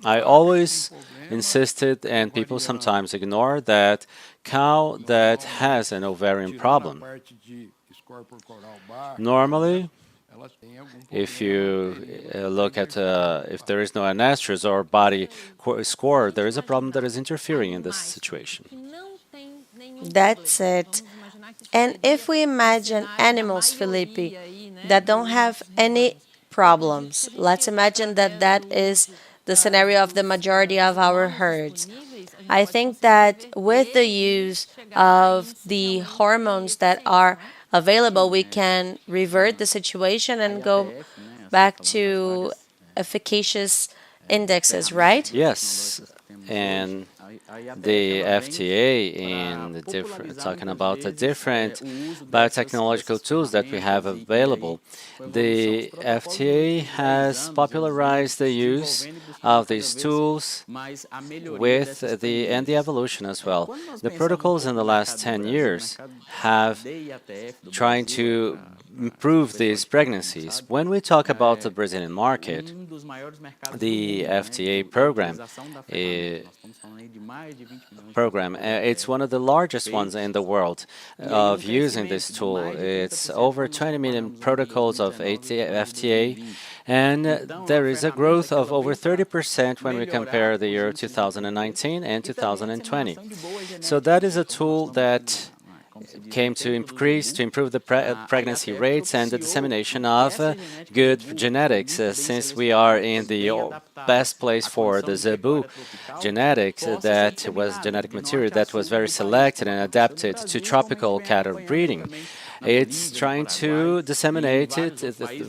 P: I always insisted, and people sometimes ignore, that cow that has an ovarian problem. Normally, if you look at if there is no anastrus or body score, there is a problem that is interfering in this situation.
M: That's it. And if we imagine animals, Felipe, that don't have any problems, let's imagine that that is the scenario of the majority of our herds. I think that with the use of the hormones that are available, we can revert the situation and go back to efficacious indexes, right?
P: Yes, and the FTA in the different talking about the different biotechnological tools that we have available. The FTA has popularized the use of these tools with the evolution as well. The protocols in the last 10 years have trying to improve these pregnancies. When we talk about the Brazilian market, the FTA it's one of the largest ones in the world of using this tool. It's over 20 million protocols of FTA, and there is a growth of over 30% when we compare the year 2019 and 2020. So that is a tool that came to improve the pregnancy rates and the dissemination of good genetics. Since we are in the best place for the Zebu genetics, that was genetic material that was very selected and adapted to tropical cattle breeding. It's trying to disseminate it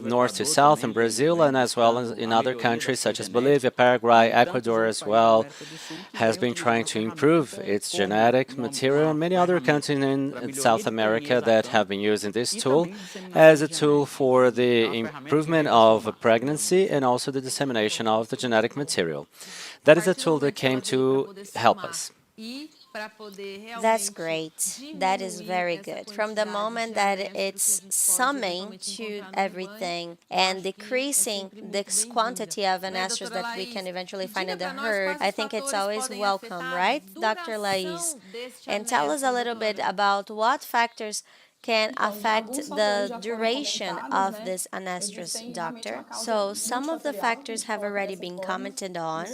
P: north to south in Brazil and as well as in other countries such as Bolivia, Paraguay, Ecuador as well, has been trying to improve its genetic material, and many other countries in South America that have been using this tool as a tool for the improvement of pregnancy and also the dissemination of the genetic material. That is a tool that came to help us.
M: That's great. That is very good. From the moment that it's summing to everything and decreasing this quantity of anesters that we can eventually find in the herd, I think it's always welcome, right, Dr. Lais? And tell us a little bit about what factors can affect the duration of this anestrus, doctor. So some of the factors have already been commented on.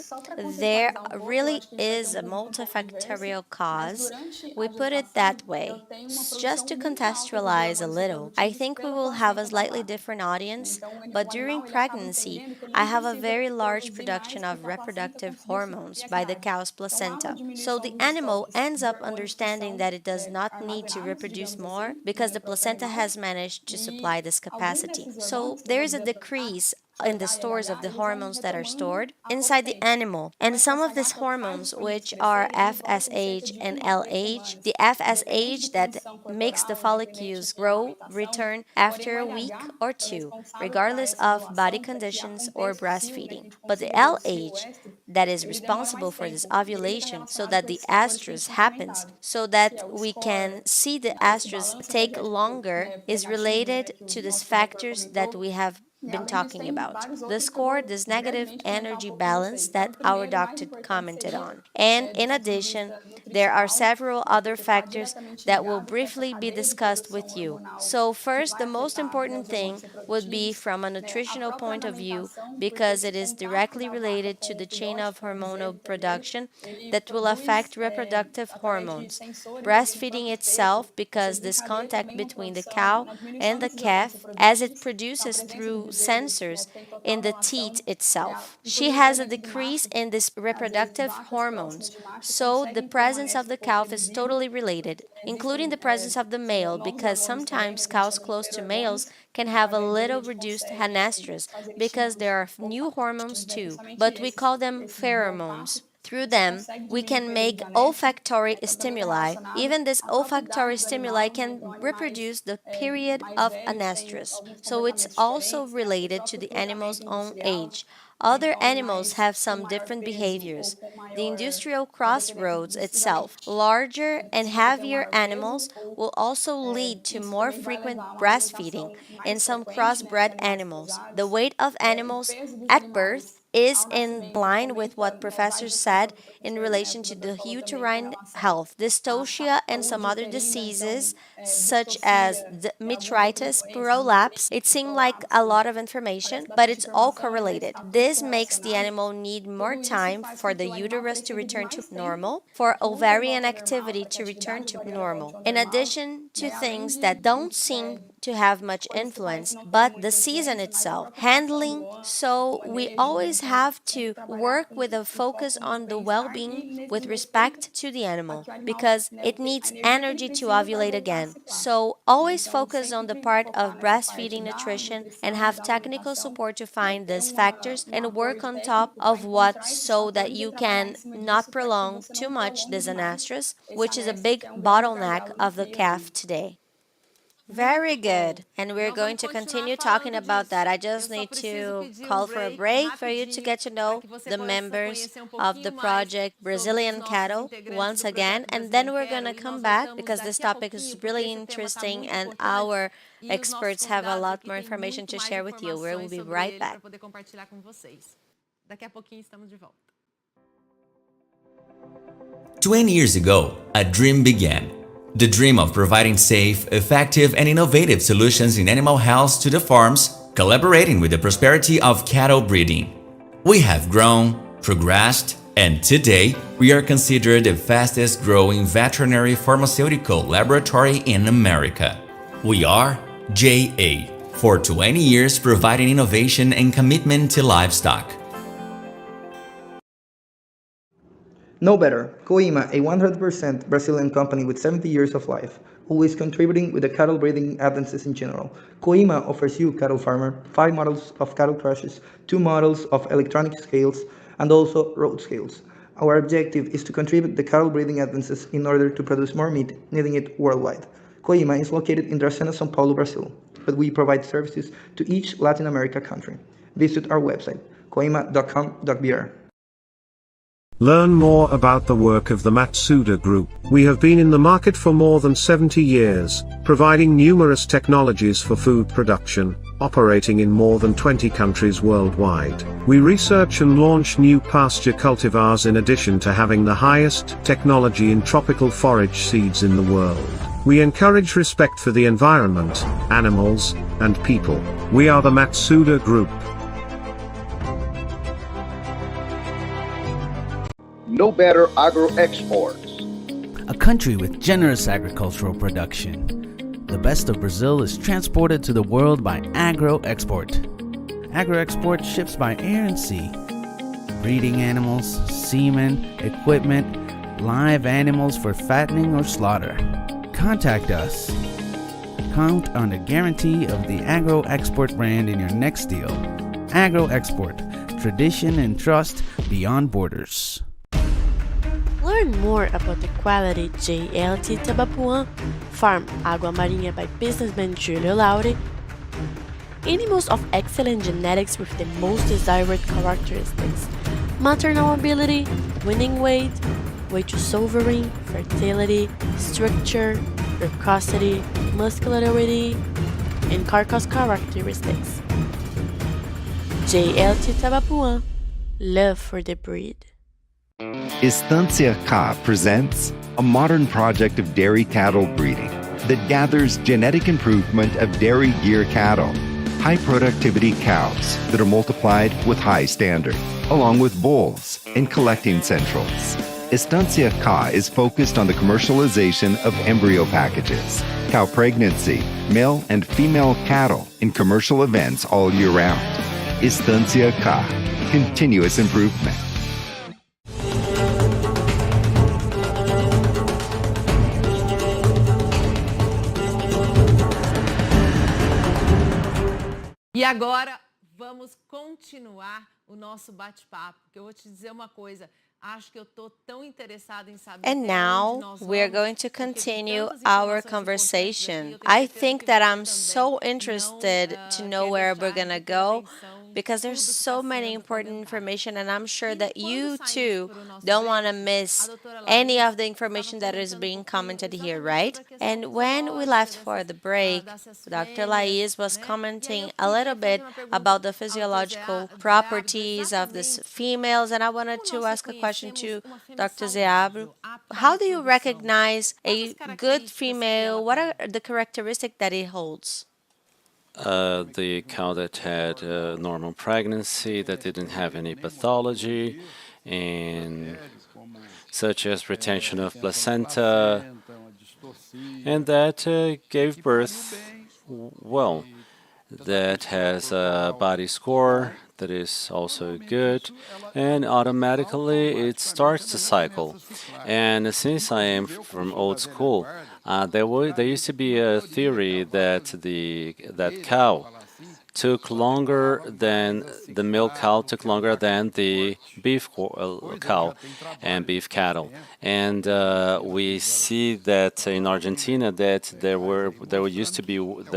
M: There really is a multifactorial cause. We put it that way. Just to contextualize a little, I think we will have a slightly different audience, but during pregnancy, I have a very large production of reproductive hormones by the cow's placenta. So the animal ends up understanding that it does not need to reproduce more because the placenta has managed to supply this capacity. So there is a decrease in the stores of the hormones that are stored inside the animal. And some of these hormones, which are FSH and LH, the FSH that makes the follicles grow, return after a week or two, regardless of body conditions or breastfeeding. But the LH that is responsible for this ovulation so that the estrus happens, so that we can see the estrus take longer, is related to these factors that we have been talking about. The score, this negative energy balance that our doctor commented on. And in addition, there are several other factors that will briefly be discussed with you. So first, the most important thing would be from a nutritional point of view, because it is directly related to the chain of hormonal production that will affect reproductive hormones. Breastfeeding itself, because this contact between the cow and the calf, as it produces through sensors in the teat itself. She has a decrease in these reproductive hormones, so the presence of the calf is totally related, including the presence of the male, because sometimes cows close to males can have a little reduced anestrus because there are new hormones too, but we call them pheromones. Through them, we can make olfactory stimuli. Even this olfactory stimuli can reproduce the period of anestrus, so it's also related to the animal's own age. Other animals have some different behaviors. The industrial crossroads itself, larger and heavier animals will also lead to more frequent breastfeeding in some crossbred animals. The weight of animals at birth is in line with what professors said in relation to the uterine health, dystocia, and some other diseases such as the metritis, prolapse. It seemed like a lot of information, but it's all correlated. This makes the animal need more time for the uterus to return to normal, for ovarian activity to return to normal, in addition to things that don't seem to have much influence, but the season itself, handling. So we always have to work with a focus on the well-being with respect to the animal, because it needs energy to ovulate again. So always focus on the part of breastfeeding nutrition and have technical support to find these factors and work on top of what, so that you can not prolong too much this anestrus, which is a big bottleneck of the calf today. Very good. And we're going to continue talking about that. I just need to call for a break for you to get to know the members of the project Brazilian Cattle once again. And then we're going to come back because this topic is really interesting and our experts have a lot more information to share with you. We will be right back.
T: 20 years ago, a dream began. The dream of providing safe, effective, and innovative solutions in animal health to the farms, collaborating with the prosperity of cattle breeding. We have grown, progressed, and today we are considered the fastest growing veterinary pharmaceutical laboratory in America. We are JA, for 20 years providing innovation and commitment to livestock.
U: No better, Coima, a 100% Brazilian company with 70 years of life, who is contributing with the cattle breeding advances in general. Coima offers you, cattle farmer, 5 models of cattle crushes, 2 models of electronic scales, and also road scales. Our objective is to contribute the cattle breeding advances in order to produce more meat, needing it worldwide. Coima is located in Dracena, São Paulo, Brazil, but we provide services to each Latin America country. Visit our website, coima.com.br.
V: Learn more about the work of the Matsuda Group. We have been in the market for more than 70 years, providing numerous technologies for food production, operating in more than 20 countries worldwide. We research and launch new pasture cultivars in addition to having the highest technology in tropical forage seeds in the world. We encourage respect for the environment, animals, and people. We are the Matsuda Group.
X: No better agro-exports.
Y: A country with generous agricultural production. The best of Brazil is transported to the world by agro-export. Agro-export ships by air and sea. Breeding animals, semen, equipment, live animals for fattening or slaughter. Contact us. Count on the guarantee of the agro-export brand in your next deal. Agro-export. Tradition and trust beyond borders.
D: Learn more about the quality JLT Tabapuã Farm Água Marinha by businessman Julio Lauri. Animals of excellent genetics with the most desired characteristics: maternal ability, winning weight, weight to sovereign, fertility, structure, precocity, muscularity, and carcass characteristics. JLT Tabapuã, love for the breed.
Z: Estancia K presents a modern project of dairy cattle breeding that gathers genetic improvement of dairy gear cattle, high productivity cows that are multiplied with high standard, along with bulls and collecting centrals. Estancia Ka is focused on the commercialization of embryo packages, cow pregnancy, male and female cattle in commercial events all year round. Estancia Ka, continuous improvement.
A: E agora vamos continuar o nosso bate-papo, porque eu vou te dizer uma coisa.
M: And now we're going to continue our conversation. I think that I'm so interested to know where we're going to go because there's so many important information, and I'm sure that you too don't want to miss any of the information that is being commented here, right? And when we left for the break, Dr. Laiz was commenting a little bit about the physiological properties of these females, and I wanted to ask a question to Dr. Zeabro. How do you recognize a good female? What are the characteristics that it holds?
P: The cow that had normal pregnancy, that didn't have any pathology, and such as retention of placenta, and that gave birth well, that has a body score that is also good, and automatically it starts the cycle. And since I am from old school, there used to be a theory that that cow took longer than the milk cow took longer than the beef cow and beef cattle, and we see that in Argentina that there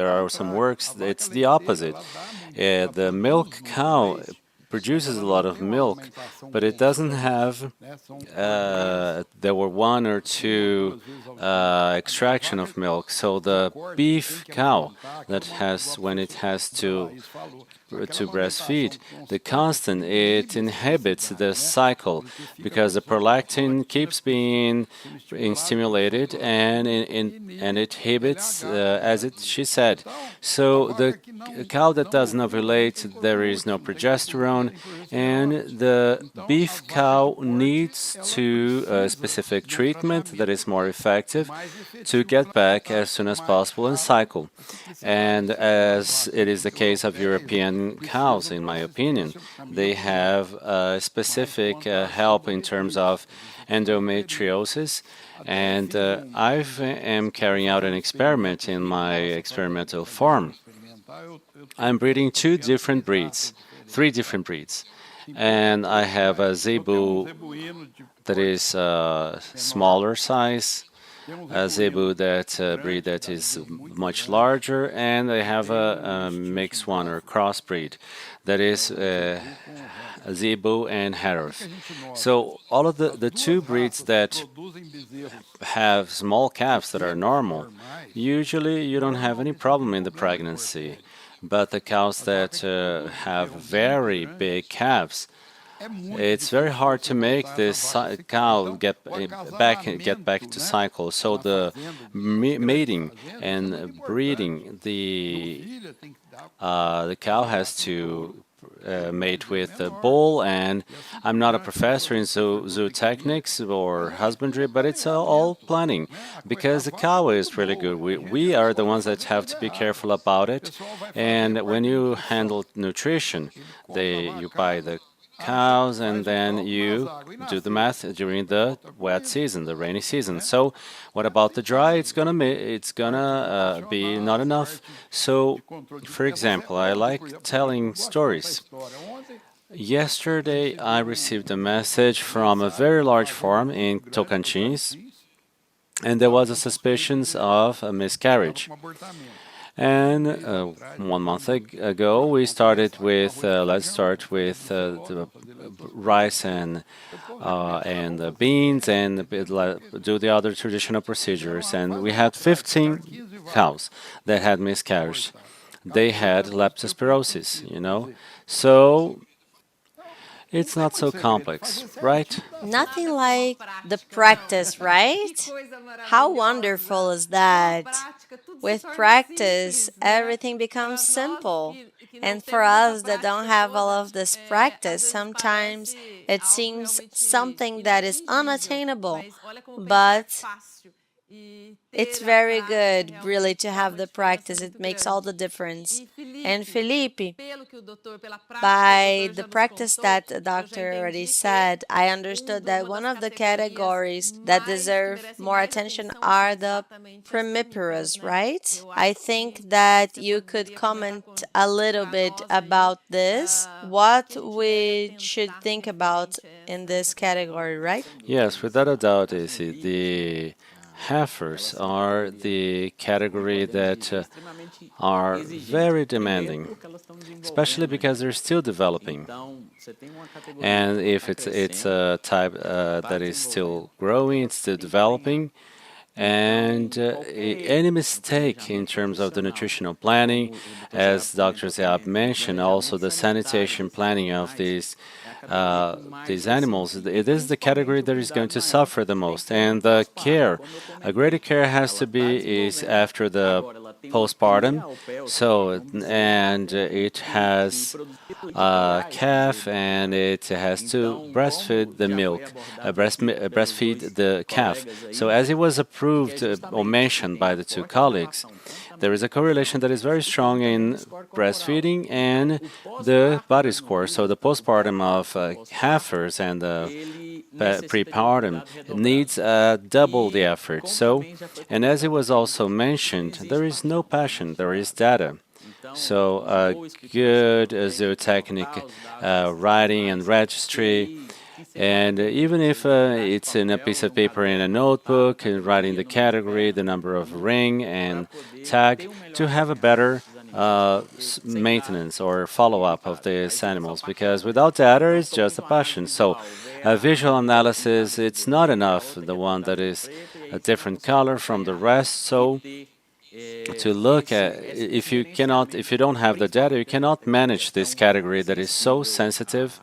P: are some works. It's the opposite. The milk cow produces a lot of milk, but it doesn't have. There were one or two extraction of milk. So the beef cow that has when it has to breastfeed, the constant, it inhibits the cycle because the prolactin keeps being stimulated and it inhibits, she said. So the cow that doesn't ovulate, there is no progesterone, and the beef cow needs to a specific treatment that is more effective to get back as soon as possible and cycle. And as it is the case of European cows, in my opinion, they have specific help in terms of endometriosis. And I am carrying out an experiment in my experimental farm. I'm breeding three different breeds. And I have a zebu that is smaller size, a zebu breed that is much larger, and I have a mixed one or crossbreed that is zebu and haroth. So all of the two breeds that have small calves that are normal, usually you don't have any problem in the pregnancy. But the cows that have very big calves, it's very hard to make this cow get back to cycle. So the mating and breeding, the cow has to mate with the bull. And I'm not a professor in zootechnics or husbandry, but it's all planning because the cow is really good. We are the ones that have to be careful about it. And when you handle nutrition, you buy the cows, and then you do the math during the wet season, the rainy season. So, what about the dry? It's gonna be not enough. So, for example, I like telling stories. Yesterday, I received a message from a very large farm in Tocantins, and there was a suspicion of a miscarriage. And 1 month ago, we started with let's start with the rice and the beans and do the other traditional procedures. And we had 15 cows that had miscarriage. They had leptospirosis, So it's not so complex, right?
M: Nothing like the practice, right? How wonderful is that? With practice, everything becomes simple. And for us that don't have all of this practice, sometimes it seems something that is unattainable, but it's very good, really, to have the practice. It makes all the difference. And Felipe, by the practice that the doctor already said, I understood that one of the categories that deserve more attention are the primiparous, right? I think that you could comment a little bit about this, what we should think about in this category, right?
P: Yes, without a doubt, Izzy, the heifers are the category that are very demanding, especially because they're still developing. And if it's a type that is still growing, it's still developing, and any mistake in terms of the nutritional planning, as Dr. Ziab mentioned, also the sanitation planning of these animals, it is the category that is going to suffer the most. And the care, a greater care has to be is after the postpartum. So, and it has a calf and it has to breastfeed the milk, breastfeed the calf. So, as it was approved or mentioned by the two colleagues, there is a correlation that is very strong in breastfeeding and the body score. So the postpartum of heifers and the prepartum needs double the effort. So, and as it was also mentioned, there is no passion, there is data. So a good zootechnic writing and registry, and even if it's in a piece of paper in a notebook, and writing the category, the number of ring and tag, to have a better maintenance or follow-up of these animals. Because without data, it's just a passion. So a visual analysis, it's not enough, the one that is a different color from the rest. So to look at, if you don't have the data, you cannot manage this category that is so sensitive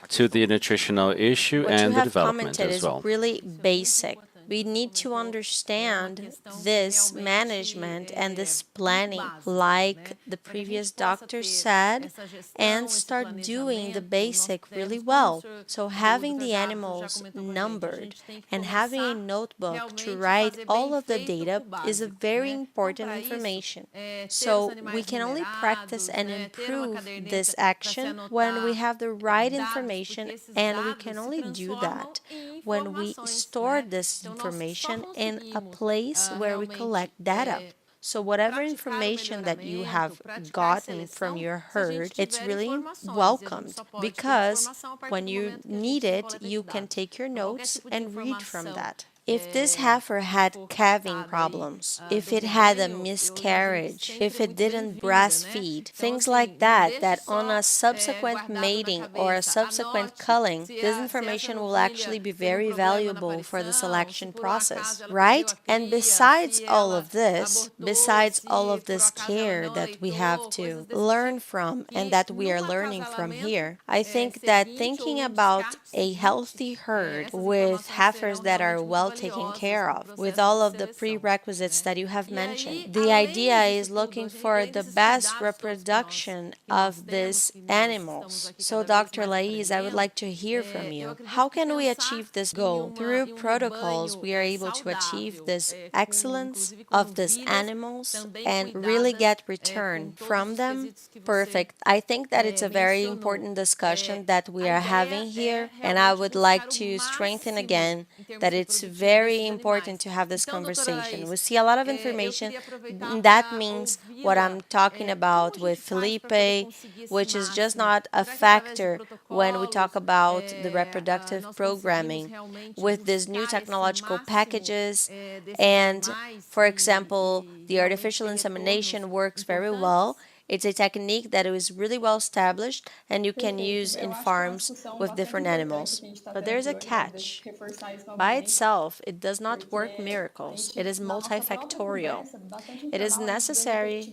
P: to the nutritional issue and the development as well.
M: What you have commented is really basic. We need to understand this management and this planning, like the previous doctor said, and start doing the basic really well. So having the animals numbered and having a notebook to write all of the data is a very important information. So we can only practice and improve this action when we have the right information, and we can only do that when we store this information in a place where we collect data. So whatever information that you have gotten from your herd, it's really welcomed, because when you need it, you can take your notes and read from that. If this heifer had calving problems, if it had a miscarriage, if it didn't breastfeed, things like that, that on a subsequent mating or a subsequent culling, this information will actually be very valuable for the selection process, right? And besides all of this, besides all of this care that we have to learn from and that we are learning from here, I think that thinking about a healthy herd with heifers that are well taken care of, with all of the prerequisites that you have mentioned. The idea is looking for the best reproduction of these animals. So, Dr. Laiz, I would like to hear from you. How can we achieve this goal? Through protocols, we are able to achieve this excellence of these animals and really get return from them. Perfect. I think that it's a very important discussion that we are having here, and I would like to strengthen again that it's very important to have this conversation. We see a lot of information. That means what I'm talking about with Felipe, which is just not a factor when we talk about the reproductive programming with these new technological packages. And, for example, the artificial insemination works very well. It's a technique that is really well established and you can use in farms with different animals. But there's a catch. By itself, it does not work miracles. It is multifactorial. It is necessary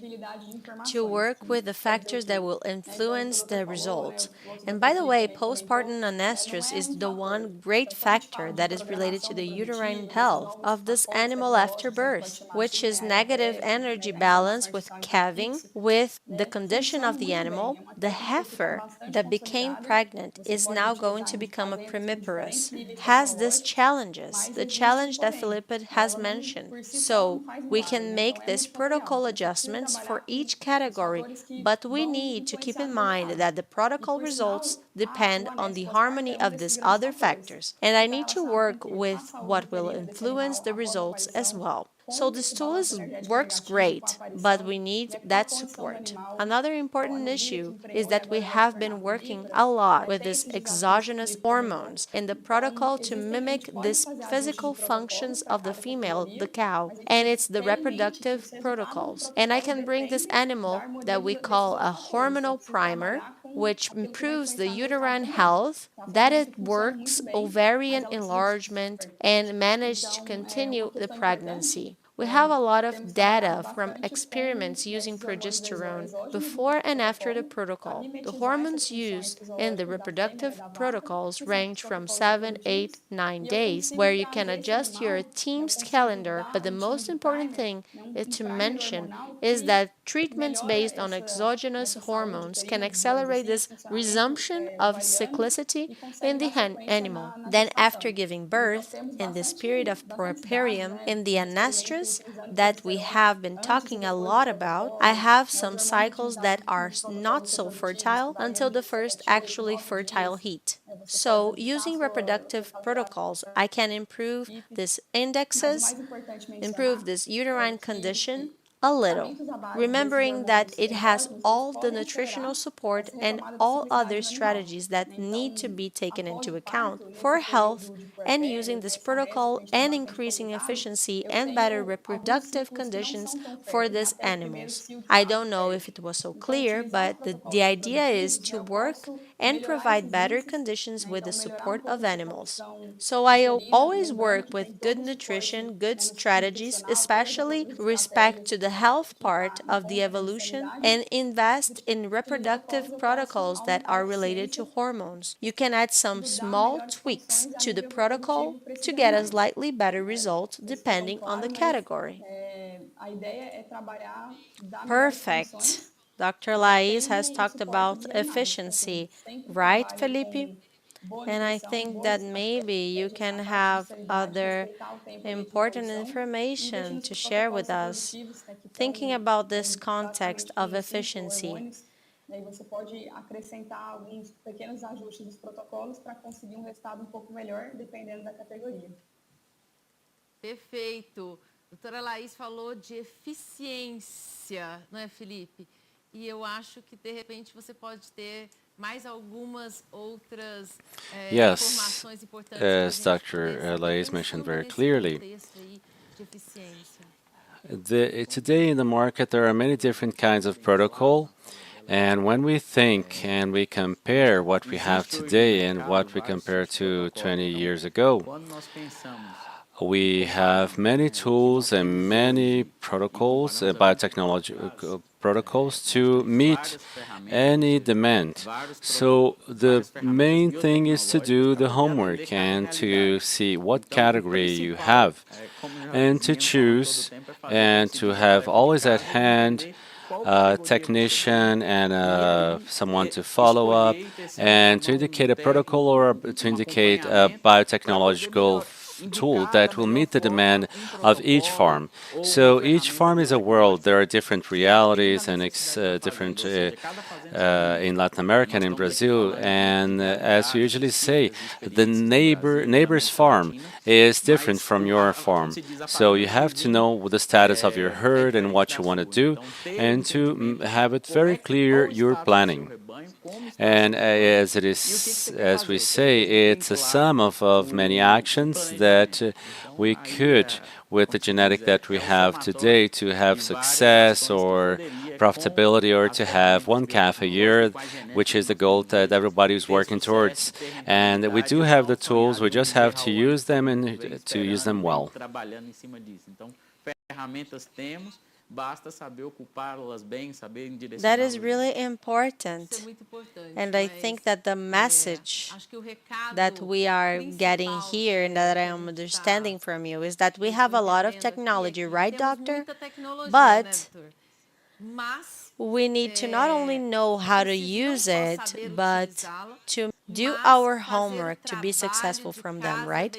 M: to work with the factors that will influence the results. And by the way, postpartum anestrus is the one great factor that is related to the uterine health of this animal after birth, which is negative energy balance with calving, with the condition of the animal, the heifer that became pregnant is now going to become a primiparous, has these challenges, the challenge that Felipe has mentioned. So we can make these protocol adjustments for each category, but we need to keep in mind that the protocol results depend on the harmony of these other factors, and I need to work with what will influence the results as well. So this tool works great, but we need that support. Another important issue is that we have been working a lot with these exogenous hormones in the protocol to mimic these physical functions of the female, the cow, and it's the reproductive protocols. And I can bring this animal that we call a hormonal primer, which improves the uterine health, that it works ovarian enlargement, and manage to continue the pregnancy. We have a lot of data from experiments using progesterone before and after the protocol. The hormones used in the reproductive protocols range from 7, 8, 9 days, where you can adjust your team's calendar, but the most important thing to mention is that treatments based on exogenous hormones can accelerate this resumption of cyclicity in the animal. Then after giving birth, in this period of puerperium, in the anastrus that we have been talking a lot about, I have some cycles that are not so fertile until the first actually fertile heat. So using reproductive protocols, I can improve these indexes, improve this uterine condition a little, remembering that it has all the nutritional support and all other strategies that need to be taken into account for health, and using this protocol and increasing efficiency and better reproductive conditions for these animals. I don't know if it was so clear, but the idea is to work and provide better conditions with the support of animals. So I always work with good nutrition, good strategies, especially respect to the health part of the evolution, and invest in reproductive protocols that are related to hormones. You can add some small tweaks to the protocol to get a slightly better result depending on the category. Perfect. Dr. Laís has talked about efficiency, right, Felipe? And I think that maybe you can have other important information to share with us, thinking about this context of efficiency.
E: E você pode acrescentar alguns pequenos ajustes dos protocolos para conseguir resultado pouco melhor, dependendo da categoria.
A: Perfeito. Doutora Laís falou de eficiência, não é, Felipe? E eu acho que, de repente, você pode ter mais algumas outras informações importantes.
P: As Dr. Laís mentioned very clearly, today in the market there are many different kinds of protocol. And when we think and we compare what we have today and what we compare to 20 years ago, we have many tools and many protocols, biotechnology protocols to meet any demand. So the main thing is to do the homework and to see what category you have and to choose and to have always at hand a technician and someone to follow up and to indicate a protocol or to indicate a biotechnological tool that will meet the demand of each farm. So each farm is a world. There are different realities and different in Latin America and in Brazil. And as we usually say, the neighbor's farm is different from your farm. So you have to know the status of your herd and what you want to do, and to have it very clear your planning. And as we say, it's a sum of many actions that we could, with the genetic that we have today, to have success or profitability, or to have one calf a year, which is the goal that everybody is working towards. And we do have the tools, we just have to use them and to use them well.
M: That is really important. And I think that the message that we are getting here and that I am understanding from you is that we have a lot of technology, right, doctor? But we need to not only know how to use it, but to do our homework to be successful from them, right?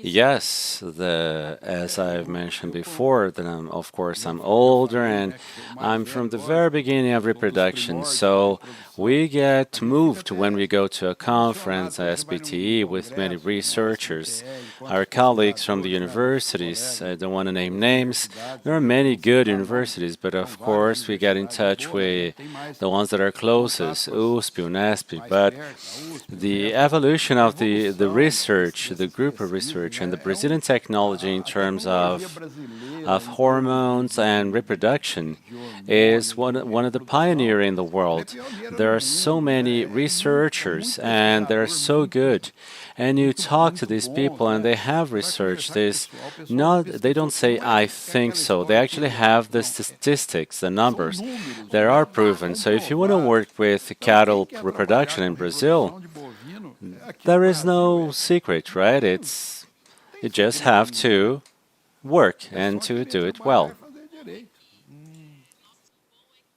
P: Yes, as I've mentioned before, that of course I'm older and I'm from the very beginning of reproduction, so we get moved when we go to a conference at SBTE with many researchers, our colleagues from the universities. I don't want to name names. There are many good universities, but of course we get in touch with the ones that are closest, USP, UNESP, but the evolution of the research, the group of research, and the Brazilian technology in terms of hormones and reproduction is one of the pioneer in the world. There are so many researchers, and they're so good. And you talk to these people, and they have researched this. They don't say, "I think so." They actually have the statistics, the numbers that are proven. So if you want to work with cattle reproduction in Brazil, there is no secret, right? You just have to work and to do it well.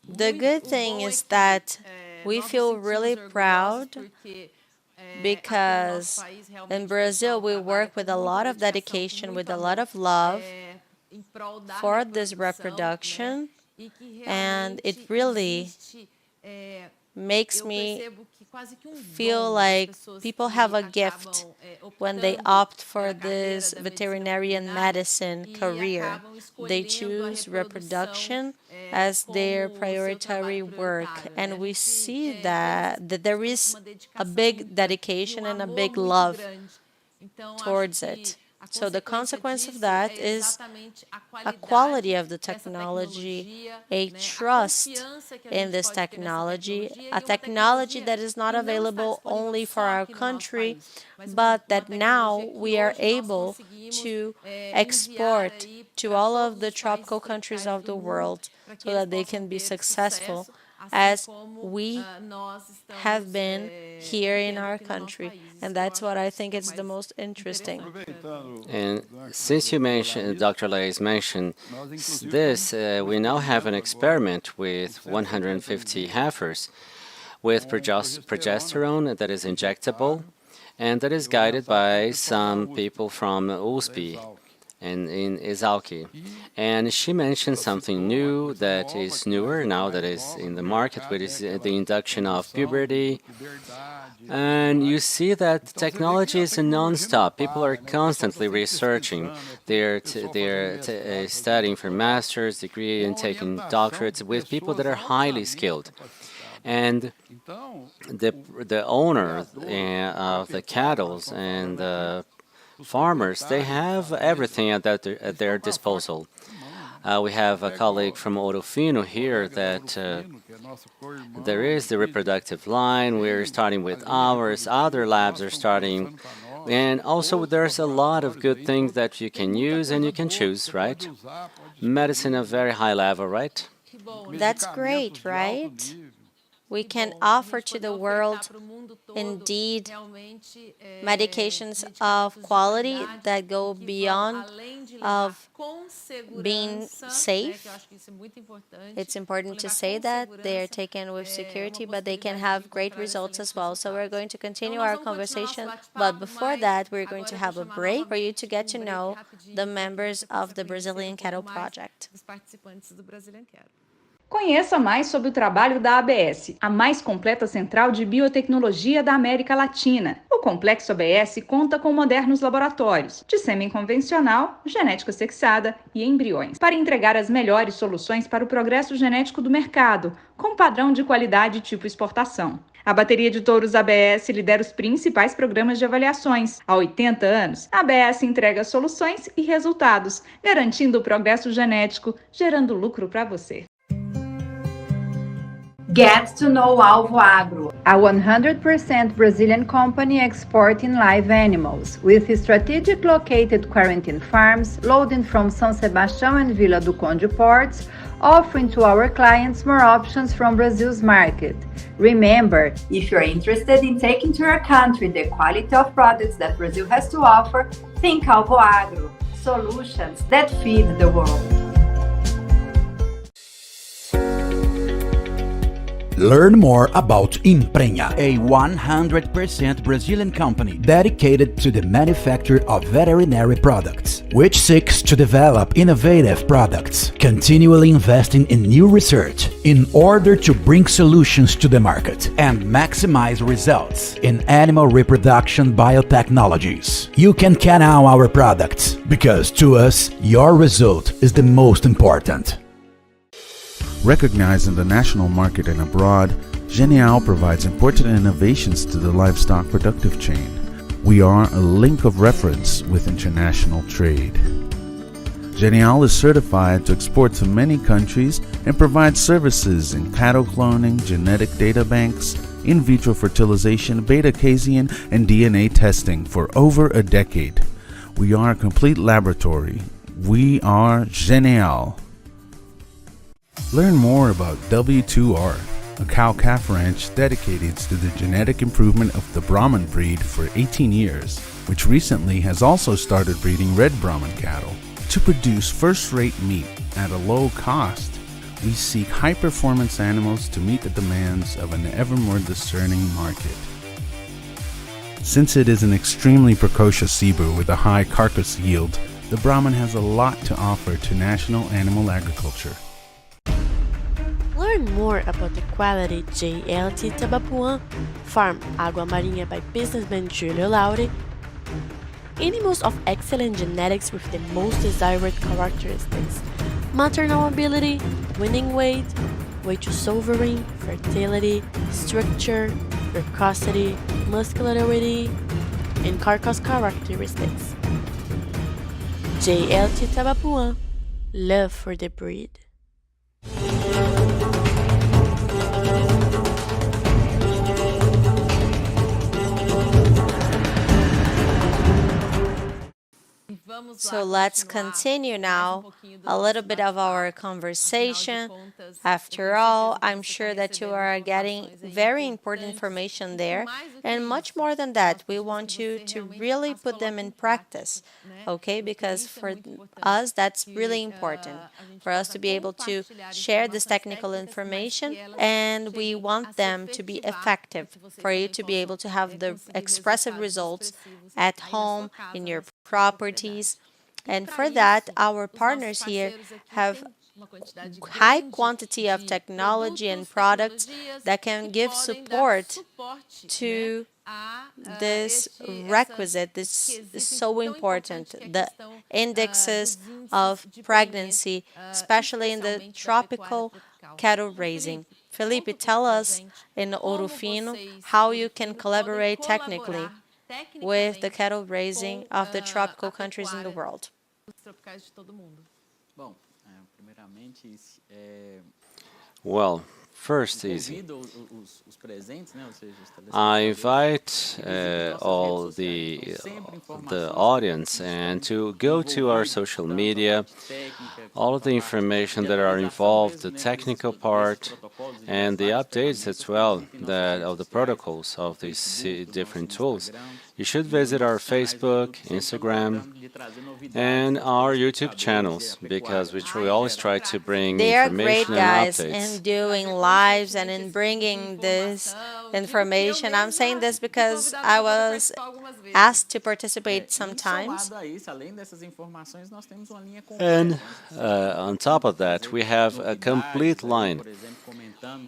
M: The good thing is that we feel really proud because in Brazil we work with a lot of dedication, with a lot of love for this reproduction, and it really makes me feel like people have a gift when they opt for this veterinarian medicine career. They choose reproduction as their priority work, and we see that there is a big dedication and a big love towards it. So the consequence of that is a quality of the technology, a trust in this technology, a technology that is not available only for our country, but that now we are able to export to all of the tropical countries of the world so that they can be successful as we have been here in our country. And that's what I think is the most interesting.
P: And since you mentioned, Dr. Leis mentioned this, we now have an experiment with 150 heifers with progesterone that is injectable and that is guided by some people from USP and in Exalc. And she mentioned something new that is newer now that is in the market, which is the induction of puberty. And you see that technology is non-stop. People are constantly researching. They're studying for master's degree and taking doctorates with people that are highly skilled. And the owner of the cattle and the farmers, they have everything at their disposal. We have a colleague from Ouro Fino here that there is the reproductive line. We're starting with ours. Other labs are starting. And also there's a lot of good things that you can use and you can choose, right? Medicine at a very high level, right?
M: That's great, right? We can offer to the world, indeed, medications of quality that go beyond of being safe. It's important to say that they are taken with security, but they can have great results as well. So we're going to continue our conversation, but before that, we're going to have a break for you to get to know the members of the Brazilian Cattle Project.
C: Conheça mais sobre o trabalho da ABS, a mais completa central de biotecnologia da América Latina. O Complexo ABS conta com modernos laboratórios de sêmen convencional, genética sexada e embriões, para entregar as melhores soluções para o progresso genético do mercado, com padrão de qualidade tipo exportação. A bateria de touros ABS lidera os principais programas de avaliações. Há 80 anos, a ABS entrega soluções e resultados, garantindo o progresso genético, gerando lucro para você.
F: Get to know Alvo Agro, a 100% Brazilian company exporting live animals, with strategic located quarantine farms loading from São Sebastião and Vila do Conde ports, offering to our clients more options from Brazil's market. Remember, if you're interested in taking to your country the quality of products that Brazil has to offer, think Alvo Agro, solutions that feed the world.
G: Learn more about Imprenha, a 100% Brazilian company dedicated to the manufacture of veterinary products, which seeks to develop innovative products, continually investing in new research in order to bring solutions to the market and maximize results in animal reproduction biotechnologies. You can count on our products because to us, your result is the most important.
Y: Recognized in the national market and abroad, Genial provides important innovations to the livestock productive chain. We are a link of reference with international trade. Genial is certified to export to many countries and provides services in cattle cloning, genetic data banks, in vitro fertilization, beta-casein, and DNA testing for over a decade. We are a complete laboratory. We are Genial. Learn more about W2R, a cow-calf ranch dedicated to the genetic improvement of the Brahman breed for 18 years, which recently has also started breeding red Brahman cattle. To produce first-rate meat at a low cost, we seek high-performance animals to meet the demands of an ever more discerning market. Since it is an extremely precocious zebu with a high carcass yield, the Brahman has a lot to offer to national animal agriculture.
D: Learn more about the quality JLT Tabapuã Farm Água Marinha by businessman Julio Laure. Animals of excellent genetics with the most desired characteristics: maternal ability, winning weight, weight to sovereign, fertility, structure, precocity, muscularity, and carcass characteristics. JLT Tabapuã, love for the breed.
M: So let's continue now a little bit of our conversation. After all, I'm sure that you are getting very important information there. And much more than that, we want you to really put them in practice, okay? Because for us, that's really important for us to be able to share this technical information, and we want them to be effective for you to be able to have the expressive results at home, in your properties. And for that, our partners here have high quantity of technology and products that can give support to this requisite. This is so important, the indexes of pregnancy, especially in the tropical cattle raising. Felipe, tell us in Ouro Fino how you can collaborate technically with the cattle raising of the tropical countries in the world.
P: Well, first, easy. I invite all the audience and to go to our social media, all of the information that are involved, the technical part, and the updates as well that of the protocols of these different tools. You should visit our Facebook, Instagram, and our YouTube channels because we always try to bring
M: They are great
P: information
M: guys
P: and updates.
M: in doing lives and in bringing this information. I'm saying this because I was asked to participate sometimes.
P: And on top of that, we have a complete line.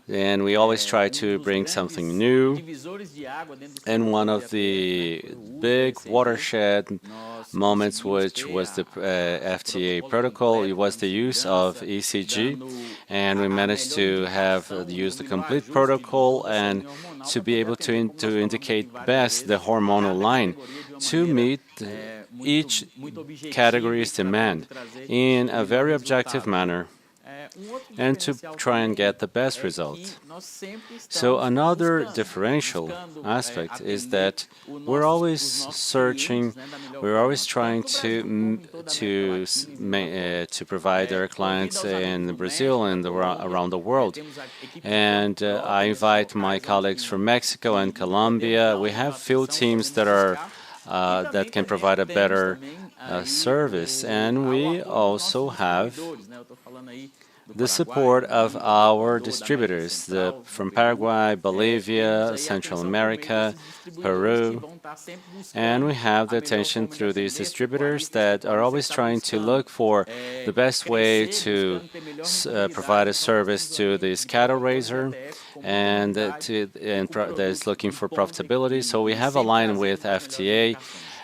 P: And we always try to bring something new. And one of the big watershed moments, which was the FTA protocol, it was the use of ECG. And we managed to have use the complete protocol and to be able to indicate best the hormonal line to meet each category's demand in a very objective manner and to try and get the best result. So another differential aspect is that we're always searching, we're always trying to provide our clients in Brazil and around the world. And I invite my colleagues from Mexico and Colombia. We have field teams that are that can provide a better service, and we also have the support of our distributors from Paraguay, Bolivia, Central America, Peru. And we have the attention through these distributors that are always trying to look for the best way to provide a service to this cattle raiser and that is looking for profitability. So we have a line with FTA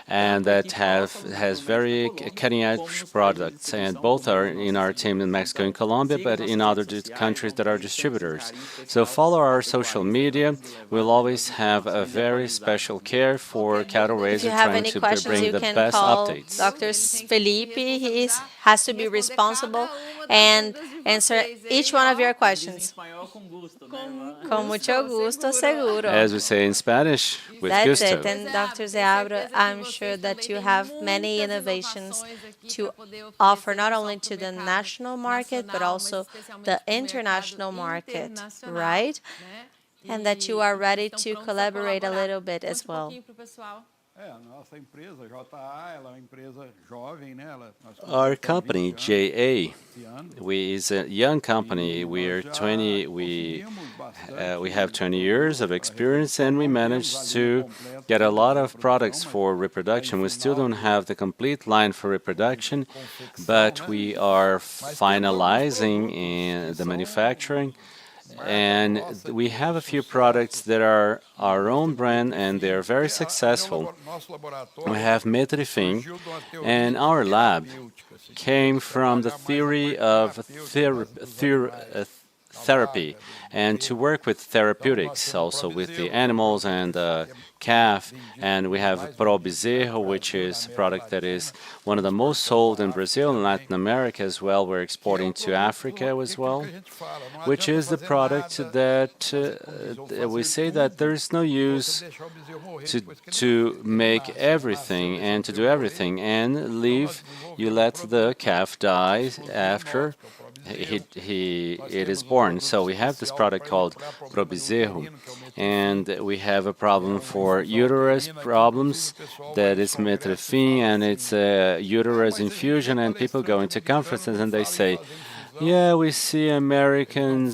P: and that has very cutting-edge products, and both are in our team in Mexico and Colombia, but in other countries that are distributors. So follow our social media. We'll always have a very special care for cattle raisers trying to bring the best updates.
M: Dr. Felipe, has to be responsible and answer each one of your questions. Con mucho gusto, seguro.
P: As we say in Spanish, with
M: That's
P: gusto.
M: it. And Dr. Zeabra, I'm sure that you have many innovations to offer not only to the national market, but also the international market, right? And that you are ready to collaborate a little bit as well.
P: Our company, JA, is a young company. We are 20. We have 20 years of experience, and we managed to get a lot of products for reproduction. We still don't have the complete line for reproduction, but we are finalizing in the manufacturing. And we have a few products that are our own brand, and they are very successful. We have Metrifin, and our lab came from the theory of therapy and to work with therapeutics, also with the animals and calf. And we have Pro Bezerro, which is a product that is one of the most sold in Brazil and Latin America as well. We're exporting to Africa as well, which is the product that we say that there is no use to make everything and to do everything and you let the calf die after it is born. So we have this product called Pro Bezerro, and we have a problem for uterus problems that is Metrifin, and it's a uterus infusion, and people go into conferences and they say, yeah, we see American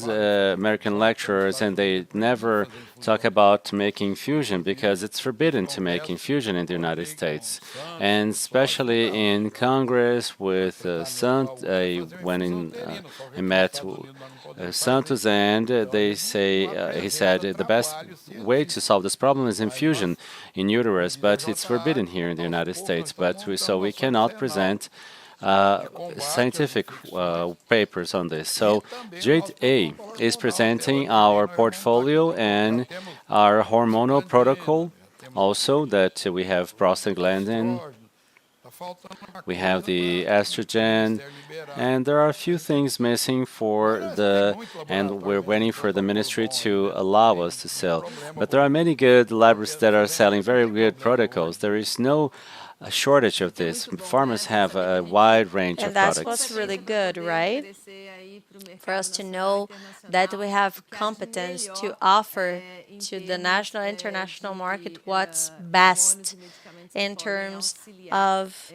P: lecturers, and they never talk about making fusion because it's forbidden to make infusion in the United States, and especially in Congress with when I met Santos, and they say he said the best way to solve this problem is infusion in uterus, but it's forbidden here in the United States. So we cannot present scientific papers on this. So JA is presenting our portfolio and our hormonal protocol, also that we have prostaglandin, we have the estrogen, and there are a few things missing and we're waiting for the ministry to allow us to sell. But there are many good labs that are selling very good protocols. There is no shortage of this. Farmers have a wide range of products.
M: And that's what's really good, right? For us to know that we have competence to offer to the national and international market what's best in terms of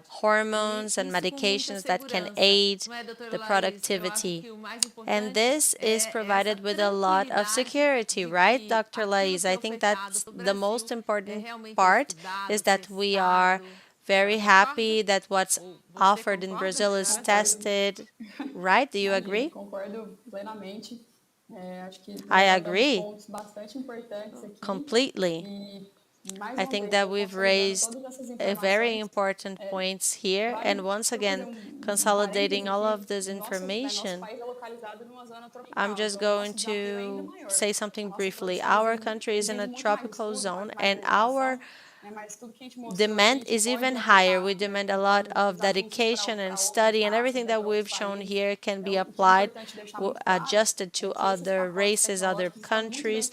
M: hormones and medications that can aid the productivity. And this is provided with a lot of security, right, Dr. Lais? I think that's the most important part, is that we are very happy that what's offered in Brazil is tested, right? Do you agree? I agree completely. I think that we've raised very important points here, and once again, consolidating all of this information, I'm just going to say something briefly. Our country is in a tropical zone, and our demand is even higher. We demand a lot of dedication and study, and everything that we've shown here can be applied, adjusted to other races, other countries.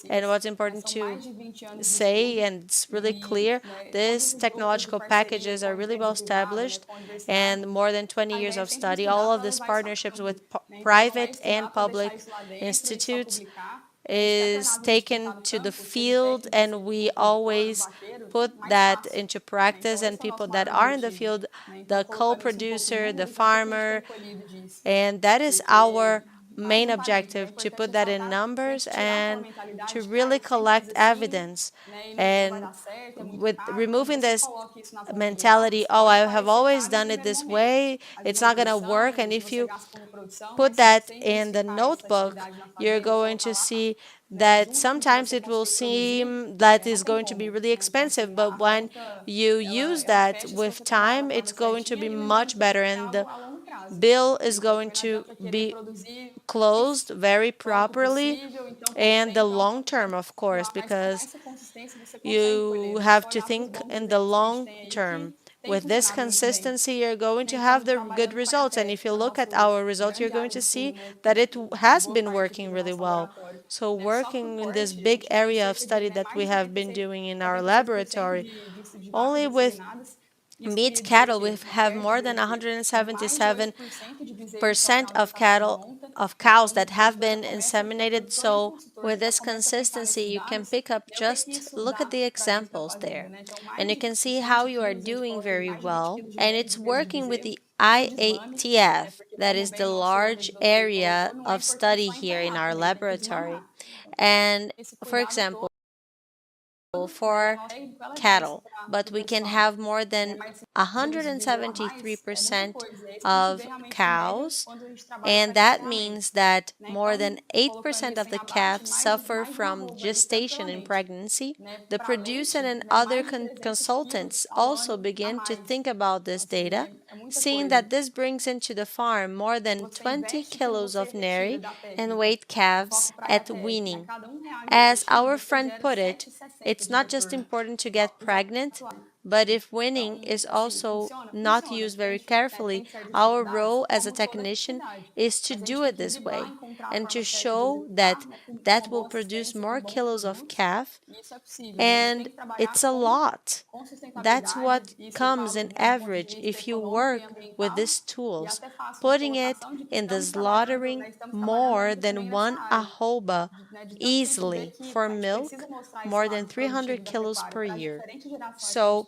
M: And what's important to say, and it's really clear, these technological packages are really well established, and more than 20 years of study, all of these partnerships with private and public institutes is taken to the field, and we always put that into practice, and people that are in the field, the co-producer, the farmer, and that is our main objective, to put that in numbers and to really collect evidence. And with removing this mentality, oh, I have always done it this way, it's not going to work. And if you put that in the notebook, you're going to see that sometimes it will seem that is going to be really expensive, but when you use that with time, it's going to be much better, and the bill is going to be closed very properly, and the long term, of course, because you have to think in the long term. With this consistency, you're going to have the good results. And if you look at our results, you're going to see that it has been working really well. So working in this big area of study that we have been doing in our laboratory, only with meat cattle, we have more than 177% of cows that have been inseminated. So with this consistency, you can pick up, just look at the examples there, and you can see how you are doing very well. And it's working with the IATF, that is the large area of study here in our laboratory. And for example, for cattle, but we can have more than 173% of cows, and that means that more than 8% of the calves suffer from gestation and pregnancy. The producer and other consultants also begin to think about this data, seeing that this brings into the farm more than 20 kilos of neri and weight calves at weaning. As our friend put it, it's not just important to get pregnant, but if weaning is also not used very carefully, our role as a technician is to do it this way and to show that that will produce more kilos of calf, and it's a lot. That's what comes in average if you work with these tools, putting it in the slaughtering more than one arroba easily for milk, more than 300 kilos per year. So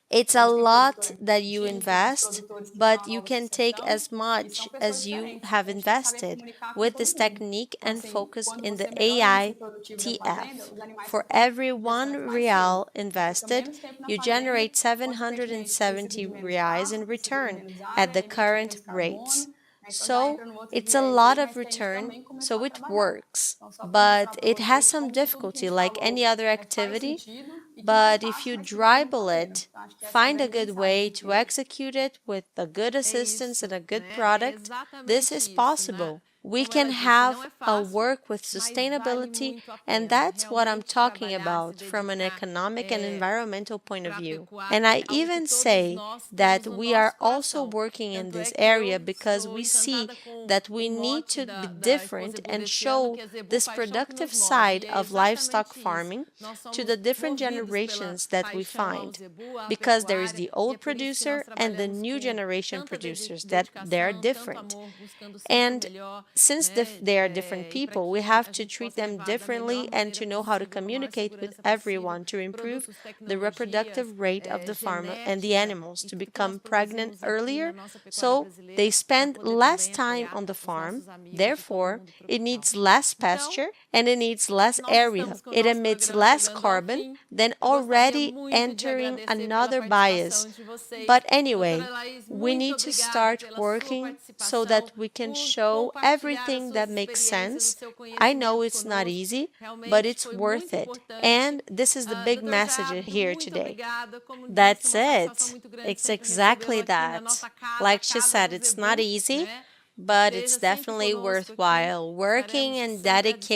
M: it's a lot that you invest, but you can take as much as you have invested with this technique and focus in the AITF. For every R1 invested, you generate 770 reais in return at the current rates. So it's a lot of return, so it works, but it has some difficulty like any other activity. But if you dribble it, find a good way to execute it with a good assistance and a good product, this is possible. We can have a work with sustainability, and that's what I'm talking about from an economic and environmental point of view. And I even say that we are also working in this area because we see that we need to be different and show this productive side of livestock farming to the different generations that we find, because there is the old producer and the new generation producers that they're different. And since they are different people, we have to treat them differently and to know how to communicate with everyone to improve the reproductive rate of the farmer and the animals to become pregnant earlier, so they spend less time on the farm. Therefore, it needs less pasture and it needs less area. It emits less carbon than already entering another bias. But anyway, we need to start working so that we can show everything that makes sense. I know it's not easy, but it's worth it. And this is the big message here today. That's it. It's exactly that. Like she said, it's not easy, but it's definitely worthwhile. Working and dedicating